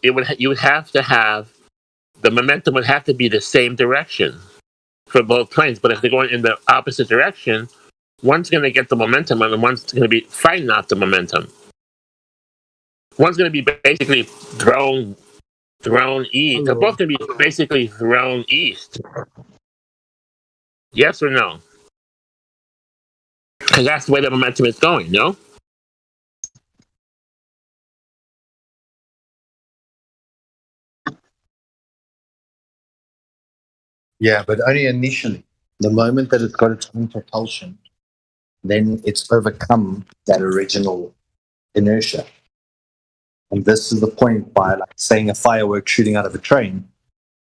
you would have to have the momentum would have to be the same direction for both planes. But if they're going in the opposite direction, one's going to get the momentum and one's going to be fighting off the momentum. One's going to be basically thrown east. They're both going to be basically thrown east. Yes or no? Because that's the way the momentum is going, no? Yeah, but only initially. The moment that it's got its own propulsion, then it's overcome that original inertia. And this is the point by like saying a firework shooting out of a train.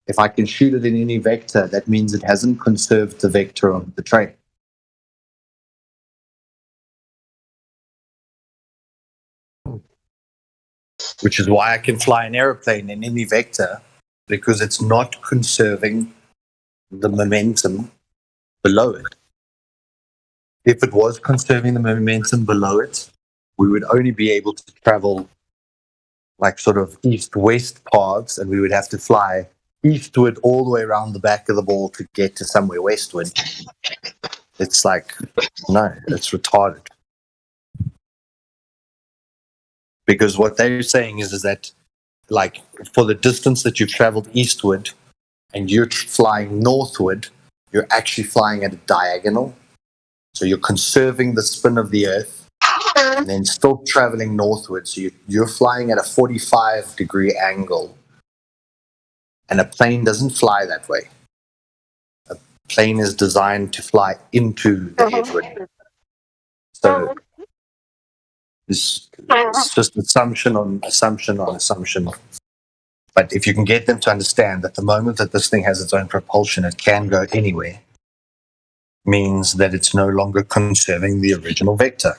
If I can shoot it in any vector, that means it hasn't conserved the vector of the train. Which is why I can fly an airplane in any vector, because it's not conserving the momentum below it. If it was conserving the momentum below it, we would only be able to travel like sort of east-west paths, and we would have to fly eastward all the way around the back of the ball to get to somewhere westward. It's like, no, it's retarded. Because what they're saying is that, like, for the distance that you've traveled eastward and you're flying northward, you're actually flying at a diagonal. So you're conserving the spin of the Earth and then still traveling northward. So you're flying at a 45-degree angle. And a plane doesn't fly that way. A plane is designed to fly into the headwind. So it's just assumption on assumption on assumption. But if you can get them to understand that the moment that this thing has its own propulsion, it can go anywhere, means that it's no longer conserving the original vector.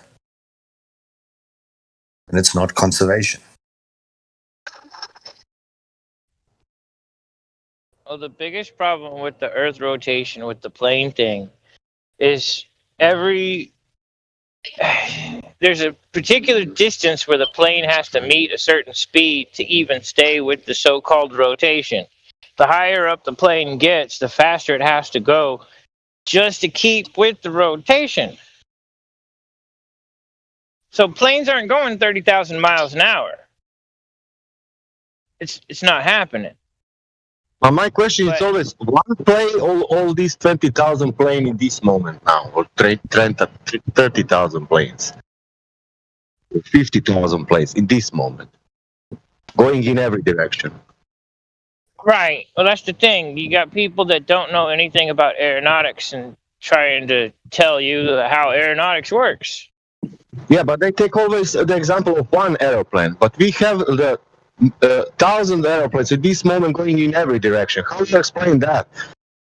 And it's not conservation. Well, the biggest problem with the Earth rotation, with the plane thing, is there's a particular distance where the plane has to meet a certain speed to even stay with the so-called rotation. The higher up the plane gets, the faster it has to go just to keep with the rotation. So planes aren't going 30,000 miles an hour. It's not happening. But my question is always, one plane, all these 20,000 planes in this moment now, or 30,000 planes, 50,000 planes in this moment, going in every direction. Right. Well, that's the thing. You got people that don't know anything about aeronautics and trying to tell you how aeronautics works. Yeah, but they take always the example of one airplane. But we have the 1,000 airplanes at this moment going in every direction. How do you explain that?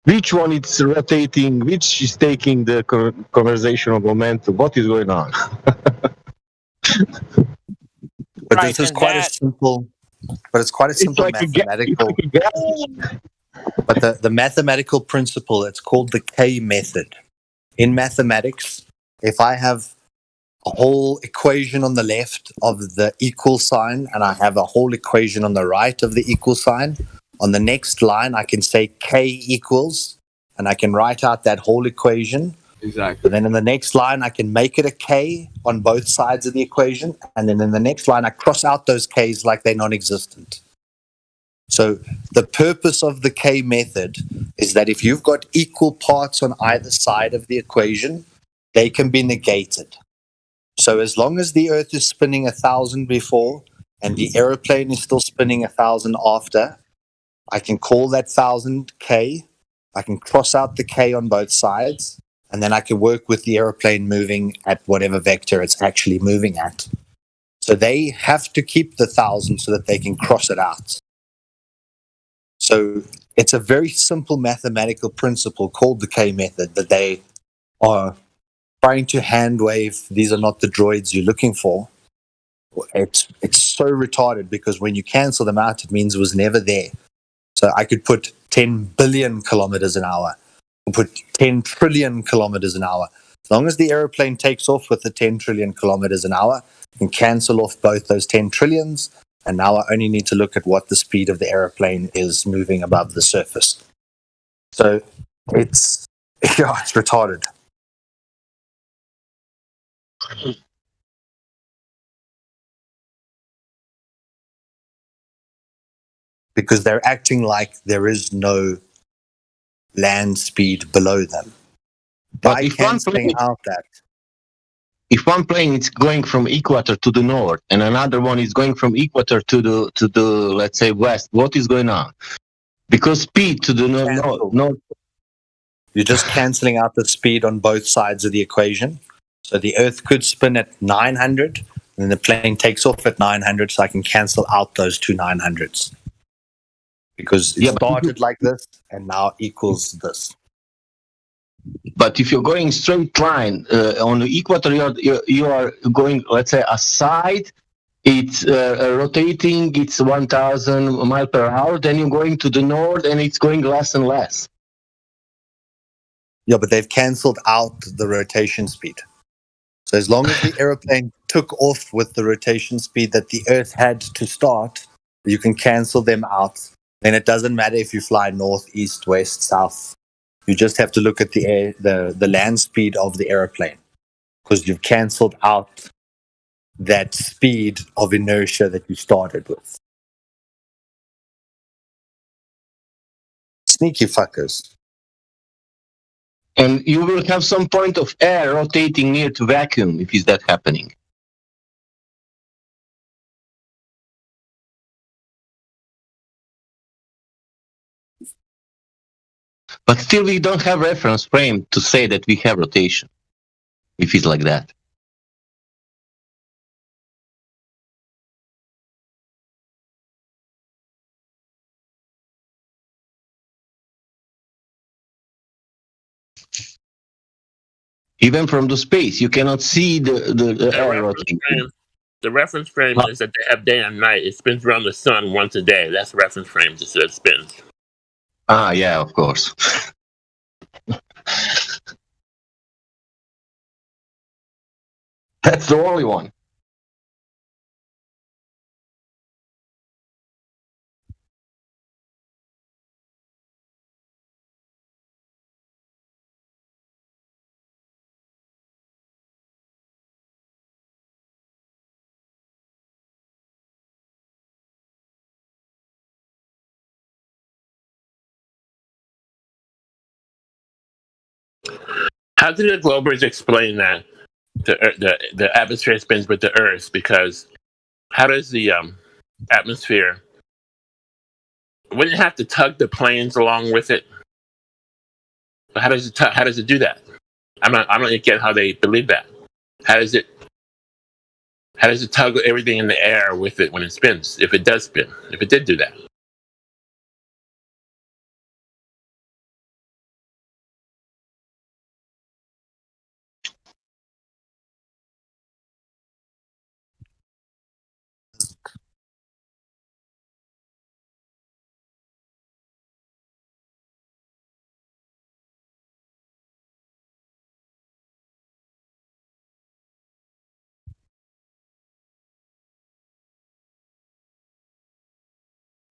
Which one is rotating? Which is taking the conversational momentum? What is going on? But this is quite a simple. But it's quite a simple mathematical. But the mathematical principle, it's called the K method. In mathematics, if I have a whole equation on the left of the equal sign and I have a whole equation on the right of the equal sign, on the next line I can say K equals, and I can write out that whole equation. Exactly. And then in the next line I can make it a K on both sides of the equation, and then in the next line I cross out those K's like they're non-existent. So the purpose of the K method is that if you've got equal parts on either side of the equation, they can be negated. So as long as the Earth is spinning 1,000 before and the aeroplane is still spinning 1,000 after, I can call that 1,000 K. I can cross out the K on both sides, and then I can work with the aeroplane moving at whatever vector it's actually moving at. So they have to keep the 1,000 so that they can cross it out. So it's a very simple mathematical principle called the K method that they are trying to hand wave. These are not the droids you're looking for. It's so retarded because when you cancel them out, it means it was never there. So I could put 10 billion kilometers an hour, or put 10 trillion kilometers an hour. As long as the aeroplane takes off with the 10 trillion kilometers an hour, you can cancel off both those 10 trillions, And now I only need to look at what the speed of the aeroplane is moving above the surface. So it's retarded. Because they're acting like there is no land speed below them. But By if one cancelling plane, out that, if one plane is going from equator to the north and another one is going from equator to the let's say west, what is going on? Because speed to the north. you're just cancelling out the speed on both sides of the equation. So the Earth could spin at 900, and the plane takes off at 900, so I can cancel out those two 900s. Because it started like this, and now equals this. But if you're going straight line on the equator, you are going, let's say, aside. It's rotating. It's 1,000 miles per hour. Then you're going to the north, and it's going less and less. Yeah, but they've cancelled out the rotation speed. So as long as the aeroplane took off with the rotation speed that the Earth had to start, you can cancel them out. Then it doesn't matter if you fly north, east, west, south. You just have to look at the land speed of the aeroplane, because you've cancelled out that speed of inertia that you started with. Sneaky fuckers. And you will have some point of air rotating near to vacuum if is that happening. But still, we don't have reference frame to say that we have rotation, if it's like that. Even from the space, you cannot see the air rotating. The reference frame is that they have day and night. It spins around the sun once a day. That's the reference frame, just so it spins. Ah, yeah, of course. That's the only one. How do the Globers explain that the atmosphere spins with the Earth? Because how does the atmosphere? Wouldn't it have to tug the planes along with it? But how does it do that? I don't get how they believe that. How does it tug everything in the air with it when it spins? If it does spin, if it did do that.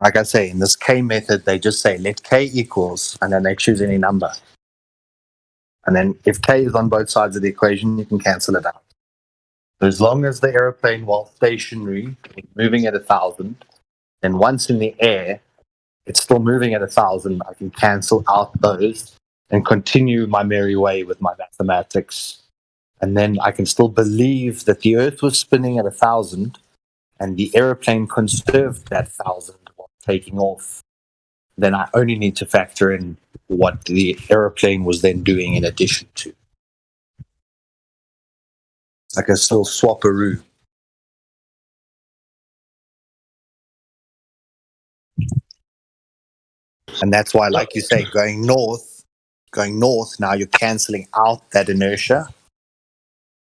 Like I say, in this K method, they just say let K equals, and then they choose any number. And then if K is on both sides of the equation, you can cancel it out. So as long as the airplane, while stationary, is moving at 1,000, then once in the air, it's still moving at 1,000, I can cancel out those and continue my merry way with my mathematics. And then I can still believe that the Earth was spinning at 1,000 and the airplane conserved that 1,000 while taking off. Then I only need to factor in what the airplane was then doing in addition to. I can still swap-a-roo. And that's why, like you say, going north, now you're cancelling out that inertia.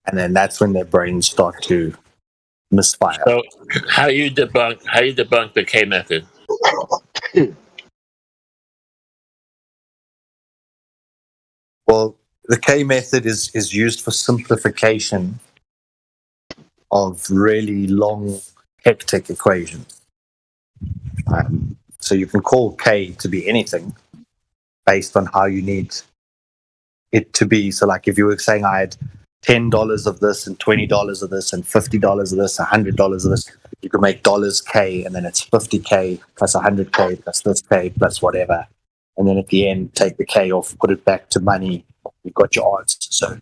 And then that's when their brains start to misfire. So how you debunk the K method? Well, the K method is used for simplification of really long, hectic equations. So you can call K to be anything based on how you need it to be. So like if you were saying I had $10 of this and $20 of this and $50 of this, $100 of this, you can make dollars K, and then it's 50K plus 100K plus this K plus whatever. And then at the end, take the K off, put it back to money. You've got your answer. So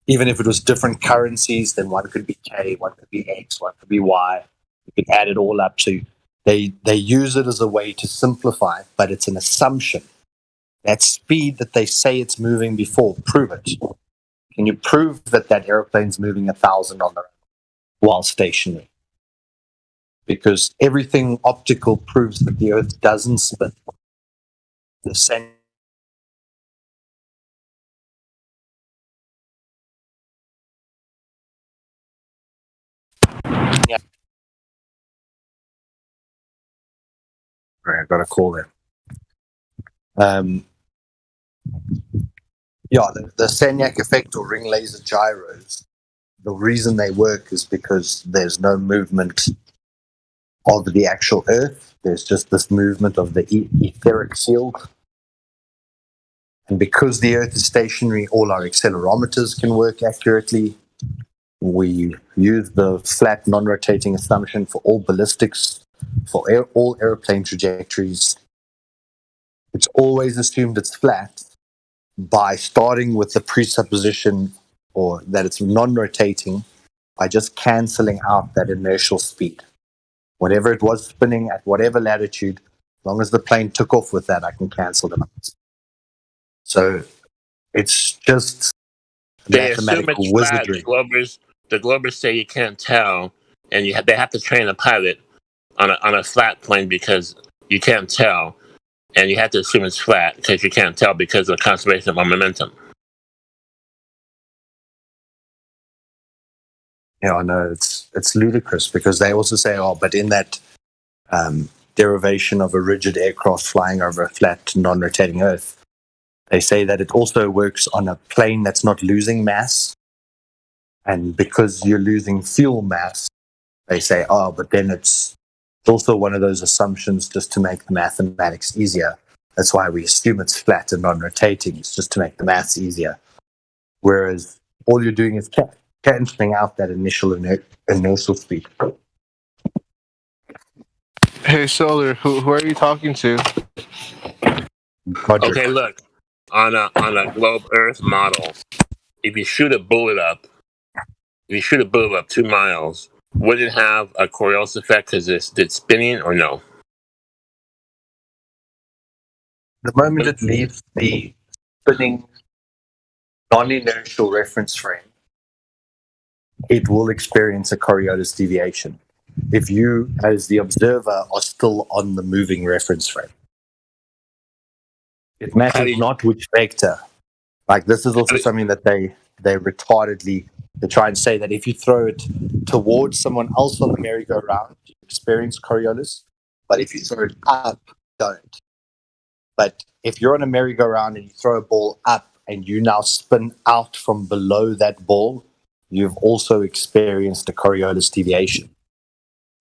even if it was different currencies, then one could be K, one could be X, one could be Y. You could add it all up. So they use it as a way to simplify, but it's an assumption. That speed that they say it's moving before, prove it. Can you prove that airplane's moving 1,000 on the ground while stationary? Because everything optical proves that the Earth doesn't spin. The same. Yeah. All right, I've got a call there. The Sagnac effect or ring laser gyros, the reason they work is because there's no movement of the actual Earth. There's just this movement of the etheric field. And because the Earth is stationary, all our accelerometers can work accurately. We use the flat, non-rotating assumption for all ballistics, for all airplane trajectories. It's always assumed it's flat by starting with the presupposition or that it's non-rotating by just cancelling out that inertial speed. Whatever it was spinning at whatever latitude, as long as the plane took off with that, I can cancel them out. So it's just They assume mathematical it's flat. wizardry. The Globers say you can't tell, and they have to train a pilot on a flat plane because you can't tell, and you have to assume it's flat because you can't tell because of the conservation of our momentum. Yeah, I know it's ludicrous because they also say, but in that derivation of a rigid aircraft flying over a flat, non-rotating Earth, they say that it also works on a plane that's not losing mass. And because you're losing fuel mass, they say, but then it's also one of those assumptions just to make the mathematics easier. That's why we assume it's flat and non-rotating. It's just to make the maths easier. Whereas all you're doing is cancelling out that initial inertial speed. Hey, Solar, who are you talking to? Roger. Okay, look, on a globe Earth model, if you shoot a bullet up 2 miles, would it have a Coriolis effect because it's spinning or no? The moment it leaves the spinning non-inertial reference frame, it will experience a Coriolis deviation if you, as the observer, are still on the moving reference frame. It matters not which vector. Like this is also something that they retardedly try and say that if you throw it towards someone else on the merry-go-round, you experience Coriolis, but if you throw it up, don't. But if you're on a merry-go-round and you throw a ball up and you now spin out from below that ball, you've also experienced a Coriolis deviation.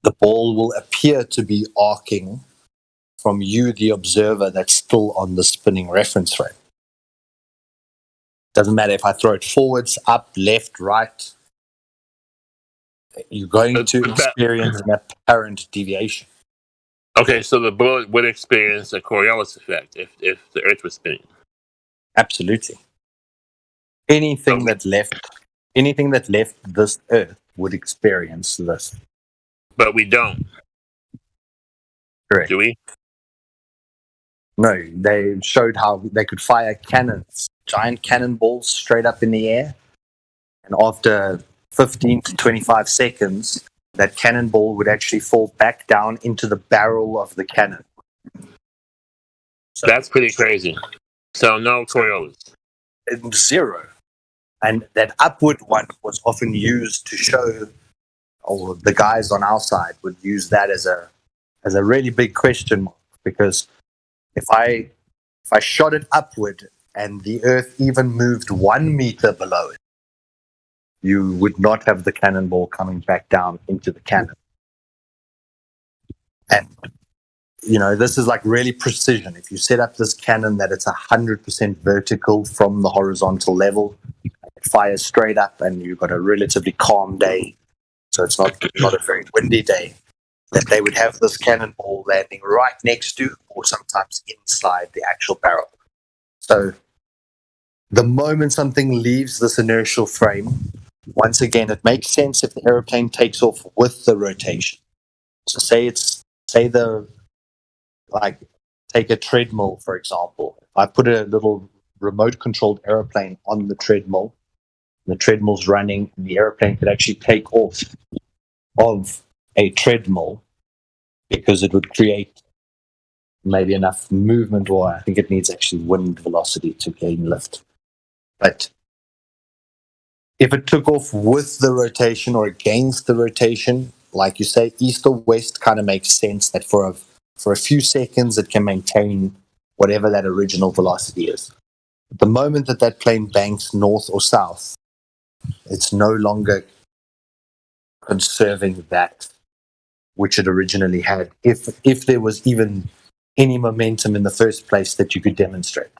The ball will appear to be arcing from you, the observer, that's still on the spinning reference frame. Doesn't matter if I throw it forwards, up, left, right. You're going to experience an apparent deviation. Okay, so the bullet would experience a Coriolis effect if the Earth was spinning. Absolutely. Anything that left this Earth would experience this. But we don't. Correct. Do we? No, they showed how they could fire cannons, giant cannonballs straight up in the air. And after 15 to 25 seconds, that cannonball would actually fall back down into the barrel of the cannon. So that's pretty crazy. So no Coriolis. Zero. And that upward one was often used to show, or the guys on our side would use that as a really big question mark, because if I shot it upward and the Earth even moved 1 meter below it, you would not have the cannonball coming back down into the cannon. And this is like really precision. If you set up this cannon that it's 100% vertical from the horizontal level, it fires straight up, and you've got a relatively calm day, so it's not a very windy day, that they would have this cannonball landing right next to, or sometimes inside the actual barrel. So the moment something leaves this inertial frame, once again, it makes sense if the aeroplane takes off with the rotation. So take a treadmill, for example. If I put a little remote controlled aeroplane on the treadmill running, and the aeroplane could actually take off of a treadmill, because it would create maybe enough movement, or I think it needs actually wind velocity to gain lift. But if it took off with the rotation or against the rotation, like you say, east or west kind of makes sense that for a few seconds it can maintain whatever that original velocity is. But the moment that plane banks north or south, it's no longer conserving that which it originally had, if there was even any momentum in the first place that you could demonstrate.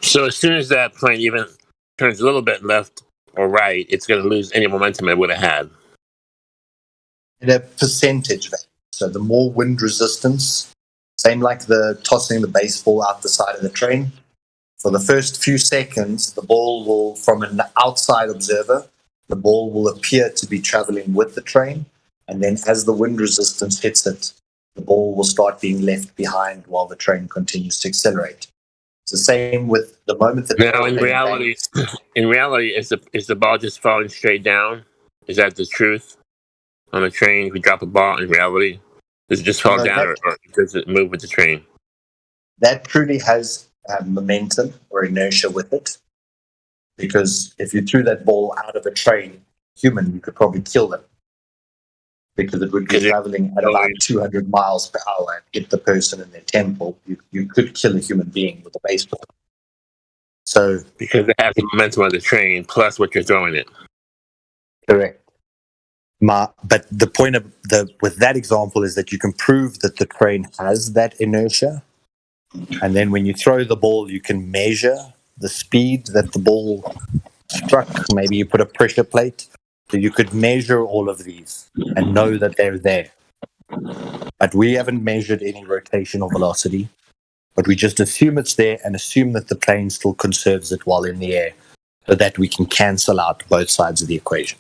So as soon as that plane even turns a little bit left or right, it's going to lose any momentum it would have had. In a percentage value. So the more wind resistance, same like the tossing the baseball out the side of the train. For the first few seconds, the ball will, from an outside observer, the ball will appear to be traveling with the train. And then as the wind resistance hits it, the ball will start being left behind while the train continues to accelerate. It's the same with the moment that... Now, in reality, is the ball just falling straight down? Is that the truth? On a train, if you drop a ball, in reality, does it just fall down, or does it move with the train? That truly has momentum or inertia with it, because if you threw that ball out of a train, human, you could probably kill them, because it would be traveling at about 200 miles per hour and hit the person in their temple. You could kill a human being with a baseball. So because it has the momentum of the train plus what you're throwing it. Correct. But the point with that example is that you can prove that the train has that inertia. And then when you throw the ball, you can measure the speed that the ball struck. Maybe you put a pressure plate. So you could measure all of these and know that they're there. But we haven't measured any rotational velocity. But we just assume it's there and assume that the plane still conserves it while in the air, so that we can cancel out both sides of the equation.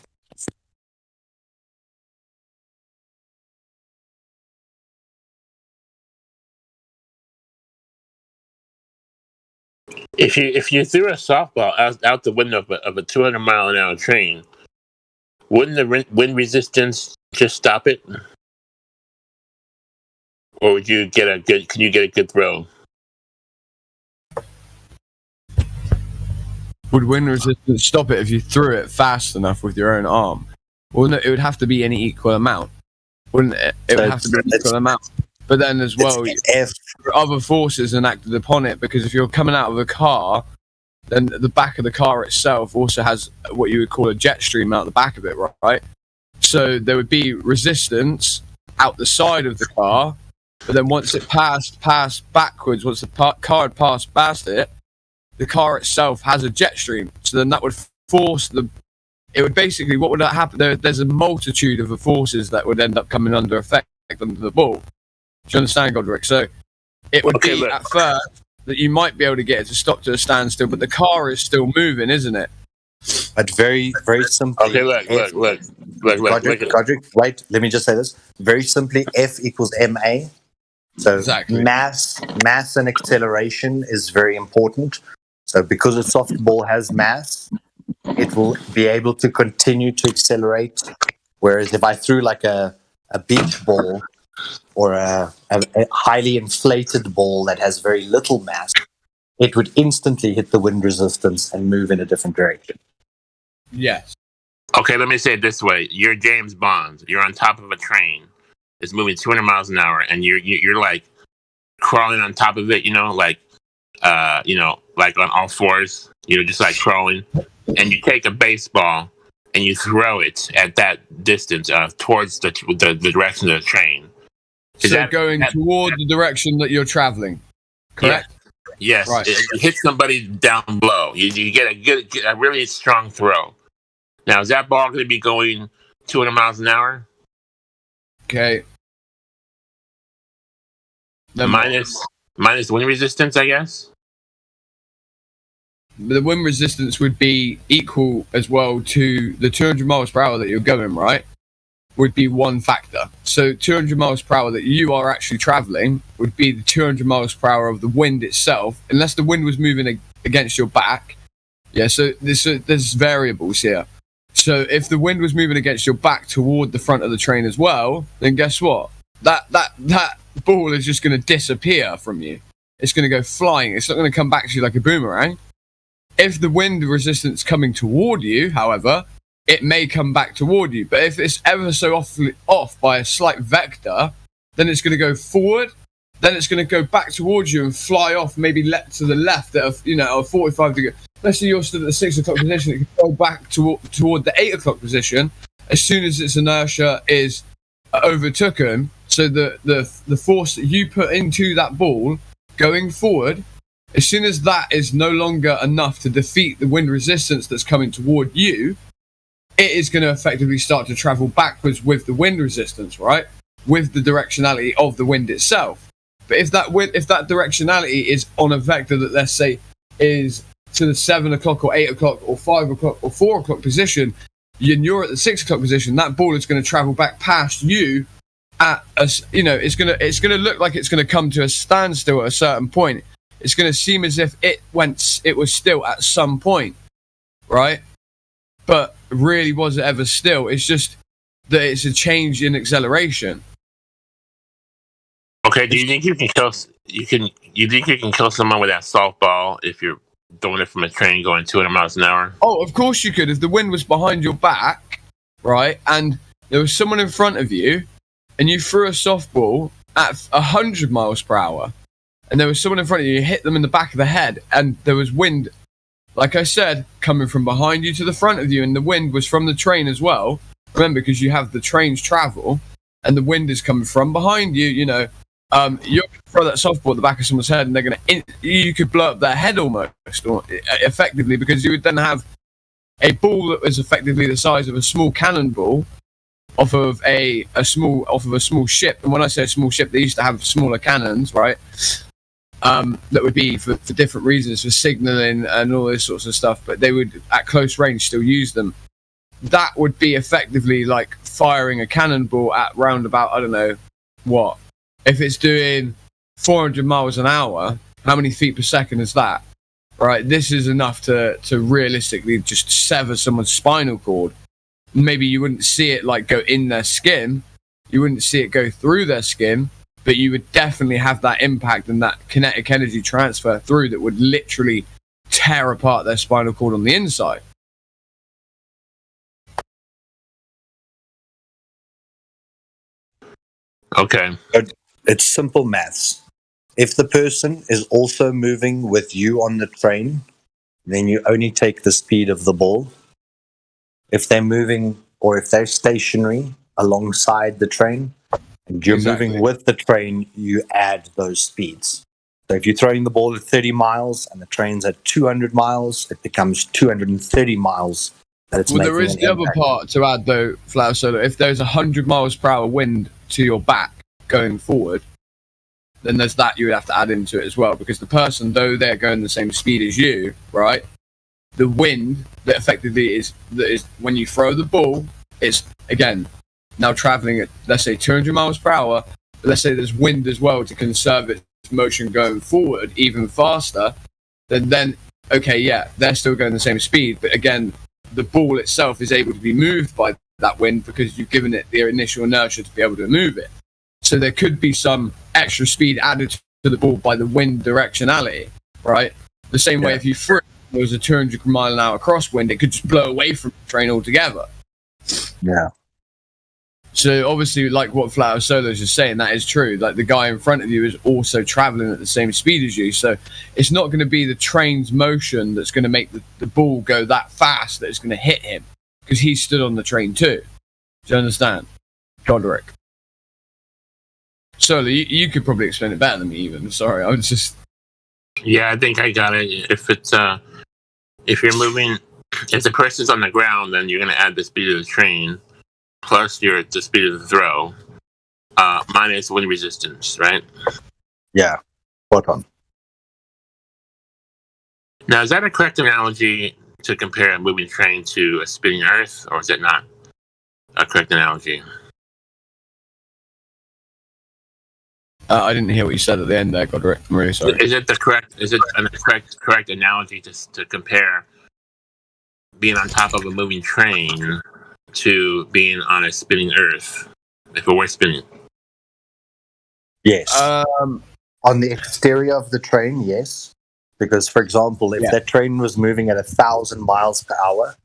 If you threw a softball out the window of a 200 mile an hour train, wouldn't the wind resistance just stop it, or would you get a good? Can you get a good throw? Would wind resistance stop it if you threw it fast enough with your own arm? Wouldn't it? It would have to be any equal amount, wouldn't it? It would have to be an equal amount. But then as well, other forces enacted upon it, because if you're coming out of a car, then the back of the car itself also has what you would call a jet stream out the back of it, right? So there would be resistance out the side of the car, but then once it passed backwards, once the car had passed past it, the car itself has a jet stream. So then that would force it would basically, what would happen? There's a multitude of forces that would end up coming under effect under the ball. Do you understand, Godric? So it would be at first that you might be able to get it to stop to a standstill, but the car is still moving, isn't it? But very, very simply. Okay, look. Godric, wait, let me just say this. Very simply, F equals ma. So exactly. mass and acceleration is very important. So because a soft ball has mass, it will be able to continue to accelerate. Whereas if I threw like a beach ball, or a highly inflated ball that has very little mass, it would instantly hit the wind resistance and move in a different direction. Yes. Okay, let me say it this way. You're James Bond. You're on top of a train. It's moving 200 miles an hour, and you're like crawling on top of it, like on all fours, just like crawling. And you take a baseball and you throw it at that distance towards the direction of the train. So going toward the direction that you're traveling, correct? Yes. Right. It hits somebody down below. You get a really strong throw. Now, is that ball going to be going 200 miles an hour? Okay. Minus wind resistance, I guess. The wind resistance would be equal as well to the 200 miles per hour that you're going, right? Would be one factor. So 200 miles per hour that you are actually traveling would be the 200 miles per hour of the wind itself, unless the wind was moving against your back. Yeah, so there's variables here. So if the wind was moving against your back toward the front of the train as well, then guess what? That ball is just going to disappear from you. It's going to go flying. It's not going to come back to you like a boomerang. If the wind resistance coming toward you, however, it may come back toward you. But if it's ever so off by a slight vector, then it's going to go forward. Then it's going to go back towards you and fly off, maybe to the left at a 45 degree. Let's say you're stood at the 6 o'clock position. It can go back toward the 8 o'clock position as soon as its inertia is overtaken. So the force that you put into that ball going forward, as soon as that is no longer enough to defeat the wind resistance that's coming toward you, it is going to effectively start to travel backwards with the wind resistance, right? With the directionality of the wind itself. But if that directionality is on a vector that, let's say, is to the 7 o'clock or 8 o'clock or 5 o'clock or 4 o'clock position, and you're at the 6 o'clock position, that ball is going to travel back past you at it's going to look like it's going to come to a standstill at a certain point. It's going to seem as if it was still at some point, right? But really, was it ever still? It's just that it's a change in acceleration. Okay. Do you think you can kill? You think you can kill someone with that softball if you're throwing it from a train going 200 miles an hour? Oh, of course you could. If the wind was behind your back, right, and there was someone in front of you, and you threw a softball at 100 miles per hour, and there was someone in front of you, you hit them in the back of the head, and there was wind, like I said, coming from behind you to the front of you, and the wind was from the train as well. Remember, because you have the train's travel, and the wind is coming from behind you, you're going to throw that softball at the back of someone's head, and you could blow up their head almost, or effectively, because you would then have a ball that was effectively the size of a small cannonball off of a small ship. And when I say a small ship, they used to have smaller cannons, right? That would be for different reasons, for signaling and all those sorts of stuff, but they would at close range still use them. That would be effectively like firing a cannonball at round about, I don't know what, if it's doing 400 miles an hour, how many feet per second is that? Right, this is enough to realistically just sever someone's spinal cord. Maybe you wouldn't see it like go in their skin, you wouldn't see it go through their skin, but you would definitely have that impact and that kinetic energy transfer through that would literally tear apart their spinal cord on the inside. Okay. It's simple maths. If the person is also moving with you on the train, then you only take the speed of the ball. If they're moving or if they're stationary alongside the train and you're moving with the train, you add those speeds. So if you're throwing the ball at 30 miles and the train's at 200 miles, it becomes 230 miles. There is the other part to add though, Flower Solar. If there's 100 miles per hour wind to your back going forward, then there's that you would have to add into it as well, because the person, though they're going the same speed as you, right, the wind that effectively is when you throw the ball, it's again now traveling at, let's say, 200 miles per hour, but let's say there's wind as well to conserve its motion going forward even faster, then okay, yeah, they're still going the same speed, but again, the ball itself is able to be moved by that wind because you've given it the initial inertia to be able to move it. So there could be some extra speed added to the ball by the wind directionality, right? The same way if you threw it, there was a 200 mile an hour crosswind, it could just blow away from the train altogether. Yeah. So obviously, like what Flower Solar is just saying, that is true. Like the guy in front of you is also traveling at the same speed as you. So it's not going to be the train's motion that's going to make the ball go that fast that it's going to hit him. because he stood on the train too. Do you understand, Godric? Solar, you could probably explain it better than me. Even sorry, I was just. Yeah, I think I got it. If you're moving, if the person's on the ground, then you're going to add the speed of the train plus the speed of the throw minus wind resistance, right? Yeah, spot on. Now, is that a correct analogy to compare a moving train to a spinning Earth, or is it not a correct analogy? I didn't hear what you said at the end there, Godric. I'm really sorry. Is it a correct analogy to compare being on top of a moving train to being on a spinning Earth, if it were spinning? Yes. On the exterior of the train, yes. Because, for example, if that train was moving at 1,000 miles per hour,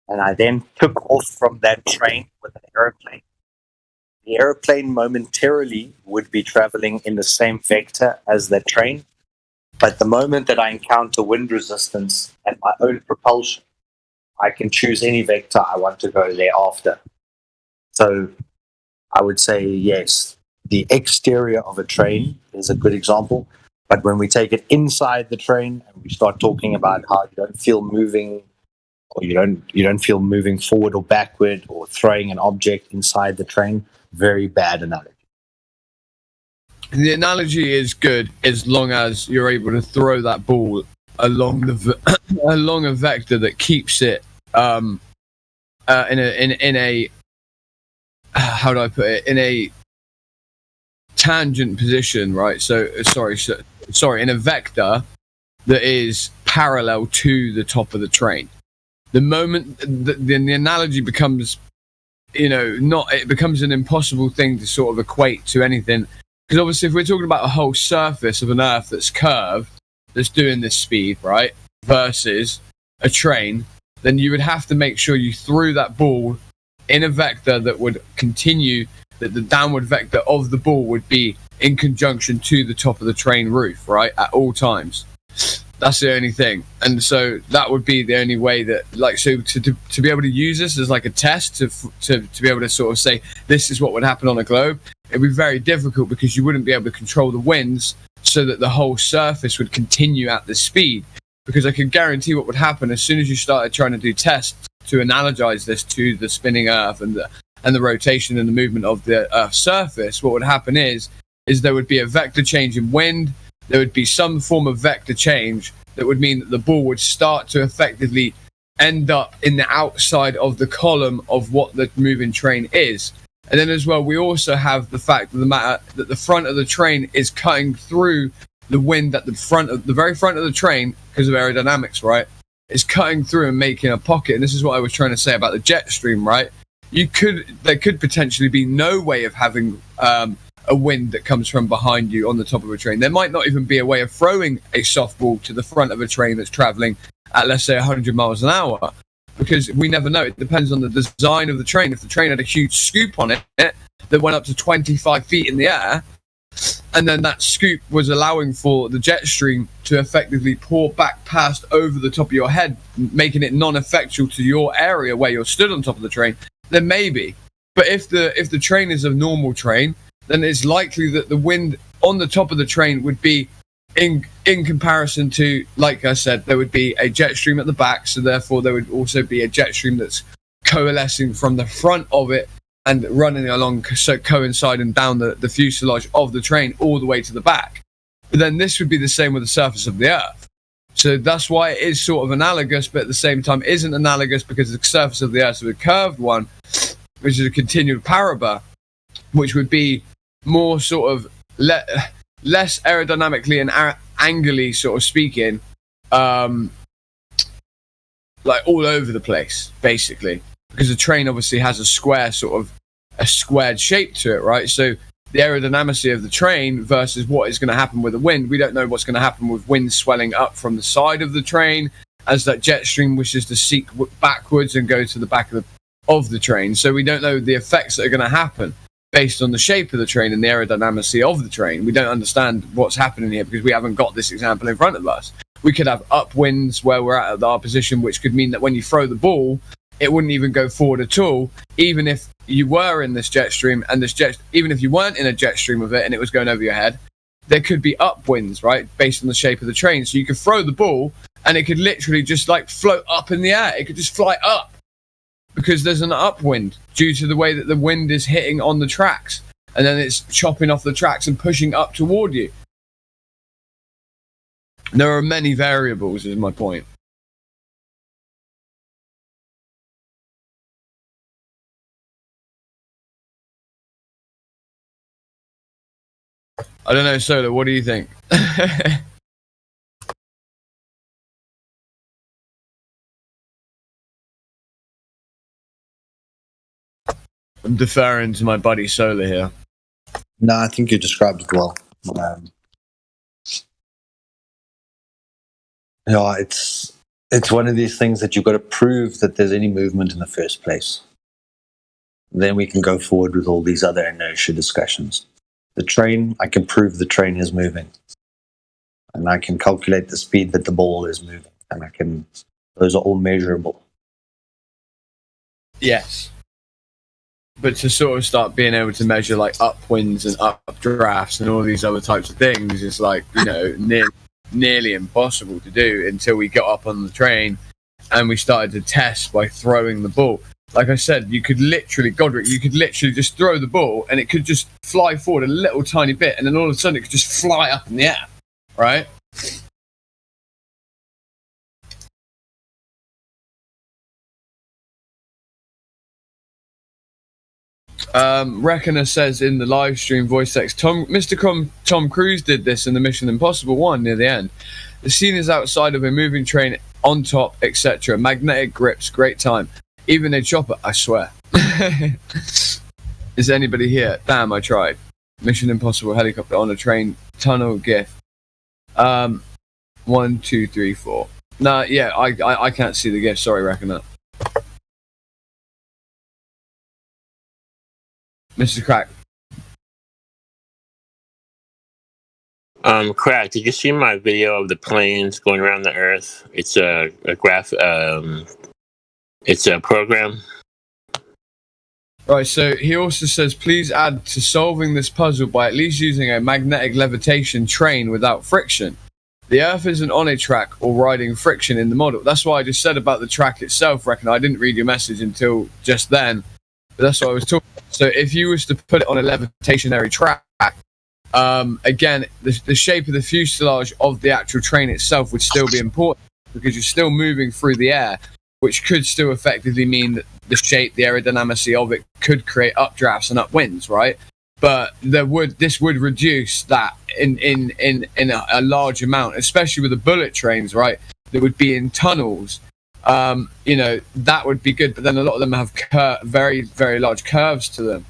and I then took off from that train with an airplane, the airplane momentarily would be traveling in the same vector as that train. But the moment that I encounter wind resistance and my own propulsion, I can choose any vector I want to go thereafter. So I would say, yes, the exterior of a train is a good example. But when we take it inside the train and we start talking about how you don't feel moving, or you don't feel moving forward or backward or throwing an object inside the train, very bad analogy. The analogy is good as long as you're able to throw that ball along along a vector that keeps it in a how do I put it, in a tangent position, right? So sorry, in a vector that is parallel to the top of the train. The moment the analogy becomes, it becomes an impossible thing to sort of equate to anything. Because obviously, if we're talking about a whole surface of an Earth that's curved, that's doing this speed, right, versus a train, then you would have to make sure you threw that ball in a vector that would continue, that the downward vector of the ball would be in conjunction to the top of the train roof, right, at all times. That's the only thing. And so that would be the only way that, to be able to use this as like a test to be able to sort of say this is what would happen on a globe, it'd be very difficult because you wouldn't be able to control the winds so that the whole surface would continue at this speed. Because I can guarantee what would happen as soon as you started trying to do tests to analogize this to the spinning Earth and the rotation and the movement of the Earth's surface, what would happen is there would be a vector change in wind. There would be some form of vector change that would mean that the ball would start to effectively end up in the outside of the column of what the moving train is. And then as well, we also have the fact of the matter that the front of the train is cutting through the wind at the very front of the train, because of aerodynamics, right, is cutting through and making a pocket. And this is what I was trying to say about the jet stream, right? There could potentially be no way of having a wind that comes from behind you on the top of a train. There might not even be a way of throwing a softball to the front of a train that's traveling at, let's say, 100 miles an hour, because we never know. It depends on the design of the train. If the train had a huge scoop on it that went up to 25 feet in the air, and then that scoop was allowing for the jet stream to effectively pour back past over the top of your head, making it non-effectual to your area where you're stood on top of the train, then maybe. But if the train is a normal train, then it's likely that the wind on the top of the train would be in comparison to, like I said, there would be a jet stream at the back, so therefore there would also be a jet stream that's coalescing from the front of it and running along, so coinciding down the fuselage of the train all the way to the back. But then this would be the same with the surface of the Earth. So that's why it is sort of analogous, but at the same time isn't analogous, because the surface of the Earth is a curved one, which is a continued parabol, which would be more sort of less aerodynamically and angularly sort of speaking, like all over the place, basically, because the train obviously has a squared shape to it, right? So the aerodynamicy of the train versus what is going to happen with the wind, we don't know what's going to happen with wind swelling up from the side of the train as that jet stream wishes to seek backwards and go to the back of the train. So we don't know the effects that are going to happen based on the shape of the train and the aerodynamicy of the train. We don't understand what's happening here because we haven't got this example in front of us. We could have upwinds where we're at our position, which could mean that when you throw the ball, it wouldn't even go forward at all, even if you were in this jet stream and even if you weren't in a jet stream of it and it was going over your head, there could be upwinds, right, based on the shape of the train. So you could throw the ball and it could literally just like float up in the air. It could just fly up because there's an upwind due to the way that the wind is hitting on the tracks, and then it's chopping off the tracks and pushing up toward you. There are many variables, is my point. I don't know, Solar, what do you think? I'm deferring to my buddy Solar here. No, I think you described it well. It's one of these things that you've got to prove that there's any movement in the first place. Then we can go forward with all these other inertia discussions. The train, I can prove the train is moving. And I can calculate the speed that the ball is moving. And those are all measurable. Yes. But to sort of start being able to measure like upwinds and updrafts and all these other types of things is like, nearly impossible to do until we got up on the train and we started to test by throwing the ball. Like I said, you could literally just throw the ball and it could just fly forward a little tiny bit, and then all of a sudden it could just fly up in the air, right? Reckoner says in the live stream voice text, Tom Cruise did this in the Mission Impossible 1 near the end. The scene is outside of a moving train on top, etc. Magnetic grips, great time. Even a chopper, I swear. Is anybody here? Damn, I tried. Mission Impossible helicopter on a train tunnel GIF. 1, 2, 3, 4. Nah, yeah, I can't see the GIF. Sorry, Reckoner. Mr. Crack. Crack, did you see my video of the planes going around the Earth? It's a graph. It's a program. Right, so he also says, please add to solving this puzzle by at least using a magnetic levitation train without friction. The Earth isn't on a track or riding friction in the model. That's why I just said about the track itself, Reckon. I didn't read your message until just then, but that's what I was talking about. So if you was to put it on a levitationary track, again, the shape of the fuselage of the actual train itself would still be important because you're still moving through the air, which could still effectively mean that the shape, the aerodynamicy of it could create updrafts and upwinds, right? But this would reduce that in a large amount, especially with the bullet trains, right? That would be in tunnels. That would be good, but then a lot of them have very, very large curves to them.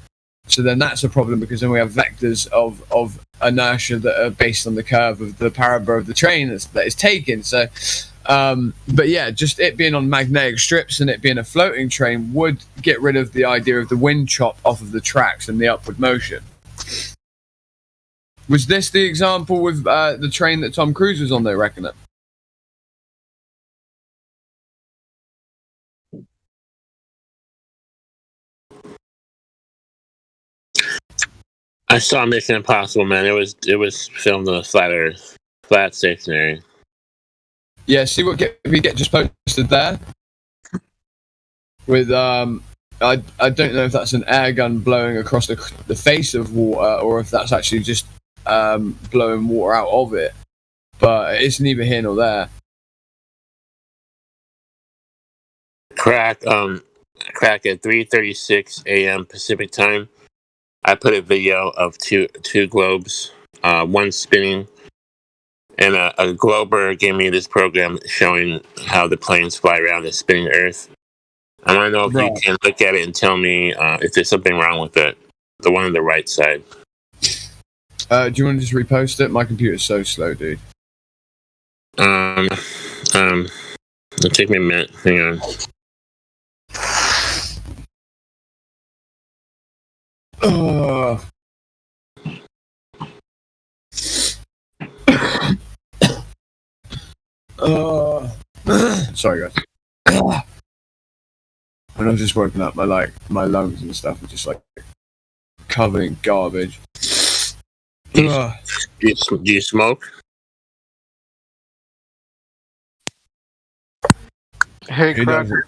So then that's a problem because then we have vectors of inertia that are based on the curve of the parabola of the train that is taken. So, but yeah, just it being on magnetic strips and it being a floating train would get rid of the idea of the wind chop off of the tracks and the upward motion. Was this the example with the train that Tom Cruise was on, though, Reckoner? I saw Mission Impossible, man. It was filmed on a flat Earth, flat stationary. Yeah, see what we get just posted there. With I don't know if that's an air gun blowing across the face of water or if that's actually just blowing water out of it. But it's neither here nor there. Crack at 3:36 a.m. Pacific time. I put a video of two globes, one spinning, and a glober gave me this program showing how the planes fly around the spinning Earth. I want to know if you can look at it and tell me if there's something wrong with it. The one on the right side. Do you want to just repost it? My computer's so slow, dude. It'll take me a minute. Hang on. Sorry, guys. when I was just woken up, my lungs and stuff were just like covered in garbage. Ugh. Do you smoke? Hey, Who Crack. doesn't?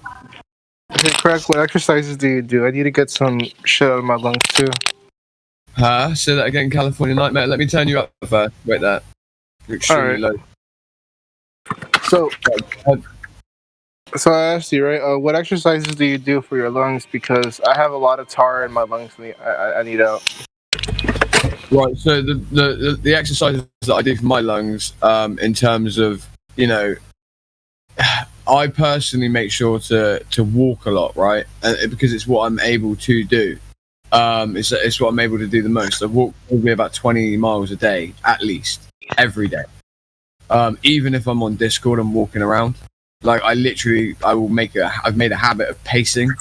Hey, Crack. What exercises do you do? I need to get some shit out of my lungs too. Huh? Say that again, California Nightmare. Let me turn you up first. Wait, that. You're extremely Alright. low. So I asked you, right? What exercises do you do for your lungs? Because I have a lot of tar in my lungs. And I need out. Right. So the exercises that I do for my lungs, in terms of, you know, I personally make sure to walk a lot, right? And because it's what I'm able to do. It's what I'm able to do the most. I walk probably about 20 miles a day, at least, every day. Even if I'm on Discord, I'm walking around. Like I've made a habit of pacing,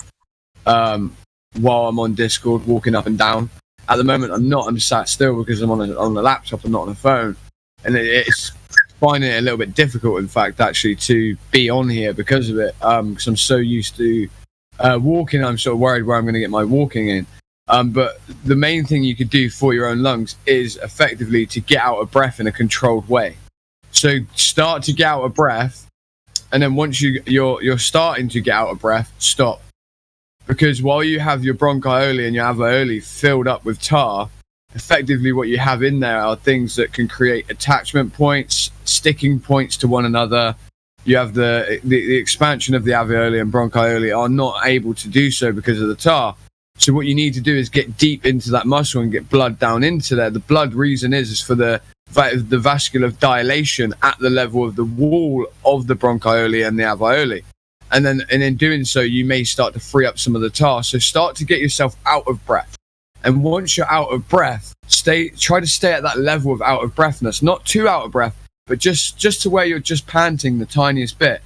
while I'm on Discord, walking up and down. At the moment, I'm sat still because I'm on the laptop and not on the phone, and it's finding it a little bit difficult, in fact, actually, to be on here because of it. Because I'm so used to walking, I'm sort of worried where I'm going to get my walking in. But the main thing you could do for your own lungs is effectively to get out of breath in a controlled way. So start to get out of breath, and then once you're starting to get out of breath, stop. Because while you have your bronchiole and your alveoli filled up with tar, effectively what you have in there are things that can create attachment points, sticking points to one another. You have the expansion of the alveoli and bronchiole are not able to do so because of the tar. So what you need to do is get deep into that muscle and get blood down into there. The blood reason is for the vascular dilation at the level of the wall of the bronchiole and the alveoli. And then in doing so, you may start to free up some of the tar. So start to get yourself out of breath. And once you're out of breath, try to stay at that level of out of breathness, not too out of breath, but just to where you're just panting the tiniest bit,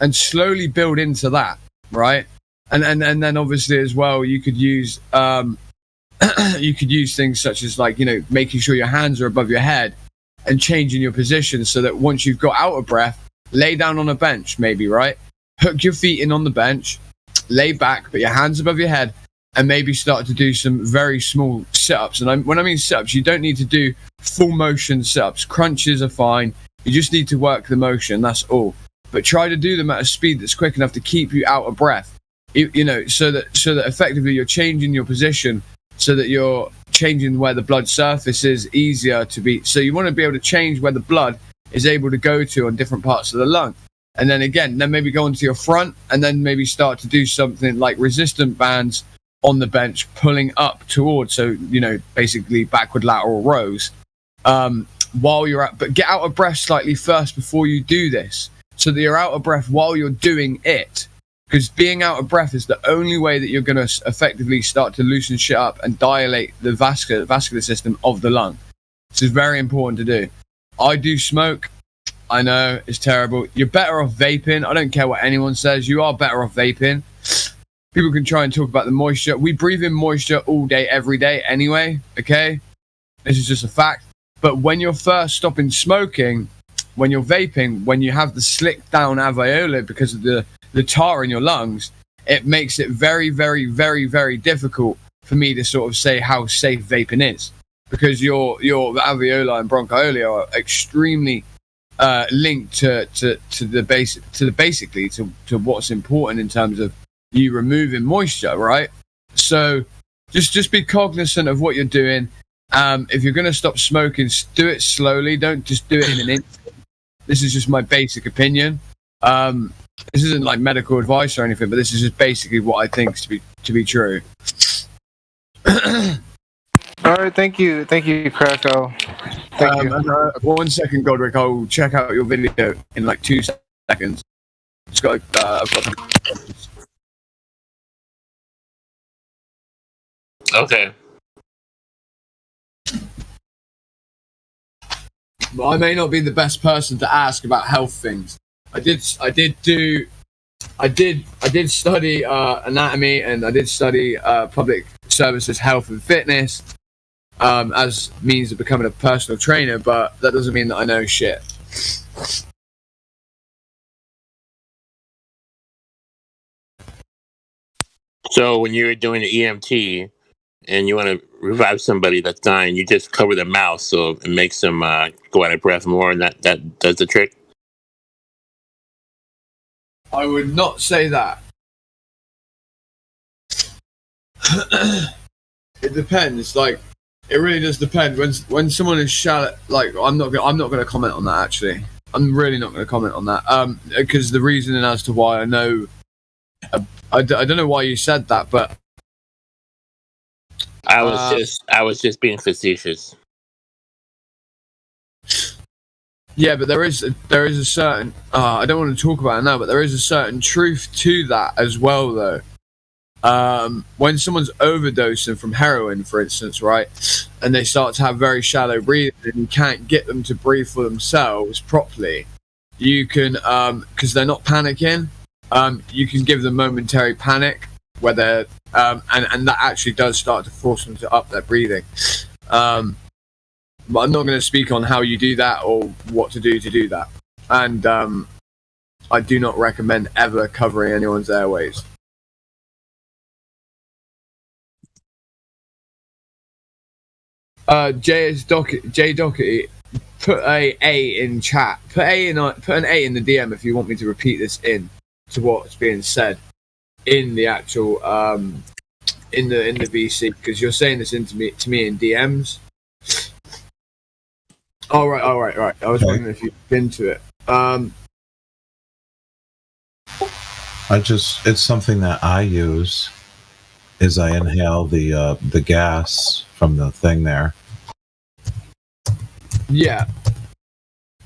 and slowly build into that, right? And then obviously as well, you could use things such as, like, you know, making sure your hands are above your head and changing your position so that once you've got out of breath, lay down on a bench, maybe, right? Hook your feet in on the bench, lay back, put your hands above your head, and maybe start to do some very small sit-ups. And when I mean sit-ups, you don't need to do full motion sit-ups. Crunches are fine. You just need to work the motion, that's all. But try to do them at a speed that's quick enough to keep you out of breath. You know, so that effectively you're changing your position, so that you're changing where the blood surface is easier to be. So you want to be able to change where the blood is able to go to on different parts of the lung. And then maybe go onto your front, and then maybe start to do something like resistant bands on the bench, pulling up towards, so, you know, basically backward lateral rows, while you're but get out of breath slightly first before you do this, so that you're out of breath while you're doing it. Because being out of breath is the only way that you're going to effectively start to loosen shit up and dilate the vascular system of the lung. This is very important to do. I do smoke. I know it's terrible. You're better off vaping. I don't care what anyone says. You are better off vaping. People can try and talk about the moisture. We breathe in moisture all day, every day anyway, okay? This is just a fact. But when you're first stopping smoking, when you're vaping, when you have the slicked down alveoli because of the tar in your lungs, it makes it very, very, very, very difficult for me to sort of say how safe vaping is. Because your alveoli and bronchioli are extremely linked to what's important in terms of you removing moisture, right? So just be cognizant of what you're doing. If you're going to stop smoking, do it slowly. Don't just do it in an instant. This is just my basic opinion. This isn't like medical advice or anything, but this is just basically what I think to be true. All right, thank you, Krakow. Thank you. 1 second, Godric. I'll check out your video in like 2 seconds. Just got. Okay. But I may not be the best person to ask about health things. I did study anatomy, and I did study public services, health and fitness, as means of becoming a personal trainer, but that doesn't mean that I know shit. So when you're doing an EMT and you want to revive somebody that's dying, you just cover their mouth so it makes them go out of breath more, and that does the trick. I would not say that. It depends. Like, it really does depend. When someone is shallow, like I'm not going to comment on that. Actually, I'm really not going to comment on that. Because the reasoning as to why I know, I don't know why you said that, but I was just being facetious. Yeah, but there is a certain I don't want to talk about it now, but there is a certain truth to that as well, though. When someone's overdosing from heroin, for instance, right, and they start to have very shallow breathing, and you can't get them to breathe for themselves properly, you can, because they're not panicking, you can give them momentary panic, where they're, and that actually does start to force them to up their breathing. But I'm not going to speak on how you do that or what to do that. And I do not recommend ever covering anyone's airways. Jay Doherty, put an A in chat. Put an A in the DM if you want me to repeat this in to what's being said in the actual in the VC, because you're saying this to me in DMs. All right. I was wondering if you've been to it. It's something that I use. Is I inhale the gas from the thing there. Yeah,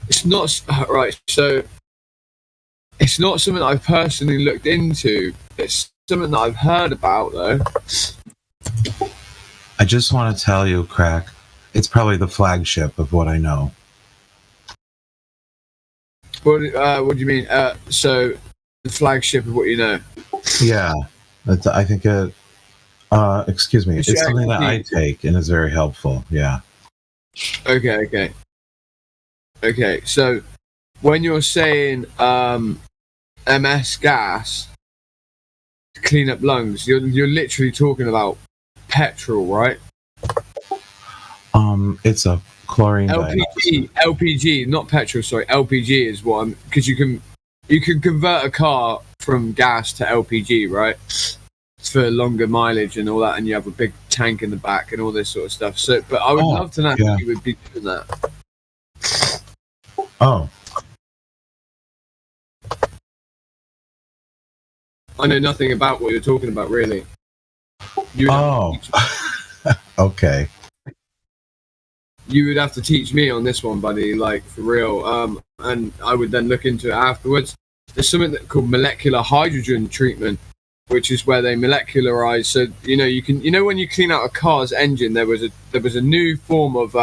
it's not right. So it's not something I've personally looked into. It's something that I've heard about, though. I just want to tell you, Crack. It's probably the flagship of what I know. What do you mean? So the flagship of what you know? Yeah, I think it. Excuse me. It's something that I take and is very helpful. Yeah. Okay. So when you're saying MS gas to clean up lungs, you're literally talking about petrol, right? It's a chlorine LPG, not petrol. Sorry, LPG is what because you can convert a car from gas to LPG, right? For longer mileage and all that, and you have a big tank in the back and all this sort of stuff. So, but I would love to know how you would be doing that. Oh. I know nothing about what you're talking about, really. Okay. You would have to teach me on this one, buddy, like, for real. And I would then look into it afterwards. There's something called molecular hydrogen treatment, which is where they molecularize. So, when you clean out a car's engine, there was a new form of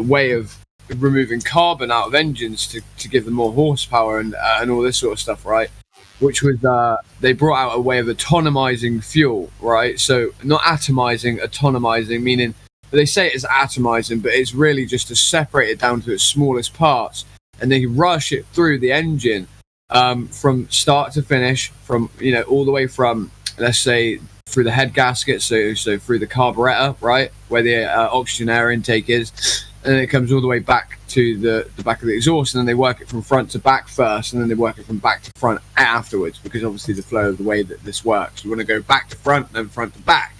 way of removing carbon out of engines to give them more horsepower and all this sort of stuff, right? Which was they brought out a way of atomizing fuel, right? So not atomizing, atomizing, meaning they say it's atomizing, but it's really just to separate it down to its smallest parts, and they rush it through the engine from start to finish, from all the way from, let's say, through the head gasket, so through the carburetor, right, where the oxygen air intake is, and then it comes all the way back to the back of the exhaust, and then they work it from front to back first, and then they work it from back to front afterwards, because obviously the flow of the way that this works, you want to go back to front and then front to back.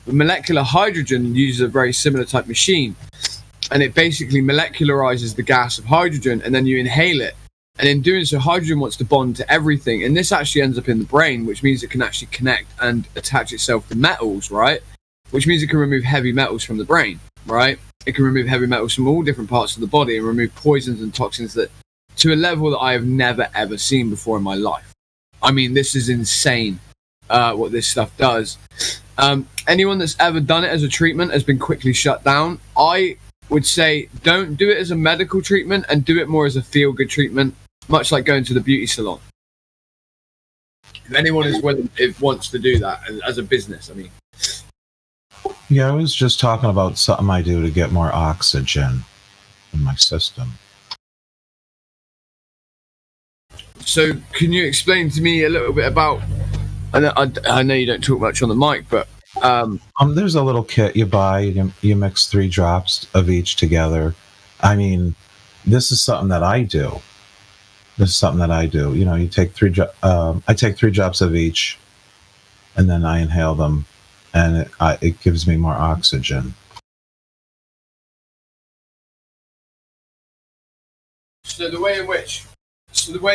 But molecular hydrogen uses a very similar type machine, and it basically molecularizes the gas of hydrogen, and then you inhale it. And in doing so, hydrogen wants to bond to everything, and this actually ends up in the brain, which means it can actually connect and attach itself to metals, right? Which means it can remove heavy metals from the brain, right? It can remove heavy metals from all different parts of the body and remove poisons and toxins that to a level that I have never ever seen before in my life. I mean, this is insane what this stuff does. Anyone that's ever done it as a treatment has been quickly shut down. I would say don't do it as a medical treatment and do it more as a feel-good treatment, much like going to the beauty salon. If anyone is willing, wants to do that as a business, I mean. Yeah, I was just talking about something I do to get more oxygen in my system. So can you explain to me a little bit about? I know you don't talk much on the mic, but there's a little kit you buy. You mix 3 drops of each together. I mean, this is something that I do. You know, you take 3. I take 3 drops of each, and then I inhale them, and it gives me more oxygen. So the way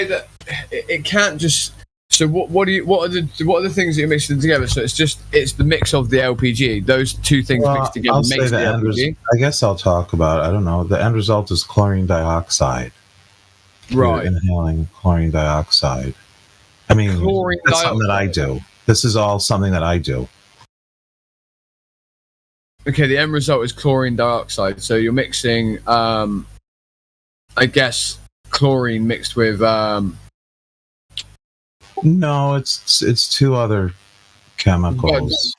that it can't just. So what are the things that you're mixing together? So it's the mix of the LPG. Those 2 things mixed together I'll makes say the LPG. I guess I'll talk about. I don't know. The end result is chlorine dioxide. Right. You're inhaling chlorine dioxide. I mean, that's something that I do. This is all something that I do. Okay, the end result is chlorine dioxide. So you're mixing, I guess, chlorine mixed with. No, it's 2 other chemicals.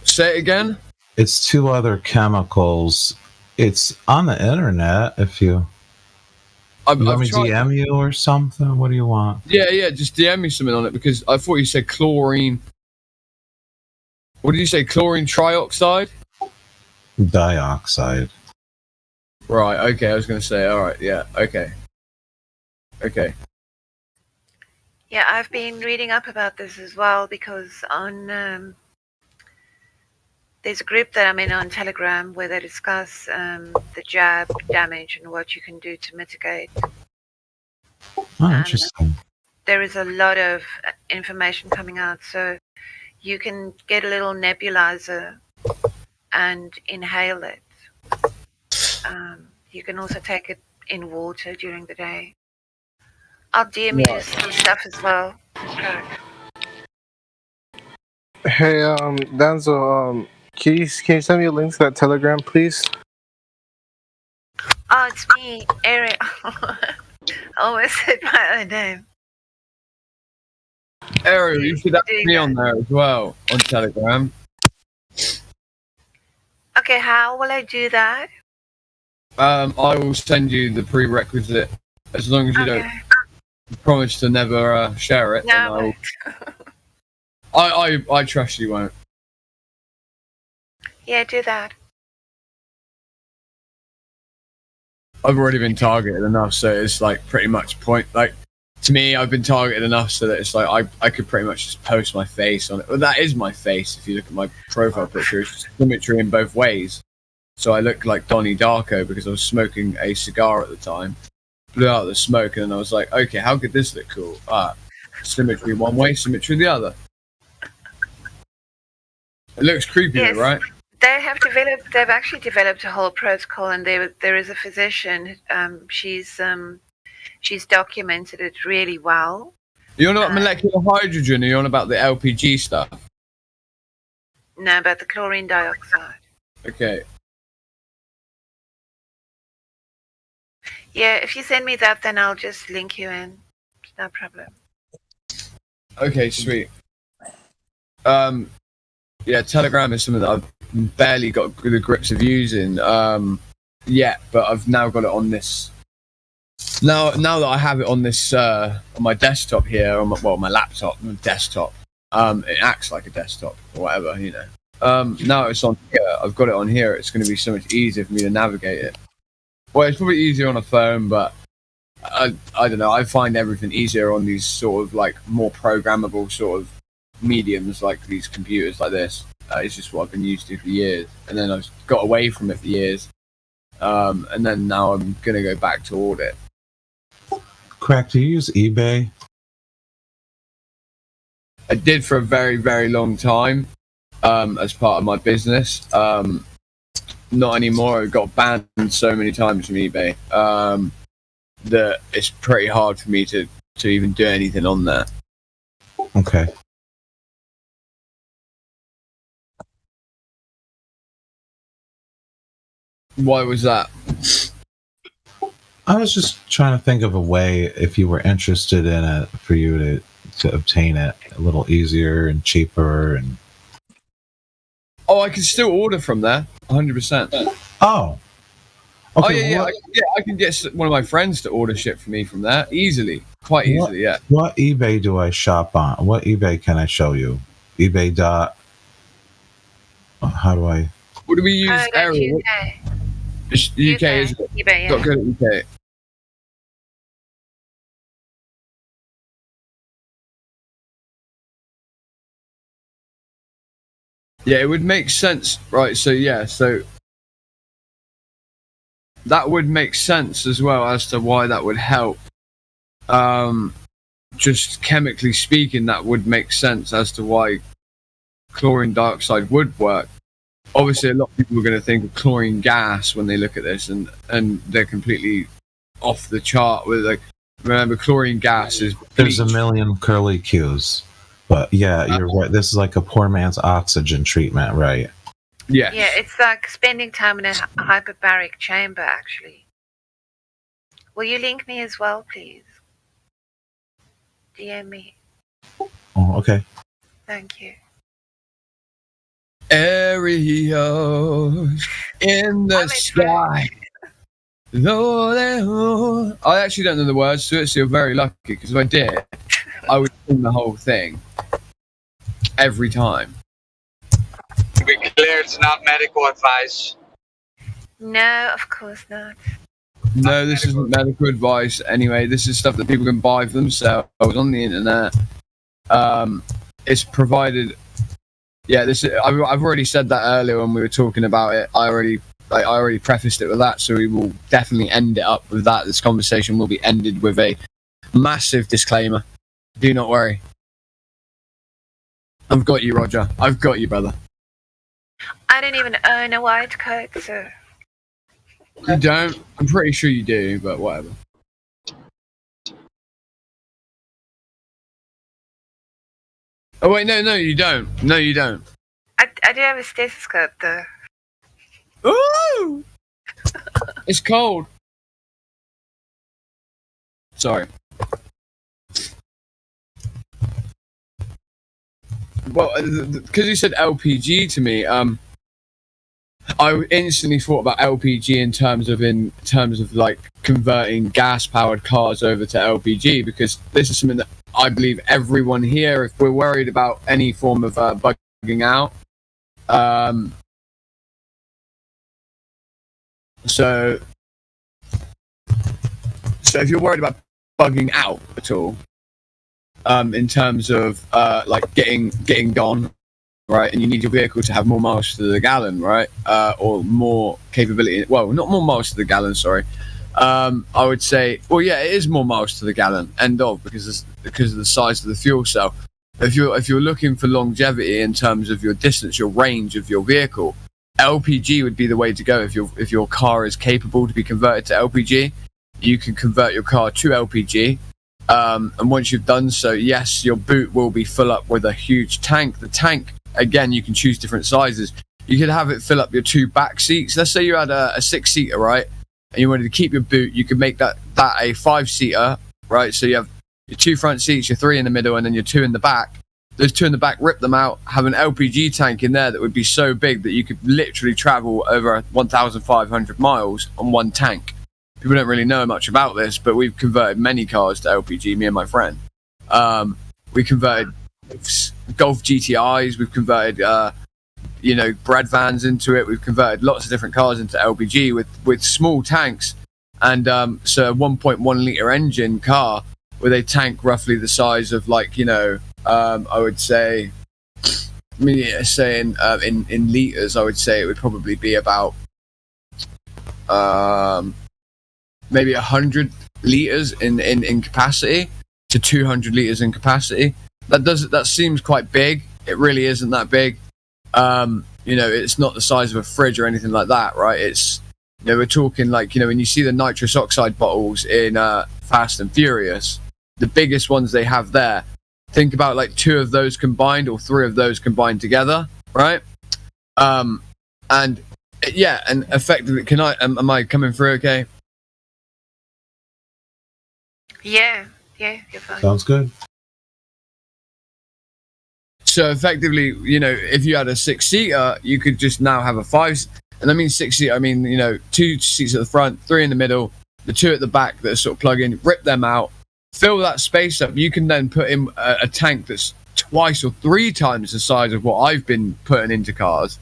Say it again. It's 2 other chemicals. It's on the internet. If you let me DM you or something. What do you want? Yeah. Just DM me something on it because I thought you said chlorine. What did you say? Chlorine trioxide? Dioxide. Right. Okay. I was going to say. All right. Yeah. Okay. Yeah, I've been reading up about this as well because on there's a group that I'm in on Telegram where they discuss the jab damage and what you can do to mitigate. Oh, interesting. There is a lot of information coming out, so you can get a little nebulizer and inhale it. You can also take it in water during the day. I'll DM you some stuff as well. Okay. Hey, Danzo, can you send me a link to that Telegram, please? Oh, it's me, Eric. I always said my own name. Ariel, you should add me on there as well on Telegram. Okay, how will I do that? I will send you the prerequisite as long as you don't promise to never share it. No, I trust you won't. Yeah, do that. I've already been targeted enough, so it's like pretty much point. Like to me, I've been targeted enough so that it's like I could pretty much just post my face on it. Well, that is my face. If you look at my profile picture, it's symmetry in both ways. So I look like Donnie Darko because I was smoking a cigar at the time. Blew out the smoke, and I was like, okay, how could this look cool? Symmetry one way, symmetry the other. It looks creepy, Yes. though, right? They've actually developed a whole protocol, and there is a physician. She's documented it really well. You're on about molecular hydrogen, or you're on about the LPG stuff? No, about the chlorine dioxide. Okay. Yeah, if you send me that, then I'll just link you in. It's no problem. Okay, sweet. Yeah, Telegram is something that I've barely got the grips of using yet, but I've now got it on this. Now that I have it on this on my desktop here, on my laptop, my desktop, it acts like a desktop or whatever, you know. Now it's on here. I've got it on here. It's going to be so much easier for me to navigate it. Well, it's probably easier on a phone, but I don't know. I find everything easier on these sort of like more programmable sort of mediums, like these computers like this. It's just what I've been used to for years, and then I've got away from it for years, and then now I'm going to go back to audit. Crack, do you use eBay? I did for a very, very long time as part of my business. Not anymore. I got banned so many times from eBay that it's pretty hard for me to even do anything on there. Okay. Why was that? I was just trying to think of a way, if you were interested in it, for you to obtain it a little easier and cheaper. And Oh, I can still order from there, 100%. oh, Okay, I can get one of my friends to order shit for me from there easily, quite easily. Yeah. What eBay do I shop on? What eBay can I show you? eBay dot. How do I? What do we use? UK. UK is eBay, got good at UK. Yeah, it would make sense, right? So that would make sense as well as to why that would help. Just chemically speaking, that would make sense as to why chlorine dioxide would work. Obviously, a lot of people are going to think of chlorine gas when they look at this, and they're completely off the chart with like. Remember, chlorine gas is bleach. There's a million curly Qs, but yeah, you're right. This is like a poor man's oxygen treatment, right? Yeah. Yeah, it's like spending time in a hyperbaric chamber, actually. Will you link me as well, please? DM me. Oh, okay. Thank you. Areas in the sky. Lord, I actually don't know the words to it, so you're very lucky, because if I did, I would sing the whole thing every time. To be clear, it's not medical advice. No, of course not. No, this isn't medical advice. Anyway, this is stuff that people can buy for themselves on the internet. It's provided. Yeah, this. I've already said that earlier when we were talking about it. I already prefaced it with that, so we will definitely end it up with that. This conversation will be ended with a massive disclaimer. Do not worry. I've got you, Roger. I've got you, brother. I don't even own a white coat, so... You don't? I'm pretty sure you do, but whatever. Oh, wait, no, you don't. No, you don't. I do have a stethoscope, though. Ooh! It's cold. Sorry. Well, because you said LPG to me, I instantly thought about LPG in terms of like converting gas-powered cars over to LPG, because this is something that I believe everyone here, if we're worried about any form of bugging out, so if you're worried about bugging out at all, in terms of like getting gone, right, and you need your vehicle to have more miles to the gallon, right, or more capability. Well, not more miles to the gallon. Sorry, I would say. Well, yeah, it is more miles to the gallon. End of, because of the size of the fuel cell. If you're looking for longevity in terms of your distance, your range of your vehicle, LPG would be the way to go. If your car is capable to be converted to LPG, you can convert your car to LPG. And once you've done so, yes, your boot will be full up with a huge tank. The tank, again, you can choose different sizes. You could have it fill up your 2 back seats. Let's say you had a 6-seater, right? And you wanted to keep your boot, you could make that a 5-seater, right? So you have your 2 front seats, your 3 in the middle, and then your 2 in the back. Those 2 in the back, rip them out, have an LPG tank in there that would be so big that you could literally travel over 1,500 miles on one tank. People don't really know much about this, but we've converted many cars to LPG, me and my friend. We converted Golf GTIs, we've converted, bread vans into it. We've converted lots of different cars into LPG with small tanks. And so a 1.1 litre engine car with a tank roughly the size of, like, I would say, in litres, I would say it would probably be about maybe 100 litres in capacity to 200 litres in capacity. That seems quite big. It really isn't that big. It's not the size of a fridge or anything like that, right? It's, we're talking like, when you see the nitrous oxide bottles in Fast and Furious, the biggest ones they have there, think about like 2 of those combined or 3 of those combined together, right? And effectively, am I coming through okay? Yeah, you're fine. Sounds good. So effectively, if you had a 6-seater, you could just now have a 5. and I mean 6 seat, I mean, 2 seats at the front, 3 in the middle, the 2 at the back that are sort of plug in, rip them out, fill that space up. You can then put in a tank that's twice or 3 times the size of what I've been putting into cars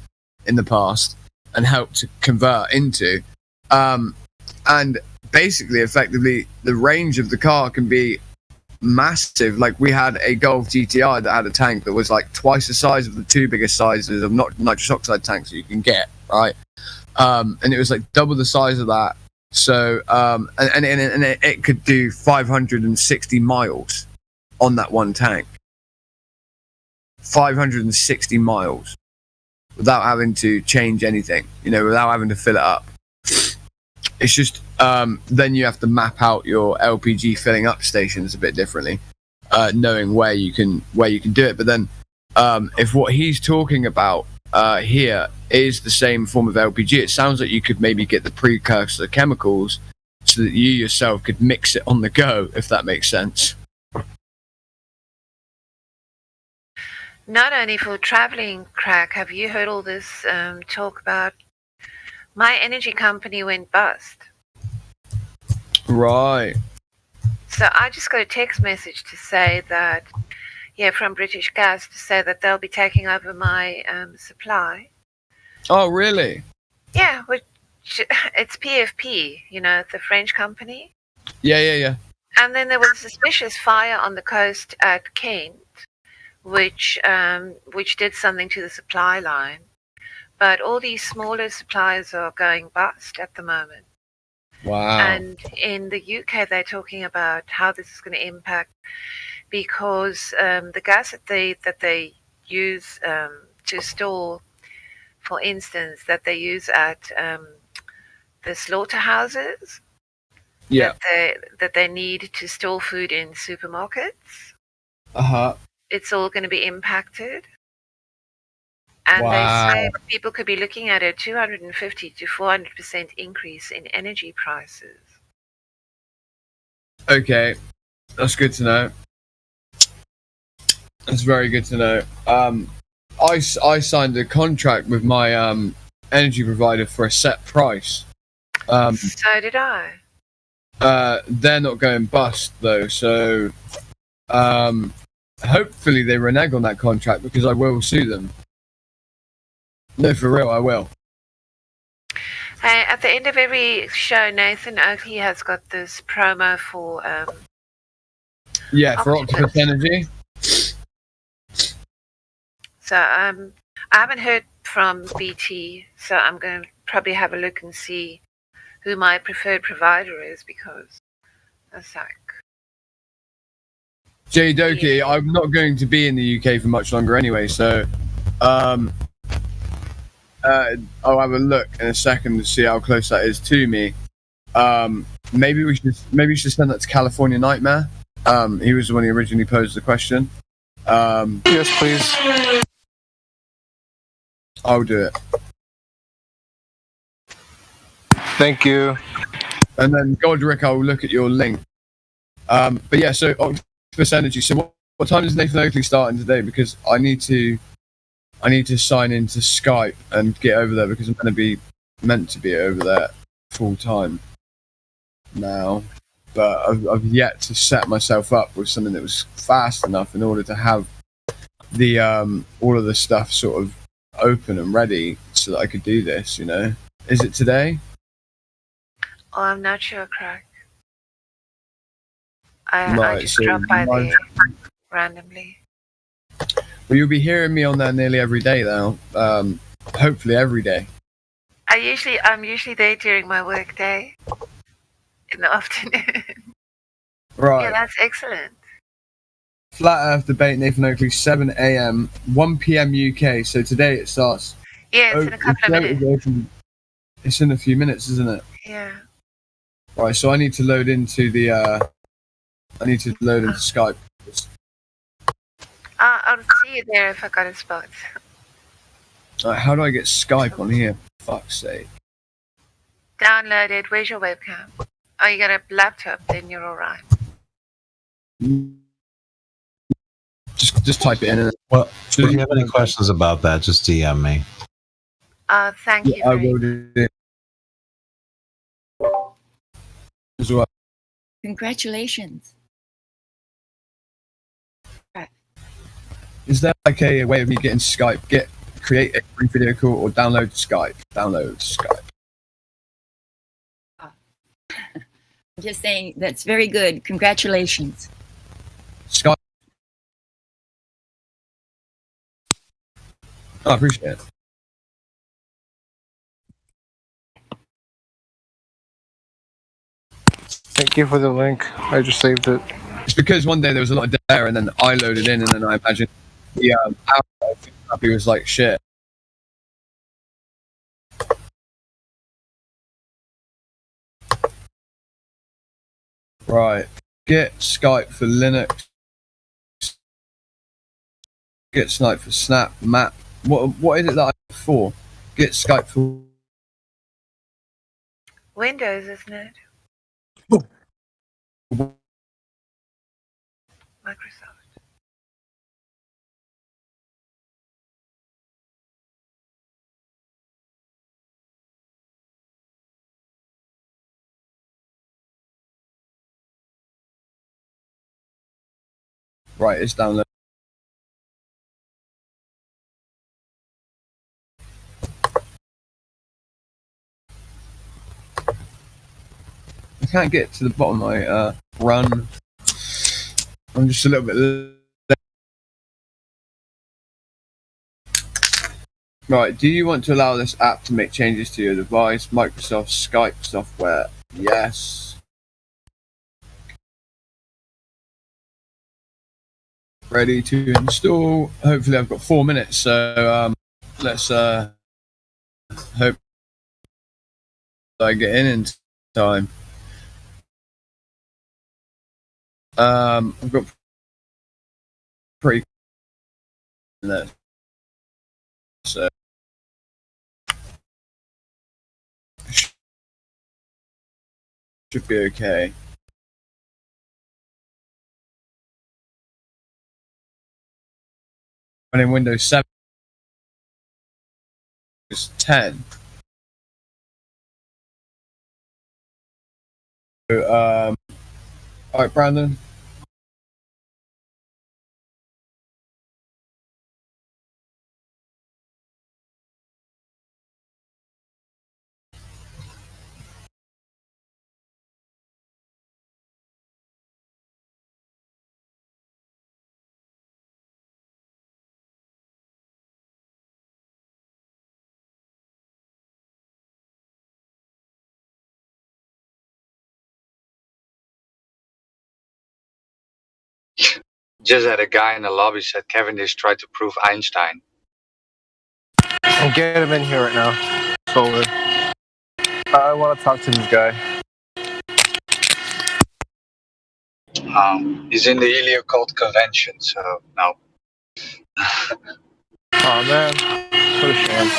in the past and helped to convert into. And basically, effectively, the range of the car can be massive. Like, we had a Golf GTI that had a tank that was like twice the size of the 2 biggest sizes of nitrous oxide tanks that you can get, right? And it was like double the size of that. So, and it could do 560 miles on that one tank. 560 miles without having to change anything, without having to fill it up. It's just then you have to map out your LPG filling up stations a bit differently, knowing where you can do it. But then, if what he's talking about here is the same form of LPG, it sounds like you could maybe get the precursor chemicals so that you yourself could mix it on the go, if that makes sense. Not only for traveling, Crack, have you heard all this talk about my energy company went bust? Right. So I just got a text message to say that, from British Gas, to say that they'll be taking over my supply. Oh, really? Yeah, which it's PFP, the French company. Yeah. And then there was a suspicious fire on the coast at Kent, which did something to the supply line. But all these smaller suppliers are going bust at the moment. Wow. And in the UK, they're talking about how this is going to impact, because the gas that they use to store, for instance, that they use at the slaughterhouses, that they need to store food in supermarkets. It's all going to be impacted. And they say people could be looking at a 250 to 400% increase in energy prices. Okay, that's good to know. That's very good to know. I signed a contract with my energy provider for a set price. So did I. They're not going bust though, so hopefully they renege on that contract, because I will sue them. No, for real, I will. At the end of every show, Nathan Oakley has got this promo for for Octopus Energy. So I haven't heard from BT, so I'm going to probably have a look and see who my preferred provider is, because that's like... Jay Doki, I'm not going to be in the UK for much longer anyway, so I'll have a look in a second to see how close that is to me. Maybe we should send that to California Nightmare. He was the one who originally posed the question. Yes, please. I'll do it. Thank you. And then Godric, I'll look at your link. But yeah, so Octopus Energy. So what time is Nathan Oakley starting today? Because I need to sign into Skype and get over there, because I'm meant to be over there full time now. But I've yet to set myself up with something that was fast enough in order to have the all of the stuff sort of open and ready so that I could do this. Is it today? Oh, I'm not sure, Craig. I just dropped by there randomly. Well, you'll be hearing me on there nearly every day now. Hopefully every day. I'm usually there during my work day in the afternoon. Right. Yeah, that's excellent. Flat Earth debate, Nathan Oakley, 7 a.m., 1 p.m. UK. So today it starts. Yeah, it's in a couple of minutes. It's in a few minutes, isn't it? Yeah. Right, so I need to load into Skype. I'll see you there if I got a spot. How do I get Skype on here? For fuck's sake. Download it. Where's your webcam? Oh, you got a laptop, then you're alright. Just type it in. Well, if you have any questions about that, just DM me. Thank you. I will do as well. Congratulations. Is there like a way of me getting Skype? Create a free video call or download Skype? Download Skype. I'm just saying that's very good. Congratulations. Skype. I appreciate it. Thank you for the link. I just saved it. It's because one day there was a lot of data, and then I loaded in, and then I imagined the app was like shit. Right. Get Skype for Linux. Get Skype for Snap, Map. What is it that I have for? Get Skype for Windows, isn't it? Microsoft. Right, it's downloaded. I can't get to the bottom. I run. I'm just a little bit late. Right, do you want to allow this app to make changes to your device? Microsoft Skype software. Yes. Ready to install. Hopefully I've got 4 minutes, so let's hope I get in time. I've got pretty minutes, so should be okay. Running Windows 7 is 10. So, all right, Brandon. Just had a guy in the lobby said Cavendish tried to prove Einstein. I'll get him in here right now. Over. I want to talk to this guy. He's in the Heliocult convention, so no. Oh man, what a shame.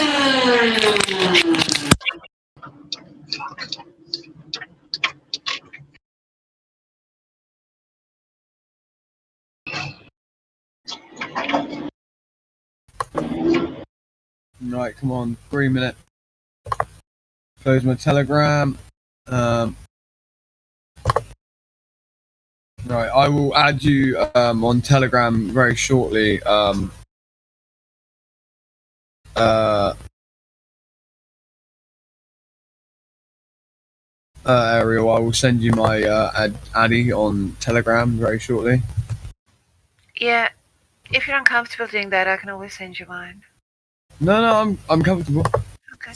Right, come on, 3 minutes. Close my Telegram. Right, I will add you on Telegram very shortly. Ariel, I will send you my Addy on Telegram very shortly. Yeah, if you're uncomfortable doing that, I can always send you mine. No, I'm comfortable. Okay.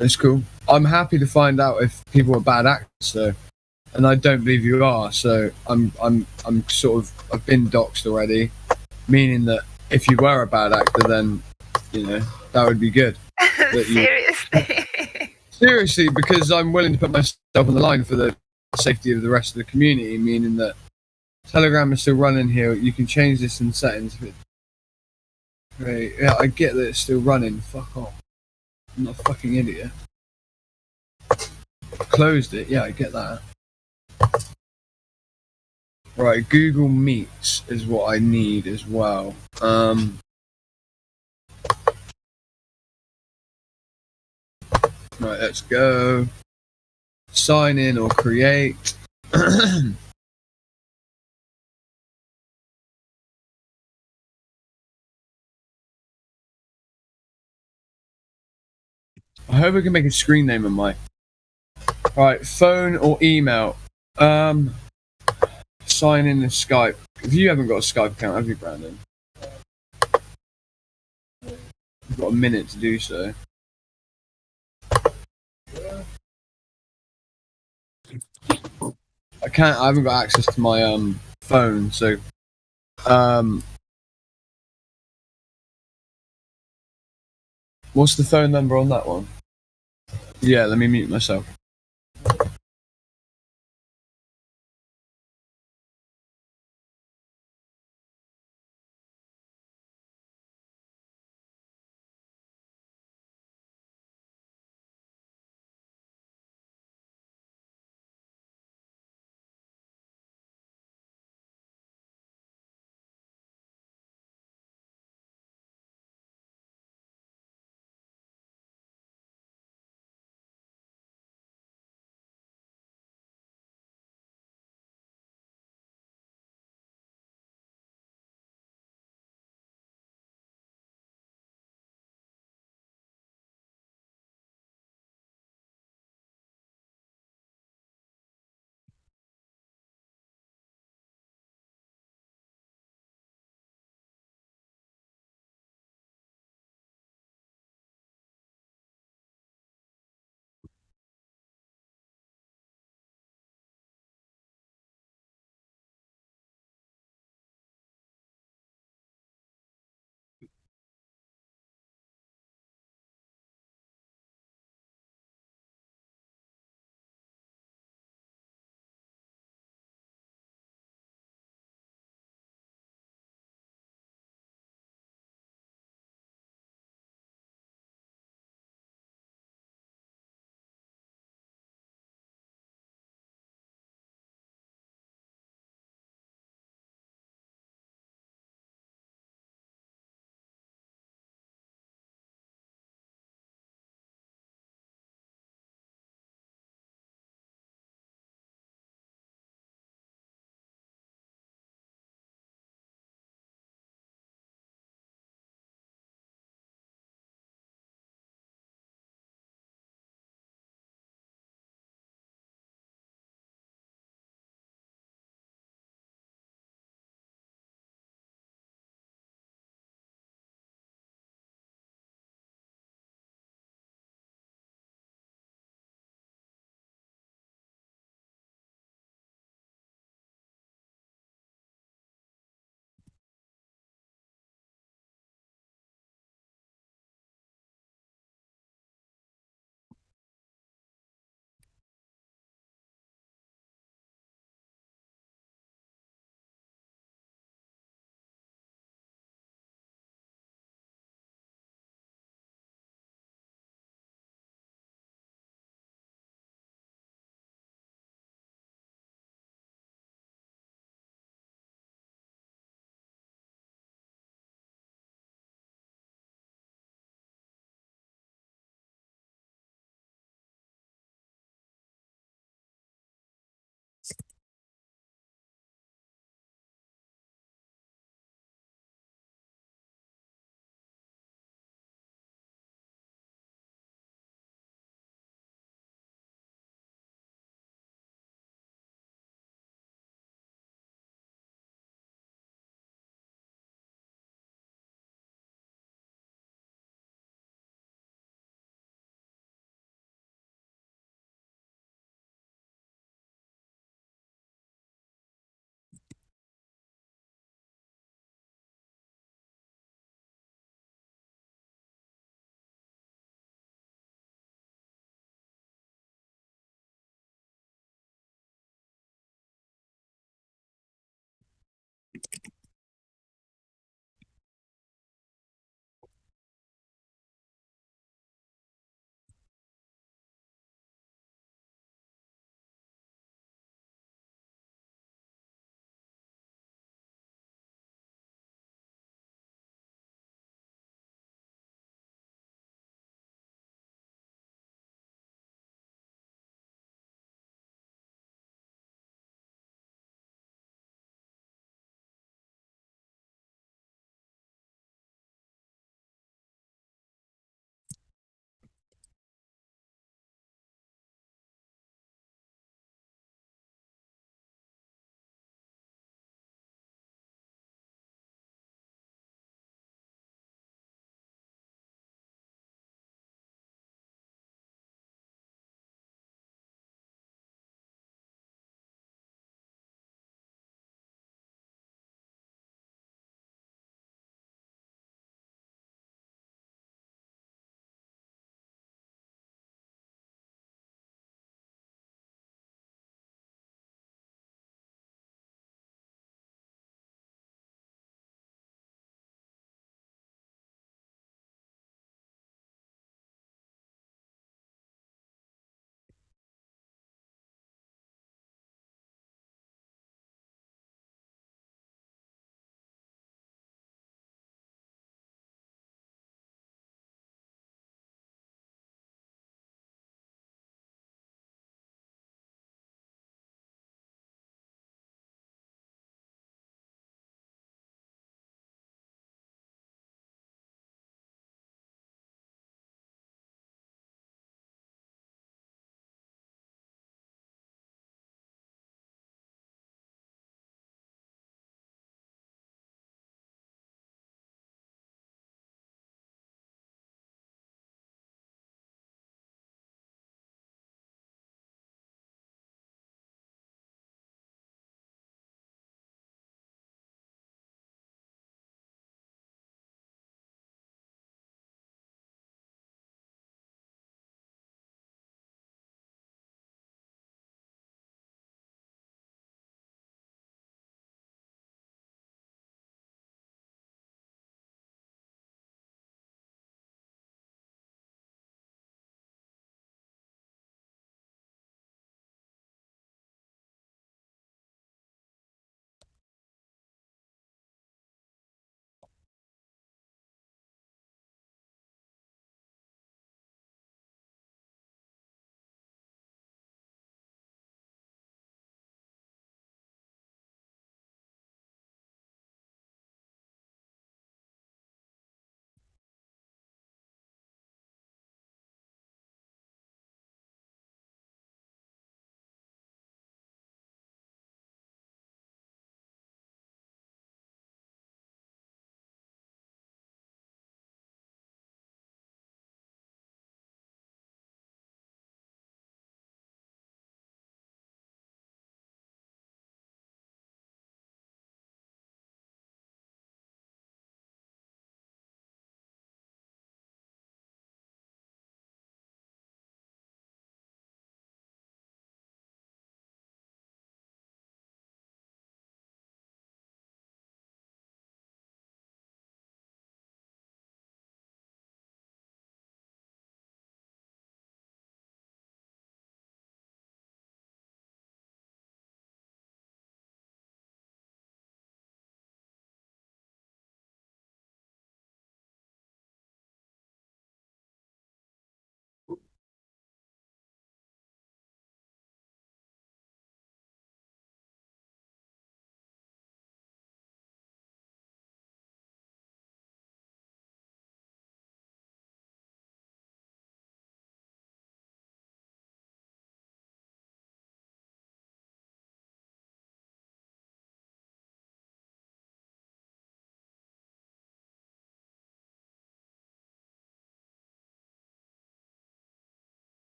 It's cool. I'm happy to find out if people are bad actors, though, and I don't believe you are. So I'm sort of I've been doxed already, meaning that if you were a bad actor, then that would be good. Seriously. Seriously, because I'm willing to put myself on the line for the safety of the rest of the community, meaning that Telegram is still running here. You can change this in settings. Right, yeah, I get that it's still running. Fuck off. I'm not a fucking idiot. Closed it. Yeah, I get that. Right, Google Meets is what I need as well. Right, let's go. Sign in or create. I hope we can make a screen name on my. Alright, phone or email. Sign in to Skype. If you haven't got a Skype account, have you, Brandon? You've got a minute to do so. I haven't got access to my phone, so what's the phone number on that one? Yeah, let me mute myself.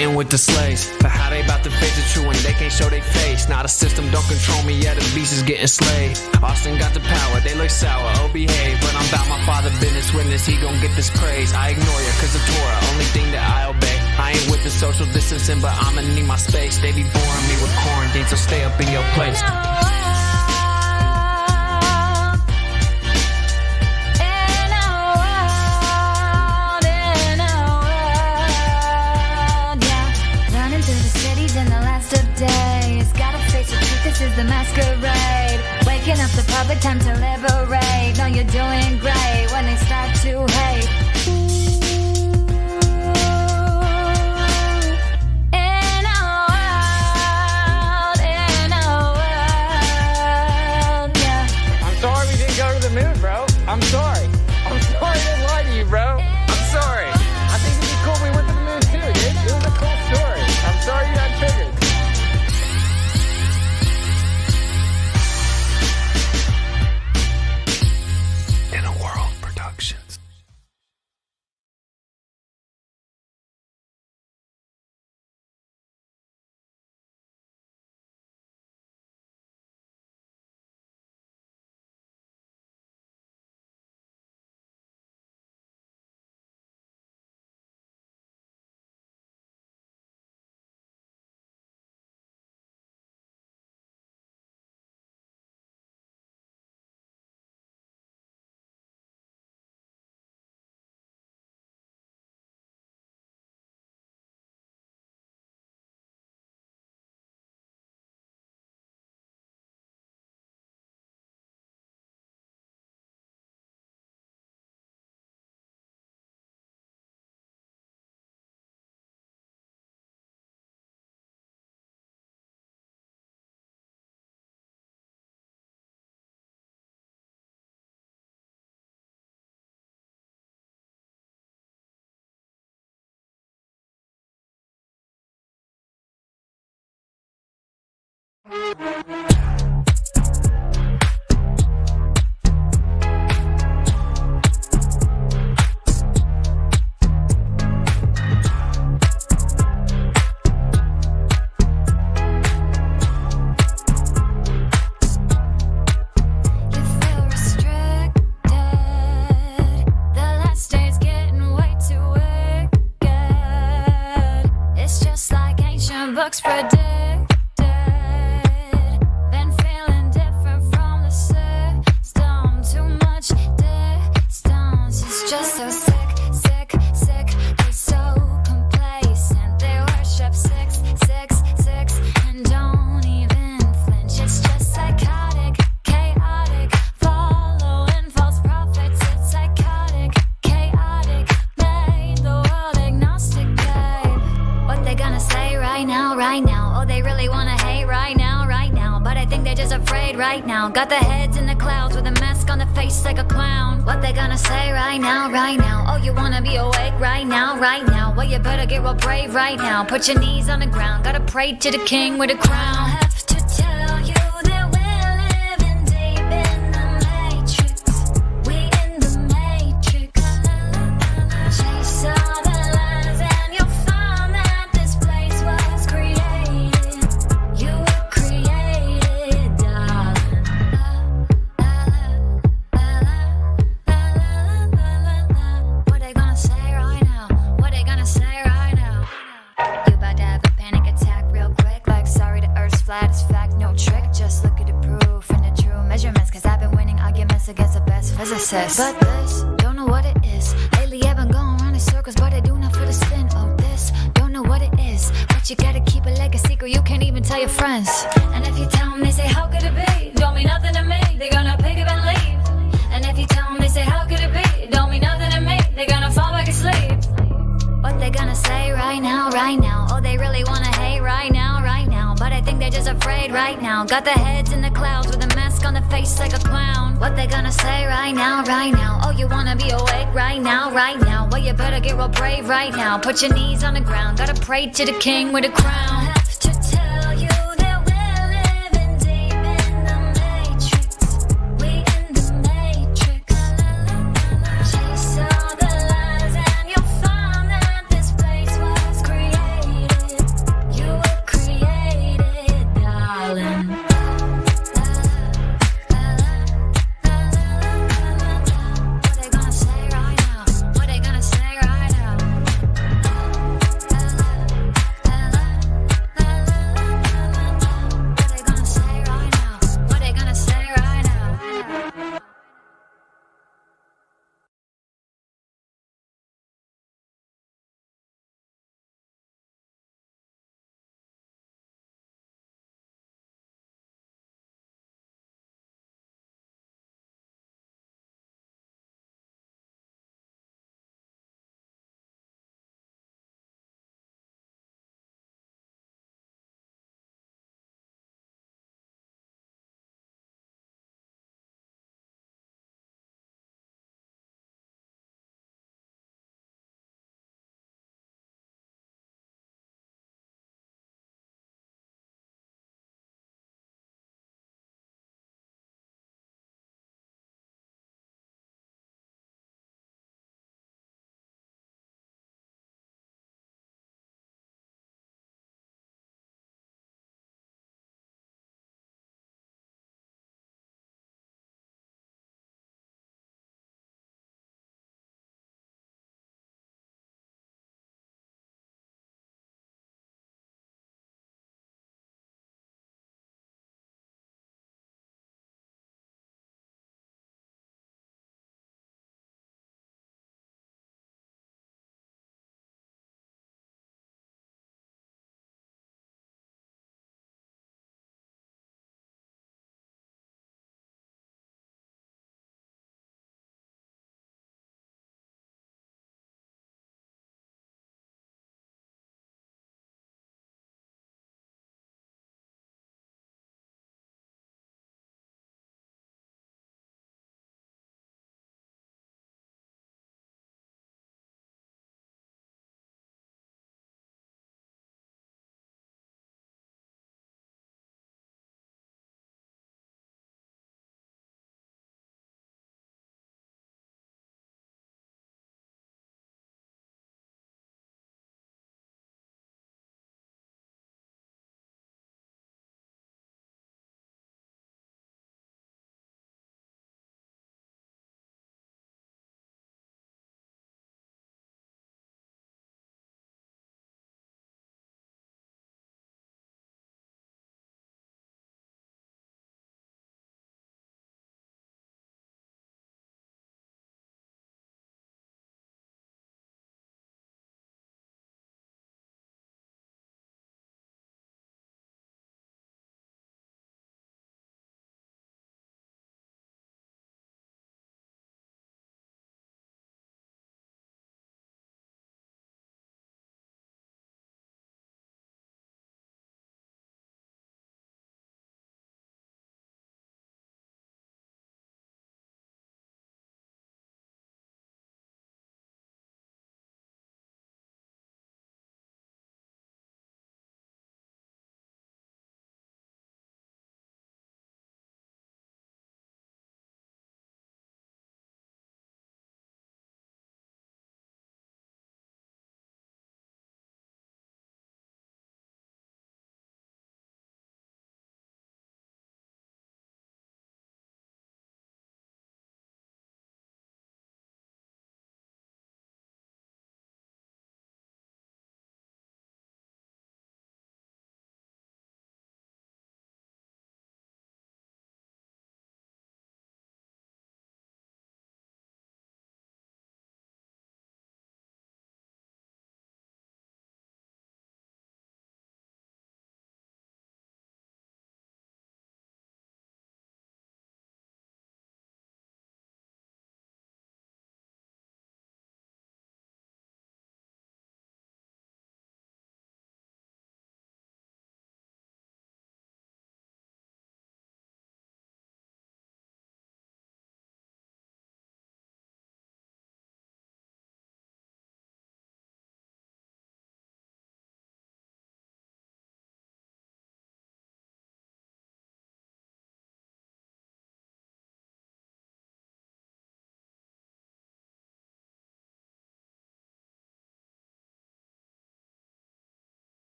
fighting with the slaves. But how they about to face the truth when they can't show their face? Now the system don't control me, yeah, the beast is getting slayed. Austin got the power, they look sour, oh behave. But I'm about my father business, witness, he gon' get this praise. I ignore ya, cause the Torah, only thing that I obey. I ain't with the social distancing, but I'ma need my space. They be boring me with quarantine, so stay up in your place. Days. Gotta face the truth, this is the masquerade. Waking up the public, time to liberate. No, you're doing great when they start to hate. In a world, yeah. I'm sorry we didn't go to the moon, bro. I'm sorry. I'm sorry I didn't lie to you, bro. I'm sorry. I think it'd be cool if we went to the moon too, dude. It was a cool story. I'm sorry you got triggered. Books predicted. Been feeling different from the system. Too much distance. It's just so sick, sick, sick. They're so complacent. They worship 666 and don't even flinch. It's just psychotic, chaotic. Following false prophets. It's psychotic, chaotic. Made the world agnostic, babe. What they gonna say right now, right now? Oh, they really wanna hate right now, right now. But I think they're just afraid right now. Got their heads in the clouds with a mask on the face like a clown. What they gonna say right now, right now? Oh, you wanna be awake right now, right now? Well, you better get real brave right now. Put your knees on the ground. Gotta pray to the king with a crown. I have to tell you that we're living deep in the matrix. We in the matrix. Chase all the lies and you'll find that this place was created. You were created, darling. What they gonna say right now? What they gonna say right now? You about to have a panic attack real quick. Like, sorry, the earth's flat, it's fact, no trick. Just look at the proof and the true measurements. Cause I've been winning arguments against the best physicists. But this, don't know what it is. Lately I've been going around in circles, but I do not for the spin. Oh, this, don't know what it is. But you gotta keep it like a secret, you can't even tell your friends. And if you tell them, they say, how could it be? Don't mean nothing to me, they're gonna pick up and leave. And if you tell them, they say, how could it be? Don't mean nothing to me, they're gonna fall back asleep. What they gonna say right now, right now? Oh, they really wanna hate right now, right now. But I think they're just afraid right now. Got their heads in the clouds with a mask on the face like a clown. What they gonna say right now, right now? Oh, you wanna be awake right now, right now? Well, you better get real brave right now. Put your knees on the ground. Gotta pray to the king with a crown. I have to tell you that we're living deep in the matrix. We in the matrix. Chase all the lies and you'll find that this place was created.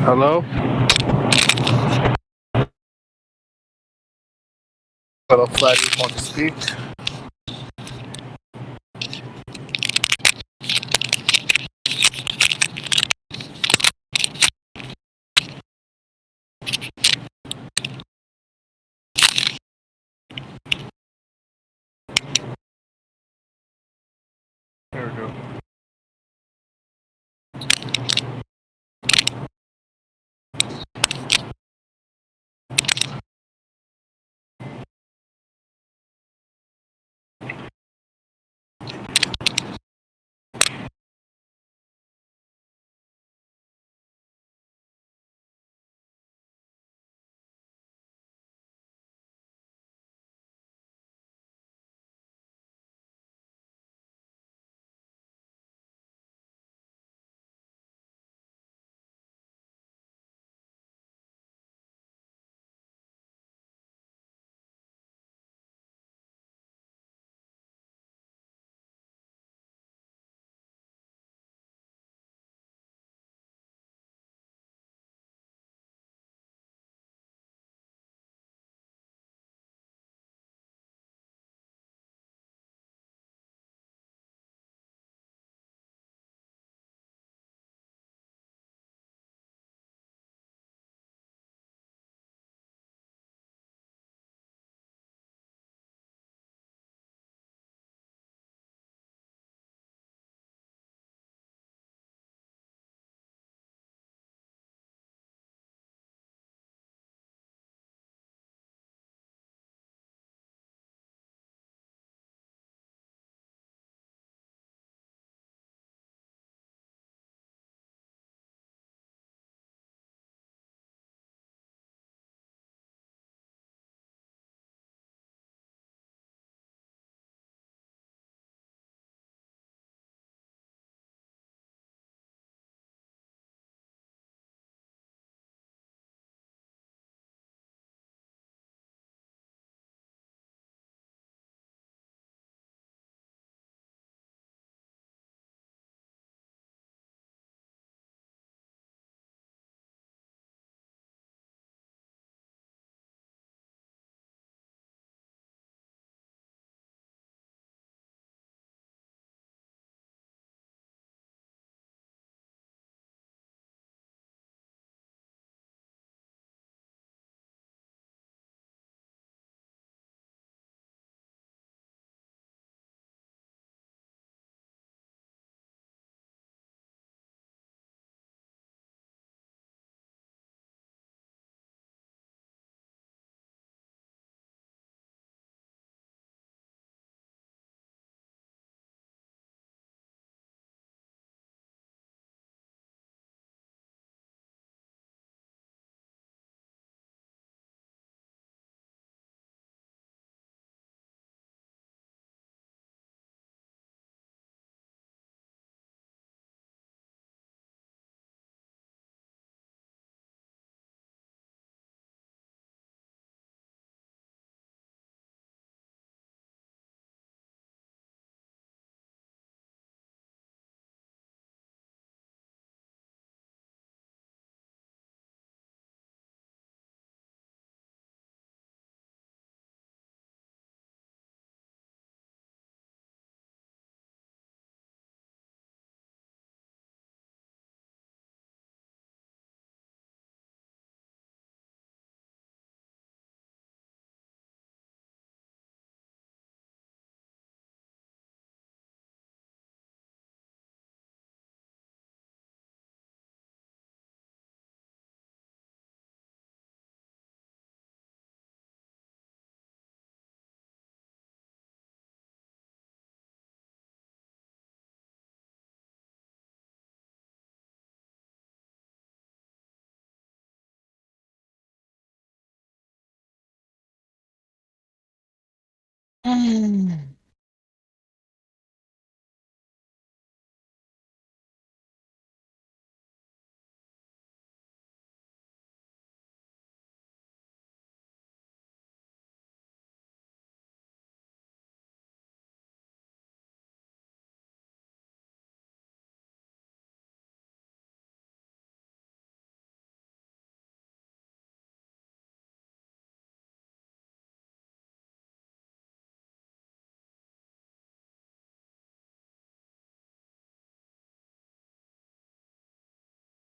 Hello? Hello, Flatty, you want to speak? There we go.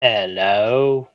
Hello.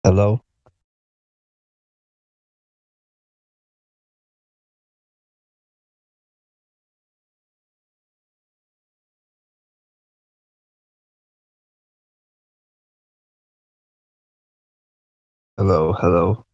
Hello? Hello, hello.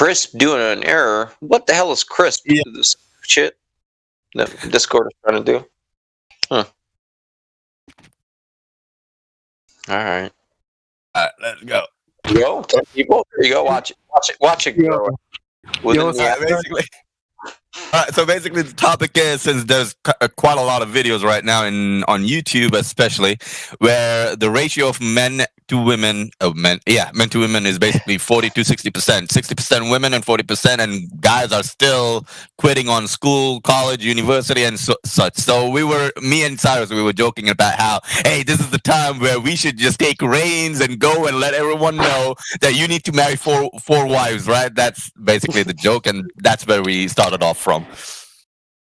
Crisp doing an error. What the hell is Crisp? Yeah. This shit that Discord is trying to do. Huh. All right. All right, let's go. Go, 10 people. There you go. Watch it grow. Basically. So basically, the topic is, since there's quite a lot of videos right now on YouTube, especially, where the ratio of men to women, men to women is basically 40 to 60%. 60% women and 40%, and guys are still quitting on school, college, university, and such. So me and Cyrus, we were joking about how, hey, this is the time where we should just take reins and go and let everyone know that you need to marry four wives, right? That's basically the joke, and that's where we started off from.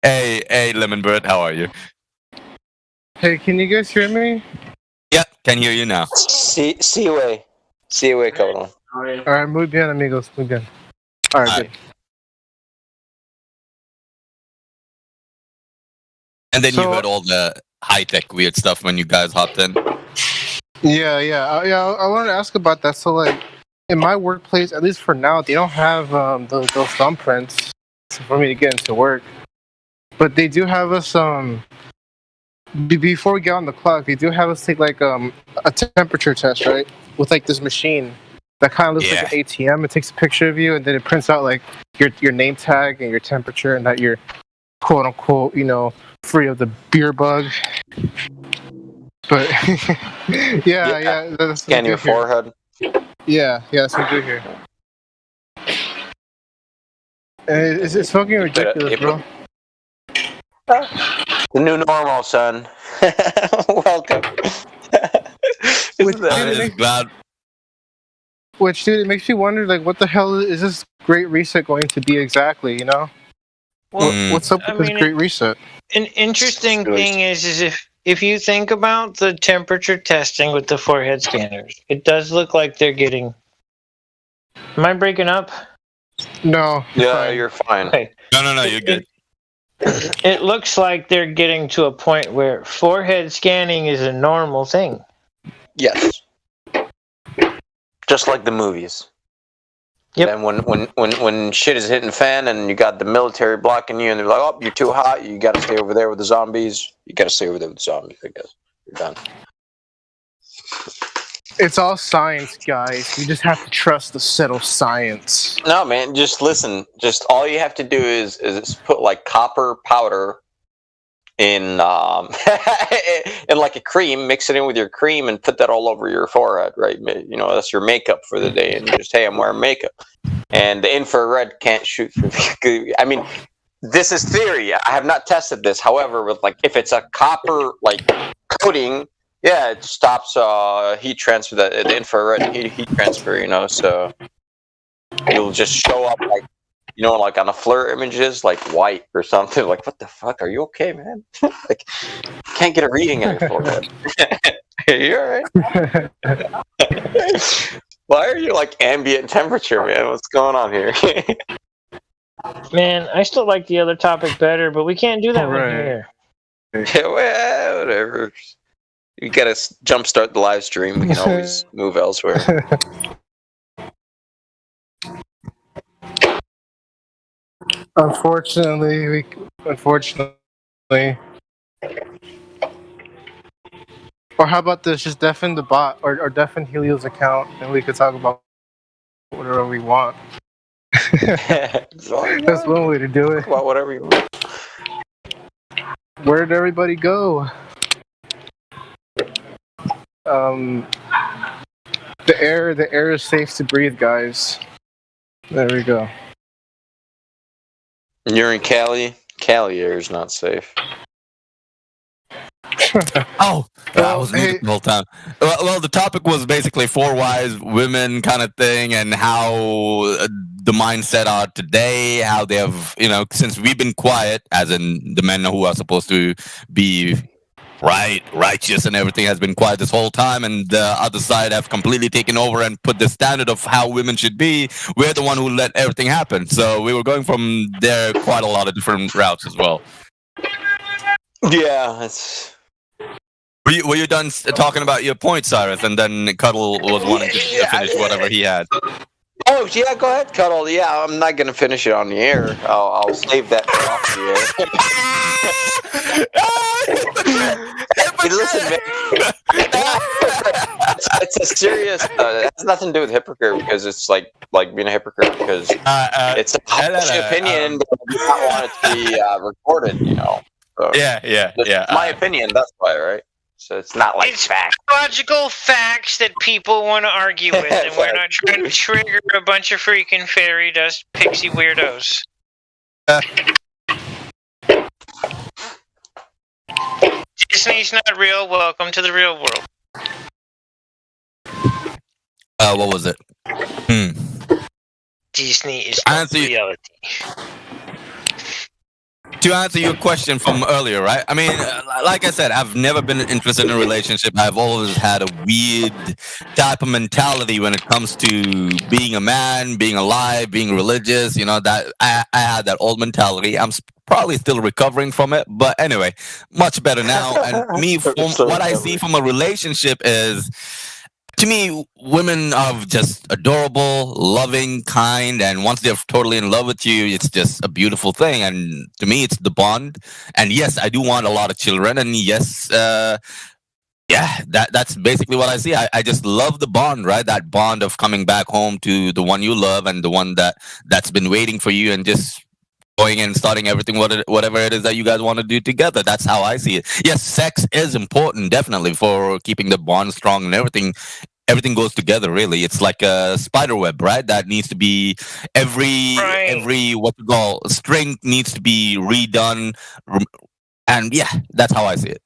Hey, Lemon Bird, how are you? Hey, can you guys hear me? Yep, can hear you now. See you way, cabrón. Alright, muy bien, amigos, muy bien. Alright, good. And then you heard all the high-tech weird stuff when you guys hopped in. Yeah. I wanted to ask about that. So, like, in my workplace, at least for now, they don't have those thumbprints for me to get into work. But they do have us before we get on the clock, they do have us take like a temperature test, right? With like this machine that kind of looks like an ATM. It takes a picture of you, and then it prints out like your name tag and your temperature, and that you're quote unquote, free of the beer bug. But yeah, that's scan your forehead. Yeah, that's what we do here. And it's fucking ridiculous, bro. The new normal, son. Welcome. Which, dude, it makes you wonder, like, what the hell is this Great Reset going to be exactly, Well, what's up with this Great Reset? An interesting thing is if you think about the temperature testing with the forehead scanners, it does look like they're getting... Am I breaking up? No. You're fine. Okay. No, you're good. It looks like they're getting to a point where forehead scanning is a normal thing. Yes. Just like the movies. Yep. And when shit is hitting fan and you got the military blocking you and they're like, oh, you're too hot, you got to stay over there with the zombies. You got to stay over there with the zombies, I guess. You're done. It's all science, guys. You just have to trust the settled science. No, man, just listen. Just all you have to do is put like copper powder in in like a cream, mix it in with your cream, and put that all over your forehead, right? That's your makeup for the day, and you just, hey, I'm wearing makeup. And the infrared can't shoot through. I mean, this is theory. I have not tested this. However, with like if it's a copper like coating. Yeah, it stops heat transfer, the infrared heat transfer, so it'll just show up like, like on the FLIR images, like white or something. Like, what the fuck? Are you okay, man? Like, can't get a reading on your forehead. You alright? Why are you like ambient temperature, man? What's going on here? Man, I still like the other topic better, but we can't do that one here. Yeah, well, whatever. You gotta jumpstart the live stream. We can always move elsewhere. Unfortunately. Or how about this? Just deafen the bot or deafen Helio's account, and we could talk about whatever we want. That's one way to do it. Well, whatever you want. Where did everybody go? The air is safe to breathe, guys. There we go. You're in Cali. Cali air is not safe. I was muted the whole time. Well, the topic was basically 4 wise women kind of thing, and how the mindset are today, how they have, since we've been quiet, as in the men who are supposed to be righteous and everything has been quiet this whole time, and the other side have completely taken over and put the standard of how women should be. We're the one who let everything happen. So we were going from there quite a lot of different routes as well. Yeah, it's... Were you done talking about your point, Cyrus? And then Cuddle was wanting to finish whatever he had. Oh yeah, go ahead, Cuddle. Yeah, I'm not gonna finish it on the air. I'll save that for off the air. Hey, listen, man. It's a serious. It has nothing to do with hypocrite because it's like being a hypocrite because it's a opinion, but you don't want it to be recorded. You know. So Yeah. My opinion. That's why, right? So it's not like fact. Logical facts that people want to argue with, and we're not trying to trigger a bunch of freaking fairy dust pixie weirdos. Disney's not real. Welcome to the real world. What was it? Disney is not reality. To answer your question from earlier, right? I mean, like I said, I've never been interested in a relationship. I've always had a weird type of mentality when it comes to being a man, being alive, being religious. You know, that I had that old mentality. I'm probably still recovering from it, but anyway, much better now. And me, from what I see from a relationship is, to me, women are just adorable, loving, kind, and once they're totally in love with you, it's just a beautiful thing. And to me, it's the bond. And yes, I do want a lot of children. And yes, that's basically what I see. I just love the bond, right? That bond of coming back home to the one you love and the one that's been waiting for you and just going and starting everything, whatever it is that you guys want to do together. That's how I see it. Yes, sex is important, definitely, for keeping the bond strong and everything. Everything goes together, really. It's like a spider web, right? That needs to be every string needs to be redone, and yeah, that's how I see it.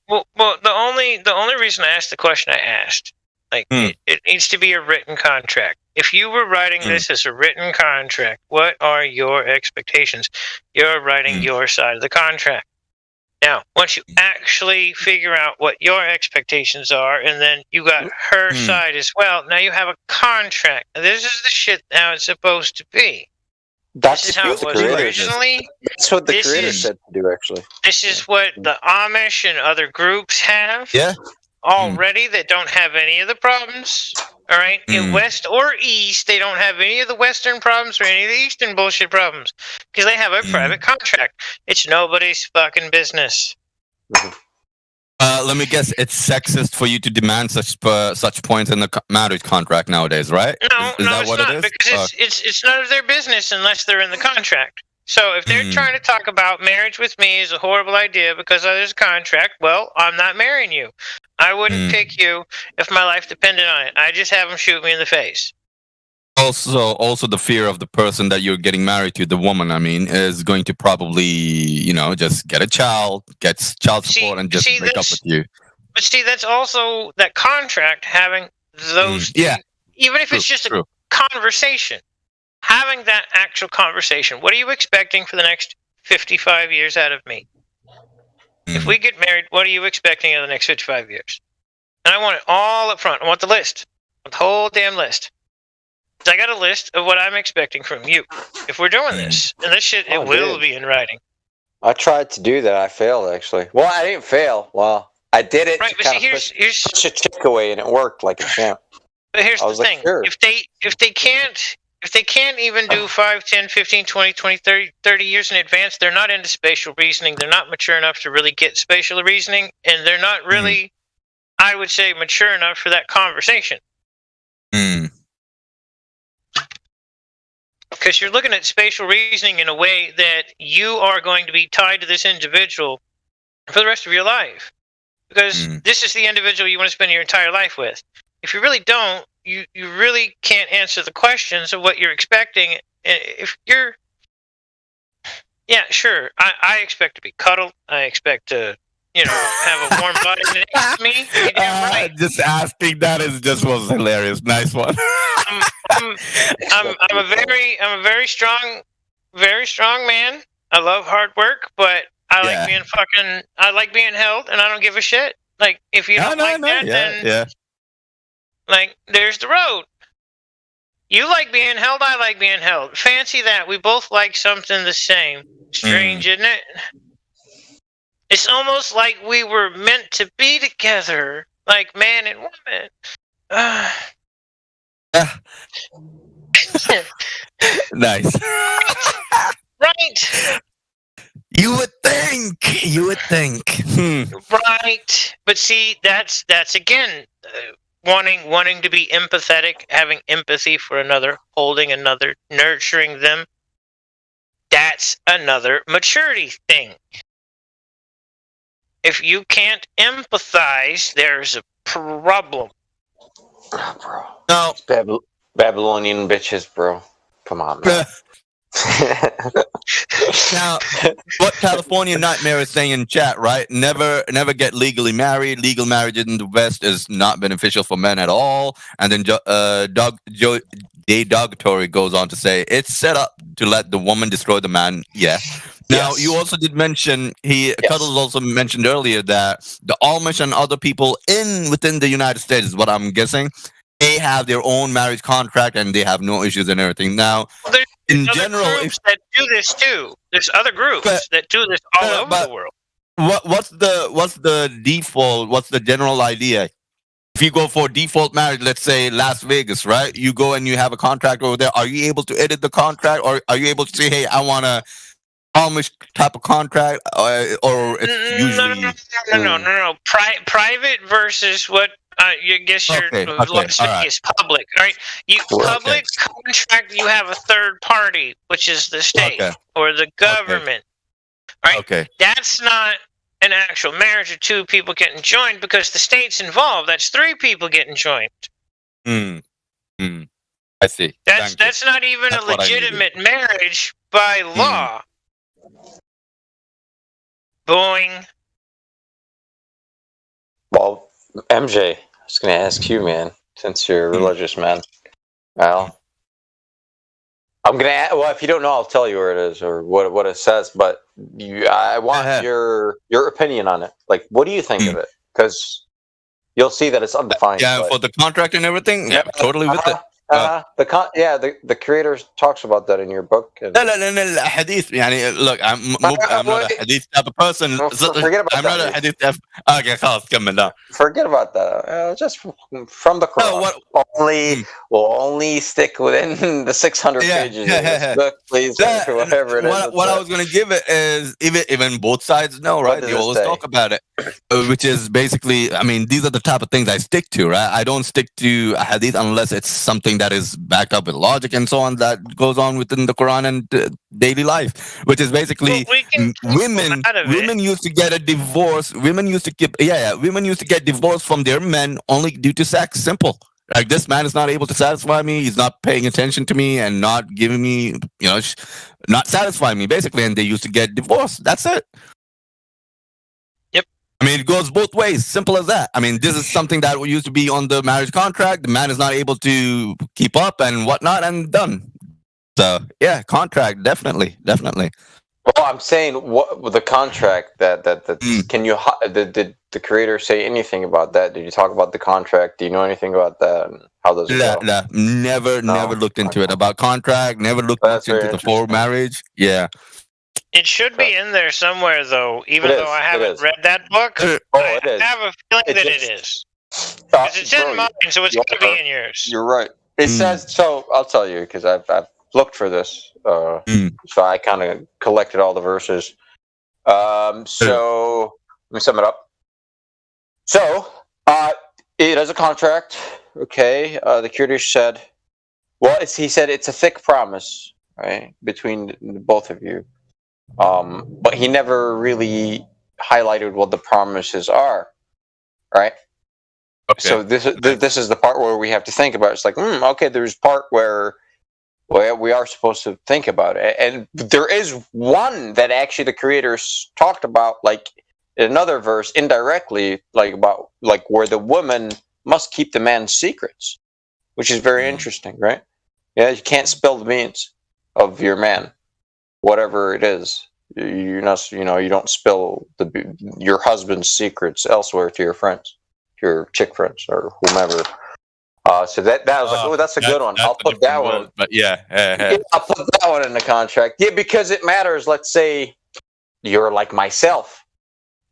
Well, the only reason I asked the question I asked, it needs to be a written contract. If you were writing this as a written contract, what are your expectations? You're writing your side of the contract. Now, once you actually figure out what your expectations are, and then you got her side as well, now you have a contract. Now, this is the shit how it's supposed to be. This is how it was originally. That's what the creator said to do, actually. This is what the Amish and other groups have already that don't have any of the problems. All right, in West or East, they don't have any of the Western problems or any of the Eastern bullshit problems because they have a private contract. It's nobody's fucking business. Let me guess, it's sexist for you to demand such points in the marriage contract nowadays, right? No, is that what not, it is? Because it's none of their business unless they're in the contract. So if they're trying to talk about marriage with me is a horrible idea because there's a contract, well, I'm not marrying you. I wouldn't pick you if my life depended on it. I just have them shoot me in the face. Also the fear of the person that you're getting married to, the woman, I mean, is going to probably, just get a child, get child support, and just break up with you. But see, that's also that contract having those. Even if it's just a conversation. Having that actual conversation. What are you expecting for the next 55 years out of me? If we get married, what are you expecting in the next 55 years? And I want it all up front. I want the list. I want the whole damn list. I got a list of what I'm expecting from you. If we're doing this, and this shit, it will be in writing. I tried to do that. I failed, actually. Well, I didn't fail. Well, I did it to kind of push a chick away, and it worked like a champ. But here's the thing. If they can't even do 5, 10, 15, 20, 30 years in advance, they're not into spatial reasoning. They're not mature enough to really get spatial reasoning, and they're not really, I would say, mature enough for that conversation. Because you're looking at spatial reasoning in a way that you are going to be tied to this individual for the rest of your life. Because this is the individual you want to spend your entire life with. If you really don't, you really can't answer the questions of what you're expecting. If you're... Yeah, sure. I expect to be cuddled. I expect to, have a warm body next to me. You're damn right. Just asking that was hilarious. Nice one. I'm a very strong man. I love hard work, but I like being held, and I don't give a shit. Like, if you don't like that, then there's the road. You like being held, I like being held. Fancy that. We both like something the same. Strange, isn't it? It's almost like we were meant to be together, like man and woman. Nice. Right. You would think. Right. But see, that's again wanting to be empathetic, having empathy for another, holding another, nurturing them. That's another maturity thing. If you can't empathize, there's a problem. Bro. No. Babylonian bitches, bro. Come on, man. Now, what California Nightmare is saying in chat, right? Never get legally married. Legal marriage in the West is not beneficial for men at all. And then Jay Dogatory goes on to say it's set up to let the woman destroy the man. Yeah. Now, you also did mention, Cuddles also mentioned earlier that the Amish and other people within the United States, is what I'm guessing, they have their own marriage contract and they have no issues and everything. Now, in general, groups that do this too. There's other groups that do this all over the world. What's the default? What's the general idea? If you go for default marriage, let's say Las Vegas, right? You go and you have a contract over there. Are you able to edit the contract, or are you able to say, "Hey, I want a Amish type of contract," or it's usually no. Private versus what you guess your Las Vegas public, right? Public contract, you have a third party, which is the state or the government, right? Okay, that's not an actual marriage of two people getting joined because the state's involved. That's three people getting joined. I see. That's not even a legitimate marriage by law. Boing. Well, MJ, I was going to ask you, man, since you're a religious man. Well, I'm going to. Well, if you don't know, I'll tell you where it is or what it says. But I want your opinion on it. Like, what do you think of it? Because you'll see that it's undefined. Yeah, for the contract and everything. Yeah, totally with it. The creator talks about that in your book. And... لا حديث يعني look I'm not a hadith type of person. Forget about I'm not a hadith type. Okay, خلاص كمل. Forget about that. Just from the Quran. We'll only stick within the 600 pages of this book, please, or whatever it is. What I was going to give it is even both sides know, right? They always talk about it, which is basically, I mean, these are the type of things I stick to, right? I don't stick to a hadith unless it's something that is backed up with logic and so on that goes on within the Quran and daily life, which is basically women used to get a divorce. Women used to get divorced from their men only due to sex. Simple. Like, this man is not able to satisfy me. He's not paying attention to me and not giving me, not satisfying me, basically. And they used to get divorced. That's it. I mean, it goes both ways. Simple as that. I mean, this is something that used to be on the marriage contract. The man is not able to keep up and whatnot, and done. So, yeah, contract, definitely. Well, I'm saying, what the contract can you? Did the creator say anything about that? Did you talk about the contract? Do you know anything about that? And how does it go? Never looked into it about contract. Never looked into the full marriage. Yeah. It should be in there somewhere, though. Even though I haven't read that book, I have a feeling that it is. Because it's in mine, so it's going to be in yours. You're right. It says so. I'll tell you because I've looked for this. So I kind of collected all the verses. So let me sum it up. So it has a contract. Okay. The curator said, he said it's a thick promise, right, between both of you. But he never really highlighted what the promises are, right? Okay. So this is the part where we have to think about it. It's like, okay, there's part where we are supposed to think about it, and there is one that actually the creators talked about, like in another verse, indirectly, like about like where the woman must keep the man's secrets, which is very interesting, right? Yeah, you can't spill the beans of your man. Whatever it is, you don't spill your husband's secrets elsewhere to your friends, your chick friends or whomever. So that was like, oh, that's a good one. I'll put that one. But yeah, I'll put that one in the contract. Yeah, because it matters. Let's say you're like myself.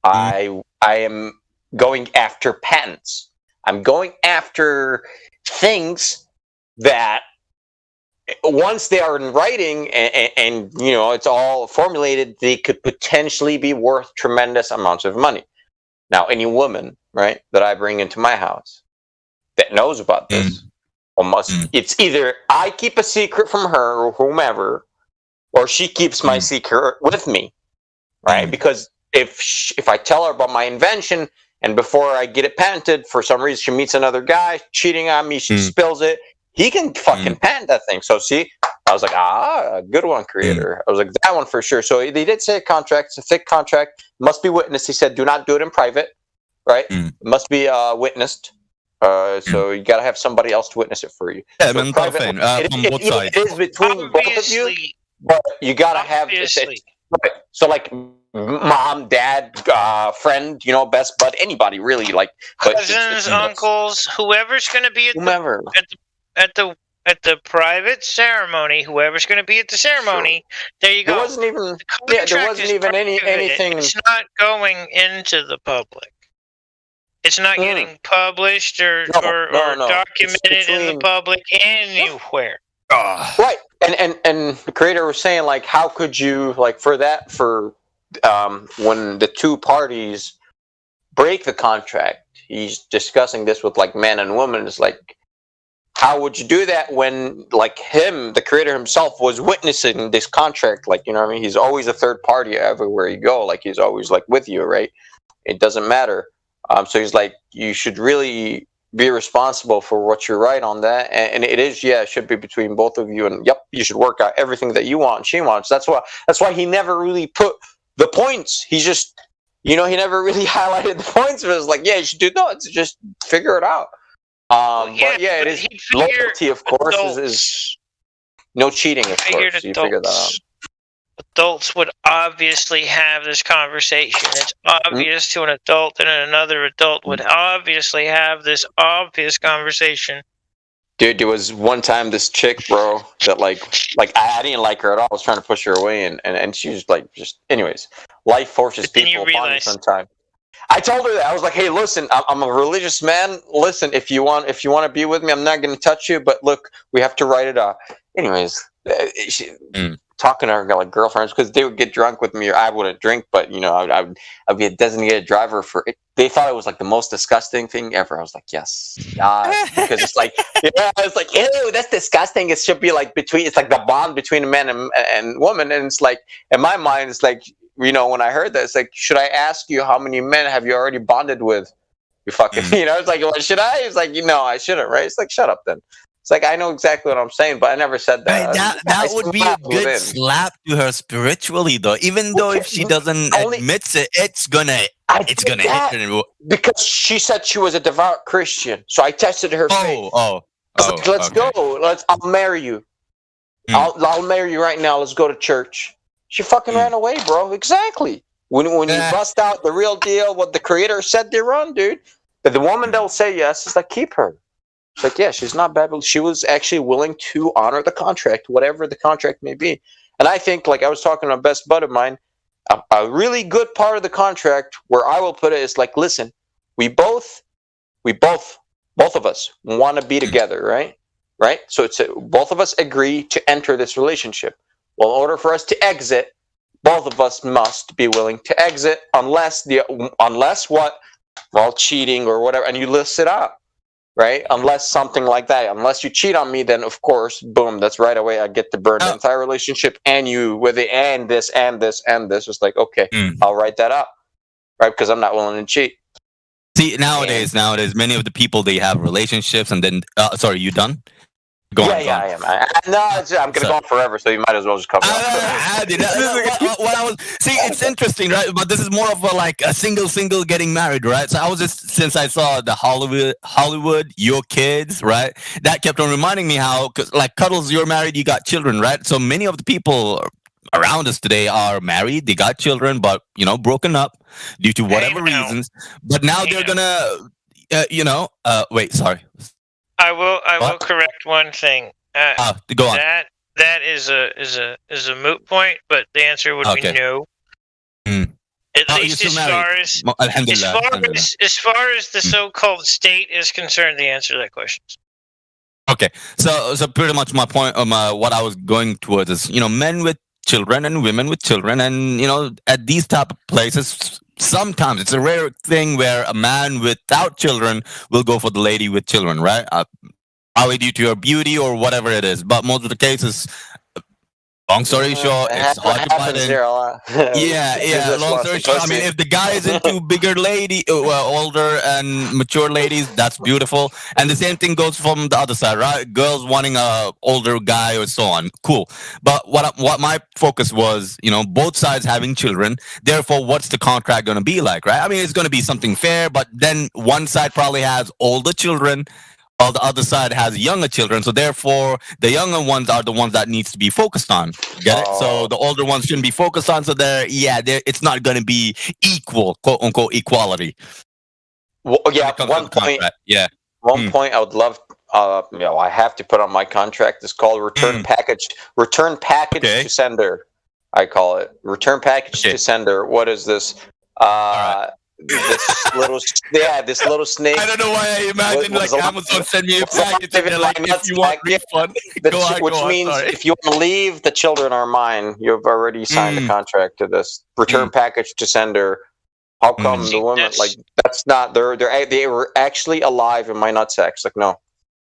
I am going after patents. I'm going after things that once they are in writing and you know it's all formulated, they could potentially be worth tremendous amounts of money. Now, any woman, right, that I bring into my house that knows about this, it's either I keep a secret from her or whomever, or she keeps my secret with me, right? Because if I tell her about my invention and before I get it patented, for some reason she meets another guy cheating on me, she spills it, he can fucking patent that thing. So see, I was like, a good one, creator. I was like, that one for sure. So they did say a contract. It's a thick contract. Must be witnessed. He said, do not do it in private, right? It must be witnessed. So you got to have somebody else to witness it for you. Yeah, so private, from both sides. It is between both of you, but you got to have it. Right. So like mom, dad, friend, you know, best bud, anybody really, like cousins, uncles, whoever's going to be at the private ceremony, whoever's going to be at the ceremony, there you go. There wasn't even anything. It's not going into the public. It's not getting published or documented in the public anywhere. Right, and the creator was saying, like, how could you, like, for when the two parties break the contract, he's discussing this with like men and women. It's like, how would you do that when, like, the creator himself was witnessing this contract? Like, you know what I mean? He's always a third party everywhere you go. Like, he's always, like, with you, right? It doesn't matter. So he's like, you should really be responsible for what you write on that. And it should be between both of you. And, you should work out everything that you want and she wants. That's why he never really put the points. He just, he never really highlighted the points. But it was like, you should do it's just figure it out. It is loyalty, of course, is no cheating, of course. You figure that out. Adults would obviously have this conversation. It's obvious to an adult, and another adult would obviously have this obvious conversation. Dude, there was one time this chick, bro, that like I didn't like her at all. I was trying to push her away, and she was like, anyways, life forces people upon you sometimes. I told her that. I was like, hey, listen, I'm a religious man. Listen, if you want to be with me, I'm not going to touch you. But look, we have to write it out. Anyways, talking to her like girlfriends, because they would get drunk with me, or I wouldn't drink, but I'd be a designated driver for it. They thought it was like the most disgusting thing ever. I was like, yes, because it's like, it's like, ew, that's disgusting. It should be like it's like the bond between a man and woman, and it's like, in my mind, it's like, when I heard that, it's like, should I ask you how many men have you already bonded with? You fucking, it's like, well, should I? It's like, I shouldn't, right? It's like, shut up then. It's like, I know exactly what I'm saying, but I never said that. Right, that would be a good slap to her spiritually, though. Even though if she doesn't admit it, it's gonna hit her. Because she said she was a devout Christian, so I tested her faith. Let's go. I'll marry you. I'll marry you right now. Let's go to church. She fucking ran away, bro. Exactly. When you bust out the real deal, what the creator said they run, dude. But the woman that will say yes, it's like, keep her. It's like, yeah, she's not bad, but she was actually willing to honor the contract, whatever the contract may be. And I think, like I was talking to a best bud of mine, a really good part of the contract where I will put it is like, listen, we both of us want to be together, right? Right? So it's both of us agree to enter this relationship. Well, in order for us to exit, both of us must be willing to exit unless what? Well, cheating or whatever, and you list it out. Right? Unless something like that. Unless you cheat on me, then of course, boom, that's right away. I get to burn the entire relationship and you with it and this and this and this. It's like, okay, I'll write that up. Right? Because I'm not willing to cheat. See, nowadays, many of the people, they have relationships and then, sorry, you done? Go on. I am. I'm going to go on forever, so you might as well just cover it's interesting, right? But this is more of a single getting married, right? So I was since I saw the Hollywood, Your Kids, right? That kept on reminding me how, like, Cuddles, you're married, you got children, right? So many of the people around us today are married, they got children, but, broken up due to whatever reasons. But now they're going to, wait, sorry. I will correct one thing. Go on. That is a moot point, but the answer would be no. At least as far as the so-called state is concerned, the answer to that question. Okay, so pretty much my point, what I was going towards is, men with children and women with children, and at these type of places, sometimes it's a rare thing where a man without children will go for the lady with children, right? Probably due to your beauty or whatever it is, but most of the cases. Long story short, it's hard to find in. Yeah. Long story short, I mean, if the guy is into bigger older and mature ladies, that's beautiful. And the same thing goes from the other side, right? Girls wanting a older guy or so on. Cool. But what my focus was, both sides having children. Therefore, what's the contract going to be like, right? I mean, it's going to be something fair, but then one side probably has older children, while the other side has younger children. So therefore, the younger ones are the ones that needs to be focused on. Get it? So the older ones shouldn't be focused on. So it's not going to be equal, quote unquote, equality. Well, yeah, one point. Yeah. One point I would love. I have to put on my contract. It's called return package. Return package to sender. I call it return package to sender. What is this? This little snake. I don't know why I imagine Amazon send me a package and they're like, if you want refund, which means if you want to leave, the children are mine. You've already signed a contract to this return package to sender. How come the women that's not they were actually alive in my nutsack? Like no,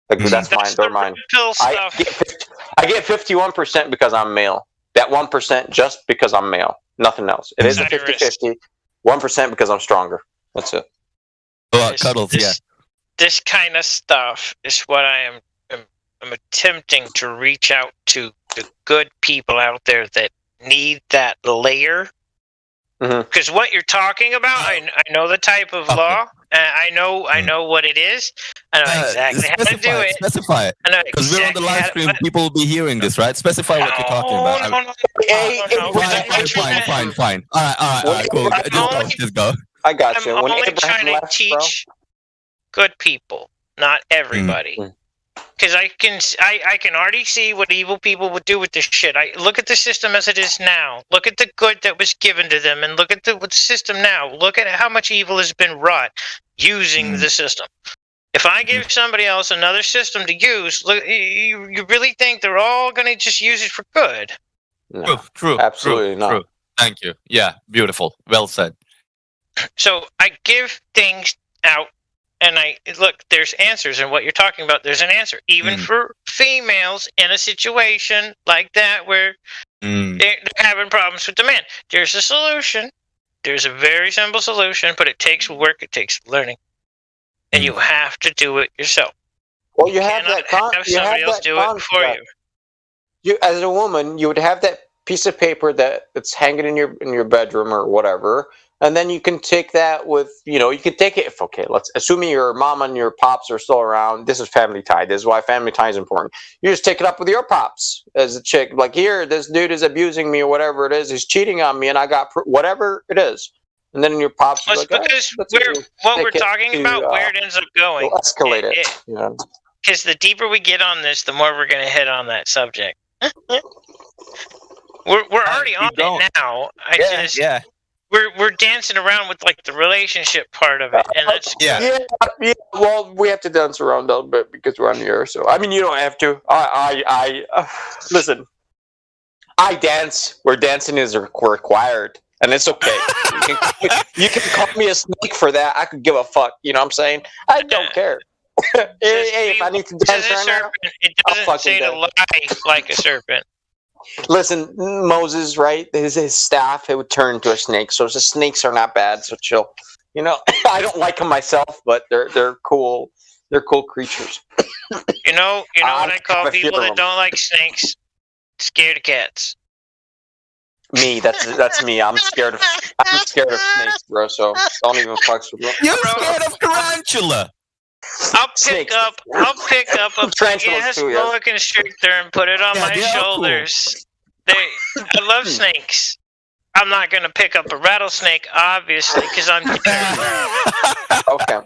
that's mine. They're mine. I get 51% because I'm male. That 1% just because I'm male. Nothing else. It is a 50-50. 1% because I'm stronger. That's it. Cuddles, yeah. This kind of stuff is what I'm attempting to reach out to the good people out there that need that layer. Because what you're talking about, I know the type of law. I know what it is. I know exactly how to do it. Specify it. Because we're on the live stream. People will be hearing this, right? Specify what you're talking about. Fine. All right. Cool. Just go. I got you. I'm only trying to teach good people, not everybody. Because I can already see what evil people would do with this shit. I look at the system as it is now. Look at the good that was given to them, and look at the system now. Look at how much evil has been wrought using the system. If I give somebody else another system to use, look, you really think they're all going to just use it for good? No, true. Absolutely not. True. Thank you. Yeah, beautiful. Well said. So I give things out. And look, there's answers in what you're talking about. There's an answer, even for females in a situation like that where they're having problems with the man. There's a solution. There's a very simple solution, but it takes work. It takes learning, and you have to do it yourself. Well, you have that. Have somebody else do it for you. You, as a woman, you would have that piece of paper that's hanging in your bedroom or whatever. And then you can take that with, you can take it if, let's assuming your mom and your pops are still around. This is family tie. This is why family tie is important. You just take it up with your pops as a chick. Like, here, this dude is abusing me or whatever it is. He's cheating on me and I got whatever it is. And then your pops is like, because what we're talking about, where it ends up going. We'll escalate it. Because the deeper we get on this, the more we're going to hit on that subject. We're already on it now. We're dancing around with like the relationship part of it, and that's yeah. Well, we have to dance around a little bit because we're on the air. So I mean, you don't have to. I listen. I dance where dancing is required, and it's okay. You can call me a snake for that. I could give a fuck. You know what I'm saying? I don't care. Hey, if I need to dance right now, it doesn't say to lie like a serpent. Listen, Moses, right? His staff, it would turn into a snake. So the snakes are not bad. So chill. I don't like them myself, but they're cool. They're cool creatures. You know what I call people that don't like snakes? Scared of cats. Me, that's me. I'm scared of snakes, bro. So don't even fuck with me. You're scared of tarantula. I'll pick up a big ass boa constrictor and put it on my shoulders. Cool. I love snakes. I'm not gonna pick up a rattlesnake, obviously, because I'm okay.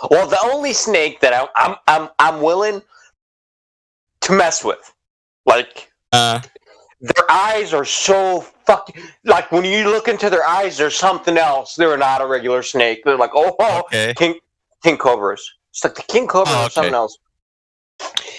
Well, the only snake that I'm willing to mess with, like, their eyes are so fucking, like, when you look into their eyes, there's something else. They're not a regular snake. They're like, king cobras. It's like the king cobra or something else.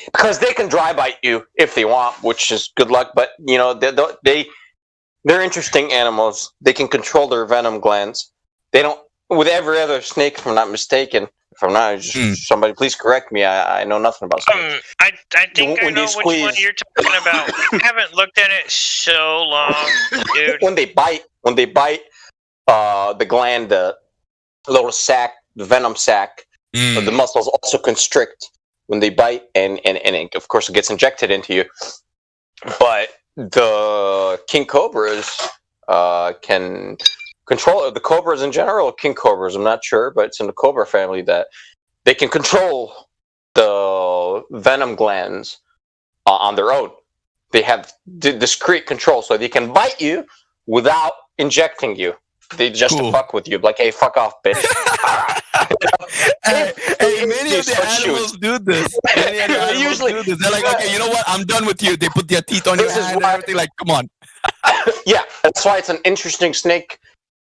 because they can dry bite you if they want, which is good luck. But you know, they're interesting animals. They can control their venom glands. They don't. With every other snake, if I'm not mistaken. If I'm not, somebody please correct me. I know nothing about snakes. I think I know which one you're talking about. I haven't looked at it so long, dude. When they bite, the gland, the little sac, the venom sac, the muscles also constrict when they bite, and of course it gets injected into you. But the king cobras can control the cobras in general. King cobras, I'm not sure, but it's in the cobra family that they can control the venom glands on their own. They have discrete control, so they can bite you without injecting you. They just fuck with you, like, hey, fuck off, bitch. Hey, many of the animals do this. Usually, do this. They're like, okay, you know what? I'm done with you. They put their teeth on your hand and everything. Like, come on. Yeah, that's why it's an interesting snake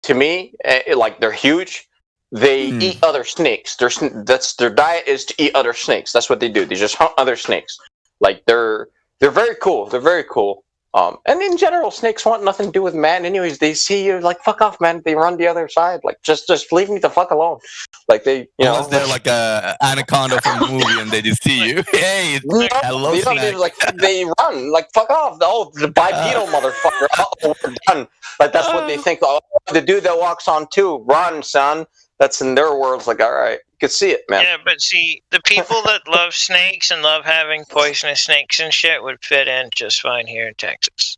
to me. Like, they're huge. They eat other snakes. That's their diet is to eat other snakes. That's what they do. They just hunt other snakes. Like, they're very cool. They're very cool. And in general, snakes want nothing to do with man. Anyways, they see you like, fuck off, man. They run the other side. Like, just leave me the fuck alone. Like, they, you know, they're like a anaconda from a movie, and they just see you. Hey, hello, they like they run. Like, fuck off. Oh, the bipedal motherfucker. Oh, we're done. Like, that's what they think. Oh, the dude that walks on two, run, son. That's in their words. Like, all right, you can see it, man. Yeah, but see, the people that love snakes and love having poisonous snakes and shit would fit in just fine here in Texas.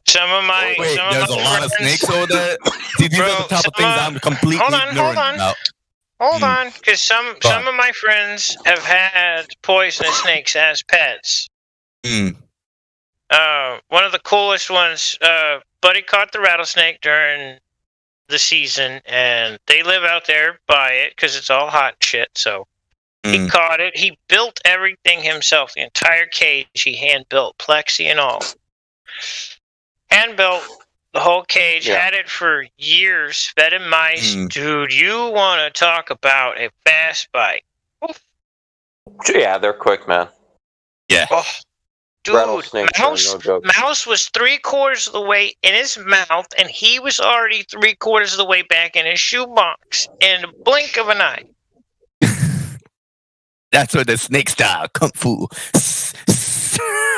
Some of my there's a lot of snakes over there. See, these are the type of things I'm completely ignorant about. Hold on, because some of my friends have had poisonous snakes as pets. One of the coolest ones, Buddy caught the rattlesnake during the season, and they live out there by it because it's all hot shit. So he caught it. He built everything himself, the entire cage. He hand built, plexi and all. Hand built the whole cage. Had it for years. Fed him mice. Dude, you want to talk about a fast bite? Oof. Yeah, they're quick, man. Yeah. Oh. Dude, Mouse was 3/4 of the way in his mouth, and he was already 3/4 of the way back in his shoebox in the blink of an eye. That's what the snake style kung fu.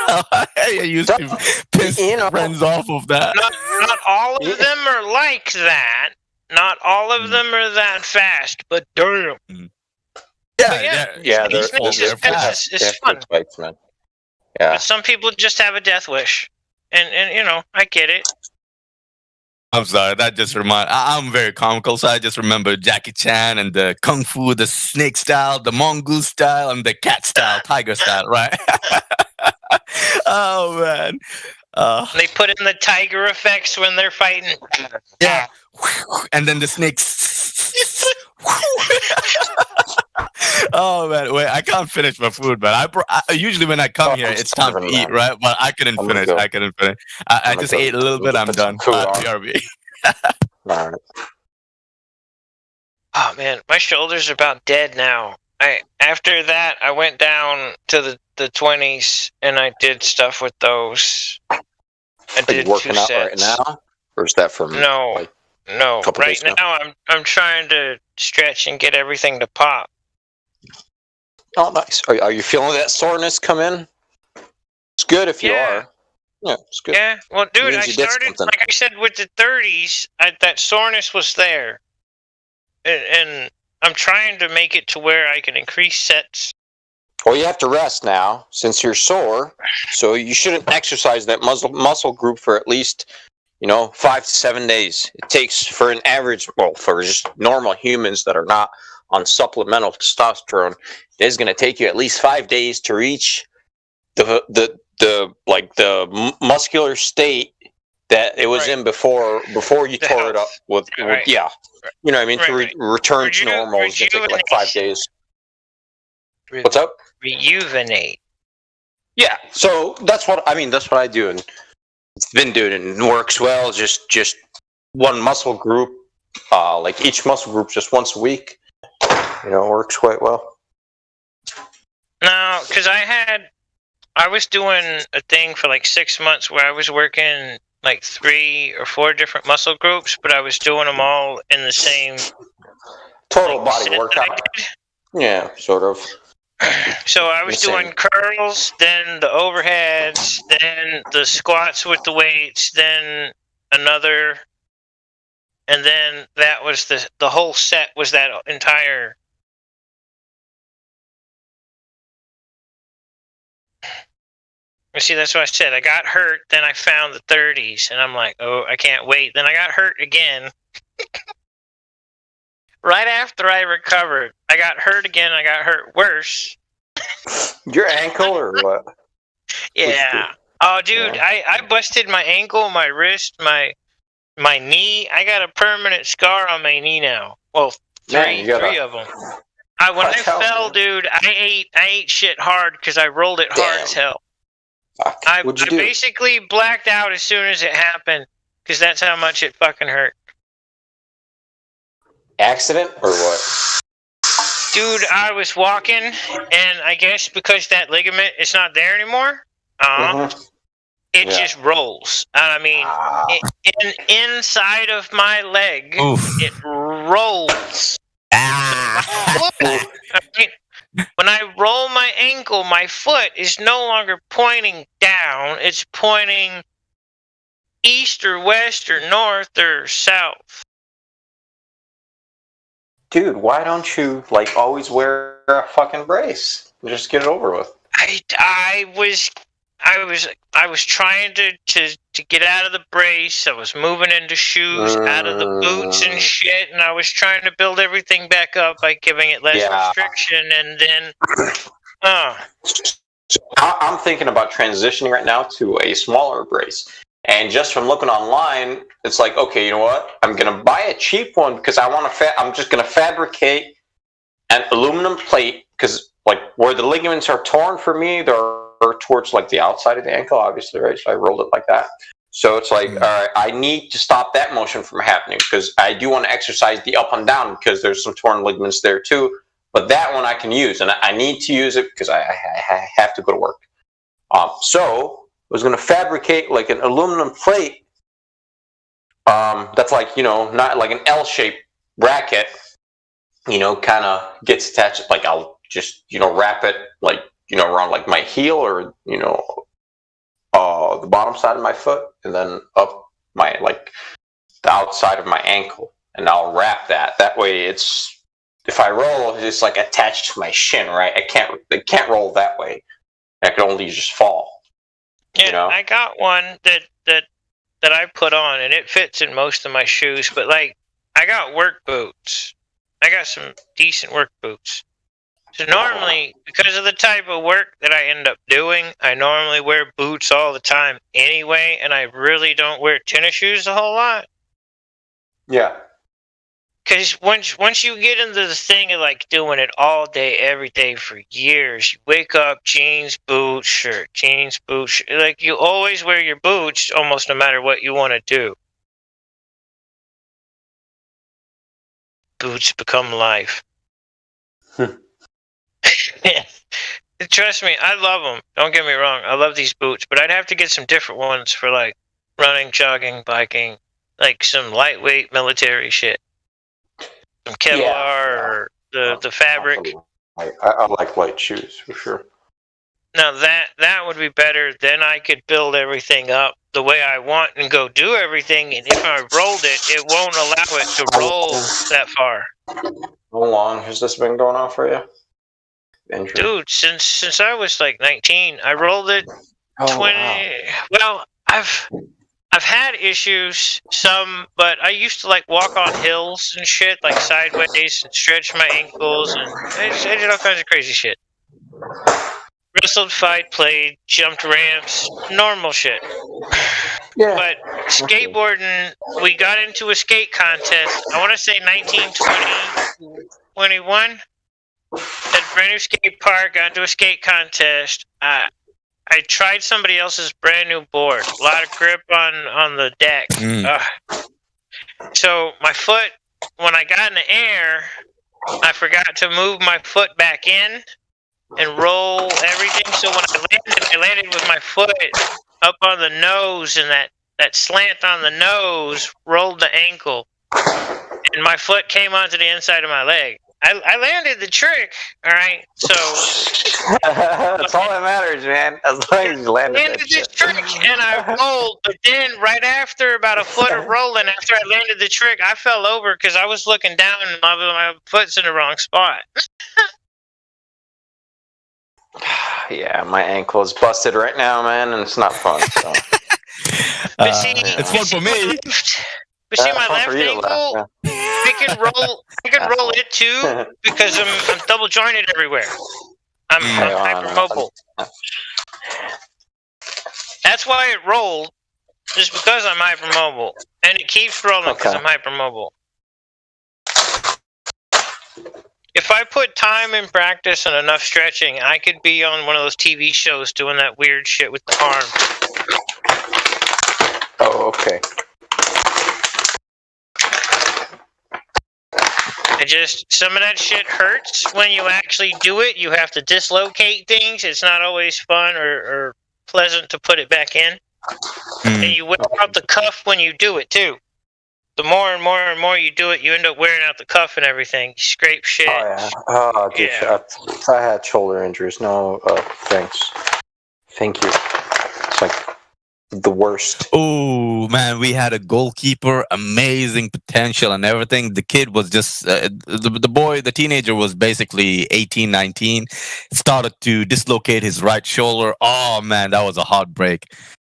I used to piss friends off of that. Not all of them are like that. Not all of them are that fast, but damn. Yeah, they're fast. It's fun. Bites, man. Yeah. But some people just have a death wish. And you know, I get it. I'm sorry, that just I'm very comical, so I just remember Jackie Chan and the Kung Fu, the snake style, the mongoose style, and the cat style, tiger style, right? Oh, man. They put in the tiger effects when they're fighting. Yeah. And then the snakes. Oh man, wait! I can't finish my food, but I usually when I come here, it's time to eat, right? But I couldn't finish. I just ate a little bit. I'm done. BRB. Oh man, my shoulders are about dead now. After that, I went down to the 20s and I did stuff with those. I did you working 2 out sets. right now, or is that from No. Right now, I'm trying to stretch and get everything to pop. Oh, nice. Are you feeling that soreness come in? It's good if you are. Yeah, it's good. Yeah, well, dude, I started, like I said, with the 30s, that soreness was there. And I'm trying to make it to where I can increase sets. Well, you have to rest now since you're sore. So you shouldn't exercise that muscle group for at least, 5 to 7 days. It takes for an average, for just normal humans that are not on supplemental testosterone, it is going to take you at least 5 days to reach the muscular state that it was in before you tore it up with you know what I mean, to return to normal. It's going to take like 5 days. What's up? Rejuvenate. Yeah, so that's what I do, and it's been doing it and works well. Just one muscle group, like each muscle group just once a week. Works quite well. No, Well, because I was doing a thing for like 6 months where I was working like 3 or 4 different muscle groups, but I was doing them all in the same total body workout. Yeah, sort of. So I was doing curls, then the overheads, then the squats with the weights, then another, and then that was the whole set was that entire. See, that's what I said. I got hurt, then I found the 30s, and I'm like, oh, I can't wait. Then I got hurt again. Right after I recovered, I got hurt again. I got hurt worse. Your ankle or what? Yeah. Oh, dude, yeah. I busted my ankle, my wrist, my knee. I got a permanent scar on my knee now. Well, three of them. When I fell, dude, I ate shit hard because I rolled it hard as hell. I basically blacked out as soon as it happened because that's how much it fucking hurt. Accident or what? Dude, I was walking, and I guess because that ligament is not there anymore, it just rolls. I mean, inside of my leg, it rolls. When I roll my ankle, my foot is no longer pointing down. It's pointing east or west or north or south. Dude, why don't you always wear a fucking brace? Just get it over with. I was trying to get out of the brace. I was moving into shoes, out of the boots and shit, and I was trying to build everything back up by giving it less restriction, and then I'm thinking about transitioning right now to a smaller brace. And just from looking online, it's like, okay, you know what? I'm gonna buy a cheap one because I'm just gonna fabricate an aluminum plate because where the ligaments are torn for me, they're towards the outside of the ankle, obviously, right? So I rolled it like that. So it's like, all right, I need to stop that motion from happening because I do want to exercise the up and down because there's some torn ligaments there too. But that one I can use, and I need to use it because I have to go to work. So I was going to fabricate an aluminum plate that's not like an L-shaped bracket, kind of gets attached. I'll just, wrap it around my heel or, the bottom side of my foot and then up my, the outside of my ankle. And I'll wrap that. That way if I roll, it's attached to my shin, right? It can't roll that way. I can only just fall. Yeah, I got one that I put on, and it fits in most of my shoes. But I got work boots. I got some decent work boots. So normally, because of the type of work that I end up doing, I normally wear boots all the time anyway, and I really don't wear tennis shoes a whole lot. Yeah. Because once you get into the thing of doing it all day, every day for years, you wake up, jeans, boots, shirt, jeans, boots, shirt. You always wear your boots almost no matter what you want to do. Boots become life. Trust me, I love them. Don't get me wrong. I love these boots, but I'd have to get some different ones for running, jogging, biking, some lightweight military shit. Some Kevlar or the fabric. I like light shoes for sure. Now that would be better. Then I could build everything up the way I want and go do everything. And if I rolled it, it won't allow it to roll that far. How long has this been going on for you? Injury? Dude, since I was 19, I rolled it 20. Wow. Well, I've had issues, but I used to walk on hills and shit, sideways and stretch my ankles, and I did all kinds of crazy shit. Wrestled, fight, played, jumped ramps, normal shit. Yeah. But skateboarding, we got into a skate contest, I want to say 1920, 21. At a brand new skate park, got into a skate contest. I tried somebody else's brand new board. A lot of grip on the deck. So my foot, when I got in the air, I forgot to move my foot back in, and roll everything. So when I landed with my foot up on the nose, and that slant on the nose rolled the ankle, and my foot came onto the inside of my leg. I landed the trick, all right? So that's all that matters, man. As long as you landed the trick, and I rolled. But then, right after about a foot of rolling, after I landed the trick, I fell over because I was looking down and my foot's in the wrong spot. Yeah, my ankle is busted right now, man, and it's not fun. So. But see, it's fun for me. But see, my left ankle, I can roll it too because I'm double jointed everywhere. I'm hypermobile. That's why it rolled, just because I'm hypermobile, and it keeps rolling because I'm hypermobile. If I put time and practice and enough stretching, I could be on one of those TV shows doing that weird shit with the arm. Oh, okay. Some of that shit hurts when you actually do it. You have to dislocate things. It's not always fun or pleasant to put it back in. And you wear out the cuff when you do it, too. The more and more and more you do it, you end up wearing out the cuff and everything. You scrape shit. Oh, yeah. Oh, dude, yeah. I had shoulder injuries. No, thanks. Thank you. It's like the worst. Oh man, we had a goalkeeper, amazing potential and everything. The kid was just the teenager was basically 18, 19. Started to dislocate his right shoulder. Oh man, that was a heartbreak.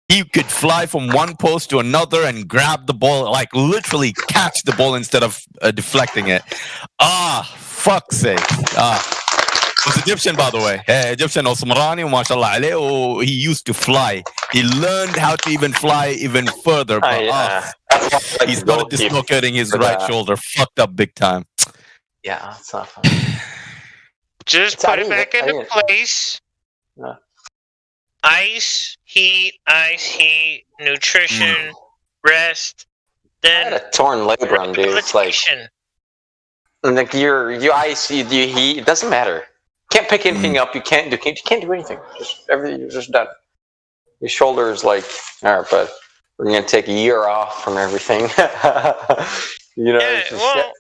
He could fly from one post to another and grab the ball, like literally catch the ball instead of deflecting it. Fuck's sake. He's Egyptian, by the way. Egyptian, Osmarani, mashallah alayh. He used to fly. He learned how to even fly even further. But he started dislocating his right shoulder. Fucked up big time. Yeah, it's not fun. Just put it back into place. No. Ice, heat, nutrition, rest. Then I had a torn labrum, dude. It's like your ice, you heat. It doesn't matter. Can't pick anything up. You can't do anything. Just everything. You're just done. Your shoulder is like, all right, but we're gonna take a year off from everything. It's just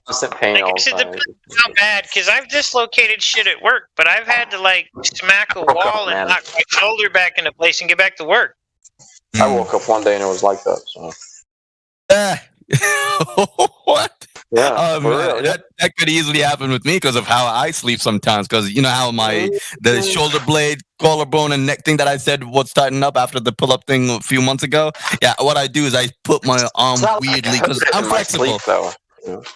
constant pain all the time. It depends how bad, because I've dislocated shit at work, but I've had to like smack a wall and knock my shoulder back into place and get back to work. I woke up one day and it was like that. So. What? Yeah, that could easily happen with me because of how I sleep sometimes. Because you know how the shoulder blade, collarbone, and neck thing that I said was tightened up after the pull-up thing a few months ago. Yeah, what I do is I put my arm weirdly because I'm flexible.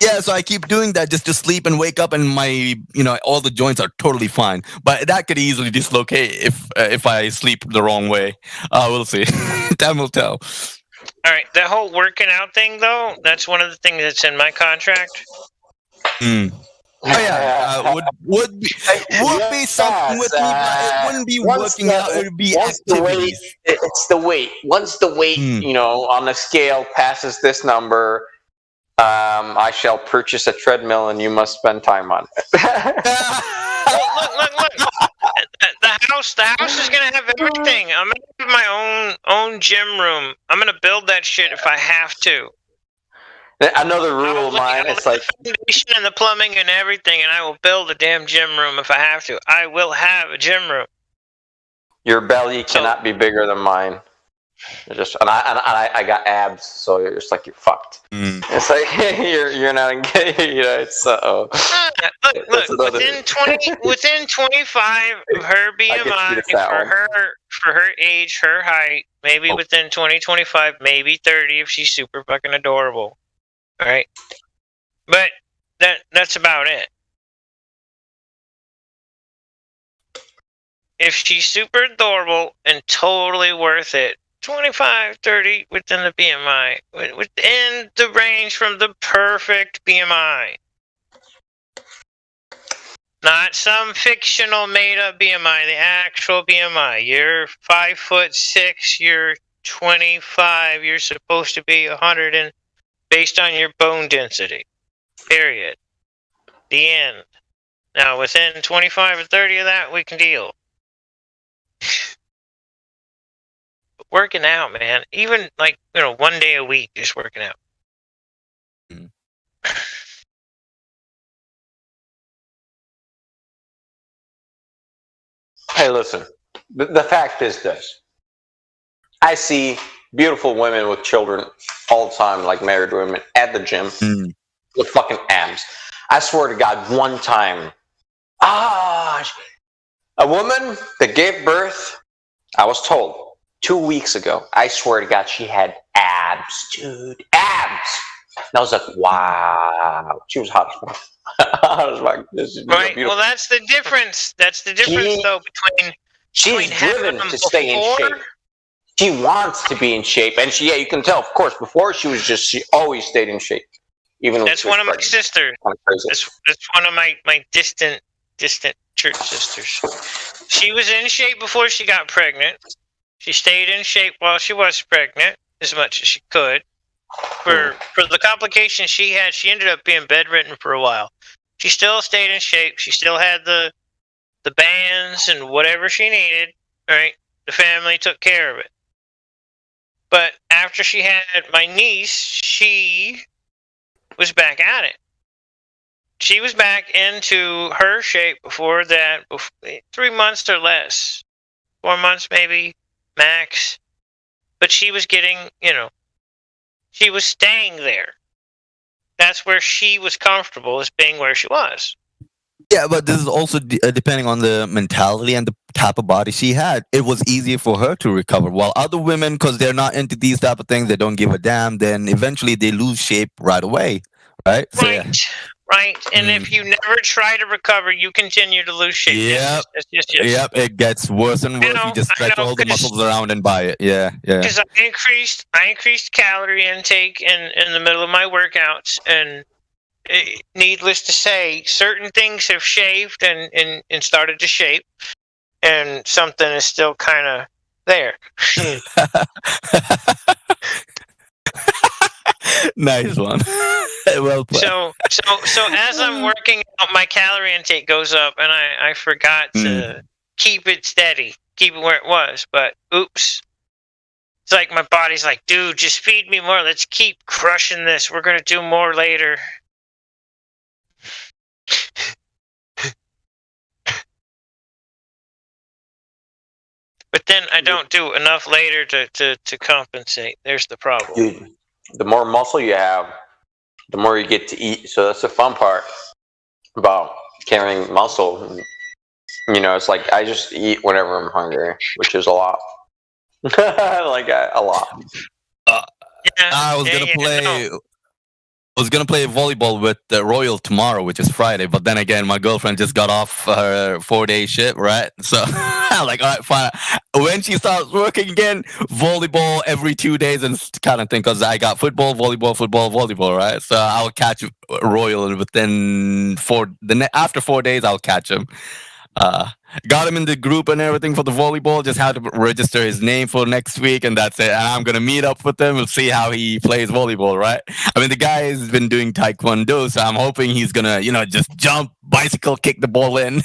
Yeah, so I keep doing that just to sleep and wake up, and my all the joints are totally fine. But that could easily dislocate if I sleep the wrong way. We'll see. Time will tell. All right, that whole working out thing, though, that's one of the things that's in my contract. Oh yeah, would be something with me, but it wouldn't be working out. It would be activity. It's the weight. Once the weight, on the scale passes this number, I shall purchase a treadmill, and you must spend time on it. Look. The house is gonna have everything. I'm gonna have my own gym room. I'm gonna build that shit if I have to. Another rule of mine, it's like the foundation and the plumbing and everything, and I will build a damn gym room if I have to. I will have a gym room. Your belly cannot be bigger than mine. I got abs, so you're just like you're fucked. It's like you're not it's look, within 25 of her BMI for her age, her height, maybe within 25, maybe 30 if she's super fucking adorable. All right, but that's about it. If she's super adorable and totally worth it, 25, 30 within the BMI, within the range from the perfect BMI. Not some fictional made-up BMI, the actual BMI. You're 5'6", you're 25, you're supposed to be 100 and based on your bone density. Period. The end. Now, within 25 or 30 of that, we can deal. But working out, man, even like, 1 day a week, just working out. Hey, listen. The fact is this. I see beautiful women with children all the time, like married women, at the gym with fucking abs. I swear to God, one time, a woman that gave birth, I was told 2 weeks ago, I swear to God, she had abs, dude. Abs! And I was like, wow. She was hot as fuck. I was like, this is Right. beautiful. Well, that's the difference. That's the difference, though, between She's having driven them to stay in before- shape. She wants to be in shape, and you can tell, of course. Before she always stayed in shape, even That's when one of my pregnant. sisters. Kind of crazy. That's one of my distant church sisters. She was in shape before she got pregnant. She stayed in shape while she was pregnant as much as she could. For the complications she had, she ended up being bedridden for a while. She still stayed in shape. She still had the bands and whatever she needed. Right, the family took care of it. But after she had my niece, she was back at it. She was back into her shape before that, 3 months or less. 4 months maybe, max. But she was getting, she was staying there. That's where she was comfortable, as being where she was. Yeah, but this is also depending on the mentality and the type of body she had. It was easier for her to recover. While other women, because they're not into these type of things, they don't give a damn, then eventually they lose shape right away, right? So, yeah. Right. And if you never try to recover, you continue to lose shape. Yep. Yes. Yep, it gets worse and worse. You just stretch all the muscles around and buy it. Yeah. Because I increased calorie intake in the middle of my workouts, and needless to say, certain things have shaved and started to shape, and something is still kind of there. Nice one. Well played. So as I'm working out, my calorie intake goes up, and I forgot to keep it steady, keep it where it was. But oops. It's like my body's like, dude, just feed me more. Let's keep crushing this. We're going to do more later. But then I don't do enough later to compensate. There's the problem. Dude, the more muscle you have, the more you get to eat. So that's the fun part about carrying muscle. It's like I just eat whenever I'm hungry, which is a lot. A lot. I was gonna play. I was gonna play volleyball with Royal tomorrow, which is Friday. But then again, my girlfriend just got off her 4-day shit, right? So I'm like, all right, fine. When she starts working again, volleyball every 2 days and kind of thing. Because I got volleyball, right? So I'll catch Royal within after 4 days. I'll catch him. Got him in the group and everything for the volleyball. Just had to register his name for next week, and that's it. And I'm gonna meet up with him and see how he plays volleyball. Right? I mean, the guy has been doing taekwondo, so I'm hoping he's gonna, just jump, bicycle, kick the ball in.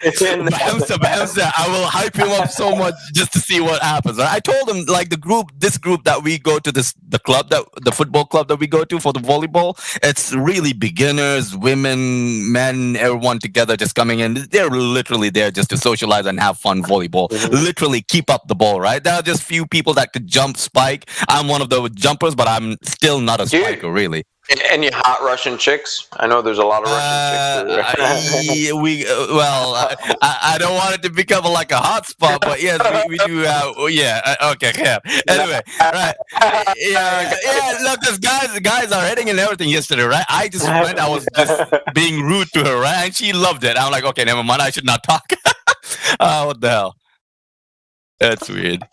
Bamsa, I will hype him up so much just to see what happens. I told him, like, this group that we go to, the football club that we go to for the volleyball, it's really beginners, women, men, everyone together just coming in. They're literally there just to socialize and have fun volleyball. Literally keep up the ball, right? There are just few people that could jump, spike. I'm one of the jumpers, but I'm still not a spiker, really. Any hot Russian chicks? I know there's a lot of Russian chicks. I don't want it to become like a hot spot, but yes, we do. Okay, yeah. Anyway, right? Yeah. Look, this guys are heading and everything yesterday, right? I just went. I was just being rude to her, right? And she loved it. I'm like, okay, never mind. I should not talk. What the hell? That's weird.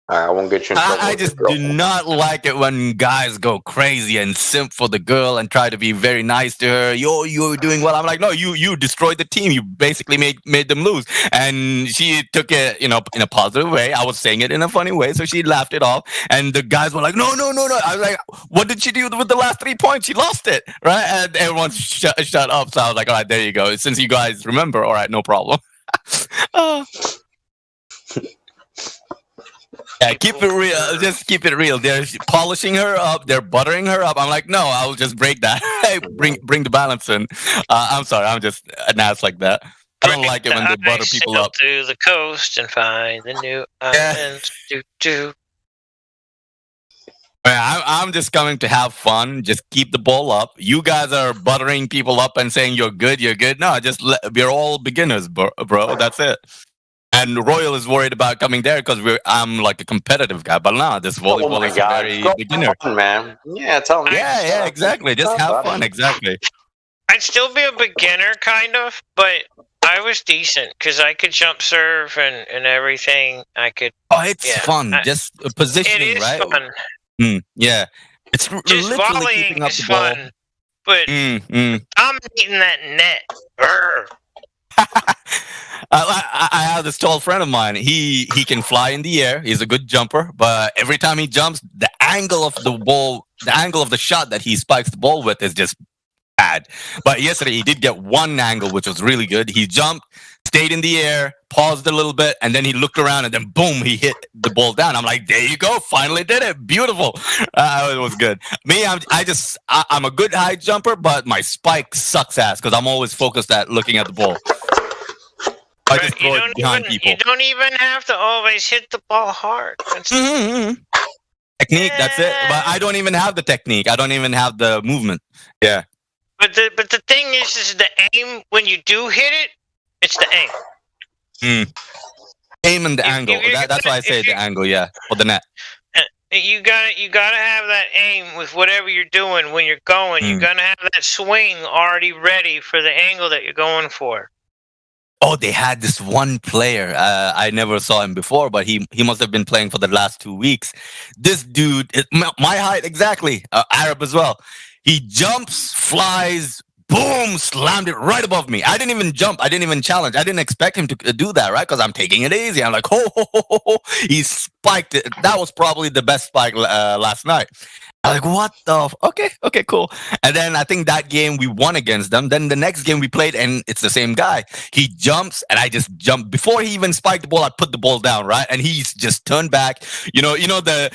I won't get you in trouble. I just do not like it when guys go crazy and simp for the girl and try to be very nice to her. You're doing well. I'm like, no, you destroyed the team. You basically made them lose. And she took it, in a positive way. I was saying it in a funny way, so she laughed it off. And the guys were like, no. I was like, what did she do with the last 3 points? She lost it, right? And everyone shut up. So I was like, all right, there you go. Since you guys remember, all right, no problem. Yeah, keep it real. Just keep it real. They're polishing her up. They're buttering her up. I'm like, no, I'll just break that. Hey, bring the balance in. I'm sorry. I'm just an ass like that. I don't like it when they butter people up. To the coast and find the new islands. I'm just coming to have fun. Just keep the ball up. You guys are buttering people up and saying you're good. No, we're all beginners, bro. That's it. And Royal is worried about coming there because I'm like a competitive guy. But nah, this volleyball is a very beginner. Fun, man. Yeah, tell me. Yeah, exactly. Just have fun. Exactly. I'd still be a beginner, kind of, but I was decent because I could jump serve and everything. I could. Oh, it's fun. Just positioning, right? It is fun. Yeah. It's just volleying is fun, but dominating that net. I have this tall friend of mine. He can fly in the air. He's a good jumper, but every time he jumps, the angle of the ball, the angle of the shot that he spikes the ball with is just bad. But yesterday he did get one angle which was really good. He jumped, stayed in the air, paused a little bit, and then he looked around and then boom, he hit the ball down. I'm like, there you go, finally did it, beautiful. It was good. Me, I'm a good high jumper, but my spike sucks ass because I'm always focused at looking at the ball. I just throw it behind people. You don't even have to always hit the ball hard. Technique, that's it. But I don't even have the technique. I don't even have the movement. Yeah. But the thing is the aim. When you do hit it, it's the aim. Aim and the angle. That's why I say the angle. Yeah, or the net. You gotta have that aim with whatever you're doing when you're going. You're gonna have that swing already ready for the angle that you're going for. Oh, they had this one player. I never saw him before, but he must have been playing for the last 2 weeks. This dude, my height exactly, Arab as well. He jumps, flies, boom, slammed it right above me. I didn't even jump. I didn't even challenge. I didn't expect him to do that, right? Because I'm taking it easy. I'm like, ho. He spiked it. That was probably the best spike last night. I'm like, what the? Okay, cool. And then I think that game we won against them. Then the next game we played, and it's the same guy. He jumps, and I just jump. Before he even spiked the ball, I put the ball down, right? And he's just turned back. You know the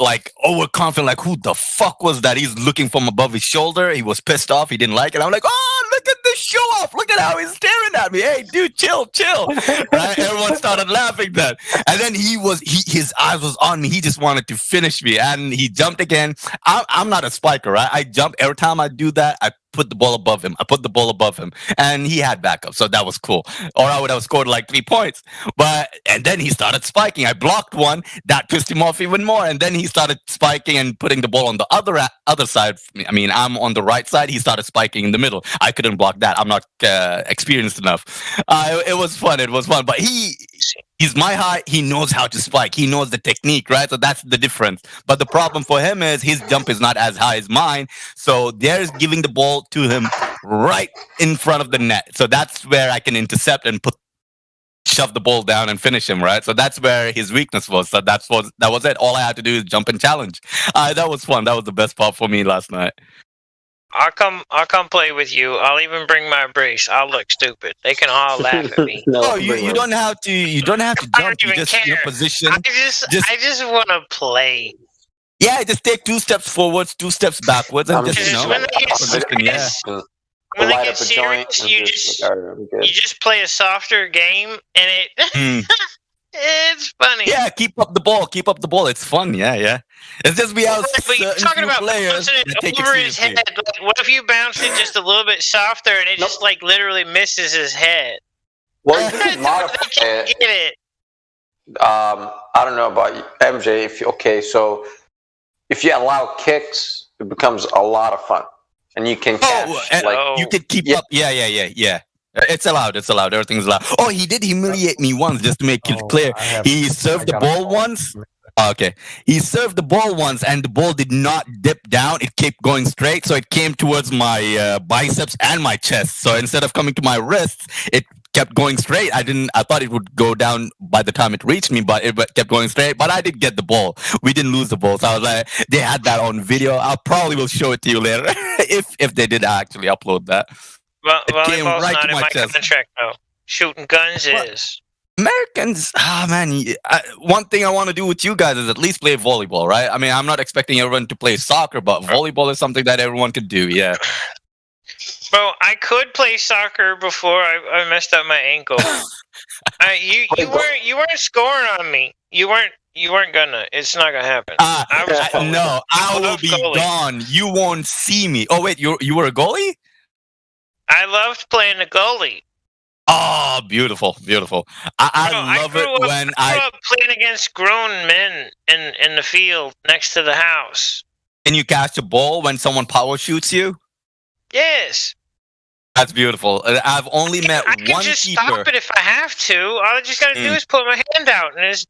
like overconfident, like who the fuck was that? He's looking from above his shoulder. He was pissed off. He didn't like it. I'm like, oh, look at this show off. Look at how he's staring at me. Hey, dude, chill. Right? Everyone started laughing then. And then his eyes was on me. He just wanted to finish me, and he jumped again. I'm not a spiker, right? I jump every time I do that. I put the ball above him. And he had backup, so that was cool. Or I would have scored like 3 points. And then he started spiking. I blocked one. That pissed him off even more. And then he started spiking and putting the ball on the other side. I mean, I'm on the right side. He started spiking in the middle. I couldn't block that. I'm not experienced enough. It was fun. But he's my height. He knows how to spike. He knows the technique, right? So that's the difference. But the problem for him is his jump is not as high as mine. So there's giving the ball to him right in front of the net. So that's where I can intercept and shove the ball down and finish him, right? So that's where his weakness was. So that was it. All I had to do is jump and challenge. That was fun. That was the best part for me last night. I'll come play with you. I'll even bring my brace. I'll look stupid. They can all laugh at me. No, you don't have to. You don't have to jump. You just in a position. I just want to play. Yeah, just take 2 steps forwards, 2 steps backwards, and just when they get serious, you just play a softer game, and it's funny. Yeah, keep up the ball. It's fun. Yeah. It's just we have you're talking about bouncing it over his head. Like, what if you bounce it just a little bit softer and it just like literally misses his head? Well, you can modify it. Get it. I don't know about you, MJ. So if you allow kicks, it becomes a lot of fun, and you can catch. You can keep up. Yeah. It's allowed. It's allowed. Everything's allowed. Oh, he did humiliate me once, just to make it clear. He served the ball once. Okay. He served the ball once, and the ball did not dip down. It kept going straight, so it came towards my biceps and my chest. So instead of coming to my wrists, it kept going straight. I thought it would go down by the time it reached me, but it kept going straight. But I did get the ball. We didn't lose the ball. So I was like, they had that on video. I probably will show it to you later if they did actually upload that. Well, volleyball's right not to in my my chest. contract, though. Shooting guns is. Americans, man. One thing I want to do with you guys is at least play volleyball, right? I mean, I'm not expecting everyone to play soccer, but volleyball is something that everyone can do. Yeah. Bro, I could play soccer before I messed up my ankle. You weren't scoring on me. You weren't gonna. It's not gonna happen. No, I will be gone. You won't see me. Oh wait, you were a goalie? I loved playing the goalie. Oh, beautiful, beautiful. I love it when I grew up playing against grown men in the field next to the house. And you catch a ball when someone power shoots you? Yes. That's beautiful. I've only met I can one just keeper. stop it if I have to. All I just gotta do is put my hand out, and it's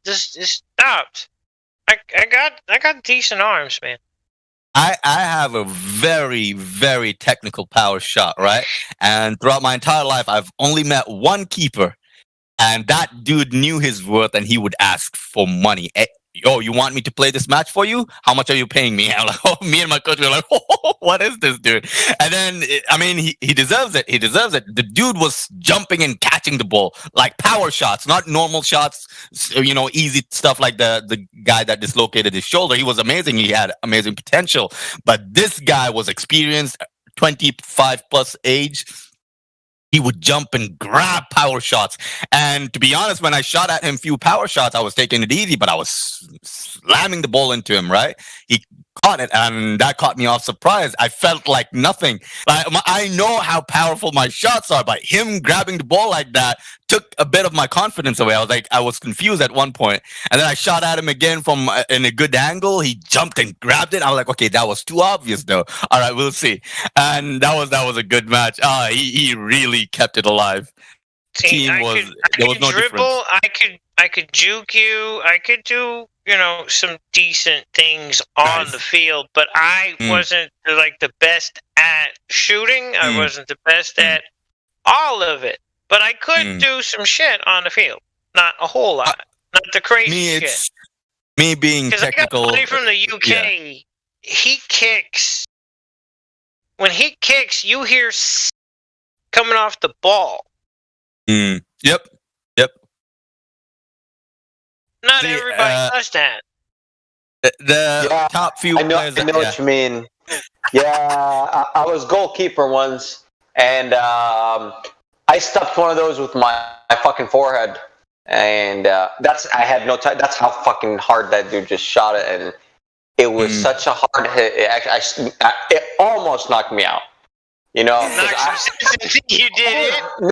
stopped. I got decent arms, man. I have a very, very technical power shot, right? And throughout my entire life, I've only met one keeper. And that dude knew his worth, and he would ask for money. Yo, you want me to play this match for you? How much are you paying me? I'm like, oh, me and my coach were like, oh, what is this, dude? And then, I mean, he deserves it. He deserves it. The dude was jumping and catching the ball, like power shots, not normal shots, you know, easy stuff like the guy that dislocated his shoulder. He was amazing. He had amazing potential. But this guy was experienced, 25 plus age. He would jump and grab power shots. And to be honest, when I shot at him few power shots, I was taking it easy, but I was slamming the ball into him, right? He caught it, and that caught me off surprise. I felt like nothing. Like, I know how powerful my shots are, but him grabbing the ball like that took a bit of my confidence away. I was confused at one point. And then I shot at him again from in a good angle. He jumped and grabbed it. I was like, okay, that was too obvious though. All right, we'll see. And that was a good match. He really kept it alive. See, There was no dribble. difference. I could juke you. I could do, some decent things on the field, but I wasn't like the best at shooting. I wasn't the best at all of it, but I could do some shit on the field. Not a whole lot. Not the crazy shit. Me being technical. I got a buddy from the UK. Yeah. He kicks. When he kicks, you hear coming off the ball. Yep. Not everybody does that. The top few players. I know what you mean. Yeah, I was goalkeeper once, and I stuffed one of those with my fucking forehead, and I had no time. That's how fucking hard that dude just shot it, and it was such a hard hit. It almost knocked me out. You know, you did it. No,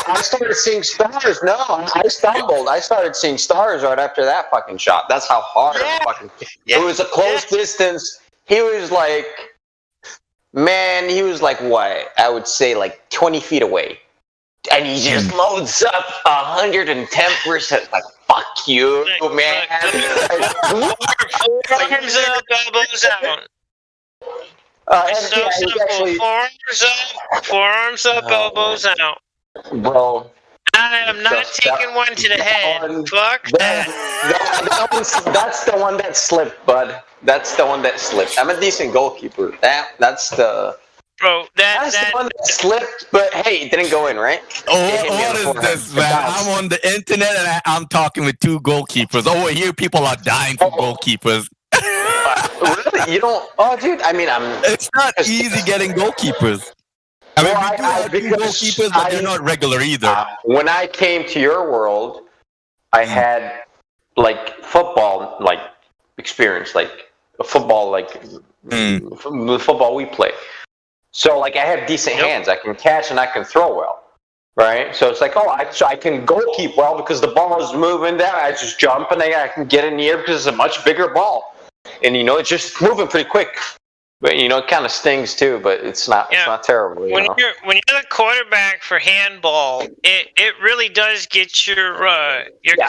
I started seeing stars. No, I stumbled. I started seeing stars right after that fucking shot. That's how hard it was. A close distance. He was like what? I would say like 20 feet away, and he just loads up 110%. Like fuck you, man. Arms up, elbows out. It's so simple. Forearms up, elbows out. Bro. I am not taking one to the head. Fuck that. That's the one that slipped, bud. That's the one that slipped. I'm a decent goalkeeper. That's the... Bro, that's the one that slipped, but hey, it didn't go in, right? What is this, man? I'm on the internet and I'm talking with two goalkeepers. Over here, people are dying for goalkeepers. Really? You don't? Oh, dude. I mean, It's not easy getting goalkeepers. I mean, we do have two goalkeepers, but they're not regular either. When I came to your world, I had like football, like experience, like football, like the football we play. So, like, I have decent hands. I can catch and I can throw well. Right? So it's like, I can goalkeep well because the ball is moving down. I just jump and I can get in the air because it's a much bigger ball. And, it's just moving pretty quick. But it kind of stings too. But it's not terrible. When you're the quarterback for handball, it really does get your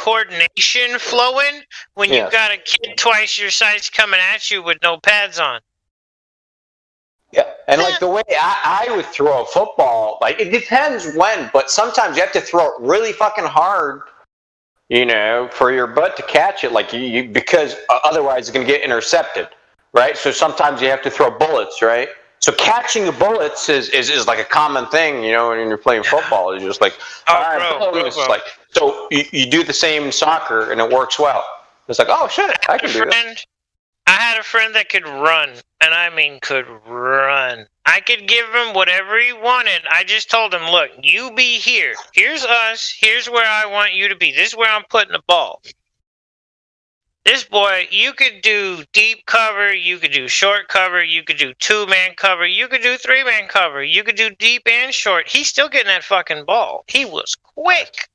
coordination flowing when you've got a kid twice your size coming at you with no pads on. Yeah, and like the way I would throw a football, like it depends when, but sometimes you have to throw it really fucking hard, for your butt to catch it, like because otherwise it's gonna get intercepted. Right, so sometimes you have to throw bullets, right? So catching the bullets is like a common thing, when you're playing football. It's just like, like so you do the same in soccer and it works well. It's like, oh shit, I can do it. I had a friend that could run, and I mean could run. I could give him whatever he wanted. I just told him, look, you be here. Here's us. Here's where I want you to be. This is where I'm putting the ball. This boy, you could do deep cover, you could do short cover, you could do 2-man cover, you could do 3-man cover, you could do deep and short. He's still getting that fucking ball. He was quick.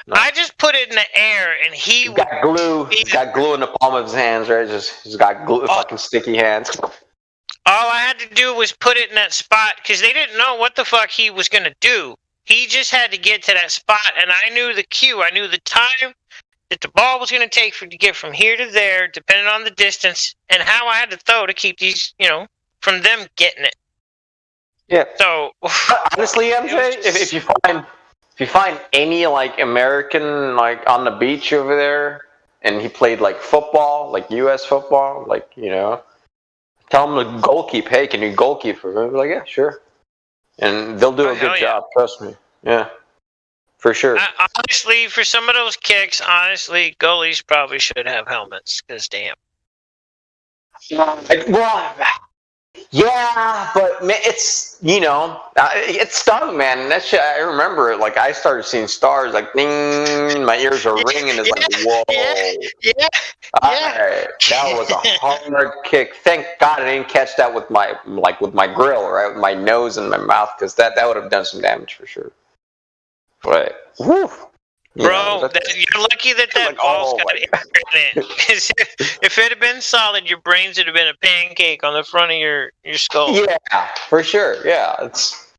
No. I just put it in the air, and he got glue. He's got glue in the palm of his hands, right? He's got glue, fucking sticky hands. All I had to do was put it in that spot because they didn't know what the fuck he was gonna do. He just had to get to that spot, and I knew the cue. I knew the time that the ball was going to take to get from here to there, depending on the distance, and how I had to throw to keep these, from them getting it. Yeah. So honestly, MJ, if you find any like American like on the beach over there, and he played like football, like U.S. football, like tell him to goalkeep. Hey, can you goalkeep for me? Like, yeah, sure. And they'll do a good job. Trust me. Yeah. For sure. Honestly, for some of those kicks, goalies probably should have helmets, because damn. Well, yeah, but it's, it stung, man. That shit, I remember it. Like, I started seeing stars, like, ding, my ears are ringing. It's like, whoa. Yeah. Right. That was a hard kick. Thank God I didn't catch that with my grill, right? With my nose and my mouth, because that would have done some damage for sure. But, whew. Bro, you're lucky that ball's got air in it. Because if it had been solid, your brains would have been a pancake on the front of your skull. Yeah, for sure. Yeah, it's.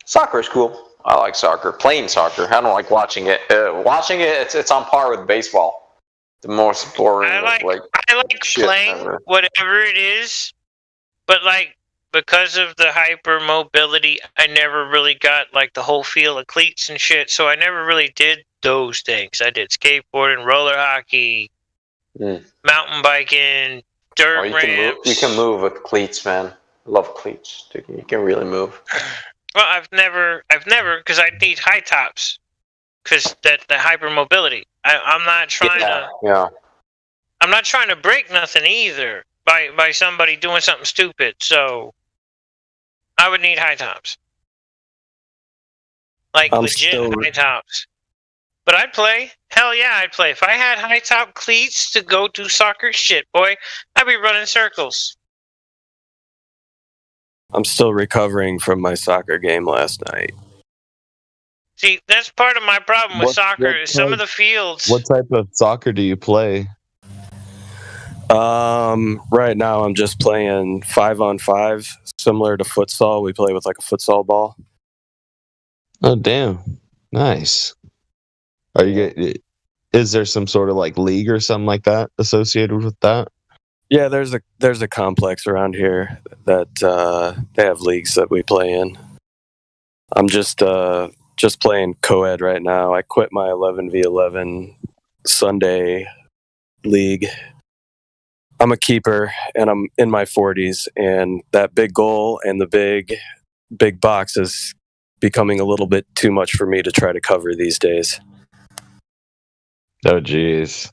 Soccer is cool. I like soccer. Playing soccer. I don't like watching it. Watching it, it's on par with baseball. The most boring. I like playing whatever it is, but because of the hyper mobility, I never really got the whole feel of cleats and shit. So I never really did those things. I did skateboarding, roller hockey, mountain biking, dirt ramps. You can move with cleats, man. I love cleats. You can really move. Well, I've never, because I need high tops, because the hyper mobility. I'm not trying to. Yeah. I'm not trying to break nothing either by somebody doing something stupid. So I would need high tops, legit high tops. But I'd play. Hell yeah, I'd play. If I had high top cleats to go do soccer, shit, boy, I'd be running circles. I'm still recovering from my soccer game last night. See, that's part of my problem with soccer. Is some of the fields. What type of soccer do you play? Right now I'm just playing 5-on-5, similar to futsal. We play with a futsal ball. Oh, damn. Nice. Is there some sort of league or something like that associated with that? Yeah, there's a complex around here that they have leagues that we play in. I'm just playing co-ed right now. I quit my 11v11 Sunday league. I'm a keeper, and I'm in my 40s, and that big goal and the big box is becoming a little bit too much for me to try to cover these days. Oh, jeez.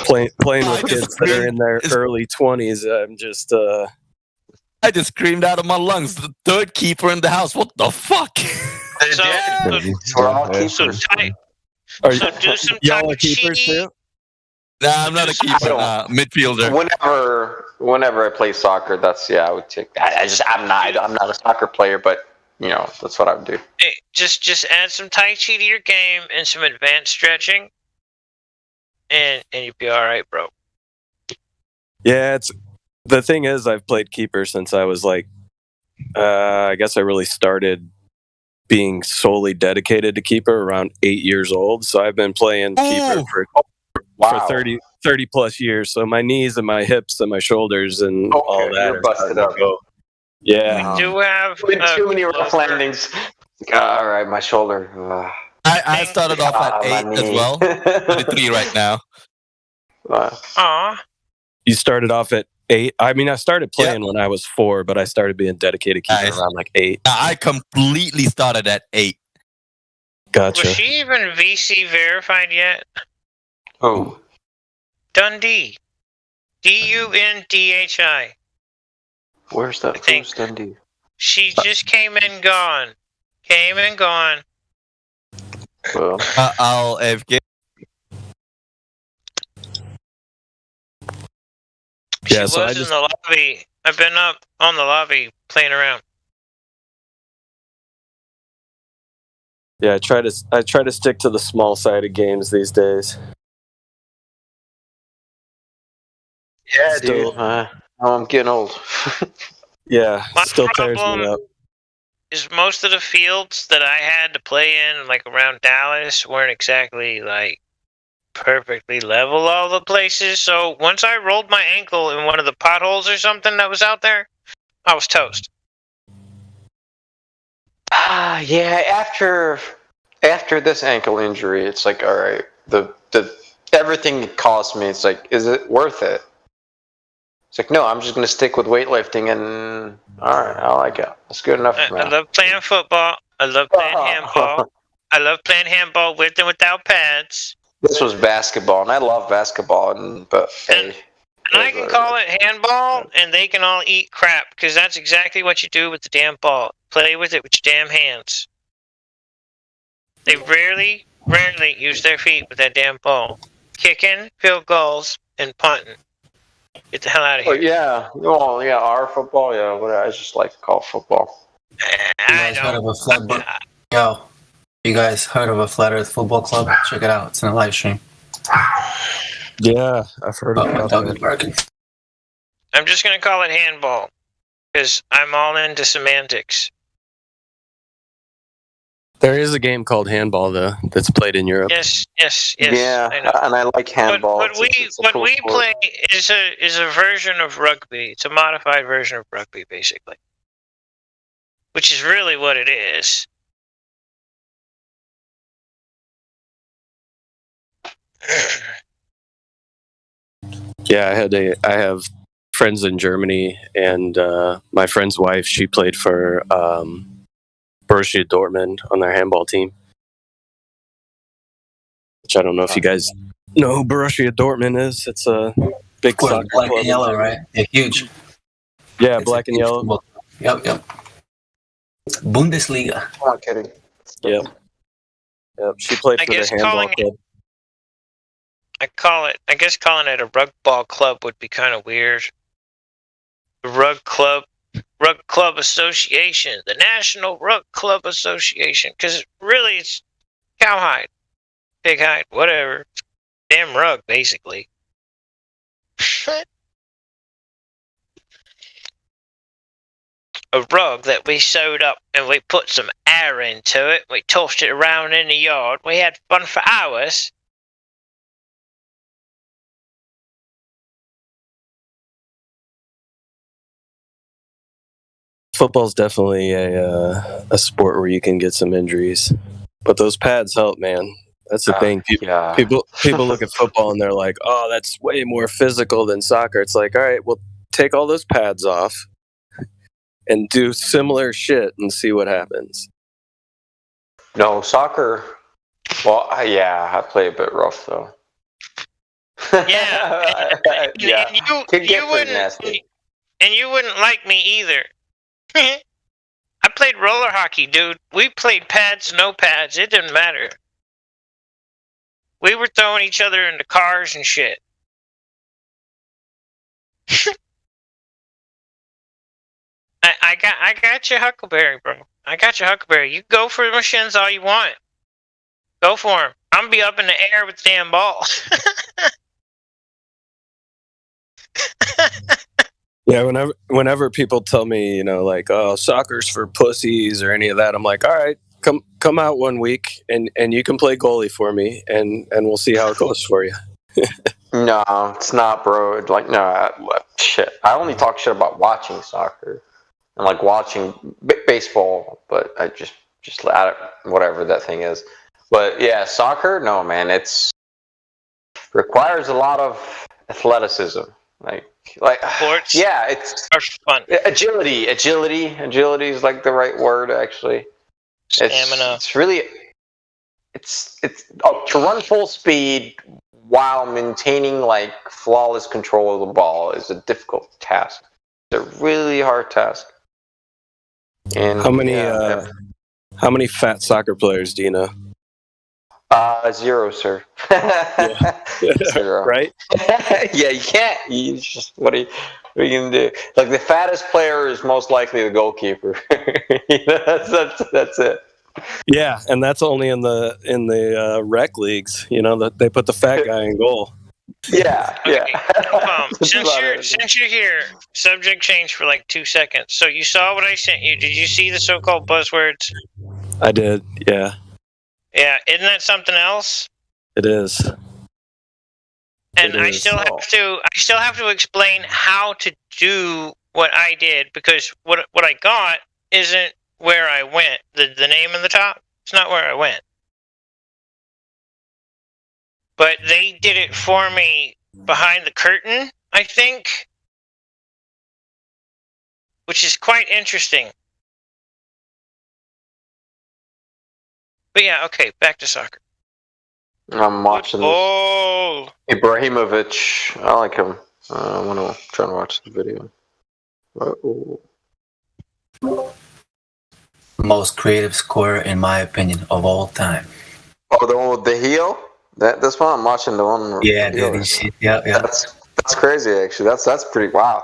Playing with kids that are in their early 20s, I just screamed out of my lungs, the third keeper in the house. What the fuck? We're all keepers. So do some y'all are keepers too? Nah, I'm not a keeper. Midfielder. Whenever I play soccer, I would take. I'm not a soccer player, but that's what I would do. Hey, just add some Tai Chi to your game and some advanced stretching, and you'll be all right, bro. Yeah, the thing is, I've played Keeper since I was like, I guess I really started being solely dedicated to Keeper around 8 years old. So I've been playing Keeper for 30 plus years. So my knees and my hips and my shoulders and all that you're are busted starting up. to go. Yeah. We do have Too many rough landings. All right, my shoulder. I started off at 8 as well. 33 right now. Aw. You started off at 8? I mean, I started playing when I was 4, but I started being dedicated Keeper around like 8. I completely started at 8. Gotcha. Was she even VC verified yet? Oh. Dundee. DUNDHI. Where's that? Who's Dundee? She just came and gone. Came and gone. Well, I'll AFK. Yeah, She was in the lobby. I've been up on the lobby playing around. Yeah, I try to stick to the small sided games these days. yeah, Still- dude. I'm getting old. Yeah, My still tears me problem up. is most of the fields that I had to play in, like around Dallas, weren't exactly like perfectly level all the places. So once I rolled my ankle in one of the potholes or something that was out there, I was toast. Yeah, after this ankle injury, it's like, all right, the everything it cost me, it's like, is it worth it? It's like, no, I'm just gonna stick with weightlifting, and all right, I like it. That's good enough for me. I love playing football. I love playing handball. I love playing handball with and without pads. This was basketball, and I love basketball, but hey. And I can call it handball, and they can all eat crap, because that's exactly what you do with the damn ball. Play with it with your damn hands. They rarely use their feet with that damn ball. Kicking, field goals, and punting. Get the hell out of here. Yeah, well, yeah, our football, yeah, what I just like to call football. I Heard of a you guys heard of a Flat Earth Football Club? Check it out. It's in a live stream. Yeah, I've heard about that. I'm just going to call it handball, because I'm all into semantics. There is a game called Handball, though, that's played in Europe. Yes. Yeah, I know. and I like handball. What we play is a version of rugby. It's a modified version of rugby, basically, which is really what it is. Yeah, I have friends in Germany, and my friend's wife, she played for Borussia Dortmund on their handball team. Which I don't know if you guys know who Borussia Dortmund is. It's a big soccer Black club. and yellow, right? They're huge. Yeah, It's black a and huge yellow. football club. Yep. Bundesliga. I'm not kidding. Yep. She played I for the guess handball calling club. I guess calling it a rug ball club would be kind of weird. The Rug Club Association, the National Rug Club Association, because really it's cowhide, pig hide, whatever. Damn rug, basically. A rug that we sewed up and we put some air into it. We tossed it around in the yard. We had fun for hours. Football's definitely a sport where you can get some injuries, but those pads help, man. That's the thing. People look at football and they're like, "Oh, that's way more physical than soccer." It's like, all right, well, take all those pads off and do similar shit and see what happens. No, soccer. Well, yeah, I play a bit rough though. Yeah, Yeah, and could you get pretty wouldn't, nasty. and you wouldn't like me either. I played roller hockey, dude. We played pads, no pads. It didn't matter. We were throwing each other into cars and shit. I got your Huckleberry, bro. I got you, Huckleberry. You go for the machines all you want. Go for them. I'm gonna be up in the air with the damn ball. Yeah, whenever people tell me, you know, like, oh, soccer's for pussies or any of that, I'm like, all right, come out one week and you can play goalie for me and we'll see how it goes for you. No, it's not, bro. Like, no, shit. I only talk shit about watching soccer and like watching baseball, but I just whatever that thing is. But yeah, soccer, no, man, it's requires a lot of athleticism. Like sports. Yeah, it's fun. Agility is like the right word, actually. Stamina. It's really to run full speed while maintaining like flawless control of the ball is a difficult task. It's a really hard task. And how many fat soccer players do you know? 0, sir. Yeah. 0. Right? Yeah, you can't. You just what are you gonna do? Like the fattest player is most likely the goalkeeper. That's it. Yeah, and that's only in the rec leagues. You know, that they put the fat guy in goal. Yeah, yeah. Since you're here, subject change for like 2 seconds. So you saw what I sent you. Did you see the so-called buzzwords? I did. Yeah, Yeah, isn't that something else? it is. And It I is. still have to explain how to do what I did because what I got isn't where I went. The name in the top, it's not where I went. But they did it for me behind the curtain, I think, which is quite interesting. But yeah, okay, back to soccer. I'm watching Ibrahimovic. I like him. I'm gonna try and watch the video. Most creative scorer, in my opinion, of all time. Oh, the one with the heel? This one I'm watching the one. Yeah, dude. Yeah. That's crazy. Actually, that's pretty wow.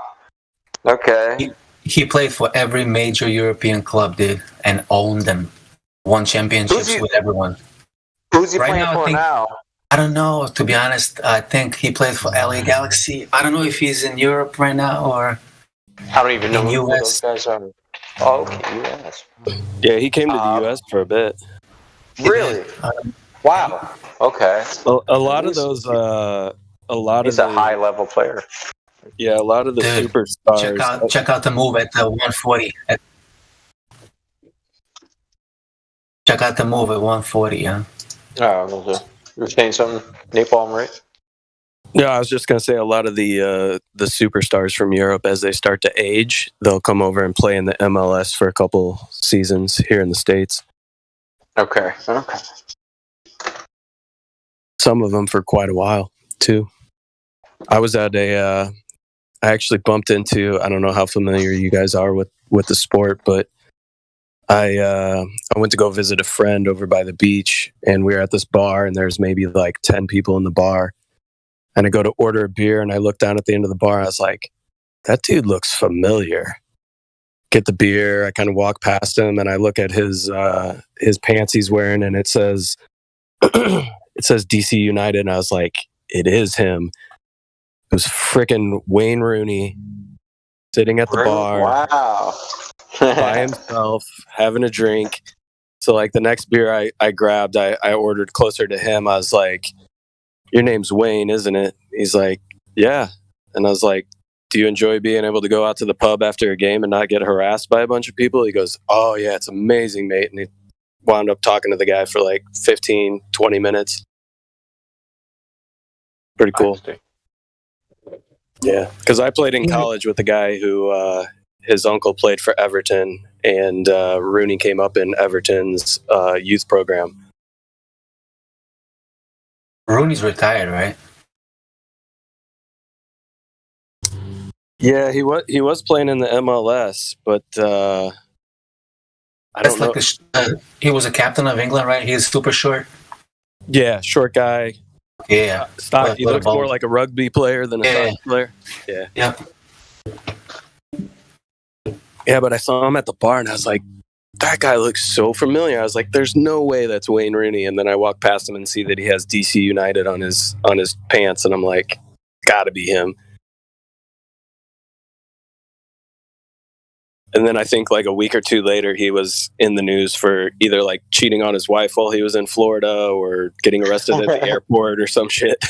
Okay. He played for every major European club, dude, and owned them. Won championships with everyone. Who's he playing for now? I don't know. To be honest, I think he played for LA Galaxy. I don't know if he's in Europe right now or. I don't even know in who US. those guys are. Oh, okay, US. Yeah, he came to the U.S. for a bit. Really? Wow. Okay. A lot of those. He's a high-level player. Yeah, a lot of the Dude, superstars. Check out the move at 140. Check out the move at 140, huh? Oh, okay. You're saying something, Napalm, right? Yeah, I was just gonna say a lot of the superstars from Europe, as they start to age, they'll come over and play in the MLS for a couple seasons here in the States. Okay. Some of them for quite a while too. I was at I actually bumped into. I don't know how familiar you guys are with the sport, but I went to go visit a friend over by the beach, and we were at this bar, and there's maybe like 10 people in the bar. And I go to order a beer, and I look down at the end of the bar. I was like, that dude looks familiar. Get the beer. I kind of walk past him, and I look at his pants he's wearing, and it says DC United. And I was like, it is him. It was freaking Wayne Rooney sitting at the bar. Wow. By himself, having a drink. So like the next beer I grabbed, I ordered closer to him. I was like, your name's Wayne, isn't it? He's like, yeah. And I was like, do you enjoy being able to go out to the pub after a game and not get harassed by a bunch of people? He goes, oh yeah, it's amazing, mate. And he wound up talking to the guy for like 15, 20 minutes. Pretty cool. Yeah, because I played in college with a guy who his uncle played for Everton, and Rooney came up in Everton's youth program. Rooney's retired, right? Yeah, he was playing in the MLS, but I don't know. He was a captain of England, right? He's super short. Yeah, short guy. Yeah, He looks more like a rugby player than a soccer player. Yeah. Yeah. Yeah, but I saw him at the bar, and I was like, that guy looks so familiar. I was like, there's no way that's Wayne Rooney. And then I walk past him and see that he has DC United on his pants, and I'm like, gotta be him. And then I think like a week or two later, he was in the news for either like cheating on his wife while he was in Florida or getting arrested at the airport or some shit.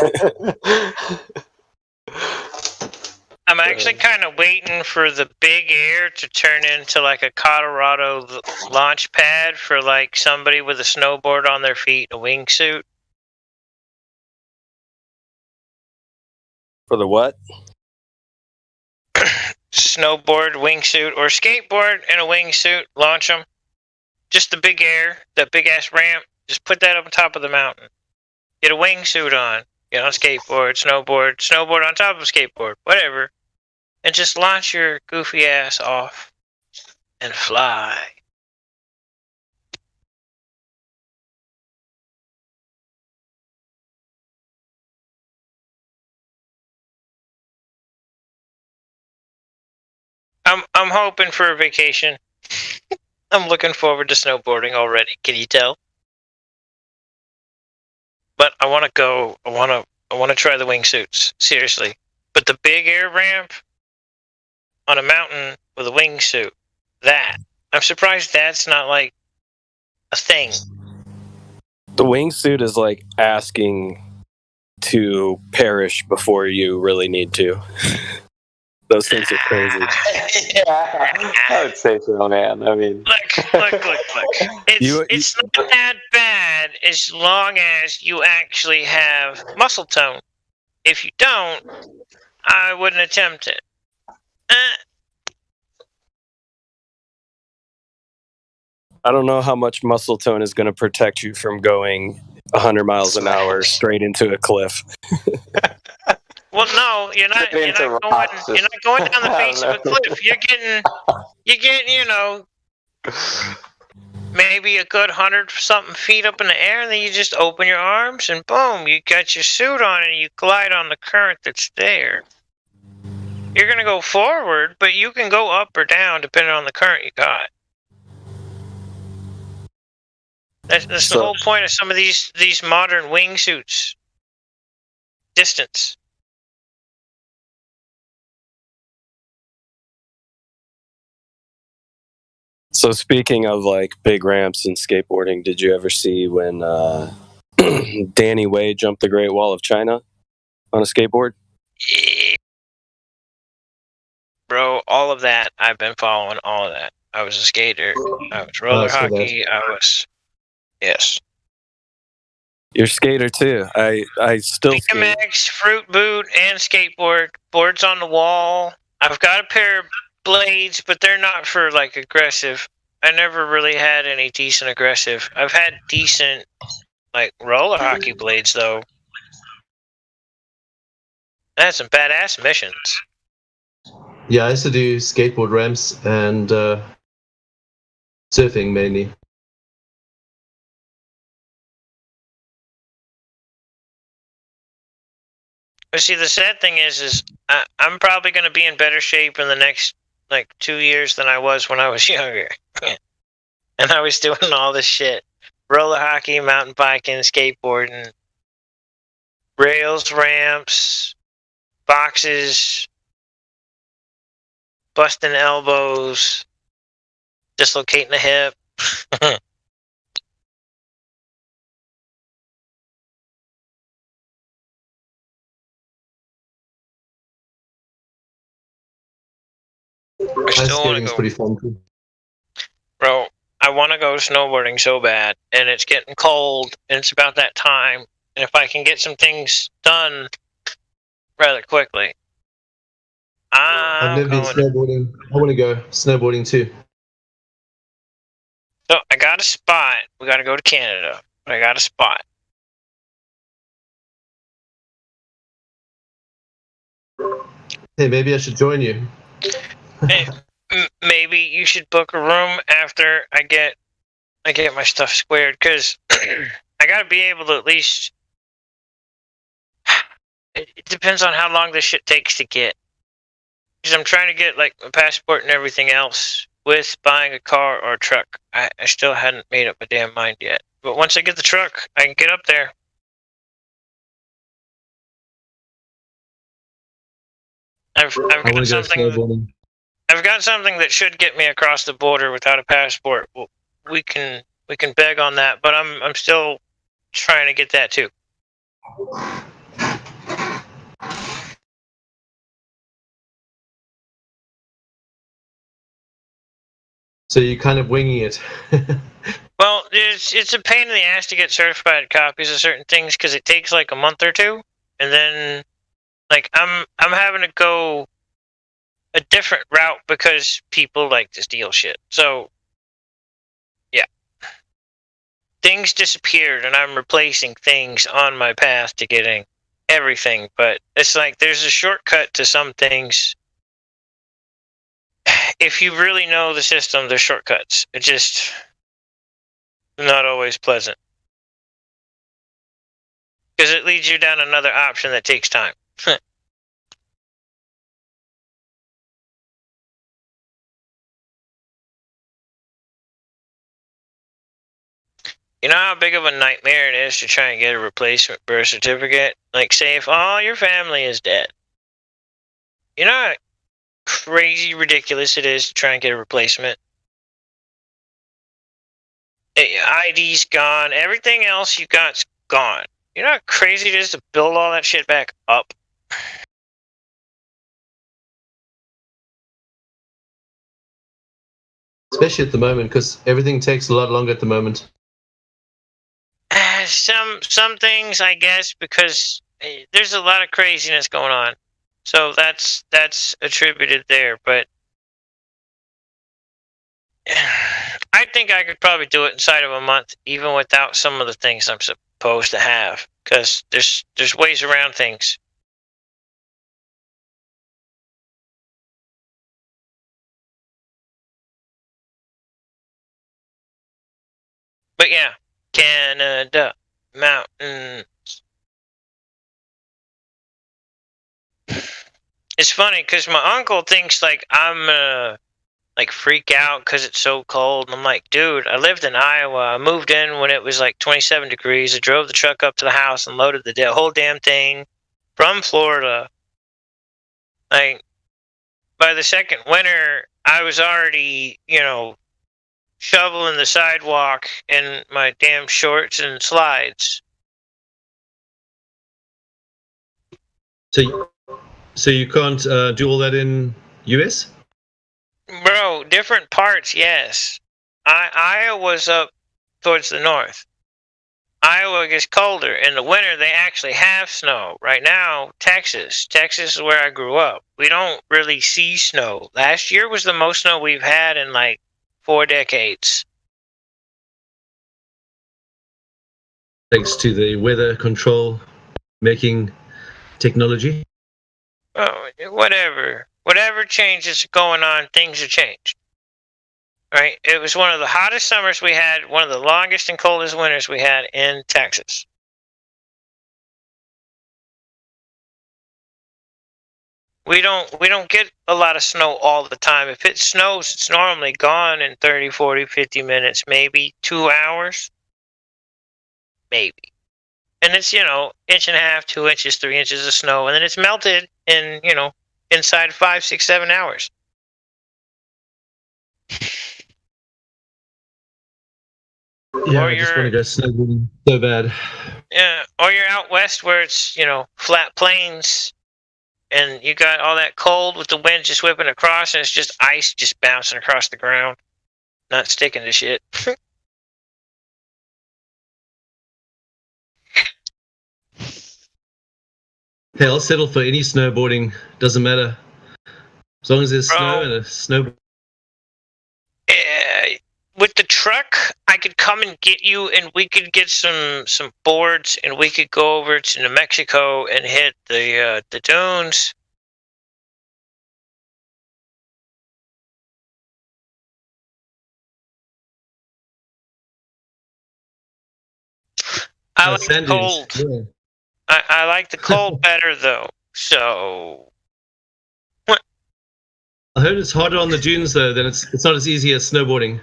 I'm actually kind of waiting for the Big Air to turn into like a Colorado launch pad for like somebody with a snowboard on their feet, a wingsuit. For the what? Snowboard, wingsuit, or skateboard and a wingsuit. Launch them. Just the Big Air, the big ass ramp. Just put that up on top of the mountain. Get a wingsuit on. Get on skateboard, snowboard on top of skateboard, whatever. And just launch your goofy ass off and fly. I'm hoping for a vacation. I'm looking forward to snowboarding already. Can you tell? But I want to go. I want to try the wingsuits. Seriously. But the Big Air ramp on a mountain with a wingsuit. I'm surprised that's not like a thing. The wingsuit is like asking to perish before you really need to. Those things are crazy. Yeah, I would say so, man. I mean, look. It's not that bad as long as you actually have muscle tone. If you don't, I wouldn't attempt it. I don't know how much muscle tone is going to protect you from going 100 miles an hour straight into a cliff. Well, no, you're not going down the face of a cliff. You're getting, maybe a good 100-something feet up in the air, and then you just open your arms, and boom, you got your suit on, and you glide on the current that's there. You're going to go forward, but you can go up or down depending on the current you got. That's the whole point of some of these modern wingsuits. Distance. So speaking of like big ramps and skateboarding, did you ever see when Danny Way jumped the Great Wall of China on a skateboard? Bro, all of that, I've been following all of that. I was a skater. I was roller hockey. Yes. You're a skater too. I still skate. BMX, fruit boot, and skateboard. Boards on the wall. I've got a pair of blades, but they're not for like aggressive. I never really had any decent aggressive. I've had decent like roller hockey blades though. I had some badass missions. Yeah, I used to do skateboard ramps and surfing mainly. But see, the sad thing is I'm probably going to be in better shape in the next like 2 years than I was when I was younger. And I was doing all this shit. Roller hockey, mountain biking, skateboarding, rails, ramps, boxes, busting elbows, dislocating the hip. I still want to go. Pretty fun too. Bro, I want to go snowboarding so bad, and it's getting cold, and it's about that time. And if I can get some things done rather quickly, I've never been snowboarding. I want to go snowboarding too. So I got a spot. We got to go to Canada, but I got a spot. Hey, maybe I should join you. Maybe you should book a room after I get my stuff squared, because I gotta be able to at least. It depends on how long this shit takes to get. Because I'm trying to get like a passport and everything else with buying a car or a truck. I still hadn't made up my damn mind yet. But once I get the truck, I can get up there. I've got something. I've got something that should get me across the border without a passport. Well, we can beg on that, but I'm still trying to get that too. So you're kind of winging it. Well, it's a pain in the ass to get certified copies of certain things because it takes like a month or two, and then like I'm having to go a different route because people like to steal shit. So yeah, things disappeared, and I'm replacing things on my path to getting everything. But it's like there's a shortcut to some things. If you really know the system, there's shortcuts. It's just not always pleasant. Because it leads you down another option that takes time. You know how big of a nightmare it is to try and get a replacement birth certificate? Like, say if all your family is dead. You know how crazy ridiculous it is to try and get a replacement? ID's gone. Everything else you got's gone. You know how crazy it is to build all that shit back up? Especially at the moment, because everything takes a lot longer at the moment. Some things, I guess, because there's a lot of craziness going on. So that's attributed there, but I think I could probably do it inside of a month, even without some of the things I'm supposed to have, because there's ways around things. But yeah, Canada mountains. It's funny because my uncle thinks like I'm like freak out because it's so cold. And I'm like, dude, I lived in Iowa. I moved in when it was like 27 degrees. I drove the truck up to the house and loaded the whole damn thing from Florida. Like, by the second winter, I was already, shoveling the sidewalk in my damn shorts and slides. So you can't do all that in US? Bro, different parts, yes. Iowa's up towards the north. Iowa gets colder. In the winter, they actually have snow. Right now, Texas is where I grew up. We don't really see snow. Last year was the most snow we've had in like 4 decades. Thanks to the weather control making technology? Oh, whatever. Whatever changes going on, things have changed. Right? It was one of the hottest summers we had, one of the longest and coldest winters we had in Texas. We don't get a lot of snow all the time. If it snows, it's normally gone in 30, 40, 50 minutes, maybe 2 hours. Maybe. And it's, 1.5 inches, 2 inches, 3 inches of snow, and then it's melted in, inside 5, 6, 7 hours. Yeah, I just want to go snowboarding so bad. Yeah, or you're out west where it's, flat plains, and you got all that cold with the wind just whipping across, and it's just ice just bouncing across the ground, not sticking to shit. Hey, I'll settle for any snowboarding. Doesn't matter. As long as there's snow and a snow. With the truck, I could come and get you, and we could get some boards, and we could go over to New Mexico and hit the dunes. I like the cold. Yeah. I like the cold better, though. So, I heard it's harder on the dunes though. Then it's not as easy as snowboarding.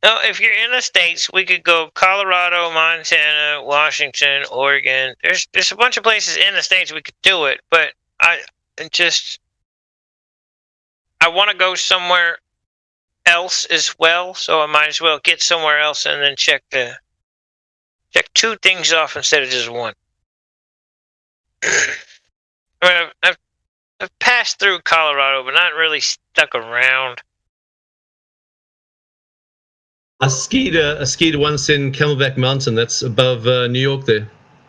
No, if you're in the States, we could go Colorado, Montana, Washington, Oregon. There's a bunch of places in the States we could do it, but I want to go somewhere else as well, so I might as well get somewhere else and then check two things off instead of just one. I mean, I've passed through Colorado, but not really stuck around. I skied once in Camelback Mountain. That's above New York there,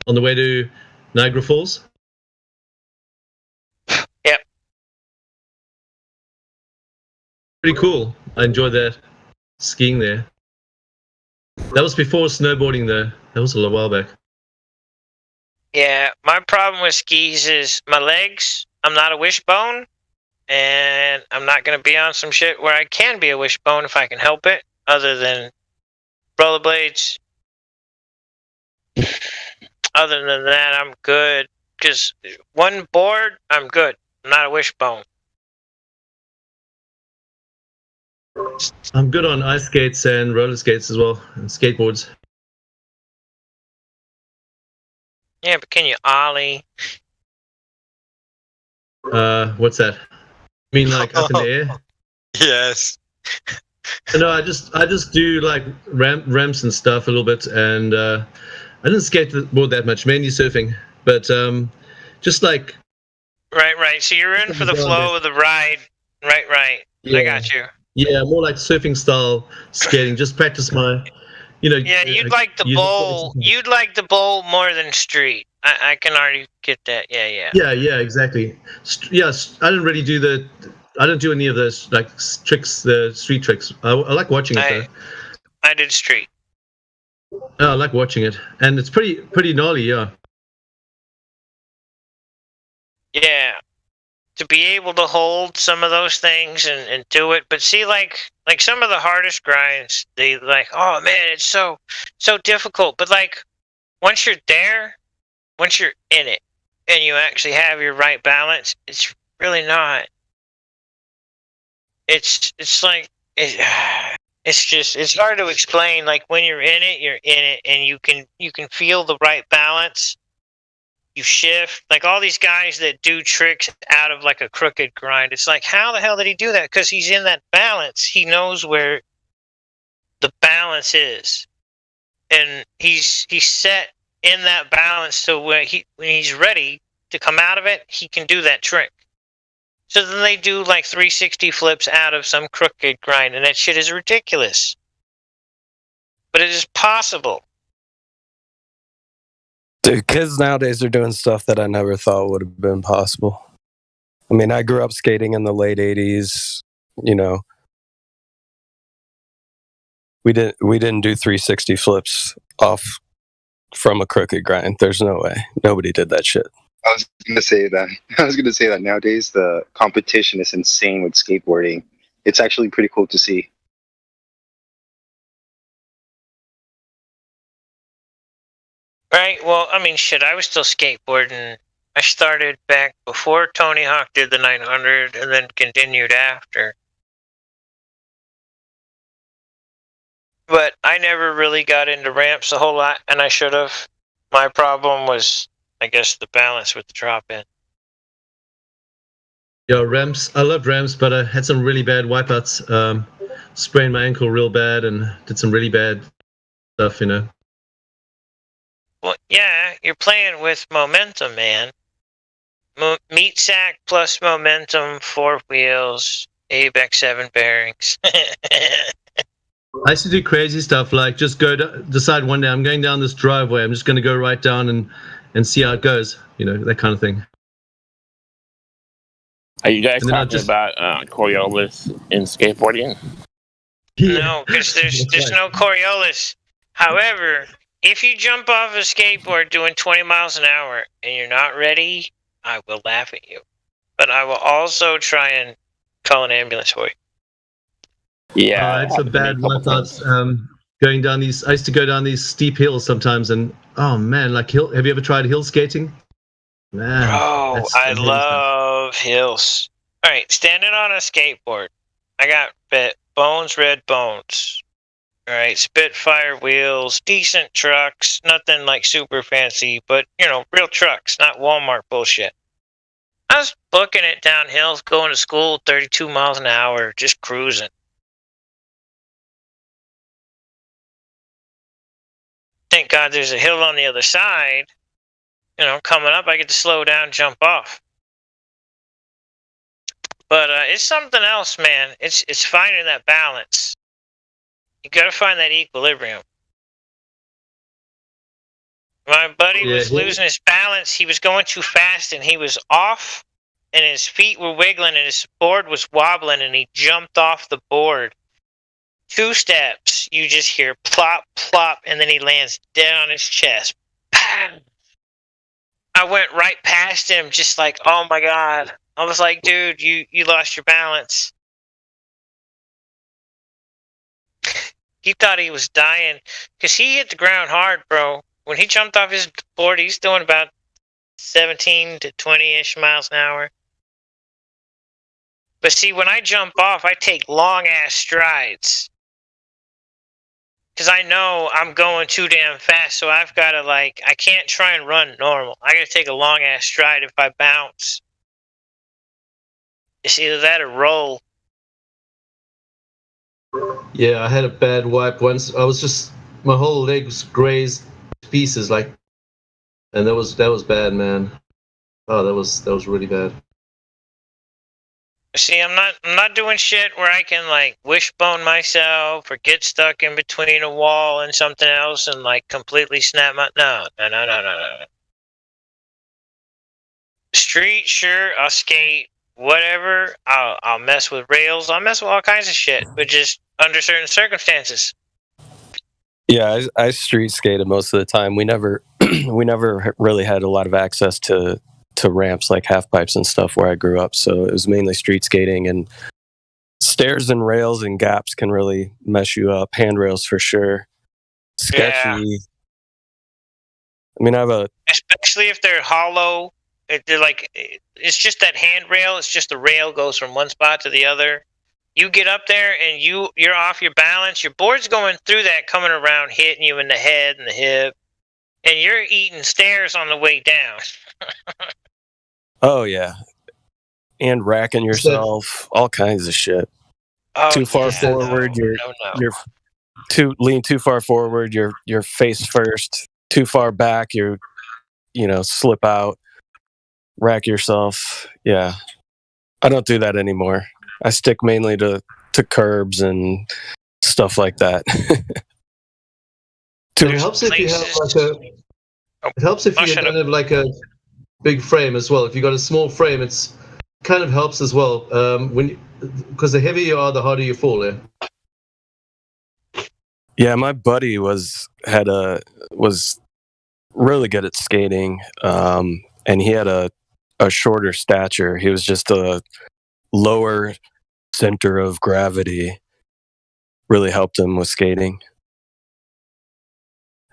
on the way to Niagara Falls. Yep. Pretty cool. I enjoyed that skiing there. That was before snowboarding though. That was a while back. Yeah, my problem with skis is my legs. I'm not a wishbone, and I'm not going to be on some shit where I can be a wishbone if I can help it, other than rollerblades. Other than that, I'm good. Because one board, I'm good. I'm not a wishbone. I'm good on ice skates and roller skates as well, and skateboards. Yeah, but can you ollie? What's that? You mean like up in the air? Yes. No, I just do like ramps and stuff a little bit, and I didn't skateboard that much, mainly surfing, but just like. Right. So you're in for the flow of the ride. Right. Yeah. I got you. Yeah, more like surfing style skating. Just practice my, Yeah, you'd like the bowl. You'd like the bowl more than street. I can already get that. Yeah. Yeah, exactly. Yes, I didn't really do I don't do any of those like tricks, the street tricks. I like watching it though. I did street. I like watching it, and it's pretty gnarly. Yeah. Yeah. To be able to hold some of those things and do it, but see, like some of the hardest grinds, they like, oh man, it's so difficult. But like, once you're there, once you're in it, and you actually have your right balance, it's really not. It's like it's hard to explain. Like when you're in it, and you can feel the right balance. You shift, like all these guys that do tricks out of like a crooked grind. It's like, how the hell did he do that? Because he's in that balance. He knows where the balance is, and he's set in that balance. So when he's ready to come out of it, he can do that trick. So then they do like 360 flips out of some crooked grind, and that shit is ridiculous. But it is possible. Dude, kids nowadays are doing stuff that I never thought would have been possible. I mean, I grew up skating in the late 80s, We didn't do 360 flips off from a crooked grind. There's no way. Nobody did that shit. I was going to say that nowadays the competition is insane with skateboarding. It's actually pretty cool to see. Right, well, I mean, shit, I was still skateboarding. I started back before Tony Hawk did the 900 and then continued after. But I never really got into ramps a whole lot, and I should have. My problem was, I guess, the balance with the drop-in. Yeah, ramps. I loved ramps, but I had some really bad wipeouts. Sprained my ankle real bad and did some really bad stuff, Well, yeah, you're playing with momentum, man. Meat sack plus momentum, 4 wheels, ABEX 7 bearings. I used to do crazy stuff like just decide one day I'm going down this driveway. I'm just going to go right down and see how it goes. That kind of thing. Are you guys talking about Coriolis in skateboarding? No, because there's no Coriolis. However, if you jump off a skateboard doing 20 miles an hour and you're not ready, I will laugh at you. But I will also try and call an ambulance for you. Yeah, it's a bad wipeouts. Going down these, I used to go down these steep hills sometimes, and oh man, like have you ever tried hill skating? Man, I love hills. All right, standing on a skateboard. I got bones, red bones. All right, Spitfire wheels, decent trucks, nothing like super fancy, but, real trucks, not Walmart bullshit. I was booking it down hills, going to school 32 miles an hour, just cruising. Thank God there's a hill on the other side. Coming up, I get to slow down, jump off. But it's something else, man. It's finding that balance. You gotta find that equilibrium. My buddy was losing his balance. He was going too fast, and he was off, and his feet were wiggling, and his board was wobbling, and he jumped off the board. 2 steps, you just hear plop, plop, and then he lands dead on his chest. Bam! I went right past him, just like, oh my God. I was like, dude, you lost your balance. He thought he was dying because he hit the ground hard, bro. When he jumped off his board, he's doing about 17 to 20-ish miles an hour. But see, when I jump off, I take long-ass strides. Because I know I'm going too damn fast, so I've got to, I can't try and run normal. I got to take a long-ass stride if I bounce. It's either that or roll. Yeah, I had a bad wipe once. My whole leg was grazed to pieces, and that was bad, man. Oh, that was really bad. See, I'm not doing shit where I can wishbone myself or get stuck in between a wall and something else and completely snap my no. Street, sure, I'll skate. Whatever, I'll mess with rails. I'll mess with all kinds of shit, but just under certain circumstances. Yeah, I street skated most of the time. We never really had a lot of access to ramps like half pipes and stuff where I grew up. So it was mainly street skating, and stairs and rails and gaps can really mess you up. Handrails for sure. Sketchy. Yeah. I mean, especially if they're hollow. It's just that handrail. It's just the rail goes from one spot to the other. You get up there and you're off your balance. Your board's going through that, coming around, hitting you in the head and the hip, and you're eating stairs on the way down. Oh yeah, and racking yourself, all kinds of shit. Oh, too far forward, you're lean too far forward. You're face first. Too far back, you're slip out. Rack yourself. Yeah, I don't do that anymore. I stick mainly to curbs and stuff like that. It helps if you don't have a big frame as well. If you got a small frame, it's kind of helps as well. Because the heavier you are, the harder you fall. Yeah, my buddy was really good at skating, and he had a shorter stature. He was just a lower center of gravity. Really helped him with skating.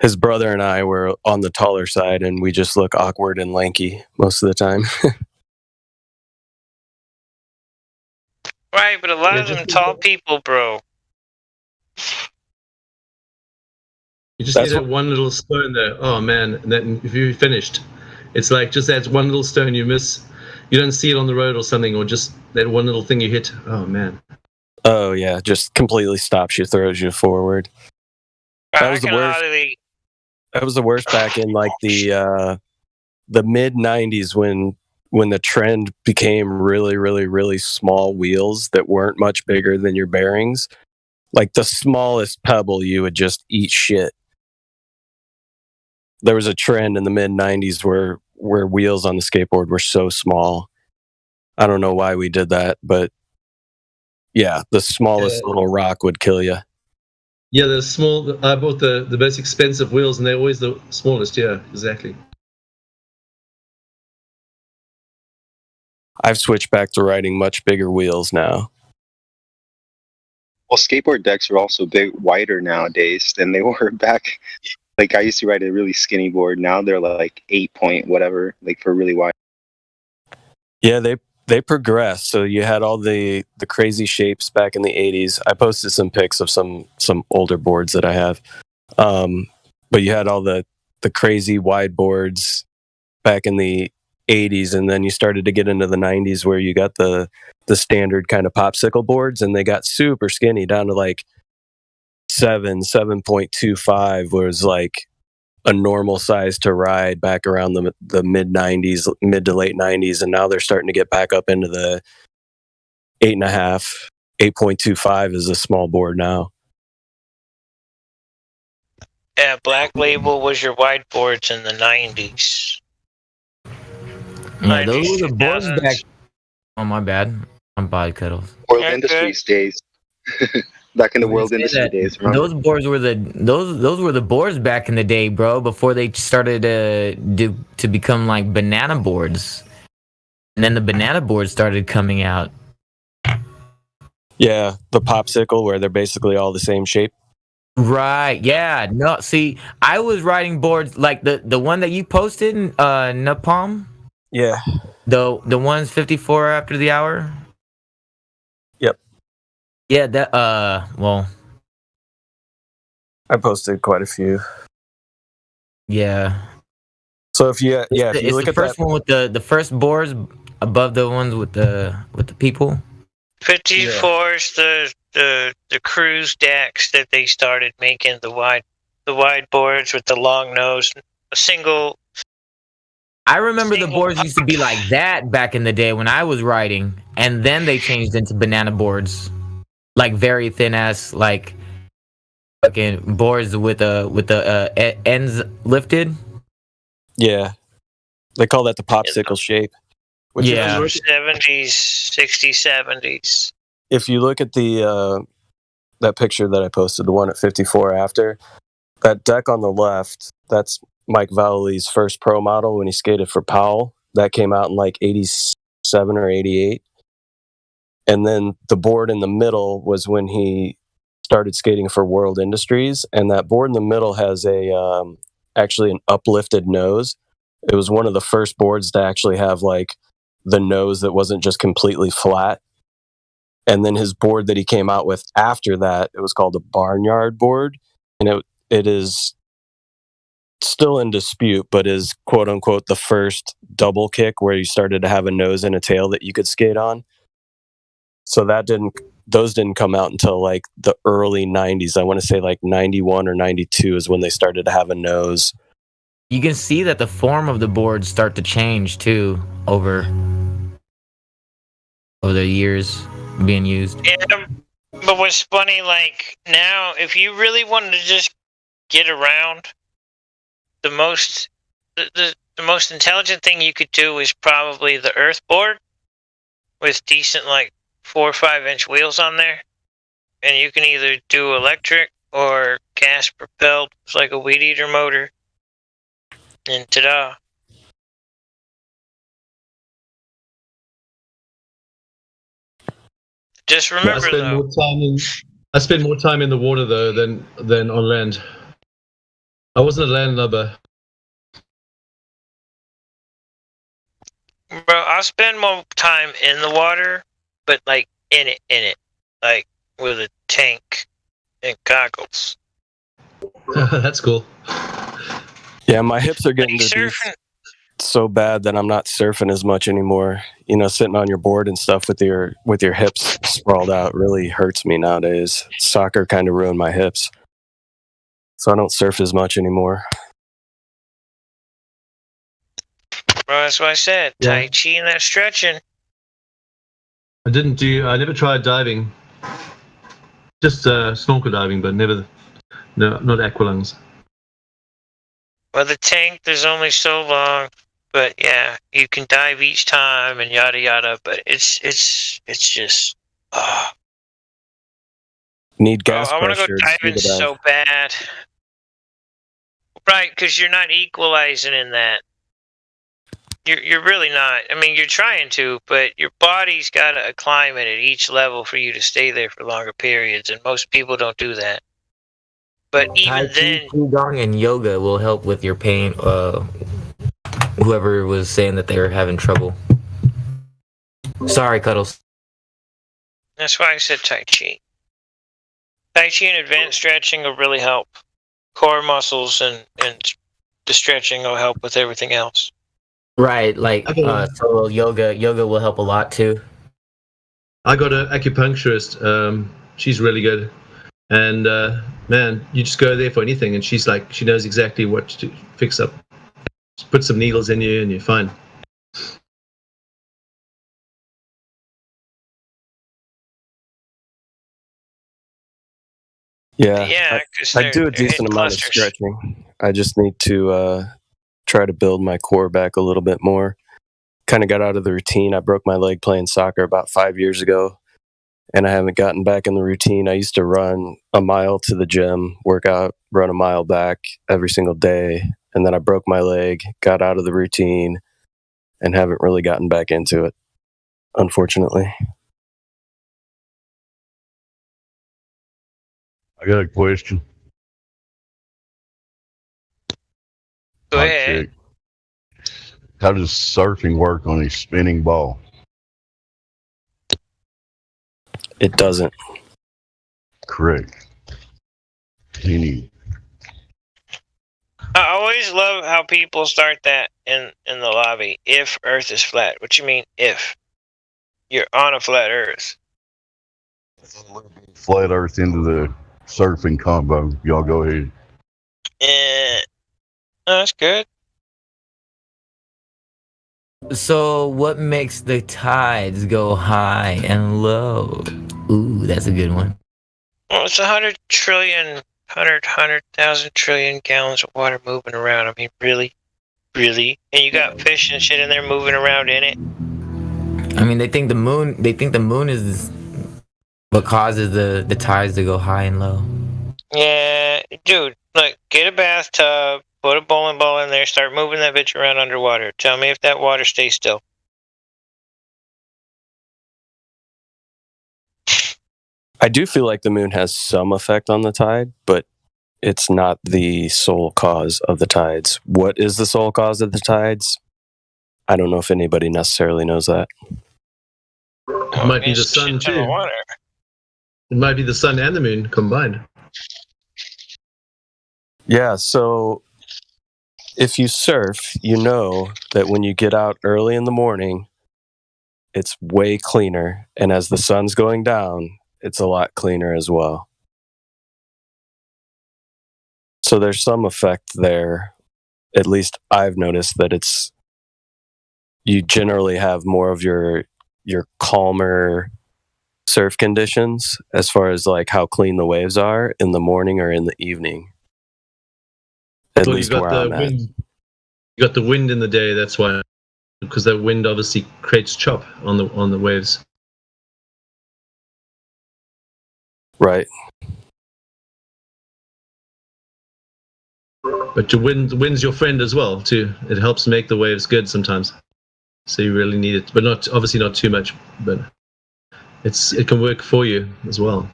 His brother and I were on the taller side, and we just look awkward and lanky most of the time. Right, but a lot of them tall people, bro. You just need that one little stone there. Oh man! And then if you're finished, it's just that one little stone you miss. You don't see it on the road or something, or just that one little thing you hit. Oh man! Oh yeah, just completely stops you, throws you forward. That was the worst. That was the worst back in the mid '90s when the trend became really, really, really small wheels that weren't much bigger than your bearings. Like the smallest pebble, you would just eat shit. There was a trend in the mid '90s where wheels on the skateboard were so small. I don't know why we did that, but yeah, the smallest little rock would kill you. Yeah, the small. I bought the most expensive wheels, and they're always the smallest. Yeah, exactly. I've switched back to riding much bigger wheels now. Well, skateboard decks are also wider nowadays than they were back. I used to ride a really skinny board. Now they're 8 point whatever, for really wide. Yeah, they progressed. So you had all the crazy shapes back in the 80s. I posted some pics of some older boards that I have. But you had all the crazy wide boards back in the 80s, and then you started to get into the 90s where you got the standard kind of popsicle boards, and they got super skinny down to like 7.25 was like a normal size to ride back around the mid 90s, mid to late 90s, and now they're starting to get back up into the 8.5, 8.25 is a small board now. Yeah, Black Label was your whiteboards in the 90s. Yeah, those were the boards back. Oh, my bad. I'm body cuddles. World Industries days. Back in the World Industry days. Remember? Those boards were those were the boards back in the day, bro. Before they started to become like banana boards, and then the banana boards started coming out. Yeah, the popsicle where they're basically all the same shape. Right. Yeah. No. See, I was riding boards like the one that you posted, Napalm. Yeah. The ones 54 after the hour. Yep. Yeah. That. Well. I posted quite a few. Yeah. So if you if you look the at first that, one with the first boards above the ones with the people. 54 is the cruise decks that they started making, the wide boards with the long nose, a single. I remember the boards used to be like that back in the day when I was riding, and then they changed into banana boards, like very thin ass, like fucking boards with the ends lifted. Yeah, they call that the popsicle shape. Yeah, 70s, 60s, 70s. If you look at the that picture that I posted, the one at 54 after, that deck on the left, that's Mike Vallely's first pro model when he skated for Powell. That came out in like 87 or 88. And then the board in the middle was when he started skating for World Industries. And that board in the middle has actually an uplifted nose. It was one of the first boards to actually have like the nose that wasn't just completely flat. And then his board that he came out with after that, it was called a Barnyard board. And it is still in dispute, but is quote unquote the first double kick where you started to have a nose and a tail that you could skate on. So those didn't come out until like the early 90s. I want to say like 91 or 92 is when they started to have a nose. You can see that the form of the boards start to change too over the years being used. Yeah, but what's funny, like now, if you really wanted to just get around, the most intelligent thing you could do is probably the Earth board with decent like 4 or 5 inch wheels on there, and you can either do electric or gas propelled. It's like a weed eater motor, and ta-da. Just remember, I spend more time in the water though than on land. I wasn't a landlubber. Bro, I'll spend more time in the water, but like in it, like with a tank and goggles. That's cool. Yeah, my hips are getting to be so bad that I'm not surfing as much anymore. You know, sitting on your board and stuff with your hips sprawled out really hurts me nowadays. Soccer kind of ruined my hips, so I don't surf as much anymore. Bro, that's what I said. Yeah. Tai Chi and that stretching. I never tried diving. Just snorkel diving, but not aqualungs. Well, the tank, there's only so long, but yeah, you can dive each time and yada yada. But it's just. Need gas I want to pressure. go diving so bad. Right, because you're not equalizing in that. You're really not. I mean, you're trying to, but your body's got to acclimate at each level for you to stay there for longer periods, and most people don't do that. But even then, Qigong and yoga will help with your pain. Whoever was saying that they were having trouble. Sorry, Cuddles. That's why I said Tai Chi. Tai Chi and advanced stretching will really help. Core muscles and the stretching will help with everything else. Right, like solo yoga. Yoga will help a lot too. I got an acupuncturist. She's really good, and man, you just go there for anything, and she's like, she knows exactly what to fix up. Just put some needles in you, and you're fine. Yeah, I do a decent amount of stretching. I just need to try to build my core back a little bit more. Kind of got out of the routine. I broke my leg playing soccer about 5 years ago, and I haven't gotten back in the routine. I used to run a mile to the gym, work out, run a mile back every single day, and then I broke my leg, got out of the routine, and haven't really gotten back into it, unfortunately. I got a question. Go ahead. How does surfing work on a spinning ball? It doesn't. Correct. Any. I always love how people start that in the lobby. If Earth is flat. What you mean if? You're on a flat Earth. Flat Earth into the surfing combo. Y'all go ahead. That's good. So, what makes the tides go high and low? Ooh, that's a good one. Well, it's 100,000 trillion gallons of water moving around. I mean, really? And you got fish and shit in there moving around in it? I mean, they think the moon is what causes the tides to go high and low. Yeah, dude, look, get a bathtub, put a bowling ball in there, start moving that bitch around underwater. Tell me if that water stays still. I do feel like the moon has some effect on the tide, but it's not the sole cause of the tides. What is the sole cause of the tides? I don't know if anybody necessarily knows that. It might be the sun too. It might be the sun and the moon combined. Yeah, so if you surf, you know that when you get out early in the morning, it's way cleaner. And as the sun's going down, it's a lot cleaner as well. So there's some effect there. At least I've noticed that you generally have more of your calmer surf conditions as far as like how clean the waves are in the morning or in the evening. At least where I'm at. You got the wind in the day, that's why, because that wind obviously creates chop on the waves. Right. But the wind's your friend as well too. It helps make the waves good sometimes. So you really need it, but obviously not too much. But it can work for you as well.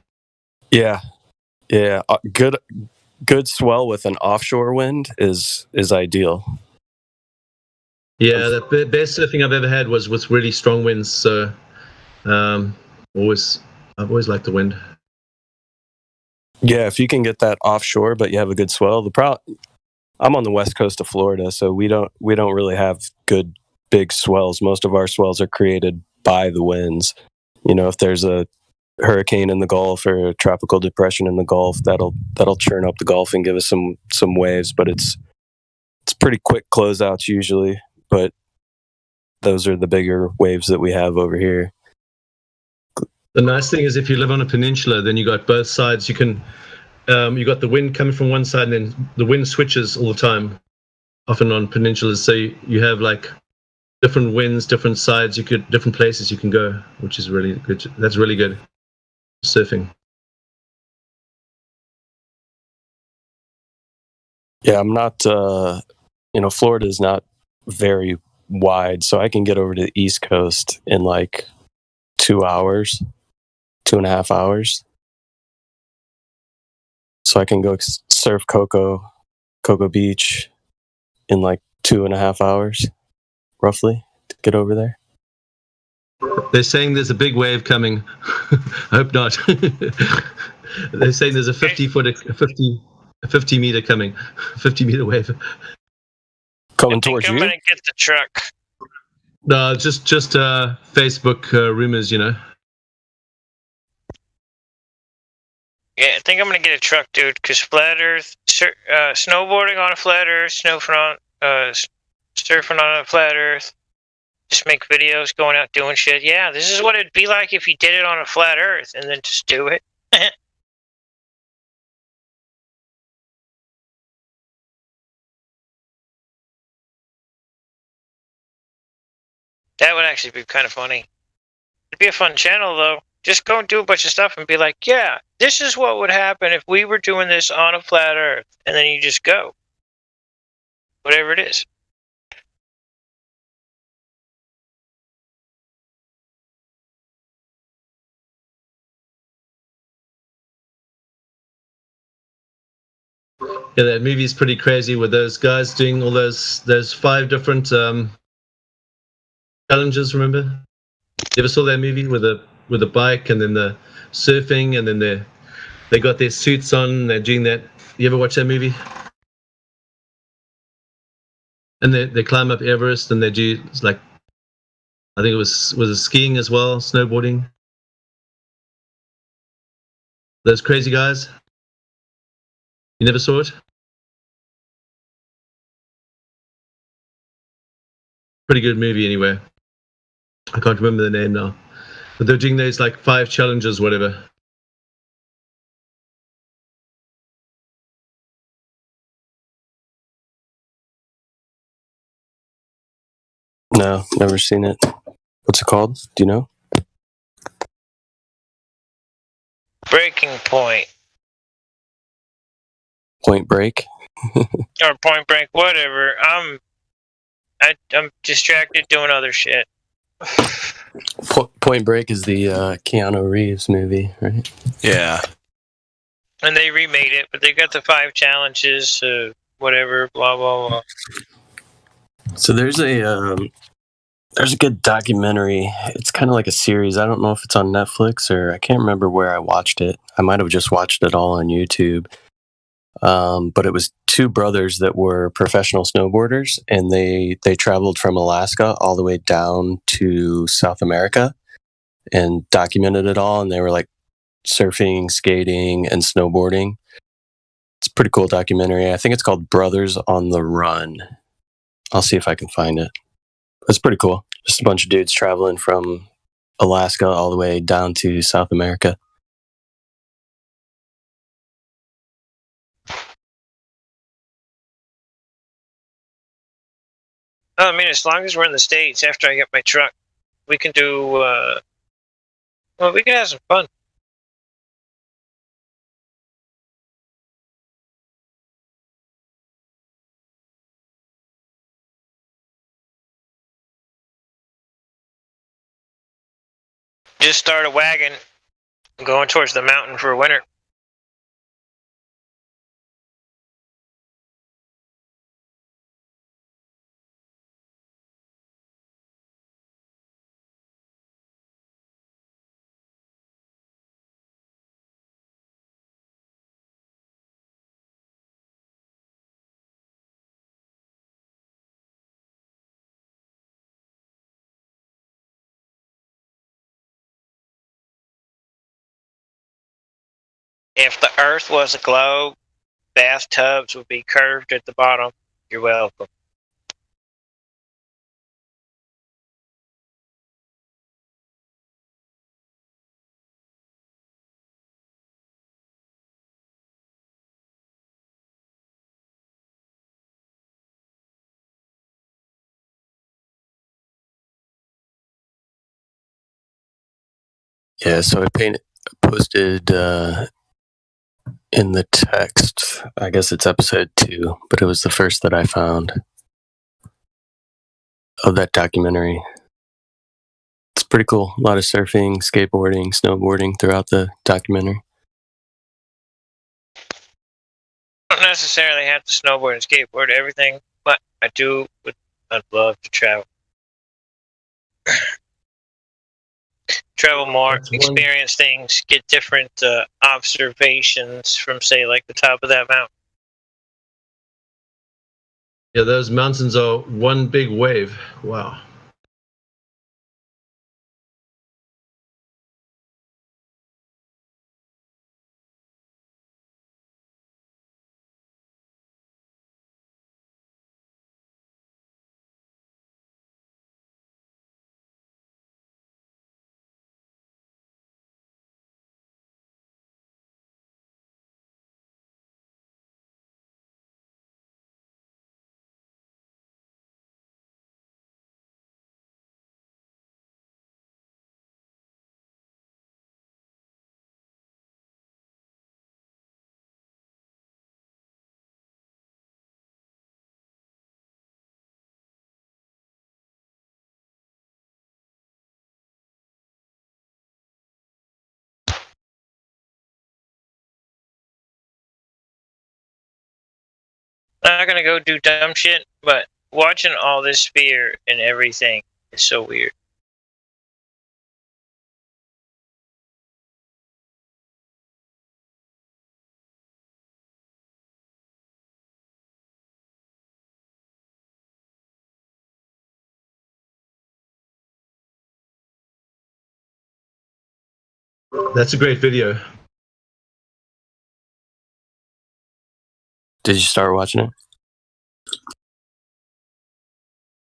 Yeah. Good swell with an offshore wind is ideal. Yeah, the best surfing I've ever had was with really strong winds. So I've always liked the wind. Yeah, if you can get that offshore, but you have a good swell. I'm on the west coast of Florida, so we don't really have good big swells. Most of our swells are created by the winds. You know, if there's a hurricane in the Gulf or a tropical depression in the Gulf, that'll churn up the Gulf and give us some waves. But it's pretty quick closeouts usually. But those are the bigger waves that we have over here. The nice thing is if you live on a peninsula, then you got both sides. You can you got the wind coming from one side, and then the wind switches all the time. Often on peninsulas, so you have like different winds, different sides. Different places you can go, which is really good. That's really good surfing. Yeah, I'm not. Florida is not very wide, so I can get over to the East Coast in like 2 hours, 2.5 hours. So I can go surf Cocoa Beach in like 2.5 hours, roughly, to get over there. They're saying there's a big wave coming. I hope not. They're saying there's a 50 meter coming, 50 meter wave. Coming towards I'm you? gonna get the truck. No, just Facebook rumors, you know. Yeah, I think I'm gonna get a truck, dude. Cause flat Earth, snowboarding on a flat Earth, surfing on a flat Earth. Just make videos, going out doing shit. Yeah, this is what it'd be like if you did it on a flat Earth, and then just do it. That would actually be kind of funny. It'd be a fun channel, though. Just go and do a bunch of stuff and be like, yeah, this is what would happen if we were doing this on a flat Earth. And then you just go. Whatever it is. Yeah, that movie's pretty crazy with those guys doing all those 5 different challenges. Remember? You ever saw that movie with the bike and then the surfing and then they got their suits on? They're doing that. You ever watch that movie? And they climb up Everest and they do, it's like, I think it was it skiing as well, snowboarding. Those crazy guys. You never saw it? Pretty good movie anyway. I can't remember the name now. But they're doing those like 5 challenges, whatever. No, never seen it. What's it called? Do you know? Breaking Point. Point Break? Or Point Break, whatever. I'm distracted doing other shit. Point Break is the Keanu Reeves movie, right? Yeah. And they remade it, but they got the 5 challenges, whatever, blah, blah, blah. So there's a good documentary. It's kind of like a series. I don't know if it's on Netflix or I can't remember where I watched it. I might have just watched it all on YouTube. But it was 2 brothers that were professional snowboarders, and they traveled from Alaska all the way down to South America and documented it all. And they were like surfing, skating, and snowboarding. It's a pretty cool documentary. I think it's called Brothers on the Run. I'll see if I can find it. It's pretty cool. Just a bunch of dudes traveling from Alaska all the way down to South America. I mean, as long as we're in the States, after I get my truck, we can do, we can have some fun. Just start a wagon going towards the mountain for winter. If the Earth was a globe, bathtubs would be curved at the bottom. You're welcome. Yeah, so I posted in the text. I guess it's episode 2, but it was the first that I found of that documentary. It's pretty cool. A lot of surfing, skateboarding, snowboarding throughout the documentary. I don't necessarily have to snowboard and skateboard everything, but I'd love to travel. travel more, experience things, get different observations from, say, like the top of that mountain. Yeah, those mountains are one big wave. Wow. I'm not gonna go do dumb shit, but watching all this fear and everything is so weird. That's a great video. Did you start watching it?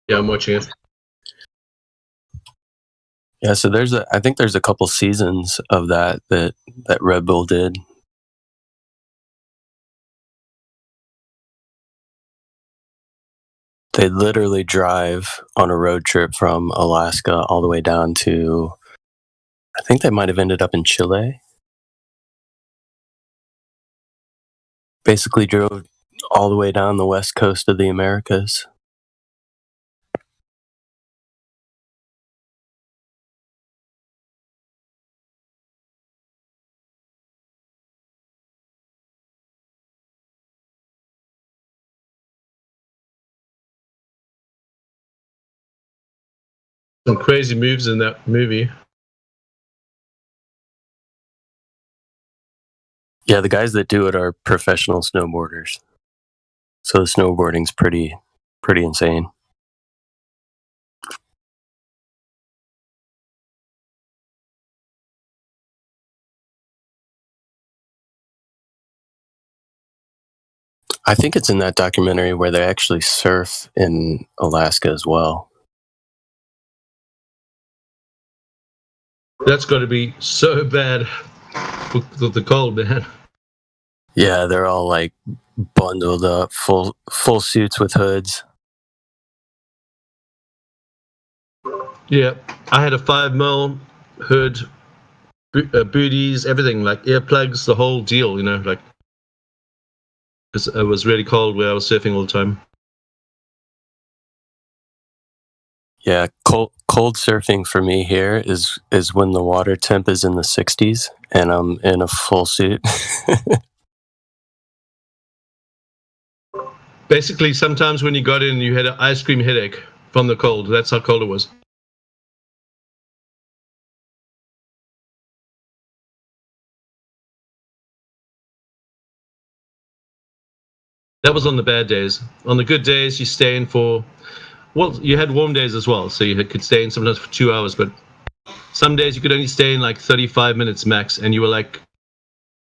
Yeah, I'm watching it. Yeah, so I think there's a couple seasons of that Red Bull did. They literally drive on a road trip from Alaska all the way down to, I think they might have ended up in Chile. Basically drove all the way down the west coast of the Americas. Some crazy moves in that movie. Yeah, the guys that do it are professional snowboarders. So the snowboarding's pretty insane. I think it's in that documentary where they actually surf in Alaska as well. That's got to be so bad with the cold, man. Yeah, they're all like bundled up, full suits with hoods. Yeah, I had a 5mm hood, booties, everything, like earplugs, the whole deal, you know, like, because it was really cold where I was surfing all the time. Yeah, cold surfing for me here is when the water temp is in the 60s and I'm in a full suit. Basically, sometimes when you got in, you had an ice cream headache from the cold. That's how cold it was. That was on the bad days. On the good days, you stay in for, well, you had warm days as well, so you could stay in sometimes for 2 hours, but some days you could only stay in like 35 minutes max, and you were like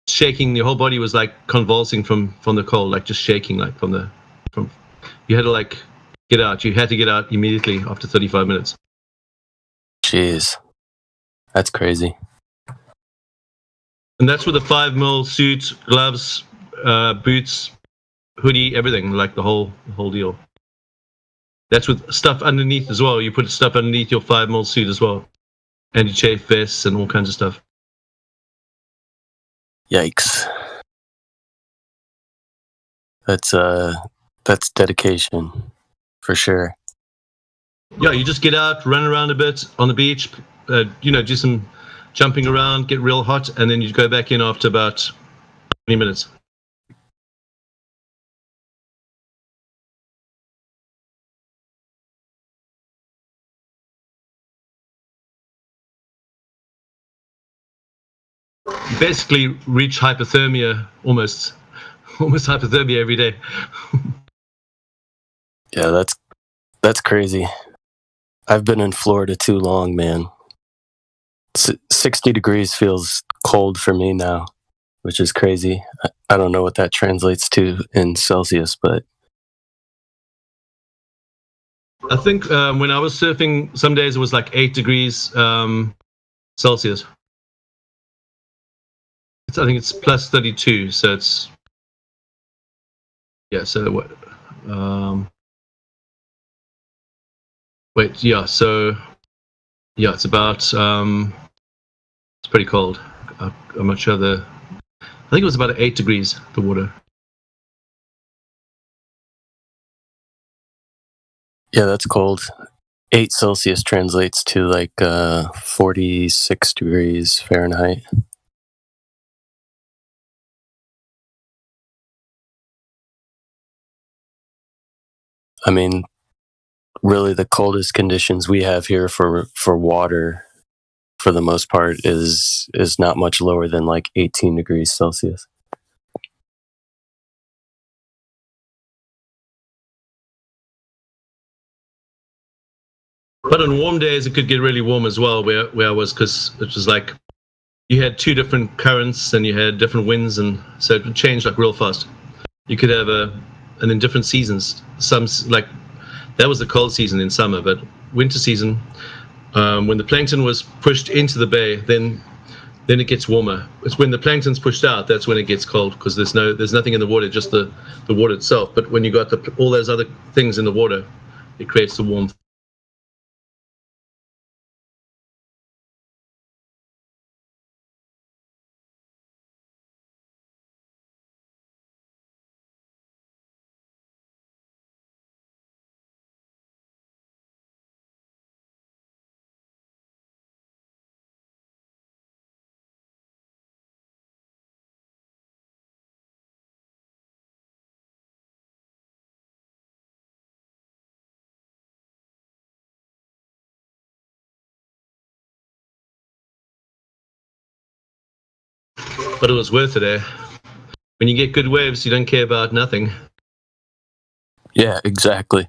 shaking. Your whole body was like convulsing from the cold, like just shaking, like from. You had to like get out. You had to get out immediately after 35 minutes. Jeez, that's crazy. And that's with a 5mm suit, gloves, boots, hoodie, everything, like the whole deal. That's with stuff underneath as well. You put stuff underneath your 5mm suit as well, anti-chafe vests and all kinds of stuff. Yikes. That's dedication for sure. Yeah, you just get out, run around a bit on the beach, do some jumping around, get real hot, and then you go back in after about 20 minutes. You basically reach hypothermia almost hypothermia every day. Yeah, that's crazy. I've been in Florida too long, man. 60 degrees feels cold for me now, which is crazy. I don't know what that translates to in Celsius, but I think when I was surfing, some days it was like 8 degrees Celsius. I think it's plus 32, so it's So what? Wait, yeah. So yeah, it's about it's pretty cold. I'm not sure I think it was about 8 degrees, the water. yeah, that's cold. 8 Celsius translates to like 46 degrees Fahrenheit. I mean, really the coldest conditions we have here for water for the most part is not much lower than like 18 degrees Celsius. But on warm days, it could get really warm as well. Where I was, because it was like you had 2 different currents and you had different winds, and so it would change like real fast. You could have and in different seasons, some like that was the cold season in summer, but winter season, when the plankton was pushed into the bay, then it gets warmer. It's when the plankton's pushed out, that's when it gets cold, because there's nothing in the water, just the water itself. But when you got all those other things in the water, it creates the warmth. But it was worth it, eh? When you get good waves, you don't care about nothing. Yeah, exactly.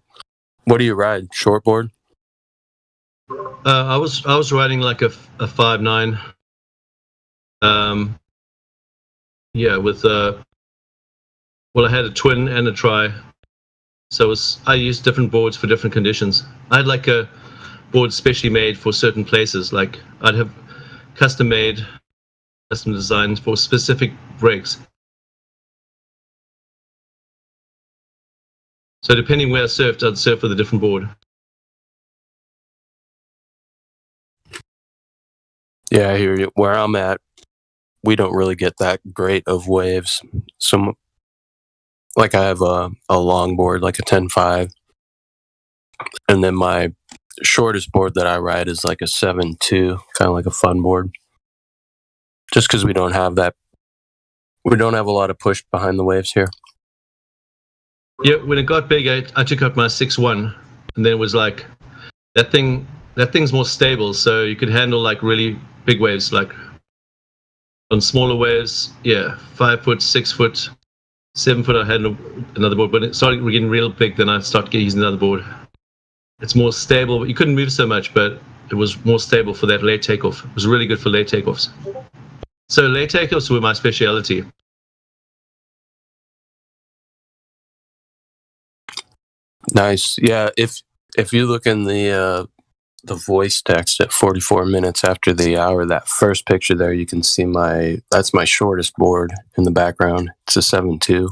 What do you ride? Shortboard? I was riding like a 5.9. Yeah, with well, I had a twin and a tri, so I used different boards for different conditions. I had like a board specially made for certain places. Like I'd have custom made, custom designed for specific breaks. So depending where I surfed, I'd surf with a different board. Yeah, I hear you. Where I'm at, we don't really get that great of waves. So, like, I have a long board, like a 10.5, and then my shortest board that I ride is like a 7.2, kind of like a fun board. Just because we don't have that, we don't have a lot of push behind the waves here. Yeah, when it got big, I took up my 6.1, and then it was like that thing's more stable, so you could handle like really big waves. Like on smaller waves, yeah, 5 foot, 6 foot, 7 foot, I had another board, but it started getting real big, then I started using another board. It's more stable. You couldn't move so much, but it was more stable for that late takeoff. It was really good for late takeoffs. So late takeoffs were my speciality. Nice. Yeah, if you look in the voice text at 44 minutes after the hour, that first picture there, you can see that's my shortest board in the background. It's a 7.2.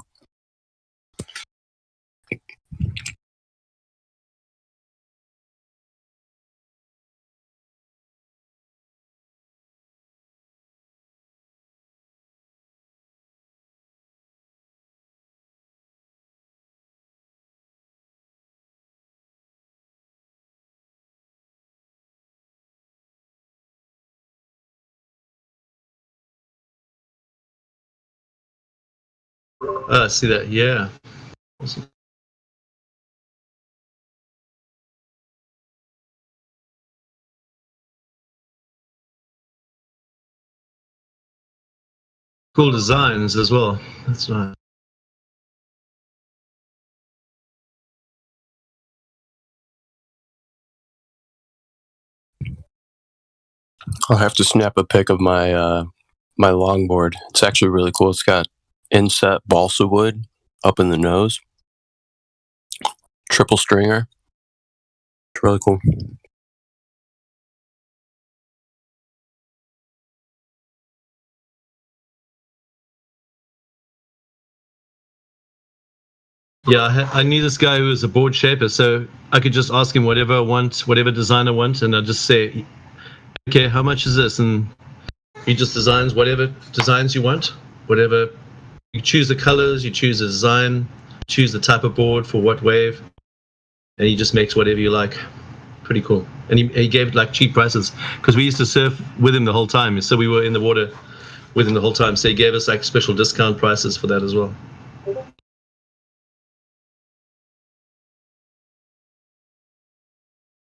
See that? Yeah. Awesome. cool designs as well. That's nice. I'll have to snap a pic of my my longboard. It's actually really cool. It's got inset balsa wood up in the nose, triple stringer. It's really cool. Yeah, I knew this guy who was a board shaper, so I could just ask him whatever I want, whatever design I want, and I'd just say, okay, how much is this? And he just designs whatever designs you want, whatever. You choose the colors, you choose the design, choose the type of board for what wave, and he just makes whatever you like. Pretty cool. And he gave like cheap prices because we used to surf with him the whole time, so we were in the water with him the whole time. So he gave us like special discount prices for that as well.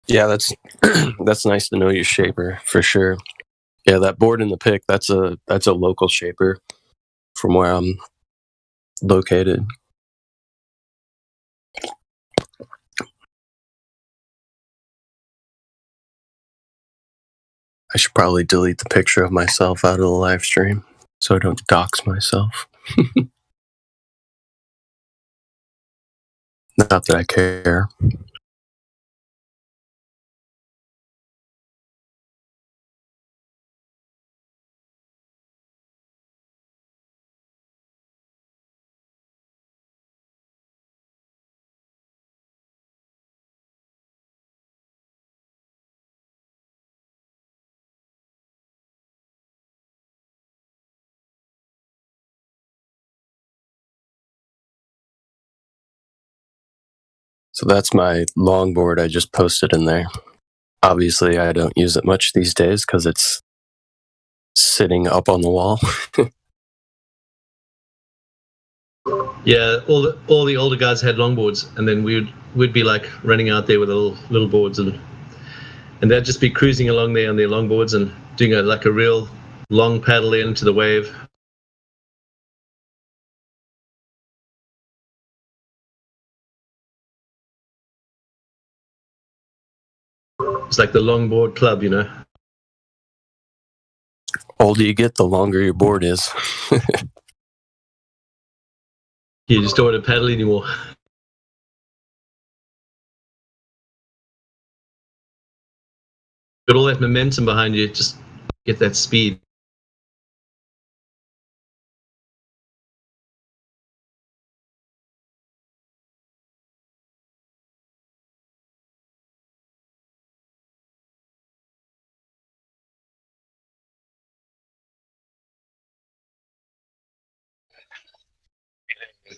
Yeah, that's that's nice to know your shaper for sure. Yeah, that board in the pic, that's a local shaper from where I'm located. I should probably delete the picture of myself out of the live stream so I don't dox myself. Not that I care. So that's my longboard I just posted in there. Obviously, I don't use it much these days because it's sitting up on the wall. Yeah, all the older guys had longboards, and then we'd be like running out there with little boards, and they'd just be cruising along there on their longboards and doing a real long paddle into the wave. It's like the longboard club, you know. Older you get, the longer your board is. You just don't want to paddle anymore. Got all that momentum behind you, just get that speed.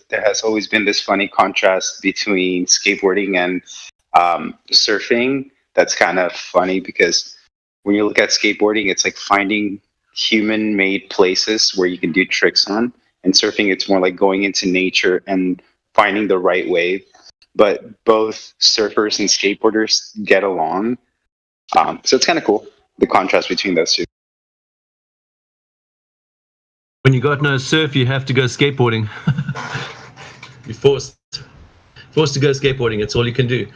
There has always been this funny contrast between skateboarding and surfing. That's kind of funny because when you look at skateboarding, it's like finding human-made places where you can do tricks on. And surfing, it's more like going into nature and finding the right wave. But both surfers and skateboarders get along. So it's kind of cool, the contrast between those two. When you got no surf, you have to go skateboarding. You're forced to go skateboarding. It's all you can do.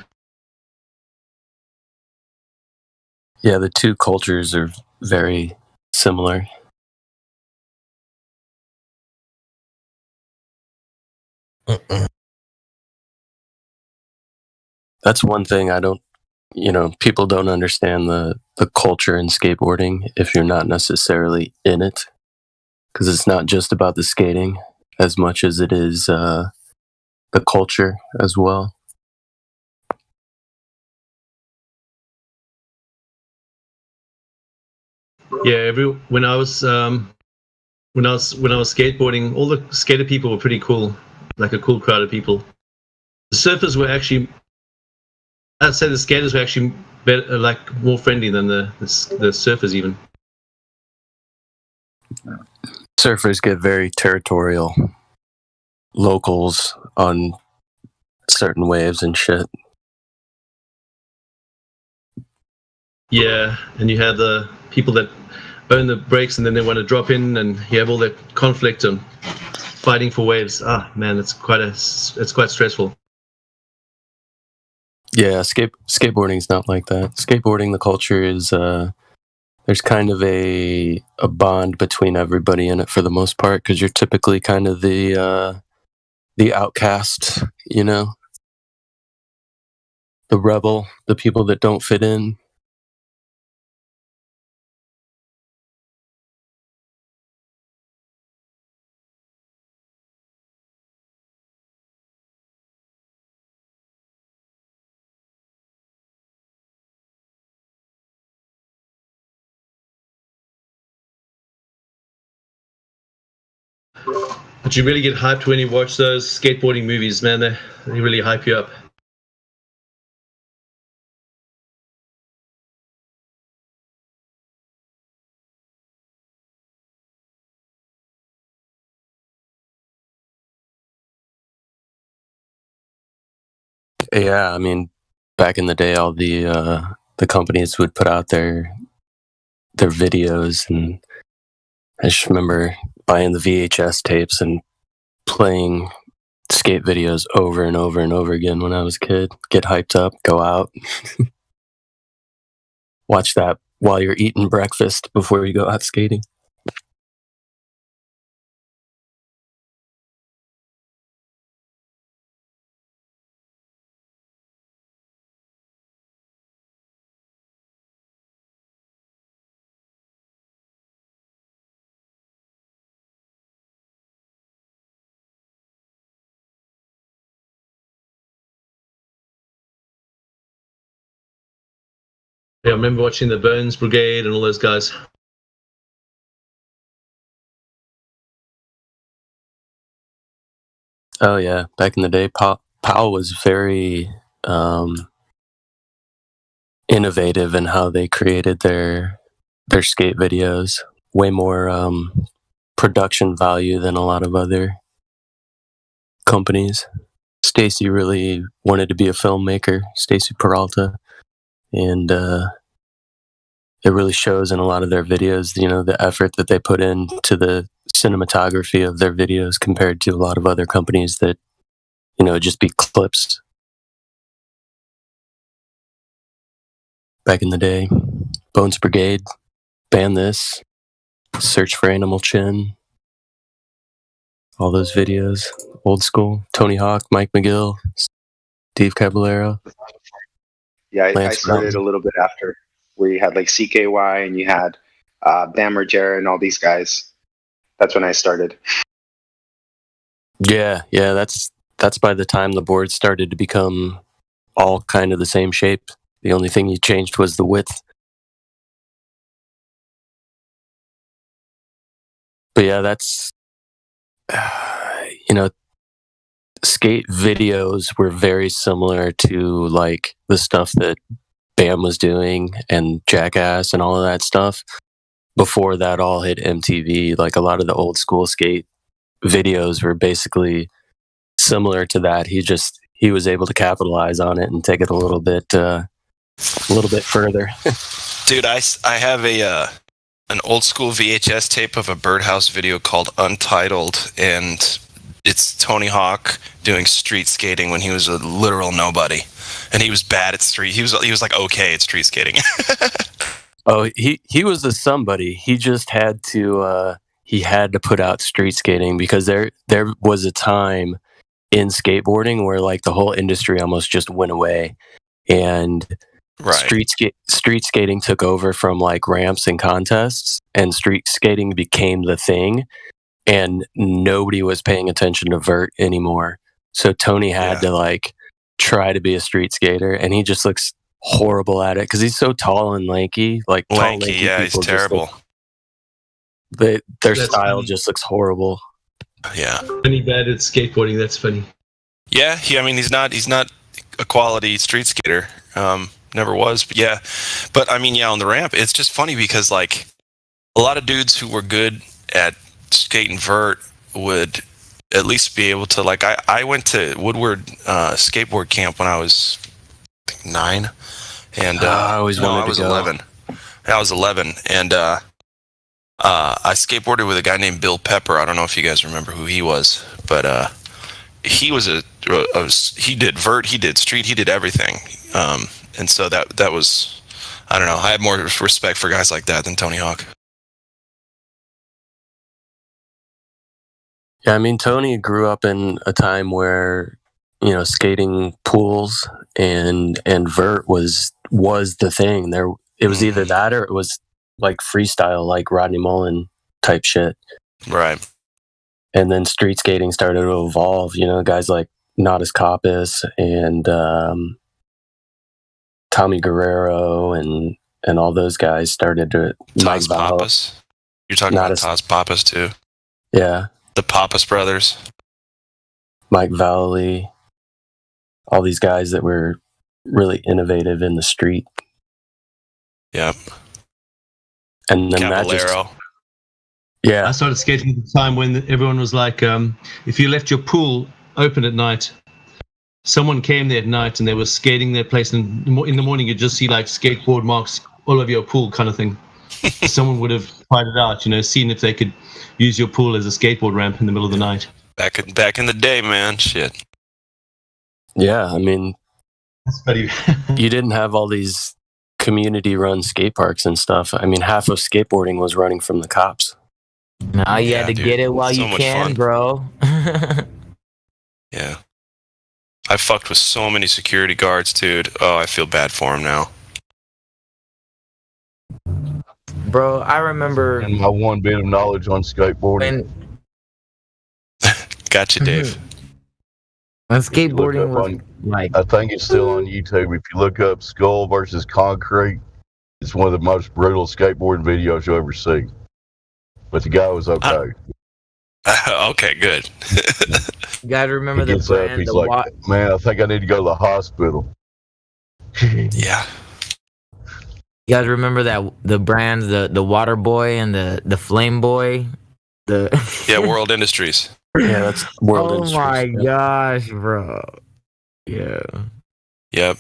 Yeah, the two cultures are very similar. That's one thing I don't, people don't understand the culture in skateboarding if you're not necessarily in it. Because it's not just about the skating as much as it is the culture as well. Yeah, when I was skateboarding, all the skater people were pretty cool, like a cool crowd of people. The surfers were actually, I'd say the skaters were actually better, like more friendly than the surfers even. Surfers get very territorial. Locals on certain waves and shit. Yeah, and you have the people that own the brakes, and then they want to drop in, and you have all the conflict and fighting for waves. Ah, man, it's quite stressful. Yeah, skateboarding's not like that. Skateboarding, the culture is there's kind of a bond between everybody in it for the most part, because you're typically kind of the outcast, you know, the rebel, the people that don't fit in. But you really get hyped when you watch those skateboarding movies, man. They really hype you up. Yeah, I mean, back in the day, all the companies would put out their videos, and I just remember buying the VHS tapes and playing skate videos over and over and over again when I was a kid. Get hyped up, go out, watch that while you're eating breakfast before you go out skating. Yeah, I remember watching the Bones Brigade and all those guys. Oh yeah, back in the day, Powell was very innovative in how they created their skate videos. Way more production value than a lot of other companies. Stacy really wanted to be a filmmaker, Stacy Peralta, and it really shows in a lot of their videos, you know, the effort that they put into the cinematography of their videos compared to a lot of other companies that, you know, just be clips. Back in the day, Bones Brigade, Ban This, Search for Animal Chin, all those videos, old school. Tony Hawk, Mike McGill, Steve Caballero. Yeah, I started a little bit after, where you had like CKY and you had Bam Margera and all these guys. That's when I started. Yeah, that's by the time the board started to become all kind of the same shape. The only thing you changed was the width. But yeah, that's, you know, skate videos were very similar to like the stuff that Bam was doing and Jackass and all of that stuff before that all hit MTV. Like a lot of the old school skate videos were basically similar to that. He was able to capitalize on it and take it a little bit further. Dude, I have an old school VHS tape of a Birdhouse video called Untitled, and it's Tony Hawk doing street skating when he was a literal nobody, and he was bad at street. He was like okay at street skating. Oh, he was a somebody. He just had to put out street skating, because there was a time in skateboarding where like the whole industry almost just went away, and street skating took over from like ramps and contests, and street skating became the thing, and nobody was paying attention to vert anymore. So Tony had to like try to be a street skater, and he just looks horrible at it because he's so tall and lanky. Like lanky, yeah, he's terrible. Their style just looks horrible. Yeah, Funny bad at skateboarding. That's funny. Yeah, he's not a quality street skater. Never was, but yeah. But I mean, yeah, on the ramp, it's just funny because like a lot of dudes who were good at skate and vert would at least be able to, like, I went to Woodward skateboard camp when I was, I think, 9, and I always wanted to go. 11. I was 11, and I skateboarded with a guy named Bill Pepper. I don't know if you guys remember who he was, but he was he did vert, he did street, he did everything. And so that was, I don't know, I had more respect for guys like that than Tony Hawk. Yeah, I mean, Tony grew up in a time where, you know, skating pools and vert was the thing. It was either that or it was like freestyle, like Rodney Mullen type shit. Right. And then street skating started to evolve. You know, guys like Natas Kappas and Tommy Guerrero and all those guys started to. Taz Pappas. You're talking about Taz Pappas too. Yeah. The Pappas brothers. Mike Valley. All these guys that were really innovative in the street. Yep. And then Caballero. I started skating at the time when everyone was like, if you left your pool open at night, someone came there at night and they were skating their place, and in the morning you'd just see like skateboard marks all over your pool kind of thing. Someone would have tried it out, you know, seen if they could use your pool as a skateboard ramp in the middle of the night. Back in the day, man. Shit. Yeah, I mean, you didn't have all these community-run skate parks and stuff. I mean, half of skateboarding was running from the cops. Now you had to get it while you can, bro. Yeah. I fucked with so many security guards, dude. Oh, I feel bad for them now. Bro, I remember. And my one bit of knowledge on skateboarding. Gotcha, Dave. When skateboarding was like, I think it's still on YouTube. If you look up Skull versus Concrete, it's one of the most brutal skateboarding videos you'll ever see. But the guy was okay. Okay, good. You gotta remember He the gets up, brand. he's like, man, I think I need to go to the hospital. Yeah. You guys remember that the brands, the Water Boy and the Flame Boy, Yeah, World Industries. Yeah, that's World Oh Industries. my gosh, bro. Yeah. Yep.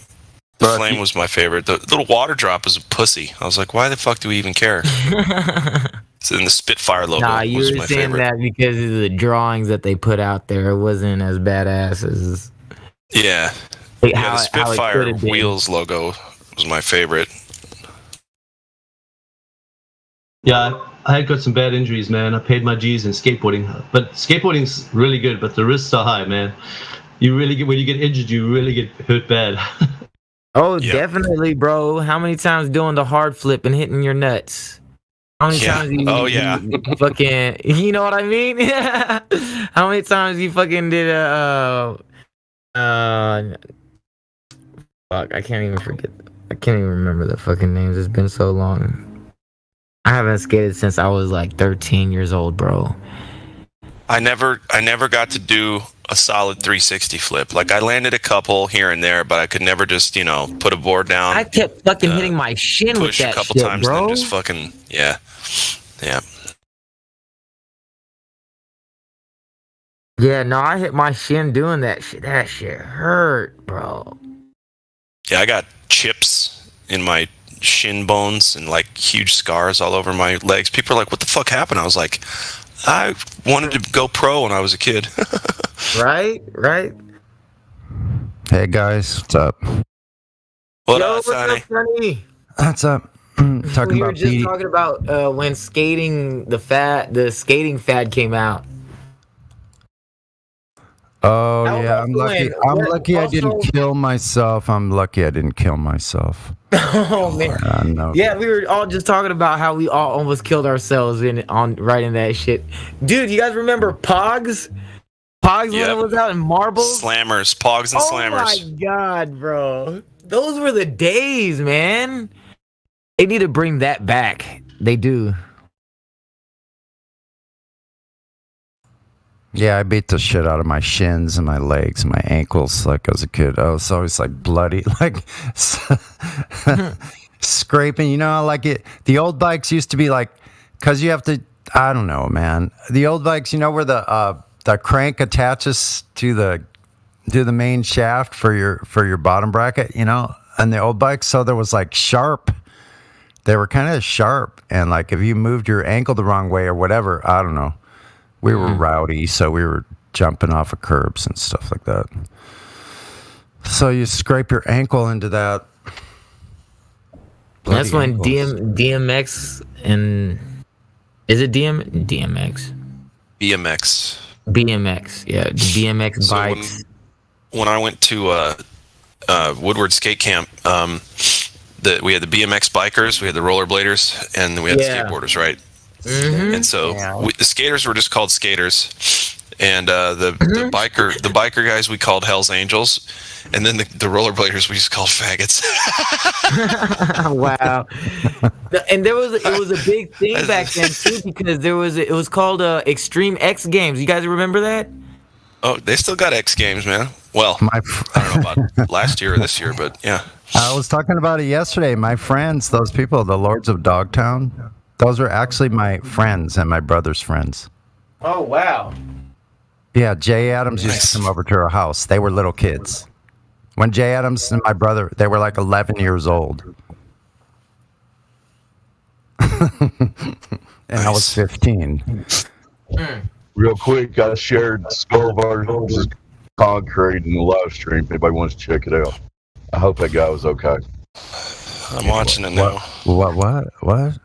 The Flame was my favorite. The little water drop was a pussy. I was like, why the fuck do we even care? So then the Spitfire logo Nah, you was were my saying favorite. that because of the drawings that they put out there. It wasn't as badass as. Yeah. Like Yeah, how the it Spitfire could've been. wheels logo was my favorite. Yeah, I had got some bad injuries, man. I paid my G's in skateboarding, but skateboarding's really good, but the risks are high, man. You really get, when you get injured, you really get hurt bad. Oh, definitely, bro. How many times doing the hard flip and hitting your nuts? How many times you, you fucking, you know what I mean? How many times you fucking did fuck, I can't even remember the fucking names. It's been so long. I haven't skated since I was like 13 years old, bro. I never got to do a solid 360 flip. Like I landed a couple here and there, but I could never just, put a board down. I kept fucking hitting my shin with push that a couple shit, times bro. and then just fucking yeah. Yeah, no, I hit my shin doing that shit. That shit hurt, bro. Yeah, I got chips in my shin bones and like huge scars all over my legs. People are like, what the fuck happened? I was like, I wanted to go pro when I was a kid. Right? Hey guys, what's up? What Yo, up, what's up, Sonny? What's up? Talking We were about just Petey. talking about when skating, the skating fad came out. Oh How yeah, about I'm the lucky. win? I'm What- lucky I also- didn't kill myself. I'm lucky I didn't kill myself. Oh man. No. Yeah, we were all just talking about how we all almost killed ourselves on writing that shit. Dude, you guys remember Pogs? Pogs when it was out in Marbles? Slammers, Pogs and Oh Slammers. my god, bro. Those were the days, man. They need to bring that back. They do. Yeah, I beat the shit out of my shins and my legs and my ankles like as a kid. I was always like bloody, like scraping. You know, like it. The old bikes used to be like, cause you have to. I don't know, man. The old bikes, you know, where the crank attaches to the main shaft for your bottom bracket, you know, and the old bikes. So there was like sharp they were kind of sharp, and like if you moved your ankle the wrong way or whatever, I don't know. We were rowdy, so we were jumping off of curbs and stuff like that. So you scrape your ankle into that. That's when ankles. DMX and is it DMX? BMX, yeah, BMX So bikes. when I went to Woodward Skate Camp, we had the BMX bikers, we had the rollerbladers, and we had the skateboarders, right? Mm-hmm. And so the skaters were just called skaters, and the biker guys we called Hell's Angels, and then the rollerbladers we just called faggots. Wow. And it was a big thing back then too, because it was called Extreme X Games. You guys remember that? Oh, they still got X Games, man. Well, I don't know about last year or this year, but yeah. I was talking about it yesterday. My friends, those people, the Lords of Dogtown, those are actually my friends and my brother's friends. Oh wow. Yeah, Jay Adams used to come over to our house. They were little kids. When Jay Adams and my brother, they were like 11 years old. And I was 15. Real quick, I shared Skull versus Concrete in the live stream. If anybody wants to check it out. I hope that guy was okay. I'm watching it now. What?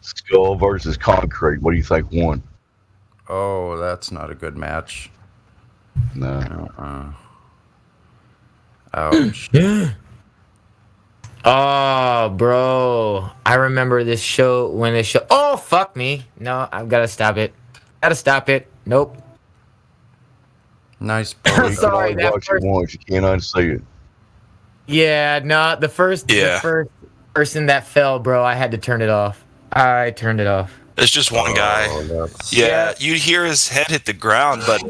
Skull versus Concrete. What do you think won? Oh, that's not a good match. No. Ouch. Oh, bro. I remember this show when this show. Oh, fuck me. No, I've got to stop it. Nope. Nice. Sorry, you can only watch it once. You can't unsee it. Yeah, no, the first person that fell, bro, I had to turn it off. I turned it off. There's just one guy. Yeah, you'd hear his head hit the ground, but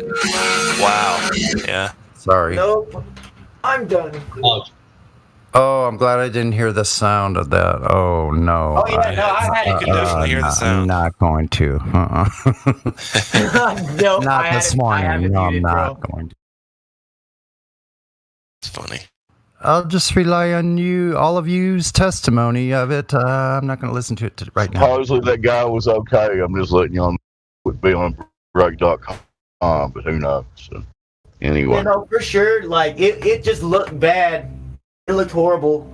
wow. Yeah. Sorry. Nope. I'm done. Oh, I'm glad I didn't hear the sound of that. Oh, no. Oh, yeah, no, I had it. You can definitely hear the sound. I'm not going to. No, not this morning. No, I'm not going to. It's funny. I'll just rely on you, all of you's testimony of it. I'm not going to listen to it right now. Supposedly that guy was okay. I'm just letting you on with BeOnBreak.com, but who knows? So, anyway. You know, for sure, like, it just looked bad. It looked horrible.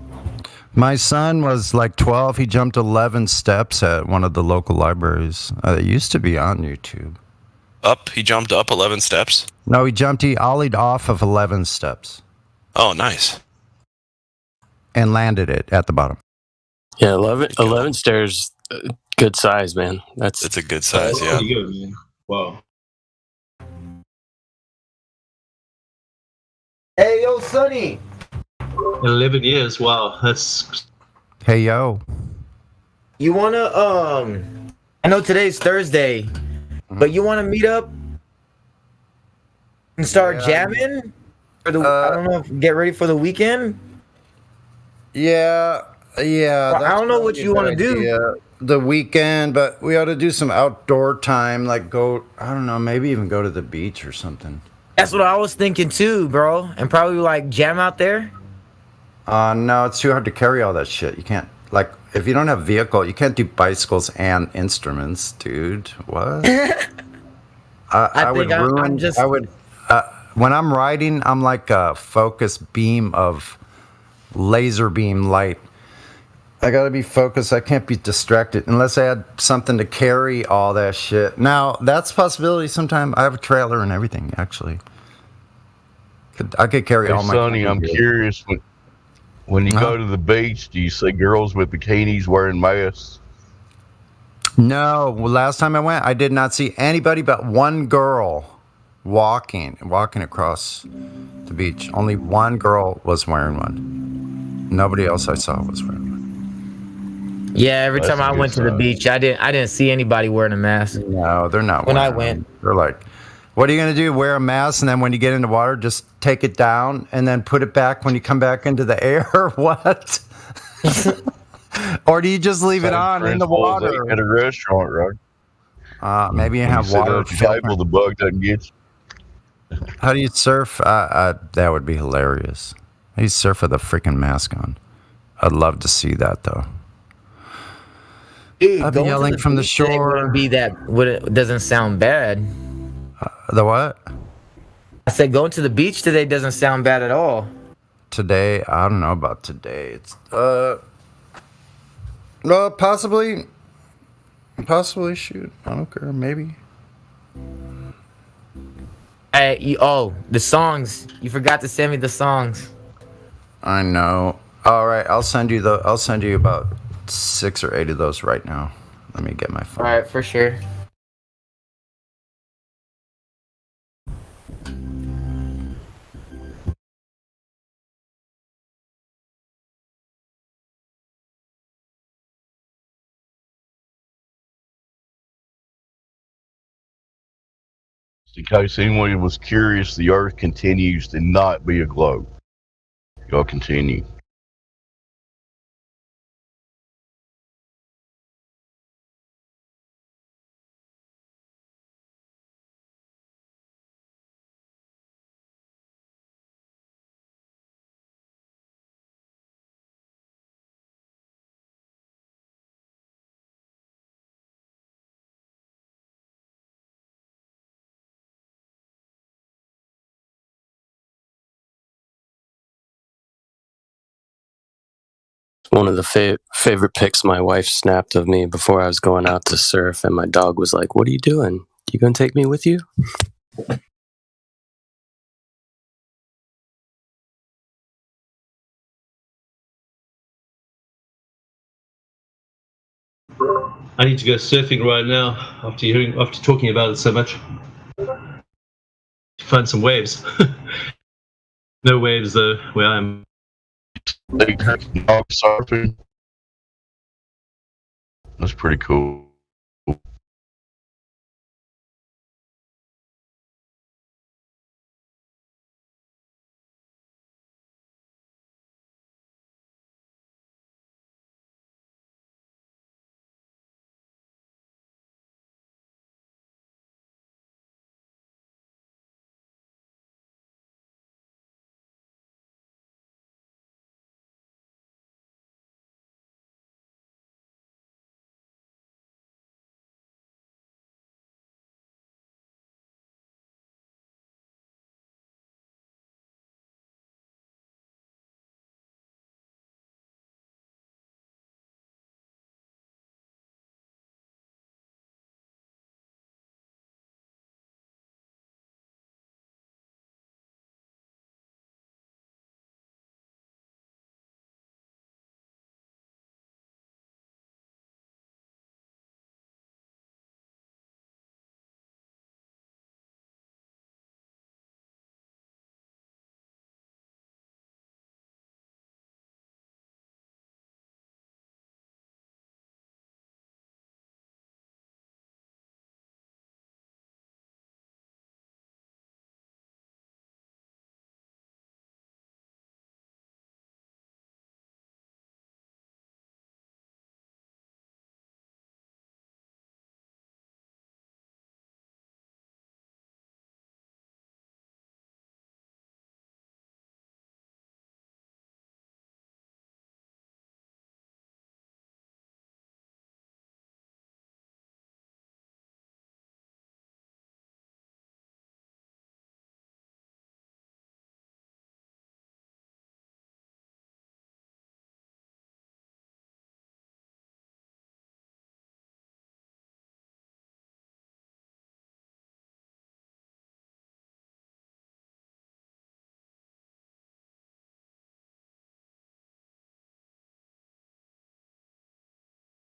My son was like 12. He jumped 11 steps at one of the local libraries. It used to be on YouTube. He jumped up 11 steps? No, he ollied off of 11 steps. Oh, nice. And landed it at the bottom. Yeah, 11 stairs, good size, man. It's a good size, yeah. Pretty good, man. Wow. Hey, yo, Sonny. 11 years, wow. That's... Hey, yo. You want to, I know today's Thursday, but you want to meet up and start jamming? For the, I don't know, get ready for the weekend? Yeah. Well, I don't know what you want to do. The weekend, but we ought to do some outdoor time, like I don't know, maybe even go to the beach or something. That's what I was thinking too, bro. And probably like jam out there. No, it's too hard to carry all that shit. You can't, like, if you don't have vehicle, you can't do bicycles and instruments, dude. What? I would ruin. I would. When I'm riding, I'm like a focused beam of laser beam light. I gotta be focused. I can't be distracted unless I had something to carry all that shit. Now, that's a possibility sometime. I have a trailer and everything, actually. I could carry all my... Sonny, I'm curious, when you go to the beach, do you see girls with bikinis wearing masks? No. Well, last time I went, I did not see anybody but one girl walking across the beach. Only one girl was wearing one. Nobody else I saw was wearing one. Yeah, every time I went to the beach, I didn't see anybody wearing a mask. No, they're not. When I went, they're like, "What are you gonna do? Wear a mask, and then when you get into water, just take it down, and then put it back when you come back into the air? What? Or do you just leave it on in the water at a restaurant, right? Maybe you have water. Table, the bug doesn't get you. How do you surf? That would be hilarious. How do you surf with a freaking mask on? I'd love to see that, though. Dude, I'd be going to yelling from the beach today shore. wouldn't be that. Doesn't sound bad. The what? I said going to the beach today doesn't sound bad at all. Today, I don't know about today. It's possibly shoot. I don't care. Maybe. Hey, the songs. You forgot to send me the songs. I know. All right, I'll send you about 6 or 8 of those right now. Let me get my phone. All right, for sure. In case anyone was curious, the Earth continues to not be a globe. Y'all continue. One of the favorite pics my wife snapped of me before I was going out to surf, and my dog was like, "What are you doing? You gonna take me with you?" I need to go surfing right now after talking about it so much. Find some waves. No waves though where I am. Dog surfing. That's pretty cool.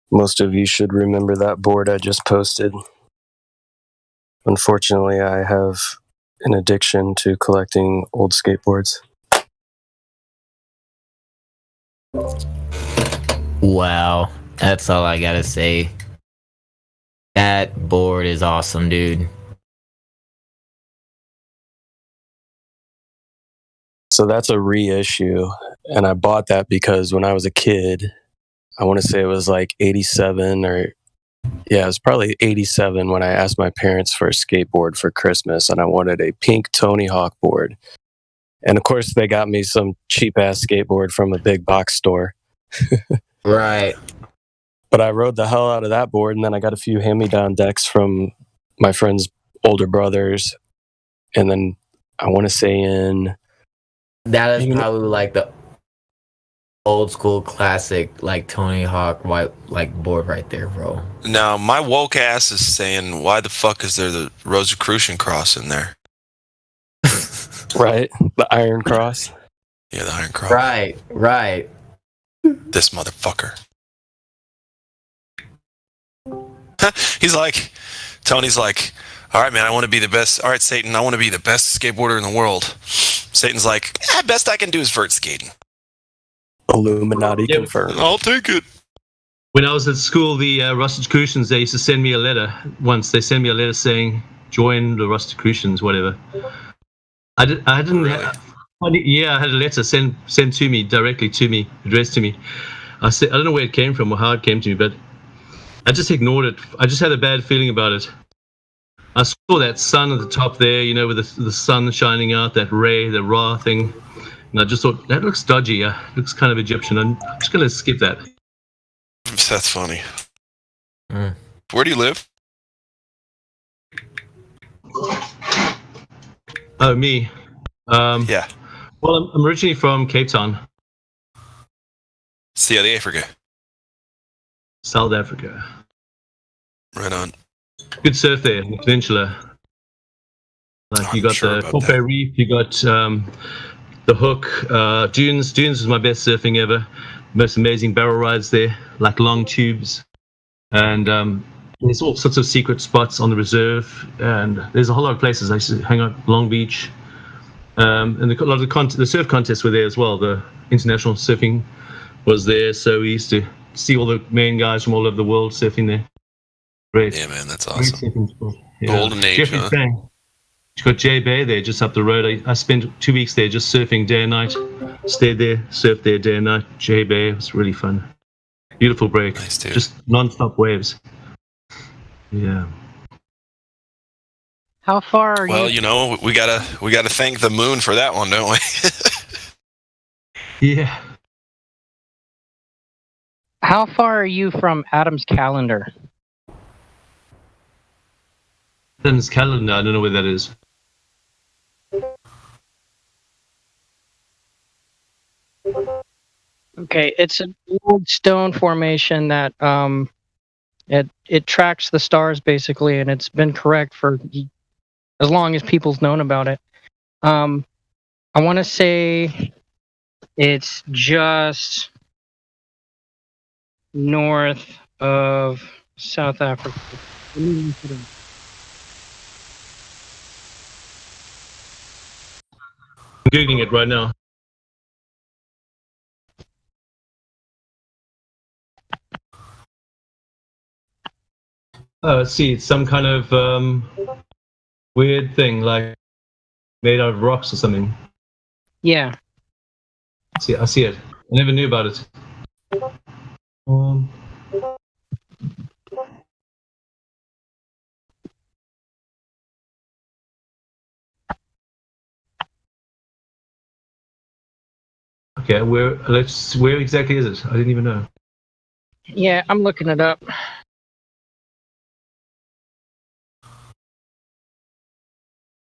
Most of you should remember that board I just posted. Unfortunately, I have an addiction to collecting old skateboards. Wow, that's all I gotta say. That board is awesome, dude. So that's a reissue, and I bought that because when I was a kid, I want to say it was like 87 or yeah, it was probably 87 when I asked my parents for a skateboard for Christmas, and I wanted a pink Tony Hawk board. And of course, they got me some cheap ass skateboard from a big box store. Right. But I rode the hell out of that board, and then I got a few hand-me-down decks from my friend's older brothers, and then I want to say that is probably like the old school classic, like Tony Hawk white like board right there, bro. Now my woke ass is saying, why the fuck is there the Rosicrucian cross in there? Right, the Iron Cross. Yeah, the Iron Cross. Right. This motherfucker. He's like, Tony's like, all right, man, I want to be the best. All right, Satan, I want to be the best skateboarder in the world. Satan's like, best I can do is vert skating. Illuminati confirmed. I'll take it. When I was at school, the Rosicrucians, they used to send me a letter. Once they sent me a letter saying, join the Rosicrucians, whatever. I didn't. Really? I had a letter sent to me, directly to me, addressed to me. I don't know where it came from or how it came to me, but I just ignored it. I just had a bad feeling about it. I saw that sun at the top there, you know, with the sun shining out, that ray, the Ra thing. And I just thought, that looks dodgy. Looks kind of Egyptian. I'm just going to skip that. That's funny. Where do you live? Oh, me? Yeah. Well, I'm originally from Cape Town. South Africa. South Africa. Right on. Good surf there in the peninsula. Like you got the Corpay Reef, you got the Hook, Dunes. Dunes is my best surfing ever. Most amazing barrel rides there, like long tubes, and there's all sorts of secret spots on the reserve. And there's a whole lot of places. I used to hang out Long Beach, and a lot of the surf contests were there as well. The international surfing was there, so we used to see all the main guys from all over the world surfing there. Great. Yeah, man, that's awesome. Yeah. Golden age, Jeffrey huh? Fang. You got J Bay there, just up the road. I spent 2 weeks there, just surfing day and night. Stayed there, surfed there day and night. J Bay, it was really fun. Beautiful break. Nice, dude. Just non-stop waves. Yeah. How far are Well, you? you know, we gotta thank the moon for that one, don't we? Yeah. How far are you from Adam's calendar? Adam's calendar, I don't know where that is. Okay, it's an old stone formation that it tracks the stars basically, and it's been correct for as long as people's known about it. I want to say it's just north of South Africa. I'm Googling it right now. Let's see, it's some kind of weird thing, like made out of rocks or something. Yeah. I see it. I never knew about it. Okay, where exactly is it? I didn't even know. Yeah, I'm looking it up.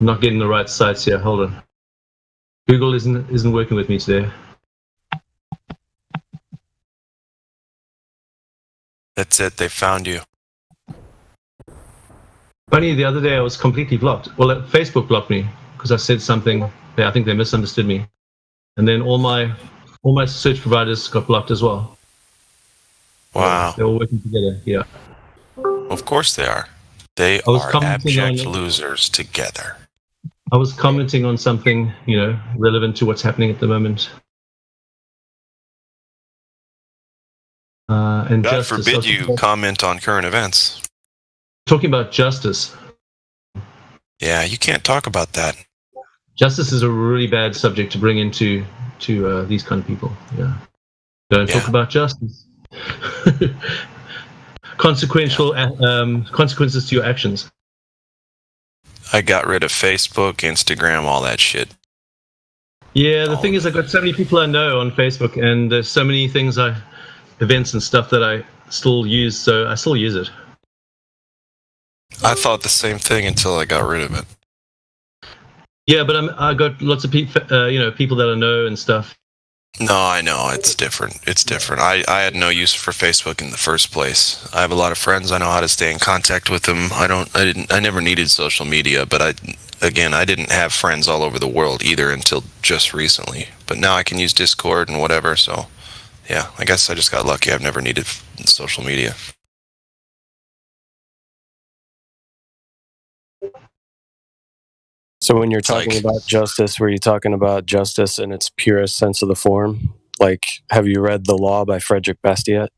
I'm not getting the right sites here. Hold on. Google isn't working with me today. That's it. They found you. Funny, the other day I was completely blocked. Well, Facebook blocked me because I said something. I think they misunderstood me, and then all my search providers got blocked as well. Wow. They're all working together. Yeah. Of course they are. They are abject losers together. I was commenting on something, relevant to what's happening at the moment. And God forbid you comment on current events. Talking about justice. Yeah, you can't talk about that. Justice is a really bad subject to bring into these kind of people. Yeah. Don't talk about justice. Consequences to your actions. I got rid of Facebook, Instagram, all that shit. Yeah, the thing is, I've got so many people I know on Facebook, and there's so many things I events and stuff that I still use, so I still use it. I thought the same thing until I got rid of it. Yeah, but I got lots of people that I know and stuff. No, I know it's different. It's different. I had no use for Facebook in the first place. I have a lot of friends. I know how to stay in contact with them. I never needed social media, but I didn't have friends all over the world either until just recently. But now I can use Discord and whatever. So, yeah, I guess I just got lucky. I've never needed social media. So when you're talking about justice, were you talking about justice in its purest sense of the form? Like, have you read The Law by Frederick Bastiat?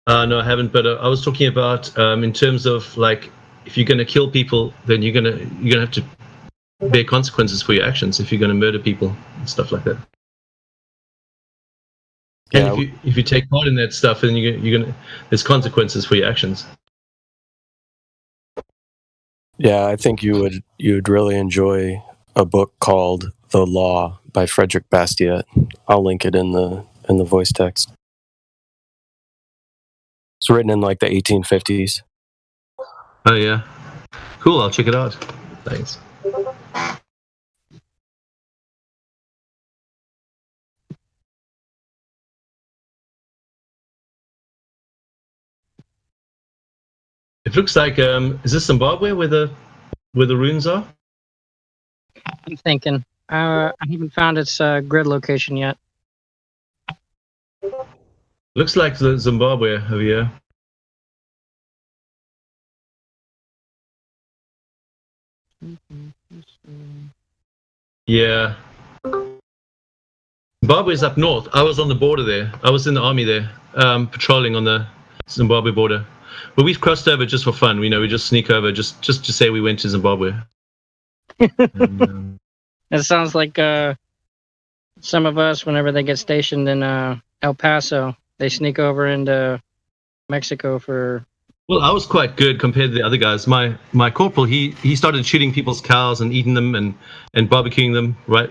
No, I haven't. But I was talking about in terms of like, if you're going to kill people, then you're gonna have to bear consequences for your actions. If you're going to murder people and stuff like that. Yeah. And if you take part in that stuff, then there's consequences for your actions. Yeah, I think you'd really enjoy a book called The Law by Frederick Bastiat. I'll link it in the voice text. It's written in like the 1850s. Oh yeah, cool. I'll check it out. Thanks. It looks like is this Zimbabwe where the runes are? I'm thinking. I haven't found its grid location yet. Looks like the Zimbabwe over here. Yeah. Zimbabwe's up north. I was on the border there. I was in the army there, patrolling on the Zimbabwe border. But we crossed over just for fun. We just sneak over just to say we went to Zimbabwe. It sounds like some of us, whenever they get stationed in El Paso, they sneak over into Mexico for. Well, I was quite good compared to the other guys. My corporal, he started shooting people's cows and eating them and barbecuing them, right?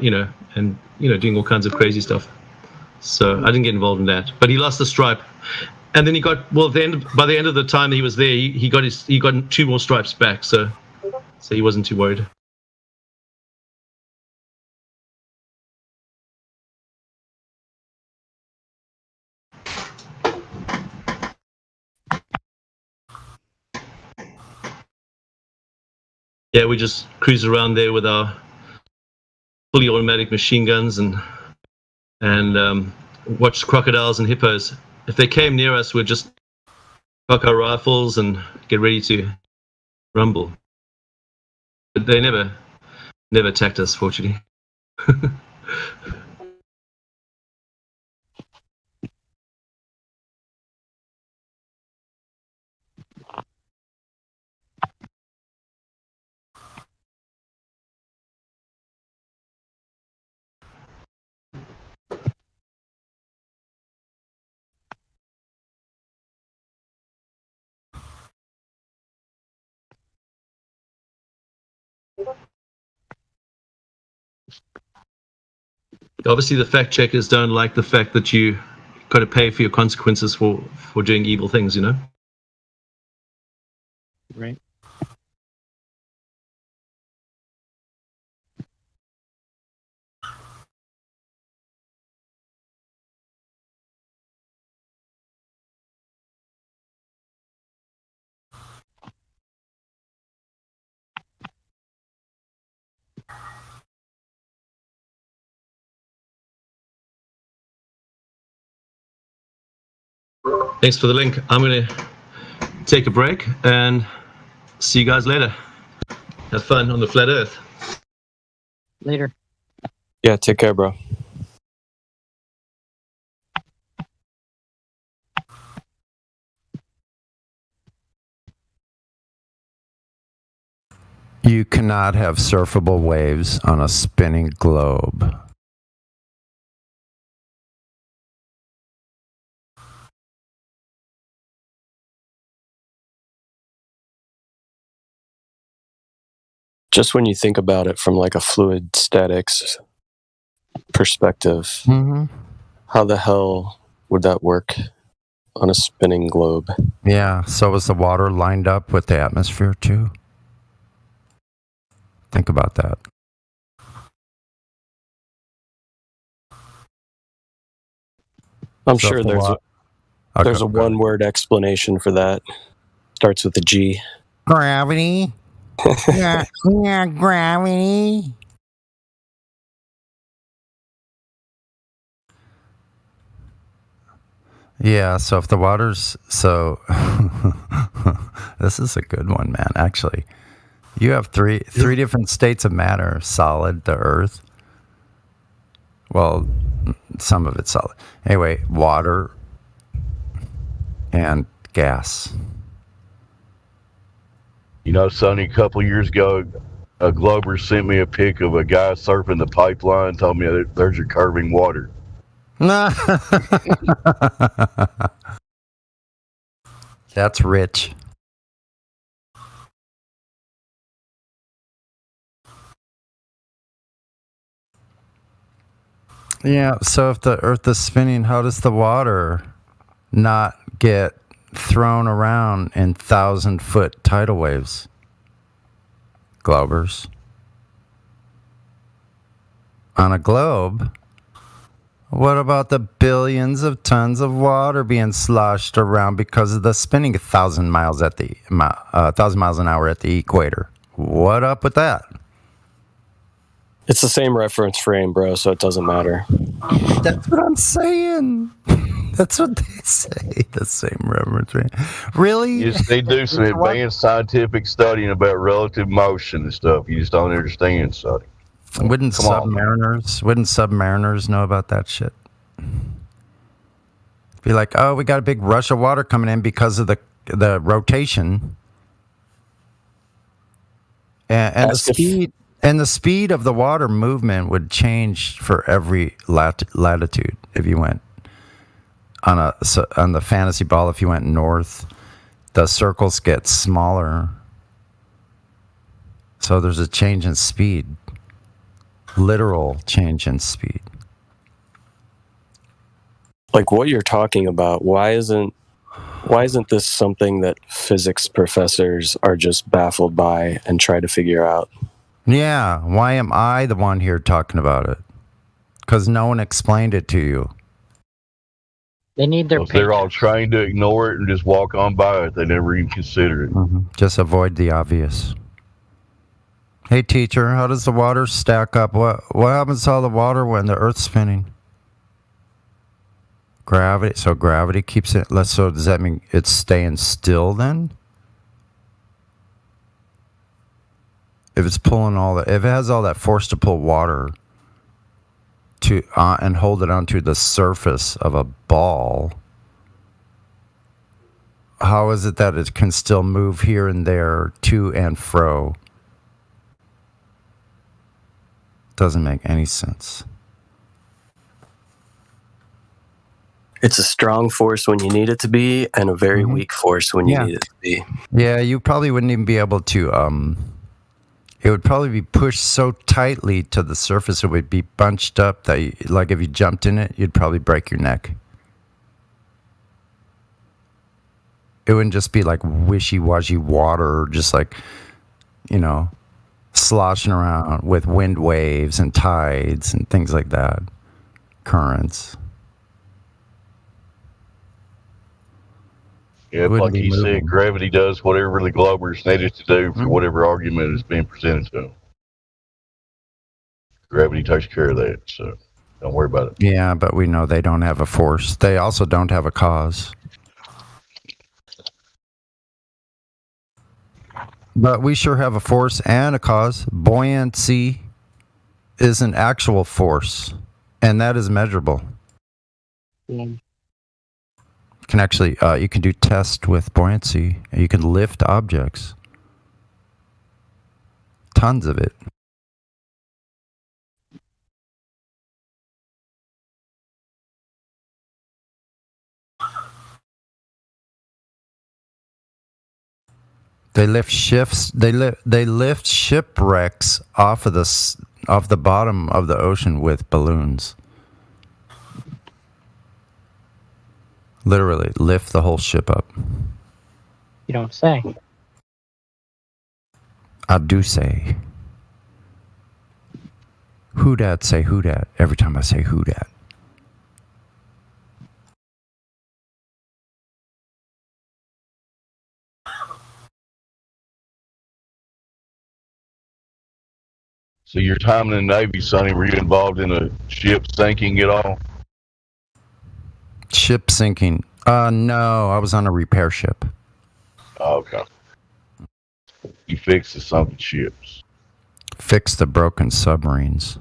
And doing all kinds of crazy stuff. So I didn't get involved in that. But he lost the stripe, and then he got by the end of the time that he was there, he got 2 more stripes back. So he wasn't too worried. Yeah, we just cruise around there with our fully automatic machine guns and watch crocodiles and hippos. If they came near us, we'd just cock our rifles and get ready to rumble. But they never attacked us, fortunately. Obviously, the fact checkers don't like the fact that you got to pay for your consequences for doing evil things, Right. Thanks for the link. I'm going to take a break and see you guys later. Have fun on the flat earth. Later. Yeah, take care, bro. You cannot have surfable waves on a spinning globe. Just when you think about it from like a fluid statics perspective, how the hell would that work on a spinning globe? Yeah. So is the water lined up with the atmosphere too? Think about that. I'm sure there's a one-word explanation for that. Starts with a G. Gravity. yeah, gravity. Yeah, so if the water's this is a good one, man. Actually, you have three different states of matter: solid, the earth. Well, some of it's solid. Anyway, water and gas. You know, Sonny, a couple of years ago, a Glober sent me a pic of a guy surfing the pipeline, told me that there's your curving water. That's rich. Yeah, so if the earth is spinning, how does the water not get thrown around in 1,000-foot tidal waves? Globers. On a globe, what about the billions of tons of water being sloshed around because of the spinning 1,000 miles an hour at the equator? What up with that? It's the same reference frame, bro, so it doesn't matter. That's what I'm saying. That's what they say. The same reference frame. Really? Yes, they do some advanced scientific studying about relative motion and stuff. You just don't understand, Sonny. Wouldn't submariners know about that shit? Be like, oh, we got a big rush of water coming in because of the rotation and the speed. And the speed of the water movement would change for every latitude. If you went on the fantasy ball, if you went north, the circles get smaller. So there's a change in speed, literal change in speed. Like what you're talking about, why isn't this something that physics professors are just baffled by and try to figure out? Yeah, why am I the one here talking about it? Because no one explained it to you. They need their. They're all trying to ignore it and just walk on by it. They never even consider it. Mm-hmm. Just avoid the obvious. Hey, teacher, how does the water stack up? What happens to all the water when the Earth's spinning? Gravity. So gravity keeps it. So does that mean it's staying still then? If it's pulling if it has all that force to pull water to and hold it onto the surface of a ball, how is it that it can still move here and there, to and fro? Doesn't make any sense. It's a strong force when you need it to be, and a very weak force when you need it to be. Yeah, you probably wouldn't even be able to. It would probably be pushed so tightly to the surface it would be bunched up that, like, if you jumped in it, you'd probably break your neck. It wouldn't just be like wishy-washy water, just like, sloshing around with wind waves and tides and things like that, currents. Yeah, like he said, gravity does whatever the Globers needed to do for whatever argument is being presented to them. Gravity takes care of that, so don't worry about it. Yeah, but we know they don't have a force. They also don't have a cause. But we sure have a force and a cause. Buoyancy is an actual force, and that is measurable. Can actually, you can do tests with buoyancy. You can lift objects. Tons of it. They lift ships. They lift shipwrecks off the bottom of the ocean with balloons. Literally, lift the whole ship up. You don't say. I do say. Who dat say who dat every time I say who dat. So your time in the Navy, Sonny, were you involved in a ship sinking at all? Ship sinking. No, I was on a repair ship. Oh, okay. You fixed the sunken ships. Fix the broken submarines.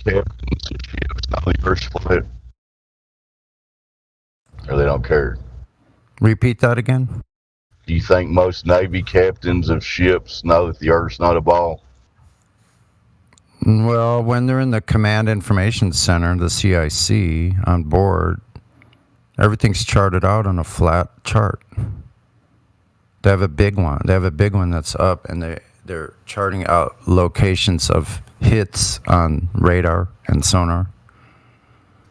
Captains of ships, not the first fleet. Or they don't care. Repeat that again. Do you think most Navy captains of ships know that the Earth's not a ball? Well, when they're in the Command Information Center, the CIC, on board, everything's charted out on a flat chart. They have a big one. They have a big one that's up, and they're charting out locations of hits on radar and sonar.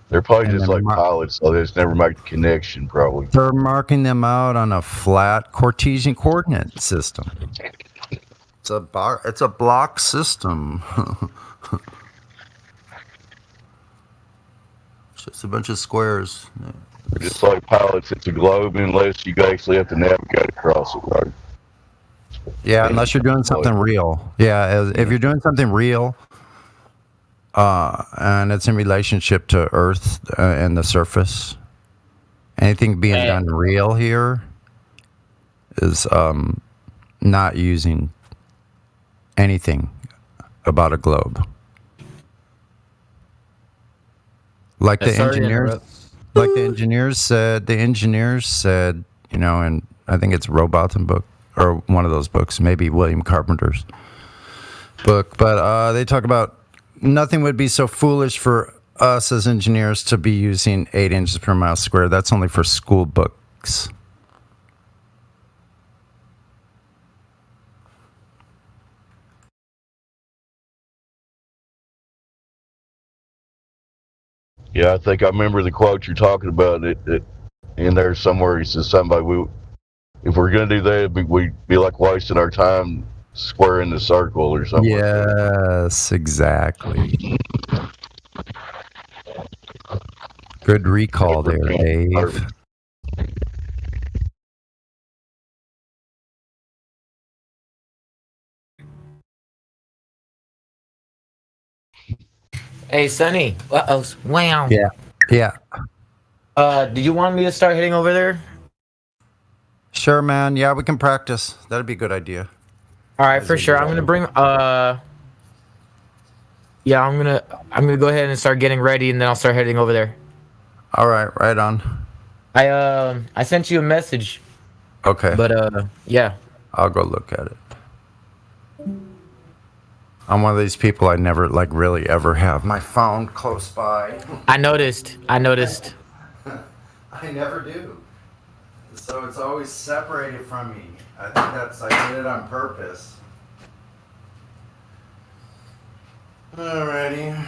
They're probably just like pilots, so they just never make the connection, probably. They're marking them out on a flat Cartesian coordinate system. It's a block system. It's just a bunch of squares. Just like pilots, it's a globe unless you actually have to navigate across it, right? Yeah, unless you're doing something real. Yeah, if you're doing something real, and it's in relationship to Earth and the surface, anything being done real here is not using anything about a globe. Like the engineers said, you know, and I think it's Robotham book or one of those books, maybe William Carpenter's book, but they talk about nothing would be so foolish for us as engineers to be using 8 inches per mile square. That's only for school books. Yeah, I think I remember the quote you're talking about. It in there somewhere. He says somebody, if we're gonna do that, we'd be like wasting our time squaring the circle or something. Yes, exactly. Good recall there, Dave. Hey, Sonny. Wow. Yeah. Yeah. Do you want me to start heading over there? Sure, man. Yeah, we can practice. That'd be a good idea. All right, for sure. I'm gonna bring. Yeah, I'm gonna go ahead and start getting ready, and then I'll start heading over there. All right, right on. I sent you a message. Okay. But yeah. I'll go look at it. I'm one of these people I never really ever have my phone close by. I noticed. I never do. So it's always separated from me. I think I did it on purpose. Alrighty.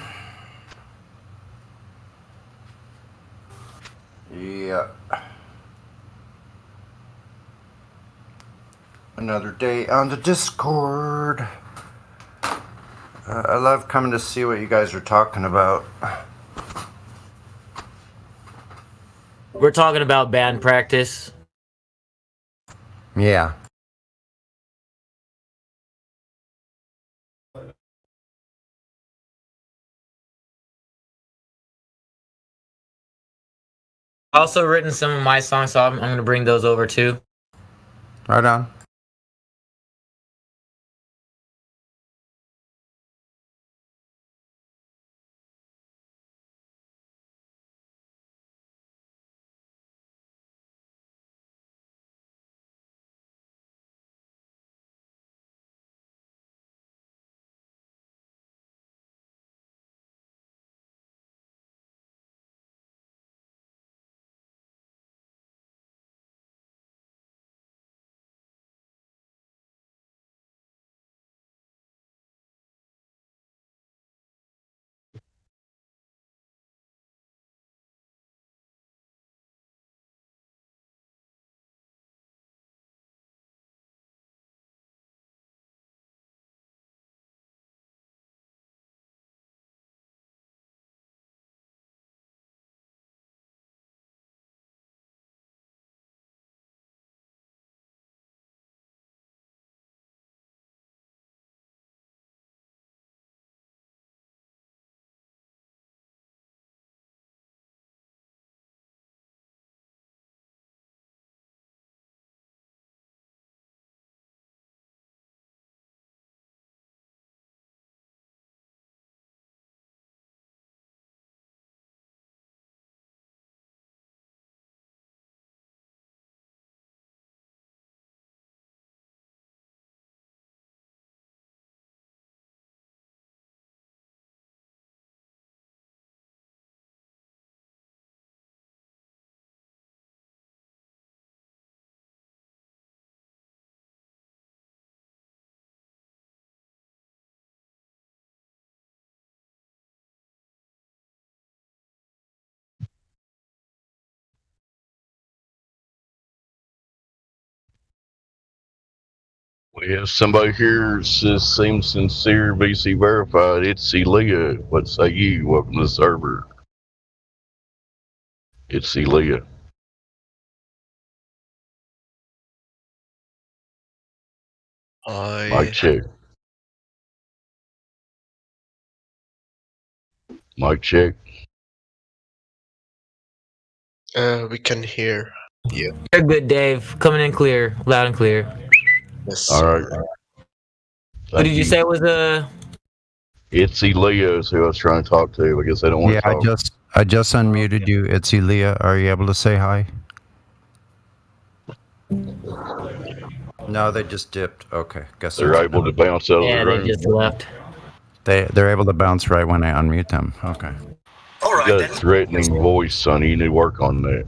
Yeah. Another day on the Discord. I love coming to see what you guys are talking about. We're talking about band practice. Yeah. Also written some of my songs, so I'm gonna bring those over too. Right on. We have somebody here says seems sincere, VC verified. It's Celia. What say you? Welcome to the server. It's Celia. Mic check. Mic check. We can hear you. You're good, Dave. Coming in clear, loud and clear. Yes. All right. What did you say was It's Leah is who I was trying to talk to. I guess they don't want Yeah, to talk. I just unmuted you. It's Leah. Are you able to say hi? No, they just dipped. Okay, guess They're able to bounce out of the room. they just left. They're able to bounce right when I unmute them. Okay. You got a threatening voice, Sonny. You need to work on that.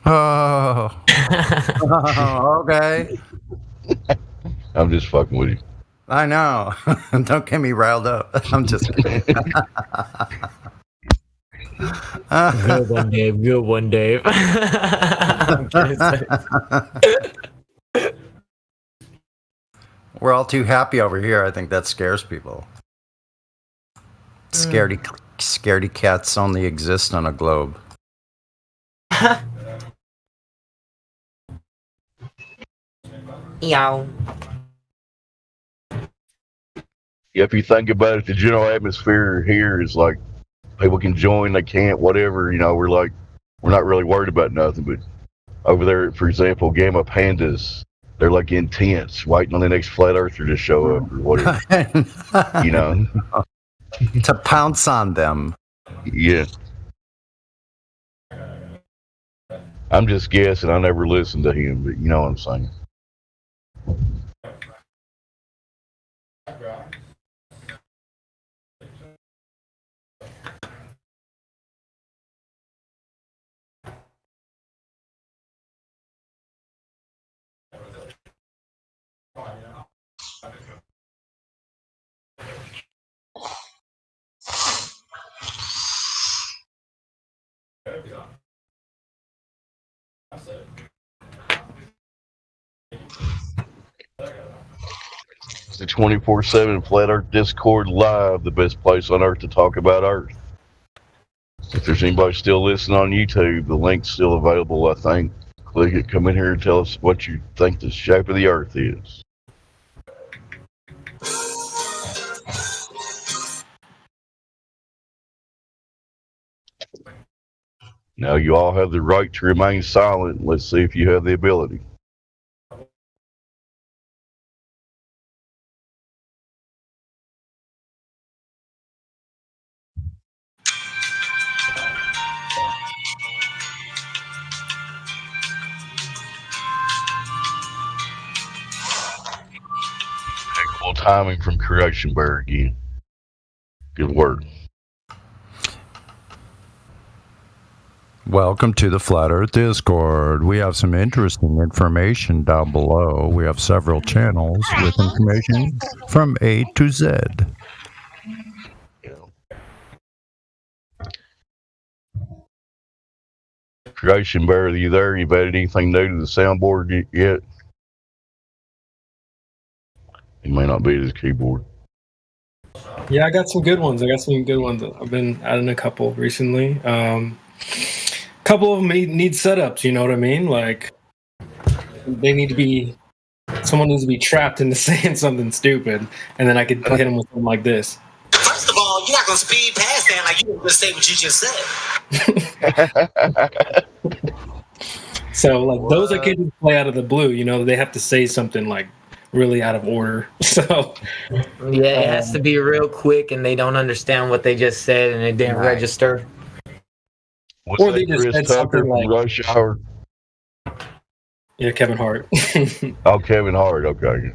Oh. Okay. I'm just fucking with you. I know. Don't get me riled up. I'm just kidding. Good one, Dave. Good one, Dave. We're all too happy over here. I think that scares people. Scaredy cats only exist on a globe. Yow. Yeah, if you think about it, the general atmosphere here is like people can join, they can't, whatever. You know, we're not really worried about nothing. But over there, for example, Gamma Pandas, they're like intense, waiting on the next flat earther to show up or whatever. You know, to pounce on them. Yeah. I'm just guessing. I never listened to him, but you know what I'm saying. The 24/7 Flat Earth Discord live, the best place on Earth to talk about Earth. If there's anybody still listening on YouTube, the link's still available, I think. Click it, come in here and tell us what you think the shape of the Earth is. Now you all have the right to remain silent. Let's see if you have the ability. Impeccable timing from Creation Bear again. Good work. Welcome to the Flat Earth Discord. We have some interesting information down below. We have several channels with information from A to Z. Creation Bear, are you there? You've added anything new to the soundboard yet? He may not be at his keyboard. Yeah, I got some good ones. I've been adding a couple recently. Couple of them need setups, you know what I mean? Like, someone needs to be trapped into saying something stupid, and then I could hit them with something like this. First of all, you're not going to speed past that like you didn't just say what you just said. So, like, those I can't just play out of the blue, you know? They have to say something, like, really out of order. So, yeah, it has to be real quick, and they don't understand what they just said, and it didn't register. What's or that, they just Chris said Tucker something from like Rush Hour? Yeah, Kevin Hart. Oh, Kevin Hart. Okay.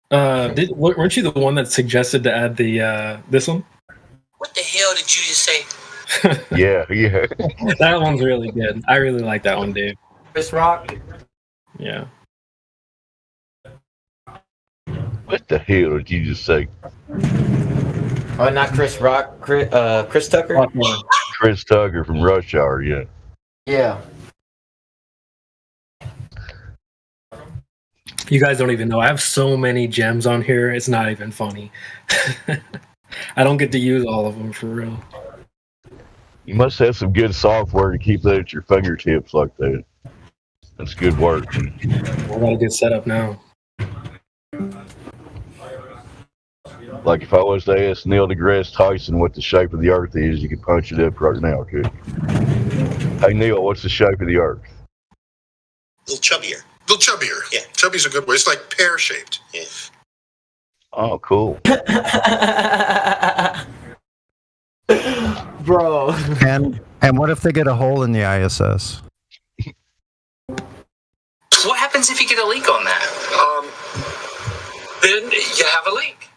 Weren't you the one that suggested to add the this one? What the hell did you just say? Yeah. That one's really good. I really like that one, Dave. Chris Rock. Yeah. What the hell did you just say? Oh, not Chris Rock. Chris Tucker. Chris Tucker from Rush Hour. Yeah. Yeah. You guys don't even know. I have so many gems on here. It's not even funny. I don't get to use all of them for real. You must have some good software to keep that at your fingertips like that. That's good work. I got a good setup now. Like if I was to ask Neil deGrasse Tyson what the shape of the Earth is, you could punch it up right now, could you? Hey Neil, what's the shape of the Earth? A little chubbier. Little chubbier. Yeah. Chubby's a good way. It's like pear-shaped. Yeah. Oh, cool. Bro. And what if they get a hole in the ISS? What happens if you get a leak on that? Then you have a leak.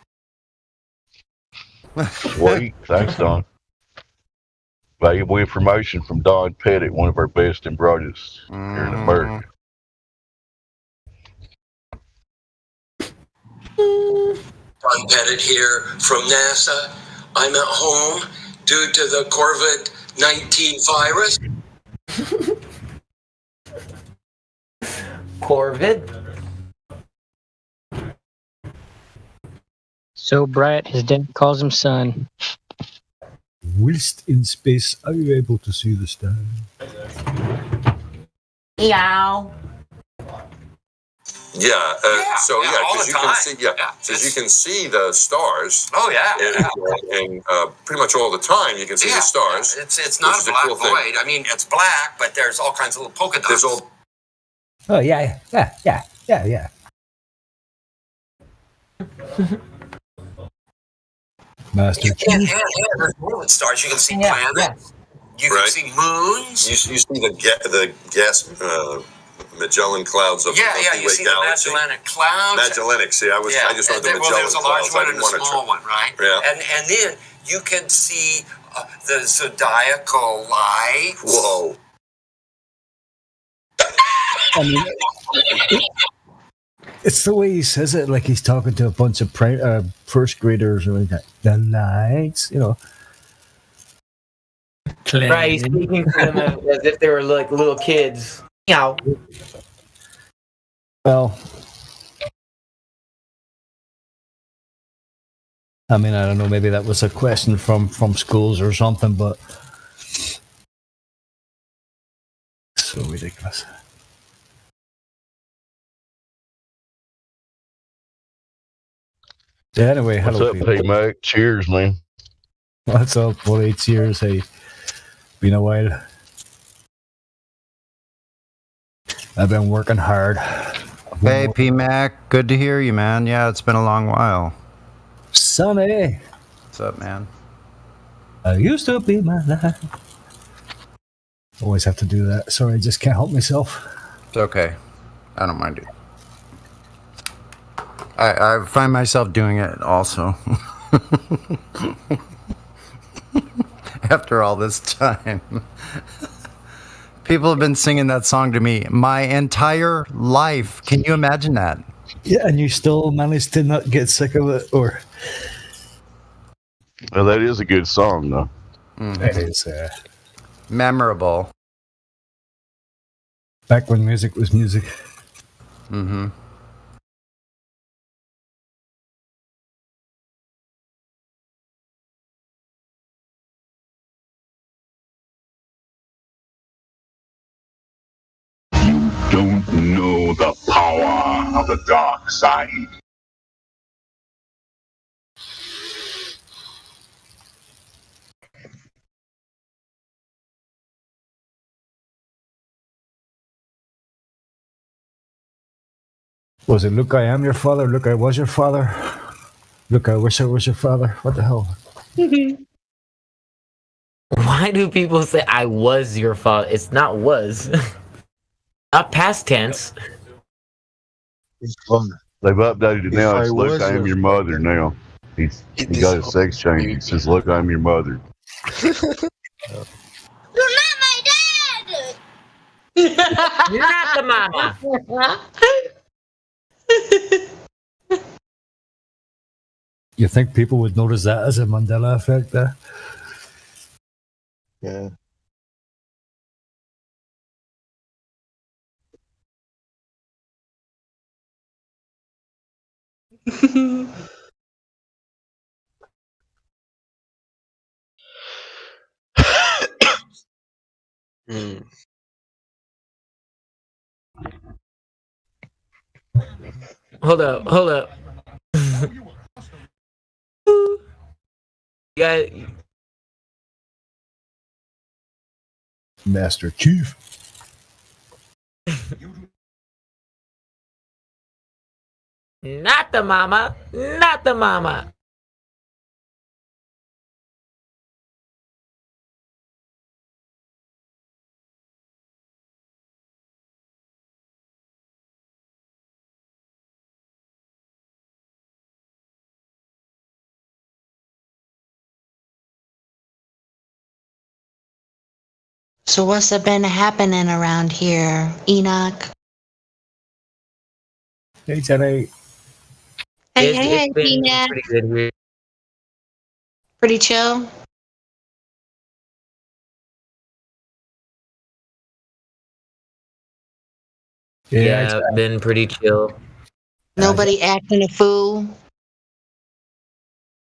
Sweet. Thanks, Don. Valuable information from Don Pettit, one of our best and brightest here in America. Don Pettit here from NASA. I'm at home due to the COVID-19 virus. Corvid. So bright, his dad calls him son. Whilst in space, are you able to see the stars? Yow. Yeah. So because you can see, because you can see the stars. Oh yeah. And pretty much all the time you can see the stars. It's not a black void. I mean, it's black, but there's all kinds of little polka dots. There's all. Oh yeah. Master Chief. There's more than stars. You can see planets. You can see moons. You see the gas Magellan clouds of the Milky Way you see galaxy. the Magellanic Clouds. Magellanic. See, I just wanted the Magellan Well, there's a large clouds. one and a small one, right? Yeah. And then you can see the zodiacal lights. Whoa. I mean, it's the way he says it, like he's talking to a bunch of first graders or like that. The lights, you know. Right, he's speaking to them as if they were like little kids. Meow. Well, I mean, I don't know. Maybe that was a question from schools or something, but so ridiculous. Yeah, anyway, what's hello, up, hey Mac? Cheers, man. What's up, buddy? Cheers. Hey, been a while. I've been working hard. Hey, P-Mac. Good to hear you, man. Yeah, it's been a long while. Sonny. What's up, man? I used to be my life. Always have to do that. Sorry, I just can't help myself. It's okay. I don't mind it. I find myself doing it also. After all this time. People have been singing that song to me my entire life. Can you imagine that? Yeah, and you still managed to not get sick of it, or? Well, that is a good song, though. It is memorable. Back when music was music. Mm-hmm. Don't know the power of the dark side. Was it look, I am your father, look, I was your father, look, I wish I was your father? What the hell? Why do people say I was your father? It's not was. Not past tense. They've updated it now. It's look, I am your mother now. He got his sex change. He says, look, I'm your mother. You're not my dad! You're not the mama. You think people would notice that as a Mandela effect there? Yeah. Hold up. Yeah. Master Chief. Not the mama. Not the mama. So what's been happening around here, Enoch? Hey, Jenny. Hey, It's been Enoch. pretty good here. Pretty chill. Yeah, been pretty chill. Nobody acting a fool.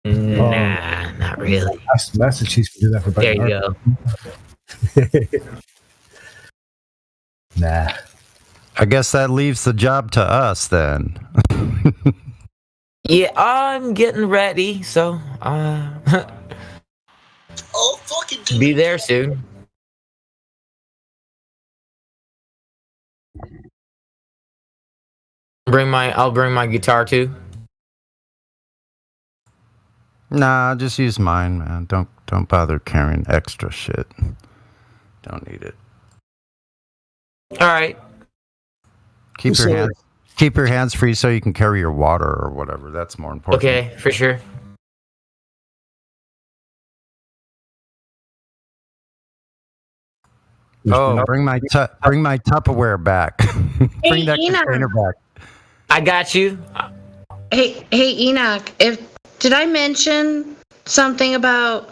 Nah, not really. Master Chief can do that for There you go. Nah. I guess that leaves the job to us then. Yeah, I'm getting ready, so Oh, fucking be there soon. I'll bring my guitar too. Nah, just use mine, man. Don't bother carrying extra shit. Don't need it. All right. Keep your hands free so you can carry your water or whatever. That's more important. Okay, for sure. Oh, bring my Tupperware back. Bring that Enoch. container back. I got you. Hey, Enoch. Did I mention something about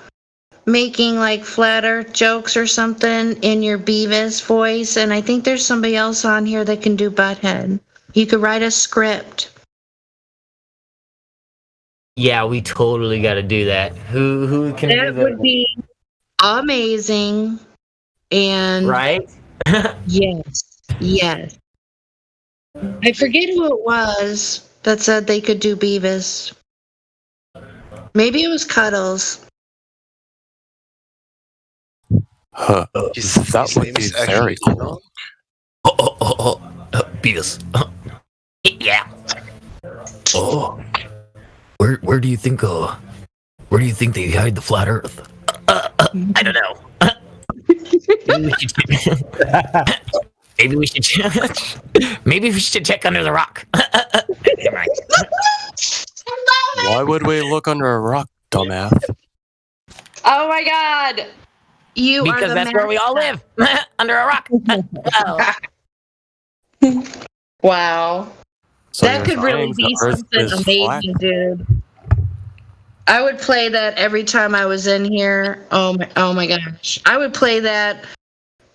making like flat earth jokes or something in your Beavis voice? And I think there's somebody else on here that can do Butthead. You could write a script. Yeah, we totally got to do that. Who can do That that? would be amazing. And right? Yes. I forget who it was that said they could do Beavis. Maybe it was Cuddles. Huh. That would be very cool. Beavis. Yeah. Oh. Where do you think they hide the flat Earth? I don't know. Maybe we should check under the rock. Why would we look under a rock, dumbass? Oh my God! Because that's where we all live, under a rock. Wow. So That could really be something amazing, dude. I would play that every time I was in here. Oh my gosh. I would play that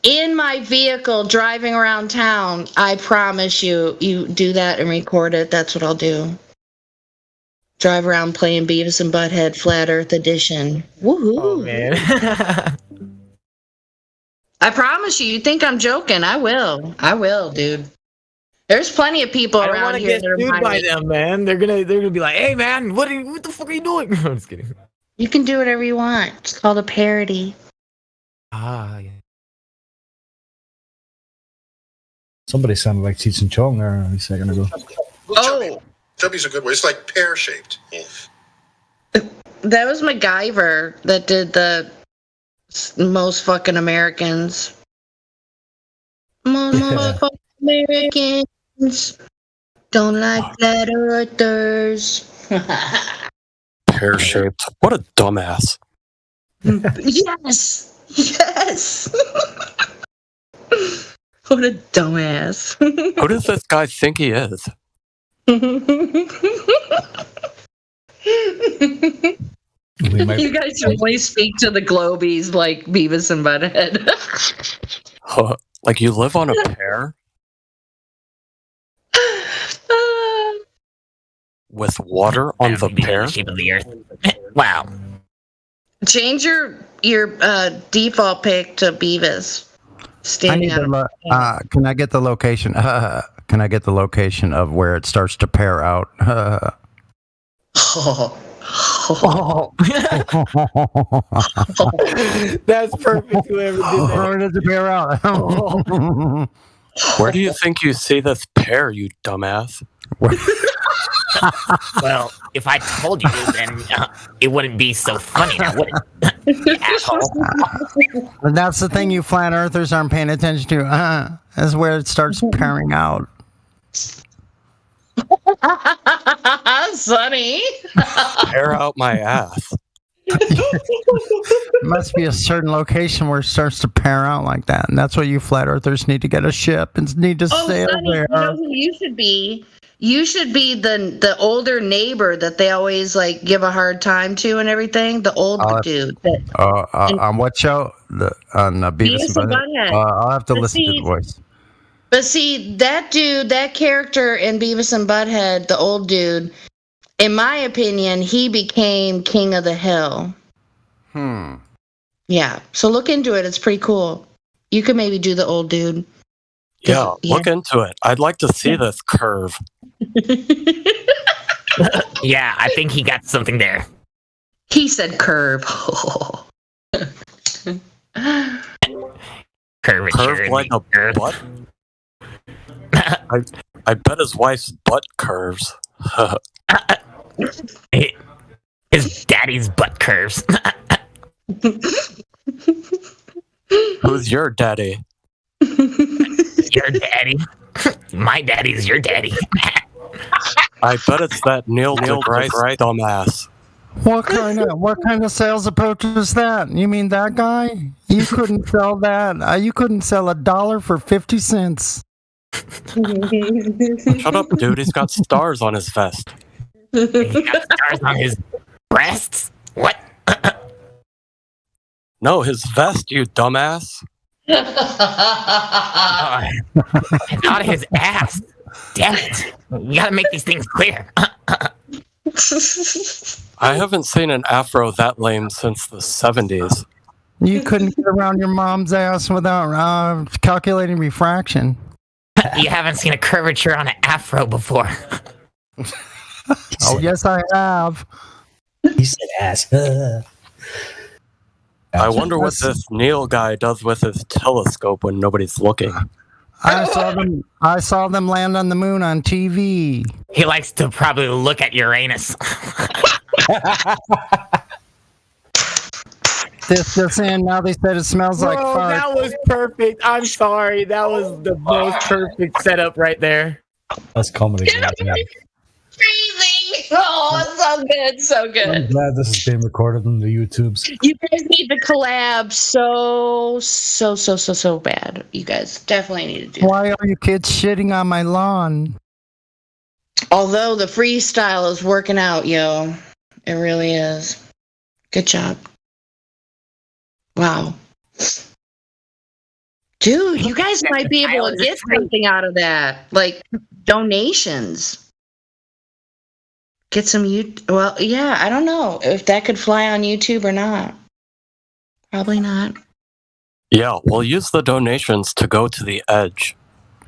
in my vehicle driving around town. I promise you do that and record it. That's what I'll do. Drive around playing Beavis and Butthead Flat Earth Edition. Woohoo. Oh, man. I promise you think I'm joking. I will, dude. There's plenty of people I don't around want to here get that are sued by my age. them, man. They're gonna be like, "Hey, man, what the fuck are you doing?" I'm just kidding. You can do whatever you want. It's called a parody. Ah, yeah. Somebody sounded like Cheech and Chong there a second ago. Oh, Chubby's a good word. It's like pear-shaped. that was MacGyver that did the most fucking Americans. Most motherfucking Americans don't like flat earthers. Pear-shaped. What a dumbass. Yes. What a dumbass. Who does this guy think he is? You guys really speak to the Globies like Beavis and Butthead. Like you live on a pear? with water on the pear? The shape of the Earth. Wow. Change your default pic to Beavis. Standing out. Can I get the location? Can I get the location of where it starts to pair out? That's perfect. Whoever did that. Where does it pair out? Where do you think you see this pear, you dumbass? Well, if I told you, then it wouldn't be so funny now, would it? Asshole. And that's the thing you flat earthers aren't paying attention to. That's where it starts pairing out. Sonny. Pear out my ass. Must be a certain location where it starts to pair out like that. And that's what you flat earthers need to get a ship and need to sail Sonny, there. you know who you should be? You should be the older neighbor that they always like give a hard time to and everything. The old dude. On what show? On Beavis and Butthead. I'll have to listen to the voice. But see, that dude, that character in Beavis and Butthead, the old dude, in my opinion, he became King of the Hill. Yeah. So look into it. It's pretty cool. You could maybe do the old dude. Yeah, look into it. I'd like to see this curve. Yeah, I think he got something there. He said curve. Curvature. Like a butt? I bet his wife's butt curves. His daddy's butt curves. Who's your daddy? Your daddy? My daddy's your daddy. I bet it's that Neil deGrasse dumbass. What kind of sales approach is that? You mean that guy? You couldn't sell that. You couldn't sell $1 for 50 cents. Shut up, dude. He's got stars on his vest. He got stars on his breasts? What? No, his vest, you dumbass. I thought his ass. Damn it. You gotta make these things clear. I haven't seen an afro that lame since the 70s. You couldn't get around your mom's ass without calculating refraction. You haven't seen a curvature on an afro before. Oh, yes, I have. He said ass. I wonder what this Neil guy does with his telescope when nobody's looking. I saw them land on the moon on TV. He likes to probably look at Uranus. This in, now they said it smells like fart. That was perfect. I'm sorry. That was the most perfect setup right there. That's comedy. Freezing. Oh, it's so good. So I'm good. glad this is being recorded on the YouTubes. You guys need to collab so bad. You guys definitely need to do Why are you kids shitting on my lawn? Although the freestyle is working out, yo. It really is. Good job. Wow. Dude, you guys might be able to get something out of that. Like donations. Get some well, yeah, I don't know if that could fly on YouTube or not. Probably not. Yeah, we'll use the donations to go to the edge.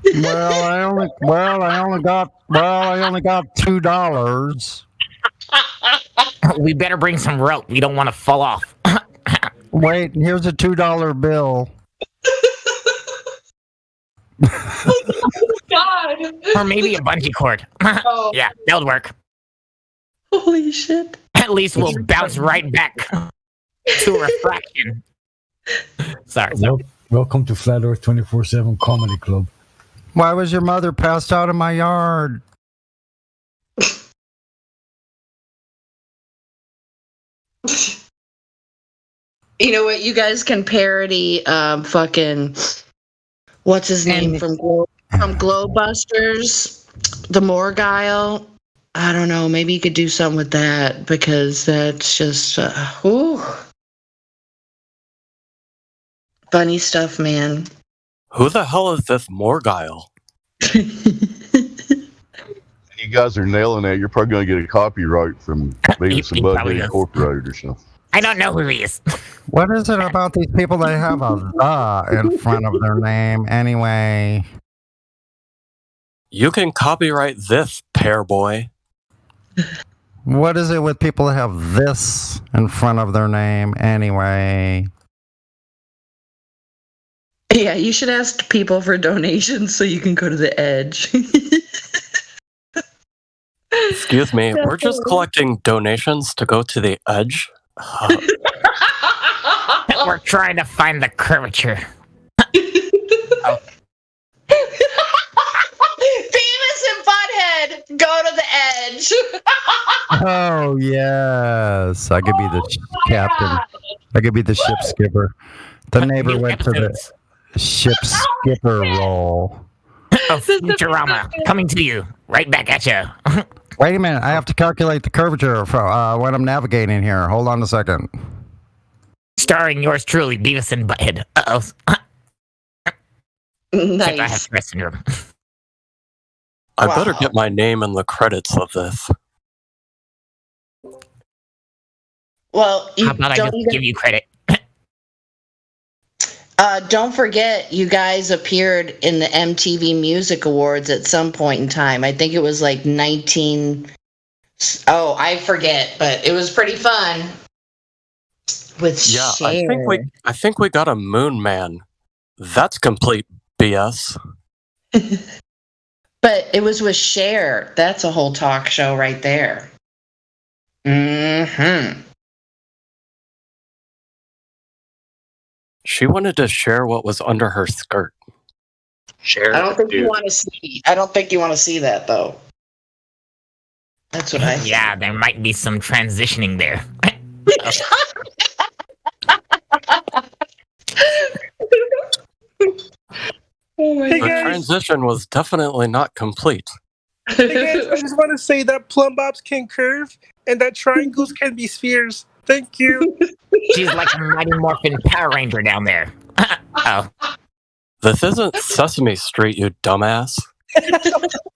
I only got $2. We better bring some rope. We don't want to fall off. Wait, here's a $2 bill. God. Or maybe a bungee cord. Oh. Yeah, that would work. Holy shit. At least we'll bounce right back to a refraction. Sorry. Welcome to Flat Earth 24/7 Comedy Club. Why was your mother passed out in my yard? You know what? You guys can parody fucking what's his name from Glowbusters, the Morgile. I don't know. Maybe you could do something with that because that's just funny stuff, man. Who the hell is this Morgile? You you guys are nailing that, you're probably going to get a copyright from Beavis and Butthead Incorporated or something. I don't know who he is. What is it about these people that have a "the" in front of their name anyway? You can copyright this, pair boy. What is it with people that have "this" in front of their name anyway? Yeah, you should ask people for donations so you can go to the edge. Excuse me, we're just collecting donations to go to the edge? We're trying to find the curvature. Beavis and Butthead, go to the edge. Oh, yes. I could be the captain. I could be the ship skipper. The neighbor went to the ship skipper role. Oh, Futurama, coming to you. Right back at you. Wait a minute. I have to calculate the curvature for when I'm navigating here. Hold on a second. Starring yours truly, Beavis and Butthead. Uh-oh. Nice. I have stress syndrome. I better get my name in the credits of this. Well, How about I just give you credit? Don't forget, you guys appeared in the MTV Music Awards at some point in time. I think it was like 19. Oh, I forget, but it was pretty fun. With Cher. I think we got a Moon Man. That's complete BS. But it was with Cher. That's a whole talk show right there. Mm-hmm. She wanted to share what was under her skirt. Share. I don't think you want to see. I don't think you want to see that though. That's what I think. Yeah, there might be some transitioning there. The transition was definitely not complete. Hey guys, I just want to say that plumb bobs can curve and that triangles can be spheres. Thank you. She's like a Mighty Morphin Power Ranger down there. Oh. This isn't Sesame Street, you dumbass.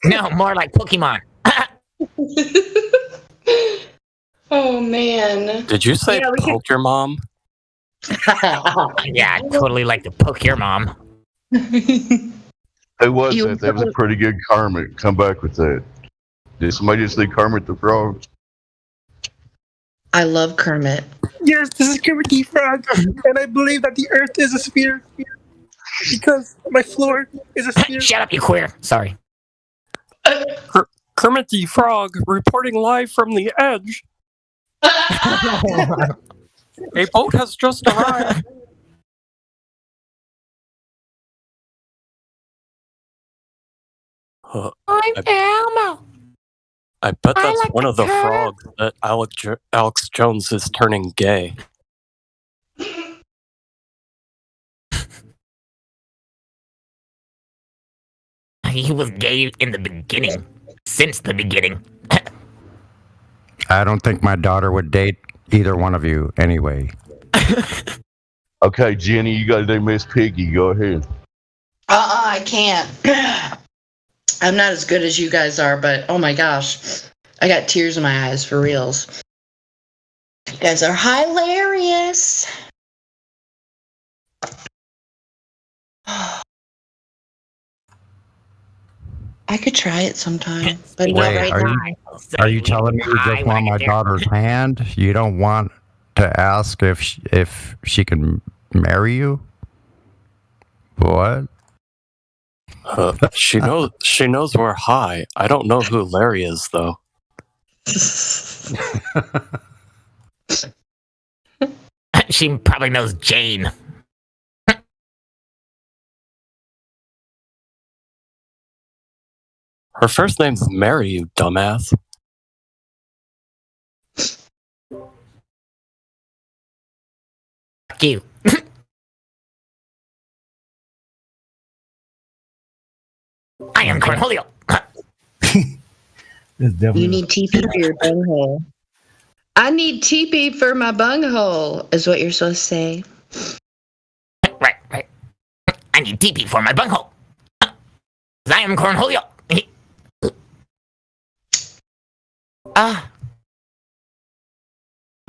No, more like Pokemon. Oh man. Did you say poke your mom? Yeah, I'd totally like to poke your mom. Who was that? That was a pretty good Kermit. Come back with that. Did somebody just say Kermit the Frog? I love Kermit. Yes, this is Kermit the Frog, and I believe that the Earth is a sphere because my floor is a sphere. Shut up, you queer. Sorry. Kermit the Frog reporting live from the edge. A boat has just arrived. I'm Elmo. I bet that's one of the frogs that Alex Jones is turning gay. He was gay in the beginning. Since the beginning. I don't think my daughter would date either one of you anyway. Okay, Jenny, you got to do Miss Piggy. Go ahead. I can't. I'm not as good as you guys are, but oh my gosh. I got tears in my eyes for reals. You guys are hilarious. I could try it sometime, but not Wait, right now. are you telling me you just want my daughter's hand? You don't want to ask if she can marry you? What? She knows we're high. I don't know who Larry is though. She probably knows Jane. Her first name's Mary, you dumbass. Fuck you. I am Cornholio. You need TP for your bunghole. I need TP for my bunghole, is what you're supposed to say. Right. I need TP for my bunghole. I am Cornholio. Ah.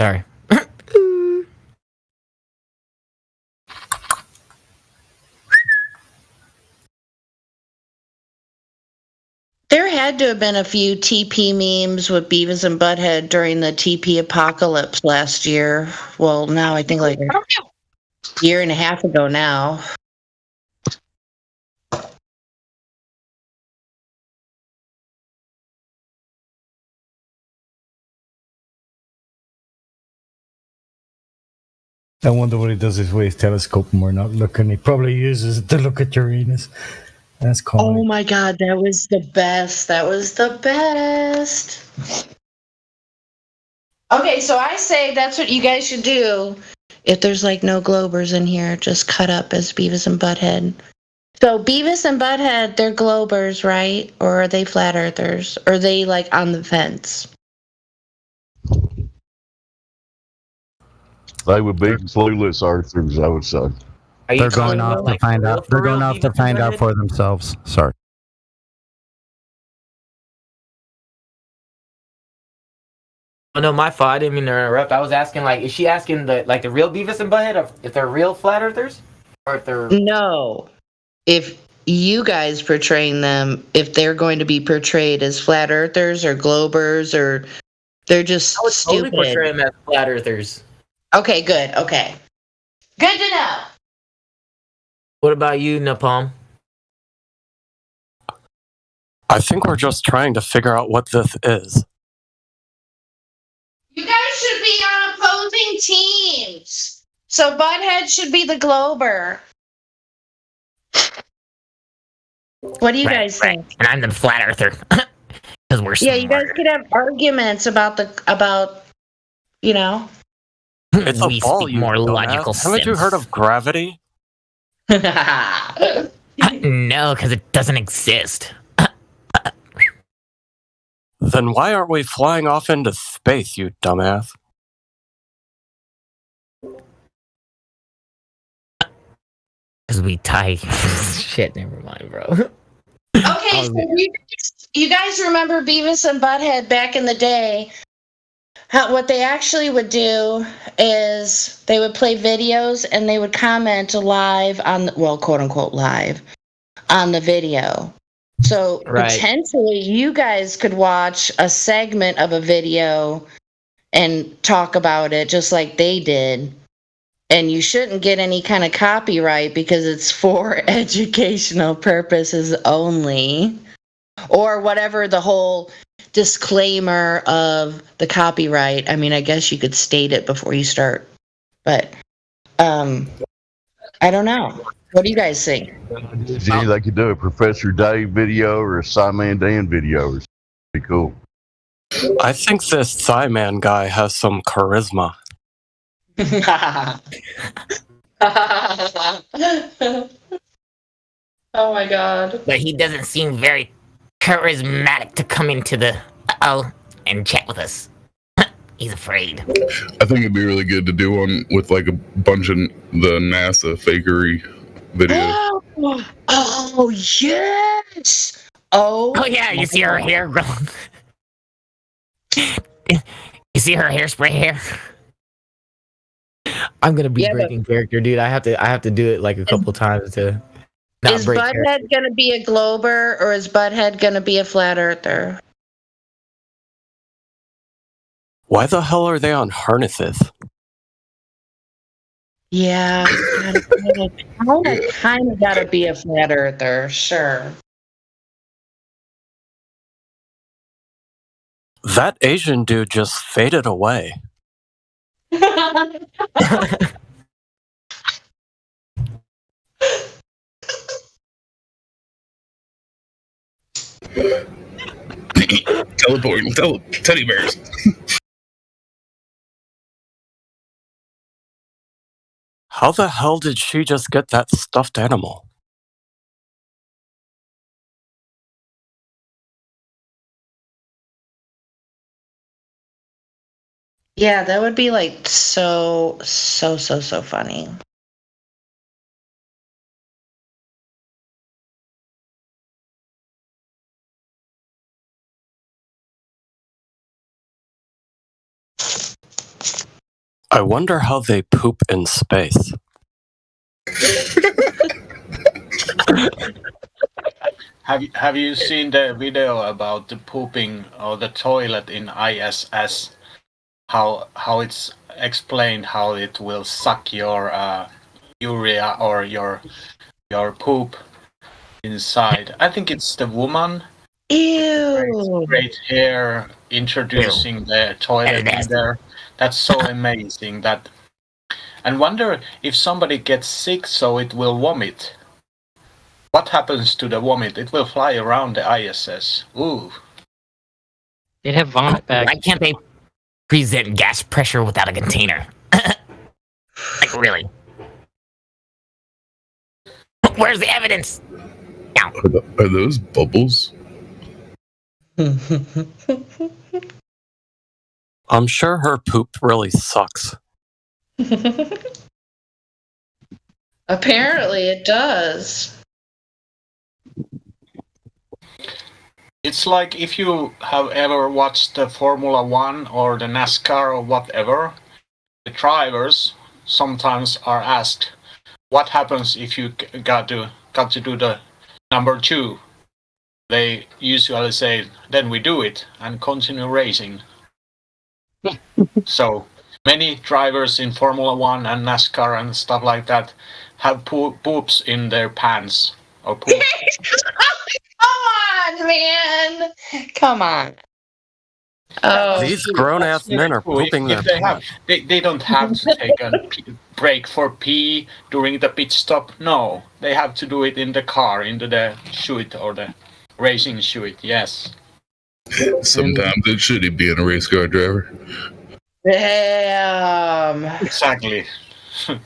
Sorry. There had to have been a few TP memes with Beavis and Butthead during the TP apocalypse last year. Well, now I think like a year and a half ago now. I wonder what he does with his telescope when we're not looking. He probably uses it to look at Uranus. That's comedy. Oh my god, that was the best. That was the best. Okay, so I say that's what you guys should do. If there's like no Globers in here, just cut up as Beavis and Butthead. So Beavis and Butthead, they're Globers, right? Or are they flat earthers? Or are they like on the fence? They would be clueless Arthurs, I would say. They're going off to find out. They're going off to find out for themselves. Sorry. Oh no, my fault. I didn't mean to interrupt. I was asking, like, is she asking the real Beavis and Butthead if they're real flat earthers, or if they're No. If you guys portraying them, if they're going to be portrayed as flat earthers or Globers, or they're just totally stupid. portray them as flat earthers. Okay, good. Okay. Good to know. What about you, Napalm? I think we're just trying to figure out what this is. You guys should be on opposing teams. So Butthead should be the Glober. What do you guys think? And I'm the flat earther. Because we're Yeah, you guys could have arguments about It's a we ball, speak you more dumbass. logical Haven't you sense. heard of gravity? No, because it doesn't exist. Then why aren't we flying off into space, you dumbass? Because we tie. Shit, never mind, bro. Okay, so you guys remember Beavis and Butthead back in the day? What they actually would do is they would play videos and they would comment live on, quote unquote live, on the video. So potentially you guys could watch a segment of a video and talk about it just like they did. And you shouldn't get any kind of copyright because it's for educational purposes only. Or whatever the whole disclaimer of the copyright. I mean, I guess you could state it before you start. But I don't know. What do you guys think? Gee, they could do a Professor Dave video or a Simon Dan video. Or something. Pretty cool. I think this Thigh-Man guy has some charisma. Oh my god. But he doesn't seem very charismatic to come into the and chat with us. He's afraid. I think it'd be really good to do one with like a bunch of the NASA fakery videos. Oh yes. Oh yeah, you see her hair growing. You see her hairspray hair? I'm gonna be breaking character, dude. I have to do it like a couple times to not Is break Butthead character. gonna be a Glober or is Butthead gonna be a flat earther? Why the hell are they on harnesses? Yeah, kind of gotta be a flat earther, sure. That Asian dude just faded away. Teleporting teddy bears. How the hell did she just get that stuffed animal? Yeah, that would be like so funny. I wonder how they poop in space. Have you seen the video about the pooping or the toilet in ISS? How it's explained how it will suck your urea or your poop inside. I think it's the woman. Ew. Great hair introducing the toilet in there. That's so amazing. That, and wonder if somebody gets sick, so it will vomit. What happens to the vomit? It will fly around the ISS. Ooh. They'd have vomit bags. Why can't they present gas pressure without a container? Like, really? Where's the evidence? Are those bubbles? I'm sure her poop really sucks. Apparently it does. It's like if you have ever watched the Formula One or the NASCAR or whatever, the drivers sometimes are asked, "What happens if you got to do the number 2?" They usually say, "Then we do it and continue racing." So many drivers in Formula One and NASCAR and stuff like that have poops in their pants or poop. Come on, man. Come on. Oh, These grown-ass men are pooping their pants. They don't have to take a break for pee during the pit stop. No, they have to do it in the car, into the chute or the racing chute. Yes. Sometimes it's shitty being a race car driver. Damn. Exactly.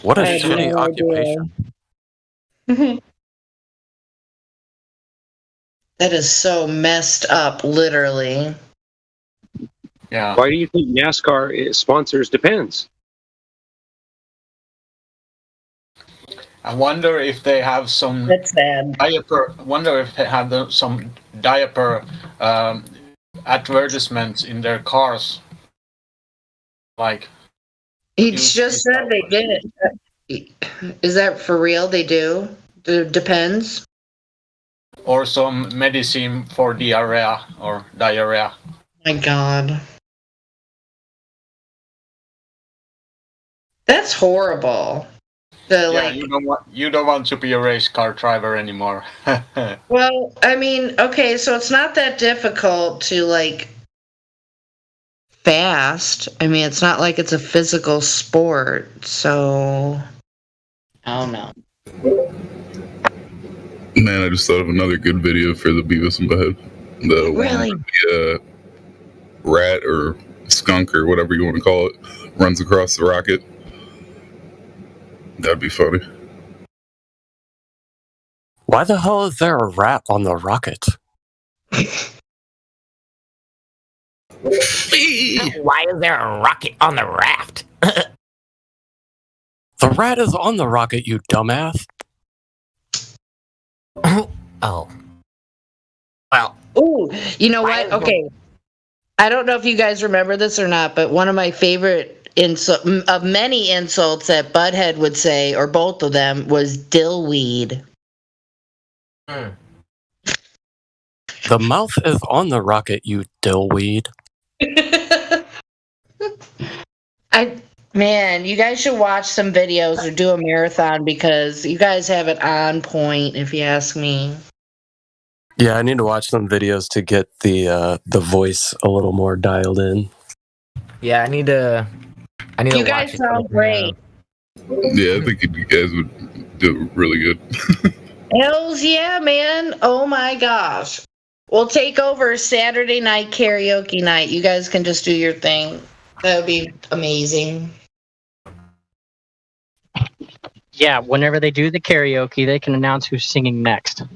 What a shitty occupation. That is so messed up, literally. Yeah. Why do you think NASCAR sponsors Depends? I wonder if they have some That's sad. diaper. Wonder if they have some diaper advertisements in their cars. Like, He just said they did. Is that for real? They do? Depends. or some medicine for diarrhea or diarrhea. My God. That's horrible. You don't want to be a race car driver anymore. Well, I mean, okay, so it's not that difficult to fast. I mean, it's not like it's a physical sport, so I don't know. Man, I just thought of another good video for the Beavis and Butthead. The Really? one where the rat or skunk or whatever you want to call it runs across the rocket. That'd be funny. Why the hell is there a rat on the rocket? Why is there a rocket on the raft? The rat is on the rocket, you dumbass. Oh. Well. Ooh, you know what? Okay. I don't know if you guys remember this or not, but one of my favorite of many insults that Butthead would say, or both of them, was dillweed. The mouth is on the rocket, you dillweed. Man, you guys should watch some videos or do a marathon because you guys have it on point, if you ask me. Yeah, I need to watch some videos to get the voice a little more dialed in. Yeah, I need to You watch guys it. sound great. Yeah, I think you guys would do really good. Hells yeah, man. Oh my gosh. We'll take over Saturday night karaoke night. You guys can just do your thing. That would be amazing. Yeah, whenever they do the karaoke, they can announce who's singing next. And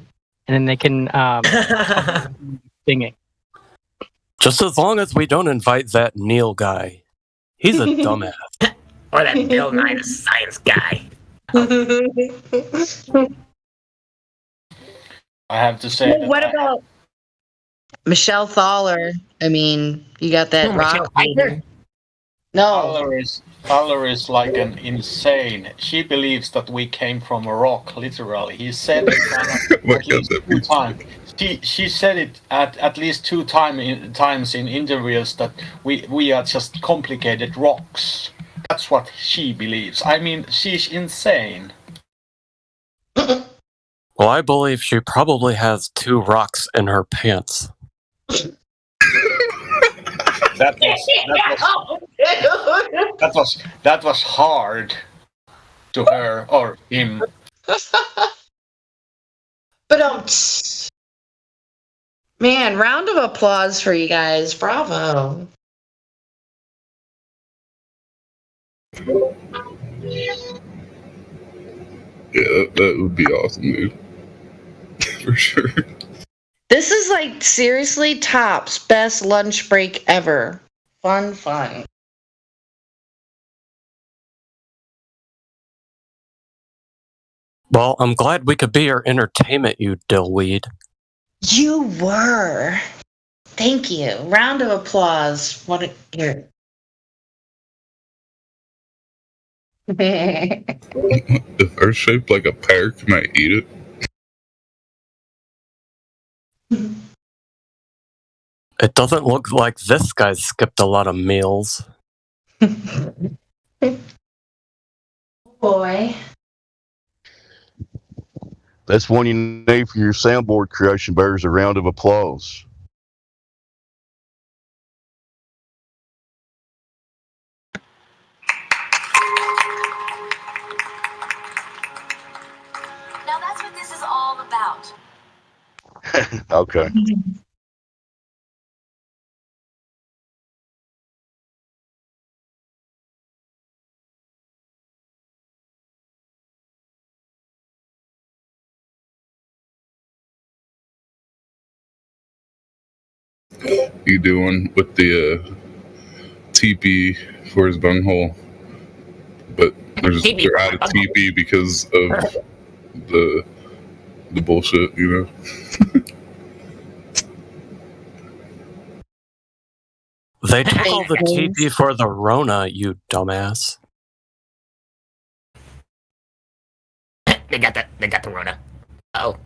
then they can singing. Just as long as we don't invite that Neil guy. He's a dumbass. Or that Bill Nye the Science Guy. I have to say. Well, what about Michelle Thaller? I mean, you got that rock. Michelle Pfeiffer? No. Valerie is like an insane. She believes that we came from a rock, literally. He said it at least 2 times. She said it at least 2 times in interviews that we are just complicated rocks. That's what she believes. I mean, she's insane. Well, I believe she probably has 2 rocks in her pants. That was hard to her or him. But man, round of applause for you guys. Bravo. Yeah, that would be awesome, dude. For sure. This is like seriously tops best lunch break ever. Fun. Well, I'm glad we could be your entertainment, you dillweed. You were. Thank you. Round of applause. Here. If they're shaped like a pear, can I eat it? It doesn't look like this guy's skipped a lot of meals. Boy. That's one you need for your soundboard creation. Bears a round of applause. Now that's what this is all about. Okay. You doing with the TP for his bunghole, but they're out of TP because of the bullshit, you know. They took all the TP for the Rona, you dumbass. They got the Rona. Oh.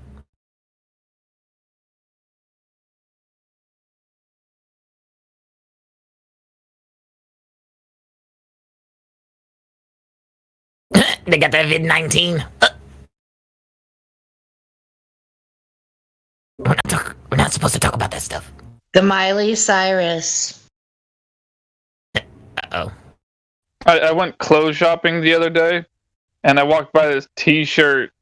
They got that vid-19. We're not supposed to talk about that stuff. The Miley Cyrus. Uh-oh. I went clothes shopping the other day, and I walked by this T-shirt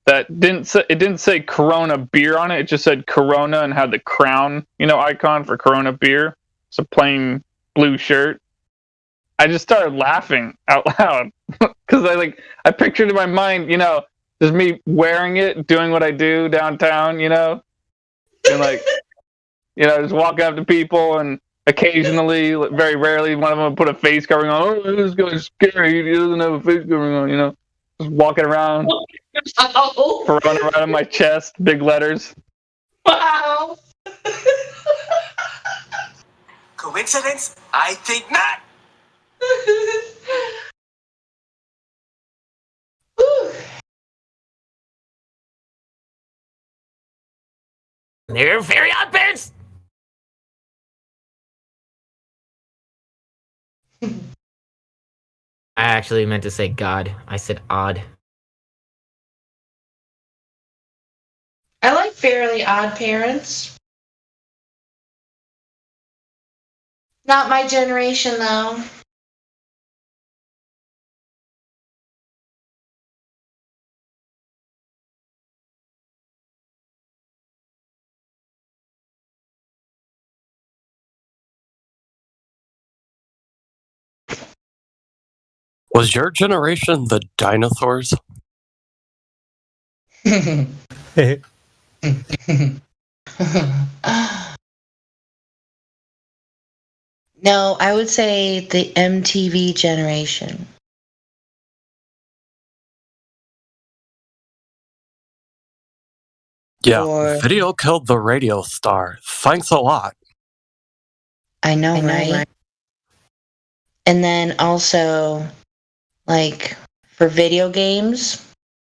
that didn't say Corona beer on it. It just said Corona and had the crown, icon for Corona beer. It's a plain blue shirt. I just started laughing out loud because I pictured in my mind, just me wearing it, doing what I do downtown, and just walking up to people, and occasionally, very rarely, one of them would put a face covering on. Oh, this guy's scary. He doesn't have a face covering on, just walking around, running around on my chest, big letters. Wow. Coincidence? I think not. They're very odd parents. I actually meant to say God. I said odd. I like Fairly Odd Parents. Not my generation, though. Was your generation the dinosaurs? No, I would say the MTV generation. Yeah, video killed the radio star. Thanks a lot. I know, right? And then also, like, for video games,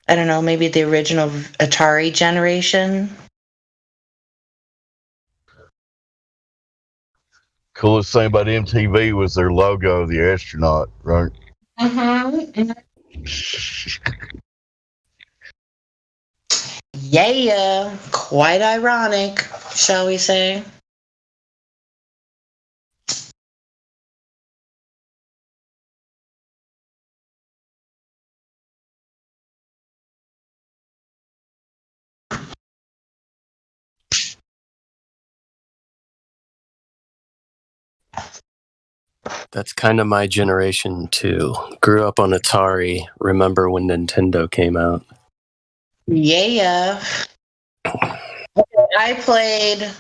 I don't know, maybe the original Atari generation. Coolest thing about MTV was their logo, the astronaut, right? Mm-hmm. Yeah, quite ironic, shall we say. That's kind of my generation too. Grew up on Atari. Remember when Nintendo came out? Yeah. I played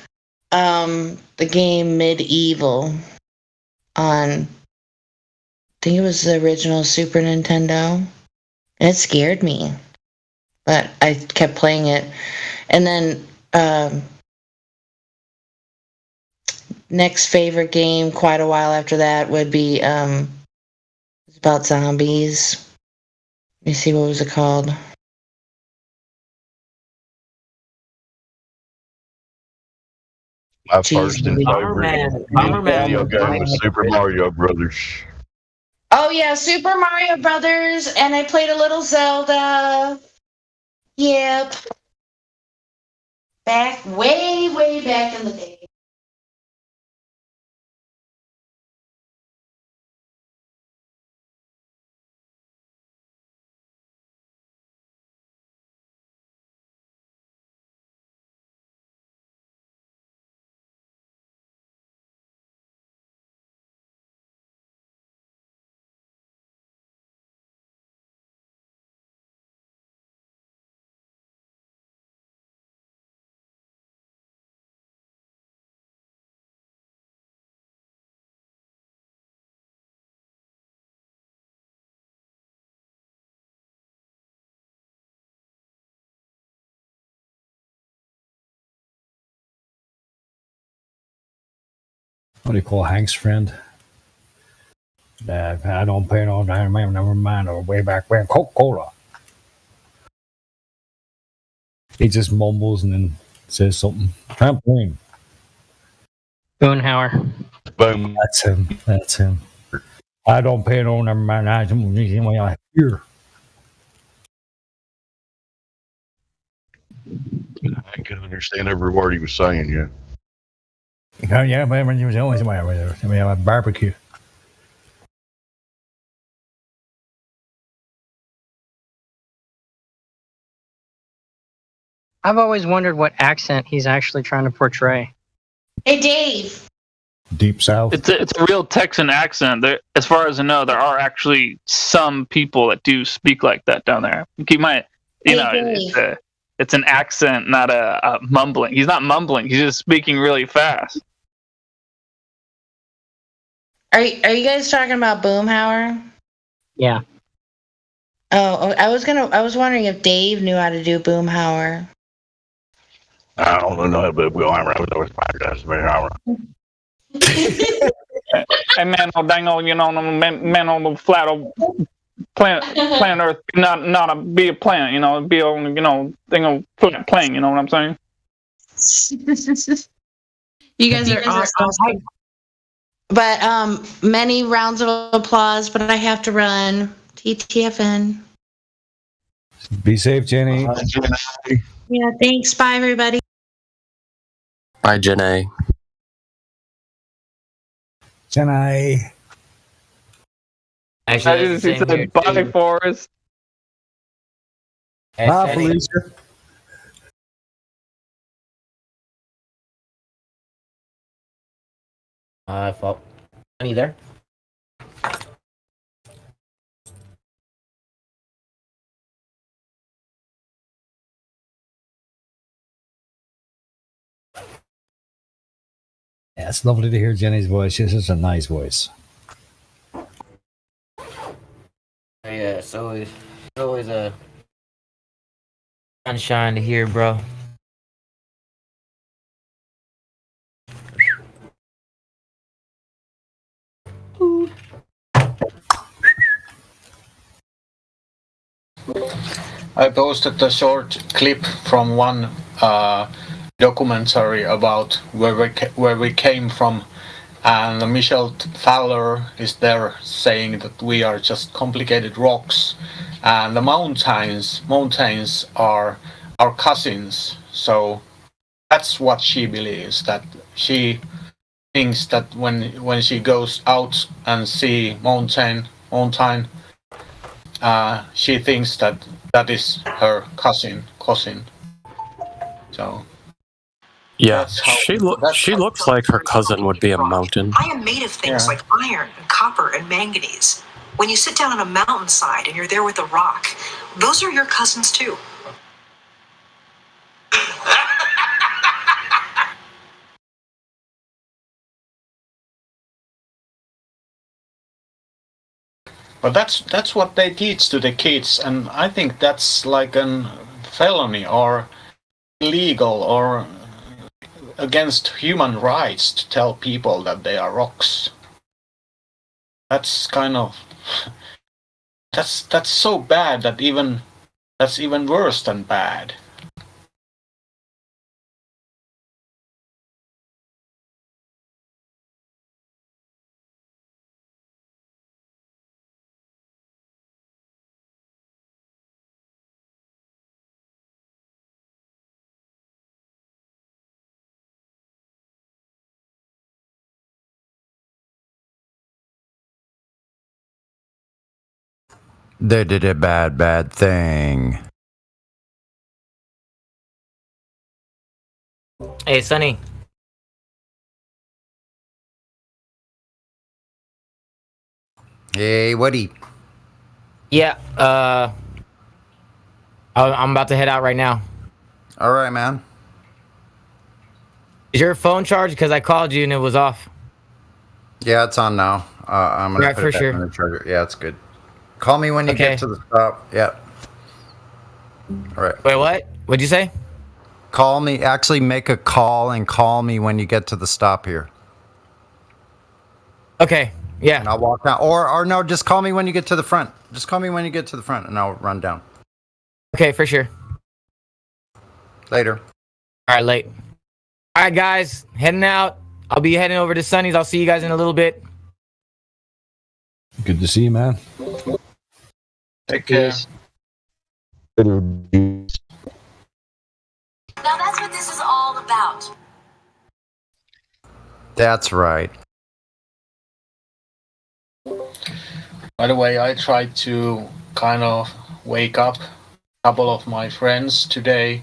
the game Medieval on, I think it was the original Super Nintendo. And it scared me. But I kept playing it. And then next favorite game quite a while after that would be it's about zombies. Let me see, what was it called? My first and favorite video game was Super Mario Brothers. Oh yeah, Super Mario Brothers, and I played a little Zelda. Yep. Way back in the day. What do you call Hank's friend? I don't pay no damn, never mind, or way back when, Coca-Cola. He just mumbles and then says something. Trampoline. Boonhauer. Boom. That's him. I don't pay no, never mind. I hear. I couldn't understand every word he was saying, yeah. Yeah, but when you was always we have a barbecue. I've always wondered what accent he's actually trying to portray. Hey, Dave. Deep South. It's a real Texan accent. There, as far as I know, there are actually some people that do speak like that down there. He might, it's an accent, not a mumbling. He's not mumbling. He's just speaking really fast. Are you guys talking about Boomhauer? Yeah. Oh, I was wondering if Dave knew how to do Boomhauer. I don't know, but we'll have those podcasts. Hey man, oh dang, oh, man on the flat of planet Earth, not be a planet, be on, thing of flat plane. You know what I'm saying? You guys are awesome. But many rounds of applause, but I have to run. TTFN. Be safe, Jenny. Yeah, thanks. Bye, everybody. Bye, Jenny. Jenny. Actually, He said, bye, Forrest. Bye, Felicia. Fault. Any there? Yeah, it's lovely to hear Jenny's voice. She's such a nice voice. Yeah, it's always a sunshine to hear, bro. I posted a short clip from one documentary about where we came from, and Michelle Thaler is there saying that we are just complicated rocks, and the mountains are our cousins. So that's what she believes. That she thinks that when she goes out and see mountain, she thinks that is her cousin. So yeah, she looks like her cousin would be a mountain. I am made of things like iron and copper and manganese. When you sit down on a mountainside and you're there with a rock, those are your cousins too. But that's what they teach to the kids, and I think that's like a felony or illegal or against human rights to tell people that they are rocks. That's kind of that's so bad that that's even worse than bad. They did a bad thing. Hey, Sonny. Hey, Woody. Yeah, I'm about to head out right now. All right, man. Is your phone charged? Because I called you and it was off. Yeah, it's on now. I'm gonna Right, put for it back sure. on the charger. Yeah, it's good. Call me when you get to the stop. Yep. All right. Wait, what? What'd you say? Call me. Actually, make a call and call me when you get to the stop here. Okay. Yeah. And I'll walk down. Or no, just call me when you get to the front. Just call me when you get to the front, and I'll run down. Okay, for sure. Later. All right, late. All right, guys, heading out. I'll be heading over to Sunny's. I'll see you guys in a little bit. Good to see you, man. Take care. Now that's what this is all about. That's right. By the way, I tried to kind of wake up a couple of my friends today,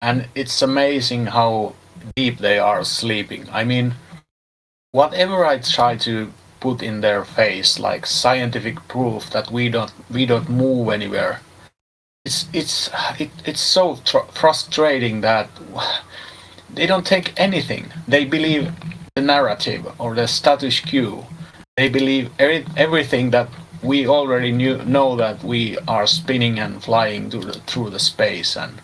and it's amazing how deep they are sleeping. I mean, whatever I try to put in their face, like scientific proof that we don't move anywhere, it's so frustrating that they don't take anything. They believe the narrative or the status quo. They believe everything that we already know, that we are spinning and flying through the space, and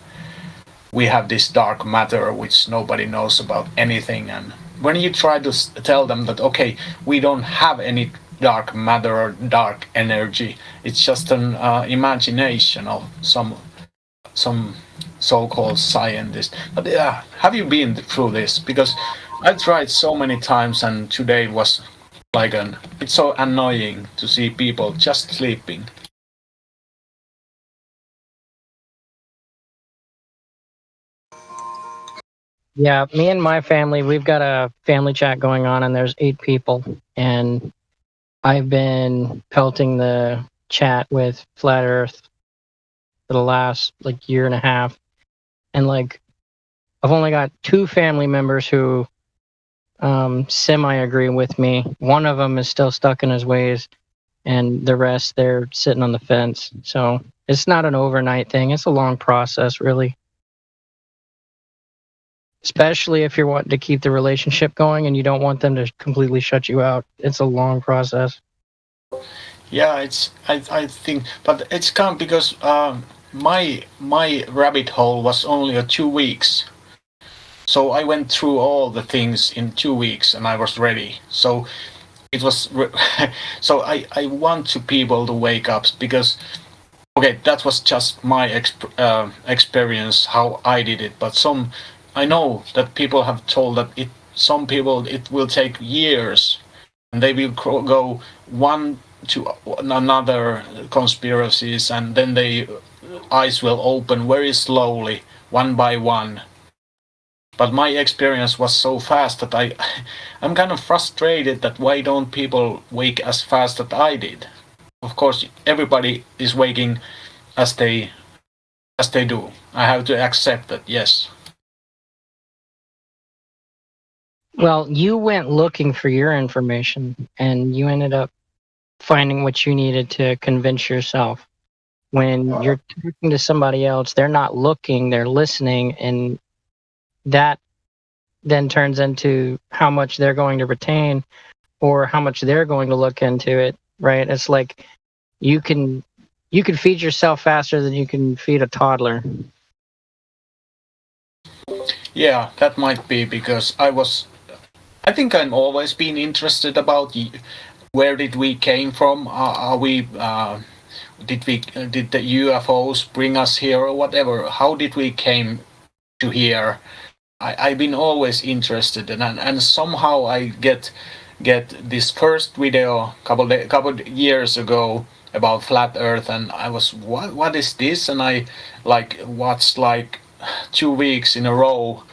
we have this dark matter which nobody knows about anything. And when you try to tell them that, okay, we don't have any dark matter or dark energy, it's just an imagination of some so-called scientist. But have you been through this? Because I tried so many times, and today was like it's so annoying to see people just sleeping. Yeah, me and my family, we've got a family chat going on, and there's 8 people, and I've been pelting the chat with Flat Earth for the last year and a half, and I've only got 2 family members who semi-agree with me. One of them is still stuck in his ways, and the rest, they're sitting on the fence. So it's not an overnight thing. It's a long process, really. Especially if you're wanting to keep the relationship going and you don't want them to completely shut you out. It's a long process. Yeah, I think, but it's come because my rabbit hole was only 2 weeks. So I went through all the things in 2 weeks and I was ready. So it was, so I want to people to wake up, because, okay, that was just my experience how I did it. But I know that people have told that some people it will take years, and they will go one to another conspiracies, and then they eyes will open very slowly, one by one. But my experience was so fast that I'm kind of frustrated that why don't people wake as fast as I did. Of course, everybody is waking as they do. I have to accept that, yes. Well, you went looking for your information, and you ended up finding what you needed to convince yourself. When you're talking to somebody else, they're not looking, they're listening, and that then turns into how much they're going to retain or how much they're going to look into it, right? It's like you can feed yourself faster than you can feed a toddler. Yeah, that might be because I think I'm always been interested about where did we came from? Did the UFOs bring us here or whatever? How did we came to here? I've been always interested, and somehow I get this first video couple years ago about flat Earth, and I was what is this? And I watched 2 weeks in a row,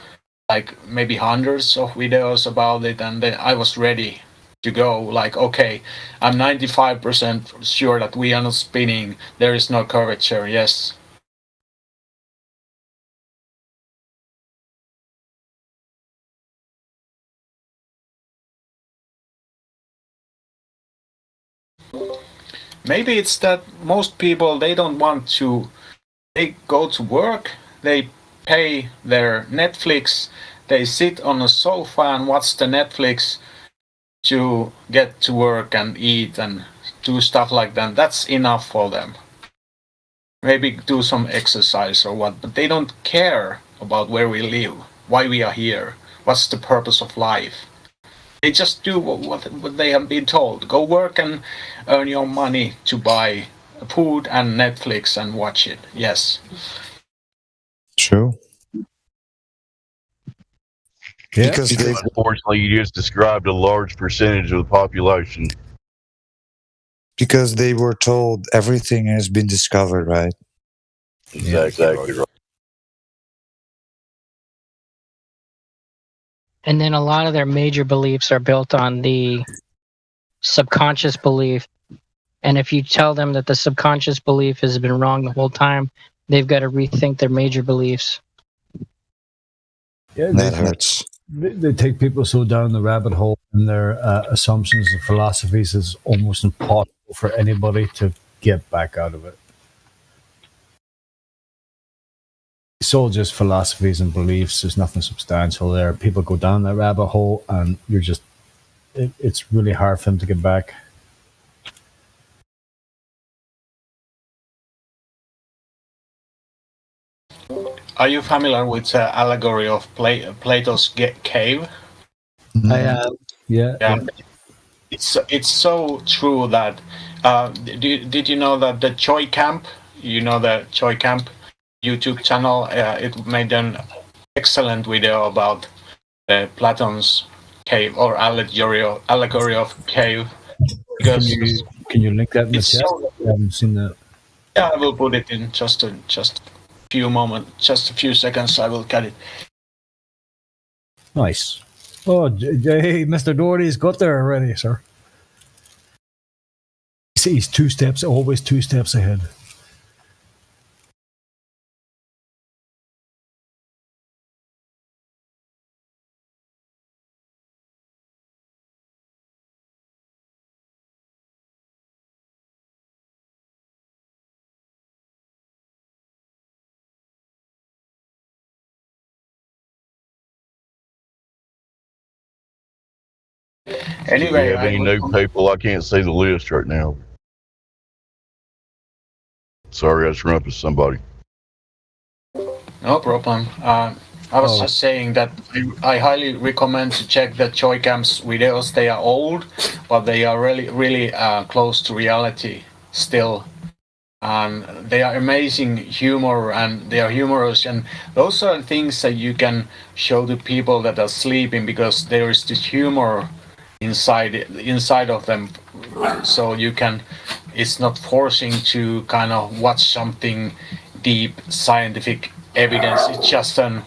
maybe hundreds of videos about it, and then I was ready to go. Okay, I'm 95% sure that we are not spinning. There is no curvature. Yes. Maybe it's that most people, they don't want to. They go to work, they pay their Netflix, they sit on a sofa and watch the Netflix to get to work and eat and do stuff like that. That's enough for them. Maybe do some exercise or what, but they don't care about where we live, why we are here, what's the purpose of life. They just do what they have been told. Go work and earn your money to buy food and Netflix and watch it. Yes. True. Yeah. Because unfortunately, you just described a large percentage of the population. Because they were told everything has been discovered, right? Exactly right. And then a lot of their major beliefs are built on the subconscious belief. And if you tell them that the subconscious belief has been wrong the whole time, they've got to rethink their major beliefs. Yeah, that hurts. They take people so down the rabbit hole in their assumptions and philosophies, it's almost impossible for anybody to get back out of it. It's all just philosophies and beliefs. There's nothing substantial there. People go down that rabbit hole and it's really hard for them to get back. Are you familiar with the allegory of Plato's cave? I am. Yeah. It's so true that did you know that the Choi Camp, the Choi Camp YouTube channel, it made an excellent video about Platon's cave or allegory of cave. Because can you link that in the chat? I haven't seen that. Yeah, I will put it in just a few seconds. I will get it. Nice. Oh, hey, Mr. Doherty's got there already, sir. He's always two steps ahead. Anyway, do you have any new people? I can't see the list right now. Sorry, I just run up to somebody. No problem. I was just saying that I highly recommend to check the Choi Camp's videos. They are old, but they are really, really close to reality still. and they are amazing humor, and they are humorous, and those are things that you can show to people that are sleeping, because there is this humor inside of them, so you can, it's not forcing to kind of watch something deep scientific evidence. It's just an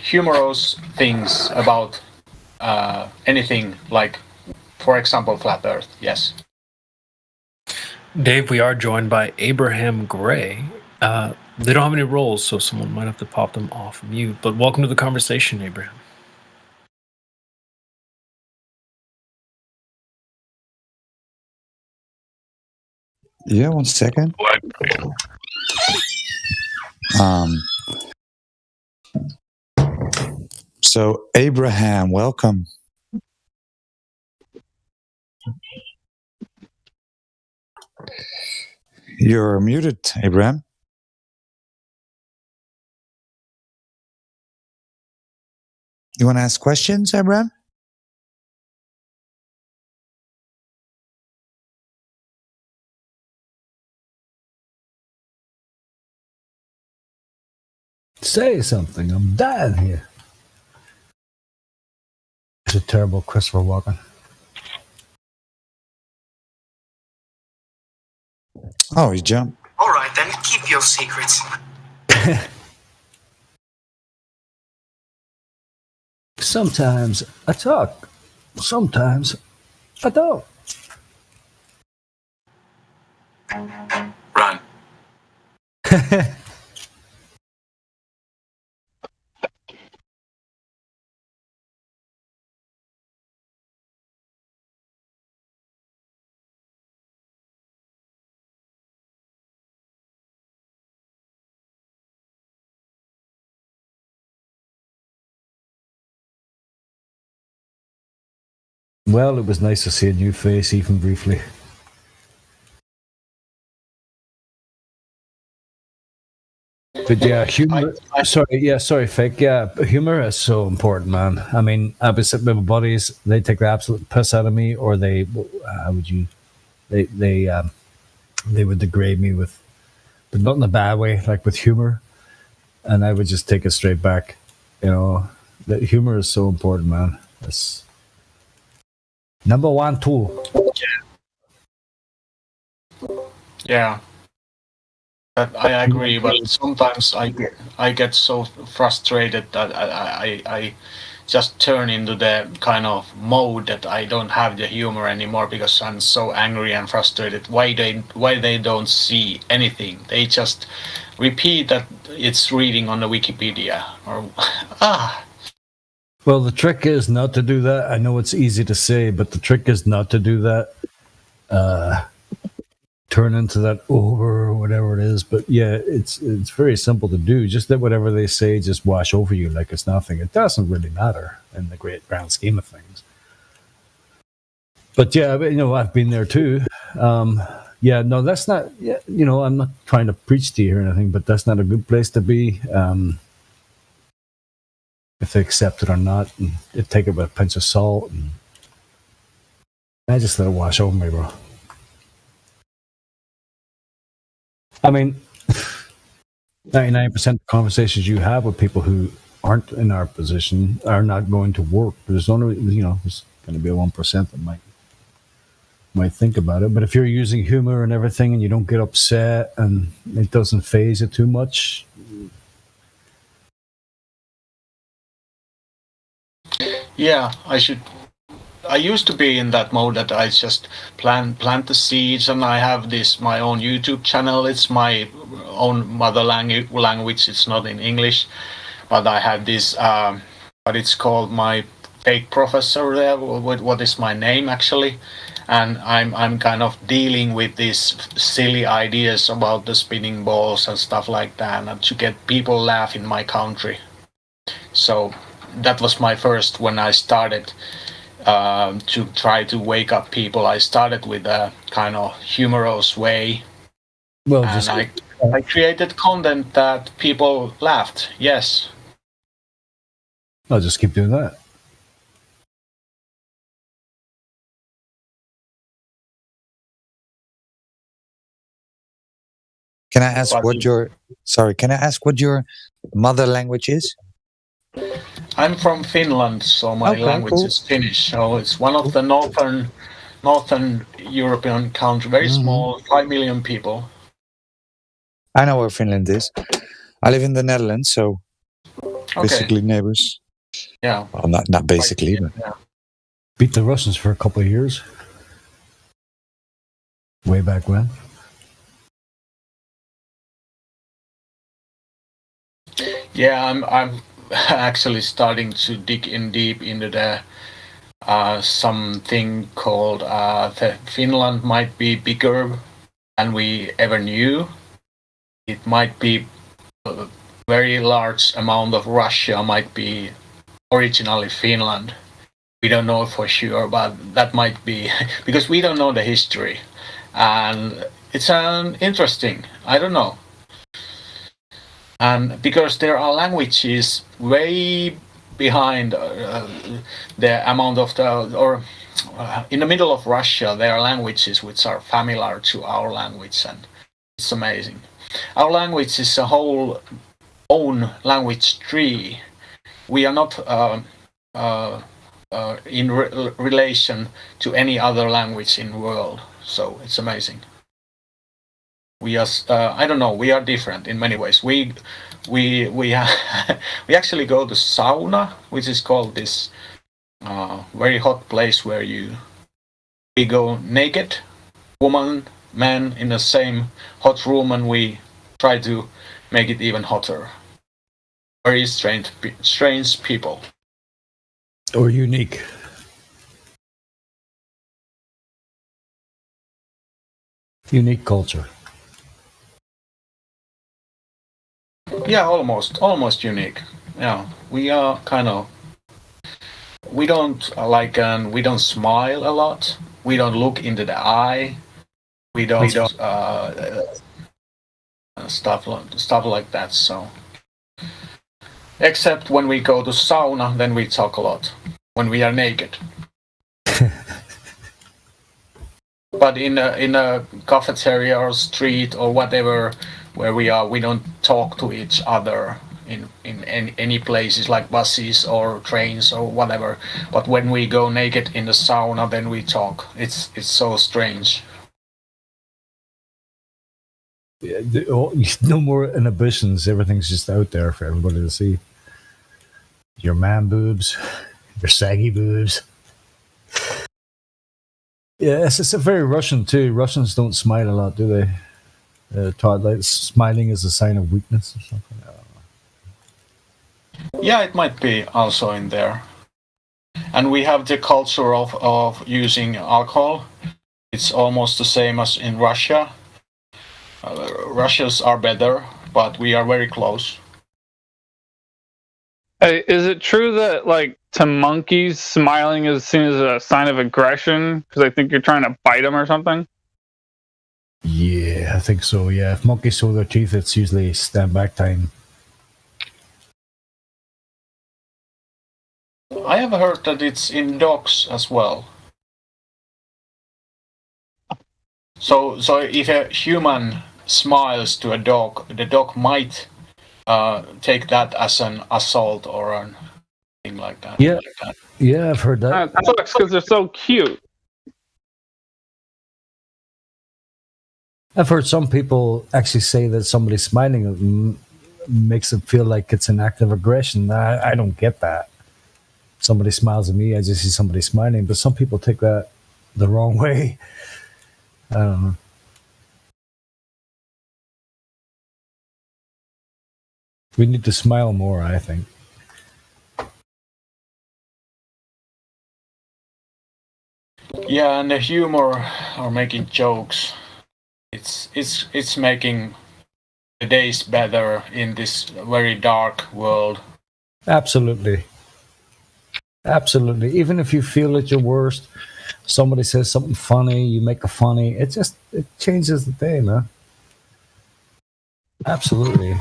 humorous things about anything, like, for example, flat Earth. Yes. Dave, we are joined by Abraham Gray. They don't have any roles, so someone might have to pop them off mute. But welcome to the conversation, Abraham. Yeah, 1 second. So Abraham, welcome. You're muted, Abraham. You want to ask questions, Abraham? Say something. I'm dying here. It's a terrible Christopher Walken. Oh, he jumped. All right, then, keep your secrets. Sometimes I talk. Sometimes I don't. Run. Well, it was nice to see a new face, even briefly. But yeah, humor. Sorry, fake. Yeah, humor is so important, man. I mean, I've been sitting with my buddies. They take the absolute piss out of me, or they, how would you? They would degrade me with, but not in a bad way, like with humor, and I would just take it straight back. You know, that humor is so important, man. It's number one tool. Yeah. But I agree, but sometimes I get so frustrated that I just turn into the kind of mode that I don't have the humor anymore, because I'm so angry and frustrated. Why they don't see anything? They just repeat that it's reading on the Wikipedia, or Well, the trick is not to do that. I know it's easy to say, but the trick is not to do that. Turn into that over or whatever it is. But yeah, it's very simple to do. Just let whatever they say just wash over you like it's nothing. It doesn't really matter in the great grand scheme of things. But yeah, you know, I've been there too. Yeah, no, that's not. Yeah, you know, I'm not trying to preach to you or anything, but that's not a good place to be. If they accept it or not, and take it with a pinch of salt, and I just let it wash over me, bro. I mean, 99% of conversations you have with people who aren't in our position are not going to work. There's only, you know, there's going to be a 1% that might think about it. But if you're using humor and everything, and you don't get upset, and it doesn't faze you too much. yeah, I used to be in that mode that I just plant the seeds, and I have my own YouTube channel. It's my own mother language. It's not in English, but I have this what it's called, my fake professor there. What is my name actually? And I'm kind of dealing with these silly ideas about the spinning balls and stuff like that, and to get people laugh in my country. So that was my first, when I started to try to wake up people. I started with a kind of humorous way. Well, and I created content that people laughed. Yes. I'll just keep doing that. Can I ask what your mother language is? I'm from Finland, so my Okay, language cool. is Finnish. So it's one of the northern European country, very small, 5 million people. I know where Finland is. I live in the Netherlands, so basically neighbors. Yeah. Well, not basically, but Yeah. Beat the Russians for a couple of years. Way back when. Yeah, I'm actually starting to dig in deep into the something called the Finland might be bigger than we ever knew. It might be a very large amount of Russia might be originally Finland. We don't know for sure, but that might be because we don't know the history, and it's interesting. I don't know. And because there are languages way behind the amount of in the middle of Russia, there are languages which are familiar to our language, and it's amazing. Our language is a whole own language tree. We are not in relation to any other language in the world, so it's amazing. We are I don't know, we are different in many ways. We we actually go to sauna, which is called this very hot place where we go naked, woman, man, in the same hot room, and we try to make it even hotter. Very strange people. Or unique. Unique culture. Yeah, almost unique. Yeah, we are kind of. We don't we don't smile a lot. We don't look into the eye. We don't stuff like that. So, except when we go to sauna, then we talk a lot when we are naked. But in a cafeteria or street or whatever where we are, we don't talk to each other in any places like buses or trains or whatever. But when we go naked in the sauna, then we talk. It's so strange. Yeah, no more inhibitions. Everything's just out there for everybody to see. Your man boobs, your saggy boobs. Yeah, it's a very Russian too. Russians don't smile a lot, do they? Taught like smiling is a sign of weakness or something. I don't know. Yeah, it might be also in there. And we have the culture of using alcohol. It's almost the same as in Russia. Russians are better, but we are very close. Hey, is it true that, like, to monkeys, smiling is seen as a sign of aggression because they think you're trying to bite them or something? Yeah, I think so. Yeah, if monkeys show their teeth, it's usually stand back time. I have heard that it's in dogs as well. So if a human smiles to a dog, the dog might take that as an assault or an thing like that. Yeah, yeah, I've heard that. That sucks because they're so cute. I've heard some people actually say that somebody smiling makes them feel like it's an act of aggression. I don't get that. Somebody smiles at me, I just see somebody smiling, but some people take that the wrong way. I don't know. We need to smile more, I think. Yeah, and the humor or making jokes, it's making the days better in this very dark world. Absolutely. Absolutely. Even if you feel at your worst, somebody says something funny, you make a funny, it changes the day, man. Absolutely.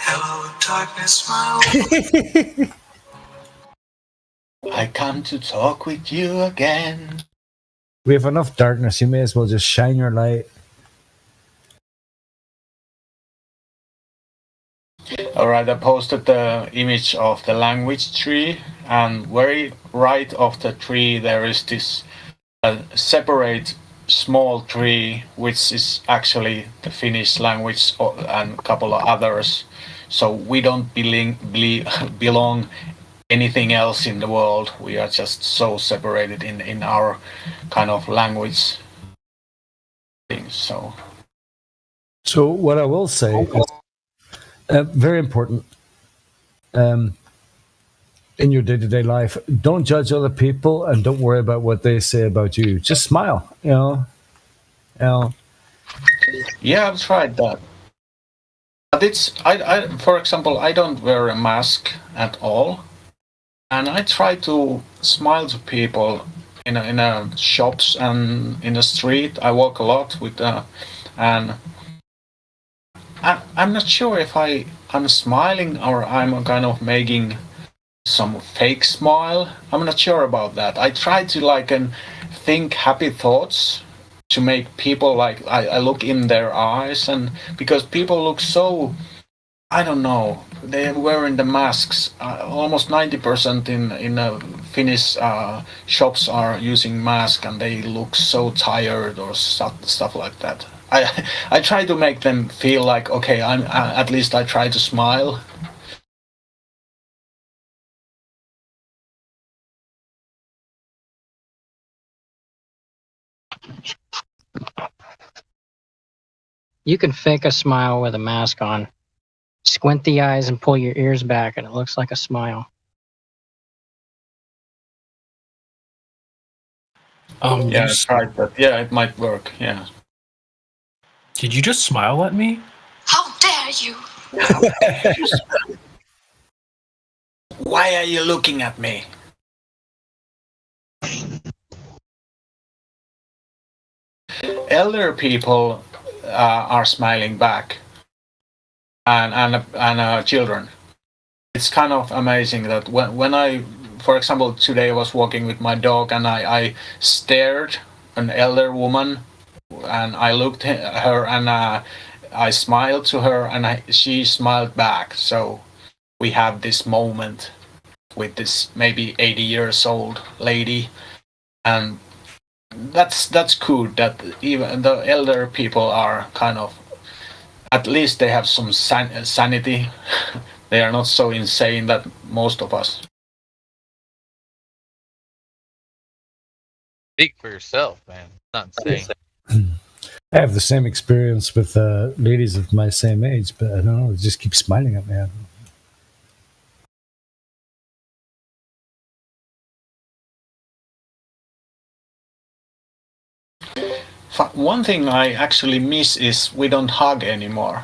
Hello, darkness, my old. I come to talk with you again. We have enough darkness. You may as well just shine your light All right, I posted the image of the language tree, and very right of the tree there is this separate small tree, which is actually the Finnish language and a couple of others. So we don't belong anything else in the world. We are just so separated in our kind of language things. So what I will say is very important in your day-to-day life. Don't judge other people and don't worry about what they say about you. Just smile, you know. Yeah, I've tried that. But it's I for example, I don't wear a mask at all, and I try to smile to people in shops and in the street. I walk a lot with and I'm not sure if I'm smiling or I'm kind of making some fake smile. I'm not sure about that. I try to think happy thoughts to make people I look in their eyes, and because people look so, I don't know, they're wearing the masks. Almost 90% in Finnish shops are using masks, and they look so tired or stuff like that. I try to make them feel like, okay, I'm at least I try to smile. You can fake a smile with a mask on. Squint the eyes and pull your ears back, and it looks like a smile. Yeah, I tried that. Yeah, it might work. Yeah. Did you just smile at me? How dare you? Why are you looking at me? Elder people are smiling back, and children. It's kind of amazing that when I, for example, today I was walking with my dog, and I stared an elder woman, and I looked at her, and I smiled to her, and she smiled back. So we have this moment with this maybe 80 years old lady, and that's good that even the elder people are kind of, at least they have some sanity. They are not so insane that most of us. Speak for yourself, man. It's not insane. I have the same experience with ladies of my same age, but I don't know, they just keep smiling at me. I don't know. One thing I actually miss is we don't hug anymore.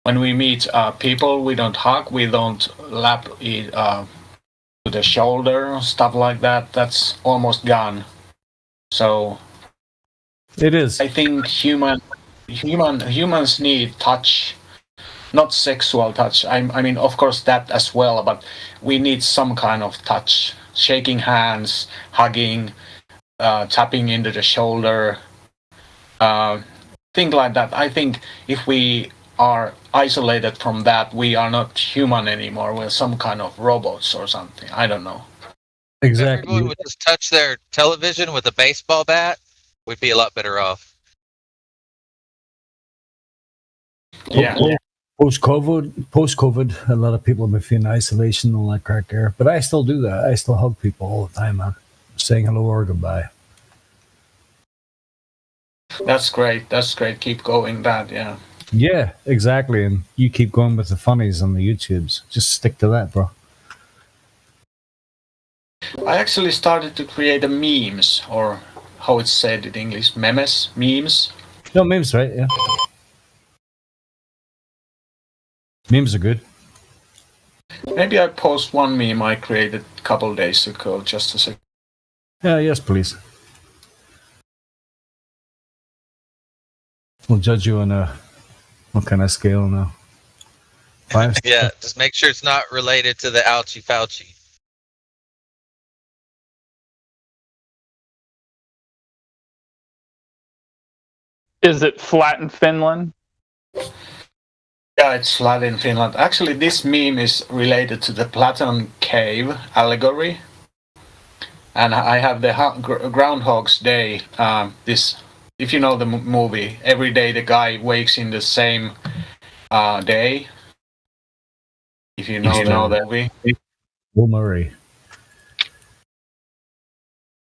When we meet people, we don't hug, we don't lap it to the shoulder, stuff like that. That's almost gone. So it is. I think humans need touch, not sexual touch. I mean, of course that as well, but we need some kind of touch, shaking hands, hugging, tapping into the shoulder. Things like that. I think if we are isolated from that, we are not human anymore. We're some kind of robots or something. I don't know. Exactly. If everyone would just touch their television with a baseball bat, we'd be a lot better off. Yeah. Post-COVID, a lot of people may feel in isolation and all that crack there. But I still do that. I still hug people all the time, man. Saying hello or goodbye. That's great. That's great. Keep going that, yeah. Yeah, exactly. And you keep going with the funnies on the YouTubes. Just stick to that, bro. I actually started to create a memes, or how it's said in English, memes. No, memes, right? Yeah. Memes are good. Maybe I post one meme I created a couple days ago, just a second. Yeah, yes, please. We'll judge you on what kind of scale now? 5? Yeah, just make sure it's not related to the ouchie Fauci. Is it flat in Finland? Yeah, it's flat in Finland. Actually, this meme is related to the Platon Cave allegory. And I have the Groundhog's Day. If you know the movie, every day the guy wakes in the same day. If you know that movie. Bill Murray.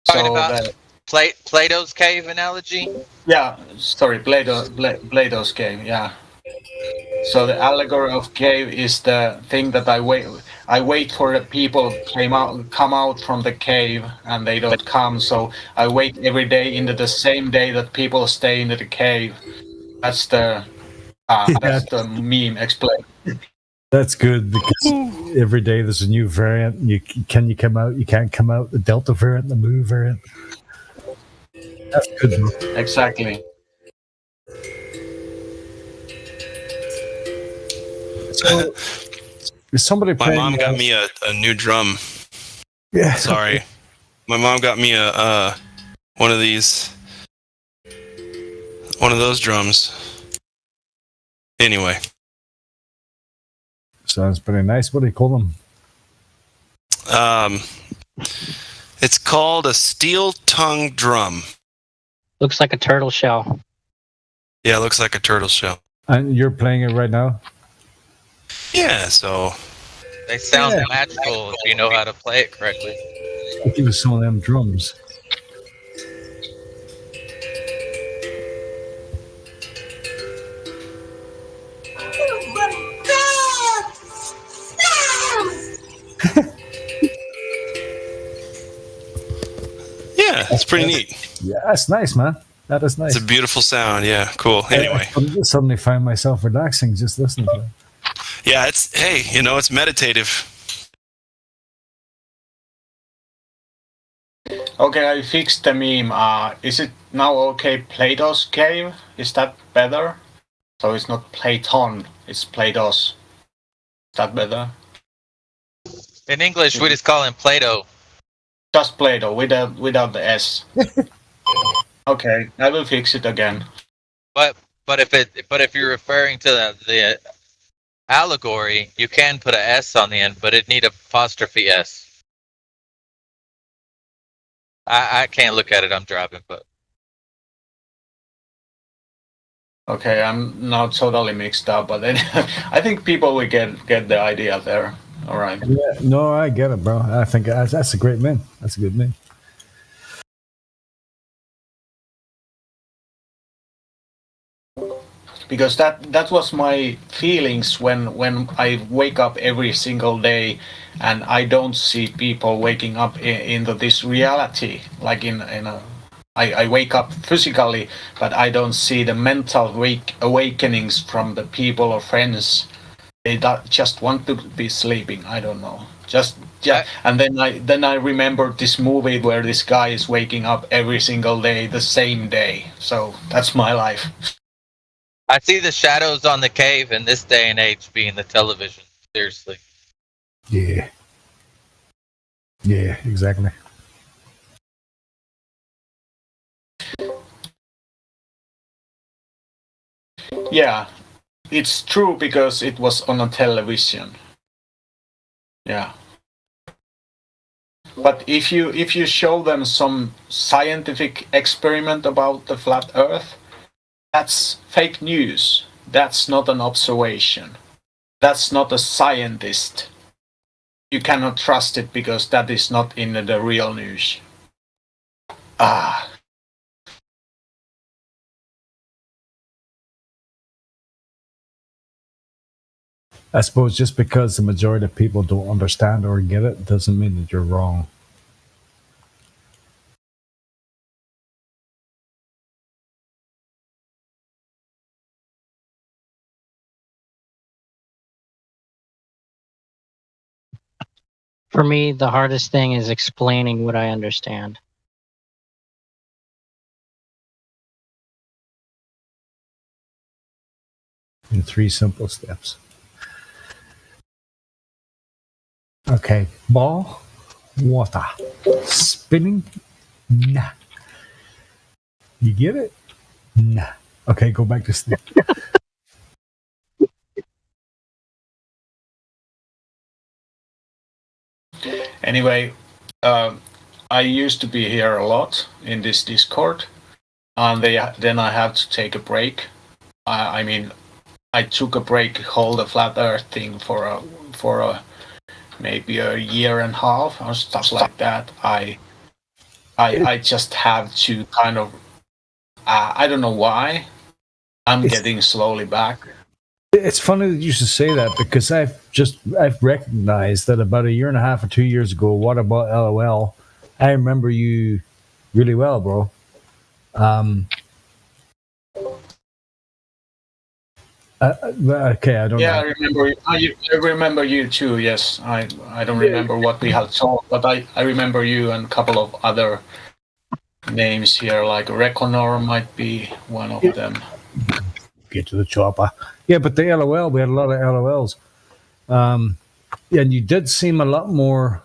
Talking about Plato's cave analogy? Yeah, sorry, Plato's cave, yeah. So the allegory of cave is the thing that I wait for the people come out from the cave and they don't come, so I wait every day into the same day that people stay into the cave. That's the meme explained. That's good because every day there's a new variant. Can you come out? You can't come out. The Delta variant, the Mu variant. That's good. Exactly. So, is somebody My playing? mom got me a new drum. Yeah. Sorry, my mom got me a one of those drums. Anyway. Sounds pretty nice. What do you call them? It's called a steel tongue drum. Looks like a turtle shell. Yeah, it looks like a turtle shell. And you're playing it right now? Yeah, so They sound magical if you know how to play it correctly. I'll give you some of them drums. yeah, it's pretty neat. Yeah, that's nice, man. That is nice. It's a beautiful sound. Yeah, cool. Anyway. I suddenly find myself relaxing just listening to it. Yeah, it's meditative. Okay, I fixed the meme. Is it now okay? Plato's cave? Is that better? So it's not Platon, it's Plato's. Is that better? In English, we just call him Plato. Just Plato, without the S. Okay, I will fix it again. But if you're referring to the allegory, you can put a S on the end, but it need apostrophe S. I can't look at it. I'm driving, but Okay, I'm now totally mixed up, but then I think people will get the idea there. All right. Yeah, no, I get it, bro. I think that's a great meme. That's a good meme. Because that was my feelings when I wake up every single day and I don't see people waking up into this reality, like I wake up physically, but I don't see the mental awakenings from the people or friends. They just want to be sleeping. I don't know. And then I remember this movie where this guy is waking up every single day, the same day. So that's my life. I see the shadows on the cave in this day and age being the television. Seriously. Yeah. Yeah, exactly. Yeah, it's true because it was on a television. Yeah. But if you show them some scientific experiment about the flat Earth, that's fake news. That's not an observation. That's not a scientist. You cannot trust it because that is not in the real news. Ah. I suppose just because the majority of people don't understand or get it doesn't mean that you're wrong. For me, the hardest thing is explaining what I understand. In 3 simple steps. Okay, ball, water, spinning, nah. You get it? Nah. Okay, go back to sleep. Anyway, I used to be here a lot in this Discord, and then I have to take a break. I mean, I took a break, hold the flat Earth thing for a maybe a year and a half or stuff like that. I just have to kind of I don't know why I'm getting slowly back. It's funny that you should say that, because I've recognized that about a year and a half or 2 years ago, What About LOL, I remember you really well, bro. Okay, I don't know. I remember. I remember you too. Yes, I don't remember what we had talked, but I remember you and a couple of other names here, like Reconor might be one of them. Get to the chopper. Yeah, but the LOL, we had a lot of LOLs. Yeah, and you did seem a lot more.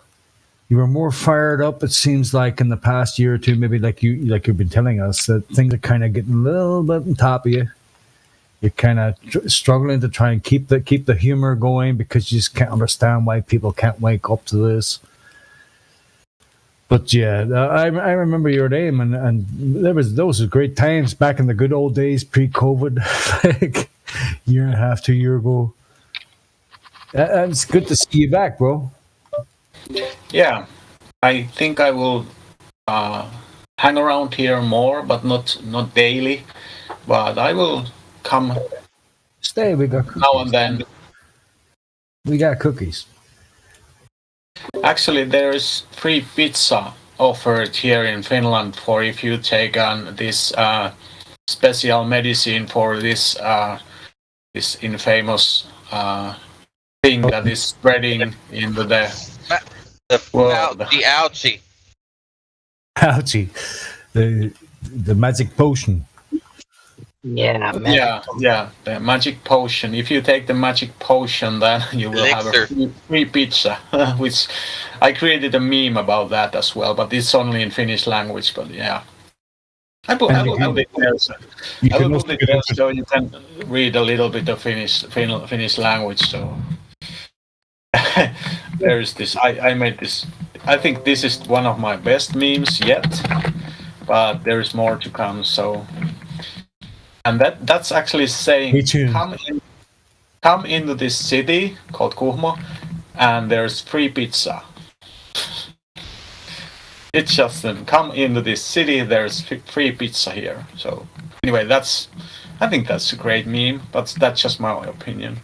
You were more fired up. It seems like in the past year or two, maybe like you've been telling us, that things are kind of getting a little bit on top of you. You're kind of struggling to try and keep the humor going, because you just can't understand why people can't wake up to this. But yeah, I remember your name, and those were great times back in the good old days, pre-COVID, like year and a half, 2 years ago. And it's good to see you back, bro. Yeah, I think I will hang around here more, but not daily. But I will come. Stay. We got cookies. Now and then. We got cookies. Actually, there is free pizza offered here in Finland for if you take on this special medicine for this infamous thing that is spreading into the world. The ouchie. Ouchie. The magic potion. Yeah, the magic potion. If you take the magic potion, then you will have a free pizza. Which I created a meme about that as well, but it's only in Finnish language. But yeah, I will put it there. I will put it there so you can read a little bit of Finnish language. So there is this. I made this. I think this is one of my best memes yet, but there is more to come. So. And that's actually saying, come into this city called Kuhmo, and there's free pizza. It's just come into this city, there's free pizza here. So anyway, I think that's a great meme, but that's just my opinion.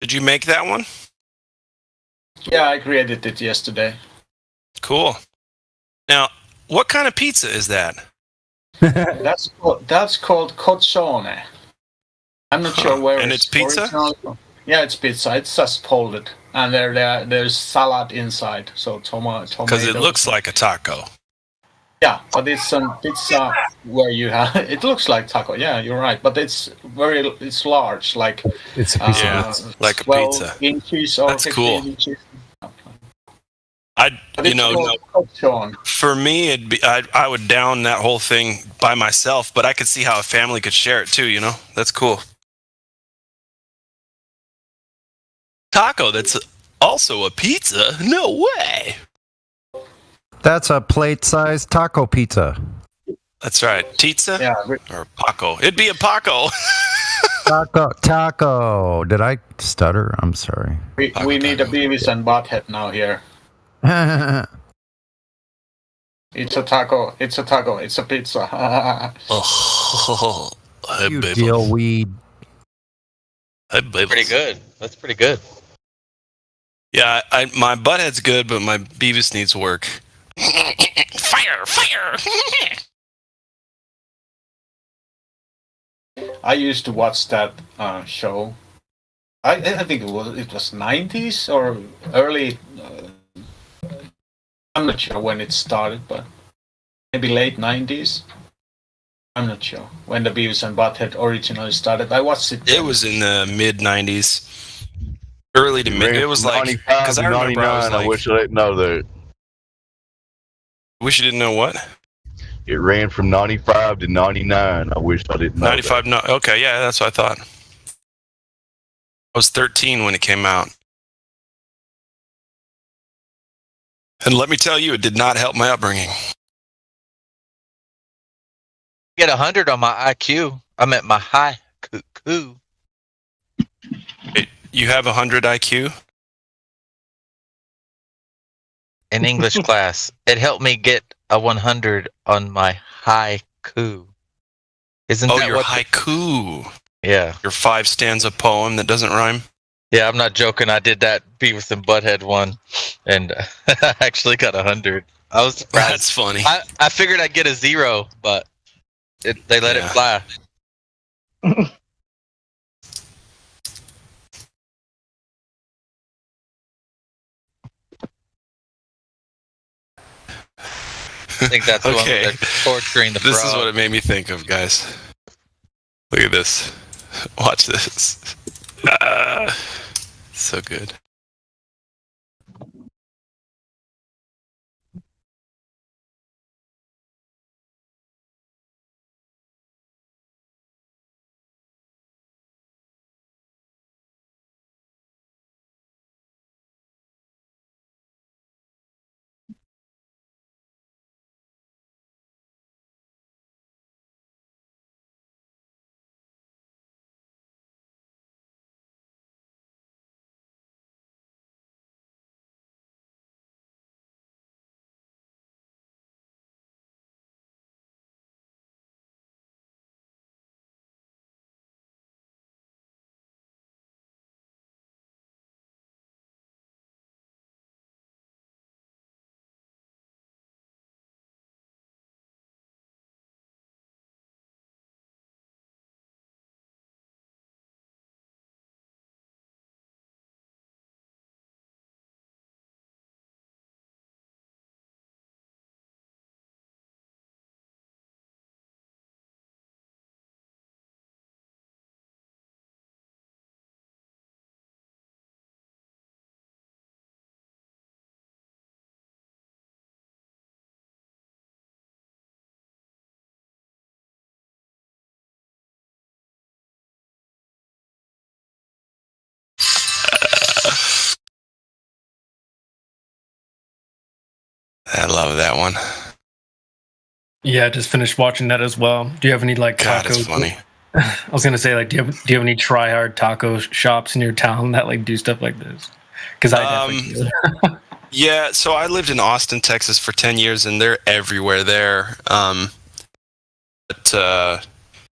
Did you make that one? Yeah, I created it yesterday. Cool. Now, what kind of pizza is that? That's called coccione. I'm not sure where. And it's pizza? Yeah, it's pizza. It's just folded, and there's salad inside. So tomato. Because it looks like a taco. Yeah, but it's a pizza where you have. It looks like taco. Yeah, you're right. But it's large, like it's a pizza. Like a pizza. 12 inches or that's 15 cool. inches. For me, I would down that whole thing by myself, but I could see how a family could share it too. That's cool. Taco, that's also a pizza? No way. That's a plate-sized taco pizza. That's right, pizza or Paco. It'd be a Paco. Taco. Did I stutter? I'm sorry. We need a Beavis and Butthead now here. It's a taco. It's a taco. It's a pizza. Hey, you baby. deal weed. Hey, baby. Pretty good. That's pretty good. Yeah, my butthead's good, but my Beavis needs work. Fire! I used to watch that show. I think it was 90s or early. I'm not sure when it started, but maybe late 90s. I'm not sure when the Beavis and Butthead originally started. I watched it. It was in the mid 90s, early to mid. It was like 95 to 99. I wish I didn't know that. Wish you didn't know what? It ran from 95 to 99. I wish I didn't know. 95. No, okay, yeah, that's what I thought. I was 13 when it came out. And let me tell you, it did not help my upbringing. Get 100 on my IQ. I meant my high coup. You have 100 IQ? In English class. It helped me get a 100 on my haiku. Isn't that your what haiku? Yeah. Your 5-stanza poem that doesn't rhyme? Yeah, I'm not joking. I did that Beavis and Butthead one, and I actually got 100. I was surprised. That's funny. I figured I'd get a 0, but they let it fly. I think that's the one where they're torturing the frog. This is what it made me think of, guys. Look at this. Watch this. So good. I love that one. Yeah, I just finished watching that as well. Do you have any like God, it's funny. I was gonna say like, do you have any try hard taco shops in your town that like do stuff like this? Because I definitely do. Yeah, so I lived in Austin, Texas for 10 years, and they're everywhere there. But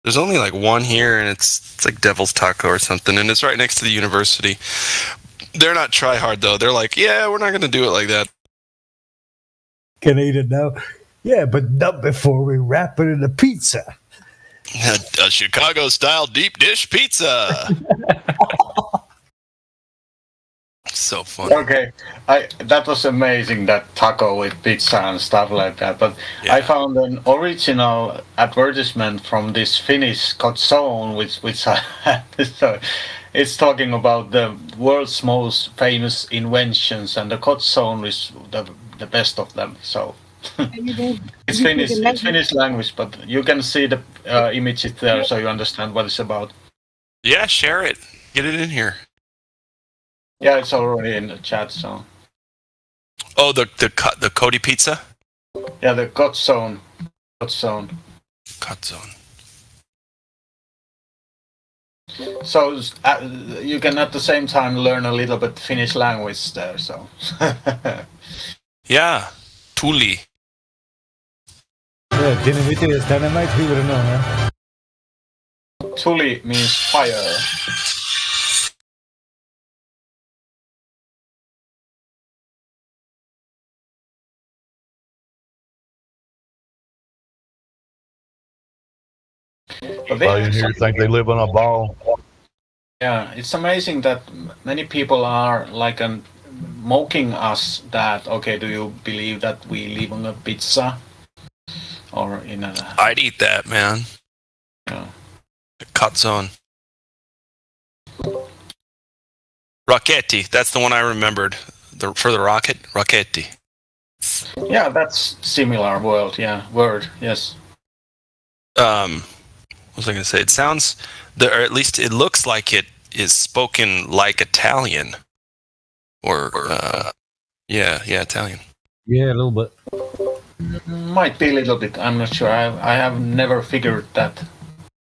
there's only like one here, and it's like Devil's Taco or something, and it's right next to the university. They're not try hard though. They're like, yeah, we're not gonna do it like that. Can I eat it now? Yeah, but not before we wrap it in a pizza. A Chicago-style deep dish pizza. So funny. Okay, that was amazing, that taco with pizza and stuff like that. But I found an original advertisement from this Finnish Kotzone, which I had. So it's talking about the world's most famous inventions, and the Kotzone is the best of them. So it's Finnish language, but you can see the images there, so you understand what it's about. Yeah, share it. Get it in here. Yeah, it's already in the chat. So. Oh, the Cody pizza. Yeah, the Kotzone. Kotzone. So you can at the same time learn a little bit Finnish language there. So. Yeah, Tuli. Yeah, dynamite is dynamite. Who would have known, huh? Tuli means fire. Everybody in here think they live on a ball. Yeah, it's amazing that many people are like mocking us that, okay, do you believe that we live on a pizza? Or in a... I'd eat that, man. Yeah. Kotzone. Rocchetti, that's the one I remembered. For the rocket, Rocchetti. Yeah, that's similar word, yes. What was I going to say? It sounds, or at least it looks like it is spoken like Italian, or yeah, Italian. Yeah, a little bit. Might be a little bit. I'm not sure. I have never figured that.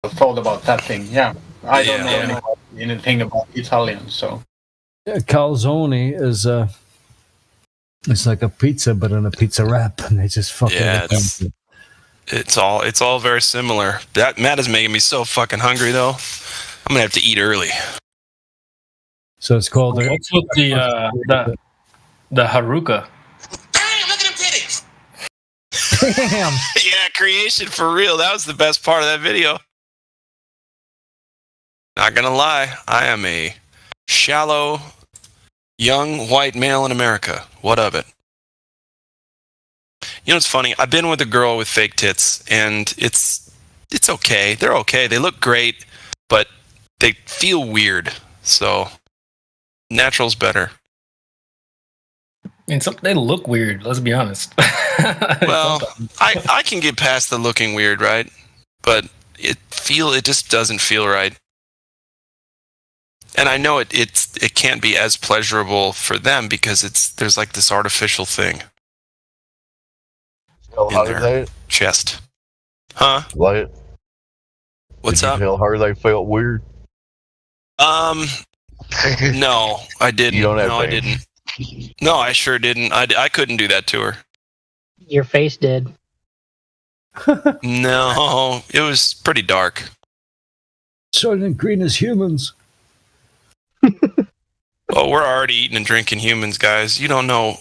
Thought about that thing. Yeah, I don't know anything about Italian, so. Yeah, calzone is it's like a pizza, but in a pizza wrap, and they just fucking. Yeah, it's all very similar. That Matt is making me so fucking hungry though. I'm gonna have to eat early. So it's called. What's with the haruka? Damn. Yeah, creation for real. That was the best part of that video. Not gonna lie, I am a shallow, young white male in America. What of it? You know what's funny? I've been with a girl with fake tits, and it's okay. They're okay. They look great, but they feel weird. So natural's better. I mean, they look weird. Let's be honest. Well, I can get past the looking weird, right? But it just doesn't feel right. And I know it can't be as pleasurable for them because there's like this artificial thing in their chest. Huh? Like, what's up? Tell her they felt weird. No, I didn't. You don't have I didn't. No, I sure didn't. I couldn't do that to her. Your face did. No, it was pretty dark. Soylent Green is humans. Oh, we're already eating and drinking humans, guys. You don't know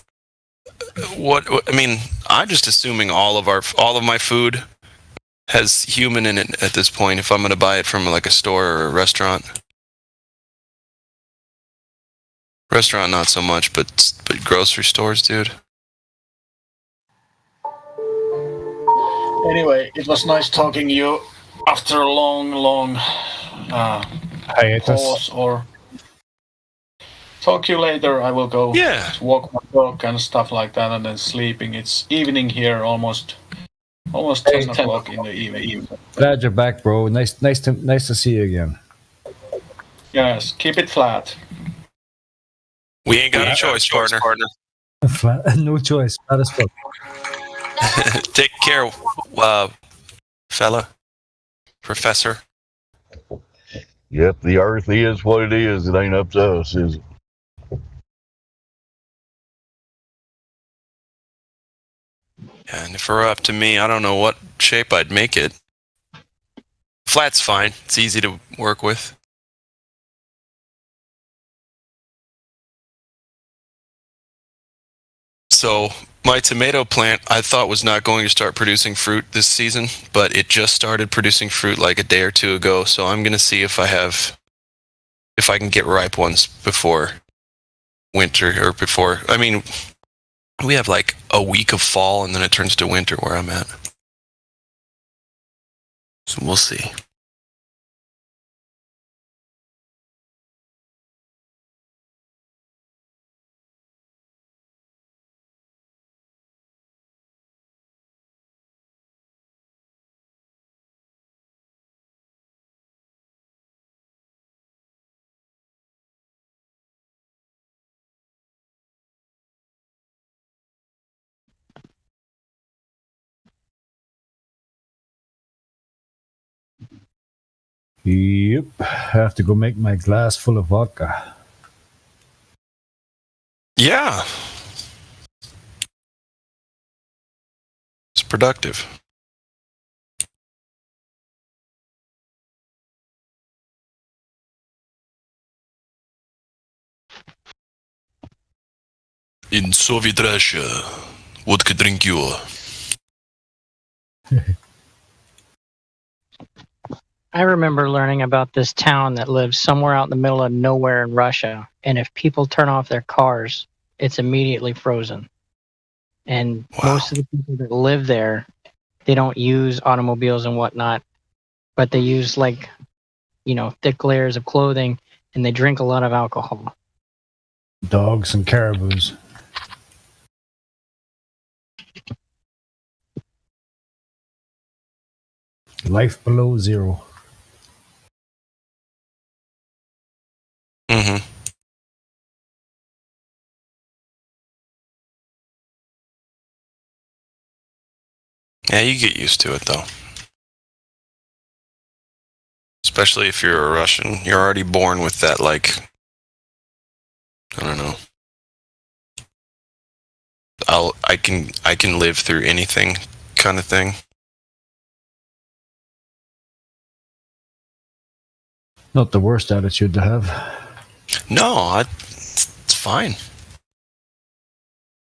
what I mean. I'm just assuming all of my food has human in it at this point. If I'm going to buy it from like a store or a restaurant, not so much, but grocery stores, dude. Anyway, it was nice talking to you after a long pause or. Talk to you later. I will go to walk my dog and stuff like that, and then sleeping. It's evening here, almost 10 o'clock in the evening. Glad you're back, bro. Nice to see you again. Yes, keep it flat. We ain't got a choice, partner. No choice. Flat as fuck. Take care, fella, professor. Yep, the earth is what it is. It ain't up to us, is it? And if it were up to me, I don't know what shape I'd make it. Flat's fine. It's easy to work with. So my tomato plant I thought was not going to start producing fruit this season, but it just started producing fruit like a day or two ago. So I'm going to see if I can get ripe ones before winter or before. I mean, we have like a week of fall and then it turns to winter where I'm at. So we'll see. Yep. I have to go make my glass full of vodka. Yeah. It's productive. In Soviet Russia, vodka drink you. I remember learning about this town that lives somewhere out in the middle of nowhere in Russia, and if people turn off their cars, it's immediately frozen. And most of the people that live there, they don't use automobiles and whatnot, but they use thick layers of clothing, and they drink a lot of alcohol. Dogs and caribous. Life below zero. Mm-hmm. Yeah, you get used to it though. Especially if you're a Russian, you're already born with that, like, I don't know. I can live through anything kind of thing. Not the worst attitude to have. No, it's fine.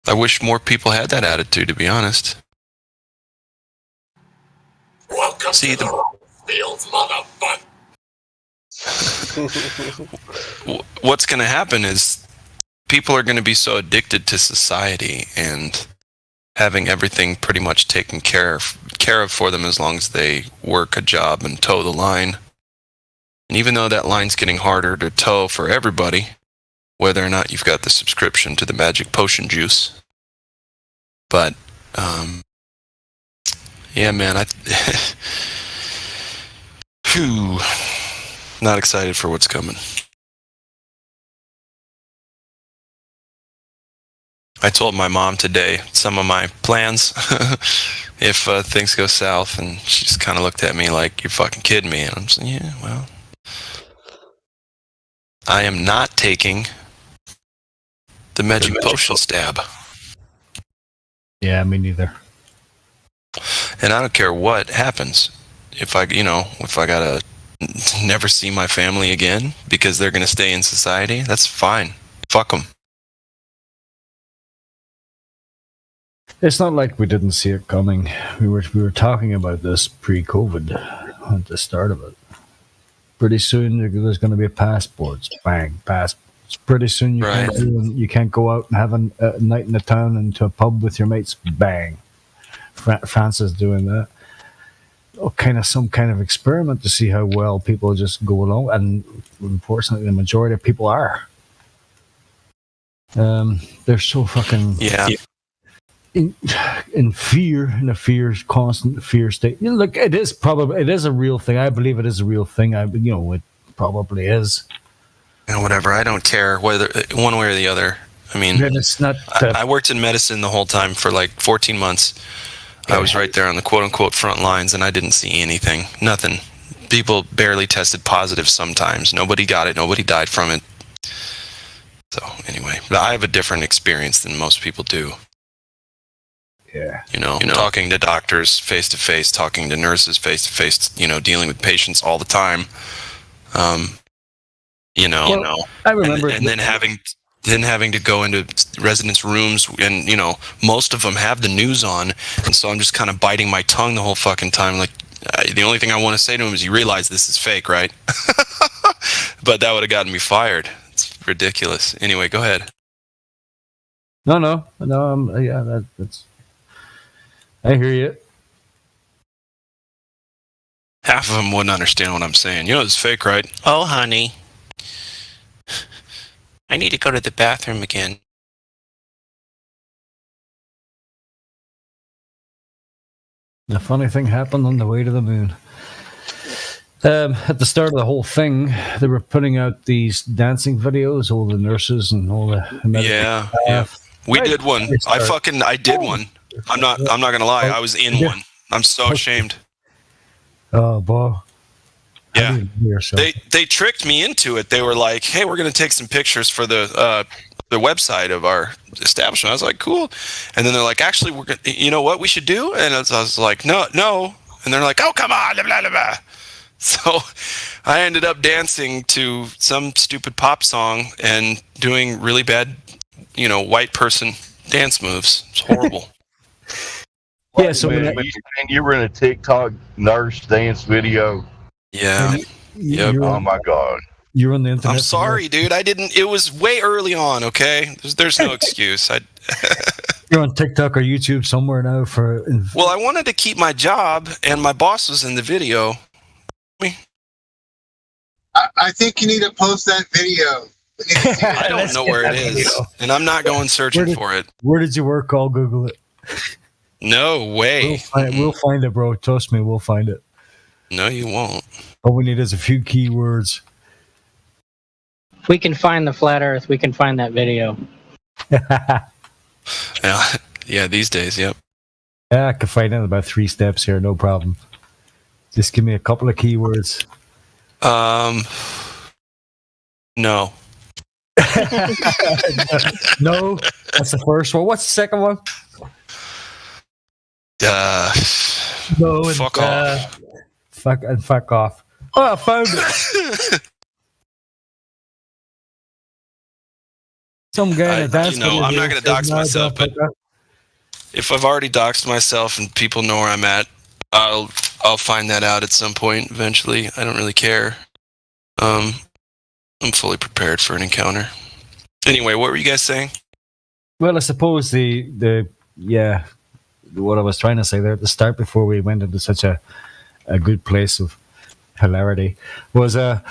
I wish more people had that attitude, to be honest. Welcome See, to the field, motherfucker. What's going to happen is people are going to be so addicted to society and having everything pretty much taken care of for them as long as they work a job and toe the line. And even though that line's getting harder to toe for everybody, whether or not you've got the subscription to the magic potion juice. But, yeah, man, Phew. Not excited for what's coming. I told my mom today some of my plans if things go south, and she just kind of looked at me like, you're fucking kidding me. And I'm saying, yeah, well, I am not taking the magic potion stab. Yeah, me neither. And I don't care what happens. If I gotta never see my family again because they're gonna stay in society, that's fine. Fuck them. It's not like we didn't see it coming. We were talking about this pre-COVID at the start of it. Pretty soon there's going to be passports. Bang, passports. Pretty soon you can't go out and have a night in the town into a pub with your mates. Bang. France is doing that. Some kind of experiment to see how well people just go along, and unfortunately the majority of people are. They're so fucking in fear, in a constant fear state. You know, look, it is a real thing. I believe it is a real thing. It probably is. And whatever, I don't care whether one way or the other. I mean, it's not. I worked in medicine the whole time for like 14 months. I was right there on the quote-unquote front lines, and I didn't see anything. Nothing. People barely tested positive sometimes. Nobody got it. Nobody died from it. So, anyway, but I have a different experience than most people do. Yeah. You know, talking to doctors face-to-face, talking to nurses face-to-face, dealing with patients all the time. I remember. And then having to go into residents' rooms, and most of them have the news on, and so I'm just kind of biting my tongue the whole fucking time. Like, the only thing I want to say to them is, "You realize this is fake, right?" But that would have gotten me fired. It's ridiculous. Anyway, go ahead. No. That's. I hear you. Half of them wouldn't understand what I'm saying. It's fake, right? Oh, honey. I need to go to the bathroom again. The funny thing happened on the way to the moon. At the start of the whole thing, they were putting out these dancing videos, all the nurses and all the yeah. We did one. I did one. I'm not gonna lie. I was in one. I'm so ashamed. Oh, boy. Yeah. They tricked me into it. They were like, "Hey, we're going to take some pictures for the website of our establishment." I was like, "Cool." And then they're like, "Actually, we're going you know what we should do?" And I was like, "No." And they're like, "Oh, come on." Blah, blah, blah. So I ended up dancing to some stupid pop song and doing really bad, white person dance moves. It's horrible. Yeah, so you were in a TikTok nurse dance video. Yeah. Yep. Oh my God. You're on the internet. I'm sorry, dude. I didn't. It was way early on. Okay, there's no excuse. You're on TikTok or YouTube somewhere now for. Well, I wanted to keep my job, and my boss was in the video. I think you need to post that video. I don't know where it is, and I'm not going searching for it. Where did you work? I'll Google it. No way. We'll find it, bro. Trust me, we'll find it. No, you won't. All we need is a few keywords. If we can find the flat Earth, we can find that video. Yeah, these days, yep. Yeah, I can find it in about 3 steps here, no problem. Just give me a couple of keywords. No. No, that's the first one. What's the second one? No, and, fuck off. Fuck off. Oh, I found it. Some guy in a dance video I'm not going to dox said, myself, but if I've already doxed myself and people know where I'm at, I'll find that out at some point eventually. I don't really care. I'm fully prepared for an encounter. Anyway, what were you guys saying? Well, I suppose what I was trying to say there at the start before we went into such a good place of hilarity was I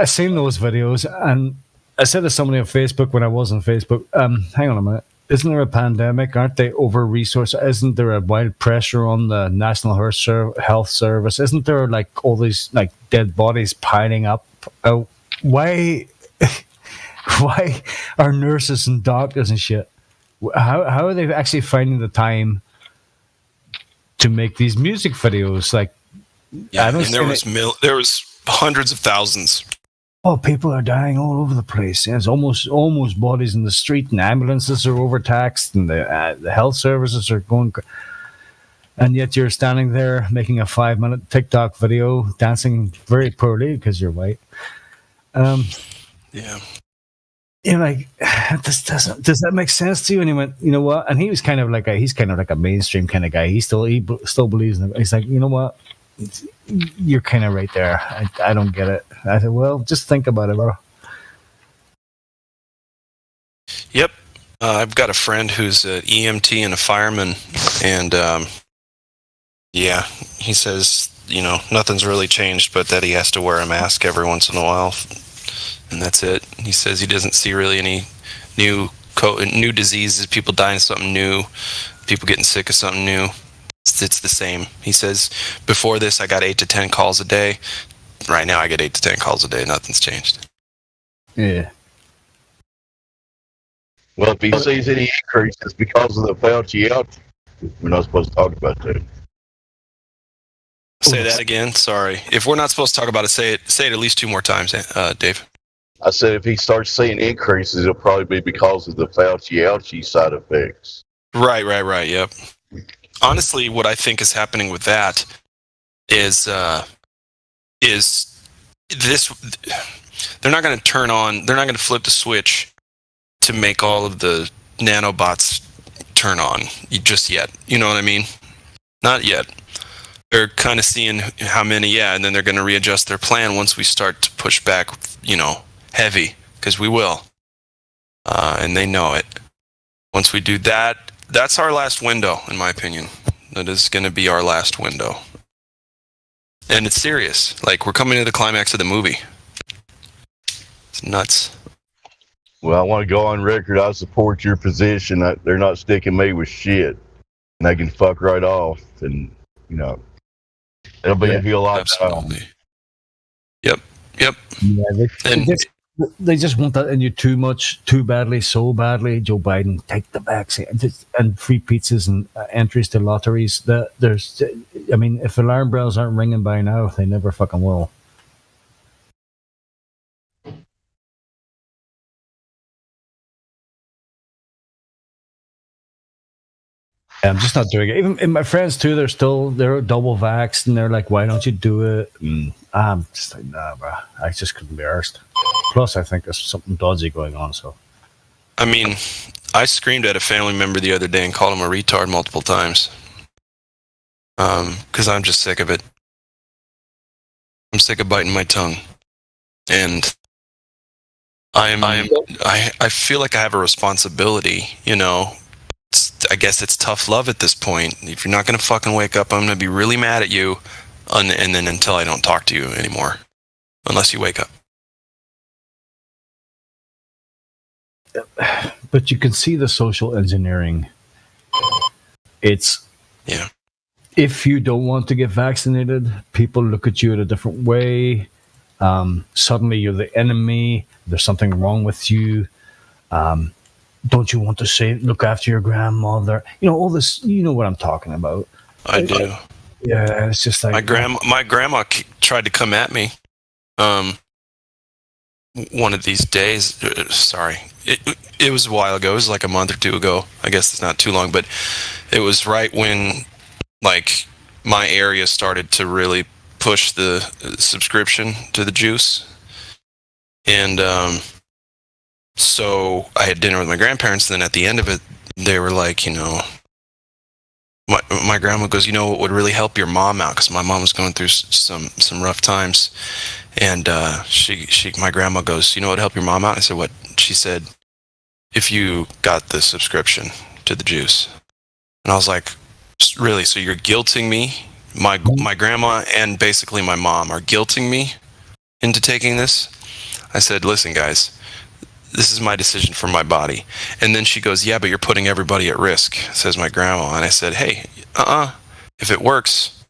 seen those videos and I said to somebody on Facebook when I was on Facebook, hang on a minute, isn't there a pandemic? Aren't they over-resourced? Isn't there a wild pressure on the National Health Service? Isn't there like all these like dead bodies piling up? Why are nurses and doctors and shit? How are they actually finding the time to make these music videos? Like, yeah, and there was hundreds of thousands. Oh, people are dying all over the place. Yeah, it's almost bodies in the street, and ambulances are overtaxed, and the health services are going. And yet you're standing there making a 5-minute TikTok video, dancing very poorly because you're white. Yeah. You're like, does that make sense to you? And he went, you know what? And he was kind of like a mainstream kind of guy. He still believes in it. He's like, you know what? You're kind of right there. I don't get it. I said, well, just think about it, bro. Yep. I've got a friend who's an EMT and a fireman, and yeah, he says, nothing's really changed, but that he has to wear a mask every once in a while, and that's it. He says he doesn't see really any new diseases, people dying of something new, people getting sick of something new. It's the same. He says, before this, I got 8 to 10 calls a day. Right now, I get 8 to 10 calls a day. Nothing's changed. Yeah. Well, if he sees any increase, it's because of the Fauci out. We're not supposed to talk about that. Say that again. Sorry. If we're not supposed to talk about it, say it at least 2 more times, Dave. I said if he starts seeing increases, it'll probably be because of the Fauci side effects. Right. Yep. Honestly, what I think is happening with that is this: they're not going to flip the switch to make all of the nanobots turn on just yet. You know what I mean? Not yet. They're kind of seeing how many, and then they're going to readjust their plan once we start to push back, heavy, because we will. And they know it. Once we do that, that's our last window, in my opinion. That is going to be our last window. And it's serious. Like, we're coming to the climax of the movie. It's nuts. Well, I want to go on record. I support your position. They're not sticking me with shit. And they can fuck right off. And, it'll be a whole lot of time. Yep. Yeah, they just want that in you too much, too badly, so badly. Joe Biden, take the vaccine, and free pizzas and entries to lotteries. If alarm bells aren't ringing by now, they never fucking will. I'm just not doing it. Even my friends too, they're double vaxxed and they're like, why don't you do it? And I'm just like, nah, bro. I just couldn't be arsed. Plus, I think there's something dodgy going on. So, I mean, I screamed at a family member the other day and called him a retard multiple times. Because I'm just sick of it. I'm sick of biting my tongue. And I feel like I have a responsibility, I guess it's tough love at this point. If you're not going to fucking wake up, I'm going to be really mad at you, and then until I don't talk to you anymore, unless you wake up. But you can see the social engineering. It's if you don't want to get vaccinated, people look at you in a different way. Suddenly you're the enemy. There's something wrong with you. Don't you want to look after your grandmother? All this. You know what I'm talking about. I do. Yeah, it's just like my grandma tried to come at me. One of these days. Sorry, it was a while ago. It was like a month or two ago. I guess it's not too long, but it was right when like my area started to really push the subscription to the juice, and so I had dinner with my grandparents. And then at the end of it, they were like, my grandma goes, what would really help your mom out? Because my mom was going through some rough times, and my grandma goes, what would help your mom out? I said, what? She said, if you got the subscription to the juice. And I was like, really? So you're guilting me? My grandma and basically my mom are guilting me into taking this? I said, listen, guys, this is my decision for my body. And then she goes, yeah, but you're putting everybody at risk, says my grandma. And I said, hey, if it works,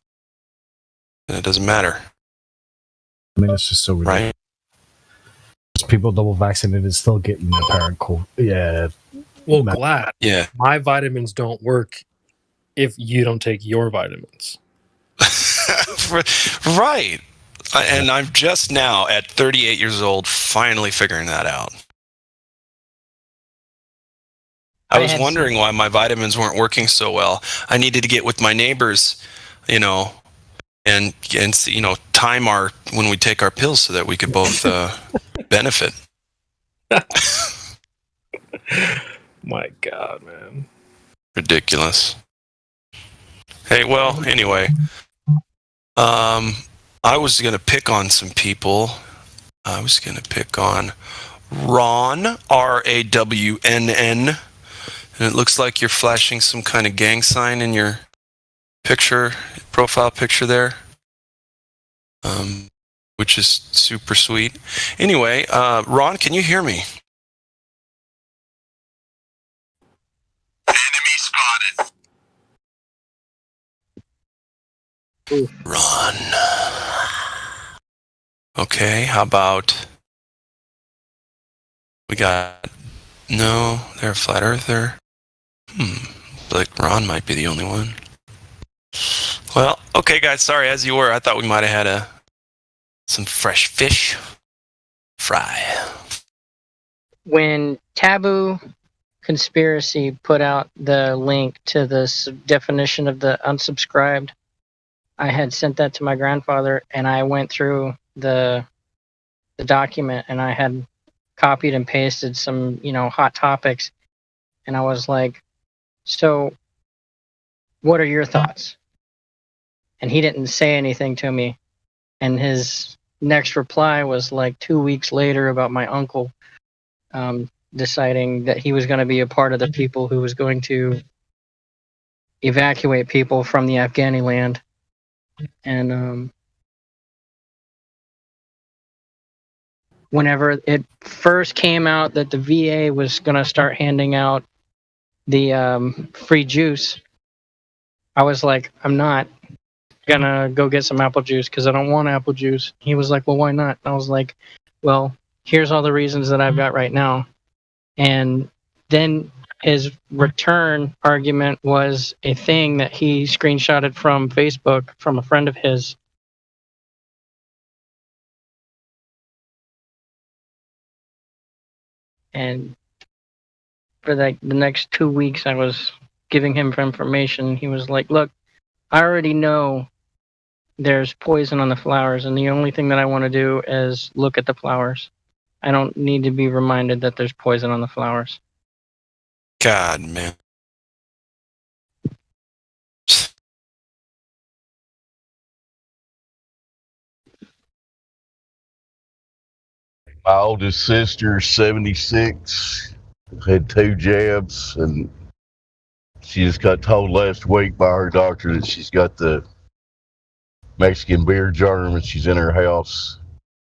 then it doesn't matter. I mean, it's just so ridiculous. Right? People double vaccinated still getting the parent cold. Yeah. Well, glad. Yeah. My vitamins don't work if you don't take your vitamins. Right. And I'm just now at 38 years old finally figuring that out. I was wondering why my vitamins weren't working so well. I needed to get with my neighbors, and time when we take our pills so that we could both benefit. My God, man. Ridiculous. Hey, well, anyway, I was going to pick on some people. I was going to pick on Ron, RAWNN. And it looks like you're flashing some kind of gang sign in your profile picture there, which is super sweet. Anyway, Ron, can you hear me? Enemy spotted. Ron. Okay, how about they're a flat earther. Like Ron might be the only one. Well, okay, guys, sorry, as you were. I thought we might have had some fresh fish fry. When Taboo Conspiracy put out the link to the definition of the unsubscribed, I had sent that to my grandfather, and I went through the document, and I had copied and pasted some, hot topics, and I was like, so what are your thoughts? And he didn't say anything to me, and his next reply was like 2 weeks later about my uncle deciding that he was going to be a part of the people who was going to evacuate people from the Afghani land. And whenever it first came out that the VA was going to start handing out the free juice, I was like, I'm not going to go get some apple juice because I don't want apple juice. He was like, well, why not? And I was like, well, here's all the reasons that I've got right now. And then his return argument was a thing that he screenshotted from Facebook from a friend of his. And for the next 2 weeks, I was giving him information. He was like, look, I already know there's poison on the flowers, and the only thing that I want to do is look at the flowers. I don't need to be reminded that there's poison on the flowers. God, man. My oldest sister, 76, had 2 jabs, and she just got told last week by her doctor that she's got the Mexican beer germ, and she's in her house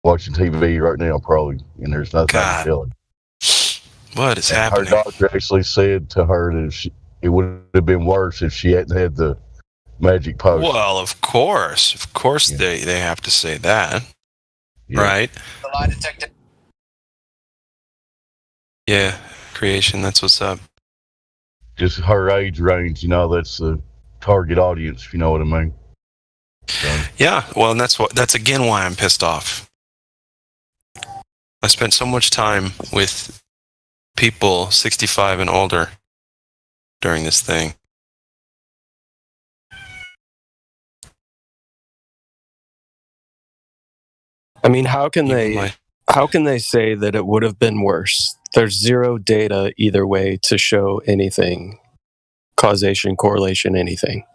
watching TV right now, probably, and there's nothing to feel it. What is happening? Her doctor actually said to her that it would have been worse if she hadn't had the magic potion. Well, of course. Of course, they have to say that. Right? The lie detector. Yeah, creation. That's what's up. Just her age range, that's the target audience, if you know what I mean. So. Yeah, well, and that's again why I'm pissed off. I spent so much time with people 65 and older during this thing. I mean, how can they say that it would have been worse? There's zero data either way to show anything, causation, correlation, anything.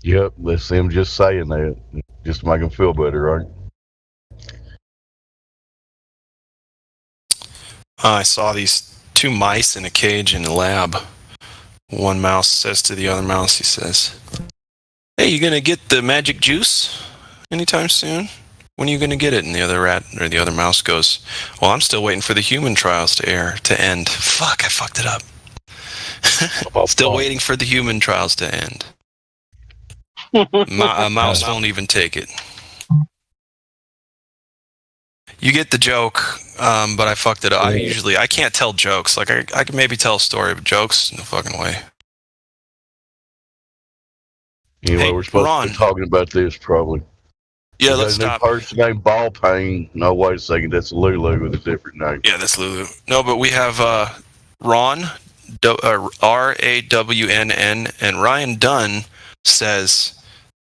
Yep, that's them just saying that, just to make them feel better, right? I saw these two mice in a cage in a lab. One mouse says to the other mouse, he says, "Hey, you gonna get the magic juice anytime soon? When are you gonna get it?" And the other mouse goes, "Well, I'm still waiting for the human trials to end." Fuck, I fucked it up. Still waiting for the human trials to end. A mouse won't even take it. You get the joke, but I fucked it up. I can't tell jokes. Like I can maybe tell a story, but jokes, no fucking way. Anyway, we're supposed to be talking about this probably. Yeah, let's stop. There's a person named Ballpain. No, wait a second. That's Lulu with a different name. Yeah, that's Lulu. No, but we have Ron, RAWNN, and Ryan Dunn says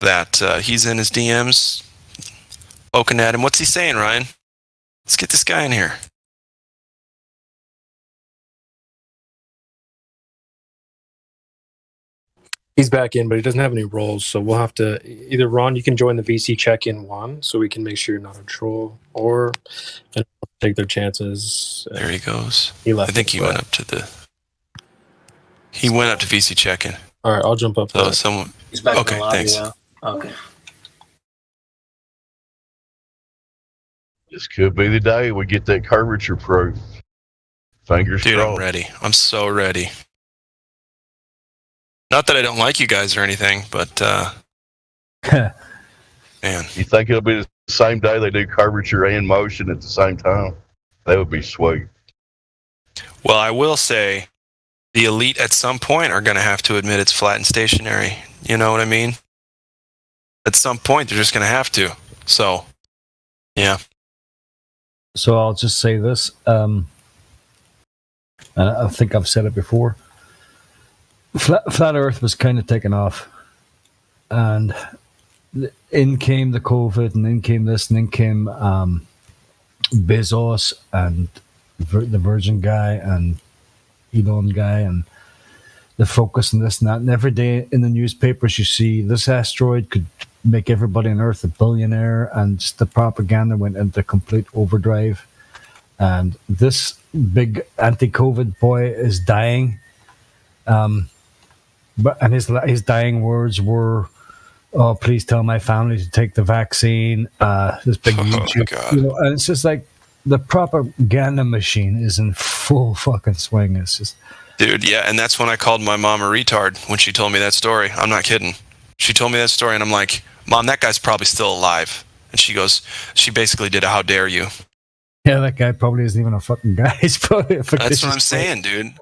that he's in his DMs poking at him. What's he saying, Ryan? Let's get this guy in here. He's back in, but he doesn't have any roles, so we'll have to either Ron, you can join the VC check-in one, so we can make sure you're not a troll, or take their chances. There he goes. He left. I think he went up to the. He went up to VC check-in. All right, I'll jump up. So someone. He's back okay, in the lobby thanks. now. Okay. This could be the day we get that curvature proof. Fingers Dude, crossed. I'm ready. I'm so ready. Not that I don't like you guys or anything, but man. You think it'll be the same day they do curvature and motion at the same time? That would be sweet. Well, I will say the elite at some point are going to have to admit it's flat and stationary. You know what I mean? At some point, they're just going to have to. So, yeah. So I'll just say this. And I think I've said it before. Flat Earth was kind of taken off. And in came the COVID, and in came this, and in came Bezos and the Virgin guy and Elon guy and the focus and this and that. And every day in the newspapers you see this asteroid could make everybody on Earth a billionaire, and just the propaganda went into complete overdrive. And this big anti-COVID boy is dying. And his dying words were, "Oh, please tell my family to take the vaccine." This big YouTube, and it's just like the propaganda machine is in full fucking swing. It's just, dude, yeah, and that's when I called my mom a retard when she told me that story. I'm not kidding. She told me that story, and I'm like, "Mom, that guy's probably still alive." And she goes, she basically did a "How dare you?" Yeah, that guy probably isn't even a fucking guy. He's probably a That's what I'm saying, dude.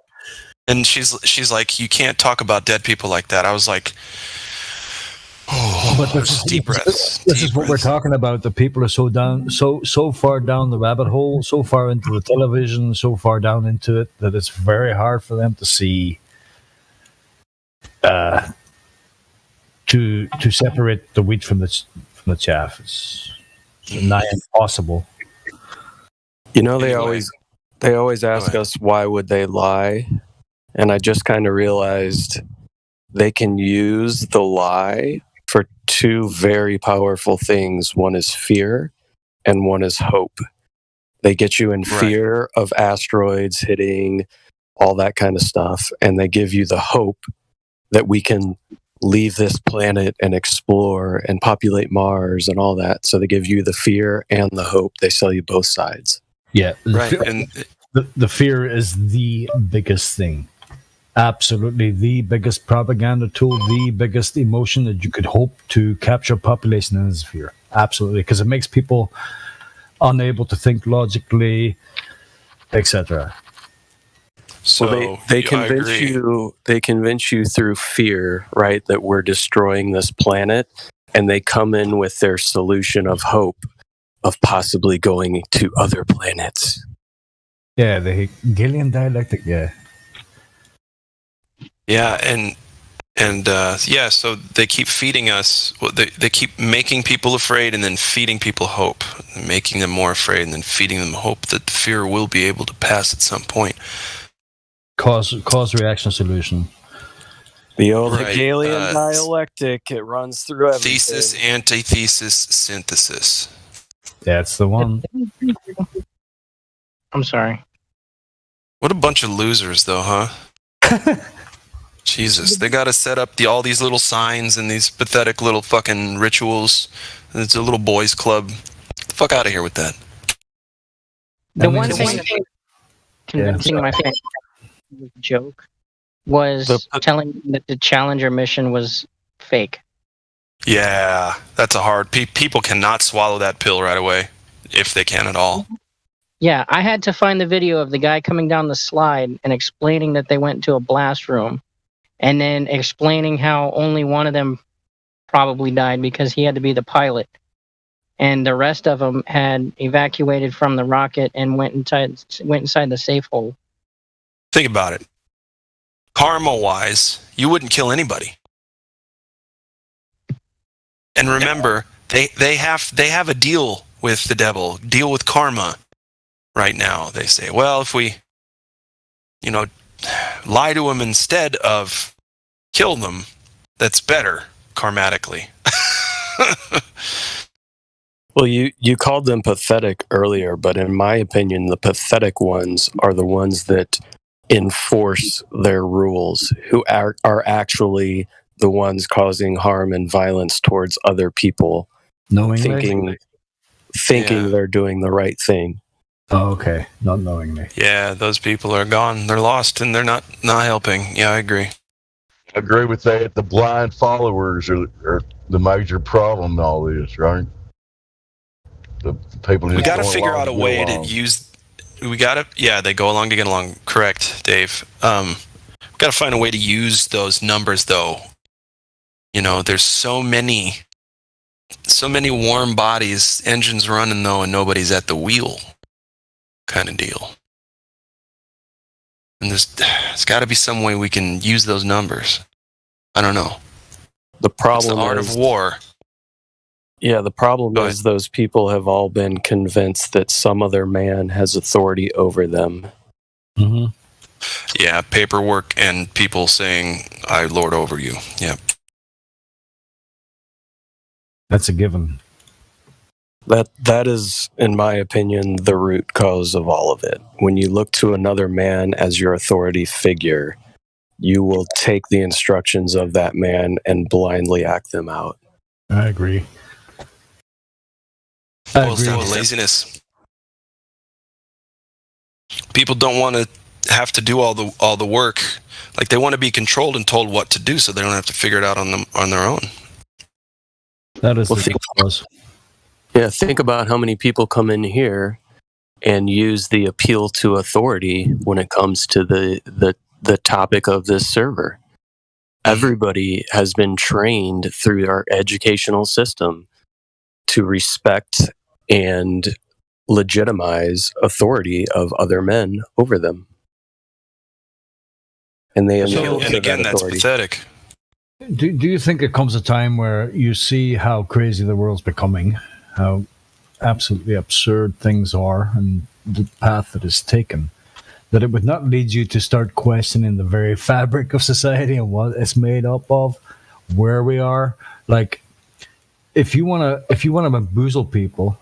And she's like, "You can't talk about dead people like that." I was like, "Oh, but deep breaths." This is what we're talking about. The people are so down, so far down the rabbit hole, so far into the television, so far down into it that it's very hard for them to see, to separate the wheat from the chaff. It's nigh impossible. You know, they always ask us why would they lie, and I just kind of realized they can use the lie for two very powerful things. One is fear, and one is hope. They get you in fear of asteroids hitting, all that kind of stuff, and they give you the hope that we can leave this planet and explore and populate Mars and all that. So they give you the fear and the hope. They sell you both sides. Yeah, right. And the fear is the biggest thing. Absolutely, the biggest propaganda tool, the biggest emotion that you could hope to capture population is fear. absolutely, because it makes people unable to think logically, etc. So they convince you through fear, right, that we're destroying this planet, and they come in with their solution of hope of possibly going to other planets. Yeah, the Hegelian dialectic. Yeah. Yeah, and so they keep feeding us. Well, they keep making people afraid and then feeding people hope, making them more afraid and then feeding them hope that the fear will be able to pass at some point. Cause reaction solution. The old Hegelian dialectic, it runs through everything. Thesis, antithesis, synthesis. That's the one. I'm sorry. What a bunch of losers, though, huh? Jesus, they got to set up all these little signs and these pathetic little fucking rituals. It's a little boys' club. Get the fuck out of here with that. The one thing that was convincing my family was a joke was telling them that the Challenger mission was fake. Yeah, that's a hard... People cannot swallow that pill right away, if they can at all. Yeah, I had to find the video of the guy coming down the slide and explaining that they went into a blast room, and then explaining how only one of them probably died because he had to be the pilot, and the rest of them had evacuated from the rocket and went inside the safe hole. Think about it. Karma-wise, you wouldn't kill anybody. And remember, they have a deal with the devil, deal with karma. Right now, they say, well, if we, lie to them instead of kill them, that's better karmatically. Well, you called them pathetic earlier, but in my opinion, the pathetic ones are the ones that enforce their rules, who are actually the ones causing harm and violence towards other people, thinking they're doing the right thing. Oh, okay. Not knowingly. Yeah, those people are gone. They're lost, and they're not helping. Yeah, I agree. I agree with that. The blind followers are the major problem in all this, right? The people we got to figure out a way to use. We got to. Yeah, they go along to get along. Correct, Dave. We got to find a way to use those numbers, though. There's so many warm bodies, engines running though, and nobody's at the wheel. Kind of deal. And there's got to be some way we can use those numbers. I don't know. The problem it's the art of war. Yeah, the problem is those people have all been convinced that some other man has authority over them. Mm-hmm. Yeah, paperwork and people saying, I lord over you. Yeah. That's a given. That is, in my opinion, the root cause of all of it. When you look to another man as your authority figure, you will take the instructions of that man and blindly act them out. I agree. Boils down to laziness. People don't want to have to do all the work. Like they want to be controlled and told what to do, so they don't have to figure it out on their own. That is the cause. Yeah, think about how many people come in here and use the appeal to authority when it comes to the topic of this server. Everybody has been trained through our educational system to respect and legitimize authority of other men over them. And they and again, that's pathetic. Do you think it comes a time where you see how crazy the world's becoming, how absolutely absurd things are, and the path that is taken, that it would not lead you to start questioning the very fabric of society and what it's made up of, where we are? Like, if you wanna bamboozle people,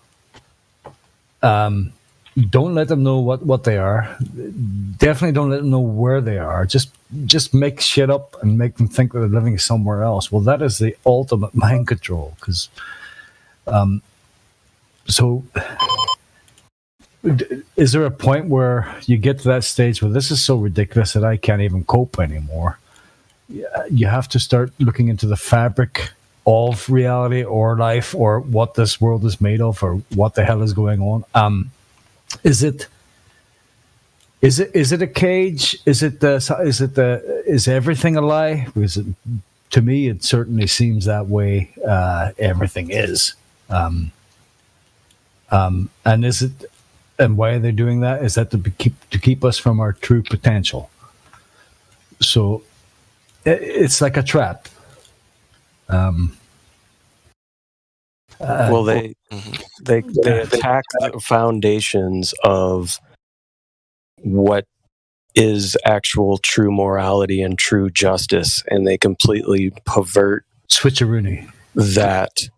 don't let them know what they are. Definitely don't let them know where they are. Just make shit up and make them think that they're living somewhere else. Well, that is the ultimate mind control. Because, so, is there a point where you get to that stage where this is so ridiculous that I can't even cope anymore? You have to start looking into the fabric of reality or life or what this world is made of or what the hell is going on. Is it a cage? Is everything a lie? Because to me, it certainly seems that way. Everything is. And is it? And why are they doing that? Is that to keep us from our true potential? So it's like a trap. Well, they attack the foundations of what is actual true morality and true justice, and they completely pervert switcheroony that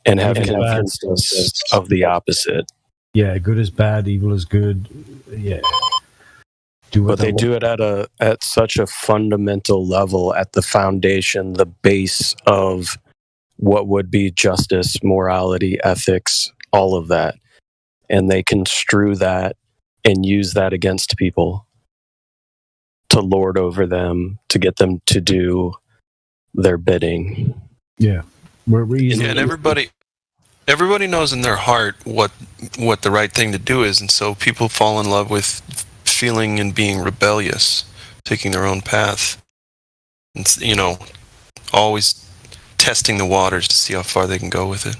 and have convinced us of the opposite. Yeah, good is bad, evil is good. Yeah. But they do it at such a fundamental level, at the foundation, the base of what would be justice, morality, ethics, all of that. And they construe that and use that against people to lord over them, to get them to do their bidding. Yeah. And everybody knows in their heart what the right thing to do is, and so people fall in love with feeling and being rebellious, taking their own path. And, always testing the waters to see how far they can go with it.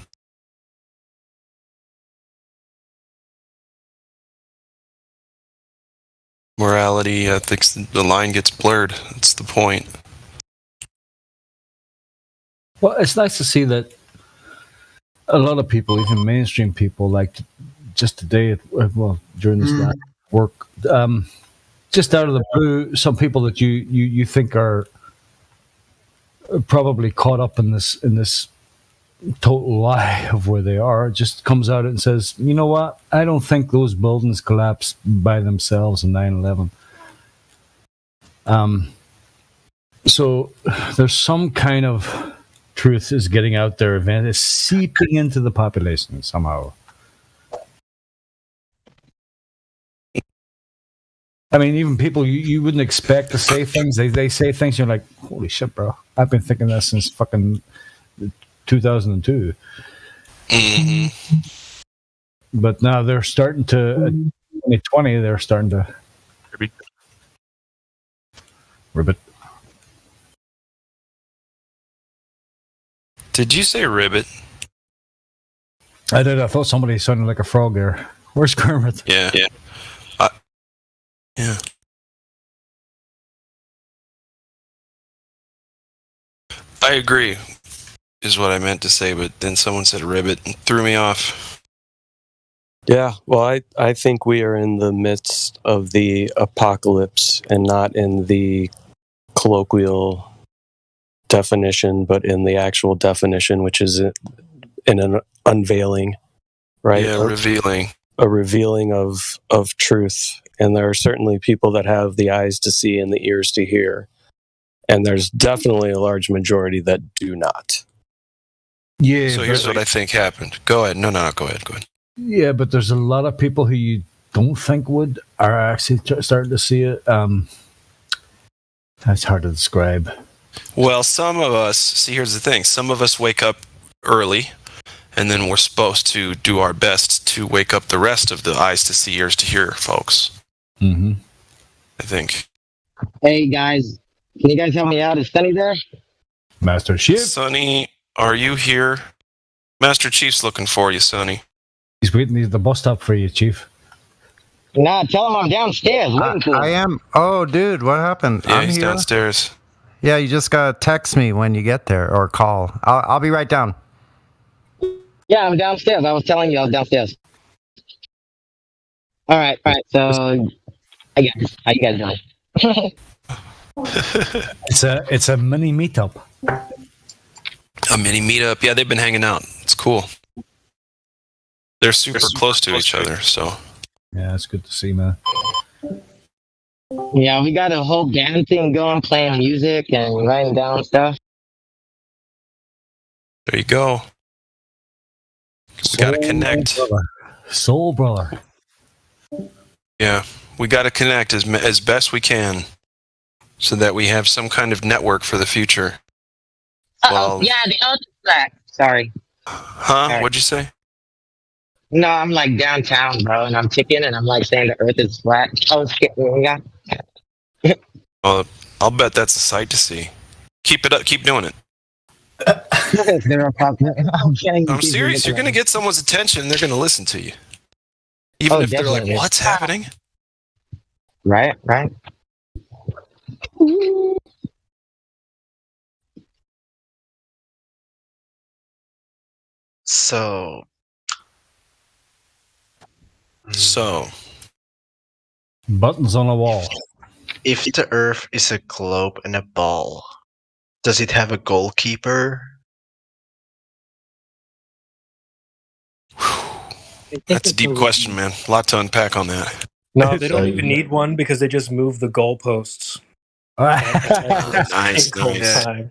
Morality, ethics, the line gets blurred. That's the point. Well, it's nice to see that a lot of people, even mainstream people, like just today, during this last work, just out of the blue, some people that you think are probably caught up in this total lie of where they are, just comes out and says, you know what, I don't think those buildings collapsed by themselves in 9/11. So there's some kind of truth is getting out there, event is seeping into the population somehow. I mean, even people you wouldn't expect to say things, they say things, you're like, holy shit, bro. I've been thinking that since fucking 2002. Mm-hmm. But now they're starting to, 2020, they're starting to ribbit. Did you say ribbit? I did. I thought somebody sounded like a frog there. Where's Kermit? Yeah. Yeah. I agree, is what I meant to say, but then someone said ribbit and threw me off. Yeah, well, I think we are in the midst of the apocalypse, and not in the colloquial definition, but in the actual definition, which is in an unveiling, right? Yeah, revealing. A revealing of truth. And there are certainly people that have the eyes to see and the ears to hear. And there's definitely a large majority that do not. Yeah. So here's what I think happened. Go ahead. No, go ahead. Yeah, but there's a lot of people who you don't think would are actually starting to see it. That's hard to describe. Well, some of us, see, here's the thing. Some of us wake up early, and then we're supposed to do our best to wake up the rest of the eyes to see, ears to hear, folks. Mm-hmm. I think. Hey, guys. Can you guys help me out? Is Sonny there? Master Chief. Sonny, are you here? Master Chief's looking for you, Sonny. He's waiting at the bus stop for you, Chief. Nah, tell him I'm downstairs waiting for him. I am. Oh, dude, what happened? Yeah, I'm he's here. downstairs. Yeah, you just gotta text me when you get there or call. I'll be right down. Yeah, I'm downstairs. I was telling you I was downstairs. All right. So, I guess how you guys doing? It's a mini meetup. A mini meetup. Yeah, they've been hanging out. It's cool. They're super close to each other, so. Yeah, it's good to see, man. Yeah, we got a whole band thing going, playing music and writing down stuff. There you go. We gotta connect. Soul brother. Yeah, we gotta connect as best we can, so that we have some kind of network for the future. Well, Yeah, the Earth is flat. Sorry. huh? Sorry. What'd you say? No, I'm like downtown, bro, and I'm chicken, and I'm like saying the Earth is flat. Oh, shit, yeah. Well, I'll bet that's a sight to see. Keep it up. Keep doing it. I'm serious. You're gonna get someone's attention. They're gonna listen to you, even Oh, if they're like, definitely. "What's happening?" Right. So, Buttons on a wall. if the Earth is a globe and a ball, does it have a goalkeeper? That's a deep question, man. A lot to unpack on that. No, they don't even need one because they just move the goalposts. Nice. Yeah.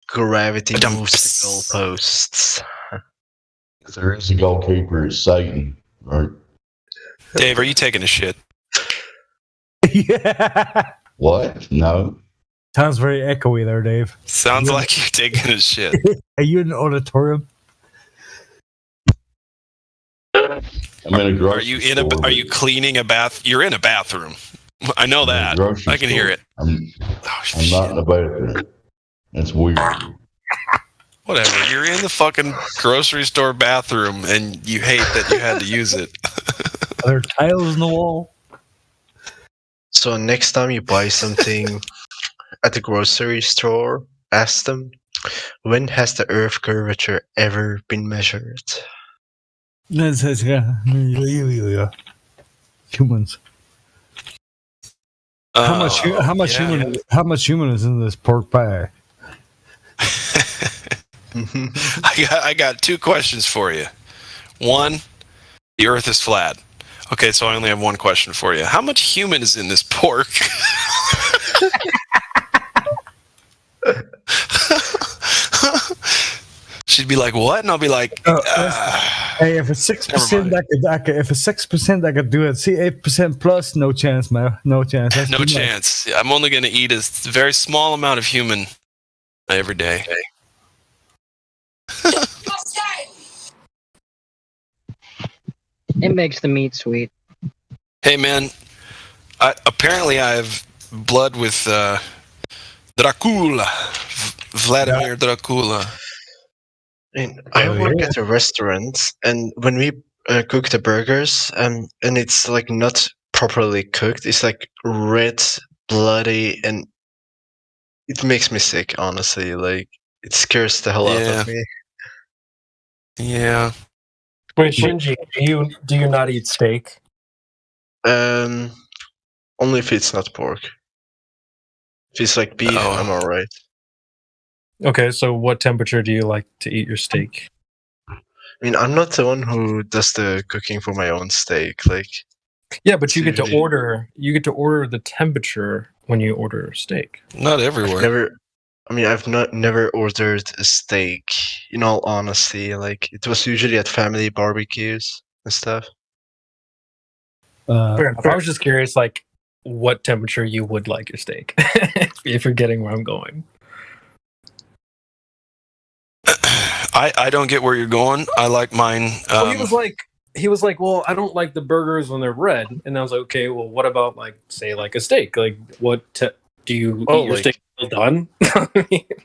Gravity moves the goalposts. If there is a goalkeeper, it's Satan, right? Dave, are you taking a shit? Yeah. What? No. Sounds very echoey there, Dave. Sounds like you're taking a shit. Are you in an auditorium? I'm in a grocery store. Are you cleaning a bath? You're in a bathroom. I know that. I can hear it. I'm not in a bathroom. That's weird. Whatever. You're in the fucking grocery store bathroom and you hate that you had to use it. Are there tiles in the wall? So next time you buy something at the grocery store, ask them, when has the Earth curvature ever been measured? Humans. How much human is in this pork pie? I got two questions for you. One, the Earth is flat. Okay, so I only have one question for you. How much human is in this pork? She'd be like, "What?" And I'll be like, "Hey, if it's 6%, if it's 6%, I could do it. See, 8% plus, no chance, man. No chance. That's no chance. I'm only going to eat a very small amount of human every day." It makes the meat sweet. Hey, man. Apparently, I have blood with Dracula. Vladimir Dracula. I work at a restaurant, and when we cook the burgers, and it's like not properly cooked, it's like red, bloody, and it makes me sick. Honestly, like it scares the hell out of me. Yeah. Wait, Shinji, do you not eat steak? Only if it's not pork. If it's like beef, I'm alright. Okay, so what temperature do you like to eat your steak? I mean, I'm not the one who does the cooking for my own steak. Like, yeah, but you get to order. You get to order the temperature when you order a steak. Not everywhere. I've never ordered a steak. In all honesty, like it was usually at family barbecues and stuff. Fair enough. I was just curious, like, what temperature you would like your steak, if you're getting where I'm going. I don't get where you're going. I like mine. Well, he was like, well, I don't like the burgers when they're red, and I was like, okay, well, what about like, say, like a steak? Like, what do you eat your steak well done?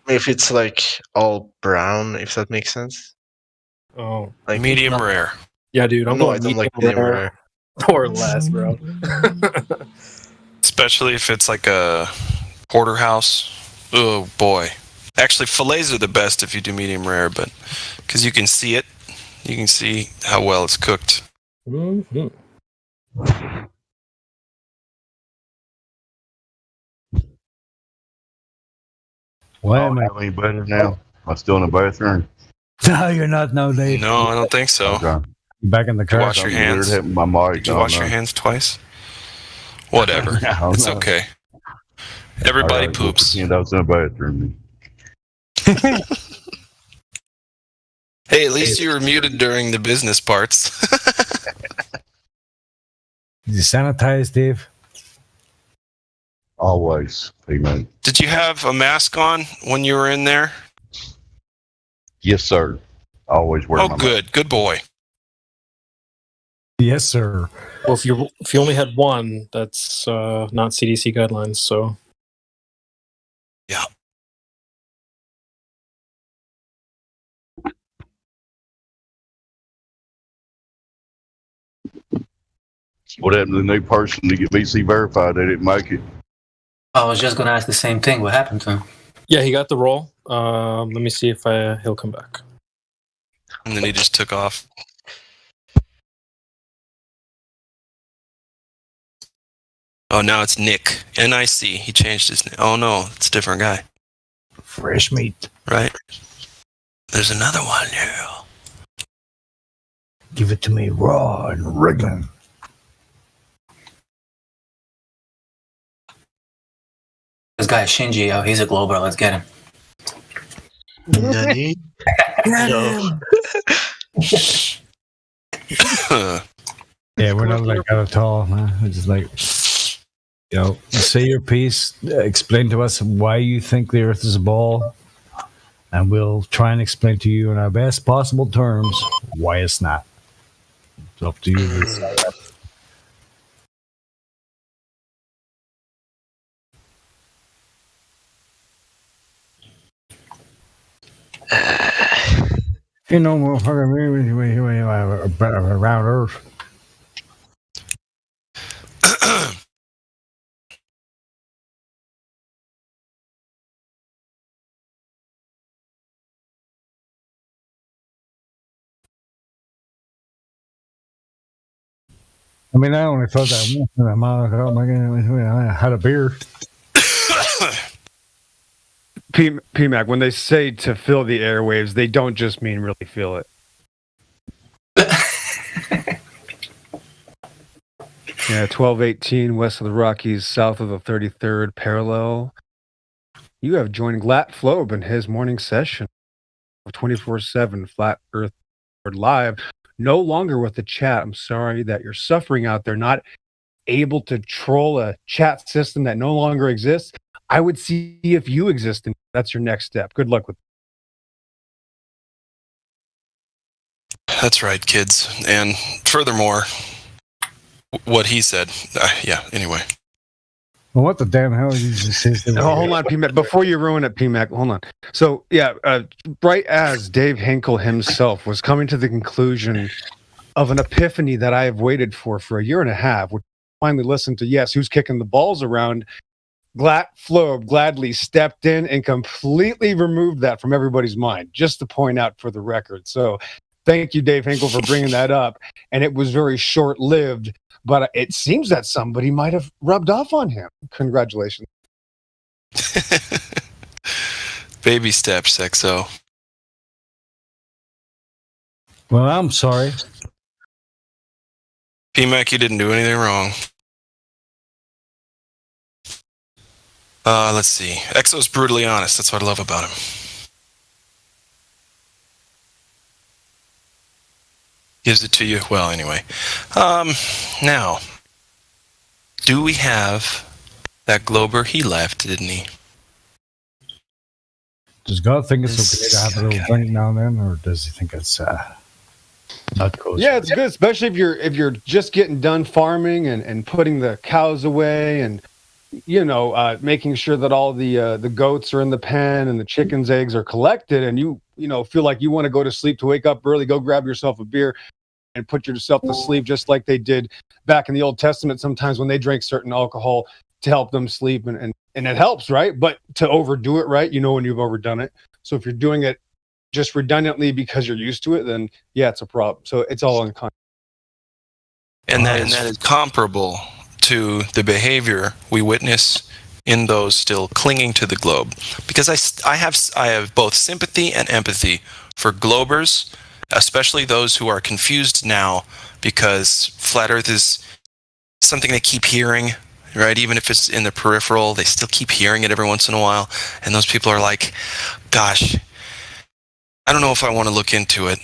If it's like all brown, if that makes sense. Oh, like medium rare. Yeah, dude, I don't like medium rare or less, bro. Especially if it's like a porterhouse. Oh boy. Actually, fillets are the best if you do medium rare, but because you can see it, you can see how well it's cooked. Why am I any better now? I'm still in the bathroom. No, you're not now, Dave. No, I don't think so. Okay. Back in the car. Wash your hands. My mic. Did you wash your hands twice? Whatever. It's okay. Everybody poops. I was in the bathroom. Hey, at least you were muted during the business parts. Did you sanitize, Dave? Always. Amen. Did you have a mask on when you were in there? Yes, sir. I always wear Oh, my good. Good boy. Yes, sir. Well, if you only had one, that's not CDC guidelines. So yeah. What happened to the new person to get VC verified? They didn't make it. I was just gonna ask the same thing. What happened to him? yeah, he got the role. Let me see if he'll come back. And then he just took off. Oh, now it's Nick. N-I-C. He changed his name. Oh, no. It's a different guy. Fresh meat. Right? There's another one now. Give it to me raw and wriggling. This guy Shinji, he's a Glober. Let's get him. Nani? No. Yeah, we're not like that at all, man. It's just like, say your piece, explain to us why you think the Earth is a ball, and we'll try and explain to you in our best possible terms why it's not. It's up to you. You know, motherfucker, around Earth. I mean, I only thought that once in a mile ago. I had a beer. PMAC, when they say to fill the airwaves, they don't just mean really feel it. Yeah, 1218 west of the Rockies, south of the 33rd parallel. You have joined Glat Flobe in his morning session of 24/7 Flat Earth Live. No longer with the chat. I'm sorry that you're suffering out there, not able to troll a chat system that no longer exists. I would see if you exist, and that's your next step. Good luck with it. That's right, kids. And furthermore, what he said. Yeah, anyway. Well, what the damn hell did you just say? Hold on, PMAC. Before you ruin it, PMAC, hold on. So, yeah, right as Dave Hinkle himself was coming to the conclusion of an epiphany that I have waited for a year and a half, which finally listened to, yes, who's kicking the balls around, Glat Flobe gladly stepped in and completely removed that from everybody's mind, just to point out for the record. So thank you, Dave Hinkle, for bringing that up. And it was very short-lived, but it seems that somebody might have rubbed off on him. Congratulations. Baby steps, XO. Well, I'm sorry. PMAC, you didn't do anything wrong. Let's see. XO's brutally honest. That's what I love about him. Gives it to you. Well, anyway. Now, do we have that Glober? He left, didn't he? Does God think it's okay to have a little drink now and then, or does he think it's not cool? Yeah, it's good, especially if you're just getting done farming and putting the cows away and making sure that all the goats are in the pen and the chickens' eggs are collected, and you feel like you want to go to sleep, to wake up early, go grab yourself a beer and put yourself to sleep, just like they did back in the Old Testament sometimes when they drank certain alcohol to help them sleep, and it helps, right? But to overdo it, right, when you've overdone it. So if you're doing it just redundantly because you're used to it, then yeah, it's a problem. So it's all unconscious. And that is comparable to the behavior we witness in those still clinging to the globe, because I have both sympathy and empathy for globers, especially those who are confused now because flat Earth is something they keep hearing, right? Even if it's in the peripheral, they still keep hearing it every once in a while, and those people are like, gosh, I don't know if I want to look into it.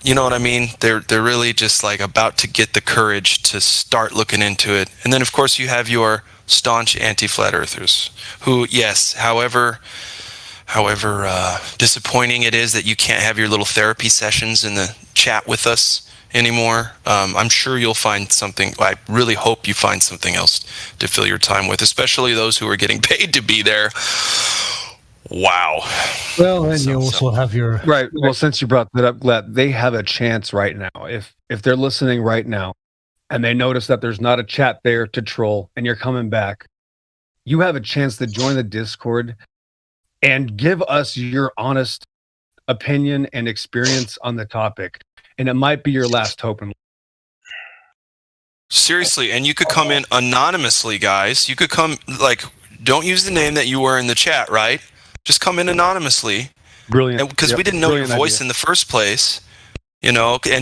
You know what I mean? They're really just like about to get the courage to start looking into it. And then, of course, you have your staunch anti-flat earthers who, yes, however however disappointing it is that you can't have your little therapy sessions in the chat with us anymore. I'm sure you'll find something. I really hope you find something else to fill your time with, especially those who are getting paid to be there. Wow. Well, and you also have your right. Well, since you brought that up, Glad, they have a chance right now. If they're listening right now, and they notice that there's not a chat there to troll, and you're coming back, you have a chance to join the Discord and give us your honest opinion and experience on the topic. And it might be your last hope. Seriously, and you could come in anonymously, guys. You could come, don't use the name that you were in the chat, right? Just come in anonymously. Brilliant. Because we didn't know your voice in the first place. And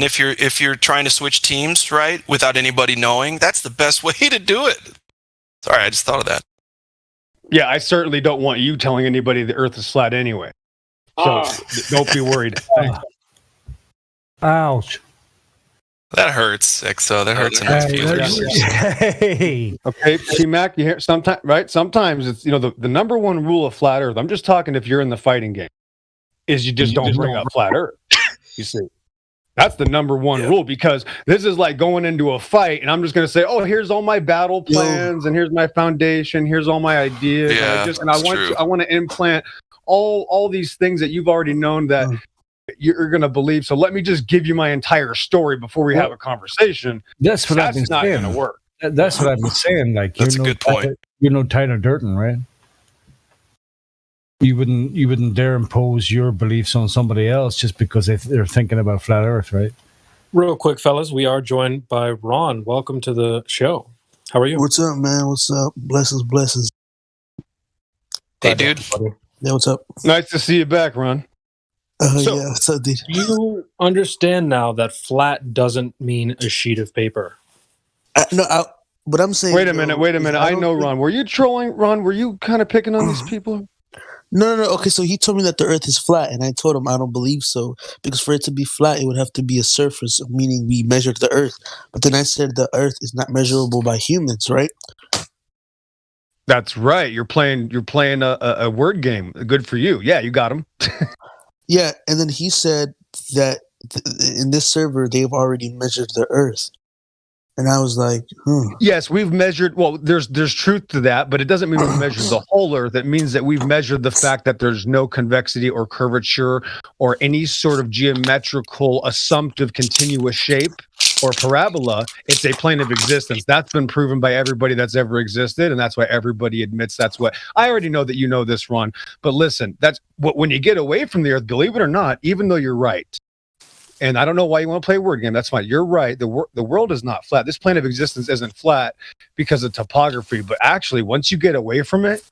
if you're trying to switch teams, right, without anybody knowing, that's the best way to do it. Sorry, I just thought of that. Yeah, I certainly don't want you telling anybody the Earth is flat anyway. So don't be worried. Ouch. That hurts, Exo. That hurts enough feelings. Hey. Okay, T-Mac, you hear sometimes, right? Sometimes it's, the number one rule of flat Earth, I'm just talking if you're in the fighting game, is you just don't bring up flat Earth. You see, that's the number one rule, because this is like going into a fight and I'm just going to say, oh, here's all my battle plans and here's my foundation. Here's all my ideas. Yeah, I want to implant all these things that you've already known that you're going to believe. So let me just give you my entire story before we have a conversation. That's what I've been not saying. going to work. That's what I've been saying. Like, that's a good point. You're no Tyler Durden, right? You wouldn't dare impose your beliefs on somebody else just because they're thinking about flat Earth, right? Real quick, fellas, we are joined by Ron. Welcome to the show. How are you? What's up, man? What's up? Blessings. Hey, dude. Yeah, what's up? Nice to see you back, Ron. Yeah, what's up, dude? You understand now that flat doesn't mean a sheet of paper. But I'm saying. Wait a minute. I know, Ron. Were you trolling, Ron? Were you kind of picking on these people? No. Okay, so he told me that the Earth is flat, and I told him I don't believe so, because for it to be flat, it would have to be a surface, meaning we measured the Earth. But then I said the Earth is not measurable by humans, right? That's right. You're playing a word game. Good for you. Yeah, you got him. Yeah, and then he said that in this server they've already measured the Earth. And I was like, Yes, we've measured. Well, there's truth to that, but it doesn't mean we've measured the whole Earth. It means that we've measured the fact that there's no convexity or curvature or any sort of geometrical, assumptive, continuous shape or parabola. It's a plane of existence. That's been proven by everybody that's ever existed, and that's why everybody admits that's what. I already know that you know this, Ron. But listen, that's what when you get away from the Earth, believe it or not, even though you're right. And I don't know why you want to play a word game. That's fine. You're right. The world is not flat. This plane of existence isn't flat because of topography. But actually, once you get away from it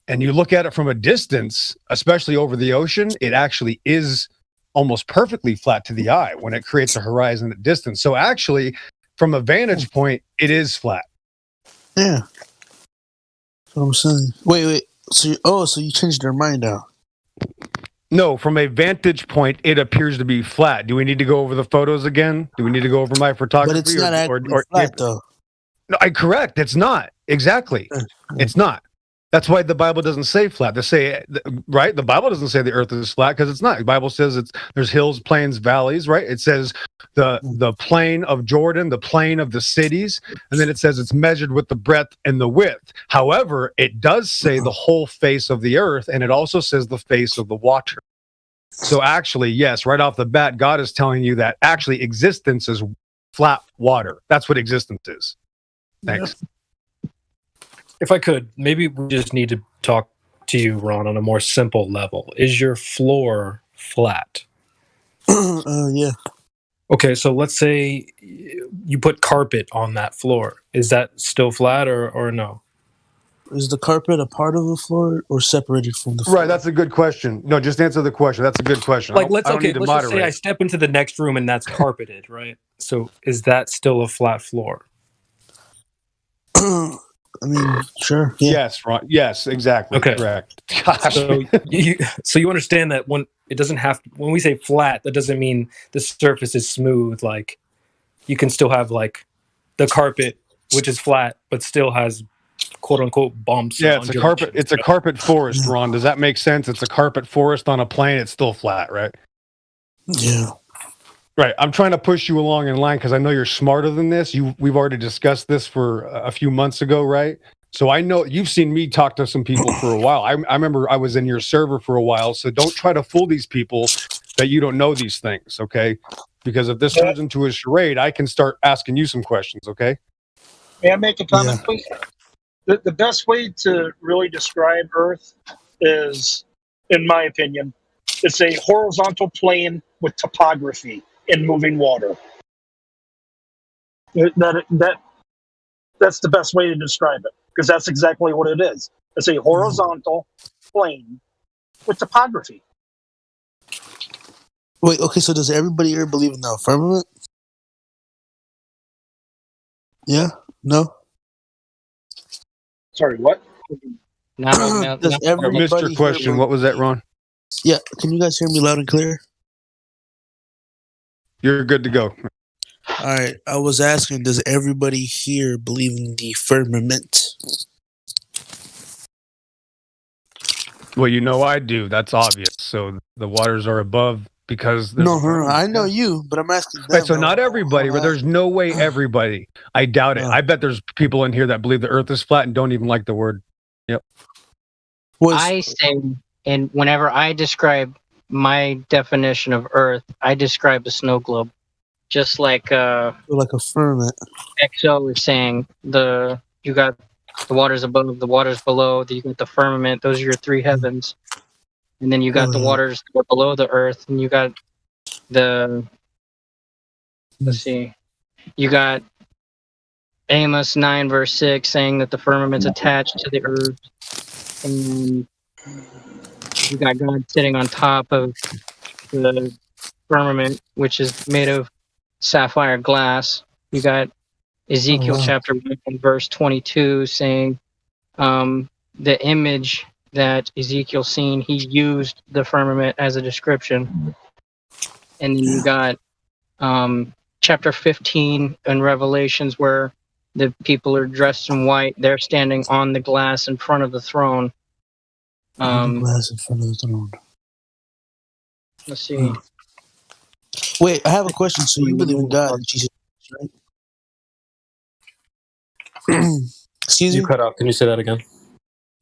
and you look at it from a distance, especially over the ocean, it actually is almost perfectly flat to the eye when it creates a horizon at distance. So actually, from a vantage point, it is flat. Yeah. That's what I'm saying. Wait. So you changed your mind now? No, from a vantage point, it appears to be flat. Do we need to go over the photos again? Do we need to go over my photography? But it's not actually flat, though. No, correct. It's not. Exactly. It's not. That's why the Bible doesn't say flat. They say, right? The Bible doesn't say the earth is flat because it's not. The Bible says there's hills, plains, valleys, right? It says the plain of Jordan, the plain of the cities, and then it says it's measured with the breadth and the width. However, it does say the whole face of the earth, and it also says the face of the water. So actually, yes, right off the bat, God is telling you that actually existence is flat water. That's what existence is. Thanks. If I could, maybe we just need to talk to you, Ron, on a more simple level. Is your floor flat? Yeah. Okay, so let's say you put carpet on that floor. Is that still flat or no? Is the carpet a part of the floor or separated from the floor? Right, that's a good question. No, just answer the question. That's a good question. Like, let's just say I step into the next room and that's carpeted, right? So is that still a flat floor? I mean, sure. Yeah. Yes, Ron. Yes, exactly. Okay. Correct. Gosh. So you understand that when we say flat, that doesn't mean the surface is smooth. Like, you can still have like the carpet, which is flat, but still has quote unquote bumps. Yeah, it's a carpet. It's a carpet forest, Ron. Does that make sense? It's a carpet forest on a plane. It's still flat, right? Yeah. Right. I'm trying to push you along in line because I know you're smarter than this. We've already discussed this for a few months ago, right? So I know you've seen me talk to some people for a while. I remember I was in your server for a while. So don't try to fool these people that you don't know these things, okay? Because if this turns into a charade, I can start asking you some questions, okay? May I make a comment, please? The best way to really describe Earth is, in my opinion, it's a horizontal plane with topography and moving water. That's the best way to describe it, because that's exactly what it is. It's a horizontal plane with topography. Wait, okay, so does everybody here believe in the firmament? Yeah? No? Sorry, what? Does everybody Missed your here question. believe- What was that, Ron? Yeah, can you guys hear me loud and clear? You're good to go. All right, I was asking, does everybody here believe in the firmament? Well, you know I do. That's obvious. So the waters are above because there's No, I know you, but I'm asking them. Right, so not everybody, but there's no way everybody. I doubt it. I bet there's people in here that believe the earth is flat and don't even like the word. Yep. I say, and whenever I describe my definition of Earth, I describe a snow globe, just like a firmament. XO is saying you got the waters above, the waters below, you got the firmament. Those are your three heavens, and then you got the waters that are below the earth, and you got you got Amos 9 verse 6 saying that the firmament's attached to the earth, and you got God sitting on top of the firmament, which is made of sapphire glass. You got Ezekiel chapter 1 verse 22 saying the image that Ezekiel seen, he used the firmament as a description. And then you got chapter 15 in Revelations where the people are dressed in white. They're standing on the glass in front of the throne. Glass in front of the throne. Let's see. Wait, I have a question. So you believe in God and Jesus, right? Excuse me? You cut off. Can you say that again?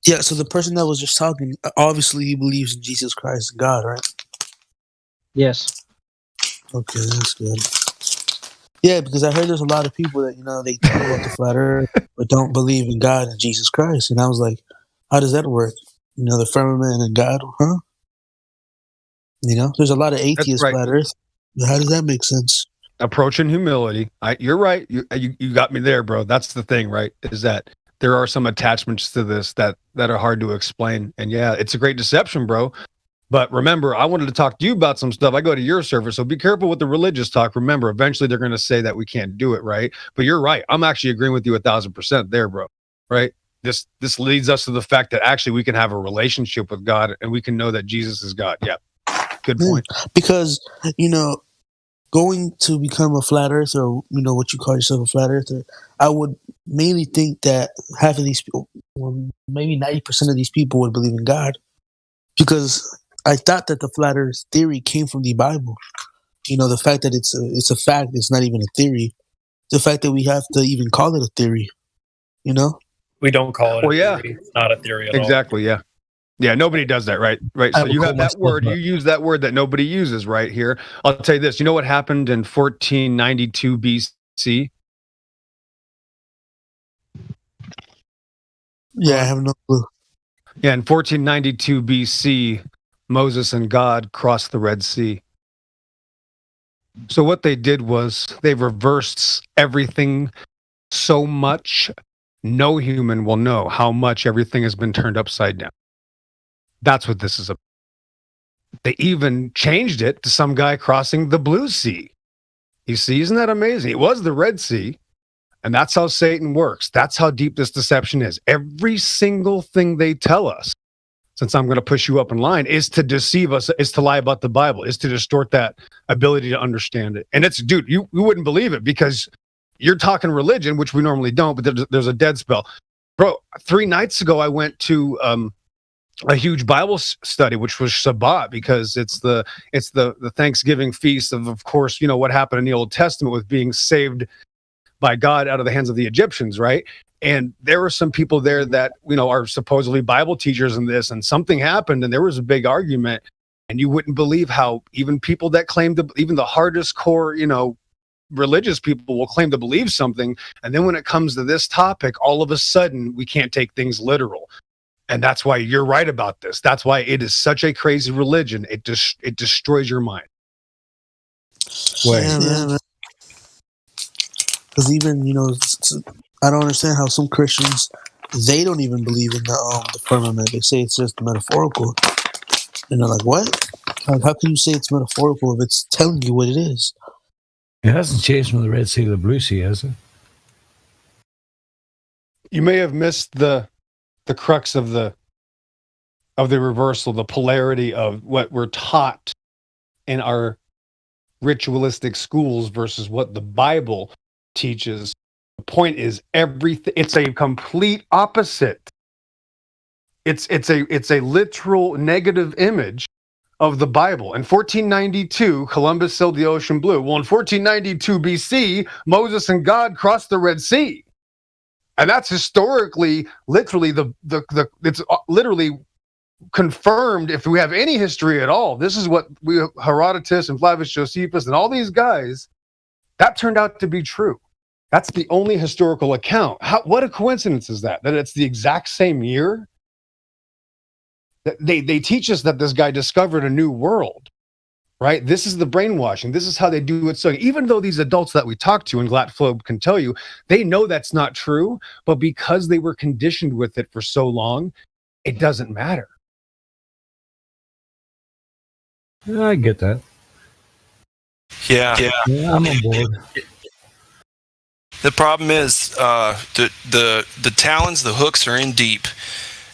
Yeah, so the person that was just talking, obviously he believes in Jesus Christ and God, right? Yes. Okay, that's good. Yeah, because I heard there's a lot of people that, they talk about the flat earth, but don't believe in God and Jesus Christ. And I was like, how does that work? The firmament and God, huh? There's a lot of atheists flat earth. How does that make sense? Approaching humility. You're right. You got me there, bro. That's the thing, right? Is that there are some attachments to this that are hard to explain. And yeah, it's a great deception, bro. But remember, I wanted to talk to you about some stuff. I go to your server, so be careful with the religious talk. Remember, eventually they're going to say that we can't do it, right? But you're right. I'm actually agreeing with you 1,000% there, bro. Right? This leads us to the fact that actually we can have a relationship with God and we can know that Jesus is God. Yeah. Good point. Because, going to become a flat earther, or what you call yourself a flat earther, I would mainly think that half of these people, well, maybe 90% of these people would believe in God, because I thought that the flat earth theory came from the Bible. The fact that it's a fact, it's not even a theory. The fact that we have to even call it a theory, We don't call it Well, a theory. It's not a theory at all. Exactly, yeah. Yeah, nobody does that, right? Right. So you have that word, you use that word that nobody uses right here. I'll tell you this. You know what happened in 1492 BC? Yeah, I have no clue. Yeah, in 1492 BC, Moses and God crossed the Red Sea. So what they did was they reversed everything so much, no human will know how much everything has been turned upside down. That's what this is about. They even changed it to some guy crossing the Blue Sea. You see, isn't that amazing? It was the Red Sea, and that's how Satan works. That's how deep this deception is. Every single thing they tell us, since I'm going to push you up in line, is to deceive us, is to lie about the Bible, is to distort that ability to understand it. And it's, dude, you wouldn't believe it because you're talking religion, which we normally don't, but there's a dead spell. Bro, 3 nights ago I went to a huge Bible study, which was Shabbat, because it's the Thanksgiving feast of course, you know what happened in the Old Testament with being saved by God out of the hands of the Egyptians, right? And there were some people there that, you know, are supposedly Bible teachers in this, and something happened and there was a big argument, and you wouldn't believe how even people that claim to, even the hardest core, you know, religious people will claim to believe something, and then when it comes to this topic, all of a sudden we can't take things literal. And that's why you're right about this. That's why it is such a crazy religion. It destroys your mind. Yeah, because even, you know, I don't understand how some Christians, they don't even believe in the firmament. They say it's just metaphorical, and they're like, "What? How can you say it's metaphorical if it's telling you what it is?" It hasn't changed from the Red Sea to the Blue Sea, has it? You may have missed the crux of the reversal, the polarity of what we're taught in our ritualistic schools versus what the Bible teaches. The point is everything. It's a complete opposite. It's a literal negative image of the Bible. In 1492, Columbus sailed the ocean blue. Well, in 1492 BC, Moses and God crossed the Red Sea. And that's historically, literally, it's literally confirmed if we have any history at all. This is what Herodotus and Flavius Josephus and all these guys, that turned out to be true. That's the only historical account. What a coincidence is that it's the exact same year? They teach us that this guy discovered a new world, right? This is the brainwashing. This is how they do it. So even though these adults that we talk to, and Glatflobe can tell you, they know that's not true, but because they were conditioned with it for so long, it doesn't matter. Yeah, I get that. Yeah, I'm on board. The problem is the talons, the hooks are in deep,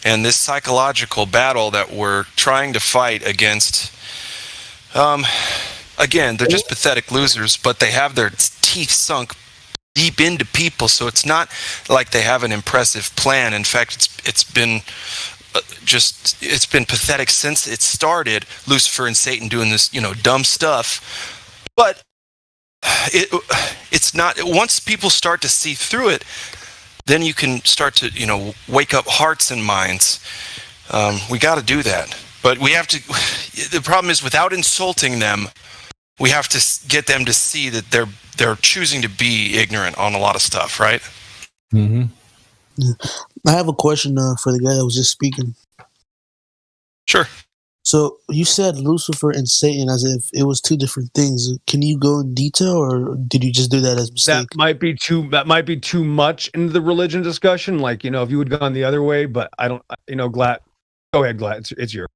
and this psychological battle that we're trying to fight against. Again, they're just pathetic losers, but they have their teeth sunk deep into people, so it's not like they have an impressive plan. In fact, it's been pathetic since it started. Lucifer and Satan doing this, you know, dumb stuff, but it's not. Once people start to see through it, then you can start to, you know, wake up hearts and minds. We got to do that, but we have to. The problem is, without insulting them, we have to get them to see that they're choosing to be ignorant on a lot of stuff, right? Mm-hmm. Yeah. I have a question for the guy that was just speaking. Sure. So you said Lucifer and Satan as if it was two different things. Can you go in detail, or did you just do that as a mistake? That might be too much into the religion discussion. Like, you know, if you had gone the other way, but I don't. You know, Glat. Go ahead, Glat. It's your.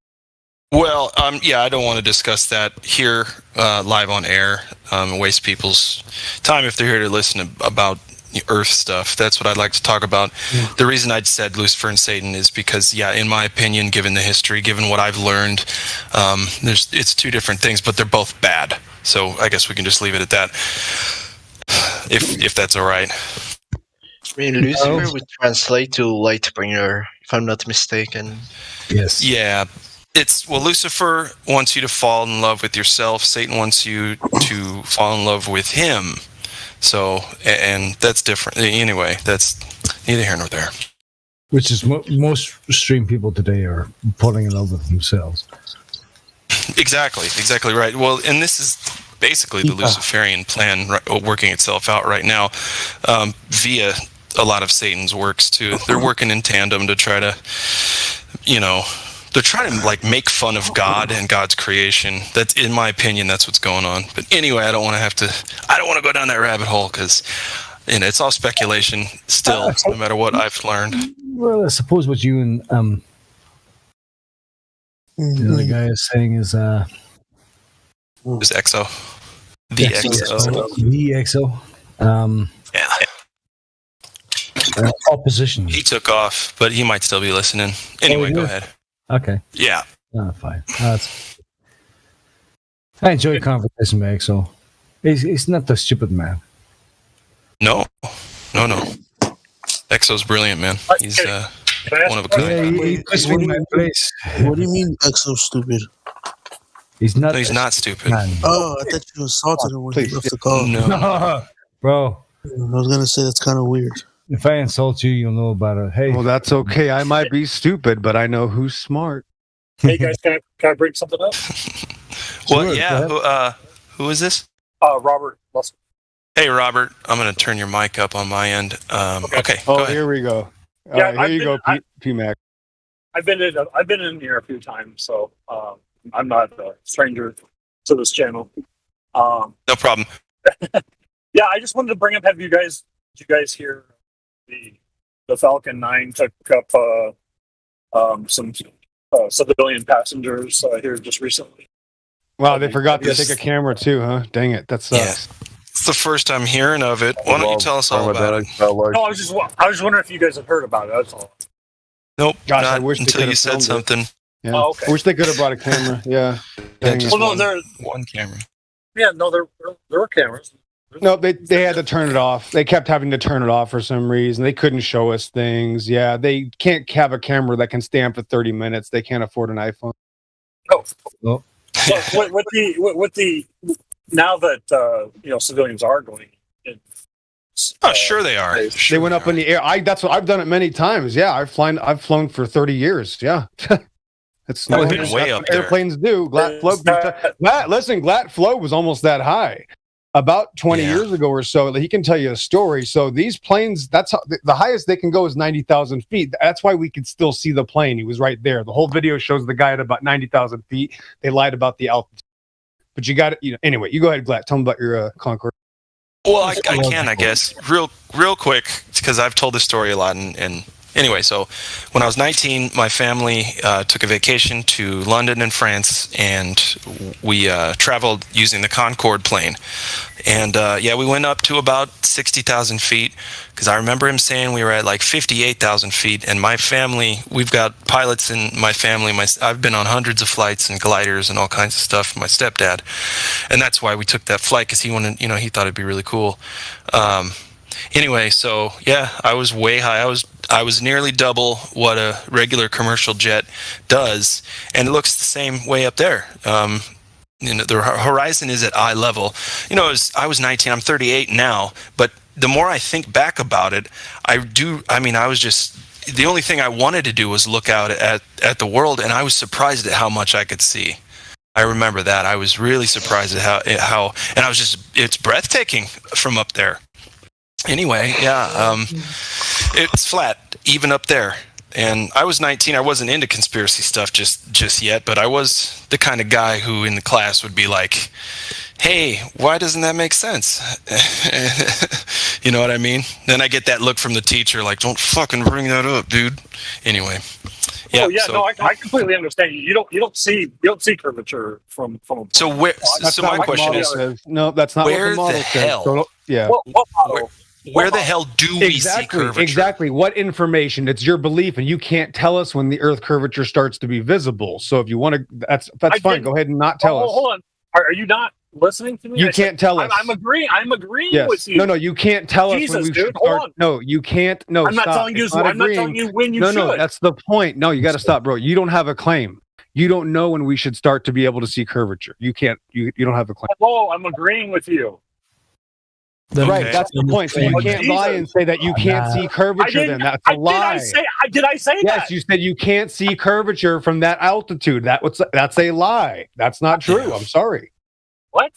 Well, yeah, I don't want to discuss that here live on air. Waste people's time if they're here to listen about Earth stuff. That's what I'd like to talk about. Yeah. The reason I'd said Lucifer and Satan is because, yeah, in my opinion, given the history, given what I've learned, it's two different things, but they're both bad. So I guess we can just leave it at that, if that's all right. I mean, Lucifer would translate to light bringer, if I'm not mistaken. Yes. Yeah. Lucifer wants you to fall in love with yourself. Satan wants you to fall in love with him. So, and that's different. Anyway, that's neither here nor there. Which is most stream people today are falling in love with themselves. Exactly right. Well, and this is basically the Luciferian plan working itself out right now via a lot of Satan's works too. They're working in tandem to try to, you know, they're trying to like make fun of God and God's creation. That's, in my opinion, that's what's going on. But anyway, I don't want to go down that rabbit hole because, you know, it's all speculation still, no matter what I've learned. Well, I suppose what you and the other guy is saying is Exo. The Exo. Yeah. Opposition. He took off, but he might still be listening. Anyway, go ahead. Okay. Yeah. Fine. I enjoy conversation with Exo. He's not a stupid man. No. Exo's brilliant, man. He's one of a Yeah, kind. he puts me in my place. What do you mean Exo stupid? He's not. No, he's not stupid. Oh, I thought you insulted him when he left the call. No. Bro, I was gonna say that's kind of weird. if I insult you, you'll know about it. Hey, Well, that's okay. I might be stupid, but I know who's smart. Hey guys, can I bring something up? What? Sure, Yeah. go ahead. Who is this? Robert Russell. Hey, Robert. I'm going to turn your mic up on my end. Okay. Go Oh, ahead. here we go. Yeah, Here you go, P-Mac. I've been in here a few times, so I'm not a stranger to this channel. No problem. Yeah, I just wanted to bring up. Did you guys hear the Falcon 9 took up some civilian passengers here just recently? Wow, they forgot to Yes. take a camera too, huh? Dang it, that sucks. It's the first I'm hearing of it. Why don't you tell us all about it? No, I was wondering if you guys had heard about it. That's all. Nope. Gosh, I not wish they until you could've said filmed it. something. Yeah. Oh, okay. I wish they could have brought a camera. Yeah. Dang it. just Well, no, one camera. yeah, no, there were cameras. No, they had to turn it off. They kept having to turn it off for some reason. They couldn't show us things. Yeah, they can't have a camera that can stand for 30 minutes. They can't afford an iPhone. Oh, Oh. But with the now that civilians are going in. Oh, sure they are. They went up in the air. That's what I've done it many times. Yeah, I've flown for 30 years. Yeah. That's Oh, no, they're way up there. airplanes do. Listen, Glat Flow was almost that high. About 20 years ago or so, he can tell you a story. So these planes, that's how, the highest they can go is 90,000 feet. That's why we could still see the plane. He was right there. The whole video shows the guy at about 90,000 feet. They lied about the altitude. But you got it. Anyway, you go ahead, Glat. Tell them about your Concorde. Well, I can, I guess, real quick, because I've told this story a lot. And anyway, so when I was 19, my family took a vacation to London and France, and we traveled using the Concorde plane. And we went up to about 60,000 feet, because I remember him saying we were at like 58,000 feet. And my family, we've got pilots in my family. I've been on hundreds of flights and gliders and all kinds of stuff. My stepdad, and that's why we took that flight, because he wanted, he thought it'd be really cool. Anyway, so yeah, I was way high. I was nearly double what a regular commercial jet does, and it looks the same way up there. The horizon is at eye level. I was 19. I'm 38 now, but the more I think back about it, I was just, the only thing I wanted to do was look out at the world, and I was surprised at how much I could see. I remember that. I was really surprised at how, and I was just, it's breathtaking from up there. Anyway, yeah, it's flat, even up there. And I was 19. I wasn't into conspiracy stuff just yet, but I was the kind of guy who in the class would be like, hey, why doesn't that make sense? You know what I mean? Then I get that look from the teacher, like, don't fucking bring that up, dude. Anyway. Yeah, I completely understand you. You don't see curvature from. So where? So my question is, no, that's not where what the model the says. hell? So, yeah. What model? Where the hell do we see curvature? Exactly. What information? It's your belief, and you can't tell us when the Earth curvature starts to be visible. So if you want to, that's fine. Go ahead and not tell us. Hold on. Are you not listening to me? You can't tell us. I'm agreeing. I'm agreeing Yes. with you. No, you can't tell us when we should hold start. on. No, you can't. No, I'm not stop. telling you. It's not I'm not agreeing. telling you when you No, should. no, that's the point. No, you got to stop, bro. You don't have a claim. You don't know when we should start to be able to see curvature. You can't. You don't have a claim. Hello, I'm agreeing with you. Right, that's the point. So you can't lie and say that you can't see curvature. Then that's a lie. Did I say that? Yes, you said you can't see curvature from that altitude. That's a lie. That's not true. I'm sorry. What?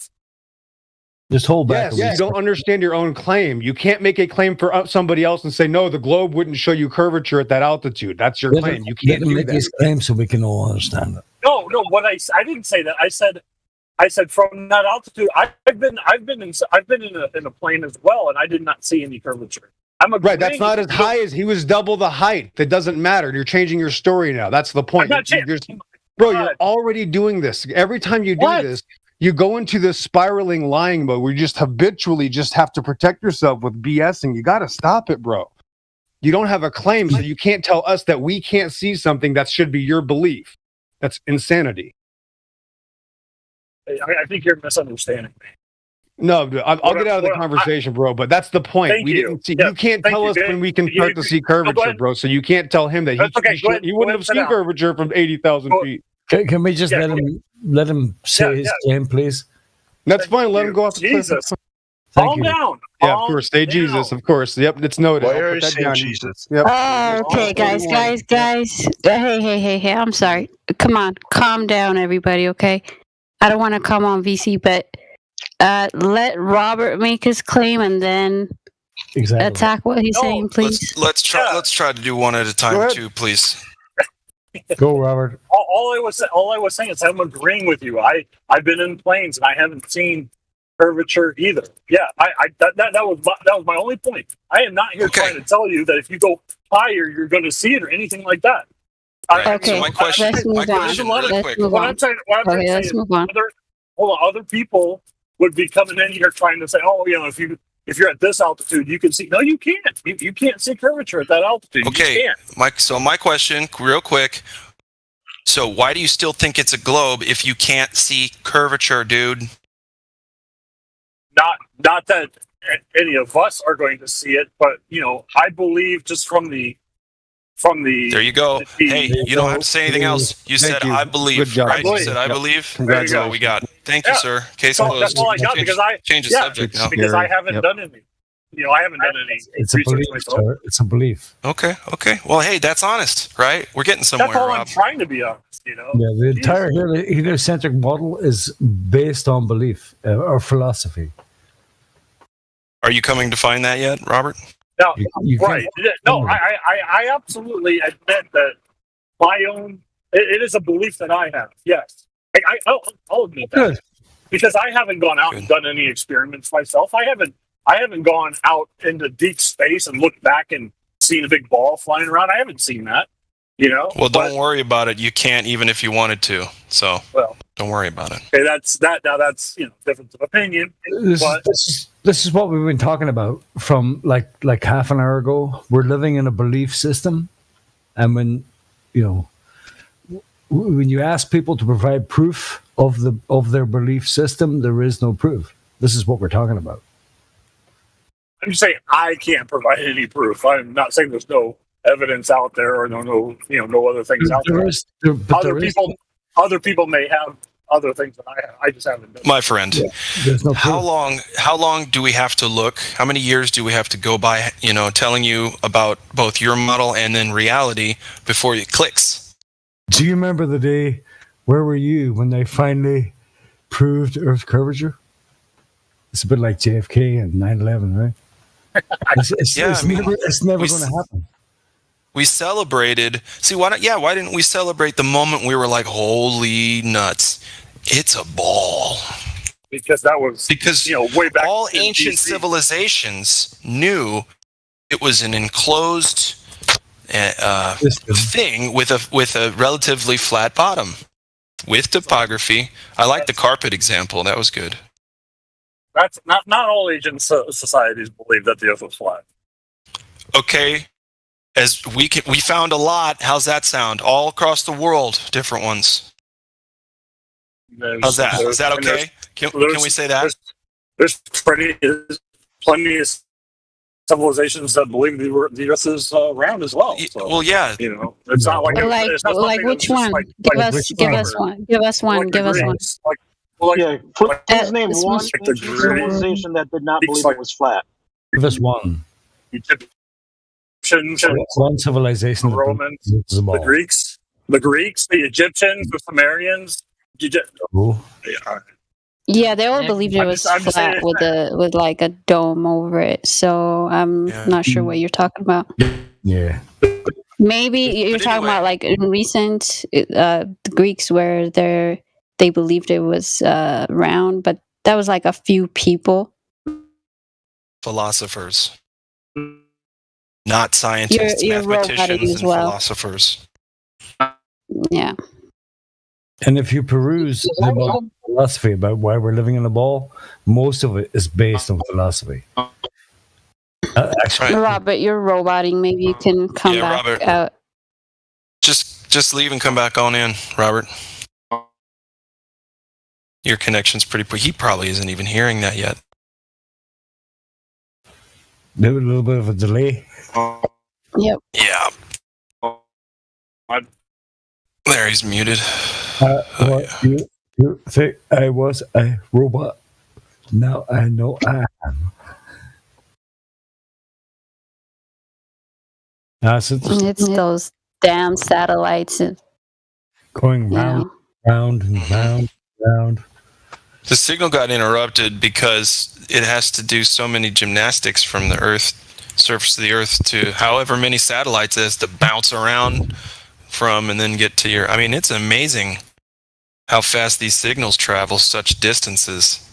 Just hold back. Yes, you don't understand your own claim. You can't make a claim for somebody else and say, no, the globe wouldn't show you curvature at that altitude. That's your claim. You can't do make that. his claim so we can all understand it. No. What I didn't say that. I said from that altitude. I've been in a plane as well, and I did not see any curvature. Right. That's not as high as he was. Double the height. That doesn't matter. You're changing your story now. That's the point. Bro, you're already doing this. Every time you do this, you go into this spiraling lying mode where you just habitually just have to protect yourself with BSing. You got to stop it, bro. You don't have a claim, so you can't tell us that we can't see something that should be your belief. That's insanity. I think you're misunderstanding me. No, dude, I'll get out of the conversation, bro. But that's the point. Thank We you. didn't see. Yeah, You can't thank tell you. us when we can start to see curvature, bro. So you can't tell him that That's okay. Go ahead. he Go wouldn't ahead, have sit seen down. curvature from 80,000 feet. Can we just Yeah, let him say his claim, please? That's fine. Let him go off the cliff. Jesus. Thank Calm you. down. Yeah, of course. Say Jesus, of course. Yep, it's noted. Why I'll are put you that saying down. Jesus? Yep. Oh, okay, guys. Hey. I'm sorry. Come on, calm down, everybody. Okay, I don't want to come on VC, but let Robert make his claim and then attack what he's saying, please. Let's try to do one at a time too, please. Go, Robert. All I was saying is I'm agreeing with you. I've been in planes and I haven't seen curvature either. Yeah, that was my only point. I am not here trying to tell you that if you go higher you're going to see it or anything like that. Okay, let's move on. What I'm trying to say is other people would be coming in here trying to say, oh, if you're at this altitude, you can see. No, you can't. You can't see curvature at that altitude. Okay, You can't. my question, real quick. So why do you still think it's a globe if you can't see curvature, dude? Not that any of us are going to see it, but I believe just from the. There you go. Hey, you don't have to say anything else. You said I believe, Good job. right? You said I believe. That's all we got. Thank you, sir. Case closed. That's all I got because change the subject now. because I haven't done any. I haven't done any It's a research belief, myself. sir. It's a belief. Okay. Well, hey, that's honest, right? We're getting somewhere, That's all I'm Rob. trying to be honest. Yeah, the entire heliocentric model is based on belief or philosophy. Are you coming to find that yet, Robert? No, You right. No, I absolutely admit that my own, it is a belief that I have. Yes. I'll admit that. Good. Because I haven't gone out and done any experiments myself. I haven't gone out into deep space and looked back and seen a big ball flying around. I haven't seen that. Well, don't worry about it. You can't even if you wanted to. So don't worry about it. Okay, that's difference of opinion. This is what we've been talking about from like half an hour ago. We're living in a belief system, and when you ask people to provide proof of their belief system, there is no proof. This is what we're talking about. I'm just saying I can't provide any proof. I'm not saying there's no evidence out there or no other things out there. Other people may have other things that I have. I just haven't done. My friend, there's no how long do we have to look? How many years do we have to go by, telling you about both your model and then reality before it clicks? Do you remember the day? Where were you when they finally proved Earth's curvature? It's a bit like JFK and 9/11, right? It's never going to happen. We celebrated. See, why didn't we celebrate the moment we were like, holy nuts, it's a ball? Because that was way back. All in ancient BC. civilizations knew it was an enclosed thing with a relatively flat bottom with topography. I like the carpet example. That was good. That's not all ancient societies believe that the Earth was flat. Okay. As we found a lot. How's that sound? All across the world, different ones. How's that? Is that okay? Can we say that? There's plenty of civilizations that believe the Earth is round as well. So, well, yeah. It's not like it's not like which one? Give us one. Give us one. Please name one civilization that did not believe it was flat. Give us one. One civilization. The Romans, the Greeks, the Egyptians, the Sumerians. Yeah, they all believed it was flat with like a dome over it. So I'm not sure what you're talking about. Yeah. Maybe you're talking about like in recent the Greeks where they believed it was round, but that was like a few people. Philosophers. Not scientists, mathematicians, and philosophers. Yeah. And if you peruse about philosophy about why we're living in a ball, most of it is based on philosophy. Actually, Robert, you're roboting. Maybe you can come back Robert, out. Just leave and come back on in, Robert. Your connection's pretty poor. He probably isn't even hearing that yet. A little bit of a delay. Yep. Yeah. There, he's muted. What you think I was a robot? Now I know I am. It's those damn satellites. Going round, round, and round, round. The signal got interrupted because it has to do so many gymnastics from the surface of the Earth to however many satellites it has to bounce around from and then get to your... I mean, it's amazing how fast these signals travel such distances.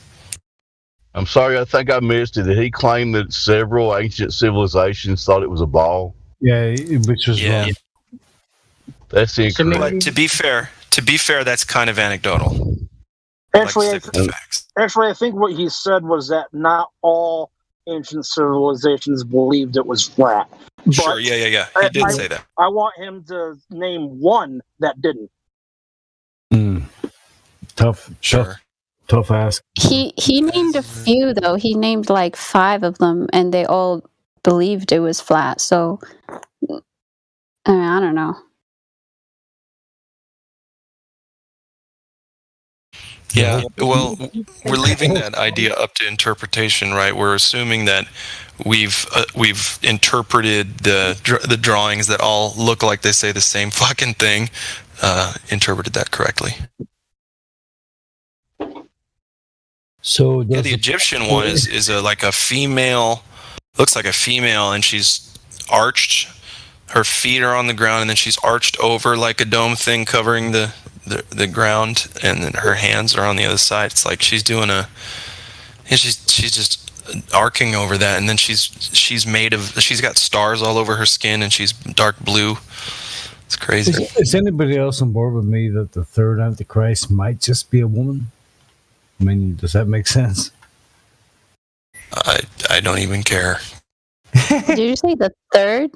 I'm sorry, I think I missed it. Did he claim that several ancient civilizations thought it was a ball? Yeah, which was wrong. That's incorrect. But to be fair, that's kind of anecdotal. Actually, I think what he said was that not all ancient civilizations believed it was flat. But Sure, yeah. He did say that. I want him to name one that didn't. Tough ask. He named a few though. He named like 5 of them, and they all believed it was flat. So, I mean, I don't know. Yeah, well, we're leaving that idea up to interpretation, right? We're assuming that we've interpreted the drawings that all look like they say the same fucking thing, interpreted that correctly. So yeah, the Egyptian one is like a female, looks like a female, and she's arched. Her feet are on the ground, and then she's arched over like a dome thing covering the ground, and then her hands are on the other side. It's like she's doing she's just arcing over that, and then she's got stars all over her skin, and she's dark blue. It's crazy. Is anybody else on board with me that the third Antichrist might just be a woman? I mean, does that make sense? I don't even care. Did you say the third?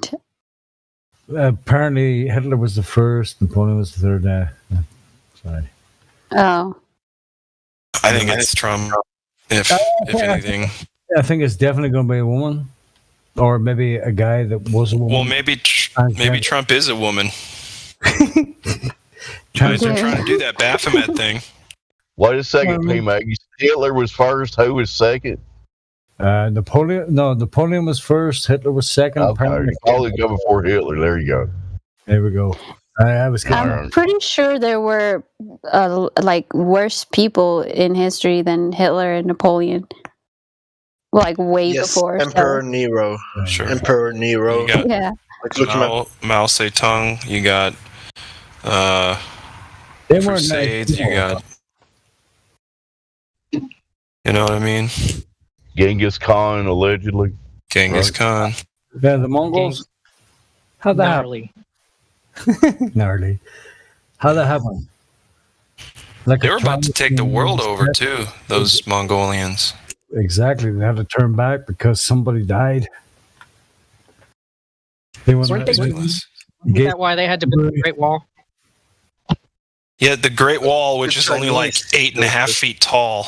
Apparently, Hitler was the first. Napoleon was the third. Sorry. Oh. I think it's Trump. If anything, I think it's definitely going to be a woman, or maybe a guy that was a woman. well, maybe Trump is a woman. You guys are trying to do that Baphomet thing. Wait a second, P-Mac. Hitler was first. Who was second? Napoleon. No, Napoleon was first. Hitler was second. Okay. Probably go before Hitler. There you go. There we go. I'm pretty sure there were like worse people in history than Hitler and Napoleon. Like way before. Emperor Nero. Sure. Emperor Nero. Yeah. Like, look him up. Mao Zedong. You got They weren't Crusades. nice You got. You know what I mean? Genghis Khan, allegedly. Genghis Khan. Yeah, the Mongols. How'd that Gnarly. happen? Gnarly. How'd that happen? Like They were about to take the world over too. Those Mongolians. Exactly. They had to turn back because somebody died. They Weren't they? Isn't that why they had to build the Great Wall? Yeah, the Great Wall, which is only like 8.5 feet tall.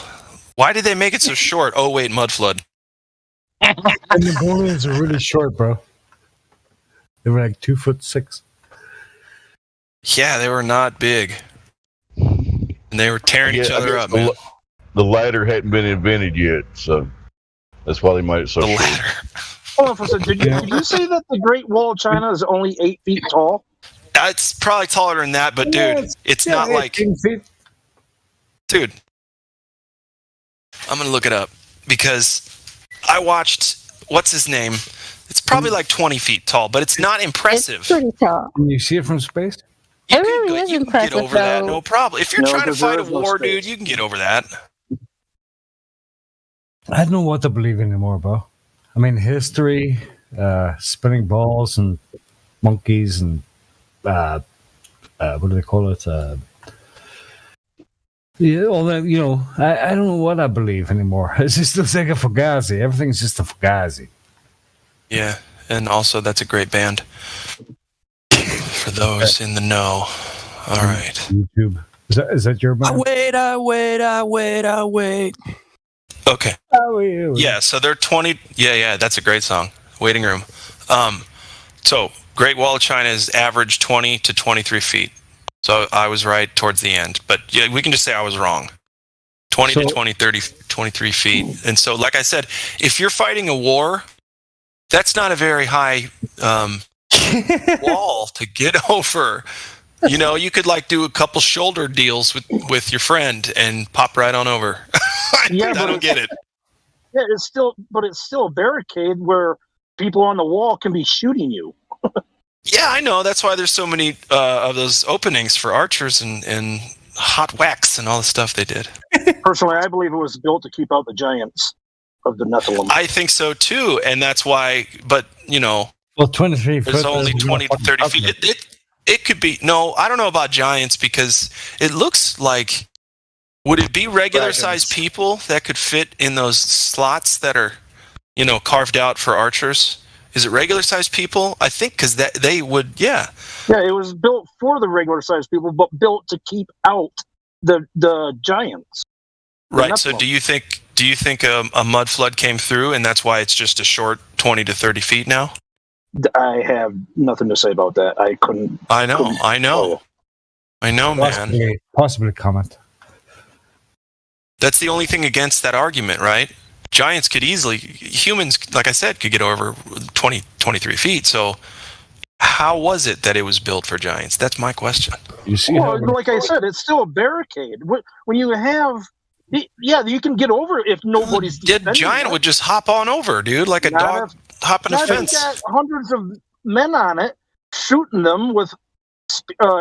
Why did they make it so short? Oh wait, mud flood. And the Mongolians are really short, bro. They were like 2'6". Yeah, they were not big. And they were tearing each other up, man. The ladder hadn't been invented yet, so that's why they made it so short. Hold on for a second. Did you say that the Great Wall of China is only 8 feet tall? It's probably taller than that, but dude, it's not like... Dude, I'm going to look it up because I watched, what's his name? It's probably like 20 feet tall, but it's not impressive. It's pretty tall. Can you see it from space? It really is impressive, Get over that, no problem. If you're trying to fight a there is no war, space. dude, you can get over that. I don't know what to believe anymore, bro. I mean, history, spinning balls and monkeys and what do they call it? Yeah, all that, you know, I don't know what I believe anymore. It's just like a fugazi. Everything's just a fugazi. Yeah, and also that's a great band. For those in the know. All right. YouTube. Is that your band? I wait. Okay. Yeah, so they're 20. Yeah, that's a great song. Waiting Room. So Great Wall of China is average 20 to 23 feet. So I was right towards the end. But yeah, we can just say I was wrong. 20 to 20, 30, 23 feet. And so, like I said, if you're fighting a war, that's not a very high wall to get over. You know, you could like do a couple shoulder deals with your friend and pop right on over. Yeah, I don't get it. Yeah, it's still a barricade where people on the wall can be shooting you. Yeah, I know. That's why there's so many of those openings for archers and hot wax and all the stuff they did. Personally, I believe it was built to keep out the giants of the Nephilim. I think so too, and that's why. But you know, well, 23 there's foot only 20 to 30 feet. It could be. No, I don't know about giants because it looks like. Would it be regular sized people that could fit in those slots that are, you know, carved out for archers? Is it regular sized people? I think because they would, yeah. Yeah, it was built for the regular sized people, but built to keep out the giants. Right. So do you think a mud flood came through and that's why it's just a short 20 to 30 feet now? I have nothing to say about that. I know, man. Possibly comment. That's the only thing against that argument, right? Giants could easily, humans, like I said, could get over 20, 23 feet. So how was it that it was built for giants? That's my question. You see, like I said, it's still a barricade. When you have, yeah, you can get over it if nobody's. The giant would just hop on over, dude, like a dog hopping a fence. Got hundreds of men on it, shooting them with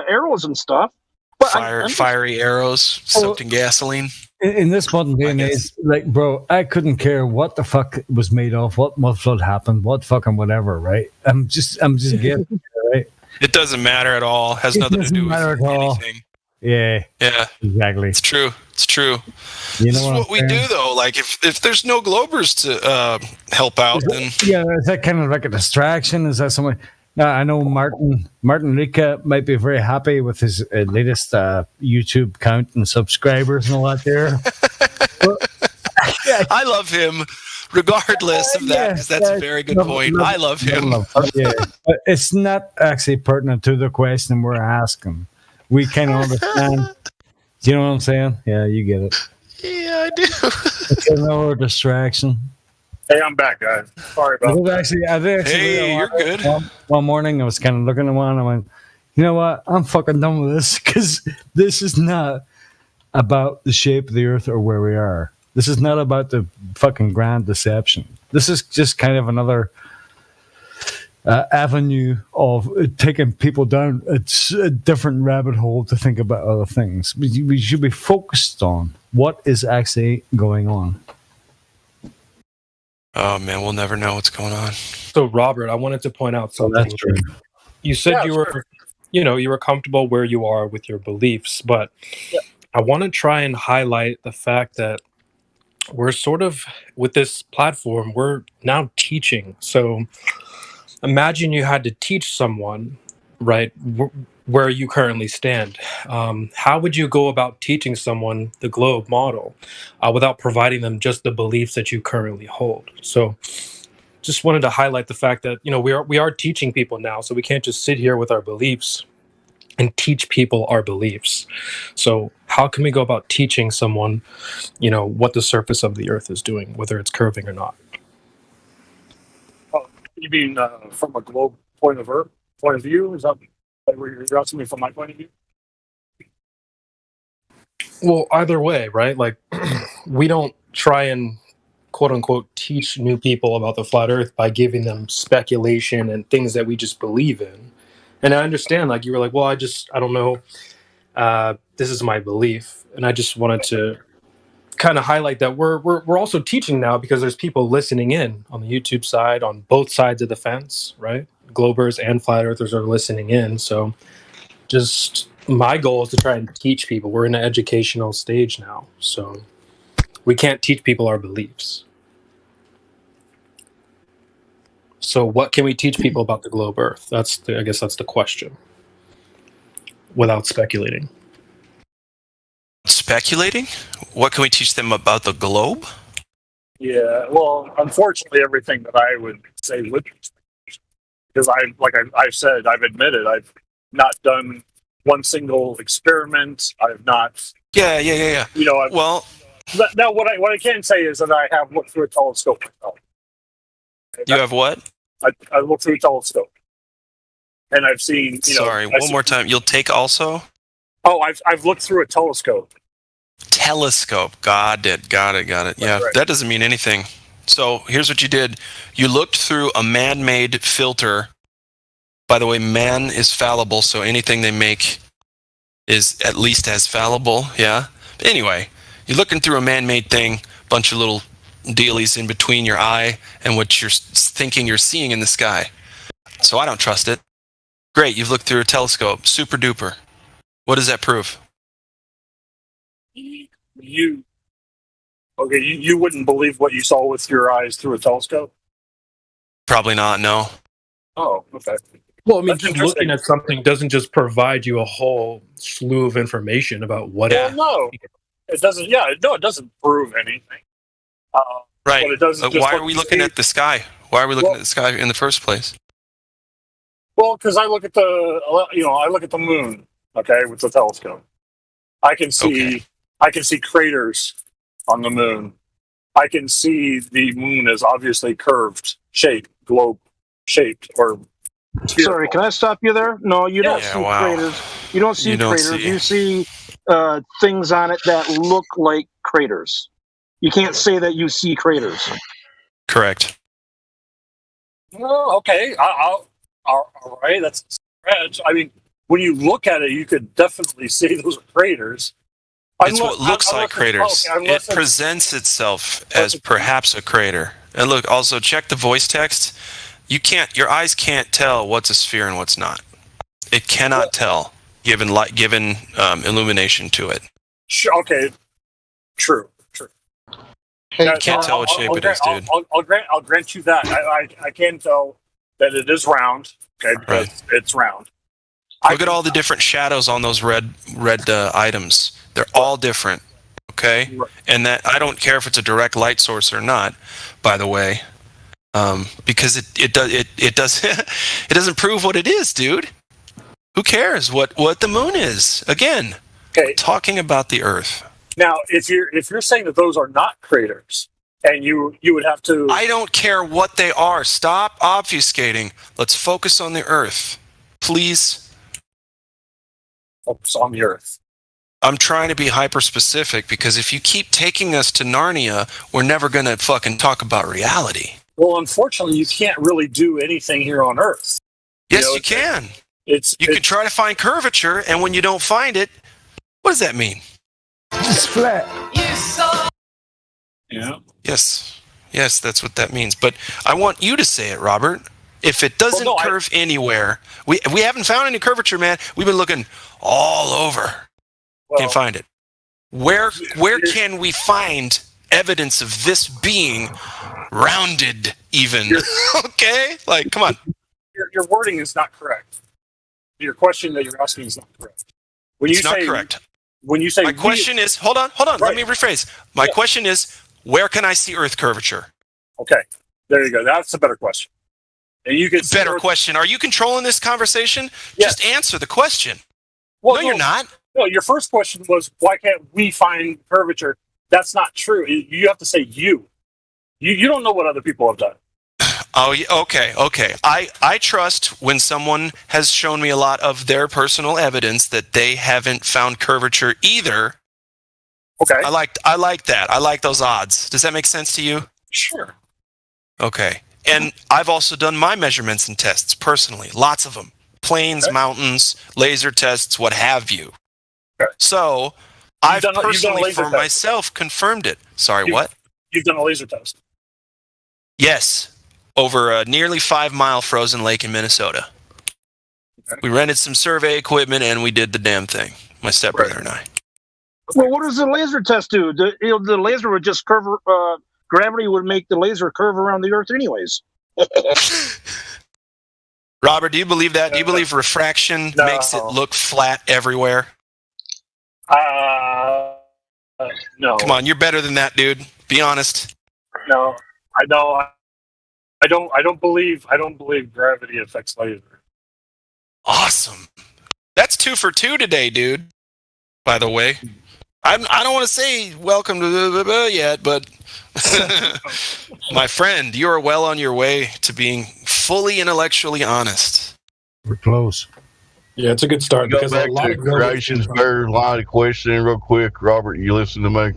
arrows and stuff. But fiery arrows soaked in gasoline. In this modern day and age, like, bro, I couldn't care what the fuck it was made of, what mud flood happened, what fucking whatever, right? I'm just getting it, right? It doesn't matter at all. Has nothing to do with anything. Yeah, exactly. It's true. You know, this is what we do, though. Like, if there's no Globers to help out, then is that kind of like a distraction? Is that something? I know Martin Rica might be very happy with his latest YouTube count and subscribers and all that there. I love him regardless of that, because that's a very good point. I love him. But it's not actually pertinent to the question we're asking. We kind of understand. Do you know what I'm saying? Yeah, you get it. Yeah, I do. It's another distraction. Hey, I'm back, guys. Sorry about that. Hey, you're good. One morning, I was kind of looking at one, and I went, you know what? I'm fucking done with this, because this is not about the shape of the earth or where we are. This is not about the fucking grand deception. This is just kind of another avenue of taking people down a different rabbit hole to think about other things. We should be focused on what is actually going on. Oh man, we'll never know what's going on. So Robert, I wanted to point out something. That's true. You said you were comfortable where you are with your beliefs, but I want to try and highlight the fact that we're sort of, with this platform, we're now teaching. So imagine you had to teach someone, right, where you currently stand. How would you go about teaching someone the globe model without providing them just the beliefs that you currently hold? So just wanted to highlight the fact that, you know, we are teaching people now, so we can't just sit here with our beliefs and teach people our beliefs. So how can we go about teaching someone, you know, what the surface of the earth is doing, whether it's curving or not? You mean from a globe point of view? Is that where you're asking me from my point of view? Well, either way, right? Like, we don't try and quote unquote teach new people about the flat earth by giving them speculation and things that we just believe in. And I understand, like, you were like, well, I don't know. This is my belief. And I just wanted to kind of highlight that we're also teaching now, because there's people listening in on the YouTube side, on both sides of the fence, right? Globers and flat earthers are listening in. So just my goal is to try and teach people. We're in an educational stage now, so we can't teach people our beliefs. So what can we teach people about the globe earth? I guess that's the question, without speculating. Speculating? What can we teach them about the globe? Yeah, well, unfortunately, everything that I would say would be, because I've said, I've admitted, I've not done one single experiment. I've not. Yeah. You know, well, now what I can say is that I have looked through a telescope myself. You have what? I looked through a telescope, and I've seen. Sorry, one more time. You'll take also. Oh, I've looked through a telescope. Telescope. Got it. Yeah, right. That doesn't mean anything. So here's what you did. You looked through a man-made filter. By the way, man is fallible, so anything they make is at least as fallible. Yeah. But anyway, you're looking through a man-made thing, bunch of little dealies in between your eye and what you're thinking you're seeing in the sky. So I don't trust it. Great, you've looked through a telescope. Super duper. What does that prove? You wouldn't believe what you saw with your eyes through a telescope? Probably not, no. Oh, okay. Well, I mean, That's just interesting. looking at something doesn't just provide you a whole slew of information about what. Well, no, it doesn't. Yeah, no, it doesn't prove anything. Right. But it doesn't. Why are we looking at the sky? Why are we looking at the sky in the first place? Well, because I look at the moon. Okay, with the telescope, I can see craters on the moon. I can see the moon is obviously curved, shaped, globe shaped, or. Sorry, can I stop you there? No, you don't see craters. You don't see craters. You see things on it that look like craters. You can't say that you see craters. Correct. Oh, okay. All right. That's a stretch. I mean, when you look at it, you could definitely see those are craters. It's what looks like craters. It presents itself as perhaps a crater. And look, also check the voice text. Your eyes can't tell what's a sphere and what's not. It cannot tell given illumination to it. Sure, okay. True. You can't tell what shape it is, dude. I'll grant you that. I can tell that it is round. Okay, because it's round. Look at all the different shadows on those red items. They're all different. Okay, and that I don't care if it's a direct light source or not. By the way, because it doesn't prove what it is, dude. Who cares what the moon is? Again, we're talking about the Earth. Now, if you're saying that those are not craters, and you would have to, I don't care what they are. Stop obfuscating. Let's focus on the Earth, please. Focus on the Earth. I'm trying to be hyper specific because if you keep taking us to Narnia, we're never gonna fucking talk about reality. Well, unfortunately, you can't really do anything here on Earth. Yes, you can. You can try to find curvature, and when you don't find it, what does that mean? It's flat. Yeah. Yes, that's what that means. But I want you to say it, Robert. If it doesn't curve anywhere, we haven't found any curvature, man. We've been looking all over. Can't find it. Where can we find evidence of this being rounded even? Okay? Like, come on. Your wording is not correct. Your question that you're asking is not correct. It's not correct. When you say my question is, hold on. Right. Let me rephrase. My question is, where can I see Earth curvature? Okay, there you go. That's a better question. And you can better question. Are you controlling this conversation? Yes. Just answer the question. Well, no, you're not. No, your first question was, why can't we find curvature? That's not true. You have to say you. You don't know what other people have done. Oh, okay. I trust when someone has shown me a lot of their personal evidence that they haven't found curvature either. Okay. I like that. I like those odds. Does that make sense to you? Sure. Okay. And I've also done my measurements and tests personally. Lots of them. Planes, mountains, laser tests, what have you. Okay. So I've personally for myself confirmed it. Sorry, what? You've done a laser test. Yes. Over a nearly 5-mile frozen lake in Minnesota. Okay. We rented some survey equipment and we did the damn thing. My stepbrother and I. Well, what does the laser test do? The laser would just curve. Gravity would make the laser curve around the Earth, anyways. Robert, do you believe that? Do you believe refraction makes it look flat everywhere? No. Come on, you're better than that, dude. Be honest. No, I know. I don't believe gravity affects laser. Awesome. That's 2 for 2 today, dude. By the way, I don't want to say welcome to yet, but my friend, you are well on your way to being fully intellectually honest. We're close. Yeah, it's a good start Go because a back lot to of builders Creation's Bear line of questioning real quick. Robert, you listen to me?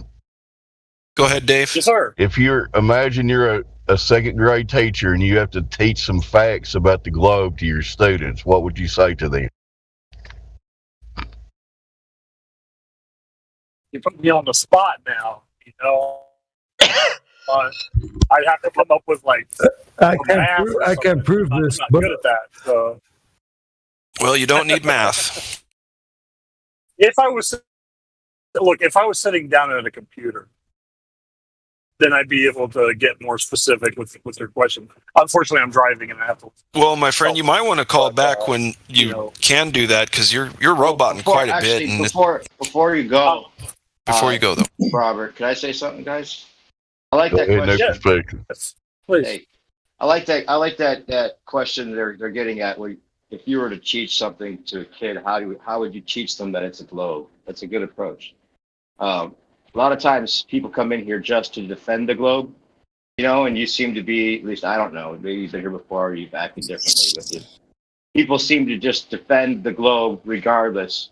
Go ahead, Dave. Yes, sir. If imagine you're a second grade teacher and you have to teach some facts about the globe to your students, what would you say to them? You put me on the spot now. I'd have to come up with like. I can prove this, I'm not but good at that. So Well, you don't need math. if I was sitting down at a computer, then I'd be able to get more specific with your question. Unfortunately, I'm driving and I have to. Well, my friend, you might want to call back when you can do that because you're roboting quite a bit. And Before you go, before you go though, Robert, could I say something, guys? I like Go that ahead, no question. perspective. Please. Hey, I like that question they're getting at. Where if you were to teach something to a kid, how would you teach them that it's a globe? That's a good approach. A lot of times people come in here just to defend the globe, and you seem to be, at least I don't know, maybe you've been here before or you've acted differently with it. People seem to just defend the globe regardless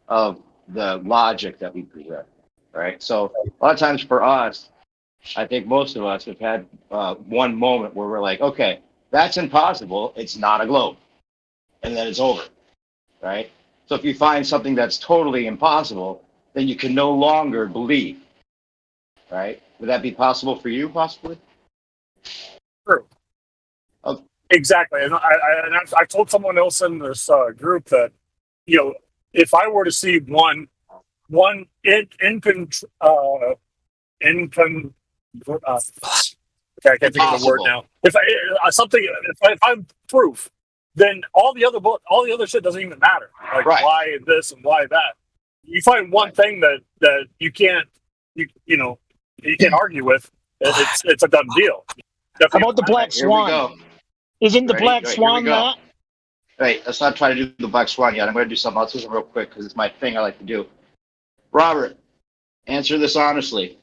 of the logic that we present, right? So a lot of times for us, I think most of us have had one moment where we're like, okay, that's impossible. It's not a globe. And then it's over, right? So if you find something that's totally impossible, then you can no longer believe, right? Would that be possible for you, possibly? True. Okay. Exactly. And I told someone else in this group that, if I were to see one I can't think of the word now. If I'm proof, then all the other shit doesn't even matter. Like why this and why that. You find one thing that you can't argue with. It's a done deal. How about the Black Swan? Isn't the Black Swan that? Wait, let's not try to do the Black Swan yet. I'm going to do something else real quick because it's my thing I like to do. Robert, answer this honestly.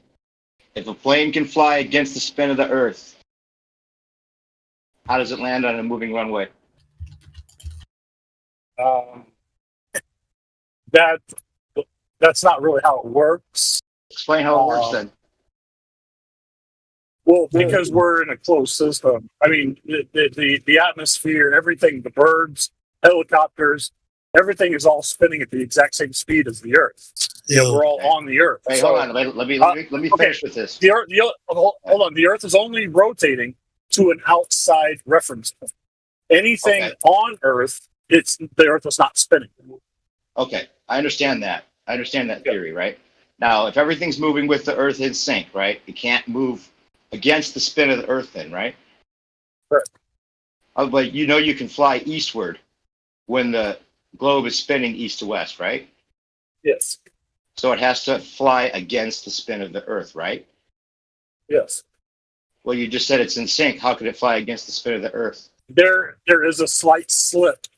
If a plane can fly against the spin of the Earth, how does it land on a moving runway? That's not really how it works. Explain how it works then. Well, because we're in a closed system. I mean, the atmosphere, everything, the birds, helicopters, everything is all spinning at the exact same speed as the Earth. We're all on the Earth. Wait, hold on. Let me finish with this. Hold on. The Earth is only rotating to an outside reference point. Anything on Earth, the Earth is not spinning. Okay, I understand that. I understand that theory, right? Now, if everything's moving with the Earth in sync, right, it can't move against the spin of the Earth then, right? Correct. But you can fly eastward when the globe is spinning east to west, right? Yes. So it has to fly against the spin of the Earth, right? Yes. Well, you just said it's in sync. How could it fly against the spin of the Earth? There is a slight slip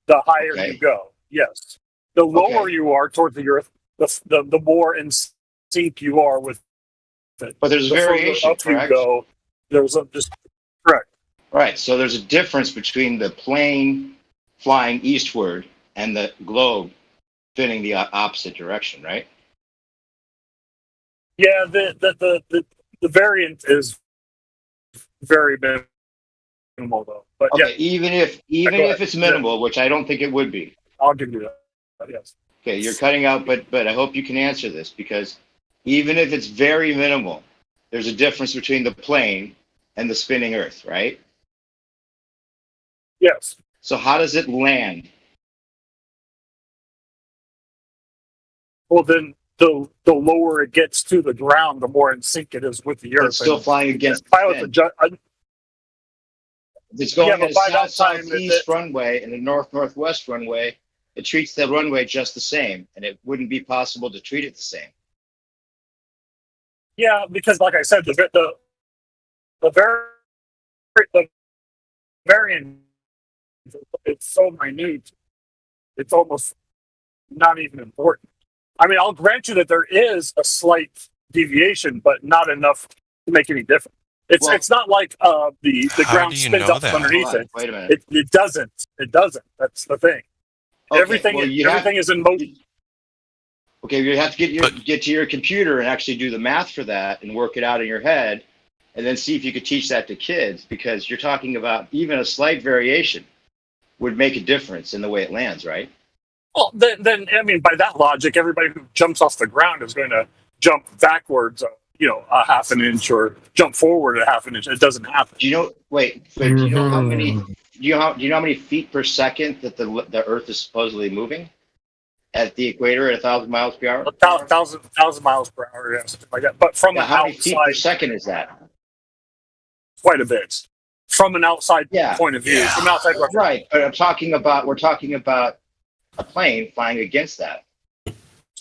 the higher you go. Yes. The lower you are towards the Earth, the more in sync you are with it. But there's the variation, up correct? You go, there's correct. Right. So there's a difference between the plane flying eastward and the globe spinning the opposite direction, right? Yeah, the variant is very minimal though. But okay, even if it's minimal, which I don't think it would be. I'll give you that. Yes. Okay, you're cutting out, but I hope you can answer this because even if it's very minimal, there's a difference between the plane and the spinning Earth, right? Yes. So how does it land? Well, then the lower it gets to the ground, the more in sync it is with the Earth. It's still flying against the spin. If it's going at a south-southeast runway and a north-northwest runway, it treats the runway just the same, and it wouldn't be possible to treat it the same. Yeah, because like I said, the variant, it's so minute, it's almost not even important. I mean, I'll grant you that there is a slight deviation, but not enough to make any difference. It's not like the ground spins up underneath it. Wait a minute. It doesn't. It doesn't. That's the thing. Okay, Everything is in motion. Okay, you have to get to your computer and actually do the math for that and work it out in your head, and then see if you could teach that to kids, because you're talking about even a slight variation would make a difference in the way it lands, right? Well, then I mean, by that logic, everybody who jumps off the ground is going to jump backwards, a half an inch, or jump forward a half an inch. It doesn't happen. Do you know? Wait. Do you know how many? Do you know how many feet per second that the Earth is supposedly moving at the equator at 1,000 miles per hour? 1,000 miles per hour, yeah, something like that. But from the how many outside, feet per second is that? Quite a bit. From an outside point of view, from outside reference. Right, but we're talking about a plane flying against that.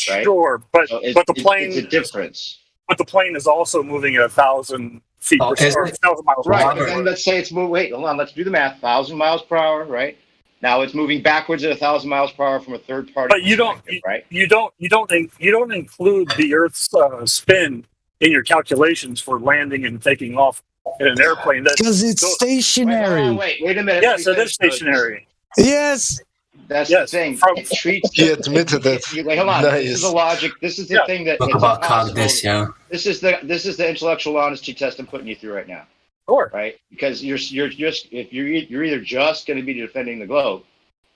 Right? Sure, but the plane it's a difference. But the plane is also moving at 1,000 feet per second, 1,000 miles per hour. Right, and then let's say it's moving. Wait, hold on. Let's do the math. 1,000 miles per hour, right? Now it's moving backwards at 1,000 miles per hour from a third party. But you don't include the Earth's spin in your calculations for landing and taking off in an airplane. Because it's stationary. Wait a minute. Yes, it is stationary. Yes. That's the thing. It treats He admitted it. Wait, hold on. Nice. This is the logic. This is the thing that Talk it's about impossible. cognition, yeah. This is the intellectual honesty test I'm putting you through right now. Sure. Right? Because you're either just going to be defending the globe,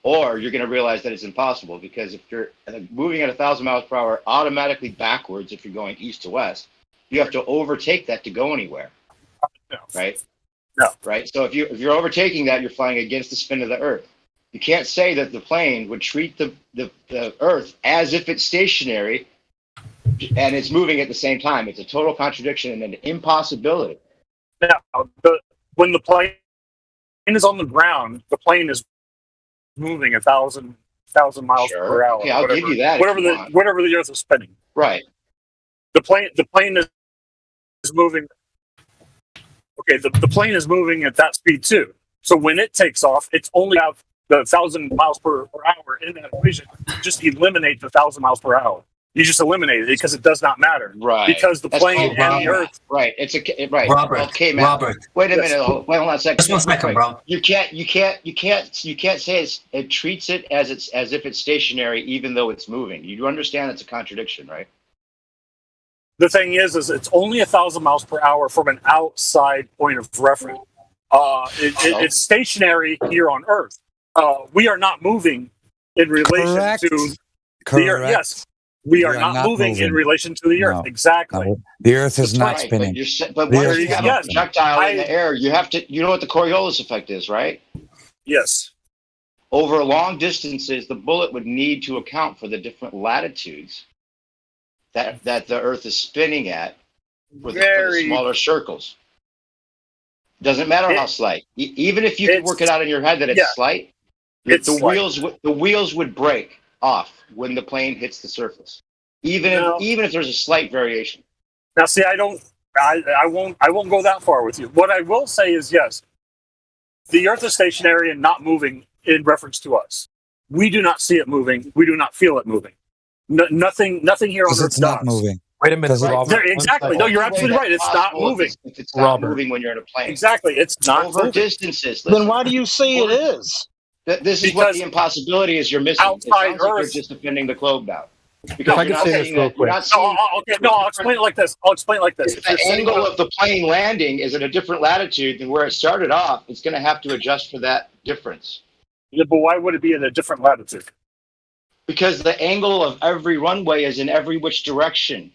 or you're going to realize that it's impossible. Because if you're moving at 1,000 miles per hour automatically backwards, if you're going east to west, you have to overtake that to go anywhere. No. Right? No. Right. So if you're overtaking that, you're flying against the spin of the Earth. You can't say that the plane would treat the Earth as if it's stationary and it's moving at the same time. It's a total contradiction and an impossibility. Now, when the plane is on the ground, the plane is moving 1,000 miles per hour. Okay, I'll give you that. Whatever the Earth is spinning. Right. The plane is moving. Okay, the plane is moving at that speed too. So when it takes off, it's only have the 1,000 miles per hour in that equation. Just eliminate the 1,000 miles per hour. You just eliminate it because it does not matter. Right. Because the plane and the Earth. Right. Right. Robert. Okay, man. Robert. Wait a minute. Hold on a second. Just 1 second, bro. You can't say it treats it as if it's stationary, even though it's moving. You do understand it's a contradiction, right? The thing is it's only 1,000 miles per hour from an outside point of reference. It's stationary here on Earth. We are not moving in relation to the Earth. Yes, we are not moving in relation to the Earth. No. Exactly. No, the Earth is not Right, spinning. But once you have a projectile in the air, you know what the Coriolis effect is, right? Yes. Over long distances, the bullet would need to account for the different latitudes that the Earth is spinning at for the smaller circles. Doesn't matter how slight. Even if you can work it out in your head that it's slight, the wheels would break off when the plane hits the surface. Even if there's a slight variation. Now, see, I won't go that far with you. What I will say is, yes, the Earth is stationary and not moving in reference to us. We do not see it moving. We do not feel it moving. Nothing here on Earth it's not moving. Wait a minute, Robert. Exactly. No, you're absolutely right. It's not moving. If it's not moving when you're in a plane. Exactly. It's not over moving. Distances. Then why do you say it is? This is what the impossibility is you're missing. Outside Earth, you're Earth. just defending the globe now. Because you're not seeing it. You're not seeing I'll explain it like this. If the angle of the plane landing is at a different latitude than where it started off, it's going to have to adjust for that difference. Yeah, but why would it be at a different latitude? Because the angle of every runway is in every which direction.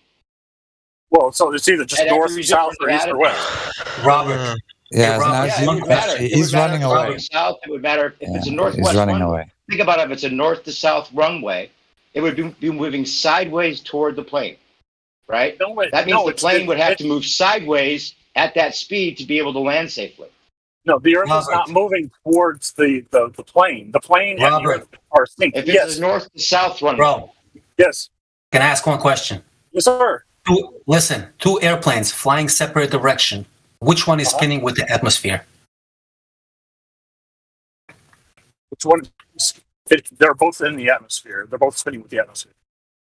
Well, so it's either just north, south, or east, or west. Robert. He's running away. South, it would matter if it's a northwest He's running runway. away. Think about it. If it's a north to south runway, it would be moving sideways toward the plane, right? That means the plane would have to move sideways at that speed to be able to land safely. No, the Earth is not moving towards the plane. The plane and the Earth are synced. If it's a north to south runway. Bro. Yes. Can I ask one question? Yes, sir. Two airplanes flying separate direction. Which one is spinning with the atmosphere? Which one? They're both in the atmosphere. They're both spinning with the atmosphere.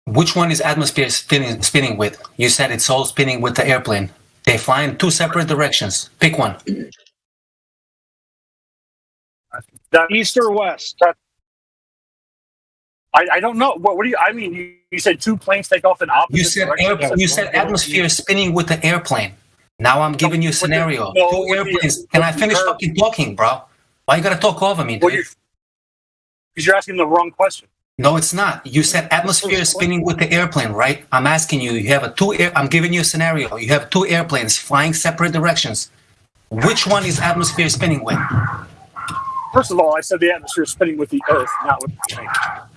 Which one is atmosphere spinning with? You said it's all spinning with the airplane. They fly in two separate directions. Pick one. East or west? I don't know. What do you? I mean, you said two planes take off in opposite directions. You said atmosphere is spinning with the airplane. Now I'm giving you a scenario. Two airplanes. Can I finish fucking talking, bro? Why you gotta talk over me, dude? Because you're asking the wrong question. No, it's not. You said atmosphere is spinning with the airplane, right? I'm asking you. You have I'm giving you a scenario. You have two airplanes flying separate directions. Which one is atmosphere spinning with? First of all, I said the atmosphere is spinning with the Earth, not with the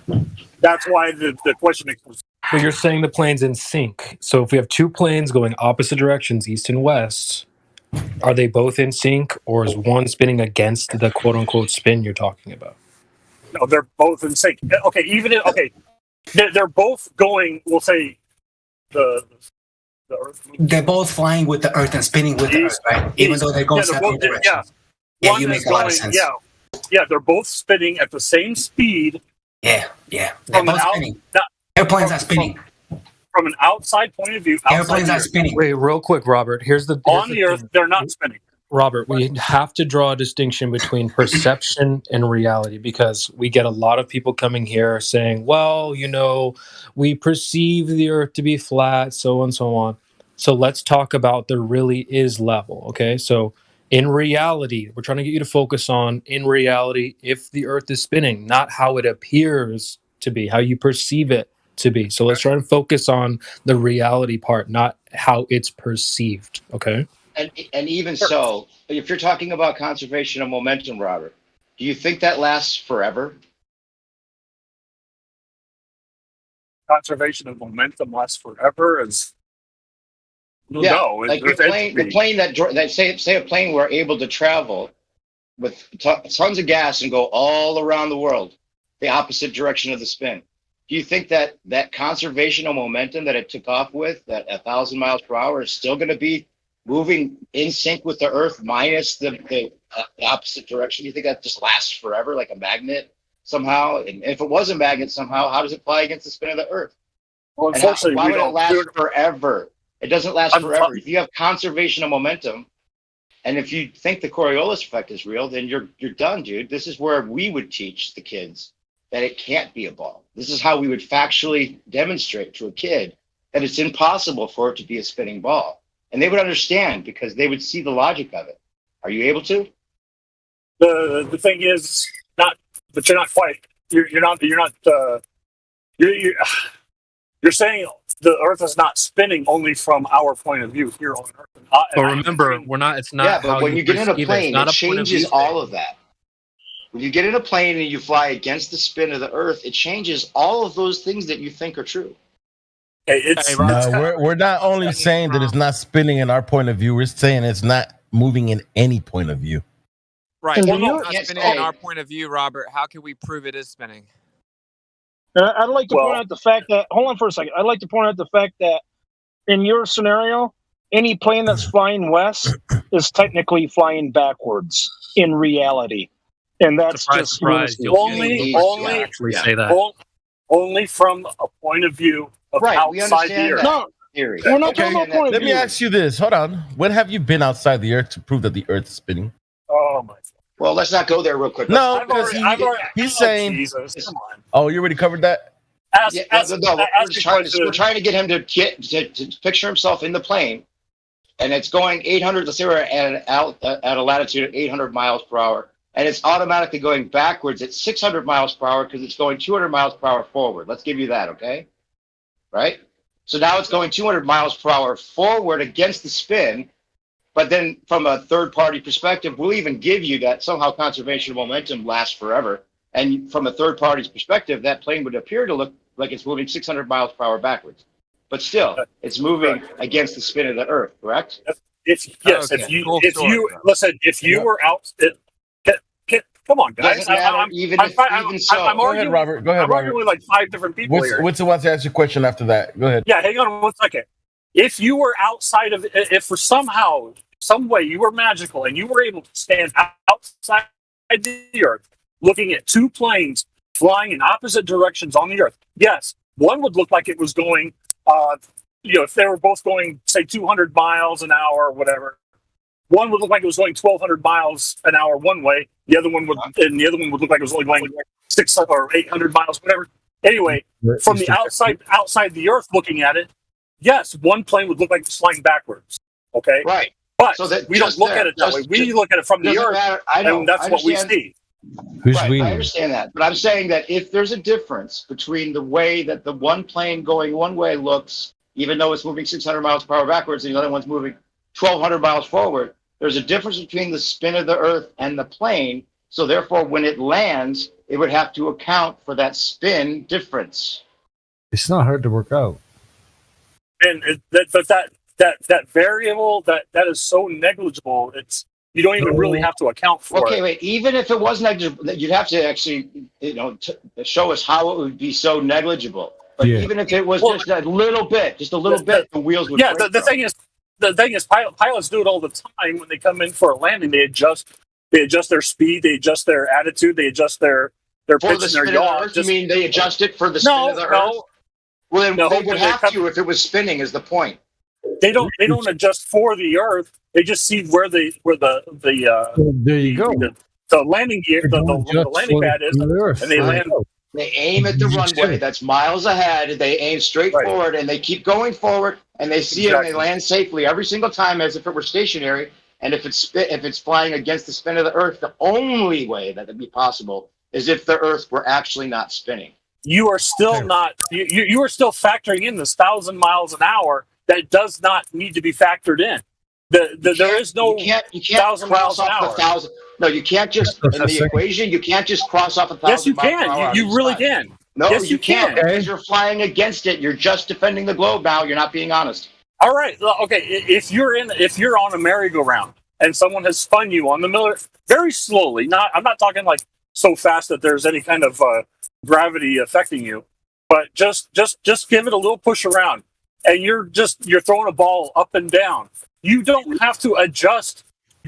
plane. That's why the question is. But you're saying the plane's in sync. So if we have two planes going opposite directions, east and west, are they both in sync, or is one spinning against the quote-unquote spin you're talking about? No, they're both in sync. Okay, they're both going. We'll say the Earth. They're both flying with the Earth and spinning with the Earth, right? Even though they're going separate directions. Yeah, you make a lot of sense. Yeah, they're both spinning at the same speed. Yeah. They're both spinning. Airplanes are spinning. From an outside point of view, airplanes are spinning. Wait, real quick, Robert. Here's the Earth, they're not spinning. Robert, we have to draw a distinction between perception and reality, because we get a lot of people coming here saying, well, we perceive the Earth to be flat, so on and so on. So let's talk about there really is level, okay? So in reality, we're trying to get you to focus on, in reality, if the Earth is spinning, not how it appears to be, how you perceive it to be. So let's try to focus on the reality part, not how it's perceived, okay? And even so, if you're talking about conservation of momentum, Robert, do you think that lasts forever? Conservation of momentum lasts forever is no. Like the plane that say a plane were able to travel with tons of gas and go all around the world, the opposite direction of the spin. Do you think that conservation of momentum that it took off with, that 1,000 miles per hour, is still going to be moving in sync with the Earth minus the opposite direction? Do you think that just lasts forever, like a magnet somehow? And if it was a magnet somehow, how does it fly against the spin of the Earth? Well, unfortunately, why would it last forever? It doesn't last forever. If you have conservation of momentum, and if you think the Coriolis effect is real, then you're done, dude. This is where we would teach the kids that it can't be a ball. This is how we would factually demonstrate to a kid that it's impossible for it to be a spinning ball. And they would understand because they would see the logic of it. Are you able to? The thing is not, but you're not quite. You're saying the Earth is not spinning only from our point of view here on Earth. But remember, it's not. Yeah, but when you get in a perceive plane, it it changes all of that. When you get in a plane and you fly against the spin of the Earth, it changes all of those things that you think are true. No, we're not only saying that it's not spinning in our point of view. We're saying it's not moving in any point of view. Right. Well, not spinning in our point of view, Robert. How can we prove it is spinning? I'd like to point out the fact that, hold on for a second. I'd like to point out the fact that in your scenario, any plane that's flying west is technically flying backwards in reality. And that's just only from a point of view of outside the Earth. No, we're not talking about point of Let view. me ask you this. Hold on. When have you been outside the Earth to prove that the Earth is spinning? Oh my. Well, let's not go there real quick. No, because he's saying. Jesus, come on. Oh, you already covered that? We're trying to get him to picture himself in the plane, and it's going 800. Let's say we're at a latitude of 800 miles per hour, and it's automatically going backwards at 600 miles per hour because it's going 200 miles per hour forward. Let's give you that, okay? Right? So now it's going 200 miles per hour forward against the spin. But then from a third-party perspective, we'll even give you that somehow conservation of momentum lasts forever. And from a third party's perspective, that plane would appear to look like it's moving 600 miles per hour backwards. But still, it's moving against the spin of the Earth, correct? If you were out, come on, guys. Go ahead, Robert. I'm arguing with like 5 different people here. What's wants to ask your question after that? Go ahead. Yeah, hang on 1 second. If you were outside of, if for somehow some way you were magical and you were able to stand outside the Earth, looking at two planes flying in opposite directions on the Earth, yes, one would look like it was going, if they were both going, say, 200 miles an hour or whatever, one would look like it was going 1,200 miles an hour one way. The other one would look like it was only going 600 or 800 miles, whatever. Anyway, from the outside the Earth looking at it, yes, one plane would look like it's flying backwards. Okay, right. But we don't look at it that way. We look at it from the Earth, and that's what we see. I understand that, but I'm saying that if there's a difference between the way that the one plane going one way looks, even though it's moving 600 miles per hour backwards, and the other one's moving 1,200 miles forward, there's a difference between the spin of the Earth and the plane. So therefore, when it lands, it would have to account for that spin difference. It's not hard to work out. And that variable that is so negligible, you don't even really have to account for it. Okay, wait. Even if it was negligible, you'd have to actually, show us how it would be so negligible. But even if it was just a little bit, the wheels would. Yeah, the thing is, pilots do it all the time when they come in for a landing. They adjust their speed, they adjust their attitude, they adjust their pitch and their yaw. You mean they adjust it for the spin of the Earth? Well, then they would have to if it was spinning. Is the point? They don't adjust for the Earth. They just see where the there you go. The landing gear, the landing pad is, and they land. They aim at the runway that's miles ahead. They aim straight forward, and they keep going forward, and they see it, and they land safely every single time as if it were stationary. And if it's flying against the spin of the Earth, the only way that would be possible is if the Earth were actually not spinning. You are still not. You are still factoring in this 1,000 miles an hour that does not need to be factored in. There is no 1,000 miles an hour. No, you can't just in the equation. You can't just cross off 1,000. Yes, you can. You really can. No, yes, you can't. Because you're flying against it. You're just defending the globe now. You're not being honest. All right. Okay. If you're on a merry-go-round and someone has spun you on the miller very slowly, I'm not talking like so fast that there's any kind of gravity affecting you, but just give it a little push around, and you're throwing a ball up and down. You don't have to adjust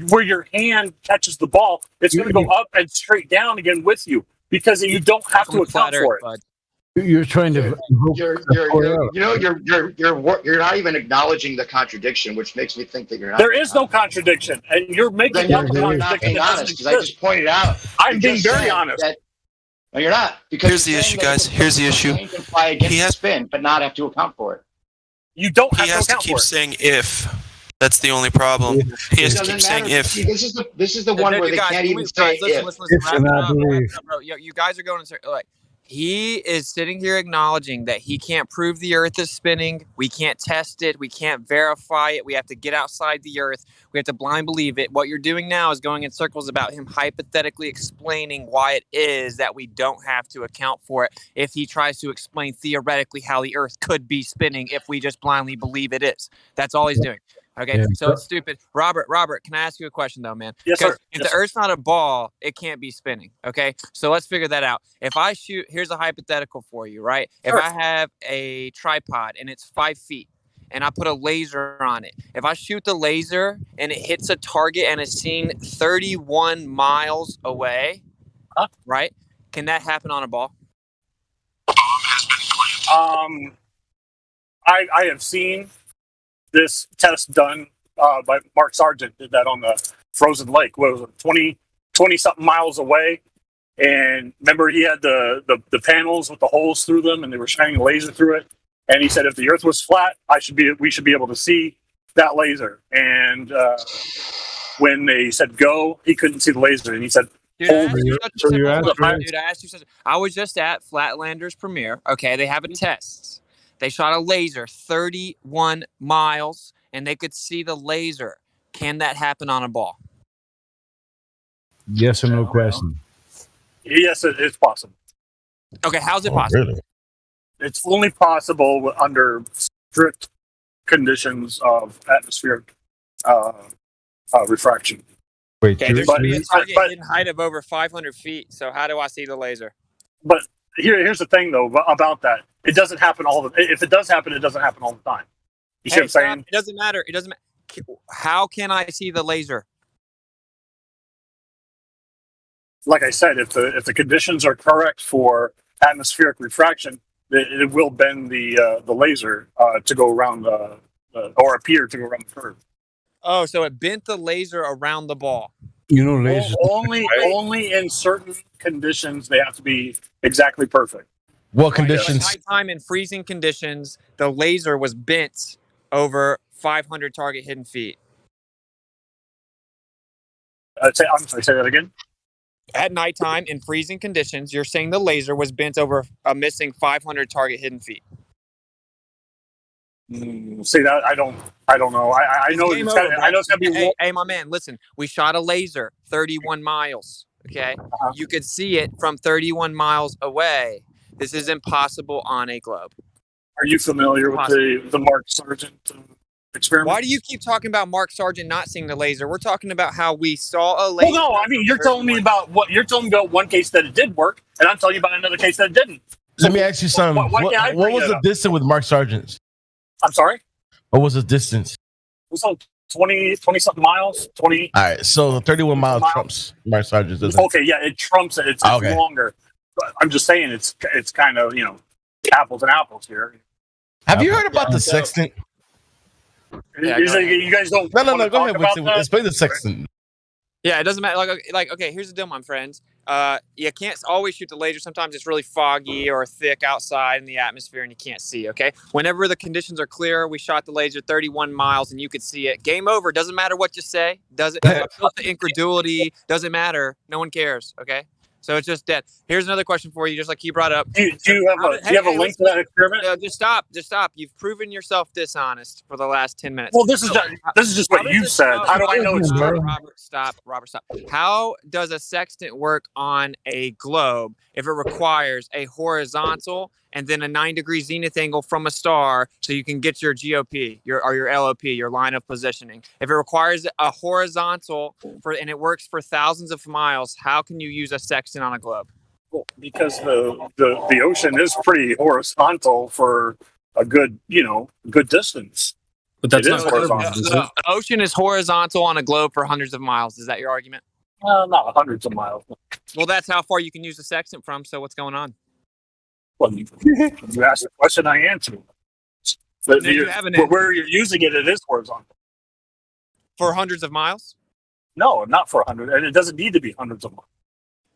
where your hand catches the ball. It's going to go up and straight down again with you because you don't have to account for it. You're trying to. You're not even acknowledging the contradiction, which makes me think that you're not. There is no contradiction, and you're making up a contradiction. Honest, because I just pointed out. I'm being very honest. No, you're not. Because here's the issue, guys. Here's the issue. He can fly against the spin, but not have to account for it. You don't have to account for it. He has to keep saying if. That's the only problem. He has to keep saying if. See, this is the one where they can't even say if. You guys are going to like. He is sitting here acknowledging that he can't prove the Earth is spinning. We can't test it. We can't verify it. We have to get outside the Earth. We have to blind believe it. What you're doing now is going in circles about him hypothetically explaining why it is that we don't have to account for it if he tries to explain theoretically how the Earth could be spinning if we just blindly believe it is. That's all he's doing. Okay, so it's stupid. Robert, can I ask you a question though, man? Yes, sir. If the Earth's not a ball, it can't be spinning. Okay, so let's figure that out. If I shoot, here's a hypothetical for you, right? Sure. If I have a tripod and it's 5 feet and I put a laser on it, if I shoot the laser and it hits a target and it's seen 31 miles away, right? Can that happen on a ball? I have seen this test done by Mark Sargent. Did that on the frozen lake. What was it, 20 something miles away? And remember, he had the panels with the holes through them, and they were shining a laser through it. And he said, if the Earth was flat, we should be able to see that laser. And when they said go, he couldn't see the laser, and he said, hold. I was just at Flatlanders Premiere. Okay, they have a test. They shot a laser 31 miles, and they could see the laser. Can that happen on a ball? Yes or no question? Yes, it's possible. Okay, how's it possible? Really? It's only possible under strict conditions of atmospheric refraction. Wait, okay, there's a target hidden height of over 500 feet, so how do I see the laser? But here's the thing, though, about that. It doesn't happen if it does happen, it doesn't happen all the time. You see what I'm saying? It doesn't matter. How can I see the laser? Like I said, if the conditions are correct for atmospheric refraction, it will bend the laser to go around or appear to go around the curve. Oh, so it bent the laser around the ball. You know, lasers. Only in certain conditions they have to be exactly perfect. What conditions? At nighttime in freezing conditions, the laser was bent over 500 target hidden feet. I'm sorry, say that again. At nighttime in freezing conditions, you're saying the laser was bent over a missing 500 target hidden feet. See that I don't know. I know it's gotta be. Hey, my man, listen. We shot a laser 31 miles. Okay, you could see it from 31 miles away. This is impossible on a globe. Are you familiar with the Mark Sargent experiment? Why do you keep talking about Mark Sargent not seeing the laser? We're talking about how we saw a laser. Well, no, I mean you're telling me about one case that it did work, and I'm telling you about another case that it didn't. So let me ask you something. What was the distance with Mark Sargent? I'm sorry? What was the distance? It was like 20 something miles. 20. All right, so 31 miles trumps Mark Sargent. Okay, yeah, it trumps it. It's longer. But I'm just saying it's kind of, apples and apples here. Have you heard about the sextant? Yeah, you guys don't. No. Go ahead. Explain the sextant. Yeah, it doesn't matter. Okay, here's the deal, my friends. You can't always shoot the laser. Sometimes it's really foggy or thick outside in the atmosphere and you can't see, okay? Whenever the conditions are clear, we shot the laser 31 miles and you could see it. Game over. Doesn't matter what you say. Doesn't the incredulity. Doesn't matter. No one cares, okay? So it's just dead. Here's another question for you, just like you brought up. Do you have a link to that experiment? Just stop. You've proven yourself dishonest for the last 10 minutes. Well, this is just what you said. How do I know it's true? Robert, stop. How does a sextant work on a globe if it requires a horizontal and then a 9-degree zenith angle from a star so you can get your GOP, your LOP, your line of positioning? If it requires a horizontal and it works for thousands of miles, how can you use a sextant on a globe? Well, because the ocean is pretty horizontal for a good distance. But that's not horizontal. The ocean is horizontal on a globe for hundreds of miles. Is that your argument? Not hundreds of miles. Well, that's how far you can use the sextant from. So what's going on? Well, you asked the question, I answered. But where you're using it, it is horizontal. For hundreds of miles? No, not for 100. And it doesn't need to be hundreds of miles.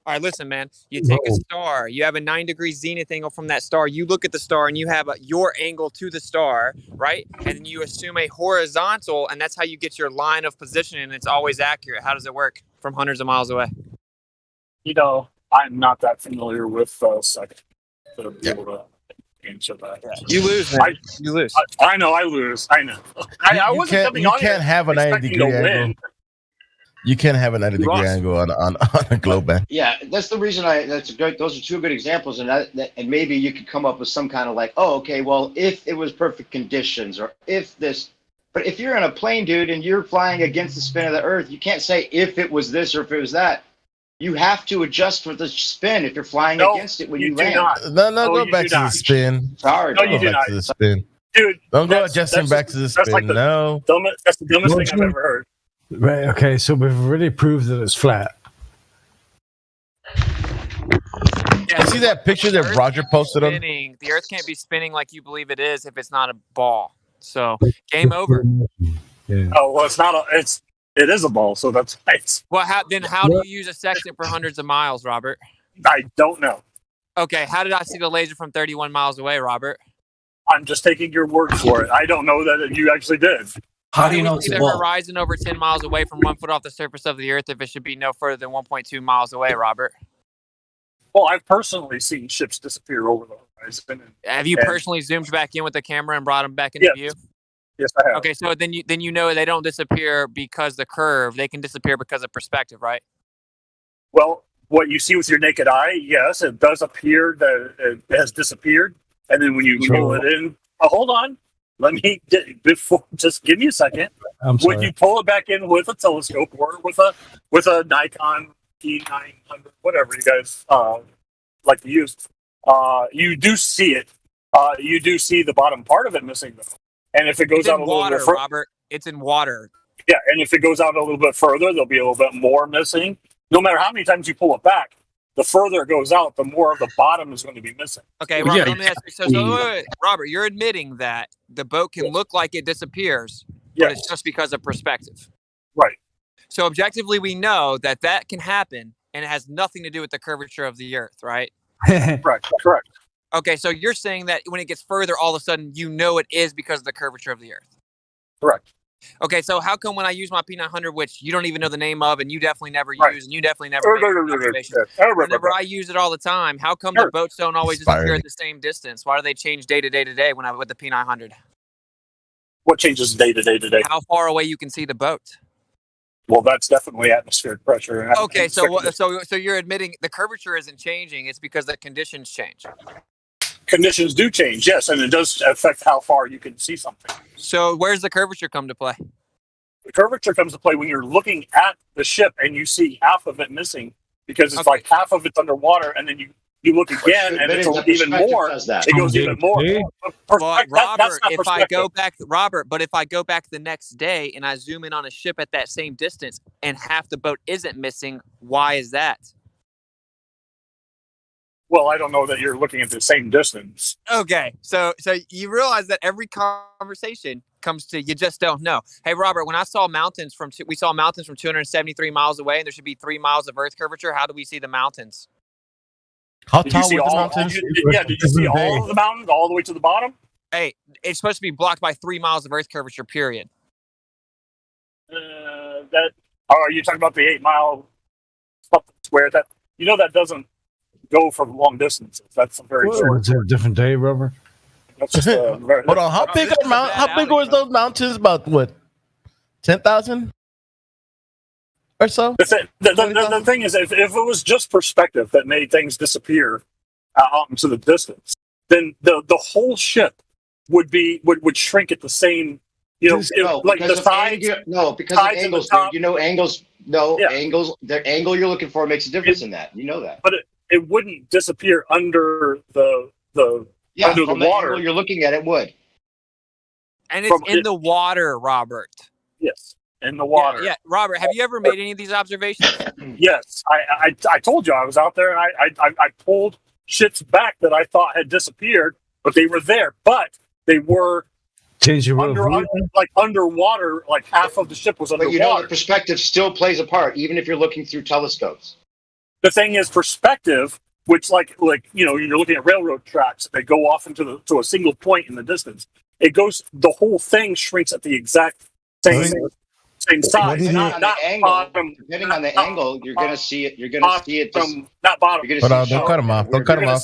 All right, listen, man. You take a star. You have a 9-degree zenith angle from that star. You look at the star and you have your angle to the star, right? And then you assume a horizontal, and that's how you get your line of position, and it's always accurate. How does it work from hundreds of miles away? I'm not that familiar with second to be able to answer that. Yeah. You lose, man. You lose. I know I lose. I know. I wasn't coming on here. You can't have a 90-degree angle. You can't have a 90-degree angle on a globe, man. Yeah, that's the reason those are two good examples, and and maybe you could come up with some kind of if it was perfect conditions or if this. But if you're in a plane, dude, and you're flying against the spin of the Earth, you can't say if it was this or if it was that. You have to adjust for the spin if you're flying against it when you land. No, go back to the spin. Sorry, no, you do not. To the spin. Dude, don't go adjusting back to the spin. That's the dumbest thing I've ever heard. Right. Okay. So we've already proved that it's flat. Yeah, you see that picture that Roger posted on? The Earth can't be spinning like you believe it is if it's not a ball. So game over. Yeah. Oh well, it's not. It is a ball, so that's nice. Well, how do you use a sextant for hundreds of miles, Robert? I don't know. Okay, how did I see the laser from 31 miles away, Robert? I'm just taking your word for it. I don't know that you actually did. How do you know it's the horizon over 10 miles away from 1 foot off the surface of the Earth if it should be no further than 1.2 miles away, Robert? Well, I've personally seen ships disappear over the horizon. Have you personally zoomed back in with the camera and brought them back into view? Yes, I have. Okay, so then you know they don't disappear because the curve. They can disappear because of perspective, right? Well, what you see with your naked eye, yes, it does appear that it has disappeared. And then when you pull it in, hold on. Just give me a second. When you pull it back in with a telescope or with a Nikon T900, whatever you guys like to use, you do see it. You do see the bottom part of it missing, though. And if it goes out a little bit further, Robert, It's in water. Yeah, and if it goes out a little bit further, there'll be a little bit more missing. No matter how many times you pull it back, the further it goes out, the more of the bottom is going to be missing. Okay, Robert, let me ask you. So wait. Robert, you're admitting that the boat can look like it disappears, but it's just because of perspective. Right. So objectively, we know that that can happen, and it has nothing to do with the curvature of the Earth, right? Right. Correct. Okay, so you're saying that when it gets further, all of a sudden you know it is because of the curvature of the Earth. Correct. Okay, so how come when I use my P900, which you don't even know the name of, and you definitely never use, and you definitely never make observations, whenever I use it all the time, how come the boats don't always disappear at the same distance? Why do they change day to day to day when I'm with the P900? What changes day to day to day? How far away you can see the boat? Well, that's definitely atmospheric pressure. Okay, so you're admitting the curvature isn't changing; it's because the conditions change. Conditions do change, yes, and it does affect how far you can see something. So where's the curvature come to play? The curvature comes to play when you're looking at the ship and you see half of it missing because it's like half of it's underwater, and then you look again and it's even more. It goes even more. But Robert, if I go back the next day and I zoom in on a ship at that same distance and half the boat isn't missing, why is that? Well, I don't know that you're looking at the same distance. Okay, so you realize that every conversation comes to you just don't know. Hey, Robert, when we saw mountains from 273 miles away, and there should be 3 miles of Earth curvature. How do we see the mountains? How tall were the mountains? Did you see all of the mountains all the way to the bottom? Hey, it's supposed to be blocked by 3 miles of Earth curvature. Period. Are you talking about the 8 mile square? That that doesn't go for long distances. That's a very short. It's a different day, Robert. That's just Hold on, how big was those mountains? About what, 10,000 or so? The thing is, if it was just perspective that made things disappear out into the distance, then the whole ship would shrink at the same. Because of angles. Angles. Angles. The angle you're looking for makes a difference in that. You know that. But it wouldn't disappear under the under the water. Angle you're looking at it would. And it's in the water, Robert. Yes, in the water. Yeah, Robert, have you ever made any of these observations? Yes, I told you I was out there and I pulled ships back that I thought had disappeared, but they were there. But they were underwater. Like half of the ship was underwater. But the perspective still plays a part, even if you're looking through telescopes. The thing is, perspective, which you're looking at railroad tracks, they go off to a single point in the distance. It goes, the whole thing shrinks at the exact same size. Depending on the angle, you're going to see it. You're going to see it. Not bottom. Don't cut him off. Don't cut him off.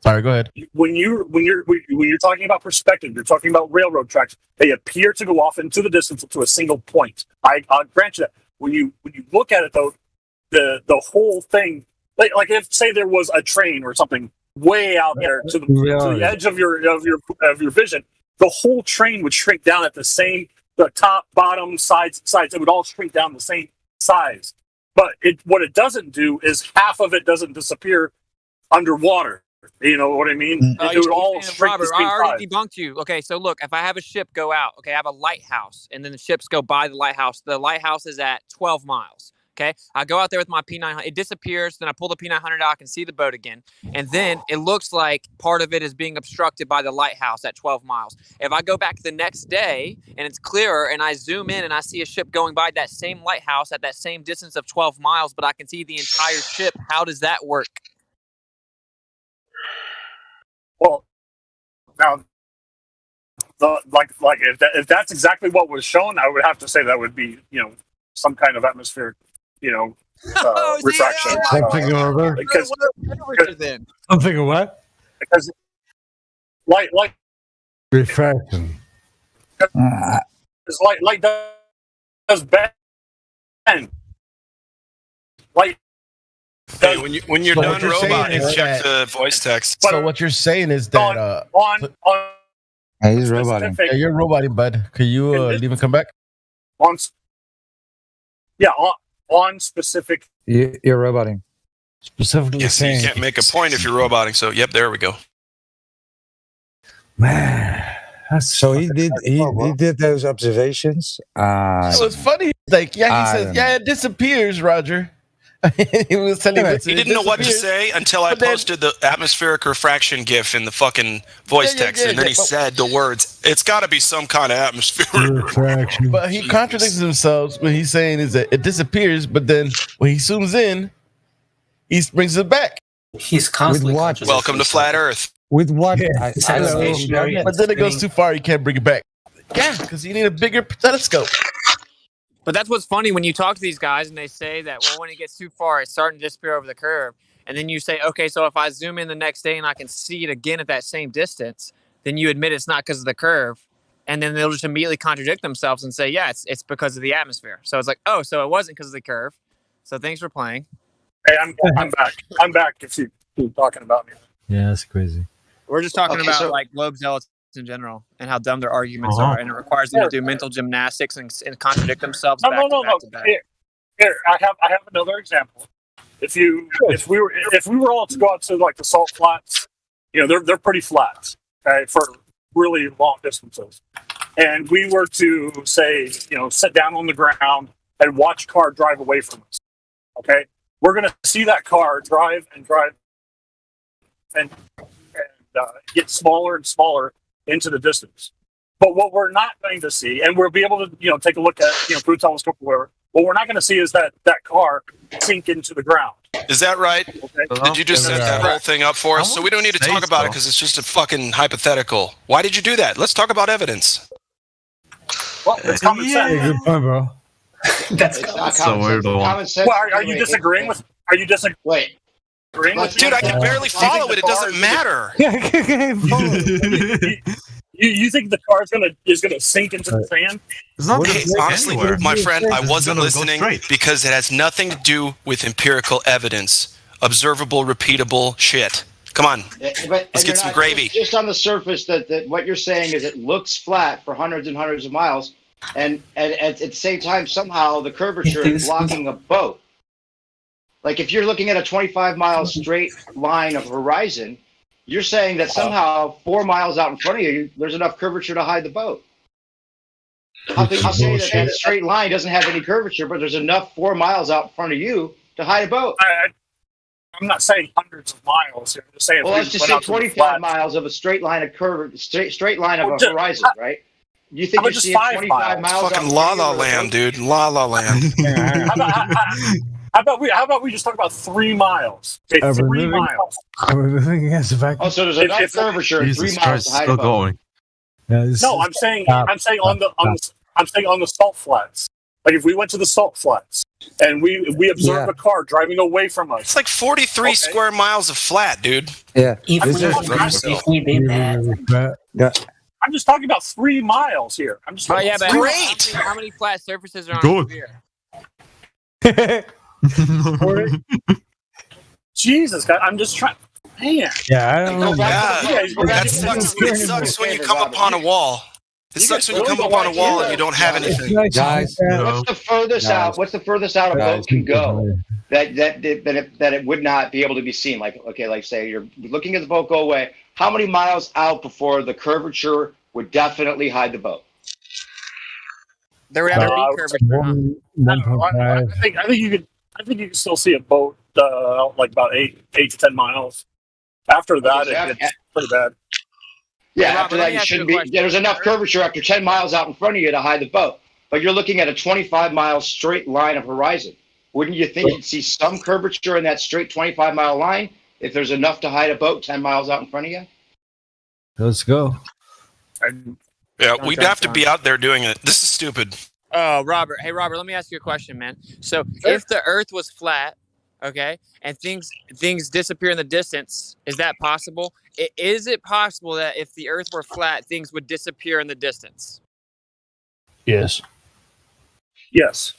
Sorry, go ahead. When you're talking about perspective, you're talking about railroad tracks. They appear to go off into the distance to a single point. I'll grant you that. When you look at it though, the whole thing, like if say there was a train or something way out there to the edge of your vision, the whole train would shrink down at the top, bottom, sides. It would all shrink down the same size. But what it doesn't do is half of it doesn't disappear underwater. You know what I mean? It would all shrink. Robert, I already debunked you. Okay, so look, if I have a ship go out, I have a lighthouse, and then the ships go by the lighthouse. The lighthouse is at 12 miles. Okay, I go out there with my P900. It disappears. Then I pull the P900 out. I can see the boat again. And then it looks like part of it is being obstructed by the lighthouse at 12 miles. If I go back the next day and it's clearer and I zoom in and I see a ship going by that same lighthouse at that same distance of 12 miles, but I can see the entire ship, how does that work? Well, now, if that's exactly what was shown, I would have to say that would be, some kind of atmospheric, refraction. Something or other. Something of what? Because light refraction. Because light does bend. Light. Hey, when you're done roboting, check the voice text. So what you're saying is that he's roboting. Yeah, you're roboting, bud. Could you leave and come back? On specific. You're roboting. Specifically yes, saying. You can't make a point if you're roboting. So, yep, there we go. Man, So he did those observations. So it's funny. Like, he says, it disappears, Roger. He was telling me he didn't know what to say until I posted the atmospheric refraction gif in the fucking voice text, and then he said the words, "It's got to be some kind of atmospheric refraction." But he contradicts himself when he's saying is that it disappears, but then when he zooms in, he brings it back. He's constantly Welcome to Flat Earth. With what? But then it goes too far. You can't bring it back. Yeah, because you need a bigger telescope. But that's what's funny when you talk to these guys and they say that, well, when it gets too far, it's starting to disappear over the curve. And then you say, okay, so if I zoom in the next day and I can see it again at that same distance, then you admit it's not because of the curve. And then they'll just immediately contradict themselves and say, yeah, it's because of the atmosphere. So it's like, oh, so it wasn't because of the curve. So thanks for playing. Hey, I'm back. I'm back if you keep talking about me. Yeah, that's crazy. We're just talking about like globe zealots in general and how dumb their arguments are, and it requires them to do mental gymnastics and contradict themselves. No. Here, I have another example. If we were all to go out to like the salt flats, they're pretty flat, okay, for really long distances, and we were to say, sit down on the ground and watch a car drive away from us, okay, we're gonna see that car drive and get smaller and smaller into the distance. But what we're not going to see, and we'll be able to, take a look at, through a telescope or whatever, what we're not going to see is that car sink into the ground. Is that right? Okay. Did you just set that whole thing up for us? So we don't need to talk about it because it's just a fucking hypothetical. Why did you do that? Let's talk about evidence. Well, it's common sense. Good point, bro. That's so weird. Common sense. Well, are you disagreeing with? Are you disagreeing? Wait. Dude, I can barely follow it. It doesn't matter. You think the car is gonna sink into the sand? Honestly, my friend, I wasn't listening because it has nothing to do with empirical evidence, observable, repeatable shit. Come on, let's get some gravy. Just on the surface, that what you're saying is it looks flat for hundreds and hundreds of miles, and at the same time, somehow the curvature is blocking a boat. Like if you're looking at a 25-mile straight line of horizon, you're saying that somehow 4 miles out in front of you, there's enough curvature to hide the boat. How can you say that straight line doesn't have any curvature, but there's enough 4 miles out in front of you to hide a boat? I'm not saying hundreds of miles here. I'm just saying. Well, let's just say 25 miles of a straight line of straight line of a horizon, right? You think you're seeing 25 miles? Fucking La La Land, dude. La La Land. How about we just talk about 3 miles? Okay, 3 miles. Oh, so there's enough curvature in 3 miles to hide a boat. No, I'm saying on the salt flats. Like if we went to the salt flats and we observed a car driving away from us. It's like 43 square miles of flat, dude. Yeah. If we did that. I'm just talking about 3 miles here. I'm just but great. How many flat surfaces are on here? Jesus, God, I'm just trying. Man. Yeah, I don't know. It sucks when you come upon a wall. It sucks when you come upon a wall and you don't have anything. Guys, what's the furthest out? What's the furthest out a boat can go that it would not be able to be seen? Like, okay, like say you're looking at the boat go away. How many miles out before the curvature would definitely hide the boat? There would have to be curvature. I think you can still see a boat out like about 8 to 10 miles. After that, it's pretty bad. Yeah, after that, you shouldn't be. There's enough curvature after 10 miles out in front of you to hide the boat. But you're looking at a 25-mile straight line of horizon. Wouldn't you think you'd see some curvature in that straight 25-mile line if there's enough to hide a boat 10 miles out in front of you? Let's go. Yeah, we'd have to be out there doing it. This is stupid. Oh, Robert. Hey, Robert, let me ask you a question, man. So if the Earth was flat, okay, and things disappear in the distance, is that possible? Is it possible that if the Earth were flat, things would disappear in the distance? Yes. Yes.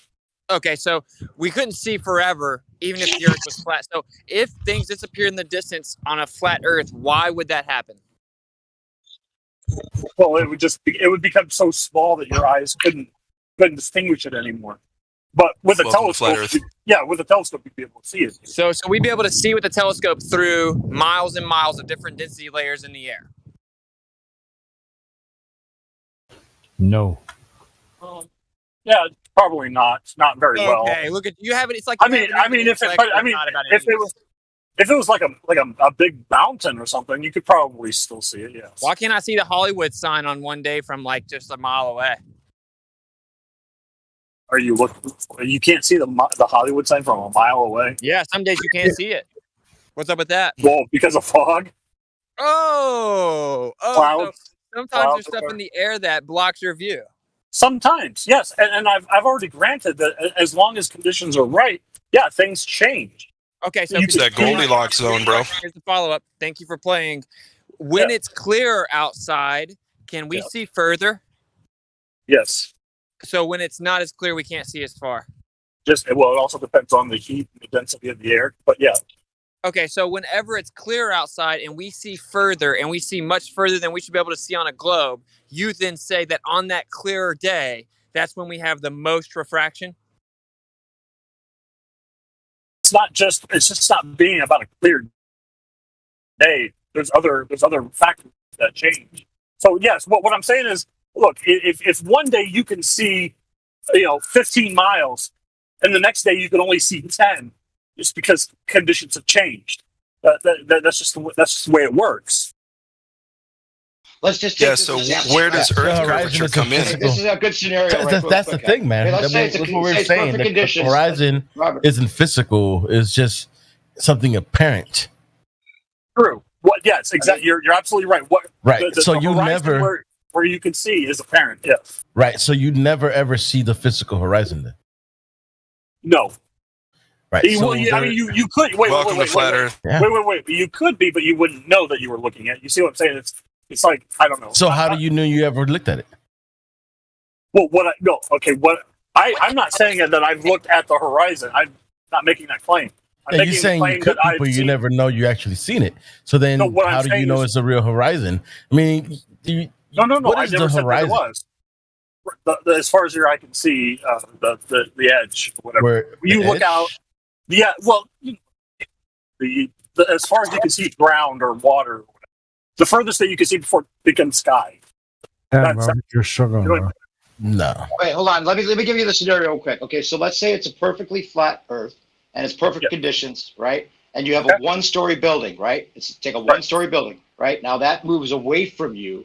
Okay, so we couldn't see forever, even if the Earth was flat. So if things disappear in the distance on a flat Earth, why would that happen? Well, it would become so small that your eyes couldn't distinguish it anymore. But with a telescope, with a telescope, you'd be able to see it. So we'd be able to see with the telescope through miles and miles of different density layers in the air. No. Yeah, probably not. Not very well. Okay, look at you have it. It's like I mean, if it was like a big mountain or something, you could probably still see it. Yes. Why can't I see the Hollywood sign on one day from like just a mile away? Are you looking? You can't see the Hollywood sign from a mile away. Yeah, some days you can't see it. What's up with that? Well, because of fog. So sometimes there's stuff in the air that blocks your view. Sometimes, yes, and I've already granted that as long as conditions are right, yeah, things change. Okay, so it's that Goldilocks zone, bro. Here's the follow-up. Thank you for playing. When it's clear outside, can we see further? Yes. So when it's not as clear, we can't see as far. It also depends on the heat and the density of the air, but yeah. Okay, so whenever it's clear outside and we see further and we see much further than we should be able to see on a globe, you then say that on that clearer day, that's when we have the most refraction? It's just not being about a clear day. There's other factors that change. So yes, what I'm saying is, look, if one day you can see, 15 miles, and the next day you can only see 10, just because conditions have changed. That's just the way it works. Let's just take so where does Earth curvature come in? This is a good scenario. That's the thing, man. That's what we're saying. The horizon isn't physical; it's just something apparent. True. Yes, exactly. You're absolutely right. Right. So you never where you can see is apparent. Yes. Right. So you never ever see the physical horizon then. No. Right. You could wait. Flat Earth. Wait. You could be, but you wouldn't know that you were looking at. You see what I'm saying? It's like, I don't know. So how do you know you ever looked at it? Well, I'm not saying that I've looked at the horizon. I'm not making that claim. You're saying you could, but you never know you actually seen it. So then, how do you know it's a real horizon? I mean, no. What I is never the said horizon? that it was. As far as your eye can see, the edge, whatever. You look out. Yeah. Well, as far as you can see ground or water. The furthest that you can see before it becomes sky. Yeah, you're struggling. Bro. No. Wait, hold on. Let me give you the scenario real quick. Okay, so let's say it's a perfectly flat Earth and it's perfect conditions, right? And you have a one-story building, right? Take a one-story building, right? Now that moves away from you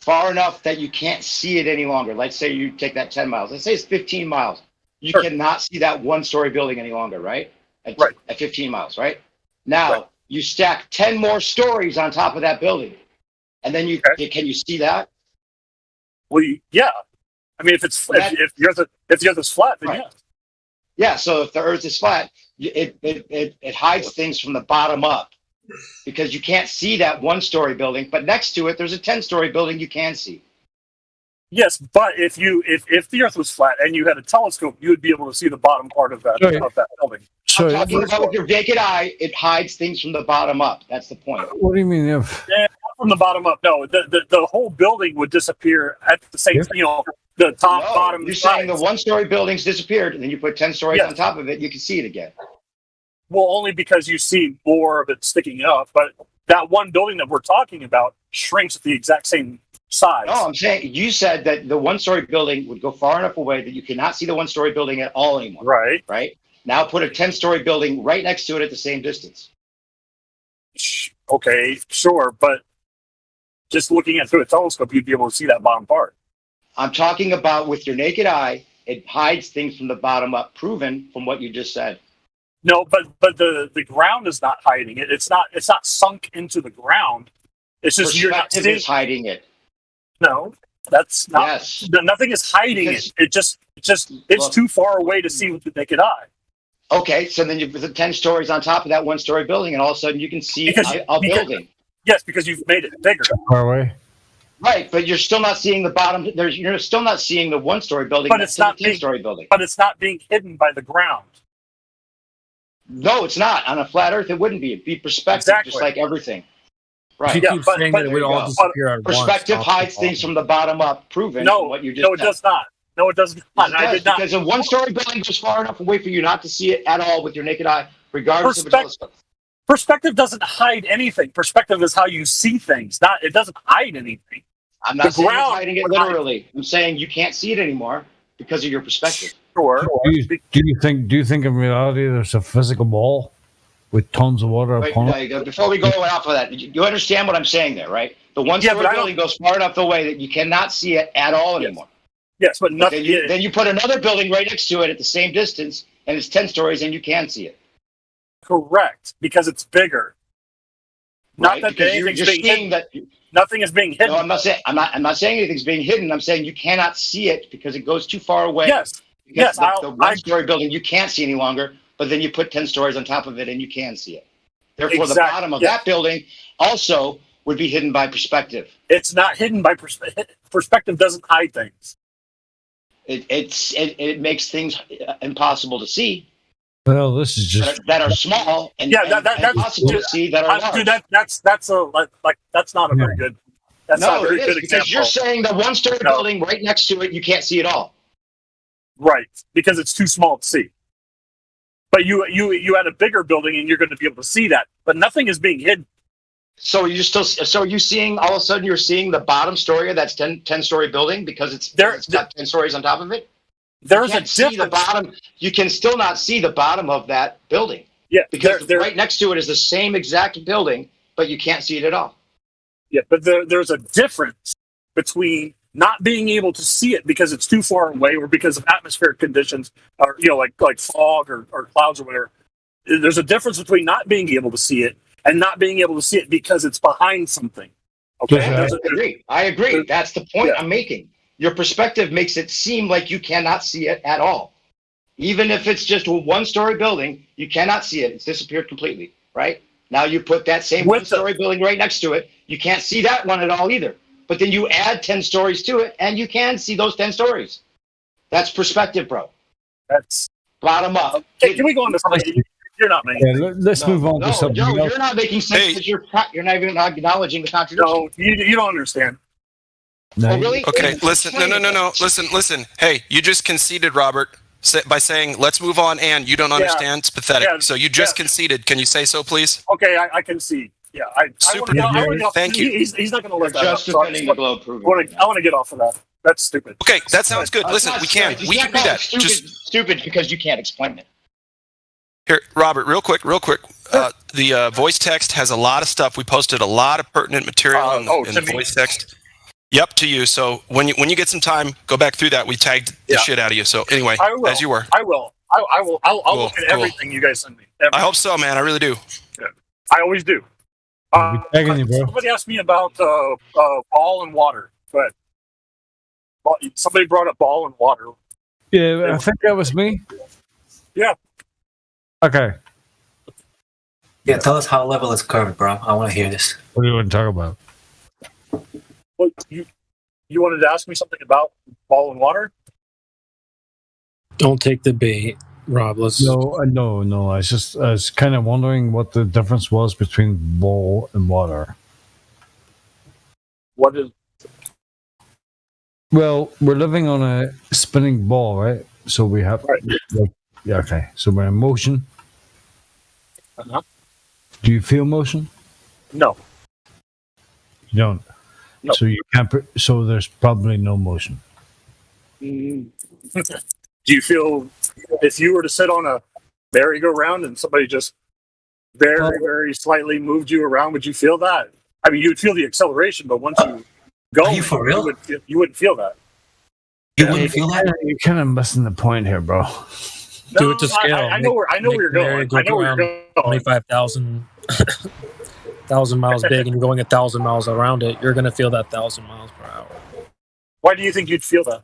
far enough that you can't see it any longer. Let's say you take that 10 miles. Let's say it's 15 miles. You cannot see that one-story building any longer, right? At 15 miles, right? Now, you stack 10 more stories on top of that building. And then can you see that? Well, yeah. I mean, if the Earth is flat, then yes. Yeah, so if the Earth is flat, it hides things from the bottom up because you can't see that one-story building, but next to it, there's a 10-story building you can see. Yes, but if the Earth was flat and you had a telescope, you would be able to see the bottom part of that building. I'm talking about with your naked eye, it hides things from the bottom up. That's the point. What do you mean if? Yeah, not from the bottom up. No, the whole building would disappear at the same. The top, bottom. You're saying the one-story buildings disappeared, and then you put 10 stories on top of it. You can see it again. Well, only because you see more of it sticking up. But that one building that we're talking about shrinks at the exact same size. No, I'm saying you said that the one-story building would go far enough away that you cannot see the one-story building at all anymore. Right. Now put a 10-story building right next to it at the same distance. Okay, sure, but just looking at through a telescope, you'd be able to see that bottom part. I'm talking about with your naked eye, it hides things from the bottom up, proven from what you just said. No, but the ground is not hiding it. It's not sunk into the ground. It's just you're not seeing. Is hiding it. No, that's not. Yes. Nothing is hiding it. It's too far away to see with the naked eye. Okay, so then you put 10 stories on top of that one-story building, and all of a sudden you can see a building. Yes, because you've made it bigger. Far away. Right, but you're still not seeing the bottom. You're still not seeing the one-story building. But it's not the 10-story building. But it's not being hidden by the ground. No, it's not. On a flat Earth, it wouldn't be. It'd be perspective, just like everything. Right. You keep saying that it would all disappear at once. Perspective hides things from the bottom up, proven. What you just no, it does not. No, it does not. I did not. Because a one-story building goes far enough away for you not to see it at all with your naked eye, regardless of a telescope. Perspective doesn't hide anything. Perspective is how you see things. It doesn't hide anything. I'm not saying you're hiding it literally. I'm saying you can't see it anymore because of your perspective. Sure. Do you think in reality there's a physical ball with tons of water upon it? Before we go off of that, you understand what I'm saying there, right? The one-story building goes far enough away that you cannot see it at all anymore. Yes, but nothing. Then you put another building right next to it at the same distance, and it's 10 stories, and you can see it. Correct, because it's bigger. Right? Not that anything's being hidden. That nothing is being hidden. No, I'm not saying anything's being hidden. I'm saying you cannot see it because it goes too far away. Yes. Yes. The one-story building you can't see any longer, but then you put 10 stories on top of it, and you can see it. Therefore, the bottom of that building also would be hidden by perspective. It's not hidden by perspective. Perspective doesn't hide things. It makes things impossible to see. Well, this is just that are small and that's possible to see that are large. Dude, that's not a very good. That's not a very good example. Because you're saying the one-story building right next to it, you can't see it all. Right, because it's too small to see. But you had a bigger building and you're going to be able to see that, but nothing is being hidden. So are you seeing all of a sudden you're seeing the bottom story of that 10-story building because it's got 10 stories on top of it? There's a difference. The bottom. You can still not see the bottom of that building. Yeah, because right next to it is the same exact building, but you can't see it at all. Yeah, but there's a difference between not being able to see it because it's too far away or because of atmospheric conditions or like fog or clouds or whatever. There's a difference between not being able to see it and not being able to see it because it's behind something. Okay, I agree. That's the point I'm making. Your perspective makes it seem like you cannot see it at all. Even if it's just a one-story building, you cannot see it. It's disappeared completely, right? Now you put that same one-story building right next to it. You can't see that one at all either. But then you add 10 stories to it, and you can see those 10 stories. That's perspective, bro. That's bottom up. Hey, can we go on to something? You're not making sense. Let's move on to something else. You're not making sense because you're not even acknowledging the contradiction. No, you don't understand. No. Oh, really? Okay, listen. No. Listen. Hey, you just conceded, Robert, by saying, let's move on, and you don't understand. It's pathetic. Yeah. So you just conceded. Can you say so, please? Okay, I concede. Yeah, Super. Thank you. He's not going to let that just defending the globe proving. I want to get off of that. That's stupid. Okay, that sounds good. Listen, we can do that. Stupid because you can't explain it. Here, Robert, real quick. The voice text has a lot of stuff. We posted a lot of pertinent material in the voice text. Yep, to you. So when you get some time, go back through that. We tagged the shit out of you. So anyway, as you were. I will. I'll look at everything you guys send me. I hope so, man. I really do. Yeah, I always do. Somebody asked me about ball and water, but somebody brought up ball and water. Yeah, I think that was me. Yeah. Okay. Yeah, tell us how level is curved, bro. I want to hear this. What do you want to talk about? Well, you wanted to ask me something about ball and water? Don't take the bait, Rob. Let's No. I was kind of wondering what the difference was between ball and water. What is? Well, we're living on a spinning ball, right? So we have. Right. Okay. So we're in motion. Uh-huh. Do you feel motion? No. You don't. No. So you can't. So there's probably no motion. Do you feel if you were to sit on a merry-go-round and somebody just very slightly moved you around, would you feel that? I mean, you would feel the acceleration, but once you go, Are you for real? You wouldn't feel that. You wouldn't feel that? You're kind of missing the point here, bro. Do it to scale. I know where you're going. I know where you're going. 25,000 miles big, and you're going 1,000 miles around it. You're going to feel that 1,000 miles per hour. Why do you think you'd feel that?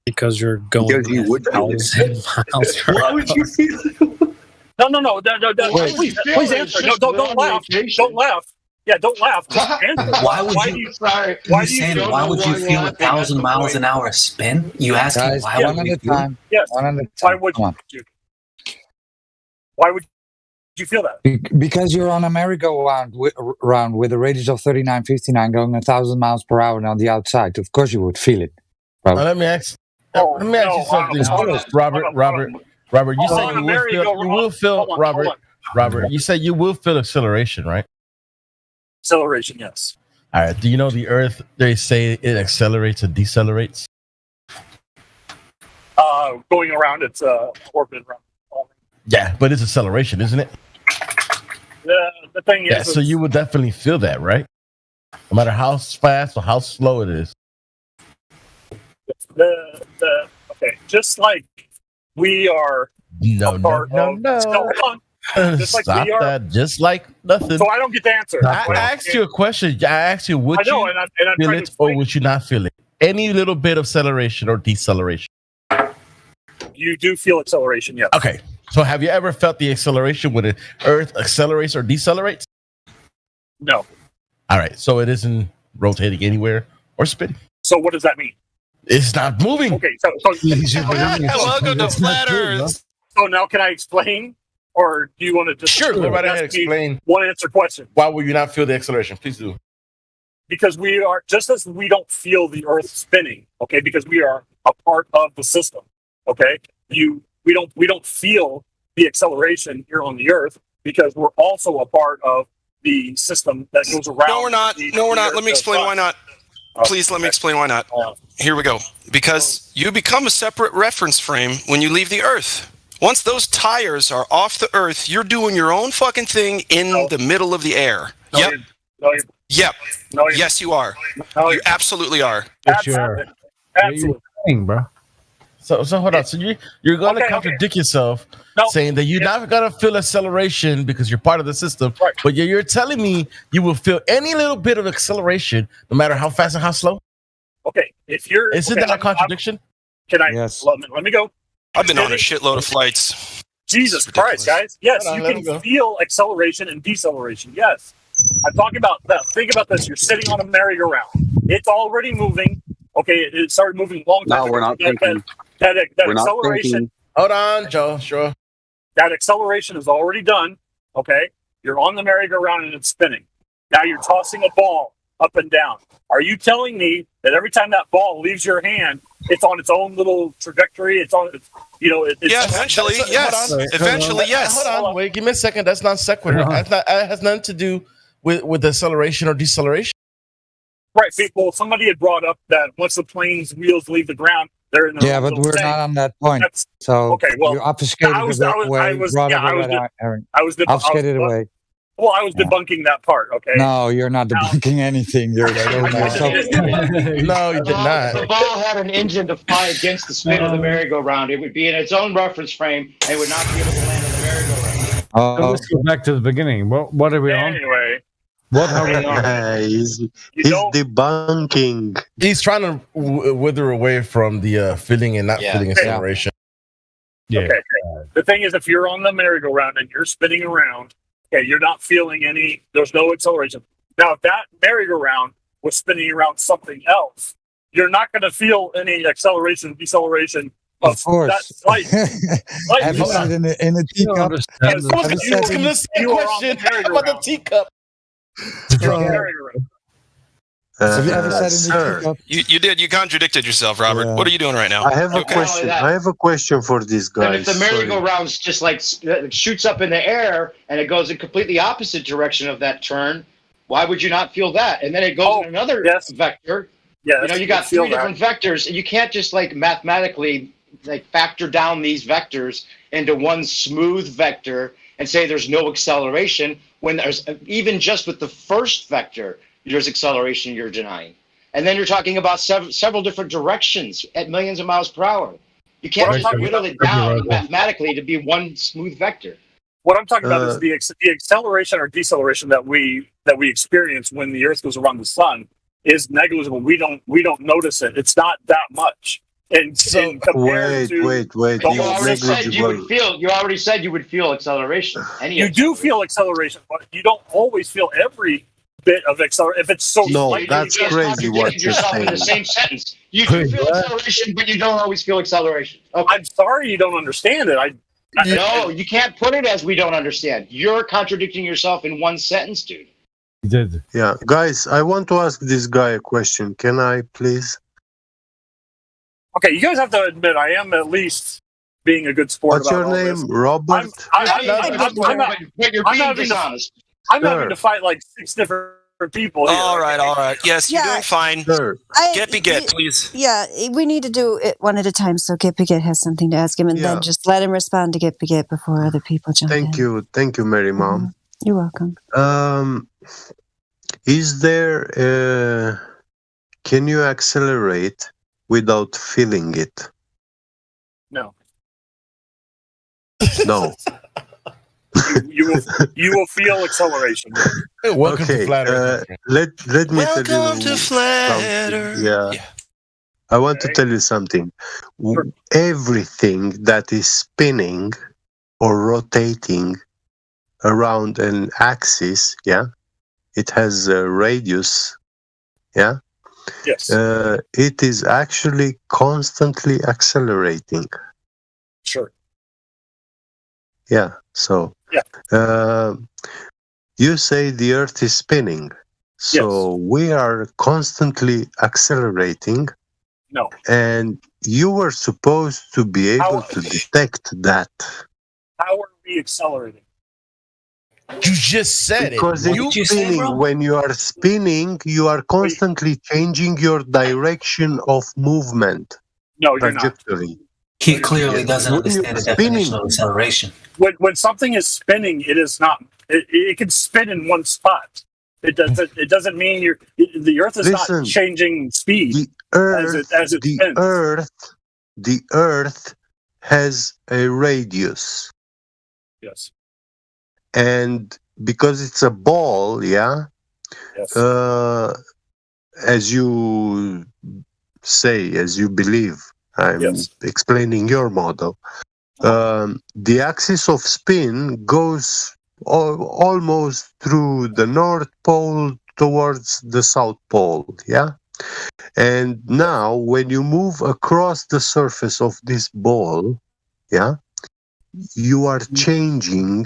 Because you're going 1,000 miles per hour. Why would you feel it? No. Please answer. No, don't laugh. Don't laugh. Yeah, don't laugh. Why would you feel 1,000 miles an hour spin? You asking why one at a time. Yes. One at a time. Why would you? Why would you feel that? Because you're on a merry-go-round with a radius of 3959 going 1,000 miles per hour on the outside. Of course you would feel it. Let me ask you something. Robert, you said you will feel Robert, you said you will feel acceleration, right? Acceleration, yes. All right. Do you know the Earth? They say it accelerates and decelerates. Going around its orbit around. Yeah, but it's acceleration, isn't it? The thing is, so you would definitely feel that, right? No matter how fast or how slow it is. Okay, just like we are No. Just like Stop we are. that. Just like nothing. So I don't get the answer. I asked you a question. I asked you, would you and I'm feel trying it to or would you not feel it? Any little bit of acceleration or deceleration. You do feel acceleration, yes. Okay. So have you ever felt the acceleration when the Earth accelerates or decelerates? No. All right. So it isn't rotating anywhere or spinning. So what does that mean? It's not moving. Okay, so welcome to Flat Earth. So now can I explain? Or do you want to just Sure, go right ahead. ask me Explain. one answer question? Why will you not feel the acceleration? Please do. Because we are, just as we don't feel the Earth spinning, okay, because we are a part of the system, okay? We don't feel the acceleration here on the Earth because we're also a part of the system that goes around. No, we're not. Let me explain why not. Please let me explain why not. Here we go. Because you become a separate reference frame when you leave the Earth. Once those tires are off the Earth, you're doing your own fucking thing in the middle of the air. Yep. Yes, you are. You absolutely are. Absolutely. Bro. So hold on. So you're going to contradict yourself, saying that you're not going to feel acceleration because you're part of the system. Right. But you're telling me you will feel any little bit of acceleration, no matter how fast and how slow. Okay, if you're isn't that a contradiction? Can I? Yes. Let me go. I've been on a shitload of flights. Jesus Christ, guys! Yes, you can feel acceleration and deceleration. Yes, I'm talking about that. Think about this: you're sitting on a merry-go-round. It's already moving. Okay, it started moving a long time ago. No, we're not thinking. That We're not acceleration. thinking. Hold on, Joe. Sure. That acceleration is already done. Okay, you're on the merry-go-round and it's spinning. Now you're tossing a ball up and down. Are you telling me that every time that ball leaves your hand, it's on its own little trajectory? It's on, it's eventually, yes. Eventually, yes. Hold on, wait, give me a second. That's not sequitur. That has nothing to do with acceleration or deceleration. Right. Well, somebody had brought up that once the plane's wheels leave the ground, they're in the Yeah, but we're not on that point. So you obfuscated I was obfuscated away. Well, I was debunking that part. Okay. No, you're not debunking anything. You're No, you did not. The ball had an engine to fly against the spin of the merry-go-round. It would be in its own reference frame and it would not be able to land on the merry-go-round. So let's go back to the beginning. What are we on? Anyway. What are we on? He's debunking. He's trying to wither away from the feeling and not feeling acceleration. Yeah. Okay. The thing is, if you're on the merry-go-round and you're spinning around, okay, you're not feeling any. There's no acceleration. Now, if that merry-go-round was spinning around something else, you're not going to feel any acceleration, deceleration. Of course. That slight have you said in a teacup? I was going to say a question about the teacup. Have you ever said in the teacup? You did. You contradicted yourself, Robert. What are you doing right now? I have a question. I have a question for these guys. And if the merry-go-round's just like shoots up in the air and it goes in completely opposite direction of that turn, why would you not feel that? And then it goes in another vector. Yeah, you know, you got three different vectors, and you can't just like mathematically like factor down these vectors into one smooth vector and say there's no acceleration when there's even just with the first vector there's acceleration you're denying. And then you're talking about several different directions at millions of miles per hour. You can't just whittle it down mathematically to be one smooth vector. What I'm talking about is the acceleration or deceleration that we experience when the Earth goes around the sun is negligible. We don't notice it. It's not that much. And so wait. You already said you would feel acceleration. You do feel acceleration, but you don't always feel every bit of acceleration. If it's so slightly, that's crazy. What you're saying in the same sentence, you do feel acceleration, but you don't always feel acceleration. Okay. I'm sorry you don't understand it. No, you can't put it as we don't understand. You're contradicting yourself in one sentence, dude. You did. Yeah, guys, I want to ask this guy a question. Can I, please? Okay, you guys have to admit I am at least being a good sport. What's your name, Robert? I'm not having to fight like 6 different people here. All right. Yes, you're doing fine. Sure. Get, please. Yeah, we need to do it one at a time. So Get Biget has something to ask him, and then just let him respond to Get Biget before other people jump in. Thank you, Mary Mom. You're welcome. Is there? Can you accelerate without feeling it? No. No. You will feel acceleration. Welcome to Flat Earth. Let me tell you. Welcome to Flat Earth. Yeah. I want to tell you something. Everything that is spinning or rotating around an axis, it has a radius, Yes. It is actually constantly accelerating. Sure. Yeah. So, you say the Earth is spinning. So we are constantly accelerating. No. And you were supposed to be able to detect that. How are we accelerating? You just said because it. it's spinning. When you are spinning, you are constantly changing your direction of movement. No, you're not. He clearly doesn't understand the definition of acceleration. When something is spinning, it is not. It can spin in one spot. It doesn't mean the Earth is not changing speed. The Earth has a radius. Yes. And because it's a ball, as you say, as you believe, I'm explaining your model. The axis of spin goes almost through the North Pole towards the South Pole, And now, when you move across the surface of this ball, you are changing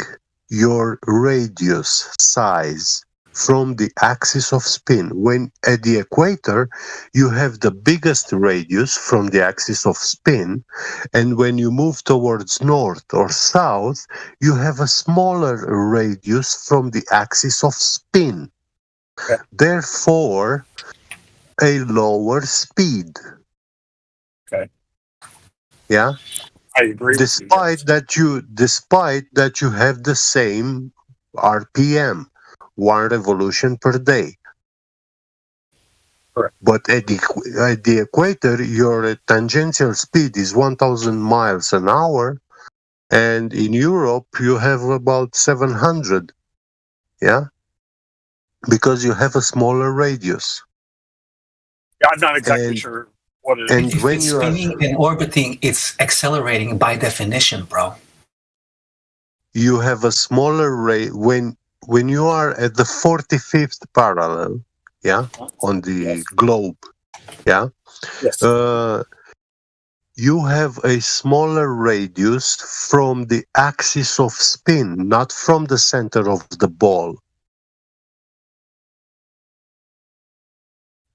your radius size from the axis of spin. When at the equator, you have the biggest radius from the axis of spin, and when you move towards north or south, you have a smaller radius from the axis of spin. Okay. Therefore, a lower speed. Okay. Yeah. I agree. Despite that you have the same RPM, 1 revolution per day. Correct. But at the equator, your tangential speed is 1,000 miles an hour, and in Europe you have about 700. Because you have a smaller radius. Yeah, I'm not exactly sure what it is. And If when it's you are spinning and orbiting, it's accelerating by definition, bro. You have a smaller rate when you are at the 45th parallel, on the globe, you have a smaller radius from the axis of spin, not from the center of the ball.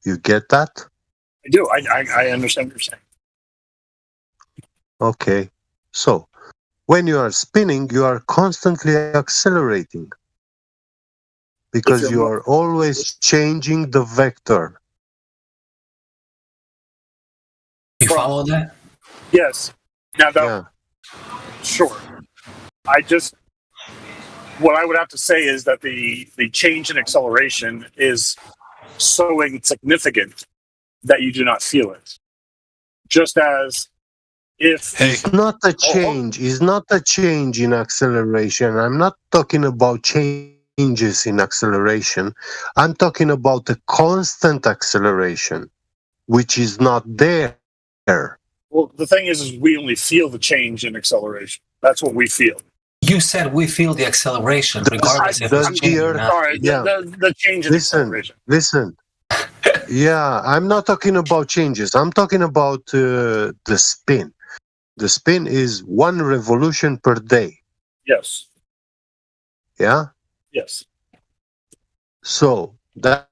You get that? I do. I understand what you're saying. Okay. So, when you are spinning, you are constantly accelerating because you are always changing the vector. You follow that? Yes. Now, sure. What I would have to say is that the change in acceleration is so insignificant that you do not feel it. Just as if it's not a change, it's not a change in acceleration. I'm not talking about changes in acceleration. I'm talking about the constant acceleration, which is not there. Well, the thing is we only feel the change in acceleration. That's what we feel. You said we feel the acceleration, regardless if it's changing or not. Sorry, the change in acceleration. Listen. Yeah, I'm not talking about changes. I'm talking about the spin. The spin is 1 revolution per day. Yes. Yeah? Yes. So that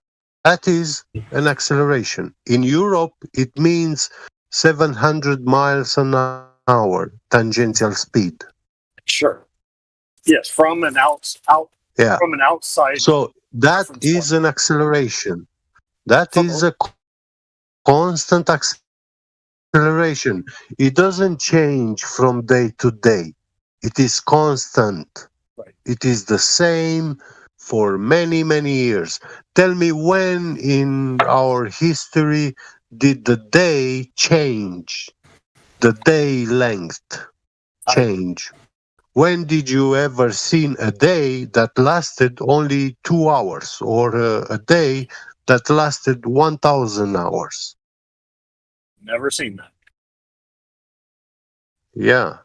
is an acceleration. In Europe, it means 700 miles an hour tangential speed. Sure. Yes, from an Yeah. from an outside. So that is an acceleration. That is a constant acceleration. It doesn't change from day to day. It is constant. Right. It is the same for many, many years. Tell me, when in our history did the day change? The day length change? When did you ever seen a day that lasted only 2 hours, or a day that lasted 1,000 hours? Never seen that. Yeah.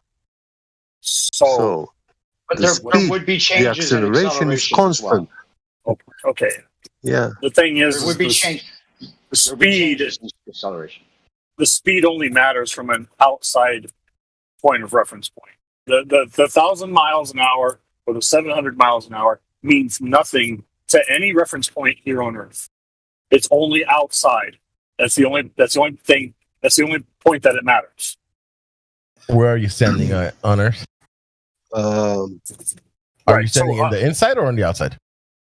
So But the there speed, would be the changes in acceleration is acceleration as well. constant. Okay. Yeah. The thing is, There would be the change. the There would be speed. changes in acceleration. The speed only matters from an outside point of reference point. The 1,000 miles an hour or the 700 miles an hour means nothing to any reference point here on Earth. It's only outside. That's the only thing. That's the only point that it matters. Where are you standing on Earth? Are you standing in the inside or on the outside?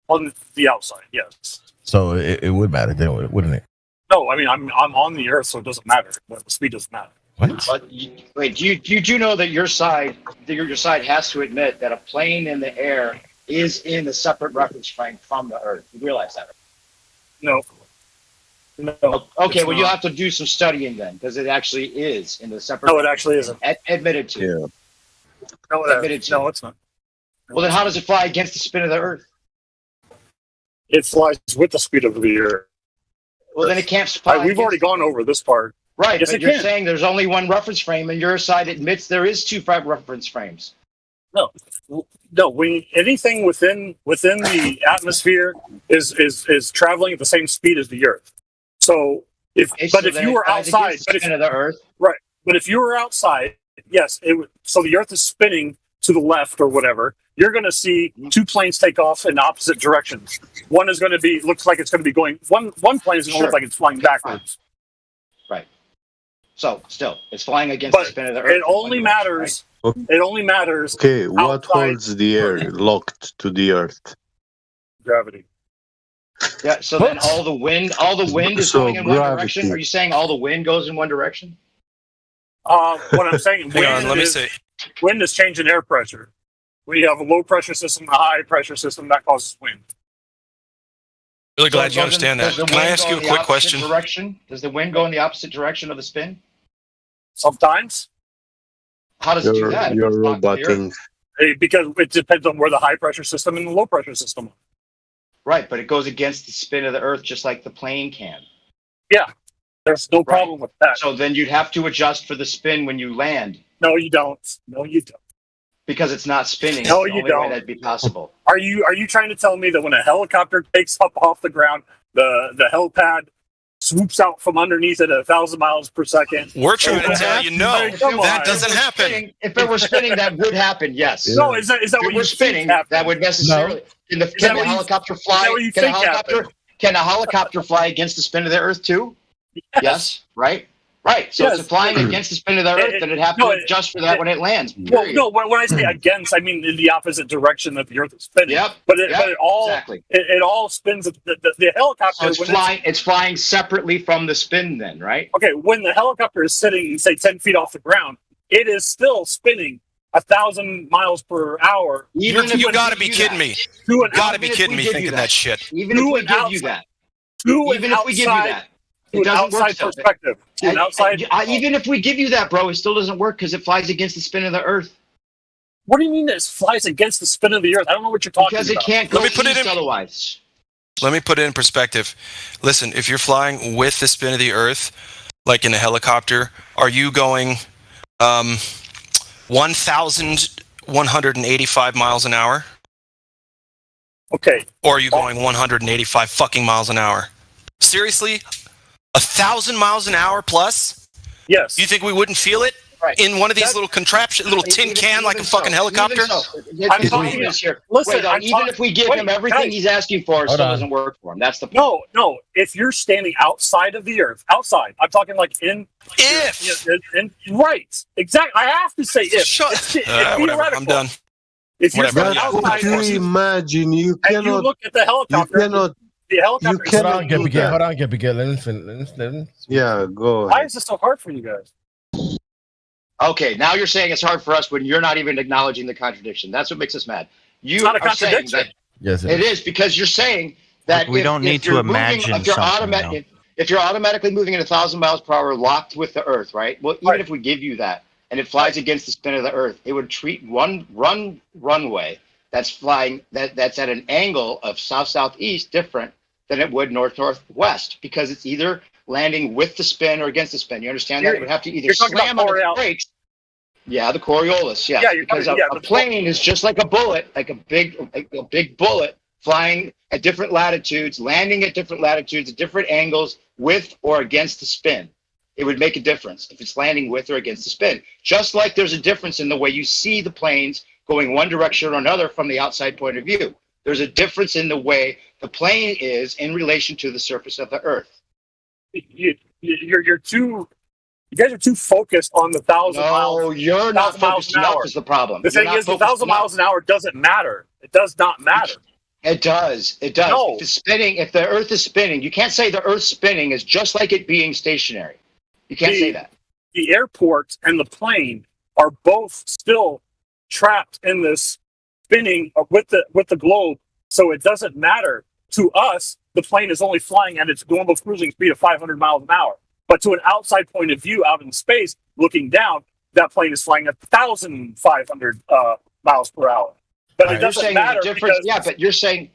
On the outside, yes. So it would matter, then, wouldn't it? No, I mean I'm on the Earth, so it doesn't matter. The speed doesn't matter. What? But wait, do you know that your side has to admit that a plane in the air is in a separate reference frame from the Earth? You realize that? No. Okay, well you have to do some studying then, because it actually is in the separate. No, it actually isn't. Admitted to. Yeah. No, it's not. Well, then how does it fly against the spin of the Earth? It flies with the speed of the Earth. Well, then it can't fly. We've already gone over this part. Right, yes, but you're saying there's only one reference frame, and your side admits there is two reference frames. No. Anything within the atmosphere is traveling at the same speed as the Earth. So if you were outside, of the Earth, right? But if you were outside, yes, so the Earth is spinning to the left or whatever. You're going to see two planes take off in opposite directions. One is going to looks like it's going to be going. One plane is going to look like it's flying backwards. Right. So still, it's flying against the spin of the Earth. It only matters. Okay. It only matters. Okay, what holds the air locked to the Earth? Gravity. Yeah. So then all the wind is going in one direction. Are you saying all the wind goes in one direction? What I'm saying, wind is changing air pressure. We have a low pressure system, a high pressure system that causes wind. Really glad you understand that. Can I ask you a quick question? Does the wind go in the opposite direction of the spin? Sometimes. How does it do that? You're roboting. Because it depends on where the high pressure system and the low pressure system are. Right, but it goes against the spin of the Earth just like the plane can. Yeah, there's no problem with that. So then you'd have to adjust for the spin when you land. No, you don't. Because it's not spinning. No, it's the you only don't. way that'd be possible. Are you trying to tell me that when a helicopter takes up off the ground, the helipad swoops out from underneath at 1,000 miles per second? We're trying to tell you, no, that doesn't happen. If it were spinning, that would happen. Yes. No, is that what you're spinning? That would necessarily. No. Can the helicopter fly? Can a helicopter fly against the spin of the Earth too? Yes. Right. Right. So if it's flying against the spin of the Earth, then it'd have to adjust for that when it lands. Well, no, when I say against, I mean in the opposite direction that the Earth is spinning. Yep. But it all spins. The helicopter. So it's flying separately from the spin, then, right? Okay. When the helicopter is sitting, say, 10 feet off the ground, it is still spinning 1,000 miles per hour. You got to be kidding me. You got to be kidding me thinking that shit. Even if we give you that. Even if we give you that. It doesn't work. Perspective. Even if we give you that, bro, it still doesn't work because it flies against the spin of the Earth. What do you mean it flies against the spin of the Earth? I don't know what you're talking about. Because it can't go east otherwise. Let me put it in perspective. Listen, if you're flying with the spin of the Earth, like in a helicopter, are you going 1,185 miles an hour? Okay. Or are you going 185 fucking miles an hour? Seriously? 1,000 miles an hour plus? Yes. You think we wouldn't feel it in one of these little contraptions, little tin can like a fucking helicopter? I'm talking this here. Listen, even if we give him everything he's asking for, it still doesn't work for him. That's the point. No. If you're standing outside of the Earth, outside, I'm talking like in. If. Right. Exactly. I have to say if. Whatever. I'm done. If you're Whatever. standing That's outside what you imagine. You and you cannot. look at the helicopter, You cannot. the helicopter. You cannot do that. Hold on, get. Let me. Yeah, go Why ahead. is this so hard for you guys? Okay, now you're saying it's hard for us when you're not even acknowledging the contradiction. That's what makes us mad. You It's not a are saying contradiction. that Yes, it is, because you're saying that We don't need to you're moving- imagine if you're something, if you're automatically moving at 1,000 miles per hour locked with the Earth, right? Well, even Right. if we give you that and it flies against the spin of the Earth, it would treat one runway that's flying that's at an angle of south-southeast different than it would north-northwest, because it's either landing with the spin or against the spin. You understand that? It would have to either You're talking slam about on its Coriolis. brakes. Yeah, the Coriolis. Yeah, Yeah, you're because talking- a plane is just like a bullet, like a big bullet flying at different latitudes, landing at different latitudes, at different angles, with or against the spin. It would make a difference if it's landing with or against the spin. Just like there's a difference in the way you see the planes going one direction or another from the outside point of view. There's a difference in the way the plane is in relation to the surface of the Earth. You're too. You guys are too focused on the 1,000 miles. No, you're not 1,000 miles focused an enough hour. is the problem. The You're thing not is, the focused 1,000 enough. miles an hour doesn't matter. It does not matter. It does. It does. No. If it's spinning, if the Earth is spinning, you can't say the Earth's spinning is just like it being stationary. You can't say that. The airport and the plane are both still trapped in this spinning with the globe. So it doesn't matter to us. The plane is only flying at its normal cruising speed of 500 miles an hour. But to an outside point of view, out in space, looking down, that plane is flying at 1,500 miles per hour. But it doesn't matter because but you're saying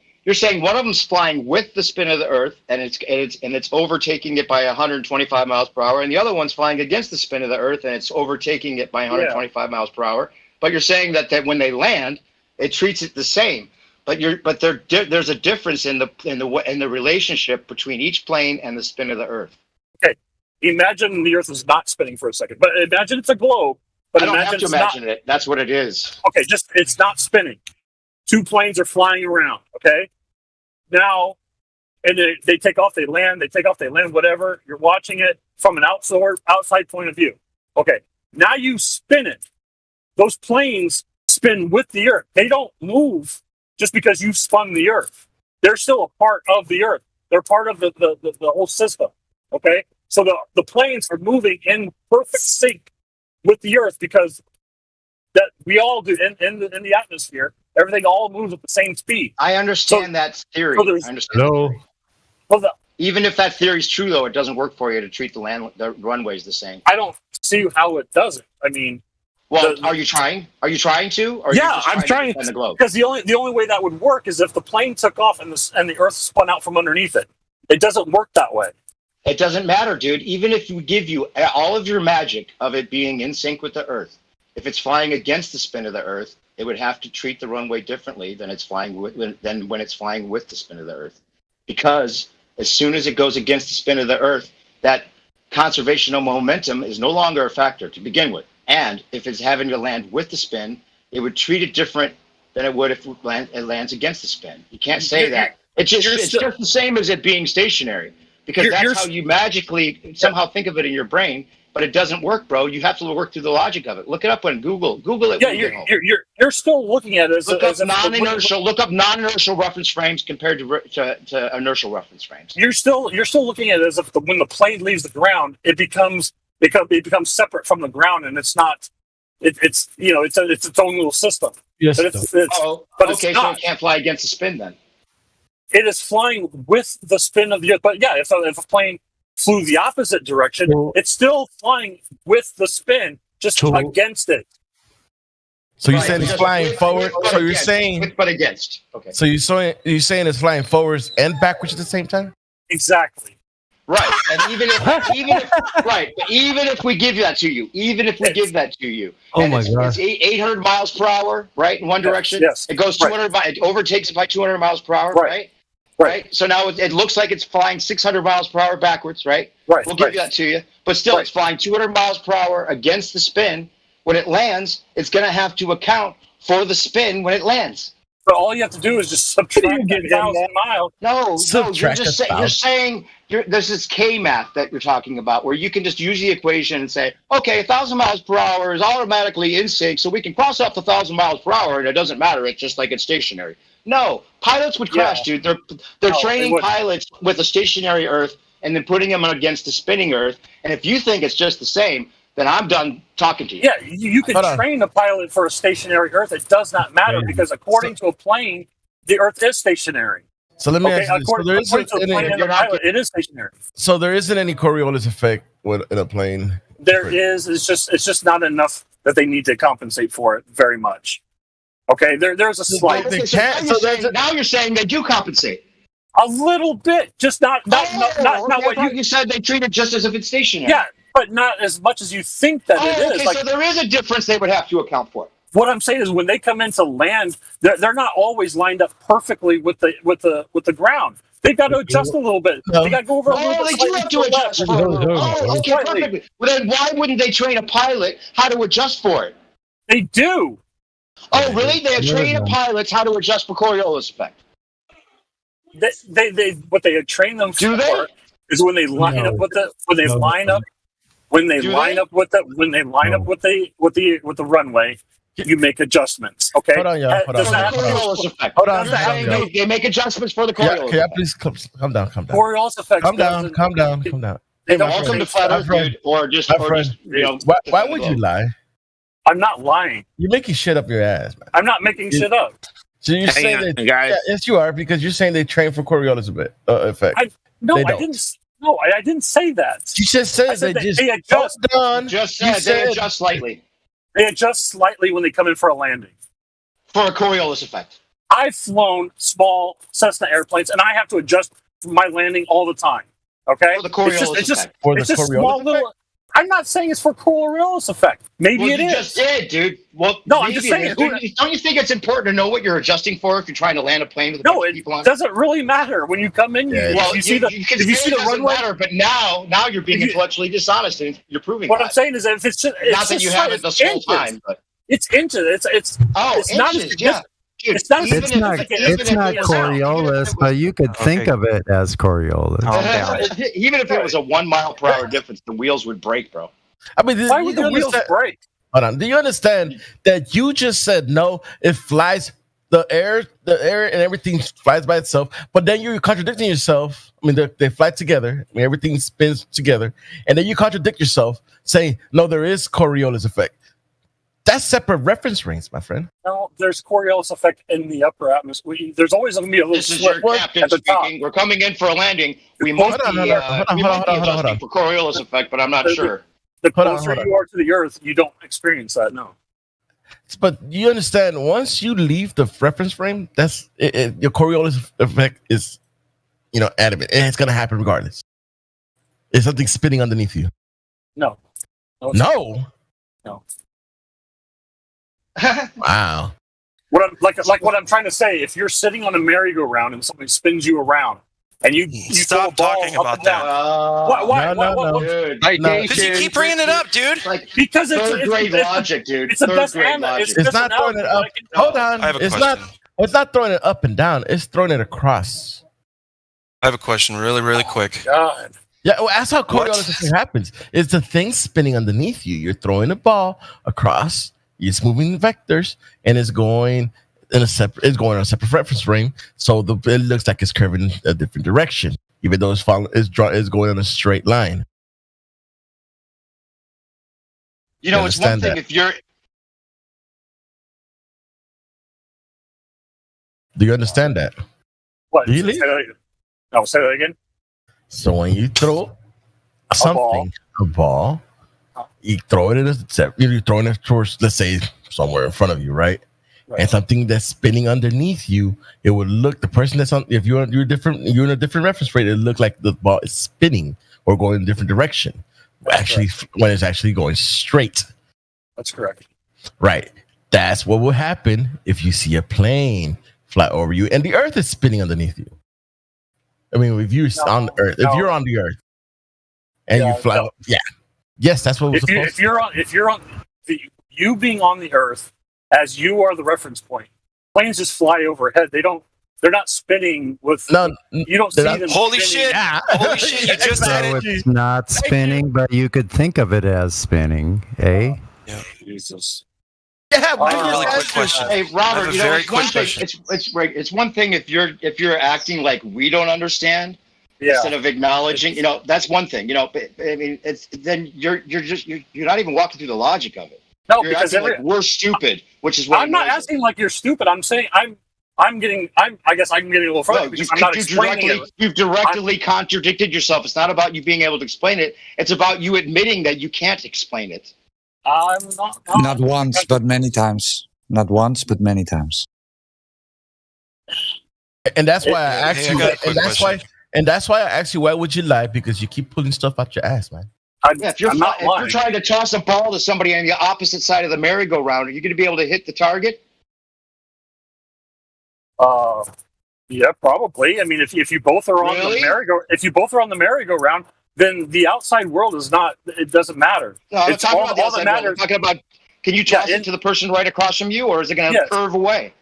one of them's flying with the spin of the Earth and it's overtaking it by 125 miles per hour, and the other one's flying against the spin of the Earth and it's overtaking it by 125 miles per hour. But you're saying that when they land, it treats it the same. But there's a difference in the relationship between each plane and the spin of the Earth. Okay, imagine the Earth is not spinning for a second, but imagine it's a globe. But I don't have to it's imagine not, it. That's what it is. Okay, just it's not spinning. Two planes are flying around. Okay, now, and they take off, they land, whatever. You're watching it from an outside point of view. Okay, now you spin it. Those planes spin with the Earth. They don't move just because you spun the Earth. They're still a part of the Earth. They're part of the whole system. Okay, so the planes are moving in perfect sync with the Earth because that we all do in the atmosphere. Everything all moves at the same speed. I understand that theory. So I understand. Hello. Even if that theory is true, though, it doesn't work for you to treat the runways the same. I don't see how it doesn't. I mean, well, are you trying? Are you trying to? Or yeah, I'm trying to. The globe? Because the only way that would work is if the plane took off and the Earth spun out from underneath it. It doesn't work that way. It doesn't matter, dude. Even if we give you all of your magic of it being in sync with the Earth, if it's flying against the spin of the Earth, it would have to treat the runway differently than when it's flying with the spin of the Earth. Because as soon as it goes against the spin of the Earth, that conservation of momentum is no longer a factor to begin with. And if it's having to land with the spin, it would treat it different than it would if it lands against the spin. You can't say that. It's just the same as it being stationary. Because that's how you magically somehow think of it in your brain, but it doesn't work, bro. You have to work through the logic of it. Look it up on Google. Google it. Yeah, you're still looking at it as look up non-inertial reference frames compared to inertial reference frames. You're still looking at it as if when the plane leaves the ground, it becomes separate from the ground, and it's not. It's its own little system. Yes. But okay, so it can't fly against the spin then. It is flying with the spin of the Earth. But yeah, if a plane flew the opposite direction, it's still flying with the spin, just against it. So you're saying it's flying forward? So you're saying but against. Okay. So you're saying it's flying forwards and backwards at the same time? Exactly. Right. And even if we give that to you, oh my God, it's 800 miles per hour, right, in one direction. Yes. It goes 200. It overtakes it by 200 miles per hour, right? Right. So now it looks like it's flying 600 miles per hour backwards, right? Right. We'll give that to you, but still, it's flying 200 miles per hour against the spin. When it lands, it's going to have to account for the spin when it lands. But all you have to do is just subtract 1,000 miles. No, you're saying there's this K math that you're talking about, where you can just use the equation and say, okay, 1,000 miles per hour is automatically in sync, so we can cross off the 1,000 miles per hour, and it doesn't matter. It's just like it's stationary. No, pilots would crash, dude. They're training pilots with a stationary Earth and then putting them against the spinning Earth. And if you think it's just the same, then I'm done talking to you. Yeah, you can train a pilot for a stationary Earth. It does not matter because according to a plane, the Earth is stationary. So let me ask you this. According to a plane and a pilot, it is stationary. So there isn't any Coriolis effect in a plane? There is. It's just not enough that they need to compensate for it very much. Okay, there's a slight. Now you're saying they do compensate. A little bit, just not what you said. They treat it just as if it's stationary. Yeah, but not as much as you think that it is. Okay, so there is a difference they would have to account for. What I'm saying is, when they come into land, they're not always lined up perfectly with the ground. They've got to adjust a little bit. No. They got to go over a little bit. They do have to adjust. Okay, perfectly. Well, then why wouldn't they train a pilot how to adjust for it? They do. Oh, really? They train pilots how to adjust for Coriolis effect. What they train them for is when they line up with the runway, you make adjustments. Okay. Hold on, y'all. Hold on. They make adjustments for the Coriolis. Can I please calm down? Coriolis effect. Calm down. Hey, welcome to Flat Earth, dude. Or just why would you lie? I'm not lying. You're making shit up your ass, man. I'm not making shit up. So you're saying that, guys? Yeah, yes, you are, because you're saying they train for Coriolis effect. I didn't say that. You just said they adjust. They adjust slightly. They adjust slightly when they come in for a landing. For a Coriolis effect. I've flown small Cessna airplanes, and I have to adjust my landing all the time. Okay, for the Coriolis effect. It's just small little. I'm not saying it's for Coriolis effect. Maybe it is. You just did, dude. Well, no, I'm just saying. Don't you think it's important to know what you're adjusting for if you're trying to land a plane with a bunch of people on it? No, it doesn't really matter when you come in. You see the runway. Matter, but now you're being intellectually dishonest and you're proving what I'm saying is that if it's just, not that you haven't this whole time, but it's inches. It's not as yeah. Dude, it's not Coriolis, but you could think of it as Coriolis. Even if it was a 1 mile per hour difference, the wheels would break, bro. I mean, why would the wheels break? Hold on. Do you understand that you just said no? It flies, the air and everything flies by itself, but then you're contradicting yourself. I mean, they fly together. I mean, everything spins together, and then you contradict yourself, saying no, there is Coriolis effect. That's separate reference range, my friend. No, there's Coriolis effect in the upper atmosphere. There's always going to be a little. This is your captain speaking. We're coming in for a landing. We might be adjusting for Coriolis effect, but I'm not sure. The closer you are to the Earth, you don't experience that. No. But you understand, once you leave the reference frame, that's your Coriolis effect is, adamant, and it's going to happen regardless. It's something spinning underneath you. No. No. Wow. What I'm trying to say, if you're sitting on a merry-go-round and somebody spins you around, and you stop talking about that. Why? Because you keep bringing it up, dude. Because it's third grade logic, dude. It's the best logic. It's not throwing it up. Hold on. I have a question. It's not throwing it up and down. It's throwing it across. I have a question, really, really quick. God. Yeah, well, that's how Coriolis happens. It's the thing spinning underneath you. You're throwing a ball across. It's moving vectors, and it's going on a separate reference frame, so it looks like it's curving a different direction, even though it's going on a straight line. It's one thing if you're. Do you understand that? What? Really? Say that again. So when you throw a ball. You throw it you're throwing it towards, let's say, somewhere in front of you, right? And something that's spinning underneath you, it would look, the person that's on, if you're in a different reference rate, it look like the ball is spinning or going in a different direction. When it's actually going straight. That's correct. Right. That's what will happen if you see a plane fly over you and the Earth is spinning underneath you. I mean, if you're on the Earth, if you're on the Earth and you fly, yes, that's what was supposed to. If you're on you being on the Earth as you are the reference point, planes just fly overhead. They're not spinning with. You don't see them. Holy spinning. shit! Holy shit! You just said So it. it's not spinning, but you could think of it as spinning, eh? Yeah. Jesus. Yeah, I have a really quick question. Hey, I Robert, have a you know, very it's one quick thing. question. It's one thing if you're acting like we don't understand Yeah. instead of acknowledging. You know, that's one thing. You know, but, I mean, then you're not even walking through the logic of it. No, You're because acting like we're stupid, which is what I'm not annoys us. asking like you're stupid. I'm saying I guess I'm getting a little further No, because I'm not explaining it. you've directly contradicted yourself. It's not about you being able to explain it. It's about you admitting that you can't explain it. I'm not. Not once, but many times. Not once, but many times. And that's why I asked Hey, I you. got a quick And that's why I asked you, why would you lie? Because you keep pulling stuff out your ass, man. Yeah, if you're trying to toss a ball to somebody on the opposite side of the merry-go-round, are you going to be able to hit the target? Yeah, probably. I mean, if you both are on the merry-go-round, then the outside world is not. It doesn't matter. No, I'm It's talking all about the outside world. I'm talking about, can you toss it to the person right across from you, or is it going to curve away?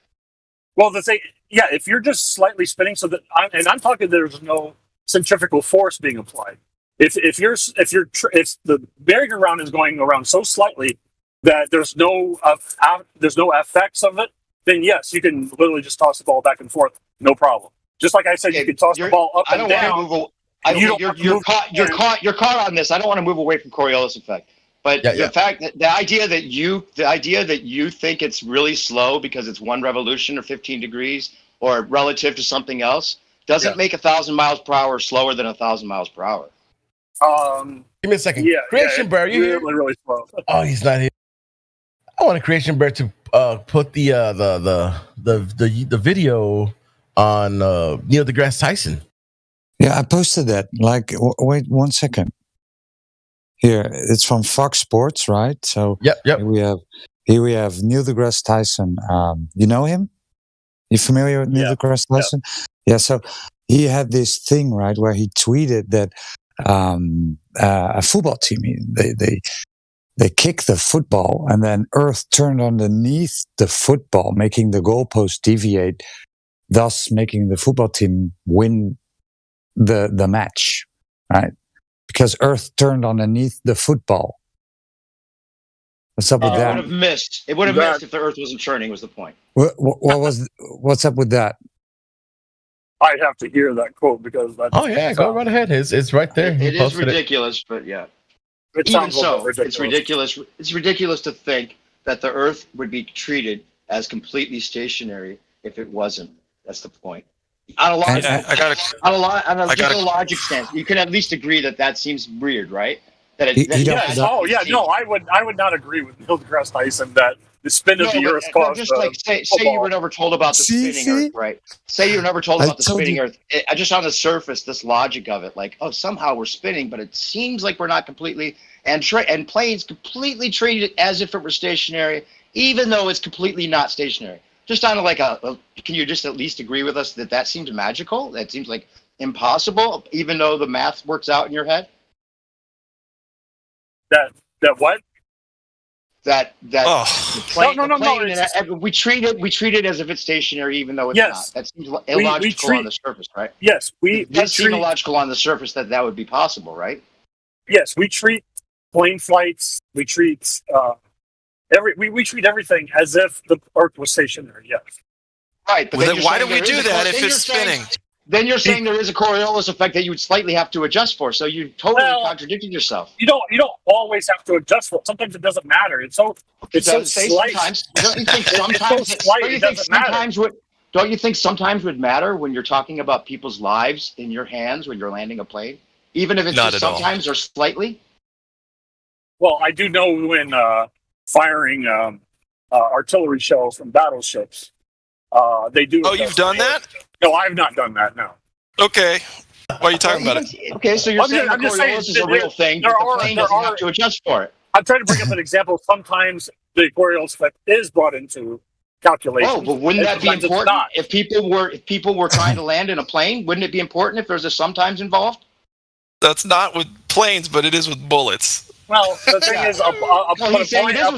Well, the thing, yeah, if you're just slightly spinning, I'm talking, there's no centrifugal force being applied. If the merry-go-round is going around so slightly that there's no effects of it, then yes, you can literally just toss the ball back and forth, no problem. Just like I said, you can toss the ball up and down. You're caught on this. I don't want to move away from Coriolis effect, but the fact that the idea that you think it's really slow because it's 1 revolution or 15 degrees or relative to something else doesn't make 1,000 miles per hour slower than 1,000 miles per hour. Give me a second. Yeah, Creation Bear, you here? Really slow. Oh, he's not here. I want a Creation Bear to put the video on Neil deGrasse Tyson. Yeah, I posted that. Like, wait 1 second. Here, it's from Fox Sports, right? So yep. Here we have Neil deGrasse Tyson. You know him? You familiar with Neil deGrasse Tyson? Yeah. So he had this thing, right, where he tweeted that a football team, they kicked the football, and then Earth turned underneath the football, making the goalpost deviate, thus making the football team win the match, right? Because Earth turned underneath the football. What's up with that? It would have missed if the Earth wasn't turning. Was the point? What's up with that? I'd have to hear that quote because that's. Oh yeah, go right ahead. It's right there. It is ridiculous, but yeah. Even so, it's ridiculous. It's ridiculous to think that the Earth would be treated as completely stationary if it wasn't. That's the point. On a logic stance, you can at least agree that seems weird, right? I would not agree with Neil deGrasse Tyson that the spin of the Earth caused. Just like say you were never told about the spinning Earth, right? Say you were never told about the spinning Earth. Just on the surface, this logic of it, like, oh, somehow we're spinning, but it seems like we're not completely. And planes completely treat it as if it were stationary, even though it's completely not stationary. Just on can you just at least agree with us that seems magical? That seems like impossible, even though the math works out in your head. That what? That no. We treat it as if it's stationary, even though it's not. That seems illogical on the surface, right? Yes, it does seem illogical on the surface that would be possible, right? Yes, we treat plane flights. We treat we treat everything as if the Earth was stationary. Yes. Right, but then why do we do that if it's spinning? Then you're saying there is a Coriolis effect that you would slightly have to adjust for. So you totally contradicted yourself. You don't always have to adjust for it. Sometimes it doesn't matter. It's so slight. Don't you think don't you think sometimes would matter when you're talking about people's lives in your hands when you're landing a plane, even if it's just sometimes or slightly? Well, I do know when firing artillery shells from battleships. They do. Oh, you've done that? No, I've not done that. No. Okay. Why are you talking about it? Okay, so you're saying Coriolis is a real thing, but the plane doesn't have to adjust for it. I'm trying to bring up an example. Sometimes the Coriolis effect is brought into calculation. Oh, but wouldn't that be important? If people were trying to land in a plane, wouldn't it be important if there's a sometimes involved? That's not with planes, but it is with bullets. Well, the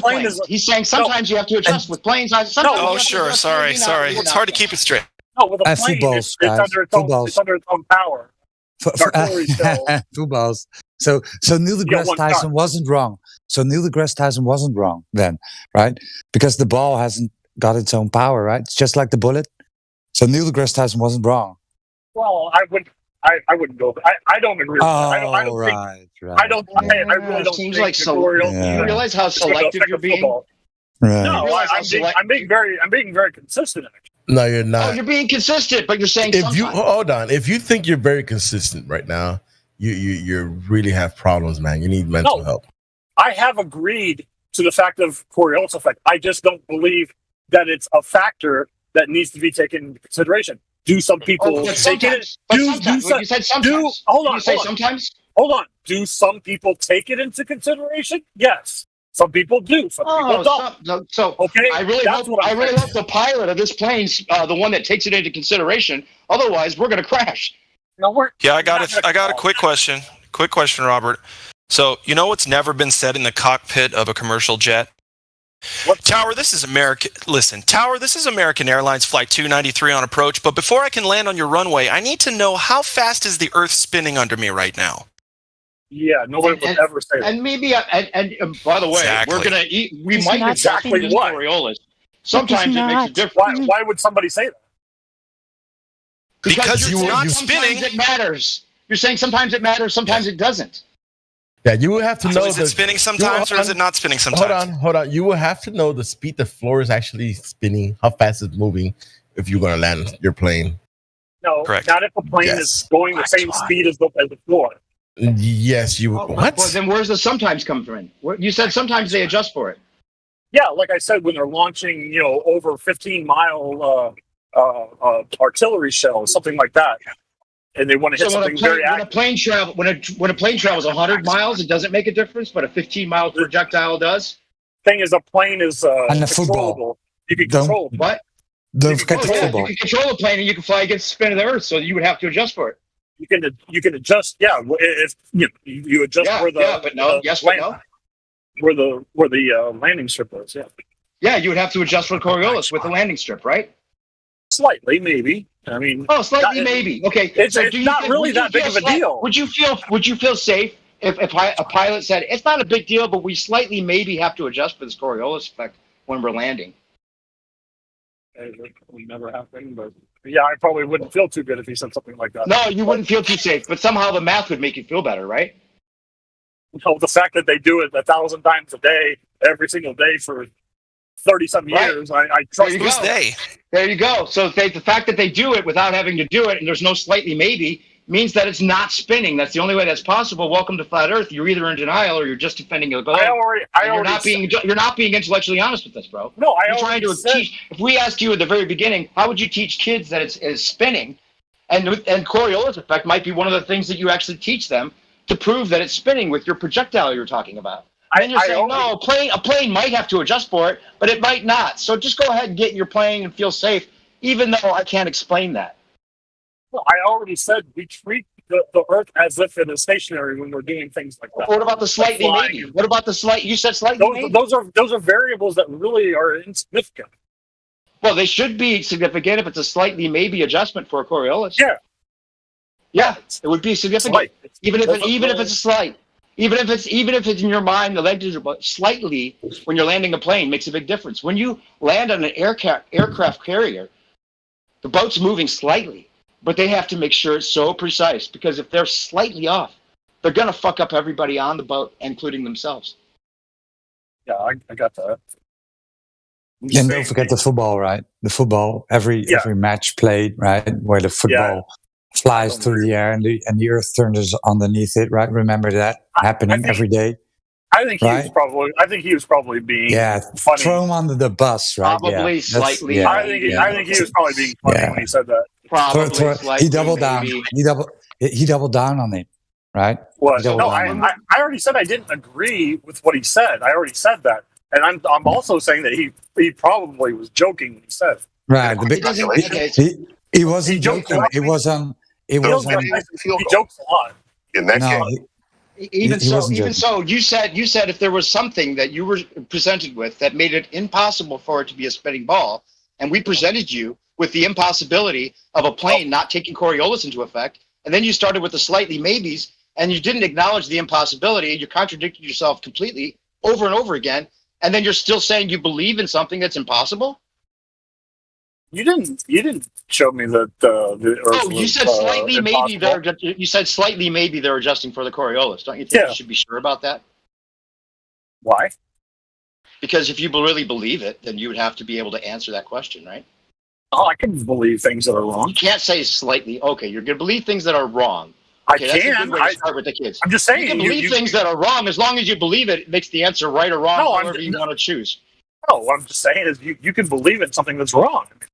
thing is, he's saying sometimes you have to adjust with planes. Sorry. It's hard to keep it straight. No, with a plane, it's under its own power. Footballs. So Neil deGrasse Tyson wasn't wrong. So Neil deGrasse Tyson wasn't wrong then, right? Because the ball hasn't got its own power, right? It's just like the bullet. So Neil deGrasse Tyson wasn't wrong. Well, I wouldn't go. I don't agree with that. I don't think. I really don't seems think like you realize how selective you're being? Right. No, I'm being very consistent. Actually. No, you're not. Oh, you're being consistent, but you're saying hold on. If you think you're very consistent right now, you really have problems, man. You need mental help. I have agreed to the fact of Coriolis effect. I just don't believe that it's a factor that needs to be taken into consideration. Do some people take it? You said sometimes. Hold on. Sometimes. Hold on. Do some people take it into consideration? Yes. Some people do. Some people don't. Okay. I really hope the pilot of this plane's the one that takes it into consideration. Otherwise, we're going to crash. I got a quick question. Quick question, Robert. So, you know what's never been said in the cockpit of a commercial jet? Tower, this is American. Listen, Tower, this is American Airlines Flight 293 on approach. But before I can land on your runway, I need to know how fast is the Earth spinning under me right now? Yeah, nobody would ever say that. And maybe, and by the way, we're gonna eat. We might exactly what Coriolis. Sometimes it makes a difference. Why would somebody say that? Because you're not spinning. Sometimes it matters. You're saying sometimes it matters, sometimes it doesn't. Yeah, you will have to know. Is it spinning sometimes, or is it not spinning sometimes? Hold on. You will have to know the speed the floor is actually spinning, how fast it's moving, if you're going to land your plane. No, correct. Not if the plane is going the same speed as the floor. Yes, you. What? Well, then where's the sometimes come from? You said sometimes they adjust for it. Yeah, like I said, when they're launching, over 15-mile artillery shells, something like that. And they want to hit something very accurate. When a plane travels 100 miles, it doesn't make a difference, but a 15-mile projectile does. Thing is, a plane is and the controllable. Football. You can control what? Don't forget the football. You can control a plane, and you can fly against the spin of the Earth, so you would have to adjust for it. You can adjust. Yeah, if you adjust where the where the landing strip was. Yeah. Yeah, you would have to adjust for Coriolis with the landing strip, right? Slightly, maybe. I mean, slightly, maybe. Okay, it's not really that big of a deal. Would you feel safe if a pilot said it's not a big deal, but we slightly maybe have to adjust for this Coriolis effect when we're landing? It would never happen, but yeah, I probably wouldn't feel too good if he said something like that. No, you wouldn't feel too safe, but somehow the math would make you feel better, right? No, the fact that they do it 1,000 times a day, every single day for 30-some years, I trust this day. There you go. So the fact that they do it without having to do it, and there's no slightly maybe, means that it's not spinning. That's the only way that's possible. Welcome to Flat Earth. You're either in denial or you're just defending your globe. You're not being intellectually honest with us, bro. No, you're trying to teach. If we asked you at the very beginning, how would you teach kids that it's spinning? And Coriolis effect might be one of the things that you actually teach them to prove that it's spinning with your projectile you're talking about. And you're saying, no, a plane might have to adjust for it, but it might not. So just go ahead and get in your plane and feel safe, even though I can't explain that. Well, I already said we treat the Earth as if it is stationary when we're doing things like that. What about the slightly maybe? What about the slight? You said slightly maybe? Those are variables that really are insignificant. Well, they should be significant if it's a slightly maybe adjustment for a Coriolis. Yeah. Yeah, it would be significant, even if it's a slight. Even if it's in your mind, the language slightly when you're landing a plane makes a big difference. When you land on an aircraft carrier, the boat's moving slightly, but they have to make sure it's so precise because if they're slightly off, they're gonna fuck up everybody on the boat, including themselves. Yeah, I got that. And don't forget the football, right? The football, every match played, right, where the football flies through the air and the Earth turns underneath it, right? Remember that happening every day. I think he was probably being funny. Throw him under the bus, right? Probably slightly. Yeah, I think he was probably being funny when he said that. Probably slightly. He doubled down. He doubled down on it, right? What? No, I already said I didn't agree with what he said. I already said that, and I'm also saying that he probably was joking when he said it. Right. He wasn't joking. He jokes a lot. In that case. Even so, you said if there was something that you were presented with that made it impossible for it to be a spinning ball, and we presented you with the impossibility of a plane not taking Coriolis into effect, and then you started with the slightly maybes, and you didn't acknowledge the impossibility, and you contradicted yourself completely over and over again, and then you're still saying you believe in something that's impossible? You didn't show me that the Earth you said slightly maybe impossible. you said slightly maybe they're adjusting for the Coriolis. Don't you think you should be sure about that? Why? Because if you really believe it, then you would have to be able to answer that question, right? Oh, I can believe things that are wrong. You can't say slightly. Okay, you're going to believe things that are wrong. Okay, I that's can. a good way to start with the kids. I'm just saying. You can believe things that are wrong as long as you believe it. It makes the answer right or wrong, however you want to choose. No, what I'm just saying is you can believe in something that's wrong. I mean,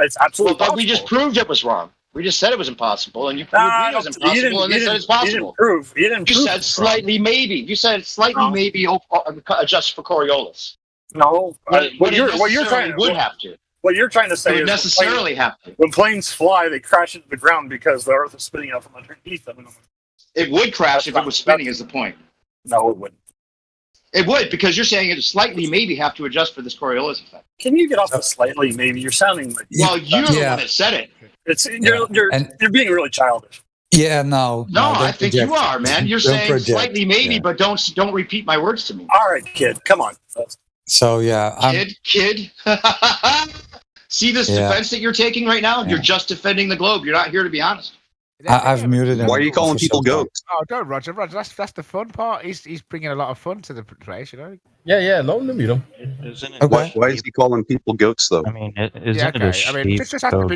it's absolutely but we just proved it was wrong. We just said it was impossible, and you proved it was impossible, and they said it's possible. You said slightly maybe. You said slightly maybe adjust for Coriolis. No, what you're trying would have to. What you're trying to say would is necessarily have to. When planes fly, they crash into the ground because the Earth is spinning out from underneath them. It would crash if it was spinning. Is the point? No, it wouldn't. It would, because you're saying it slightly maybe have to adjust for this Coriolis effect. Can you get off the slightly maybe? You're sounding like you're the one that said it. You're being really childish. Yeah, no, I think you are, man. You're saying slightly maybe, but don't repeat my words to me. All right, kid, come on. So kid. See this defense that you're taking right now? You're just defending the globe. You're not here to be honest. I've muted him. Why are you calling people goats? Oh, don't, Roger. That's the fun part. He's bringing a lot of fun to the place, you know. Yeah. No, mute him. Okay. Why is he calling people goats though? I mean, isn't it a sheep?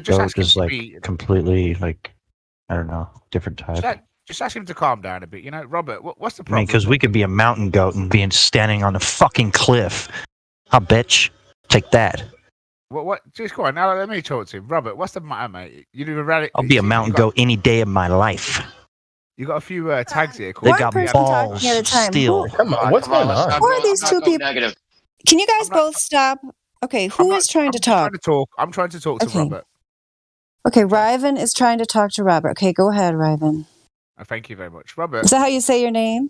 Goat is like completely like, I don't know, different type. Just ask him to calm down a bit. You know, Robert, what's the problem? I mean, because we could be a mountain goat and being standing on a fucking cliff. I'll bitch. Take that. What? Just go on. Now let me talk to him. Robert, what's the matter, mate? I'll be a mountain goat any day of my life. You got a few tags here. They got balls still. Come on, what's going on? Who are these two people? Can you guys both stop? Okay, who is trying to talk? I'm trying to talk to Robert. Okay, Riven is trying to talk to Robert. Okay, go ahead, Riven. Thank you very much, Robert. Is that how you say your name?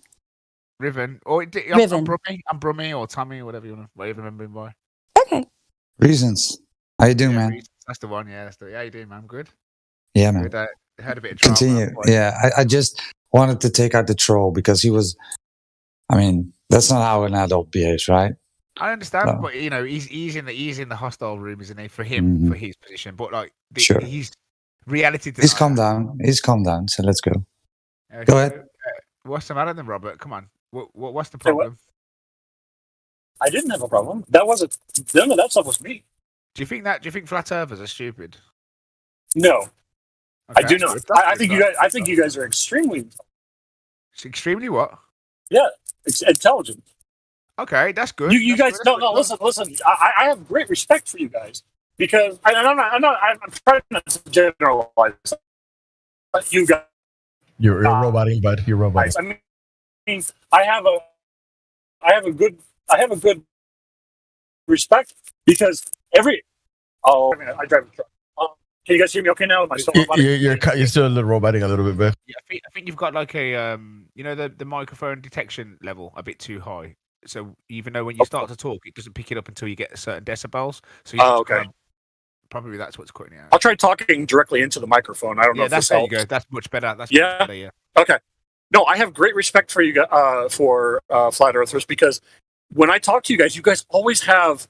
Riven. Riven. I'm Brummy or Tommy or whatever you remember him by. Okay. Reasons. How you doing, man? Reasons. That's the one. Yeah, how you doing, man? I'm good. Yeah, man. Good. I had a bit of drama. Continue. Yeah, I just wanted to take out the troll because he was. I mean, that's not how an adult behaves, right? I understand, but you know, he's in the hostile room, isn't he? For him, for his position, but like, he's reality. He's calmed down. He's calmed down. So let's go. Go ahead. What's the matter then, Robert? Come on. What's the problem? I didn't have a problem. That wasn't. None of that stuff was me. Do you think flat earthers are stupid? No, okay, I do not. I think you guys are extremely. Extremely what? Yeah, intelligent. Okay, that's good. You guys, no. Listen. I have great respect for you guys because I'm trying not to generalize. But you guys, you're roboting, bud. You're roboting. I mean, I have a good respect because I drive a truck. Can you guys hear me okay now? Am I still roboting? You're still roboting a little bit, man. Yeah, I think you've got like a the microphone detection level a bit too high. So even though when you start to talk, it doesn't pick it up until you get a certain decibels. So okay. Probably that's what's cutting it out. I'll try talking directly into the microphone. I don't know if this helps. There you go. That's much better. Much better, yeah. Okay. No, I have great respect for you for flat earthers because when I talk to you guys always have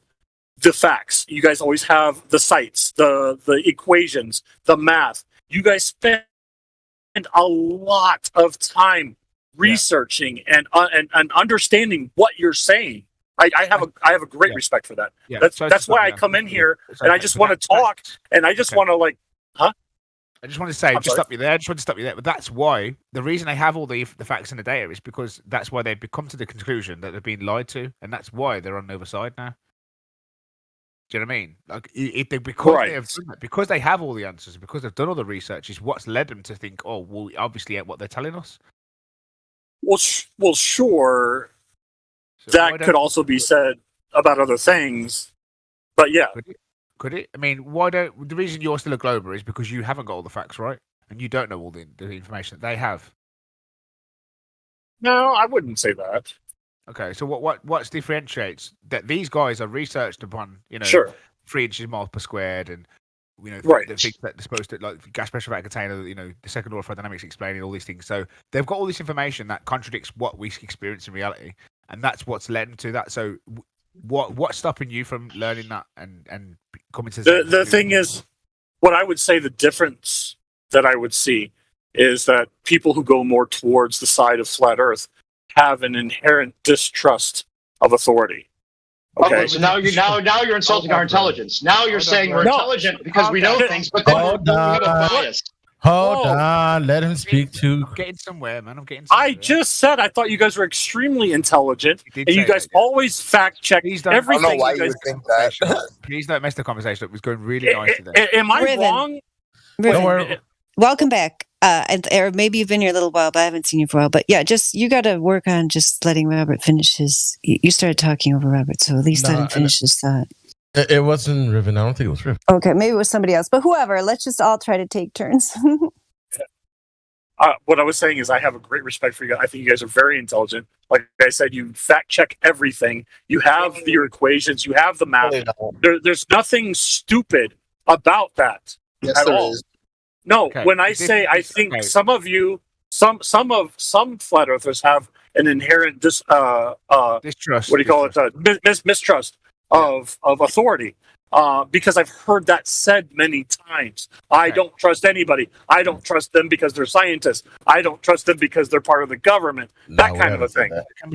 the facts. You guys always have the sites, the equations, the math. You guys spend a lot of time researching and understanding what you're saying. I have a great respect for that. Yeah, that's why I come in here and I just want to talk and I just want to I just want to say, stop you there. But that's why the reason they have all the facts and the data is because that's why they've come to the conclusion that they've been lied to, and that's why they're on the other side now. Do you know what I mean? Like, because they have all the answers, because they've done all the research, is what's led them to think, oh, well, obviously, what they're telling us. Well, sure. So that could also be said about other things, but yeah. Could it? I mean, the reason you're still a Glober is because you haven't got all the facts, right? And you don't know all the information that they have. No, I wouldn't say that. Okay, so what differentiates that these guys are researched upon, Sure. 3 inches miles per squared, and Right. the things that they're supposed to, like gas pressure vacuum container, the second law of thermodynamics explaining all these things. So they've got all this information that contradicts what we experience in reality, and that's what's led to that. So what's stopping you from learning that and coming to the thing is, what I would say the difference that I would see is that people who go more towards the side of flat Earth have an inherent distrust of authority. Okay, so now you're insulting our intelligence. Now you're saying we're intelligent because we know things, but then we have a bias. Hold on, let him speak to. I'm getting somewhere, man. I'm getting somewhere. I just said I thought you guys were extremely intelligent, and you guys always fact check everything. I don't know why you would think that. Please don't mess the conversation up. It was going really nice today. Am I Riven. wrong? Riven. Don't worry. Welcome back. Or maybe you've been here a little while, but I haven't seen you for a while. But yeah, just you got to work on just letting Robert finish his. You started talking over Robert, so at least let him finish his thought. It wasn't Riven. I don't think it was Riven. Okay, maybe it was somebody else, but whoever. Let's just all try to take turns. What I was saying is I have a great respect for you guys. I think you guys are very intelligent. Like I said, you fact check everything. You have your equations. You have the math. There's nothing stupid about that at all. Is. No, when I say I think some of you, some flat earthers have an inherent distrust. What do you call it? Mistrust of authority. Because I've heard that said many times. I don't trust anybody. I don't trust them because they're scientists. I don't trust them because they're part of the government. That kind of a thing.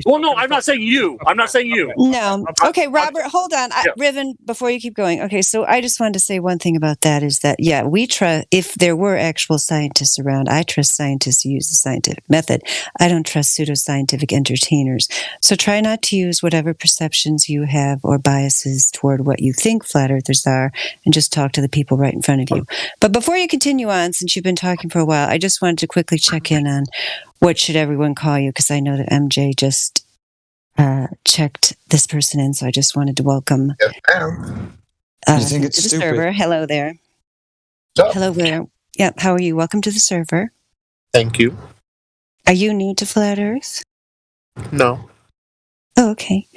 Well, no, I'm not saying you. I'm not saying you. No. Okay, Robert, hold on. Riven, before you keep going. Okay, so I just wanted to say one thing about that is that, yeah, we trust, if there were actual scientists around, I trust scientists who use the scientific method. I don't trust pseudoscientific entertainers. So try not to use whatever perceptions you have or biases toward what you think flat earthers are, and just talk to the people right in front of you. But before you continue on, since you've been talking for a while, I just wanted to quickly check in on what should everyone call you, because I know that MJ just checked this person in, so I just wanted to welcome you to think it's the stupid? server. Hello there. Hello there. Yep, how are you? Welcome to the server. Thank you. Are you new to Flat Earth? No. Oh, okay.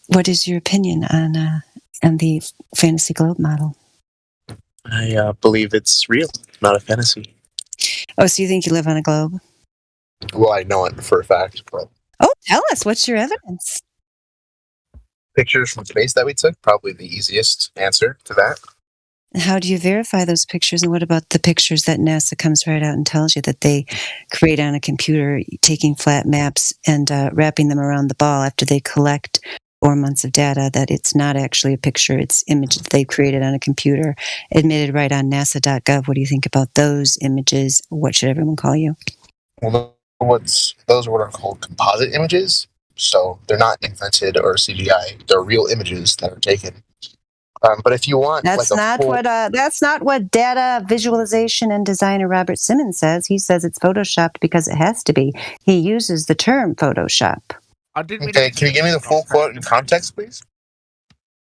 What is your opinion on the Fantasy Globe model? I believe it's real, not a fantasy. Oh, so you think you live on a globe? Well, I know it for a fact, but Oh, tell us. What's your evidence? pictures from space that we took, probably the easiest answer to that. How do you verify those pictures? And what about the pictures that NASA comes right out and tells you that they create on a computer, taking flat maps and wrapping them around the ball after they collect 4 months of data, that it's not actually a picture, it's image that they created on a computer, admitted right on nasa.gov. What do you think about those images? What should everyone call you? Well, those are what are called composite images. So they're not invented or CGI. They're real images that are taken. But if you want, that's not what data visualization and designer Robert Simmons says. He says it's photoshopped because it has to be. He uses the term Photoshop. Okay, can you give me the full quote in context, please?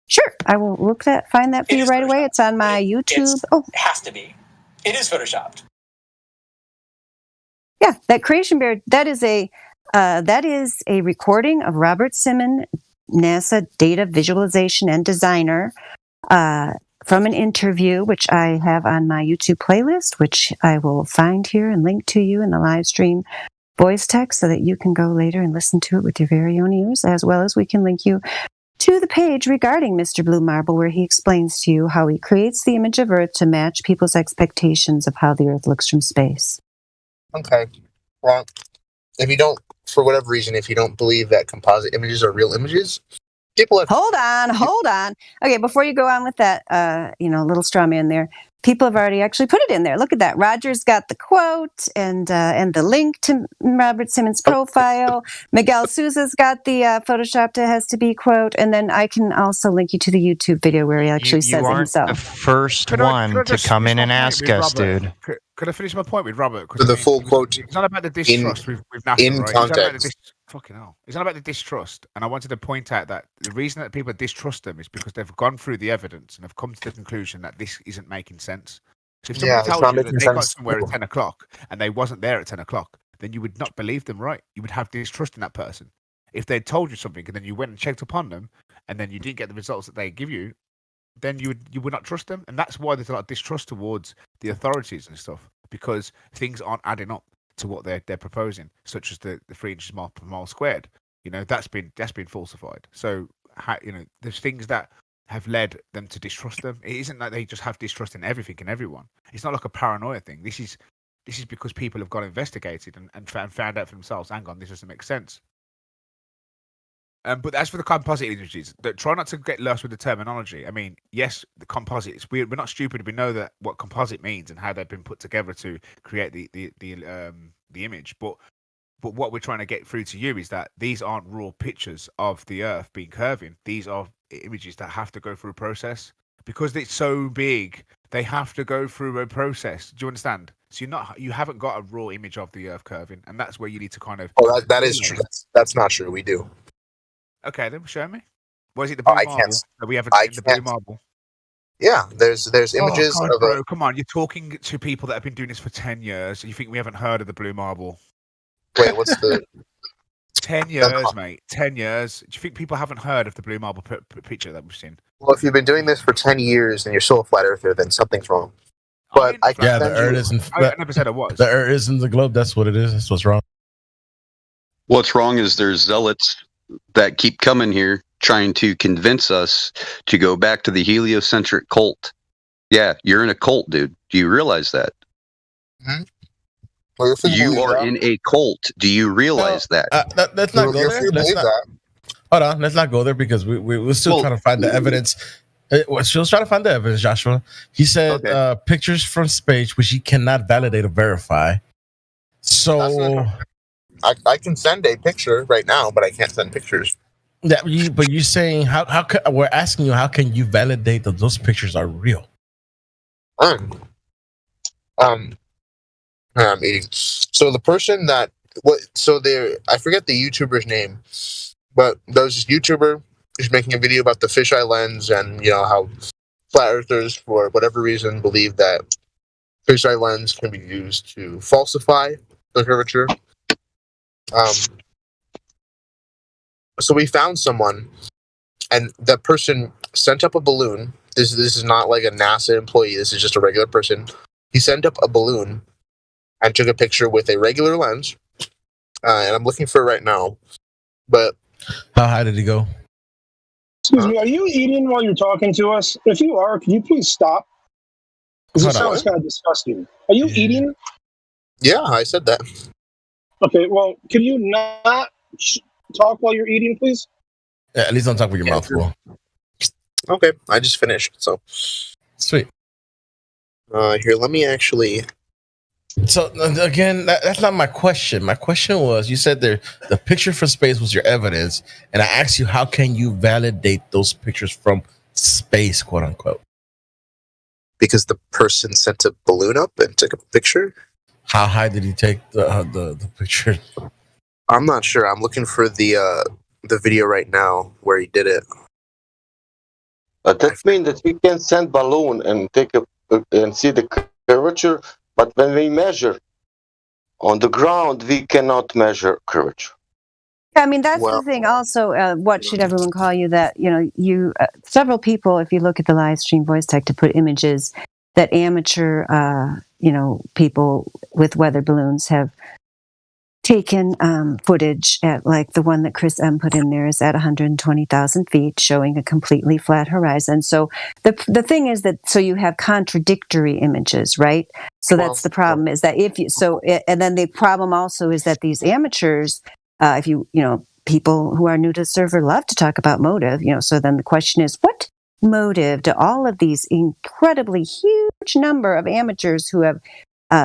Sure, I will find that for you right away. It's on my YouTube. It has to be. It is photoshopped. Yeah, that creation bear. That is a recording of Robert Simmons, NASA data visualization and designer, from an interview which I have on my YouTube playlist, which I will find here and link to you in the live stream voice text so that you can go later and listen to it with your very own ears, as well as we can link you to the page regarding Mr. Blue Marble, where he explains to you how he creates the image of Earth to match people's expectations of how the Earth looks from space. Okay. Well, if you don't, for whatever reason, if you don't believe that composite images are real images, people have... Hold on. Okay, before you go on with that, little straw man there, people have already actually put it in there. Look at that. Roger's got the quote and the link to Robert Simmons' profile. Miguel Souza's got the Photoshopped it has to be quote, and then I can also link you to the YouTube video where he actually says it himself. The first one to come in and ask us, dude. Could I finish my point with Robert? So the full quote. It's not about the distrust with NASA, in right? context. Fucking hell. It's not about the distrust. And I wanted to point out that the reason that people distrust them is because they've gone through the evidence and have come to the conclusion that this isn't making sense. So if someone tells you that they got somewhere at 10 o'clock and they wasn't there at 10 o'clock, then you would not believe them, right? You would have distrust in that person. If they told you something and then you went and checked upon them, and then you didn't get the results that they give you, then you would not trust them. And that's why there's a lot of distrust towards the authorities and stuff, because things aren't adding up to what they're proposing, such as the 3 inches per mile squared. That's been falsified. So there's things that have led them to distrust them. It isn't like they just have distrust in everything and everyone. It's not like a paranoia thing. This is because people have got investigated and found out for themselves, hang on, this doesn't make sense. But as for the composite images, try not to get lost with the terminology. I mean, yes, the composites. We're not stupid. We know that what composite means and how they've been put together to create the image. But what we're trying to get through to you is that these aren't raw pictures of the Earth being curving. These are images that have to go through a process because it's so big. They have to go through a process. Do you understand? So you haven't got a raw image of the Earth curving, and that's where you need to kind of. Oh, that is true. That's not true. We do. Okay, then show me. What is it? The blue marble? That we have the blue marble. Yeah, there's images. God, bro, come on! You're talking to people that have been doing this for 10 years. You think we haven't heard of the blue marble? Wait, what's the 10 years, mate? 10 years. Do you think people haven't heard of the blue marble picture that we've seen? Well, if you've been doing this for 10 years and you're still a flat earther, then something's wrong. But the Earth isn't. I never said it was. The Earth isn't the globe. That's what it is. That's what's wrong. What's wrong is there's zealots that keep coming here trying to convince us to go back to the heliocentric cult. Yeah, you're in a cult, dude. Do you realize that? Mm-hmm. Well, you are in a cult. Do you realize that? Let's not go there. Hold on. Let's not go there because we're still trying to find the evidence. We're still trying to find the evidence, Joshua. He said pictures from space, which he cannot validate or verify. So I can send a picture right now, but I can't send pictures. Yeah, but you're saying we're asking you how can you validate that those pictures are real? I'm eating. So the person I forget the YouTuber's name, but there was this YouTuber who's making a video about the fisheye lens and how flat earthers for whatever reason believe that fisheye lens can be used to falsify the curvature. So we found someone, and that person sent up a balloon. This is not like a NASA employee. This is just a regular person. He sent up a balloon and took a picture with a regular lens. And I'm looking for it right now. But how high did he go? Excuse me, are you eating while you're talking to us? If you are, can you please stop? Because it sounds kind of disgusting. Are you eating? Yeah, I said that. Okay, well, can you not talk while you're eating, please? Yeah, at least don't talk with your mouth full. Okay, I just finished, so. Sweet. Here, let me actually... So, again, that's not my question. My question was, you said the picture from space was your evidence, and I asked you, how can you validate those pictures from space, quote unquote? Because the person sent a balloon up and took a picture. How high did he take the picture? I'm not sure. I'm looking for the video right now where he did it. That means that we can send balloon and and see the curvature, but when we measure on the ground, we cannot measure curvature. I mean, that's the thing. Also, what should everyone call you? That you several people, if you look at the live stream voice tech to put images that amateur, people with weather balloons have taken footage at, like the one that Chris M put in there is at 120,000 feet, showing a completely flat horizon. So the thing is that you have contradictory images, right? So that's the problem. Is that and then the problem also is that these amateurs. People who are new to the server love to talk about motive, so then the question is, what motive do all of these incredibly huge number of amateurs who have,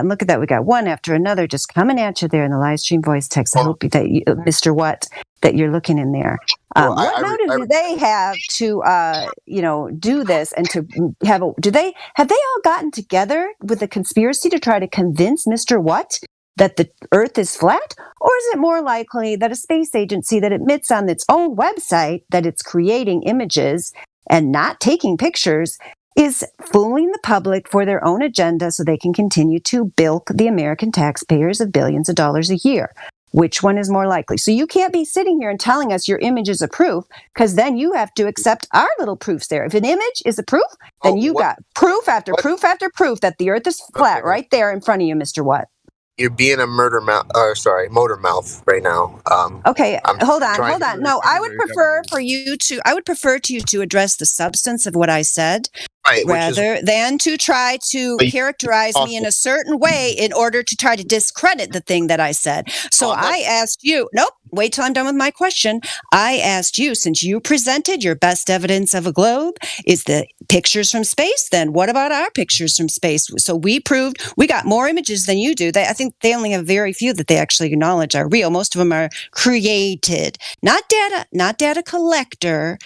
look at that, we got one after another just coming at you there in the live stream voice text. I hope that Mr. Watt, that you're looking in there. What motive do they have to, do this and to have they all gotten together with a conspiracy to try to convince Mr. Watt that the Earth is flat? Or is it more likely that a space agency that admits on its own website that it's creating images and not taking pictures is fooling the public for their own agenda so they can continue to bilk the American taxpayers of billions of dollars a year. Which one is more likely? So you can't be sitting here and telling us your image is a proof, because then you have to accept our little proofs there. If an image is a proof, then you got proof after proof after proof that the earth is flat right there in front of you, Mr. What? You're being a motor mouth right now. Okay, hold on. No, I would prefer for you to address the substance of what I said, rather than to try to characterize me in a certain way in order to try to discredit the thing that I said. So I asked you, wait till I'm done with my question. I asked you, since you presented your best evidence of a globe is the pictures from space, then what about our pictures from space? So we proved we got more images than you do. I think they only have very few that they actually acknowledge are real. Most of them are created, not data collector,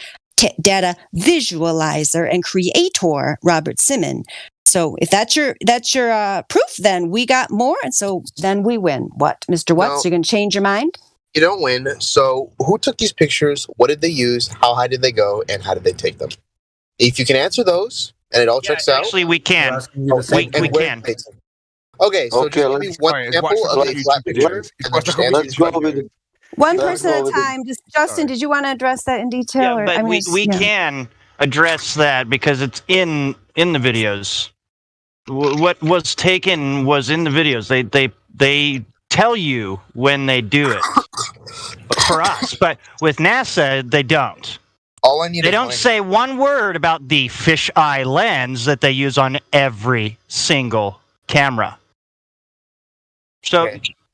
data visualizer and creator, Robert Simon. So if that's your proof, then we got more, and so then we win. What, Mr. What? So you're going to change your mind? You don't win. So who took these pictures? What did they use? How high did they go? And how did they take them? If you can answer those, and it all checks out. Actually, we can. We can. Okay, so just give me one example of a flat picture. Let's go with one person at a time. Just Justin, did you want to address that in detail? Yeah, but we can address that because it's in the videos. What was taken was in the videos. They tell you when they do it for us, but with NASA they don't. All I need. They don't say one word about the fisheye lens that they use on every single camera. So,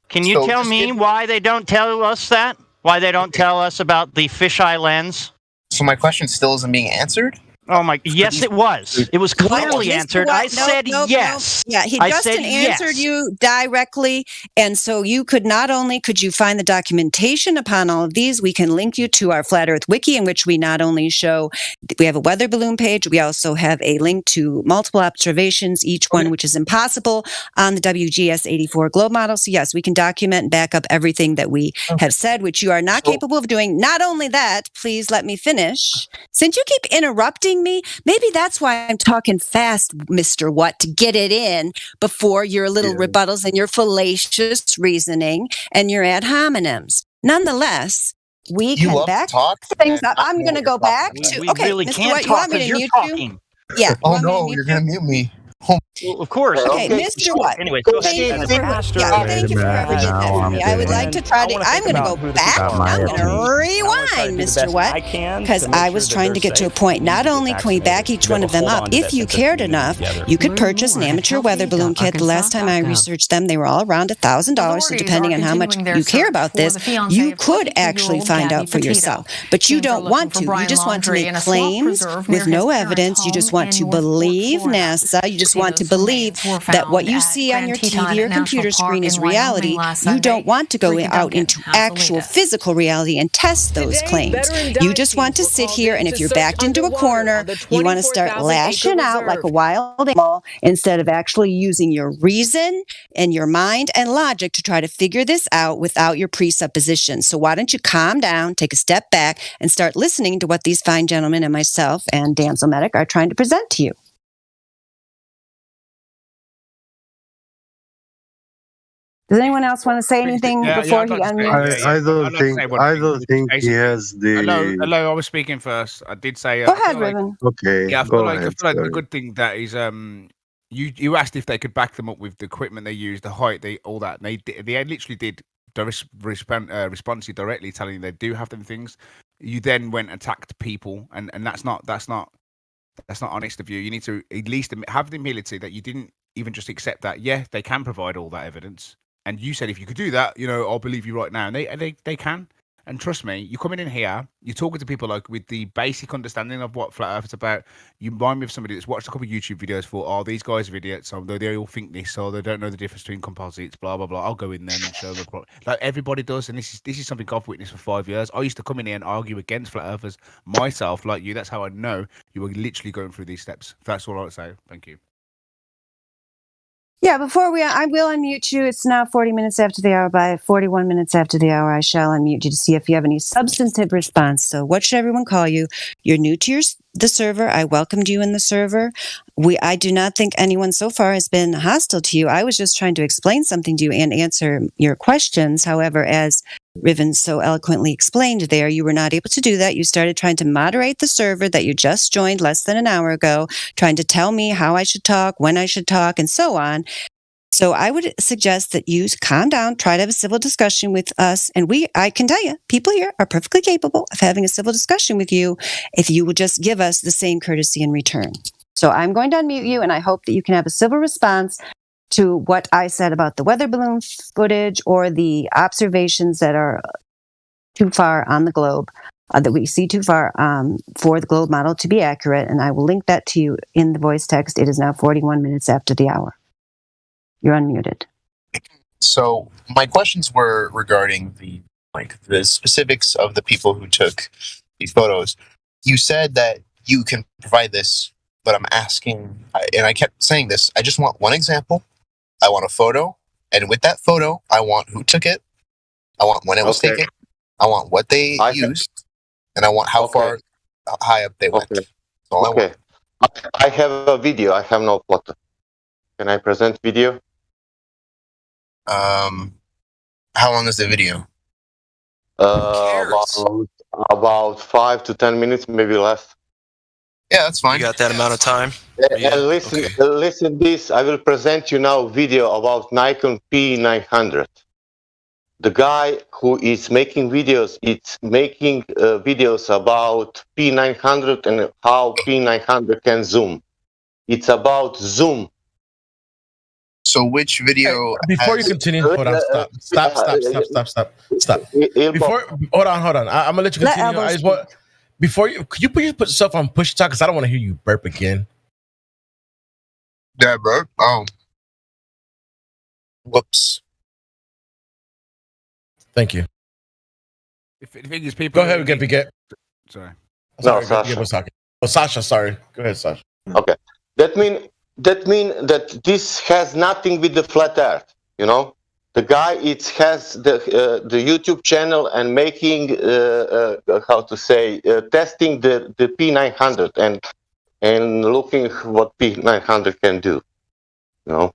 can you tell me why they don't tell us that? Why they don't tell us about the fisheye lens? So my question still isn't being answered? Oh my! Yes, it was. It was clearly answered. I said yes. Yeah, Justin answered you directly, and so you could not only could you find the documentation upon all of these, we can link you to our Flat Earth Wiki, in which we not only show we have a weather balloon page, we also have a link to multiple observations, each one which is impossible on the WGS 84 globe model. So yes, we can document and back up everything that we have said, which you are not capable of doing. Not only that, please let me finish. Since you keep interrupting me, maybe that's why I'm talking fast, Mr. What, to get it in before your little rebuttals and your fallacious reasoning and your ad hominems. Nonetheless, we can back things up. I'm going to go back to really Mr. can't What, you talk want me to because mute you're you? talking. Yeah. Oh no, you're going to mute me. Well, of course. Okay, Mr. What? Anyway, go Thank ahead. you for ever getting that from me. I would like to try to. I'm going to go back. I'm going to rewind, Mr. What? Because I was trying to get to a point. Not only can we back each one of them up, if you cared enough, you could purchase an amateur weather balloon kit. The last time I researched them, they were all around $1,000. So depending on how much you care about this, you could actually find out for yourself. But you don't want to. You just want to make claims with no evidence. You just want to believe NASA. You just want to believe that what you see on your TV or computer screen is reality. You don't want to go out into actual physical reality and test those claims. You just want to sit here, and if you're backed into a corner, you want to start lashing out like a wild animal instead of actually using your reason and your mind and logic to try to figure this out without your presuppositions. So why don't you calm down, take a step back, and start listening to what these fine gentlemen and myself and Dan Zilmatic are trying to present to you. Does anyone else want to say anything before he unmutes? I don't think he has the. Hello, I was speaking first. I did say. Go ahead, Riven. Okay. Yeah, I feel like the good thing that is you asked if they could back them up with the equipment they used, the height, all that. And they literally did respond to you directly, telling you they do have them things. You then went and attacked people, and that's not honest of you. You need to at least have the humility that you didn't even just accept that. Yeah, they can provide all that evidence. And you said, if you could do that, I'll believe you right now. And they can. And trust me, you're coming in here, you're talking to people like with the basic understanding of what Flat Earth is about. You remind me of somebody that's watched a couple of YouTube videos for, these guys are idiots, so they all think this, or they don't know the difference between composites, blah, blah, blah. I'll go in there and show them. Like everybody does, and this is something I've witnessed for 5 years. I used to come in here and argue against Flat Earthers myself, like you. That's how I know you were literally going through these steps. That's all I would say. Thank you. Yeah, I will unmute you. It's now 40 minutes after the hour. By 41 minutes after the hour, I shall unmute you to see if you have any substantive response. So what should everyone call you? You're new to the server. I welcomed you in the server. I do not think anyone so far has been hostile to you. I was just trying to explain something to you and answer your questions. However, as Riven so eloquently explained there, you were not able to do that. You started trying to moderate the server that you just joined less than an hour ago, trying to tell me how I should talk, when I should talk, and so on. So I would suggest that you calm down, try to have a civil discussion with us. And I can tell you, people here are perfectly capable of having a civil discussion with you if you would just give us the same courtesy in return. So I'm going to unmute you, and I hope that you can have a civil response to what I said about the weather balloon footage or the observations that are too far on the globe, that we see too far for the globe model to be accurate. And I will link that to you in the voice text. It is now 41 minutes after the hour. You're unmuted. So my questions were regarding the specifics of the people who took these photos. You said that you can provide this, but I'm asking, and I kept saying this, I just want one example. I want a photo, and with that photo, I want who took it. I want when it was taken. I want what they used, and I want how far high up they went. That's all I want. I have a video. I have no photo. Can I present video? How long is the video? About 5 to 10 minutes, maybe less. Yeah, that's fine. You got that amount of time? And listen this. I will present you now video about Nikon P900. The guy who is making videos, it's making videos about P900 and how P900 can zoom. It's about zoom. So which video? Before you continue, hold on, stop. Before, hold on. I'm gonna let you continue. I just want, before you, could you please put yourself on push talk? Because I don't want to hear you burp again. Yeah, burp. Oh, whoops. Thank you. The thing is, people. Go ahead, get. Sorry. No, Sasha was talking. Oh, Sasha, sorry. Go ahead, Sasha. Okay. That mean that this has nothing with the flat Earth. You know, the guy has the YouTube channel and making testing the P900 and looking what P900 can do. You know.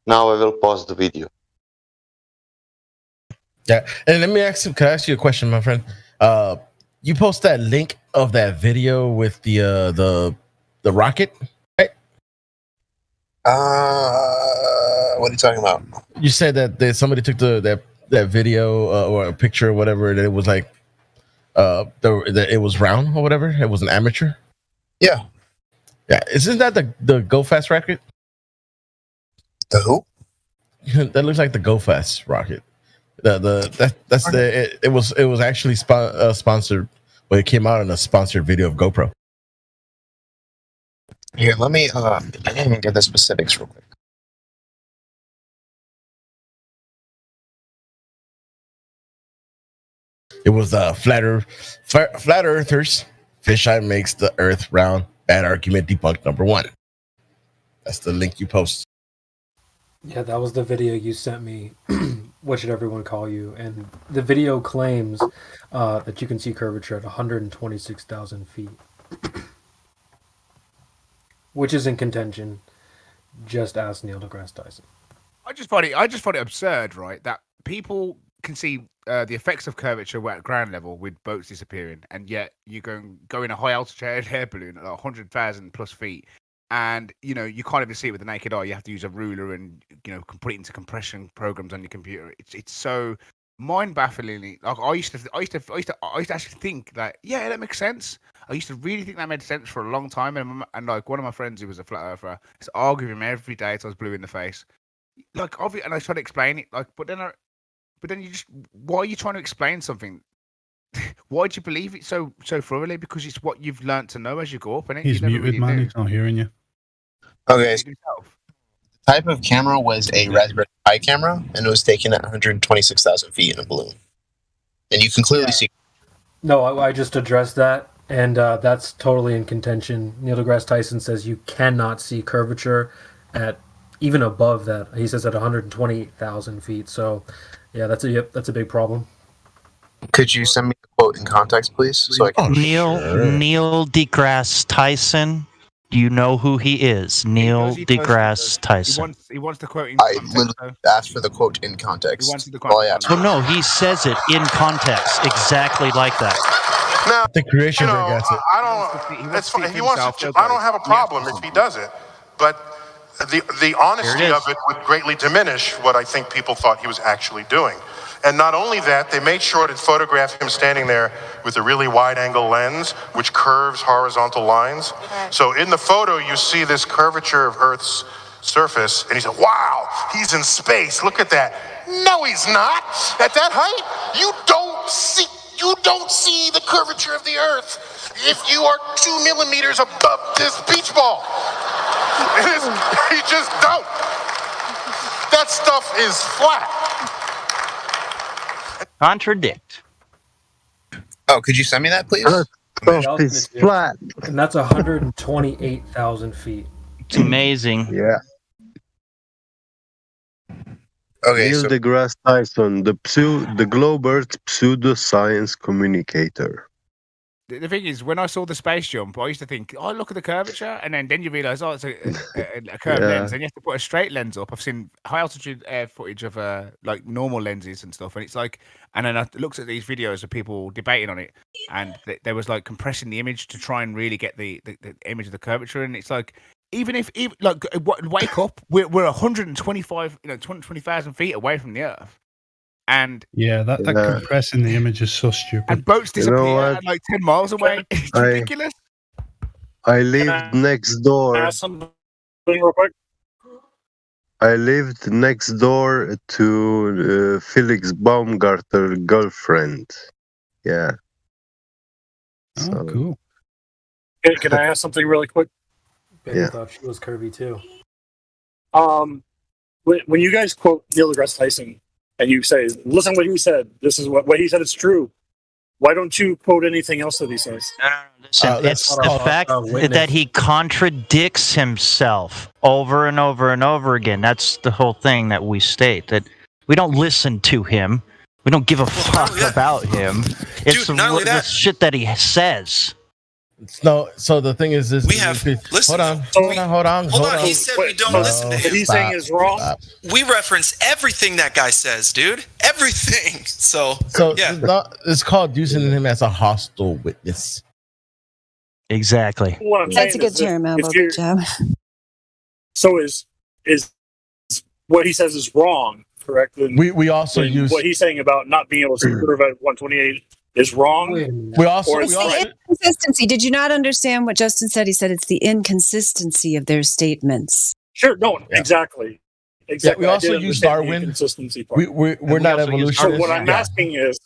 Now I will pause the video. Yeah, and let me ask you. Can I ask you a question, my friend? You post that link of that video with the rocket, right? What are you talking about? You said that somebody took that video or a picture or whatever, that it was like that it was round or whatever. It was an amateur. Yeah. Isn't that the Go Fast rocket? The who? That looks like the Go Fast rocket. It was actually sponsored. Well, it came out in a sponsored video of GoPro. Here, let me get the specifics real quick. It was flat earthers. Fisheye makes the Earth round. Bad argument debunked #1. That's the link you post. Yeah, that was the video you sent me. What should everyone call you? And the video claims that you can see curvature at 126,000 feet, which is in contention. Just ask Neil deGrasse Tyson. I just find it absurd, right? That people can see the effects of curvature at ground level with boats disappearing, and yet you go in a high altitude air balloon at 100,000 plus feet. And, you know, you can't even see it with the naked eye. You have to use a ruler and, you know, put it into compression programs on your computer. It's so mind-bafflingly. Like I used to actually think that, yeah, that makes sense. I used to really think that made sense for a long time. And like one of my friends who was a flat earther, is arguing with him every day till I was blue in the face. Like, and I tried to explain it. Like, but then you just, why are you trying to explain something? Why do you believe it so thoroughly? Because it's what you've learned to know as you go up. And he's muted, really man. He's not hearing you. Okay. So the type of camera was a Raspberry Pi camera, and it was taken at 126,000 feet in a balloon. And you can clearly see. No, I just addressed that, and that's totally in contention. Neil deGrasse Tyson says you cannot see curvature at even above that. He says at 128,000 feet. So, yeah, that's a big problem. Could you send me the quote in context, please? So I can Neil deGrasse Tyson. Do you know who he is? Neil deGrasse Tyson. He wants the quote in I context. literally asked for the quote in context. He wants the All I context. asked Oh no, he says it in context, exactly like that. Now, The creation you know, gets it. I don't. It's fine. He wants to. I don't have a problem if he does it, but the honesty of it would greatly diminish what I think people thought he was actually doing. And not only that, they made sure to photograph him standing there with a really wide-angle lens, which curves horizontal lines. So in the photo, you see this curvature of Earth's surface, and he said, "Wow, he's in space. Look at that." No, he's not. At that height, you don't see the curvature of the Earth if you are 2 millimeters above this beach ball. You just don't. That stuff is flat. Contradict. Oh, could you send me that, please? It's flat. And that's 128,000 feet. It's amazing. Yeah. Okay, Neil deGrasse Tyson, the Globe Earth pseudoscience communicator. The thing is, when I saw the space jump, I used to think, "Oh, look at the curvature," and then you realise, "Oh, it's a curved lens," and you have to put a straight lens up. I've seen high altitude air footage of like normal lenses and stuff, and it's like, and then I looked at these videos of people debating on it, and there was like compressing the image to try and really get the image of the curvature, and it's like, even like wake up, we're 125, 220,000 feet away from the Earth. And yeah, that compressing the image is so stupid. And boats disappear at like 10 miles away. It's ridiculous. I lived next door. Ask something real quick. I lived next door to Felix Baumgartner's girlfriend. Yeah. Oh, cool. Can I ask something really quick? I thought she was curvy too. When you guys quote Neil deGrasse Tyson, and you say, "Listen, what he said. This is what he said is true." Why don't you quote anything else that he says? Listen, it's the fact that he contradicts himself over and over and over again. That's the whole thing that we state, that we don't listen to him. We don't give a fuck about him. It's the shit that he says. No, so the thing is, we have. Listen, hold on. He said we don't listen to him. What he's saying is wrong. We reference everything that guy says, dude. Everything. So yeah, it's called using him as a hostile witness. Exactly. That's a good term, Albo. Good job. So is what he says is wrong, correct? And, we also use what he's saying about not being able to curve at 128 is wrong. We also It's the inconsistency. Did you not understand what Justin said? He said it's the inconsistency of their statements. Sure, no, exactly. Yeah, we also use Darwin. Consistency part. We're not evolutionists. So what I'm asking is,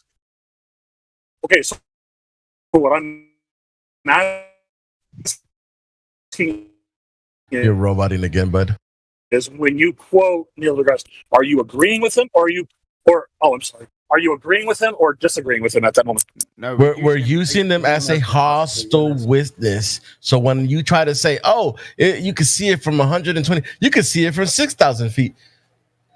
okay, so what I'm asking You're roboting again, bud. Is when you quote Neil deGrasse, are you agreeing with him, or are you agreeing with him or disagreeing with him at that moment? No, we're using them as a hostile witness. So when you try to say, "Oh, you can see it from 120," you can see it from 6,000 feet.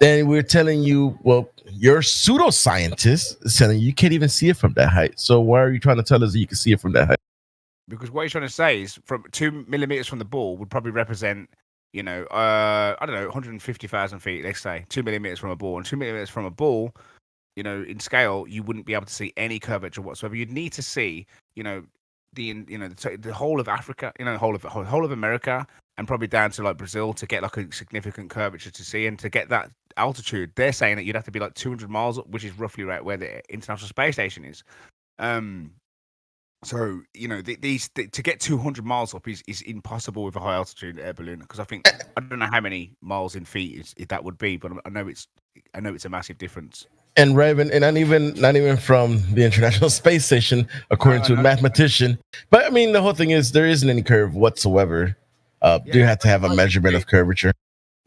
Then we're telling you, well, you're pseudoscientist is telling you can't even see it from that height. So why are you trying to tell us that you can see it from that height? Because what he's trying to say is, from 2 millimeters from the ball would probably represent, I don't know, 150,000 feet. Let's say 2 millimeters from a ball, and 2 millimeters from a ball. In scale, you wouldn't be able to see any curvature whatsoever. You'd need to see, the whole of Africa, whole of America, and probably down to like Brazil to get like a significant curvature to see, and to get that altitude, they're saying that you'd have to be like 200 miles up, which is roughly right where the International Space Station is. So to get 200 miles up is impossible with a high altitude air balloon, because I don't know how many miles in feet that would be, but I know it's a massive difference. And Raven, and not even from the International Space Station, according to a mathematician. But I mean, the whole thing is there isn't any curve whatsoever. You have to have a measurement of curvature.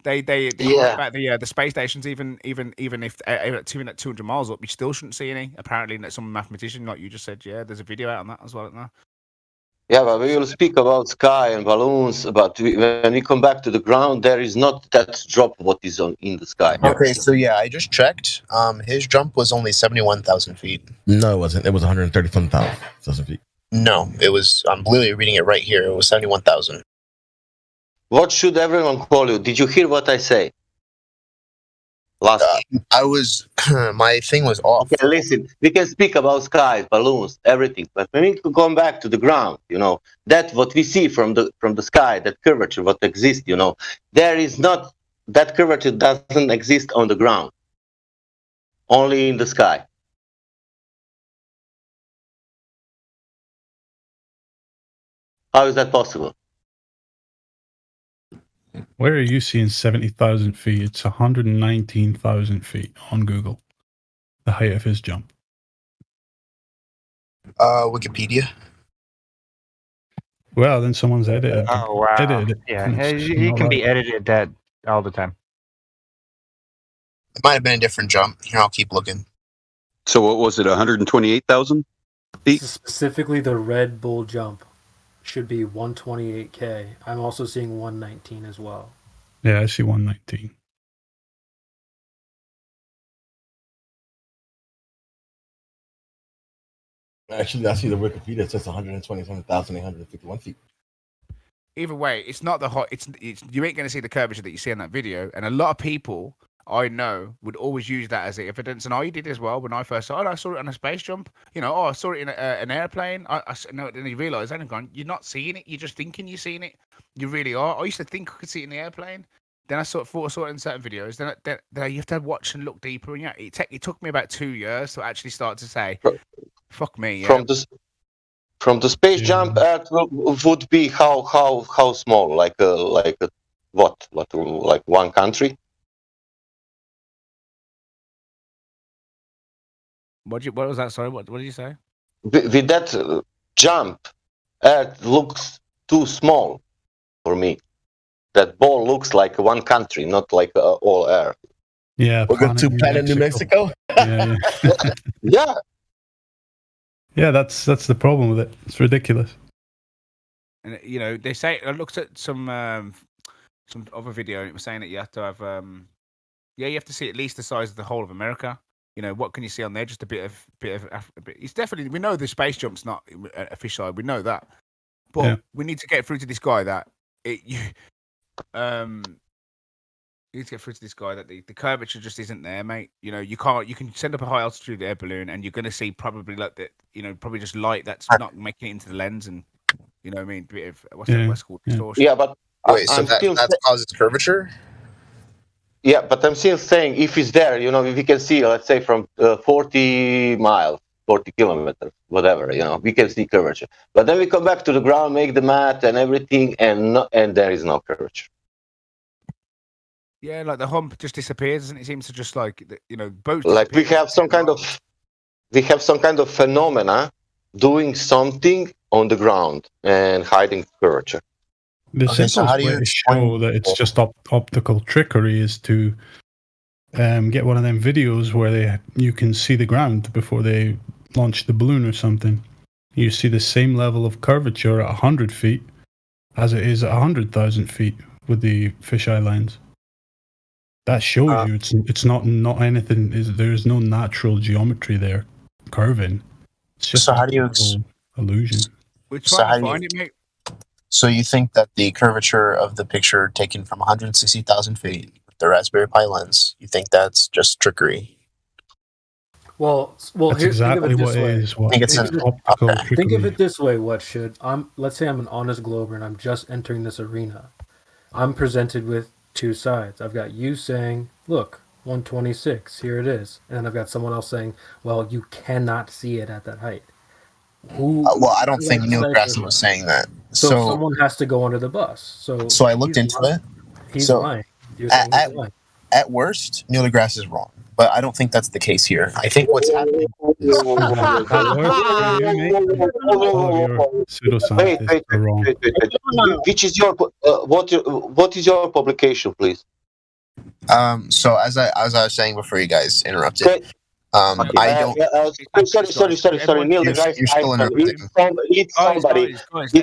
They about the space stations, even if at 200 miles up, you still shouldn't see any. Apparently, some mathematician, like you just said, there's a video out on that as well. Yeah, but we will speak about sky and balloons. But when we come back to the ground, there is not that drop what is in the sky. Okay, so yeah, I just checked. His jump was only 71,000 feet. No, it wasn't. It was 130,000 feet. No, it was. I'm literally reading it right here. It was 71,000. What should everyone call you? Did you hear what I say? I was. My thing was off. Okay, listen. We can speak about skies, balloons, everything, but we need to come back to the ground. That what we see from the sky, that curvature, what exists. There is not that curvature doesn't exist on the ground. Only in the sky. How is that possible? Where are you seeing 70,000 feet? It's 119,000 feet on Google. The height of his jump. Wikipedia. Well, then someone's edited. Oh wow! Edited it. Yeah, he can be edited that all the time. It might have been a different jump. Here, I'll keep looking. So what was it? 128,000 feet. Specifically, the Red Bull jump should be 128K. I'm also seeing 119 as well. Yeah, I see 119. Actually, I see the Wikipedia. It says 127,851 feet. Either way, it's not the hot. It's you ain't going to see the curvature that you see in that video, and a lot of people I know would always use that as evidence, and I did as well when I first saw it. I saw it on a space jump. I saw it in an airplane. Then you realise, then I'm going, you're not seeing it. You're just thinking you're seeing it. You really are. I used to think I could see it in the airplane. Then I thought I saw it in certain videos. Then you have to watch and look deeper. And yeah, it took me about 2 years to actually start to say, "Fuck me." Yeah. From the space jump, Earth would be how small? Like what? Like one country? What was that? Sorry, what did you say? With that jump, Earth looks too small for me. That ball looks like one country, not like all Earth. Yeah, we'll go to Planet New Mexico. Yeah. Yeah. Yeah, that's the problem with it. It's ridiculous. And they say I looked at some other video and it was saying that you have to have you have to see at least the size of the whole of America. What can you see on there? Just a bit of it's definitely, we know the space jump's not a fisheye. We know that, but we need to get through to this guy that you need to get through to this guy that the curvature just isn't there, mate. You can send up a high altitude air balloon and you're going to see probably like that, probably just light that's not making it into the lens, and what I mean, bit of what's called distortion. Yeah, but wait, so that causes curvature. Yeah, but I'm still saying if it's there, if we can see, let's say from 40 miles, 40 kilometers, whatever, we can see curvature. But then we come back to the ground, make the math and everything, and there is no curvature. Yeah, like the hump just disappears, doesn't it? It seems to just boats. Like we have some kind of phenomena doing something on the ground and hiding curvature. The simplest way to show that it's just optical trickery is to get one of them videos where you can see the ground before they launch the balloon or something. You see the same level of curvature at 100 feet as it is at 100,000 feet with the fisheye lens. That shows you it's not anything. There's no natural geometry there curving. It's just so how do you illusion. So you think that the curvature of the picture taken from 160,000 feet with the Raspberry Pi lens, you think that's just trickery? Well, that's exactly what it is. Think of it this way. Let's say I'm an honest Glober and I'm just entering this arena. I'm presented with two sides. I've got you saying, "Look, 126, here it is," and then I've got someone else saying, "Well, you cannot see it at that height." I don't think Neil deGrasse was saying that. So someone has to go under the bus. So I looked into it. He's lying. At worst, Neil deGrasse is wrong, but I don't think that's the case here. I think what's happening is wait. Which is what is your publication, please? So as I was saying before, you guys interrupted. I don't. Sorry, Neil deGrasse Tyson. It's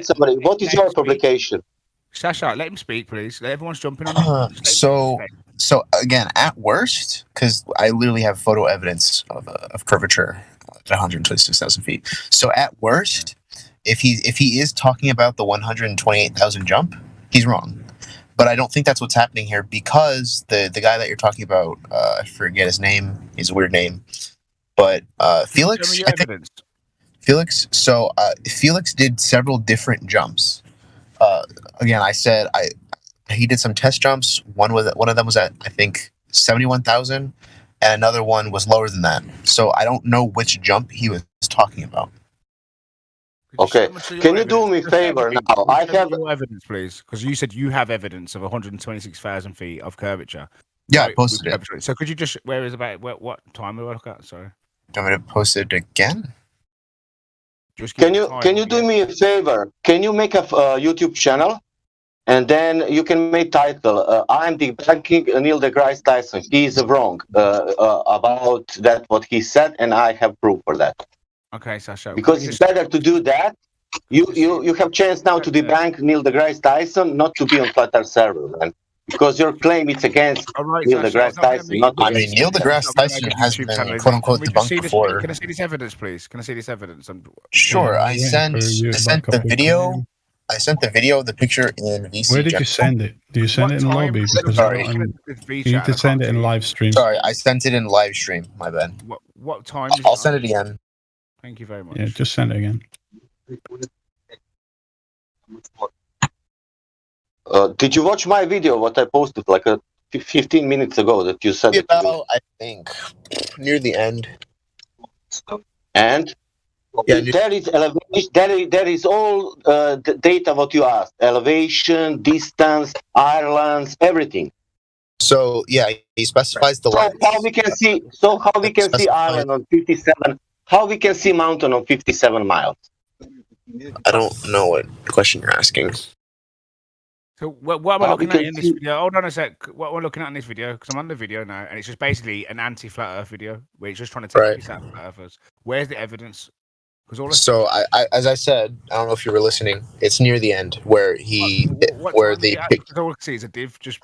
somebody. What is your publication? Sasha, let him speak, please. Let everyone's jumping on him. So again, at worst, because I literally have photo evidence of curvature at 126,000 feet. So at worst, if he is talking about the 128,000 jump, he's wrong. But I don't think that's what's happening here, because the guy that you're talking about, I forget his name. He's a weird name, but Felix. Felix. So Felix did several different jumps. Again, I said he did some test jumps. One of them was at, I think, 71,000, and another one was lower than that. So I don't know which jump he was talking about. Okay, can you do me a favor now? I have your evidence, please, because you said you have evidence of 126,000 feet of curvature. Yeah, I posted it. So could you just what time we look at? Sorry. Do you want me to post it again? Can you do me a favor? Can you make a YouTube channel, and then you can make title I'm debunking Neil deGrasse Tyson. He is wrong about that what he said, and I have proof for that. Okay, Sasha. Because it's better to do that. You have chance now to debunk Neil deGrasse Tyson, not to be on Flat Earth server, man. Because your claim is against Neil deGrasse Tyson. I mean, Neil deGrasse Tyson has been quote unquote debunked before. Can I see this evidence, please? Can I see this evidence? Sure. I sent the video. I sent the video, the picture in VC. Where did you send it? Do you send it in lobby? Because Sorry. you need to send it in live stream. Sorry, I sent it in live stream. My bad. What time? I'll send it again. Thank you very much. Yeah, just send it again. Did you watch my video? What I posted like 15 minutes ago that you said. I think near the end. And yeah, there is elevation. There is all the data what you asked: elevation, distance, islands, everything. So yeah, he specifies the. So how we can see? So how we can see island on 57? How we can see mountain on 57 miles? I don't know what question you're asking. So what am I looking at in this video? Hold on a sec. What am I looking at in this video? Because I'm on the video now, and it's just basically an anti-flat Earth video where it's just trying to take piece out of flat Earthers. Where's the evidence? So I, as I said, I don't know if you were listening. It's near the end where where they pick. All I can see is a div just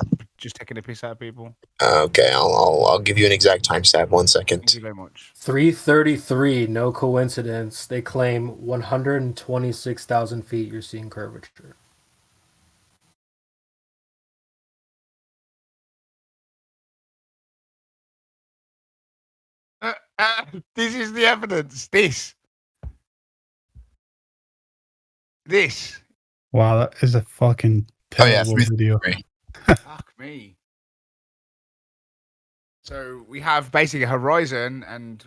taking a piss out of people. Okay, I'll give you an exact timestamp. 1 second. Thank you very much. 333. No coincidence. They claim 126,000 feet. You're seeing curvature. This is the evidence. This. Wow, that is a fucking terrible video. Fuck me. So we have basically a horizon, and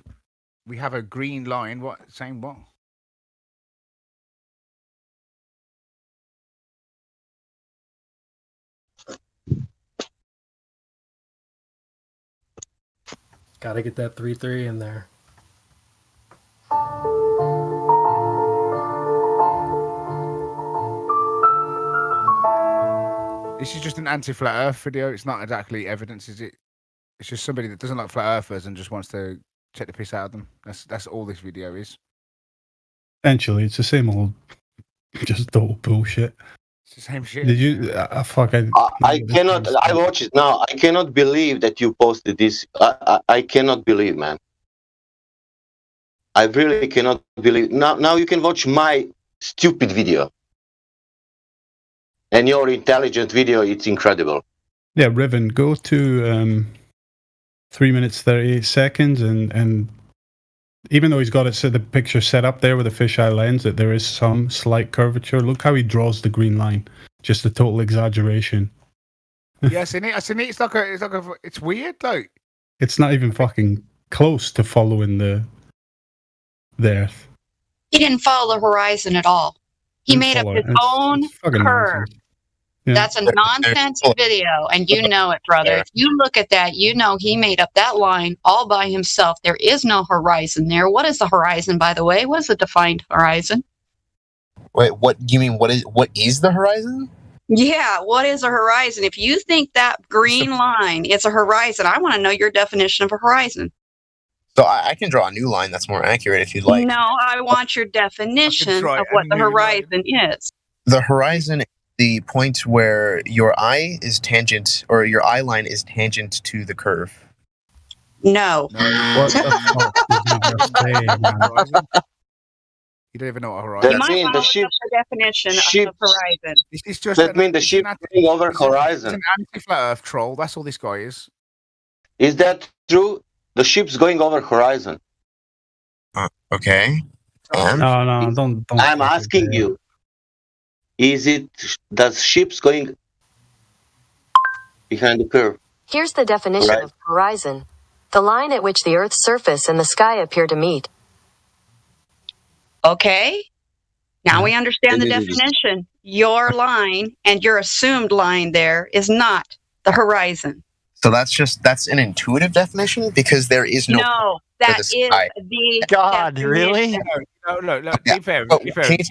we have a green line. What? Saying what? Gotta get that 3-3 in there. This is just an anti-flat Earth video. It's not exactly evidence, is it? It's just somebody that doesn't like flat Earthers and just wants to take the piss out of them. That's all this video is. Essentially, it's the same old, just old bullshit. It's the same shit. Did you? I cannot. I watch it now. I cannot believe that you posted this. I cannot believe, man. I really cannot believe. Now you can watch my stupid video. And your intelligent video, it's incredible. Yeah, Riven, go to 3 minutes 38 seconds, and even though he's got the picture set up there with a fisheye lens, that there is some slight curvature. Look how he draws the green line, just a total exaggeration. Yeah, I seen it. It's weird, like. It's not even fucking close to following the Earth. He didn't follow the horizon at all. He made up his own curve. Yeah. That's a nonsense video, and you know it, brother. If you look at that, you know he made up that line all by himself. There is no horizon there. What is the horizon, by the way? What is the defined horizon? Wait, what do you mean? What is the horizon? Yeah, what is a horizon? If you think that green line is a horizon, I want to know your definition of a horizon. So I can draw a new line that's more accurate if you'd like. No, I want your definition of what the horizon is. The horizon is the point where your eye is tangent, or your eye line is tangent to the curve. No. What the fuck did you just say, man? You don't even know what horizon. You might want to look up the definition of horizon. This is just that means the ship going over horizon. It's an anti-flat Earth troll. That's all this guy is. Is that true? The ship's going over horizon. Okay. No, don't. I'm asking you. Does ships going behind the curve? Here's the definition of horizon. The line at which the Earth's surface and the sky appear to meet. Okay. Now we understand the definition. Your line and your assumed line there is not the horizon. So that's an intuitive definition because there is no. No, that is the God, definition. really? No, be fair. Be fair. It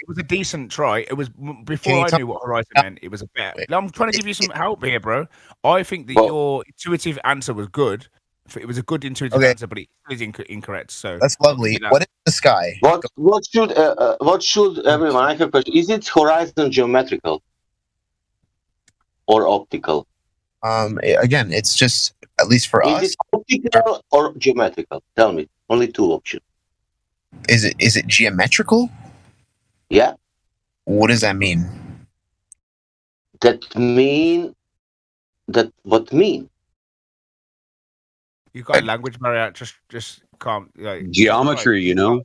was a decent try. It was before I knew what horizon meant. It was a bet. I'm trying to give you some help here, bro. I think that your intuitive answer was good. It was a good intuitive answer, but it is incorrect. So that's lovely. What is the sky? What should everyone? I have a question. Is it horizon geometrical or optical? Again, it's just, at least for us. Is it optical or geometrical? Tell me. Only two options. Is it geometrical? Yeah. What does that mean? What mean? You've got a language barrier. Just can't. Geometry, you know.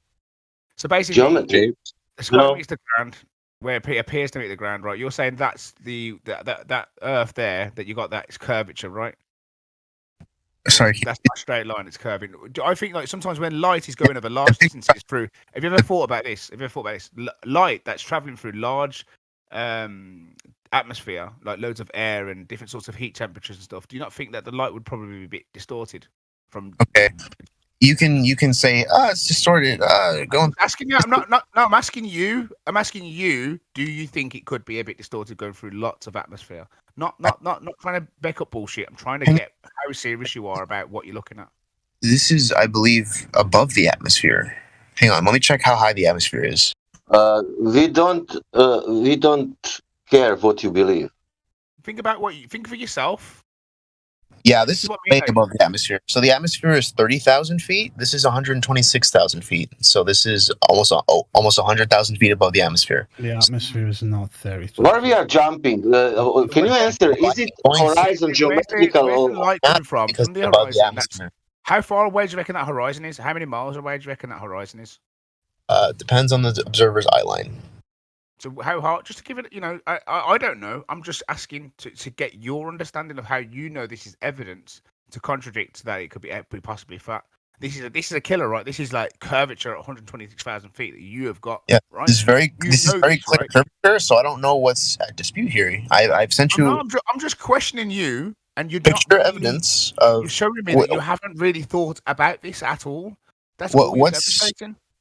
So basically, geometry. The sky meets the ground, where it appears to meet the ground, right? You're saying that's that Earth there that you got that curvature, right? Sorry, that's not a straight line. It's curving. I think like sometimes when light is going over large distances through. Have you ever thought about this? Light that's traveling through large atmosphere, like loads of air and different sorts of heat temperatures and stuff. Do you not think that the light would probably be a bit distorted from? Okay. You can say, it's distorted. Going. Asking you, I'm asking you. I'm asking you. Do you think it could be a bit distorted going through lots of atmosphere? Not trying to back up bullshit. I'm trying to get how serious you are about what you're looking at. This is, I believe, above the atmosphere. Hang on, let me check how high the atmosphere is. We don't care what you believe. Think about what you think for yourself. Yeah, this is way above the atmosphere. So the atmosphere is 30,000 feet. This is 126,000 feet. So this is almost 100,000 feet above the atmosphere. The atmosphere is not 30. Where we are jumping? Can you answer? Is it horizon geometrical or light coming from? From the horizon. How far away do you reckon that horizon is? How many miles away do you reckon that horizon is? Depends on the observer's eye line. So how hard? Just to give it, I don't know. I'm just asking to get your understanding of how you know this is evidence to contradict that it could be possibly fat. This is a killer, right? This is like curvature at 126,000 feet that you have got. Yeah, right? This is very clear curvature. So I don't know what's at dispute here. I've sent you. I'm just questioning you, and you're picture not really, evidence of. You're showing me that you haven't really thought about this at all. That's what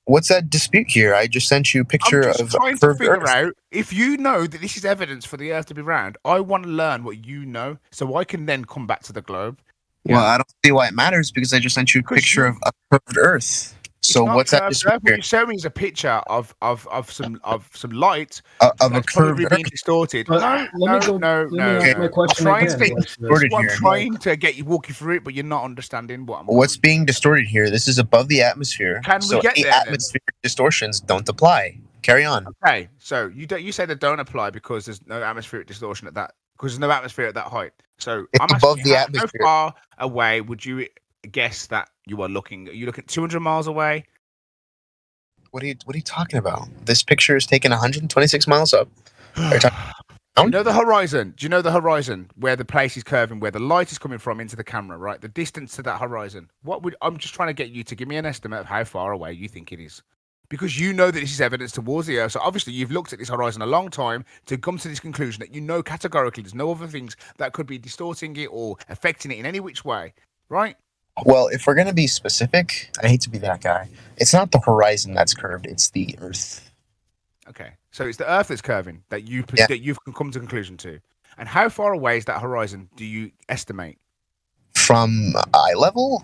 What's that dispute here? I just sent you a picture of. I'm just trying to figure out if you know that this is evidence for the Earth to be round. I want to learn what you know, so I can then come back to the globe. Yeah. Well, I don't see why it matters because I just sent you a picture of a curved Earth. So what's that dispute here? What you're showing is a picture of some light of a curved being distorted. No. My question I'm trying to walk you through it, but you're not understanding what I'm. What's being distorted here? This is above the atmosphere. Can we get there? Atmospheric distortions don't apply. Carry on. Okay, so you say they don't apply because there's no atmospheric distortion at that. Because there's no atmosphere at that height. So it's above the atmosphere. How far away would you guess that you are looking? Are you looking 200 miles away? What are you talking about? This picture is taken 126 miles up. Do you know the horizon? Do you know the horizon where the place is curving, where the light is coming from into the camera, right? The distance to that horizon. I'm just trying to get you to give me an estimate of how far away you think it is. Because you know that this is evidence towards the Earth. So obviously you've looked at this horizon a long time to come to this conclusion that you know categorically there's no other things that could be distorting it or affecting it in any which way, right? Well, if we're going to be specific, I hate to be that guy. It's not the horizon that's curved, it's the Earth. Okay, so it's the Earth that's curving that you've come to a conclusion to. And how far away is that horizon do you estimate? From eye level,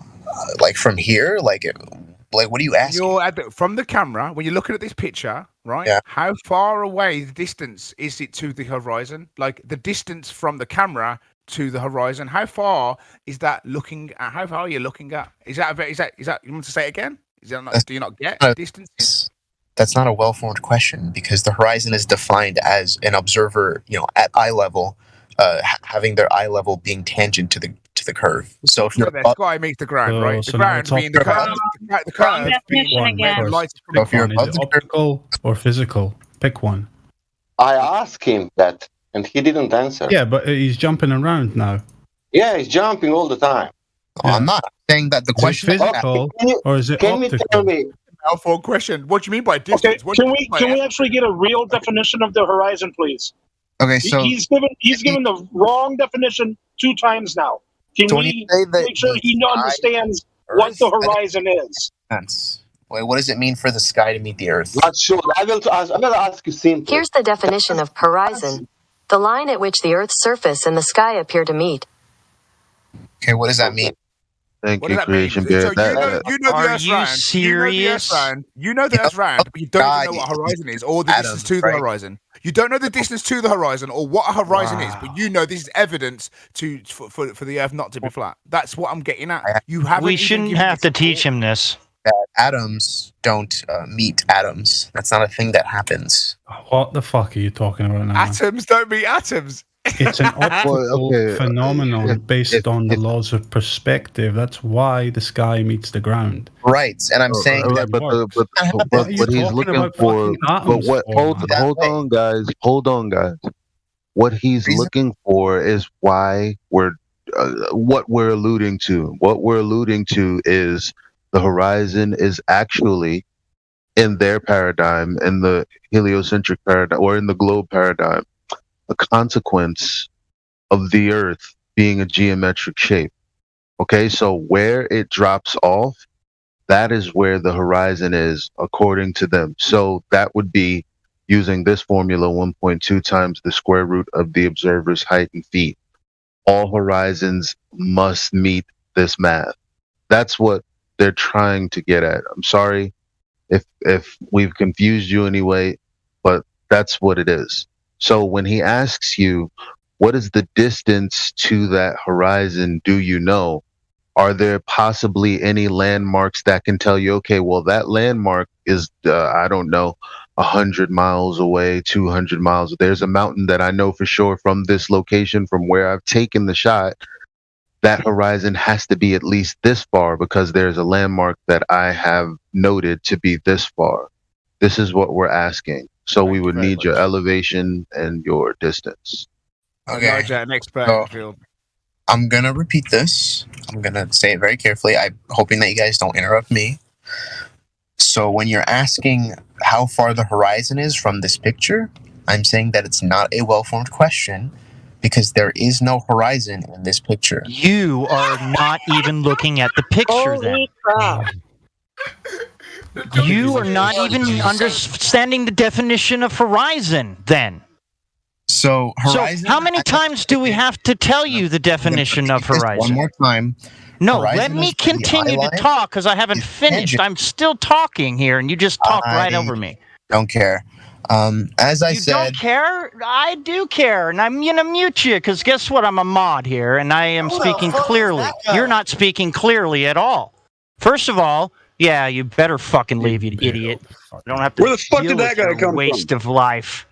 like from here, like what are you asking? You're from the camera when you're looking at this picture, right? Yeah. How far away the distance is it to the horizon? Like the distance from the camera to the horizon. How far is that looking at? How far are you looking at? Is that you want to say it again? Is that not, do you not get distance? That's not a well-formed question because the horizon is defined as an observer, at eye level, having their eye level being tangent to the curve. So if you're the sky meets the ground, right? The ground being the curve. The curve being light. So if you're above Is it optical or physical? Pick one. I asked him that, and he didn't answer. Yeah, but he's jumping around now. Yeah, he's jumping all the time. Oh, I'm not saying that the question is physical or is it Can optical? you tell me? Helpful question. What do you mean by distance? Okay, can we actually get a real definition of the horizon, please? Okay, so he's given the wrong definition 2 times now. Can we make sure he understands what the horizon is? Wait, what does it mean for the sky to meet the earth? Not sure. I will ask you simply. Here's the definition of horizon: the line at which the Earth's surface and the sky appear to meet. Okay, what does that mean? Thank What you, does that mean? Creation So Bear. you know the Earth's you round. serious? You know the Earth's round, but you don't even know what horizon is or the distance to the horizon. You don't know the distance to the horizon or what a horizon is, but you know this is evidence for the Earth not to be flat. That's what I'm getting at. You haven't. We shouldn't have to teach him this. That atoms don't meet atoms. That's not a thing that happens. What the fuck are you talking about now? Atoms don't meet atoms. It's an optical phenomenon based on the laws of perspective. That's why the sky meets the ground. Right, and I'm saying that. But what he's looking for. But what? Hold on, guys. What he's looking for is why what we're alluding to. What we're alluding to is the horizon is actually in their paradigm, in the heliocentric paradigm, or in the globe paradigm, a consequence of the Earth being a geometric shape. Okay, so where it drops off, that is where the horizon is, according to them. So that would be using this formula 1.2 times the square root of the observer's height in feet. All horizons must meet this math. That's what they're trying to get at. I'm sorry if we've confused you anyway, but that's what it is. So when he asks you, what is the distance to that horizon, do you know? Are there possibly any landmarks that can tell you, okay, well, that landmark is, I don't know, 100 miles away, 200 miles. There's a mountain that I know for sure from this location, from where I've taken the shot, that horizon has to be at least this far because there's a landmark that I have noted to be this far. This is what we're asking. So we would need your elevation and your distance. Okay. So, I'm going to repeat this. I'm going to say it very carefully. I'm hoping that you guys don't interrupt me. So when you're asking how far the horizon is from this picture, I'm saying that it's not a well-formed question because there is no horizon in this picture. You are not even looking at the picture then. Crap. You are not even understanding the definition of horizon then. So horizon. So how many times do we have to tell you the definition of horizon? One more time. No, Horizon let me is the continue eye to line. talk because I haven't finished. I'm still talking here, and you just talk right over me. Don't care. As I You said, don't care? I do care, and I'm gonna mute you because guess what? I'm a mod here, and I am speaking clearly. You're not speaking clearly at all. First of all, yeah, you better fucking leave, you idiot. You don't have to. Where the fuck deal did that with guy your come waste from? of life.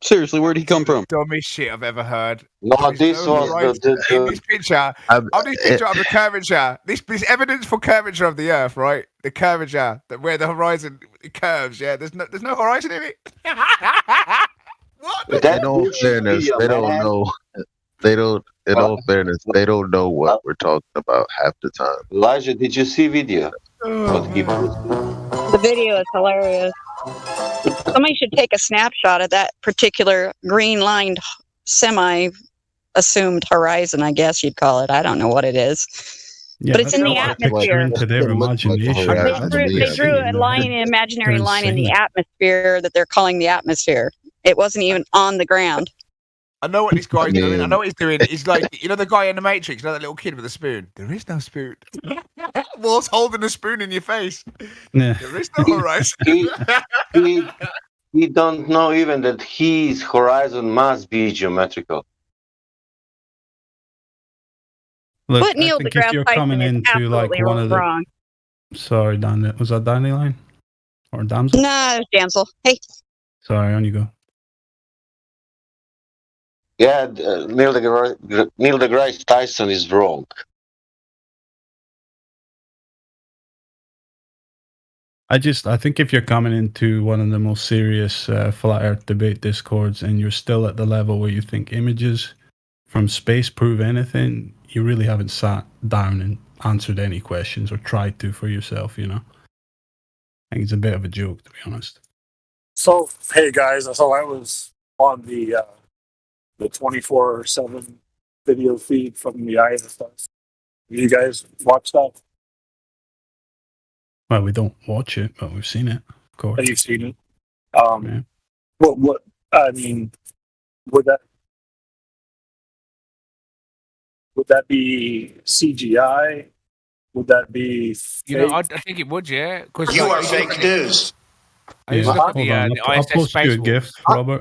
Seriously, where'd he come from? Dumbest shit I've ever heard. No, There's this no was horizon. the In this picture, of the curvature. This evidence for curvature of the Earth, right? The curvature, where the horizon curves. Yeah, there's no horizon in it. What? In all fairness, they don't know. They don't. In all fairness, they don't know what we're talking about half the time. Elijah, did you see video? The video is hilarious. Somebody should take a snapshot of that particular green-lined semi-assumed horizon, I guess you'd call it. I don't know what it is. Yeah, but it's in the atmosphere. Into their imagination. They drew a line, an imaginary line in the atmosphere that they're calling the atmosphere. It wasn't even on the ground. I know what this guy's doing. I know what he's doing. He's like, you know, the guy in the Matrix, you know, that little kid with the spoon. There is no spoon. What's holding a spoon in your face? Yeah. There is no horizon. We don't know even that his horizon must be geometrical. Look, But Neil I think if deGrasse you're Tyson coming is into like absolutely one of the, wrong. sorry, Dan, was that Dandelion or Damsel? No, damsel. Hey. Sorry, on you go. Yeah, Neil deGrasse Tyson is wrong. I think if you're coming into one of the most serious flat Earth debate discords and you're still at the level where you think images from space prove anything, you really haven't sat down and answered any questions or tried to for yourself, you know? I think it's a bit of a joke, to be honest. So, hey guys, so I was on the 24/7 video feed from the ISS. You guys watch that? Well, we don't watch it, but we've seen it, of course. Have you seen it? Yeah. What? I mean, would that be CGI? Would that be fake? You know, I think it would, yeah. Because You are fake news. I used to look at the I'll ISS post you a Space GIF, Robert.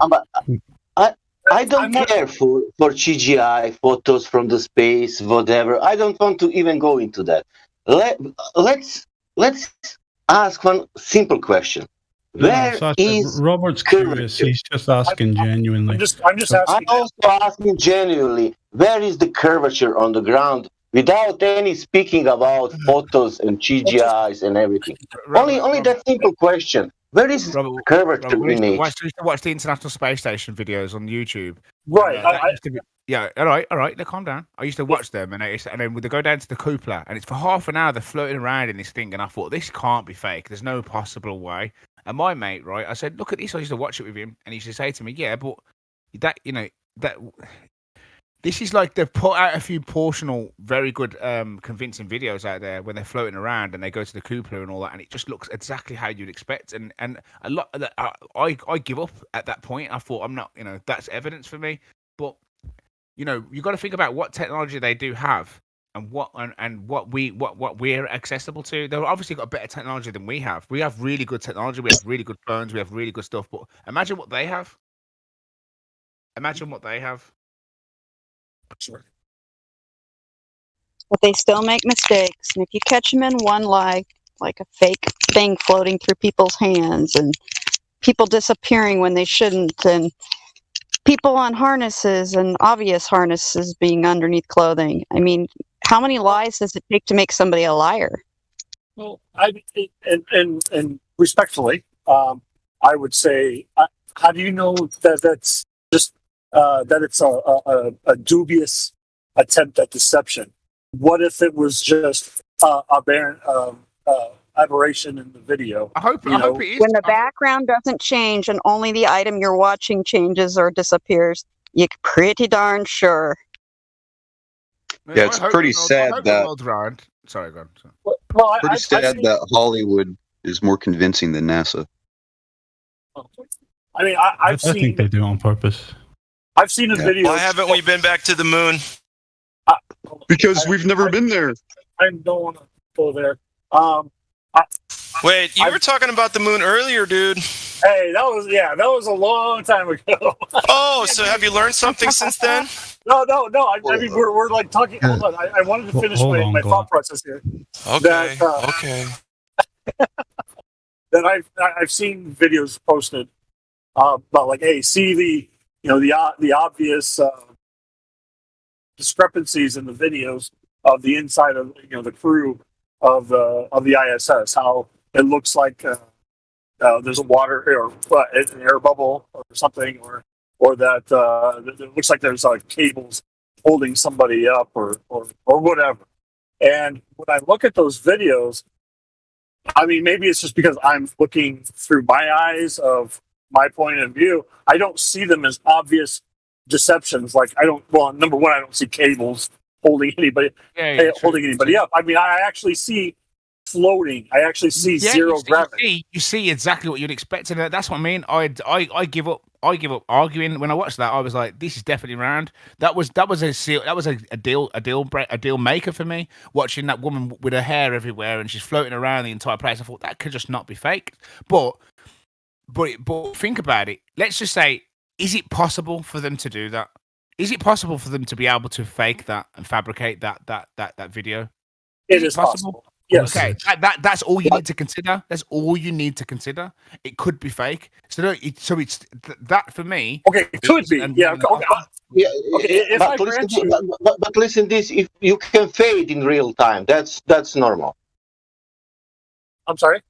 I don't care for CGI photos from the space, whatever. I don't want to even go into that. Let's ask one simple question. Robert's curious. He's just asking genuinely. I'm just asking. I'm also asking genuinely, where is the curvature on the ground without any speaking about photos and CGIs and everything? Only that simple question. Where is curvature in it? I used to watch the International Space Station videos on YouTube. Right. All right. Now calm down. I used to watch them, and then they go down to the cupola, and it's for half an hour they're floating around in this thing, and I thought this can't be fake. There's no possible way. And my mate, right, I said, look at this. I used to watch it with him, and he used to say to me, yeah, but that this is like they've put out a few portional, very good, convincing videos out there when they're floating around and they go to the cupola and all that, and it just looks exactly how you'd expect. And a lot of that, I give up at that point. I thought I'm not, that's evidence for me. But you got to think about what technology they do have and what we're accessible to. They've obviously got better technology than we have. We have really good technology. We have really good phones. We have really good stuff. But imagine what they have. Sure. But they still make mistakes. And if you catch them in one like a fake thing floating through people's hands and people disappearing when they shouldn't and people on harnesses and obvious harnesses being underneath clothing. I mean, how many lies does it take to make somebody a liar? Well, and respectfully, I would say, how do you know that that's just that it's a dubious attempt at deception? What if it was just a barren aberration in the video? I hope it is. When the background doesn't change and only the item you're watching changes or disappears, you're pretty darn sure. Yeah, it's pretty sad that. Sorry, go on. Well, pretty sad that Hollywood is more convincing than NASA. I mean, I think they do on purpose. I've seen a video. Why haven't we been back to the moon? Because we've never been there. I don't want to go there. Wait, you were talking about the moon earlier, dude. Hey, that was a long time ago. Oh, so have you learned something since then? No. I mean, we're like talking. Hold on. I wanted to finish my thought process here. Okay. Okay. That I've seen videos posted about like, hey, see the obvious discrepancies in the videos of the inside of the crew of the ISS. How it looks like there's a water or an air bubble or something, or that it looks like there's cables holding somebody up or whatever. And when I look at those videos, I mean, maybe it's just because I'm looking through my eyes of my point of view. I don't see them as obvious deceptions. Like number one, I don't see cables holding anybody up. I mean, I actually see floating. I actually see zero gravity. You see exactly what you'd expect, and that's what I mean. I give up arguing. When I watched that, I was like, "This is definitely round." That was a deal maker for me. Watching that woman with her hair everywhere and she's floating around the entire place, I thought that could just not be fake. But think about it. Let's just say, is it possible for them to do that? Is it possible for them to be able to fake that and fabricate that video? It is possible. Yes. Okay, that's all you need to consider. That's all you need to consider. It could be fake. So it's that for me. Okay, it could be. Yeah. Okay. But listen, this if you can fade in real time, that's normal. I'm sorry.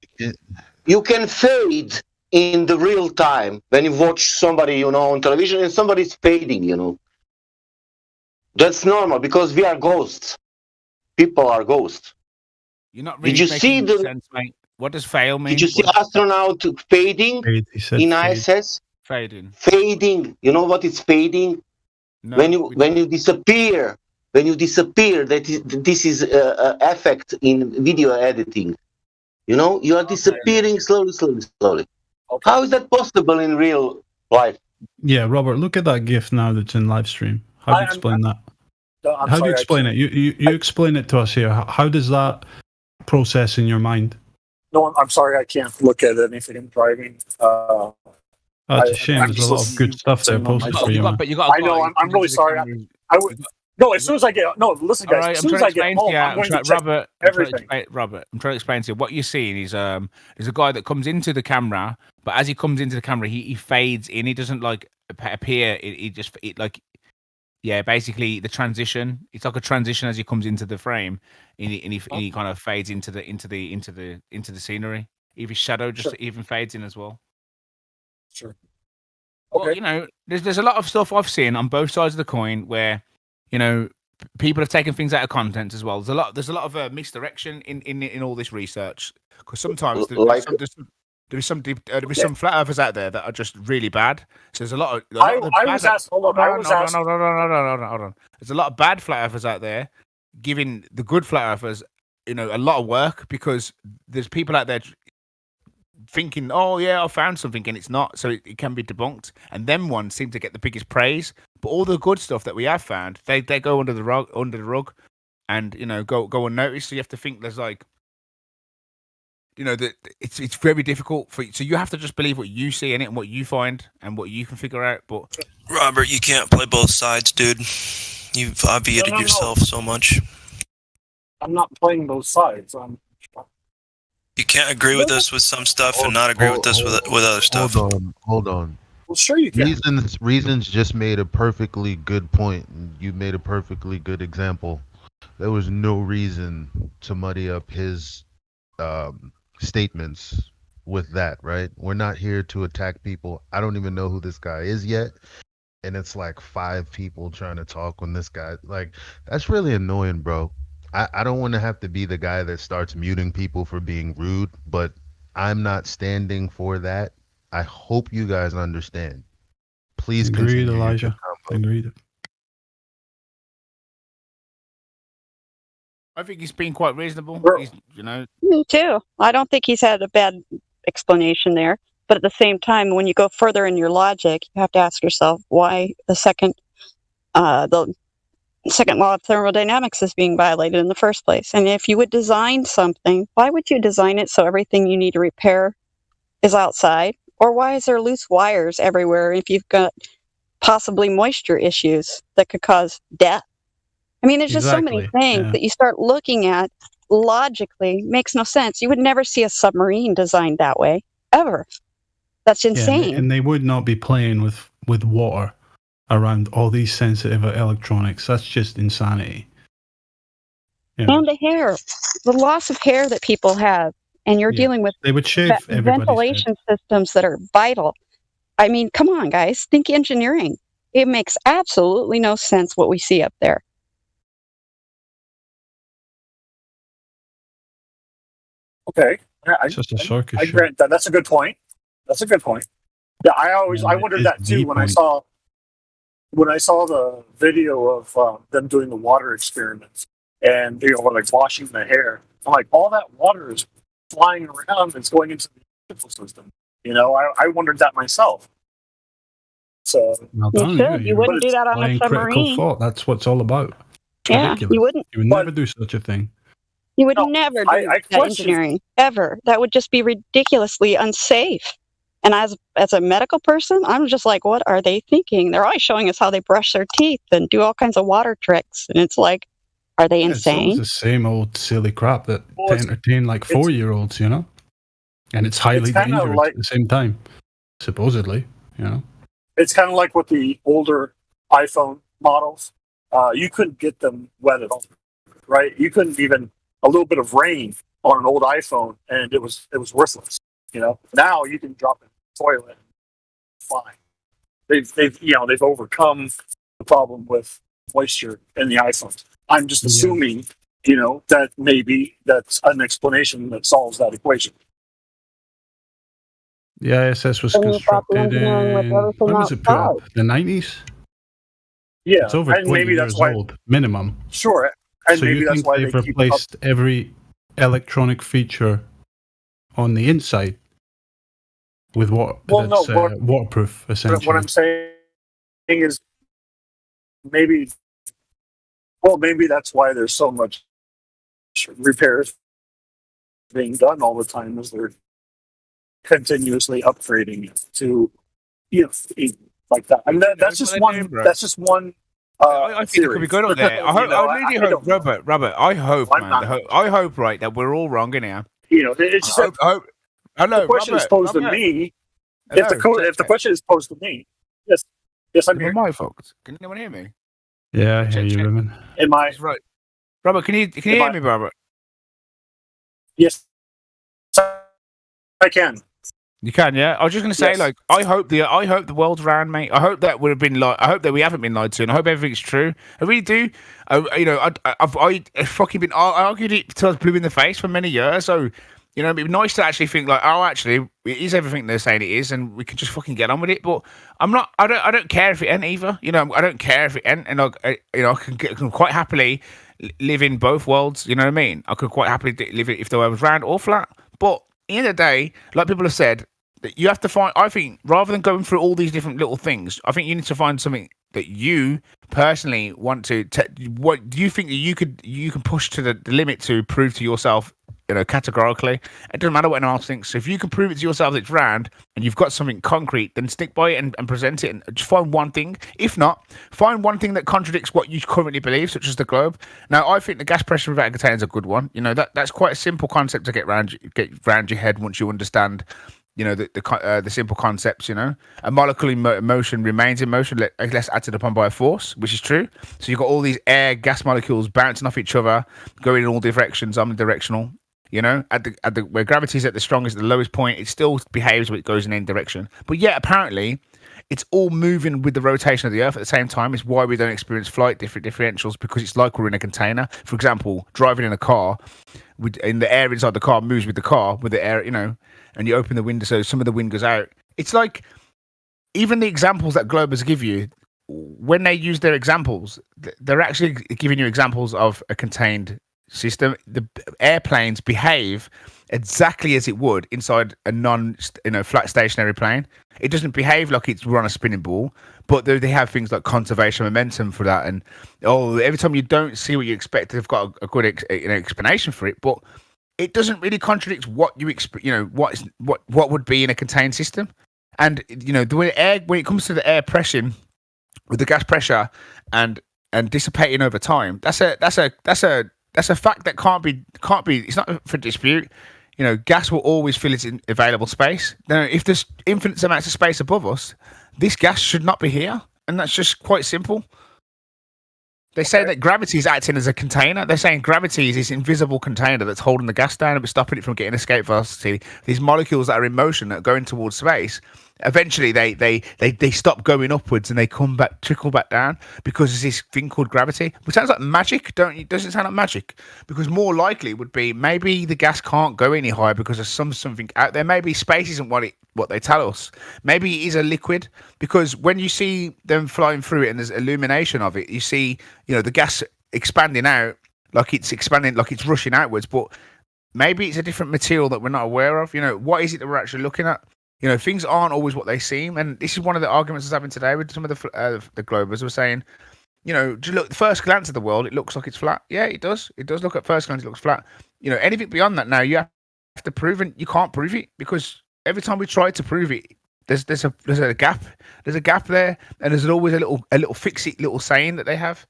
You can fade in the real time when you watch somebody, on television, and somebody's fading. That's normal because we are ghosts. People are ghosts. You're not really Did you see the sense, mate. What does fail mean? Did you see astronaut fading in ISS? Fading. Fading. You know what is fading? No, when you disappear. This is effect in video editing. You are disappearing slowly. Okay. How is that possible in real life? Yeah, Robert, look at that GIF now that's in live stream. How do you explain that? How do you explain it? You explain it to us here. How does that process in your mind? No, I'm sorry, I can't look at anything. I'm driving. That's a shame. There's a lot of good stuff there posted for you. I know. I'm really sorry. I would. No, as soon as I get listen, guys. Right, as soon as I get home, I'm going to check everything. Robert, I'm trying to explain to you what you're seeing is a guy that comes into the camera, but as he comes into the camera, he fades in. He doesn't appear. Basically the transition. It's like a transition as he comes into the frame, and he kind of fades into the scenery. Even his shadow just even fades in as well. Sure. Okay. Well, there's a lot of stuff I've seen on both sides of the coin where, people have taken things out of context as well. There's a lot of misdirection in all this research, because sometimes there's some flat earthers out there that are just really bad. So there's a lot of hold on. There's a lot of bad flat earthers out there giving the good flat earthers a lot of work, because there's people out there thinking, oh yeah, I found something, and it's not, so it can be debunked, and them ones seem to get the biggest praise. But all the good stuff that we have found, they go under the rug, and go unnoticed. So you have to think there's that it's very difficult for you. So you have to just believe what you see in it and what you find and what you can figure out. But Robert, you can't play both sides, dude. You've obviated yourself so much. I'm not playing both sides. You can't agree with us with some stuff and not agree with us with other stuff. Hold on. Well, sure you can. Reasons just made a perfectly good point. You made a perfectly good example. There was no reason to muddy up his statements with that, right? We're not here to attack people. I don't even know who this guy is yet. And it's like 5 people trying to talk when this guy, that's really annoying, bro. I don't want to have to be the guy that starts muting people for being rude, but I'm not standing for that. I hope you guys understand. Please agreed, Elijah. Agreed. I think he's been quite reasonable. Me too. I don't think he's had a bad explanation there. But at the same time, when you go further in your logic, you have to ask yourself why the second law of thermodynamics is being violated in the first place. And if you would design something, why would you design it so everything you need to repair is outside? Or why is there loose wires everywhere if you've got possibly moisture issues that could cause death? I mean, there's just so many things that you start looking at logically, makes no sense. You would never see a submarine designed that way, ever. That's insane. And they would not be playing with water around all these sensitive electronics. That's just insanity. And the hair, the loss of hair that people have, and you're dealing with they would shave ventilation systems that are vital. I mean, come on, guys, think engineering. It makes absolutely no sense what we see up there. Okay, it's just a circus. I grant that. That's a good point. Yeah, I wondered that too when I saw the video of them doing the water experiments and washing the hair. Like all that water is flying around. It's going into the electrical system. I wondered that myself. So well you should. You wouldn't do that on a critical submarine. thought. That's what it's all about. It's Yeah, ridiculous. you wouldn't. You would never do such a thing. You would never do that engineering ever. That would just be ridiculously unsafe. And as a medical person, I'm just like, what are they thinking? They're always showing us how they brush their teeth and do all kinds of water tricks, and it's like, are they insane? It's the same old silly crap that to entertain like 4-year-olds, And it's highly dangerous at the same time, supposedly, It's kind of like with the older iPhone models. You couldn't get them wet at all, right? You couldn't even a little bit of rain on an old iPhone, and it was worthless. Now you can drop it in the toilet, fine. They've overcome the problem with moisture in the iPhones. I'm just assuming, that maybe that's an explanation that solves that equation. The ISS was constructed in, when was it put up? The 90s? Yeah, it's over 20 years old, minimum. Sure, and so maybe that's why they've replaced every electronic feature on the inside with waterproof, essentially. What I'm saying is maybe that's why there's so much repairs being done all the time, is they're continuously upgrading it to like that. I mean, that's just one. That's just one. I think it could be good on there. I really hope, Robert. I hope, man. I hope, right, that we're all wrong in here. It's just. The question is posed to me. If the question is posed to me, yes, I'm here. My folks, can anyone hear me? Yeah, I hear you, Ruben. Am I right? Robert, can you hear me, Robert? Yes, I can. You can, yeah. I was just going to say, I hope the world's round, mate. I hope that would have been I hope that we haven't been lied to, and I hope everything's true. I really do. I've fucking been. I argued it till I was blue in the face for many years. So, it'd be nice to actually think actually, it is everything they're saying it is, and we can just fucking get on with it. But I'm not. I don't care if it ain't either. I don't care if it ain't, and I can quite happily live in both worlds. You know what I mean? I could quite happily live it if the world was round or flat. But at the end of the day, like people have said, that you have to find. I think rather than going through all these different little things, I think you need to find something that you personally want to. What do you think that you can push to the limit to prove to yourself? Categorically, it doesn't matter what anyone else thinks. So if you can prove it to yourself that it's round and you've got something concrete, then stick by it and present it, and just find one thing. If not, find one thing that contradicts what you currently believe, such as the globe. Now, I think the gas pressure without a container is a good one. That's quite a simple concept to get round your head once you understand. The simple concepts. A molecule in motion remains in motion unless acted upon by a force, which is true. So you've got all these air gas molecules bouncing off each other, going in all directions, omnidirectional. Where gravity is at the strongest, the lowest point, it still behaves when it goes in any direction. But yet, apparently, it's all moving with the rotation of the Earth at the same time. It's why we don't experience flight differentials, because it's like we're in a container. For example, driving in a car, in the air inside the car moves with the car, with the air, and you open the window so some of the wind goes out. It's like, even the examples that Globers give you, when they use their examples, they're actually giving you examples of a contained system. The airplanes behave exactly as it would inside a flat stationary plane. It doesn't behave like it's run a spinning ball, but they have things like conservation momentum for that. And every time you don't see what you expect, they've got a good explanation for it. But it doesn't really contradict what you expect. What would be in a contained system. And when it comes to the air pressure with the gas pressure and dissipating over time, that's a fact that can't be. It's not for dispute. Gas will always fill its available space. Now, if there's infinite amounts of space above us, this gas should not be here, and that's just quite simple. They say that gravity is acting as a container. They're saying gravity is this invisible container that's holding the gas down and stopping it from getting escape velocity. These molecules that are in motion that are going towards space, eventually they stop going upwards and they trickle back down because there's this thing called gravity. Which sounds like magic, doesn't it sound like magic? Because more likely would be maybe the gas can't go any higher because there's something out there. Maybe space isn't what they tell us. Maybe it is a liquid, because when you see them flying through it and there's illumination of it, you see the gas expanding out like it's expanding, like it's rushing outwards. But maybe it's a different material that we're not aware of. You know, what is it that we're actually looking at? You know, things aren't always what they seem, and this is one of the arguments I was having today with some of the Globers were saying, you know, just look at the first glance of the world, it looks like it's flat. Yeah, it does. It does look at first glance, it looks flat. You know, anything beyond that now, you have to prove it. You can't prove it because every time we try to prove it, there's a gap. There's a gap there, and there's always a little fix-it little saying that they have.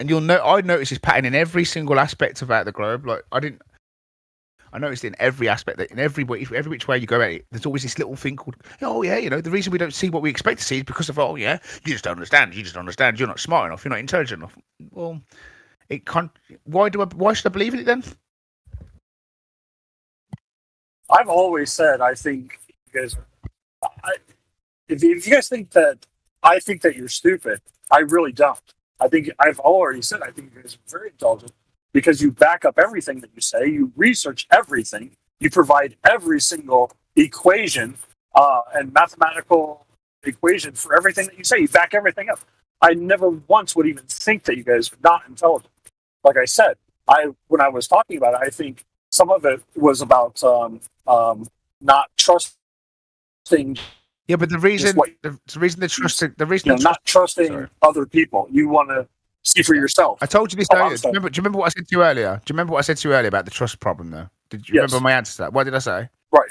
And you'll know, I noticed this pattern in every single aspect about the globe. Like I noticed in every aspect that in every which way you go at it, there's always this little thing called, oh yeah, you know, the reason we don't see what we expect to see is because of, oh yeah, you just don't understand. You just don't understand. You're not smart enough. You're not intelligent enough. Well, it can't. Why should I believe in it then? I've always said I think you guys. If you guys think that I think that you're stupid, I really don't. I think I've already said I think you guys are very intelligent because you back up everything that you say. You research everything. You provide every single equation and mathematical equation for everything that you say. You back everything up. I never once would even think that you guys are not intelligent. Like I said, when I was talking about it, I think some of it was about not trusting. Yeah, but the reason not trusting other people. You want to see for yourself. I told you this earlier. Do you remember what I said to you earlier? Do you remember what I said to you earlier about the trust problem, though? Did you remember my answer to that? What did I say? Right.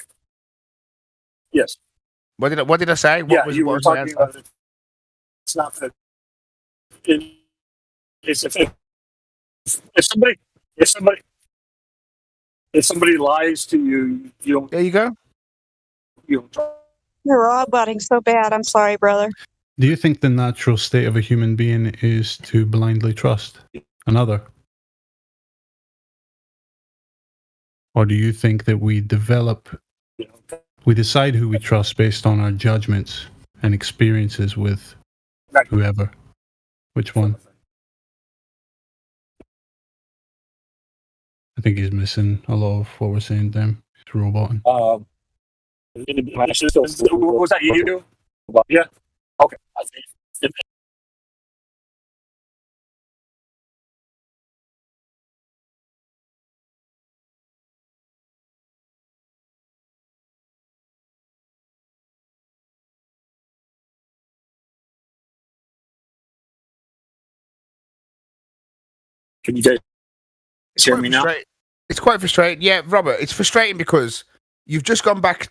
Yes. What did I say? What were talking about it. It's not that. It's if somebody lies to you, you don't. There you go. You don't trust. You're raw butting so bad. I'm sorry, brother. Do you think the natural state of a human being is to blindly trust another? Or do you think that we decide who we trust based on our judgments and experiences with whoever? Which one? I think he's missing a lot of what we're saying to him. He's roboting. Was that you? Yeah. Okay. Can you guys hear me now? It's quite frustrating. Yeah, Robert, it's frustrating because you've just gone back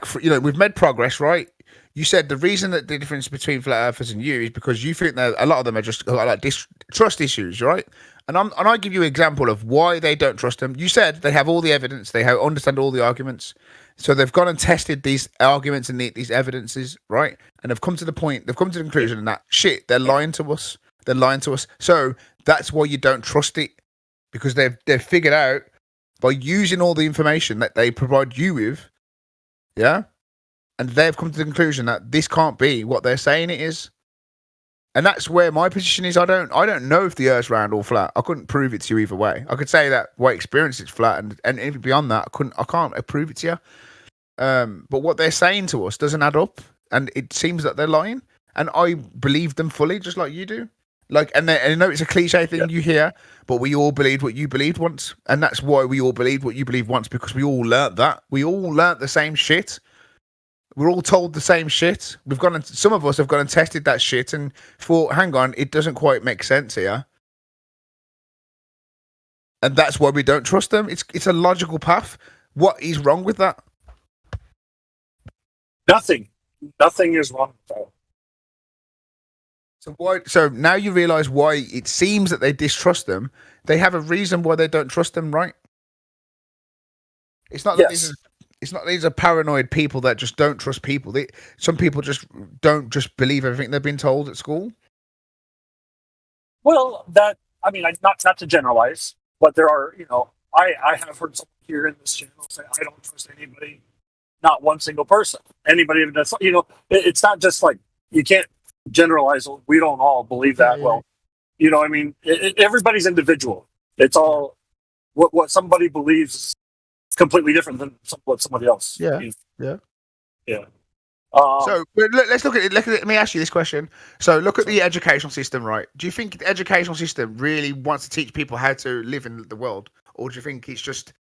for, you know, we've made progress, right? You said the reason that the difference between flat earthers and you is because you think that a lot of them are just like trust issues, right? And I give you an example of why they don't trust them. You said they have all the evidence, they understand all the arguments, so they've gone and tested these arguments and these evidences, right? And they've come to the conclusion that shit, they're lying to us. They're lying to us. So that's why you don't trust it, because they've figured out by using all the information that they provide you with, yeah, and they've come to the conclusion that this can't be what they're saying it is. And that's where my position is. I don't know if the Earth's round or flat. I couldn't prove it to you either way. I could say that by experience it's flat, and anything beyond that, I can't prove it to you. But what they're saying to us doesn't add up, and it seems that they're lying. And I believe them fully, just like you do. Like, and I know it's a cliche thing you hear, but we all believed what you believed once, and that's why we all believed what you believed once, because we all learnt that. We all learnt the same shit. We're all told the same shit. Some of us have gone and tested that shit and thought, hang on, it doesn't quite make sense here. And that's why we don't trust them. It's a logical path. What is wrong with that? Nothing. Nothing is wrong with that. So now you realise why it seems that they distrust them. They have a reason why they don't trust them, right? It's not that these are paranoid people that just don't trust people. Some people just don't just believe everything they've been told at school. Well, not to generalize, but there are, I have heard someone here in this channel say, I don't trust anybody, not one single person. Anybody that's, it's not just like, you can't generalize. We don't all believe that. Yeah. Well, everybody's individual. It's all what somebody believes is completely different than what somebody else. Yeah. Yeah. So let's look at it. Let me ask you this question. So look at the educational system, right? Do you think the educational system really wants to teach people how to live in the world, or do you think it's just,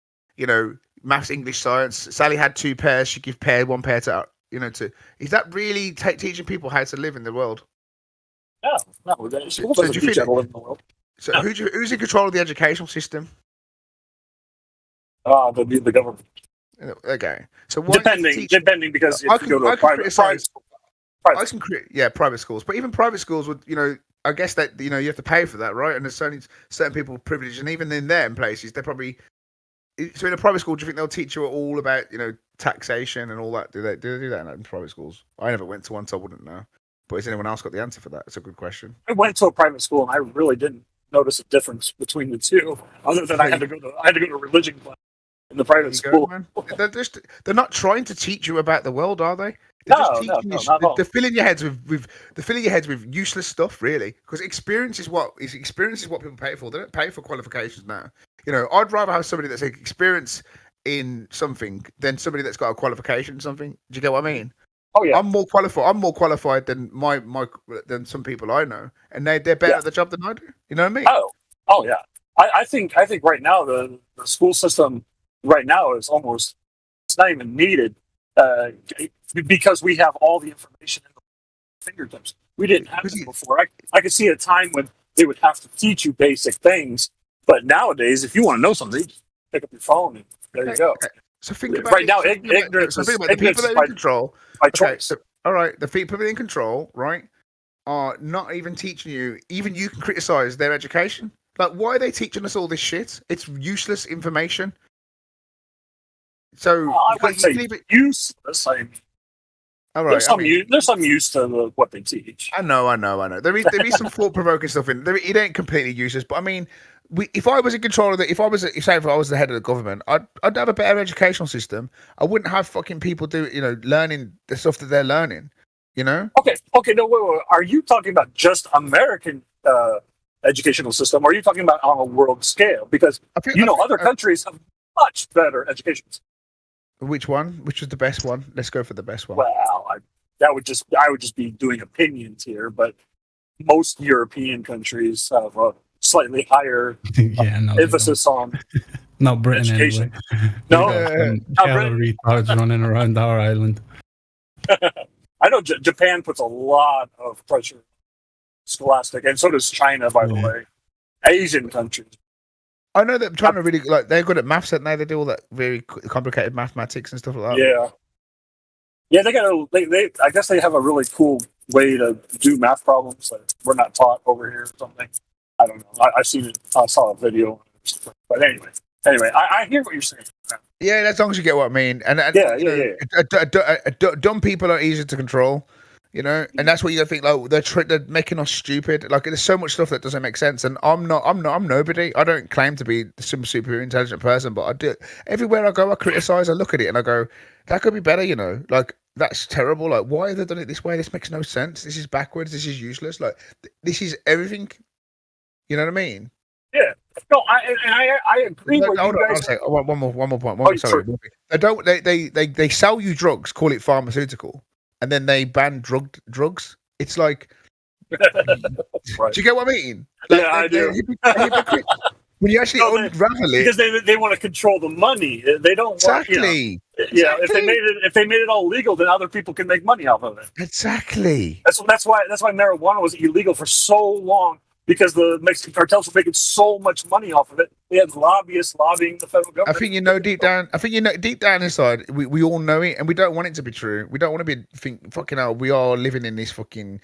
maths, English, science? Sally had 2 pairs. She give one pair to to. Is that really teaching people how to live in the world? No. School doesn't teach how to live in the world. So who's in control of the educational system? The government. Okay, so depending because if you go to a private school. Private schools, but even private schools would, I guess that you have to pay for that, right? And there's only certain people privileged, and even in them places, they're probably. So in a private school, do you think they'll teach you all about taxation and all that? Do they do that in private schools? I never went to one, so I wouldn't know. But has anyone else got the answer for that? It's a good question. I went to a private school, and I really didn't notice a difference between the two, other than I had to go to religion class in the private school. They're not trying to teach you about the world, are they? They're filling your heads with useless stuff, really. Because experience is what people pay for. They don't pay for qualifications now. I'd rather have somebody that's experience in something than somebody that's got a qualification in something. Do you get what I mean? Oh yeah. I'm more qualified than than some people I know, and they're better at the job than I do. You know what I mean? Oh yeah. I think right now the school system right now is it's not even needed because we have all the information in the fingertips. We didn't have it before. I could see a time when they would have to teach you basic things, but nowadays, if you want to know something, you just pick up your phone and there you go. Okay. So think about right now, ignorance is the people that are in control. By choice. All right, the people in control, right, are not even teaching you. Even you can criticize their education. Like, why are they teaching us all this shit? It's useless information. So I wouldn't say useless. All right, there's some use to what they teach. I know. There is some thought-provoking stuff in there. It ain't completely useless, but I mean, if I was in control of if I was the head of the government, I'd have a better educational system. I wouldn't have fucking people learning the stuff that they're learning. Okay. No, wait. Are you talking about just American educational system, or are you talking about on a world scale? Because other countries have much better education. Which one? Which was the best one? Let's go for the best one. Well, I would just be doing opinions here, but most European countries have a slightly higher emphasis on not Britain education. Anyway. No, retards running around our island. I know Japan puts a lot of pressure on scholastic, and so does China, by the way. Asian countries. I know that China really they're good at maths, aren't they? They do all that very complicated mathematics and stuff like that. Yeah. I guess they have a really cool way to do math problems that we're not taught over here or something. I don't know. I saw a video, but anyway, I hear what you're saying. Yeah, as long as you get what I mean. And dumb people are easier to control. And that's what you think. Like they're making us stupid. Like there's so much stuff that doesn't make sense. And I'm nobody. I don't claim to be some super intelligent person, but I do. Everywhere I go, I criticize. I look at it and I go, that could be better. Like that's terrible. Like why have they done it this way? This makes no sense. This is backwards. This is useless. Like this is everything. You know what I mean? Yeah. No, I agree with you guys. One more point. Sorry. They sell you drugs, call it pharmaceutical. And then they ban drugs. It's like, right. Do you get what I mean? I do. When you actually unravel it, because they want to control the money. They don't exactly. If they made it all legal, then other people can make money off of it. Exactly. That's why marijuana was illegal for so long. Because the Mexican cartels were making so much money off of it, they had lobbyists lobbying the federal government. I think deep down inside, we all know it, and we don't want it to be true. We don't want to think fucking hell. We are living in this fucking,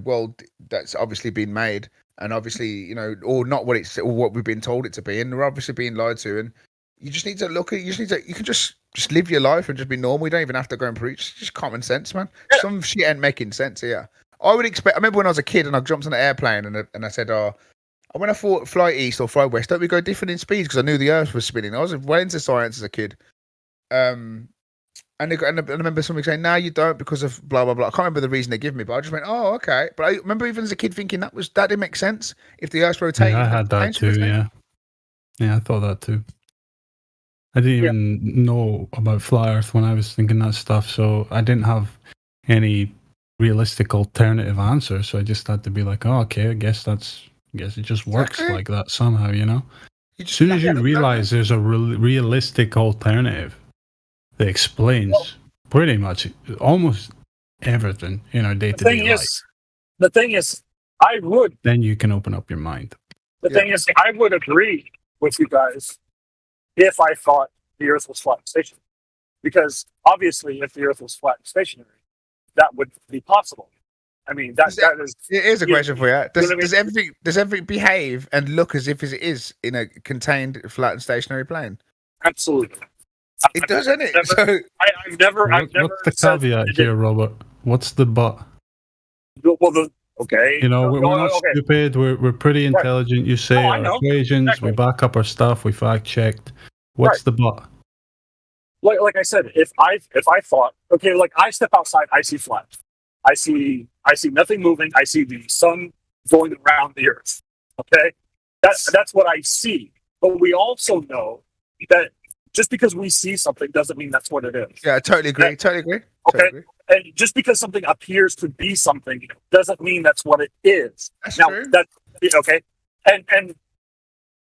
world that's obviously been made, and obviously, or not what we've been told it to be, and we're obviously being lied to. And you just need to look at it. You can just live your life and just be normal. You don't even have to go and preach. It's just common sense, man. Yeah. Some shit ain't making sense here. I remember when I was a kid and I jumped on an airplane and I said, when I thought fly east or fly west, don't we go different in speeds? Because I knew the earth was spinning. I was well into science as a kid. And I remember somebody saying, no, you don't because of blah, blah, blah. I can't remember the reason they give me, but I just went, oh, okay. But I remember even as a kid thinking that didn't make sense. If the earth's rotating. Yeah, I had that too, yeah. Yeah, I thought that too. I didn't even know about flat Earth when I was thinking that stuff, so I didn't have any realistic alternative answer. So I just had to be like, oh, okay, I guess it just works like that somehow, you know. As soon as you realize there's a realistic alternative that explains pretty much almost everything in our day-to-day life. The thing is, I would. Then you can open up your mind. The thing is, I would agree with you guys if I thought the Earth was flat and stationary. Because obviously, if the Earth was flat and stationary, that would be possible. I mean, that is. Here's a question for you: Does everything behave and look as if it is in a contained flat and stationary plane? Absolutely. It does, doesn't it? I've never. What's the caveat here, Robert? What's the but? Well, okay. You know, we're not stupid. We're pretty intelligent. You say our equations. Exactly. We back up our stuff. We fact checked. What's the but? Like I said, if I thought, okay, like I step outside, I see flat. I see nothing moving. I see the sun going around the Earth. Okay, that's what I see. But we also know that just because we see something doesn't mean that's what it is. Yeah, I totally agree. Okay, totally agree. And just because something appears to be something doesn't mean that's what it is. That's true. Okay, and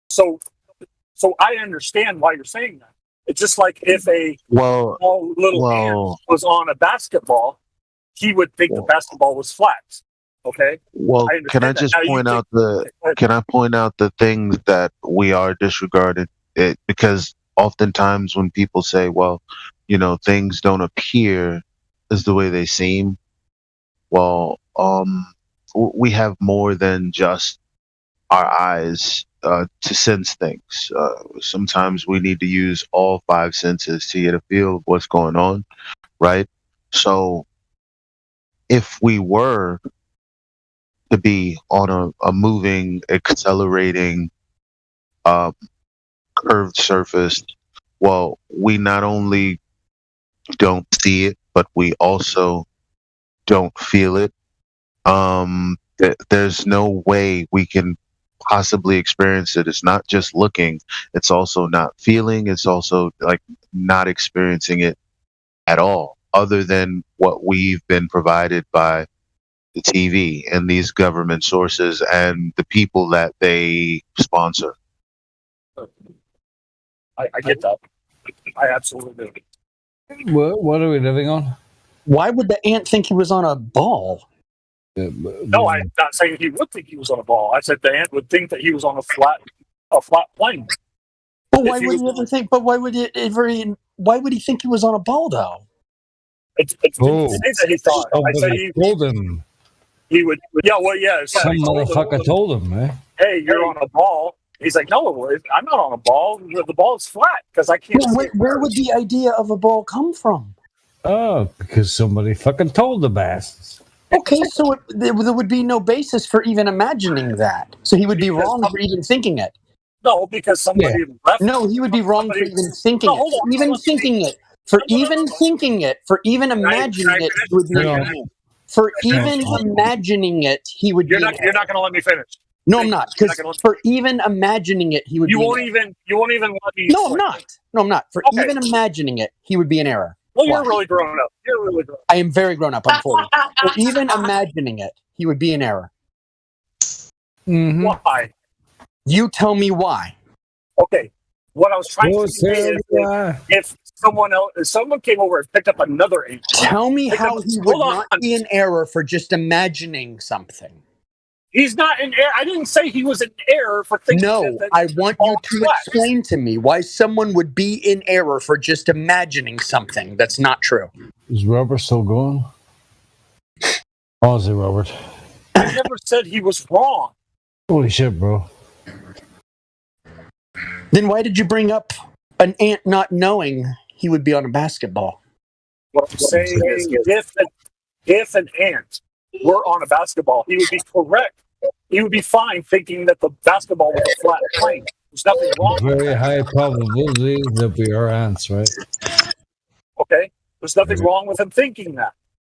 so I understand why you're saying that. It's just like if a small little ant was on a basketball, he would think the basketball was flat. Okay. Well, can I just point out the things that we are disregarding? It because oftentimes when people say, "Well, you know, things don't appear as the way they seem," well, we have more than just our eyes to sense things. Sometimes we need to use all 5 senses to get a feel of what's going on, right? So if we were to be on a moving, accelerating, curved surface, well, we not only don't see it, but we also don't feel it. There's no way we can possibly experience it. It's not just looking, it's also not feeling, it's also like not experiencing it at all, other than what we've been provided by the TV and these government sources and the people that they sponsor. I get that. I absolutely do. What are we living on? Why would the ant think he was on a ball? No, I'm not saying he would think he was on a ball. I said the ant would think that he was on a flat plane. But why would he ever think? But why would he think he was on a ball though? It's that he thought. I said he told him. He would. Yeah. Well, yeah. Some motherfucker told him, man. Hey, you're on a ball. He's like, no, I'm not on a ball. The ball is flat because I can't. Where would the idea of a ball come from? Oh, because somebody fucking told the bastards. Okay, so there would be no basis for even imagining that. So he would be wrong for even thinking it. No, because somebody left. No, he would be wrong for even thinking it. Even thinking it. For even thinking it. For even imagining it, he would be an error. For even imagining it, he would be an error. You're not going to let me finish. No, I'm not. Because for even imagining it, he would be an error. You won't even let me. No, I'm not. No, I'm not. For even imagining it, he would be an error. Well, you're really grown up. You're really grown up. I am very grown up. I'm 40. For even imagining it, he would be an error. Mm-hmm. Why? You tell me why. Okay. What I was trying to say is if someone came over and picked up another ant. Tell me how he would not be an error for just imagining something. He's not in error. I didn't say he was in error for thinking. No, I want you to explain to me why someone would be in error for just imagining something that's not true. Is Robert still going? Oh, is it Robert? I never said he was wrong. Holy shit, bro. Then why did you bring up an ant not knowing he would be on a basketball? What I'm saying is if an ant were on a basketball, he would be correct. He would be fine thinking that the basketball was a flat plane. There's nothing wrong. Very high probability that we are ants, right? Okay? There's nothing wrong with him thinking that.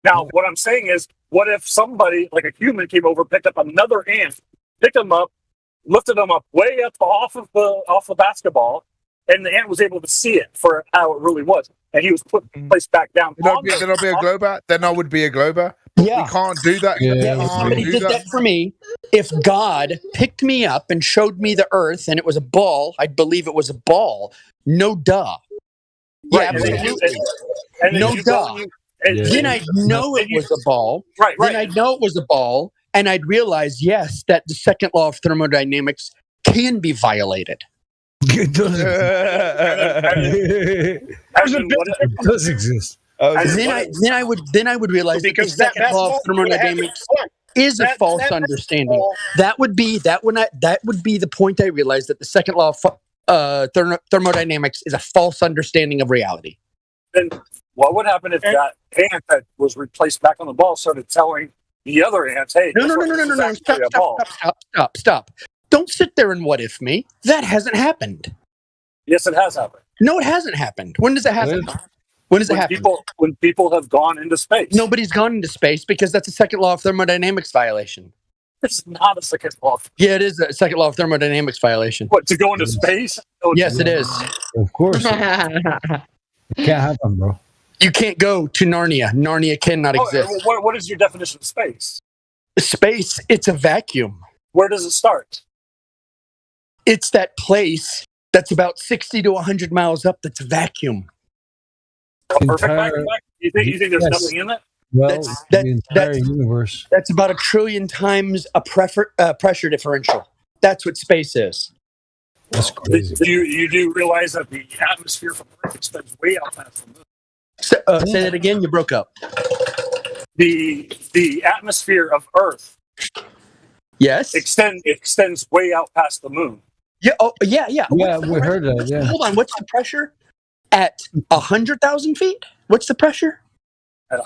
Now, what I'm saying is, what if somebody, like a human, came over, picked up another ant, picked him up, lifted him up way up off the basketball, and the ant was able to see it for how it really was, and he was placed back down. Then I'll be a Glober. Then I would be a Glober. Yeah. We can't do that. If somebody did that for me, if God picked me up and showed me the earth and it was a ball, I'd believe it was a ball. No duh. Right, Yeah, absolutely. No duh. Then I'd know it was a ball. Right. Then I'd know it was a ball, and I'd realize, yes, that the second law of thermodynamics can be violated. It doesn't. It does exist. Then I would realize that the second law of thermodynamics is a false understanding. That would be the point I realized that the second law of thermodynamics is a false understanding of reality. Then what would happen if that ant that was replaced back on the ball started telling the other ants, "Hey, no, stop. Don't sit there and what if me. That hasn't happened. Yes, it has happened. No, it hasn't happened. When does it happen? When does it happen? When people have gone into space. Nobody's gone into space because that's a second law of thermodynamics violation. It's not a second law. Yeah, it is a second law of thermodynamics violation. What, to go into space? Yes, it is. Of course. It can't happen, bro. You can't go to Narnia. Narnia cannot exist. What is your definition of space? Space, it's a vacuum. Where does it start? It's that place that's about 60 to 100 miles up that's a vacuum. A perfect vacuum? You think there's nothing in it? Well, the entire universe. That's about 1 trillion times a pressure differential. That's what space is. That's crazy. You do realize that the atmosphere from Earth extends way out past the moon? Say that again. You broke up. The atmosphere of Earth. Yes. Extends way out past the moon. Yeah. Oh, yeah. Yeah, we heard that. Yeah. Hold on. What's the pressure at 100,000 feet? What's the pressure? I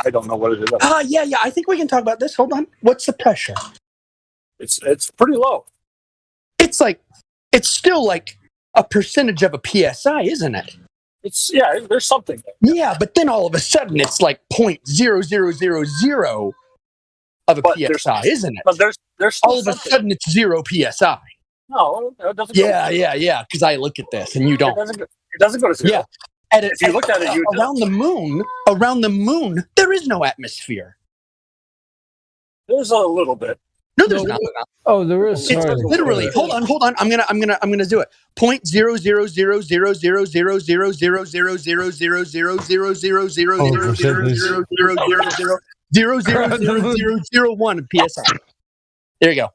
don't know what it is. Yeah. I think we can talk about this. Hold on. What's the pressure? It's pretty low. It's still like a percentage of a PSI, isn't it? There's something there. Yeah, but then all of a sudden it's like 0.0000 of a PSI, isn't it? But there's all of a sudden it's 0 PSI. No, it doesn't. Yeah. Because I look at this and you don't. It doesn't go to 0. Yeah. If you look at it, around the moon, there is no atmosphere. There's a little bit. No, there's not. Oh, there is. It's literally. Hold on. I'm gonna do it. 0.00000000000000000000000000001 PSI. There you go.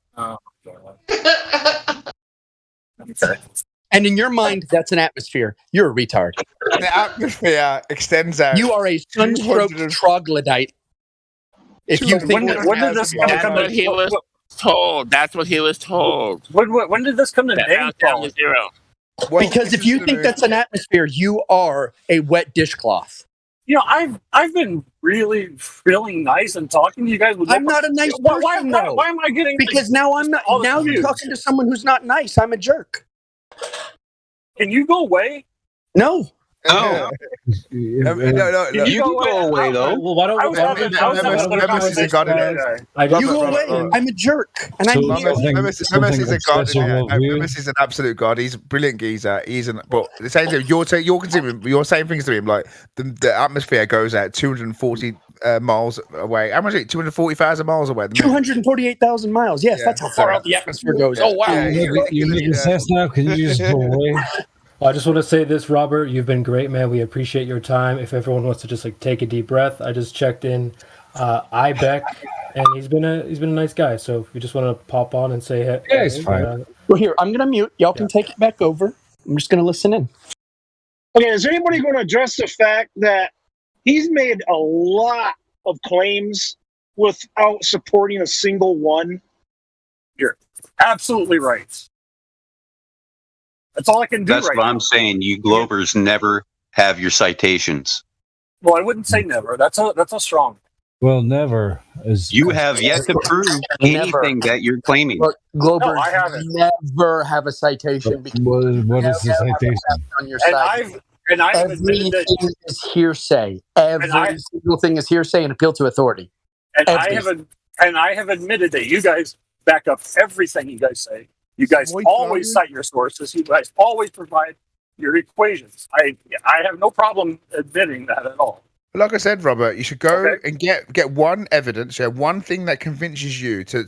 Okay. And in your mind, that's an atmosphere. You're a retard. The atmosphere extends out. You are a sunstroke troglodyte. If you think when did this come to he was told. That's what he was told. When did this come to name? Because if you think that's an atmosphere, you are a wet dishcloth. You know, I've been really feeling nice and talking to you guys. I'm not a nice person, though. Why am I getting? Because now I'm not. Now you're talking to someone who's not nice. I'm a jerk. Can you go away? No. No. You can go away though. Well, why don't you go away? I'm a jerk, and Memes is a god. Memes is an absolute god. He's a brilliant geezer. But the same thing. You're saying things to him like the atmosphere goes at 240 miles away. How much is it? 240,000 miles away. 248,000 miles. Yes, that's how far out the atmosphere goes. Oh wow! You're making sense now. Can you just go away? I just want to say this, Robert. You've been great, man. We appreciate your time. If everyone wants to just take a deep breath, I just checked in Ibeck, and he's been a nice guy. So if you just want to pop on and say hey, yeah, it's fine. Well, here I'm gonna mute. Y'all can take it back over. I'm just gonna listen in. Okay, is anybody going to address the fact that he's made a lot of claims without supporting a single one? You're absolutely right. That's all I can do. That's what I'm saying. You Globers never have your citations. Well, I wouldn't say never. That's a strong. Well, never. You have yet to prove anything that you're claiming. Look, Globers never have a citation. What is the citation? On your side. And I have everything is hearsay. Every single thing is hearsay and appeal to authority. And I have admitted that you guys back up everything you guys say. You guys always cite your sources. You guys always provide your equations. I have no problem admitting that at all. Like I said, Robert, you should go and get one evidence, one thing that convinces you to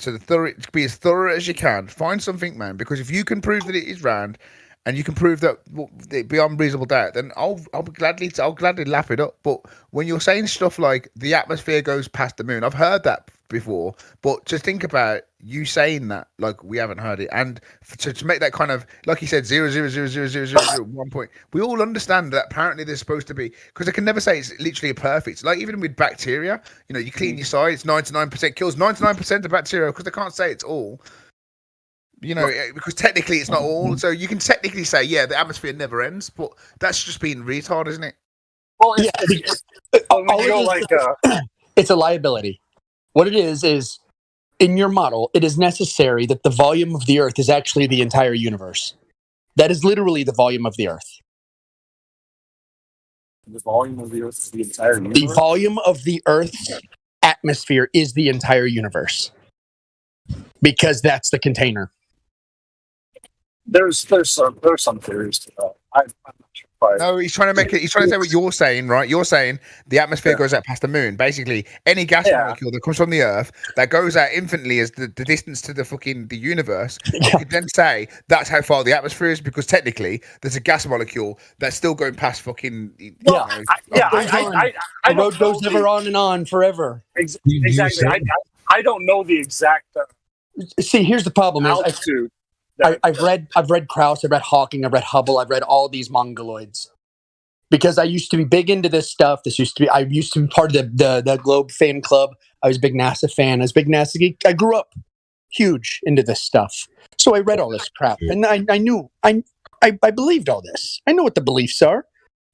be as thorough as you can. Find something, man, because if you can prove that it is round, and you can prove that beyond reasonable doubt, then I'll gladly lap it up. But when you're saying stuff like the atmosphere goes past the moon, I've heard that before. But just think about you saying that like we haven't heard it, and to make that kind of like you said 0.0000001 point. We all understand that apparently there's supposed to be, because I can never say it's literally a perfect. Like even with bacteria, you know, you clean your side, it's 99% kills 99% of bacteria, because they can't say it's all. You know, because technically it's not all. So you can technically say, yeah, the atmosphere never ends, but that's just being retard, isn't it? Well, it's a liability. What it is in your model, it is necessary that the volume of the Earth is actually the entire universe. That is literally the volume of the Earth. The volume of the Earth is the entire universe? The volume of the Earth's atmosphere is the entire universe. Because that's the container. There's some theories to that. I'm not sure. No, he's trying to make it. He's trying to say what you're saying, right? You're saying the atmosphere goes out past the moon. Basically, any gas molecule that comes from the Earth that goes out infinitely as the distance to the universe. You could then say that's how far the atmosphere is, because technically there's a gas molecule that's still going past fucking. The road goes ever on and on forever. Exactly. I don't know the exact. See, here's the problem: altitude. I've read Krauss, I've read Hawking, I've read Hubble, I've read all these mongoloids. Because I used to be big into this stuff. I used to be part of the Globe fan club. I was a big NASA fan. I was a big NASA geek. I grew up huge into this stuff. So I read all this crap. And I knew, I believed all this. I know what the beliefs are.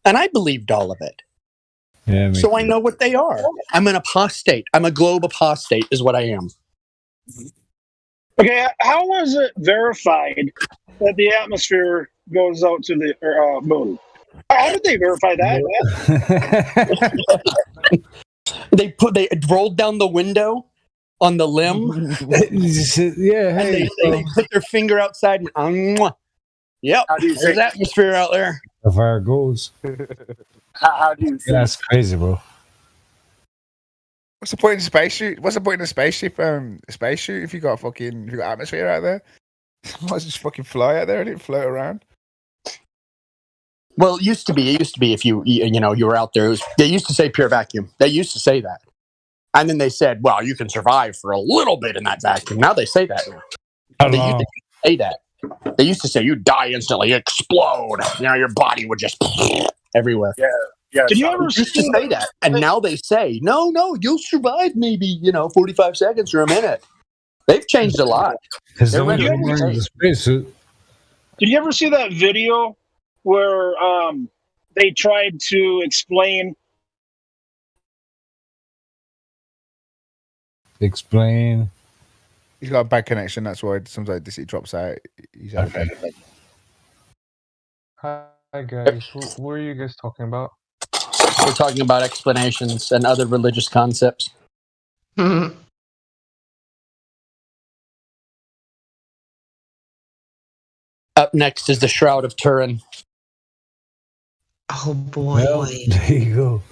And I believed all of it. Yeah, so I know what they are. I'm an apostate. I'm a globe apostate is what I am. Okay, how was it verified that the atmosphere goes out to the moon? How did they verify that? They rolled down the window on the limb. Yeah, hey, and they put their finger outside and yep, there's atmosphere out there. The fire goes. How do you think? That's crazy, bro. What's the point in a spaceship? What's the point in a spaceship? Spacesuit if you got atmosphere out there? Might just fucking fly out there and it float around. Well, it used to be if you were out there. They used to say pure vacuum. They used to say that, and then they said, "Well, you can survive for a little bit in that vacuum." Now they say that. They used to say that. They used to say you die instantly, explode. Your body would just everywhere. Yeah. Did you ever used to say that? And now they say, no, you'll survive maybe 45 seconds or a minute. They've changed a lot. Did you ever see that video where they tried to explain? He's got a bad connection. That's why sometimes he drops out. He's okay. Hi guys, what are you guys talking about? We're talking about explanations and other religious concepts. Up next is the Shroud of Turin. Oh boy! Well, there you go.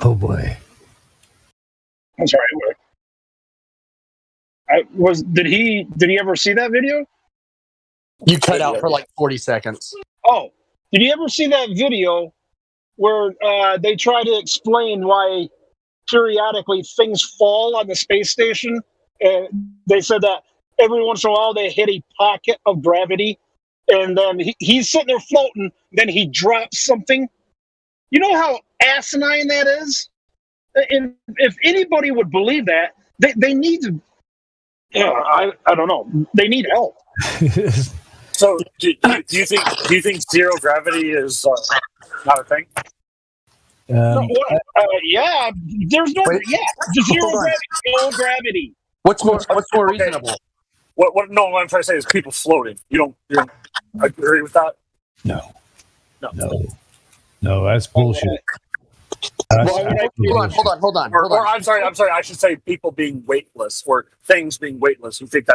Oh boy! I'm sorry. Did he ever see that video? You cut out for like 40 seconds. Oh, did you ever see that video where they try to explain why periodically things fall on the space station? And they said that every once in a while they hit a pocket of gravity, and then he's sitting there floating, then he drops something. You know how asinine that is? And if anybody would believe that, they need to. I don't know. They need help. So, do you think zero gravity is not a thing? Yeah, there's no. No gravity. What's more reasonable? What? No, what I'm trying to say is people floating. You don't agree with that? No, that's bullshit. Hold on. Or I'm sorry. I should say people being weightless or things being weightless. You think that?